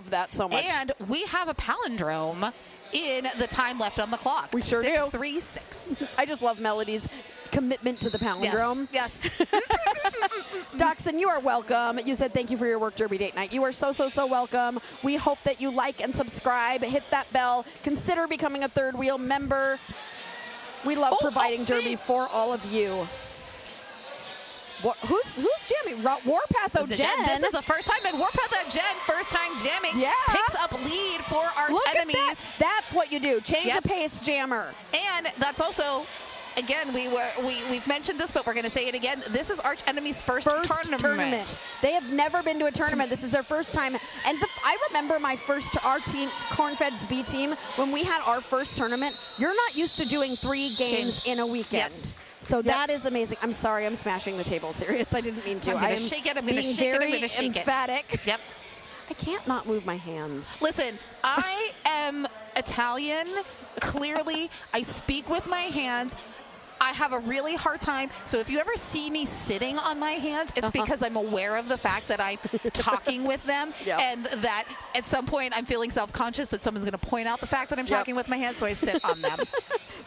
S1: that so much.
S6: And we have a palindrome in the time left on the clock.
S1: We sure do.
S6: 636.
S1: I just love Melody's commitment to the palindrome.
S6: Yes.
S1: Dachshund, you are welcome. You said thank you for your work Derby date night. You are so welcome. We hope that you like and subscribe. Hit that bell. Consider becoming a third wheel member. We love providing Derby for all of you. Who's jamming? Warpath Jen.
S6: This is the first time in Warpath Jen. First time jamming.
S1: Yeah.
S6: Picks up lead for Arch
S1: Look
S6: Enemies.
S1: at that. That's what you do. Change
S6: Yep.
S1: the pace jammer.
S6: And that's also, again, we've mentioned this, but we're going to say it again. This is Arch Enemies' first tournament.
S1: They have never been to a tournament. This is their first time. And I remember our team, Cornfed's B team, when we had our first tournament. You're not used to doing 3 games in a weekend.
S6: Yep.
S1: So that is amazing. I'm sorry, I'm smashing the table. Serious, I didn't mean to.
S6: I'm going to shake it. I'm going to shake it. I'm going to shake
S1: emphatic.
S6: it. Yep.
S1: I can't not move my hands.
S6: Listen, I am Italian. Clearly, I speak with my hands. I have a really hard time. So if you ever see me sitting on my hands, it's because I'm aware of the fact that I'm talking with them, and that at some point I'm feeling self-conscious that someone's going to point out the fact that I'm talking with my hands, so I sit on them.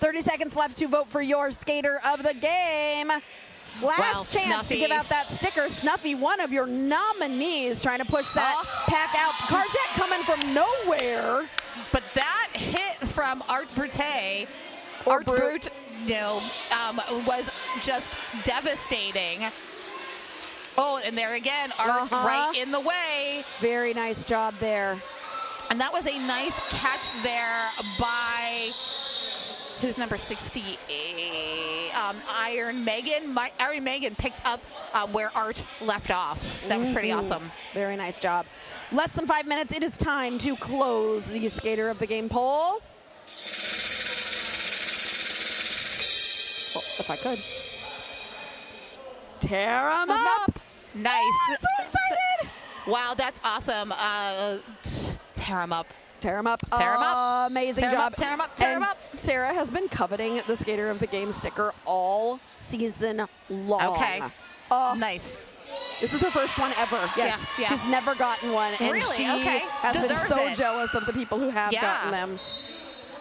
S1: 30 seconds left to vote for your skater of the game. Last chance
S6: Snuffy.
S1: to give out that sticker. Snuffy, one of your nominees, trying to push that pack out. Carjet coming from nowhere.
S6: But that hit from Art Brute, was just devastating. Oh, and there again, Art right in the way.
S1: Very nice job there.
S6: And that was a nice catch there by, who's number 68? Iron Megan. Iron Megan picked up where Art left off. That was pretty awesome.
S1: Very nice job. Less than 5 minutes. It is time to close the skater of the game poll. Well, if I could. Tear 'em up.
S6: Nice.
S1: Oh, so excited.
S6: Wow, that's awesome. Tear 'em up.
S1: Tear 'em up.
S6: Tear 'em up.
S1: Amazing
S6: Tear 'em
S1: job.
S6: up, tear 'em up, tear 'em
S1: And
S6: up.
S1: Tara has been coveting the skater of the game sticker all season long.
S6: Okay. Nice.
S1: This is her first one ever. Yes.
S6: Yeah.
S1: She's never gotten one. And
S6: Really?
S1: she
S6: Okay.
S1: has
S6: Deserves
S1: been so
S6: it.
S1: jealous of the people who have gotten them.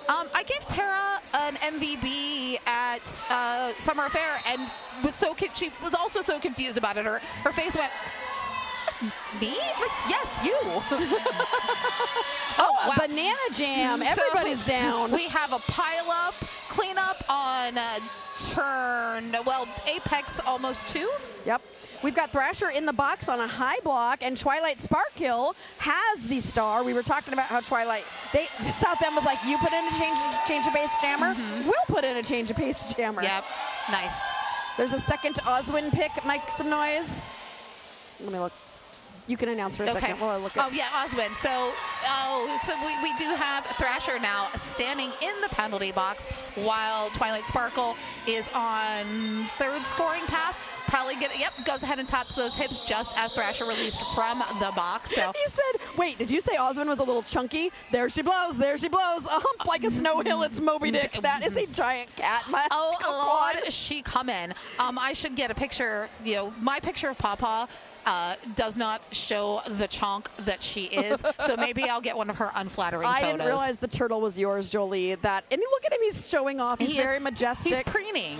S6: I gave Tara an MVB at Summer Affair and she was also so confused about it. Her face went, me? Like, yes, you.
S1: Wow. Banana Jam. Everybody's down.
S6: We have a pile-up, cleanup on Apex almost 2.
S1: Yep. We've got Thrasher in the box on a high block, and Twilight Sparkhill has the star. We were talking about how South End was like, you put in a change of pace jammer, we'll put in a change of pace jammer.
S6: Yep. Nice.
S1: There's a second Oswin pick. Make some noise. Let me look. You can announce for a second while I look at.
S6: Oh, yeah, Oswin. So we do have Thrasher now standing in the penalty box while Twilight Sparkle is on third scoring pass. Probably goes ahead and taps those hips just as Thrasher released from the box. So
S1: he said, wait, did you say Oswin was a little chunky? There she blows. A hump like a snow hill. It's Moby Dick. That is a giant cat.
S6: Lord, she come in. I should get a picture. My picture of Pawpaw does not show the chonk that she is. So maybe I'll get one of her unflattering photos.
S1: I didn't realize the turtle was yours, Jolie. And look at him. He's showing off. He's very majestic.
S6: He's preening.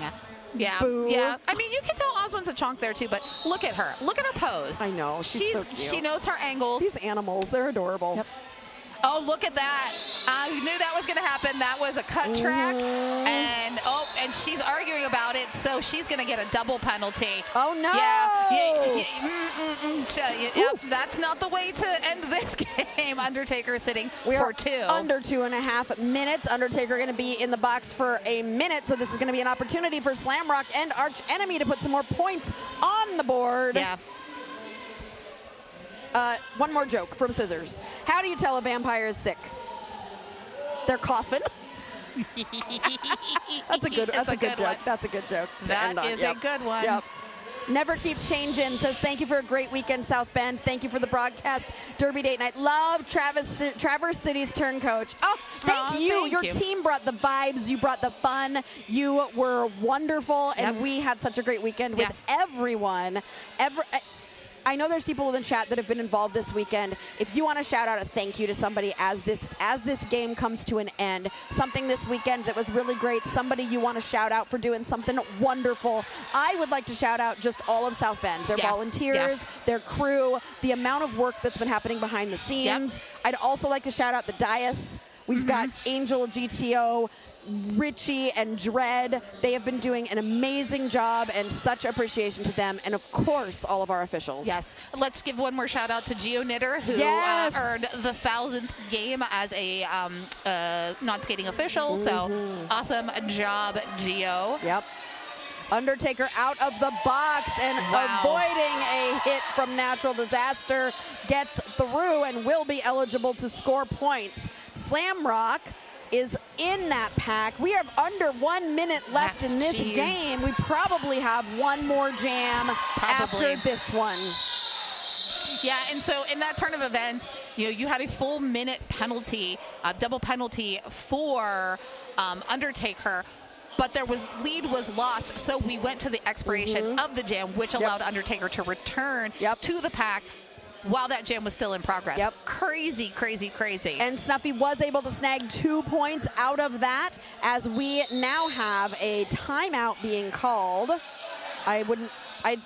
S6: Yeah.
S1: Boo.
S6: Yeah. I mean, you can tell Oswin's a chonk there too, but look at her. Look at her pose.
S1: I know. She's so cute.
S6: She knows her angles.
S1: These animals, they're adorable. Yep.
S6: Oh, look at that. I knew that was going to happen. That was a cut track. And she's arguing about it, so she's going to get a double penalty.
S1: Oh, no.
S6: Yep, that's not the way to end this game. Undertaker sitting for 2.
S1: Under 2.5 minutes. Undertaker going to be in the box for a minute, so this is going to be an opportunity for Slamrock and Arch Enemy to put some more points on the board.
S6: Yeah.
S1: One more joke from Scissors. How do you tell a vampire is sick? They're coughing. That's a good joke.
S6: One.
S1: That's a good joke to
S6: That
S1: end on.
S6: is a good one.
S1: Yep. Never Keep Changing says, thank you for a great weekend, South Bend. Thank you for the broadcast. Derby Date Night. Love Traverse City's turn coach. Oh, thank you.
S6: Thank
S1: Your
S6: you.
S1: team brought the vibes. You brought the fun. You were wonderful, and we had such a great weekend with everyone. I know there's people in the chat that have been involved this weekend. If you want to shout out a thank you to somebody as this game comes to an end, something this weekend that was really great, somebody you want to shout out for doing something wonderful, I would like to shout out just all of South Bend, their volunteers, their crew, the amount of work that's been happening behind the scenes. I'd also like to shout out the Dias. We've got Angel, GTO, Richie, and Dredd. They have been doing an amazing job, and such appreciation to them, and of course all of our officials.
S6: Yes. Let's give one more shout out to Geo Knitter, who earned the 1,000th game as a non-skating official. So awesome job, Geo.
S1: Yep. Undertaker out of the box and avoiding a hit from natural disaster, gets through and will be eligible to score points. Slamrock is in that pack. We have under 1 minute left in this game. We probably have one more jam after this one.
S6: Yeah, and so in that turn of events, you had a full minute penalty, double penalty for Undertaker. But lead was lost, so we went to the expiration of the jam, which allowed Undertaker to return to the pack while that jam was still in progress. Crazy, crazy, crazy.
S1: And Snuffy was able to snag 2 points out of that, as we now have a timeout being called. Do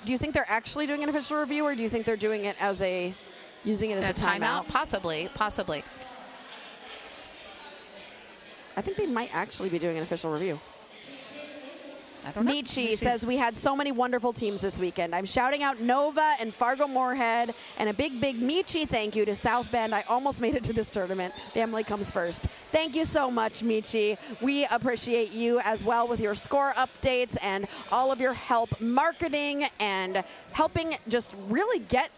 S1: you think they're actually doing an official review, or do you think they're doing it as using it as a timeout?
S6: Possibly.
S1: I think they might actually be doing an official review.
S6: I don't know.
S1: Michi says, we had so many wonderful teams this weekend. I'm shouting out Nova and Fargo Moorhead, and a big Michi thank you to South Bend. I almost made it to this tournament. Family comes first. Thank you so much, Michi. We appreciate you as well with your score updates and all of your help marketing and helping just really get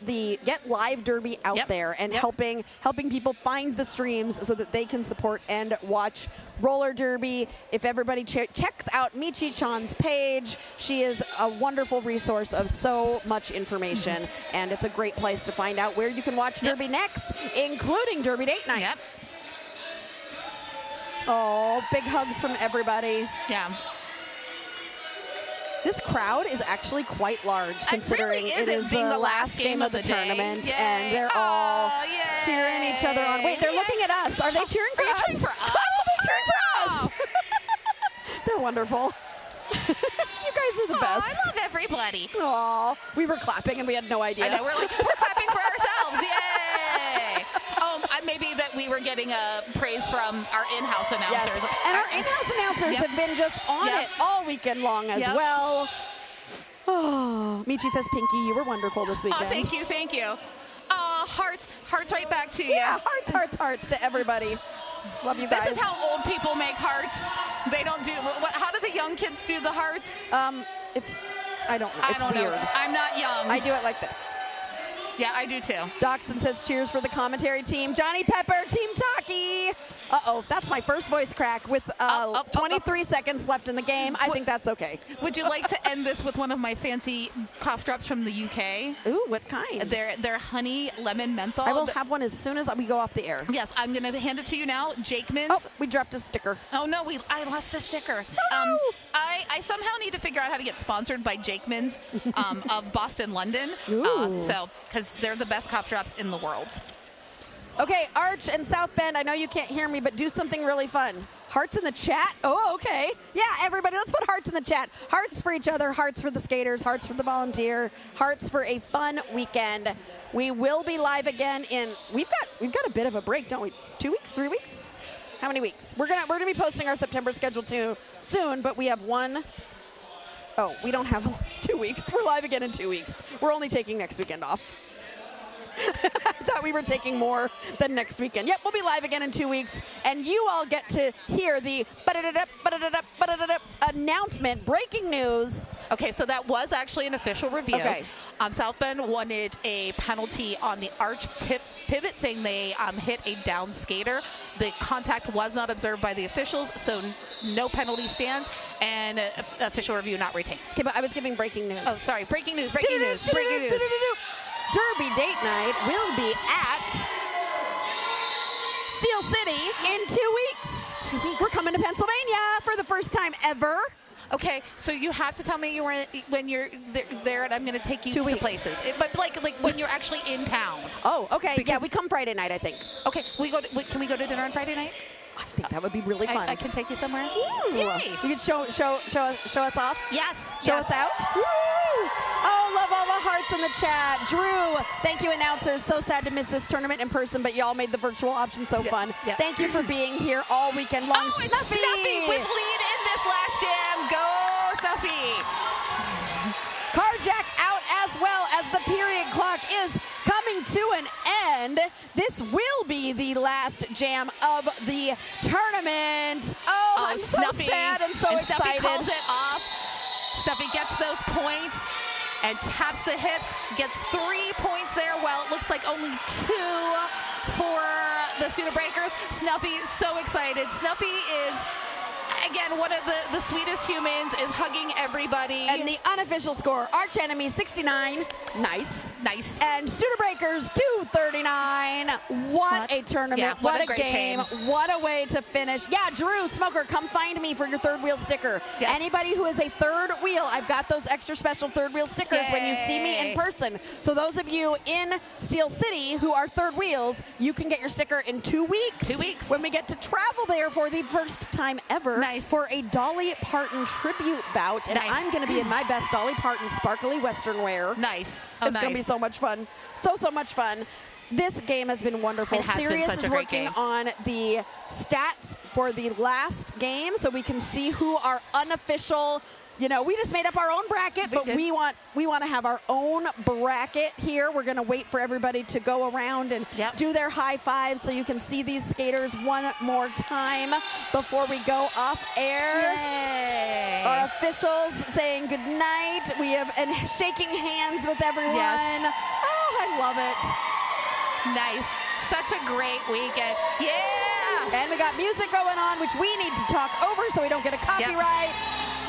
S1: live derby out there and helping people find the streams so that they can support and watch roller derby. If everybody checks out Michi-chan's page, she is a wonderful resource of so much information, and it's a great place to find out where you can watch derby next, including Derby Date Night. Oh, big hugs from everybody.
S6: Yeah.
S1: This crowd is actually quite large, considering it is the last game of the tournament, and they're all cheering each other on. Wait, they're looking at us. Are they cheering for us?
S6: Cheering for us?
S1: Oh, they're cheering for us. They're wonderful. You guys are the best.
S6: I love everybody.
S1: Aw, we were clapping and we had no idea.
S6: I know, we're clapping for ourselves. Yay! Maybe that we were getting praise from our in-house announcers.
S1: Yes. And our in-house announcers have been just on it all weekend long as well. Oh, Michi says, Pinky, you were wonderful this weekend.
S6: Oh, thank you. Hearts right back to you.
S1: Yeah, hearts to everybody. Love you guys.
S6: This is how old people make hearts. They don't do, how do the young kids do the hearts?
S1: I don't know. It's weird.
S6: Know. I'm not young.
S1: I do it like this.
S6: Yeah, I do too.
S1: Doxson says, cheers for the commentary team. Johnny Pepper, Team Talkie. Uh-oh, that's my first voice crack with 23 seconds left in the game. I think that's okay.
S6: Would you like to end this with one of my fancy cough drops from the UK?
S1: Ooh, what kind?
S6: They're honey lemon menthol.
S1: I will have one as soon as we go off the air.
S6: Yes, I'm going to hand it to you now. Jakeman's.
S1: Oh, we dropped a sticker.
S6: Oh, no, I lost a sticker. I somehow need to figure out how to get sponsored by Jakeman's of Boston, London. Because they're the best cough drops in the world.
S1: Okay, Arch and South Bend, I know you can't hear me, but do something really fun. Hearts in the chat? Oh, okay. Yeah, everybody, let's put hearts in the chat. Hearts for each other, hearts for the skaters, hearts for the volunteer, hearts for a fun weekend. We will be live again we've got a bit of a break, don't we? 2 weeks, 3 weeks? How many weeks? We're gonna be posting our September schedule too soon, but we have we don't have 2 weeks. We're live again in 2 weeks. We're only taking next weekend off. I thought we were taking more than next weekend. Yep, we'll be live again in 2 weeks, and you all get to hear the announcement, breaking news.
S6: Okay, so that was actually an official review.
S1: Okay.
S6: South Bend wanted a penalty on the arch pivot, saying they hit a down skater. The contact was not observed by the officials, so no penalty stands, and official review not retained.
S1: Okay, but I was giving breaking news.
S6: Oh, sorry, breaking news.
S1: Derby date night will be at Steel City in 2 weeks.
S6: 2 weeks.
S1: We're coming to Pennsylvania for the first time ever.
S6: Okay, so you have to tell me when you're there, and I'm going to take you to places. But like when you're actually in town.
S1: Oh, okay.
S6: Because
S1: yeah, we come Friday night, I think.
S6: Okay, can we go to dinner on Friday night?
S1: I think that would be really fun.
S6: I can take you somewhere.
S1: Ooh.
S6: Yay.
S1: You can show us off.
S6: Yes.
S1: Show us out. Woo. Oh, love all the hearts in the chat. Drew, thank you, announcers. So sad to miss this tournament in person, but y'all made the virtual option so fun.
S6: Yeah.
S1: Thank you for being here all weekend long.
S6: Oh, it's Snuffy with lead in this last jam. Go, Snuffy.
S1: Carjack out as well as the period clock is coming to an end. This will be the last jam of the tournament. Oh, I'm
S6: Snuffy.
S1: so sad and so excited.
S6: Snuffy calls it off. Snuffy gets those points and taps the hips, gets 3 points there. Well, it looks like only 2 for the Student Breakers. Snuffy, so excited. Snuffy is, again, one of the sweetest humans, is hugging everybody.
S1: And the unofficial score, Arch Enemy 69. Nice.
S6: Nice.
S1: And Studerbreakers 239. What a tournament.
S6: Yeah,
S1: what a
S6: great
S1: game.
S6: team.
S1: What a way to finish. Yeah, Drew, Smoker, come find me for your third wheel sticker.
S6: Yes.
S1: Anybody who is a third wheel, I've got those extra special third wheel stickers when you see me in person. So those of you in Steel City who are third wheels, you can get your sticker in 2 weeks.
S6: 2 weeks.
S1: When we get to travel there for the first time ever.
S6: Nice.
S1: For a Dolly Parton tribute bout. And
S6: Nice.
S1: I'm going to be in my best Dolly Parton sparkly Western wear.
S6: Nice.
S1: It's going to be so much fun. So much fun. This game has been wonderful.
S6: It has been
S1: Sirius
S6: such
S1: is
S6: a great
S1: working
S6: game.
S1: on the stats for the last game so we can see who our unofficial, we just made up our own bracket, but we want to have our own bracket here. We're going to wait for everybody to go around and do their high fives so you can see these skaters one more time before we go off air.
S6: Yay.
S1: Our officials saying good night. We have and shaking hands with everyone.
S6: Yes.
S1: Oh, I love it.
S6: Nice. Such a great weekend. Yeah.
S1: And we got music going on, which we need to talk over so we don't get a copyright.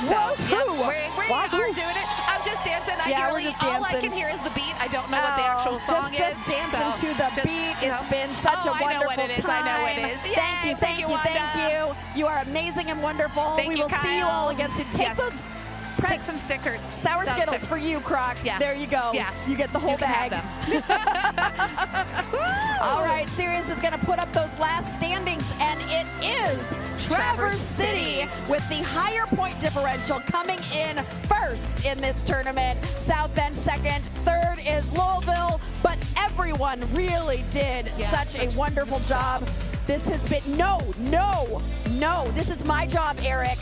S6: So,
S1: Woo-hoo.
S6: we are doing it. I'm just dancing.
S1: Yeah, we're just
S6: all I
S1: dancing.
S6: can hear is the beat. I don't know what the actual song is.
S1: Just dancing to the beat. It's been such a wonderful
S6: I know what it is.
S1: time.
S6: I know what it is. Yay,
S1: Thank you.
S6: Wanda.
S1: You are amazing and wonderful.
S6: Thank
S1: we
S6: you,
S1: will see you
S6: Kyle.
S1: all again soon. Take those
S6: Pick some stickers.
S1: Sour Skittles for you, Croc.
S6: Yeah.
S1: There you go.
S6: Yeah.
S1: You get the whole
S6: You can
S1: bag.
S6: have them.
S1: All right, Sirius is going to put up those last standings, and it is Traverse City with the higher point differential coming in first in this tournament. South Bend second, third is Louisville, but everyone really did such a wonderful job. This has been, no, this is my job, Eric.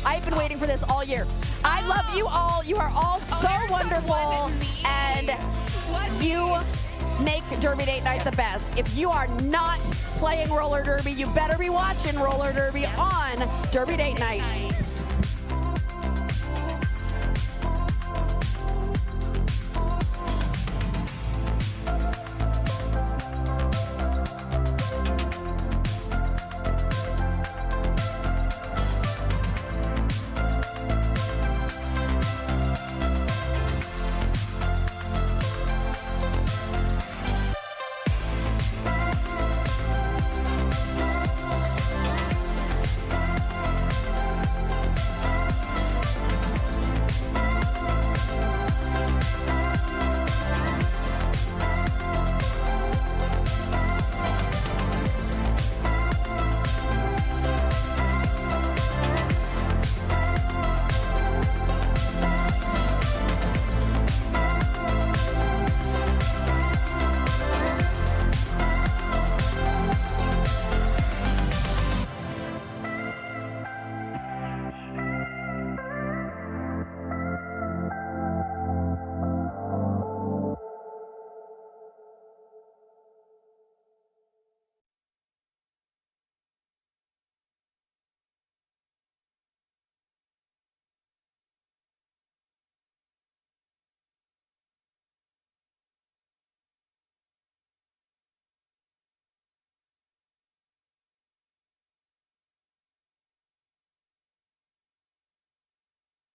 S1: I've been waiting for this all year. I love you all. You are all so wonderful, and you make Derby Date Night the best. If you are not playing roller derby, you better be watching roller derby on Derby Date Night.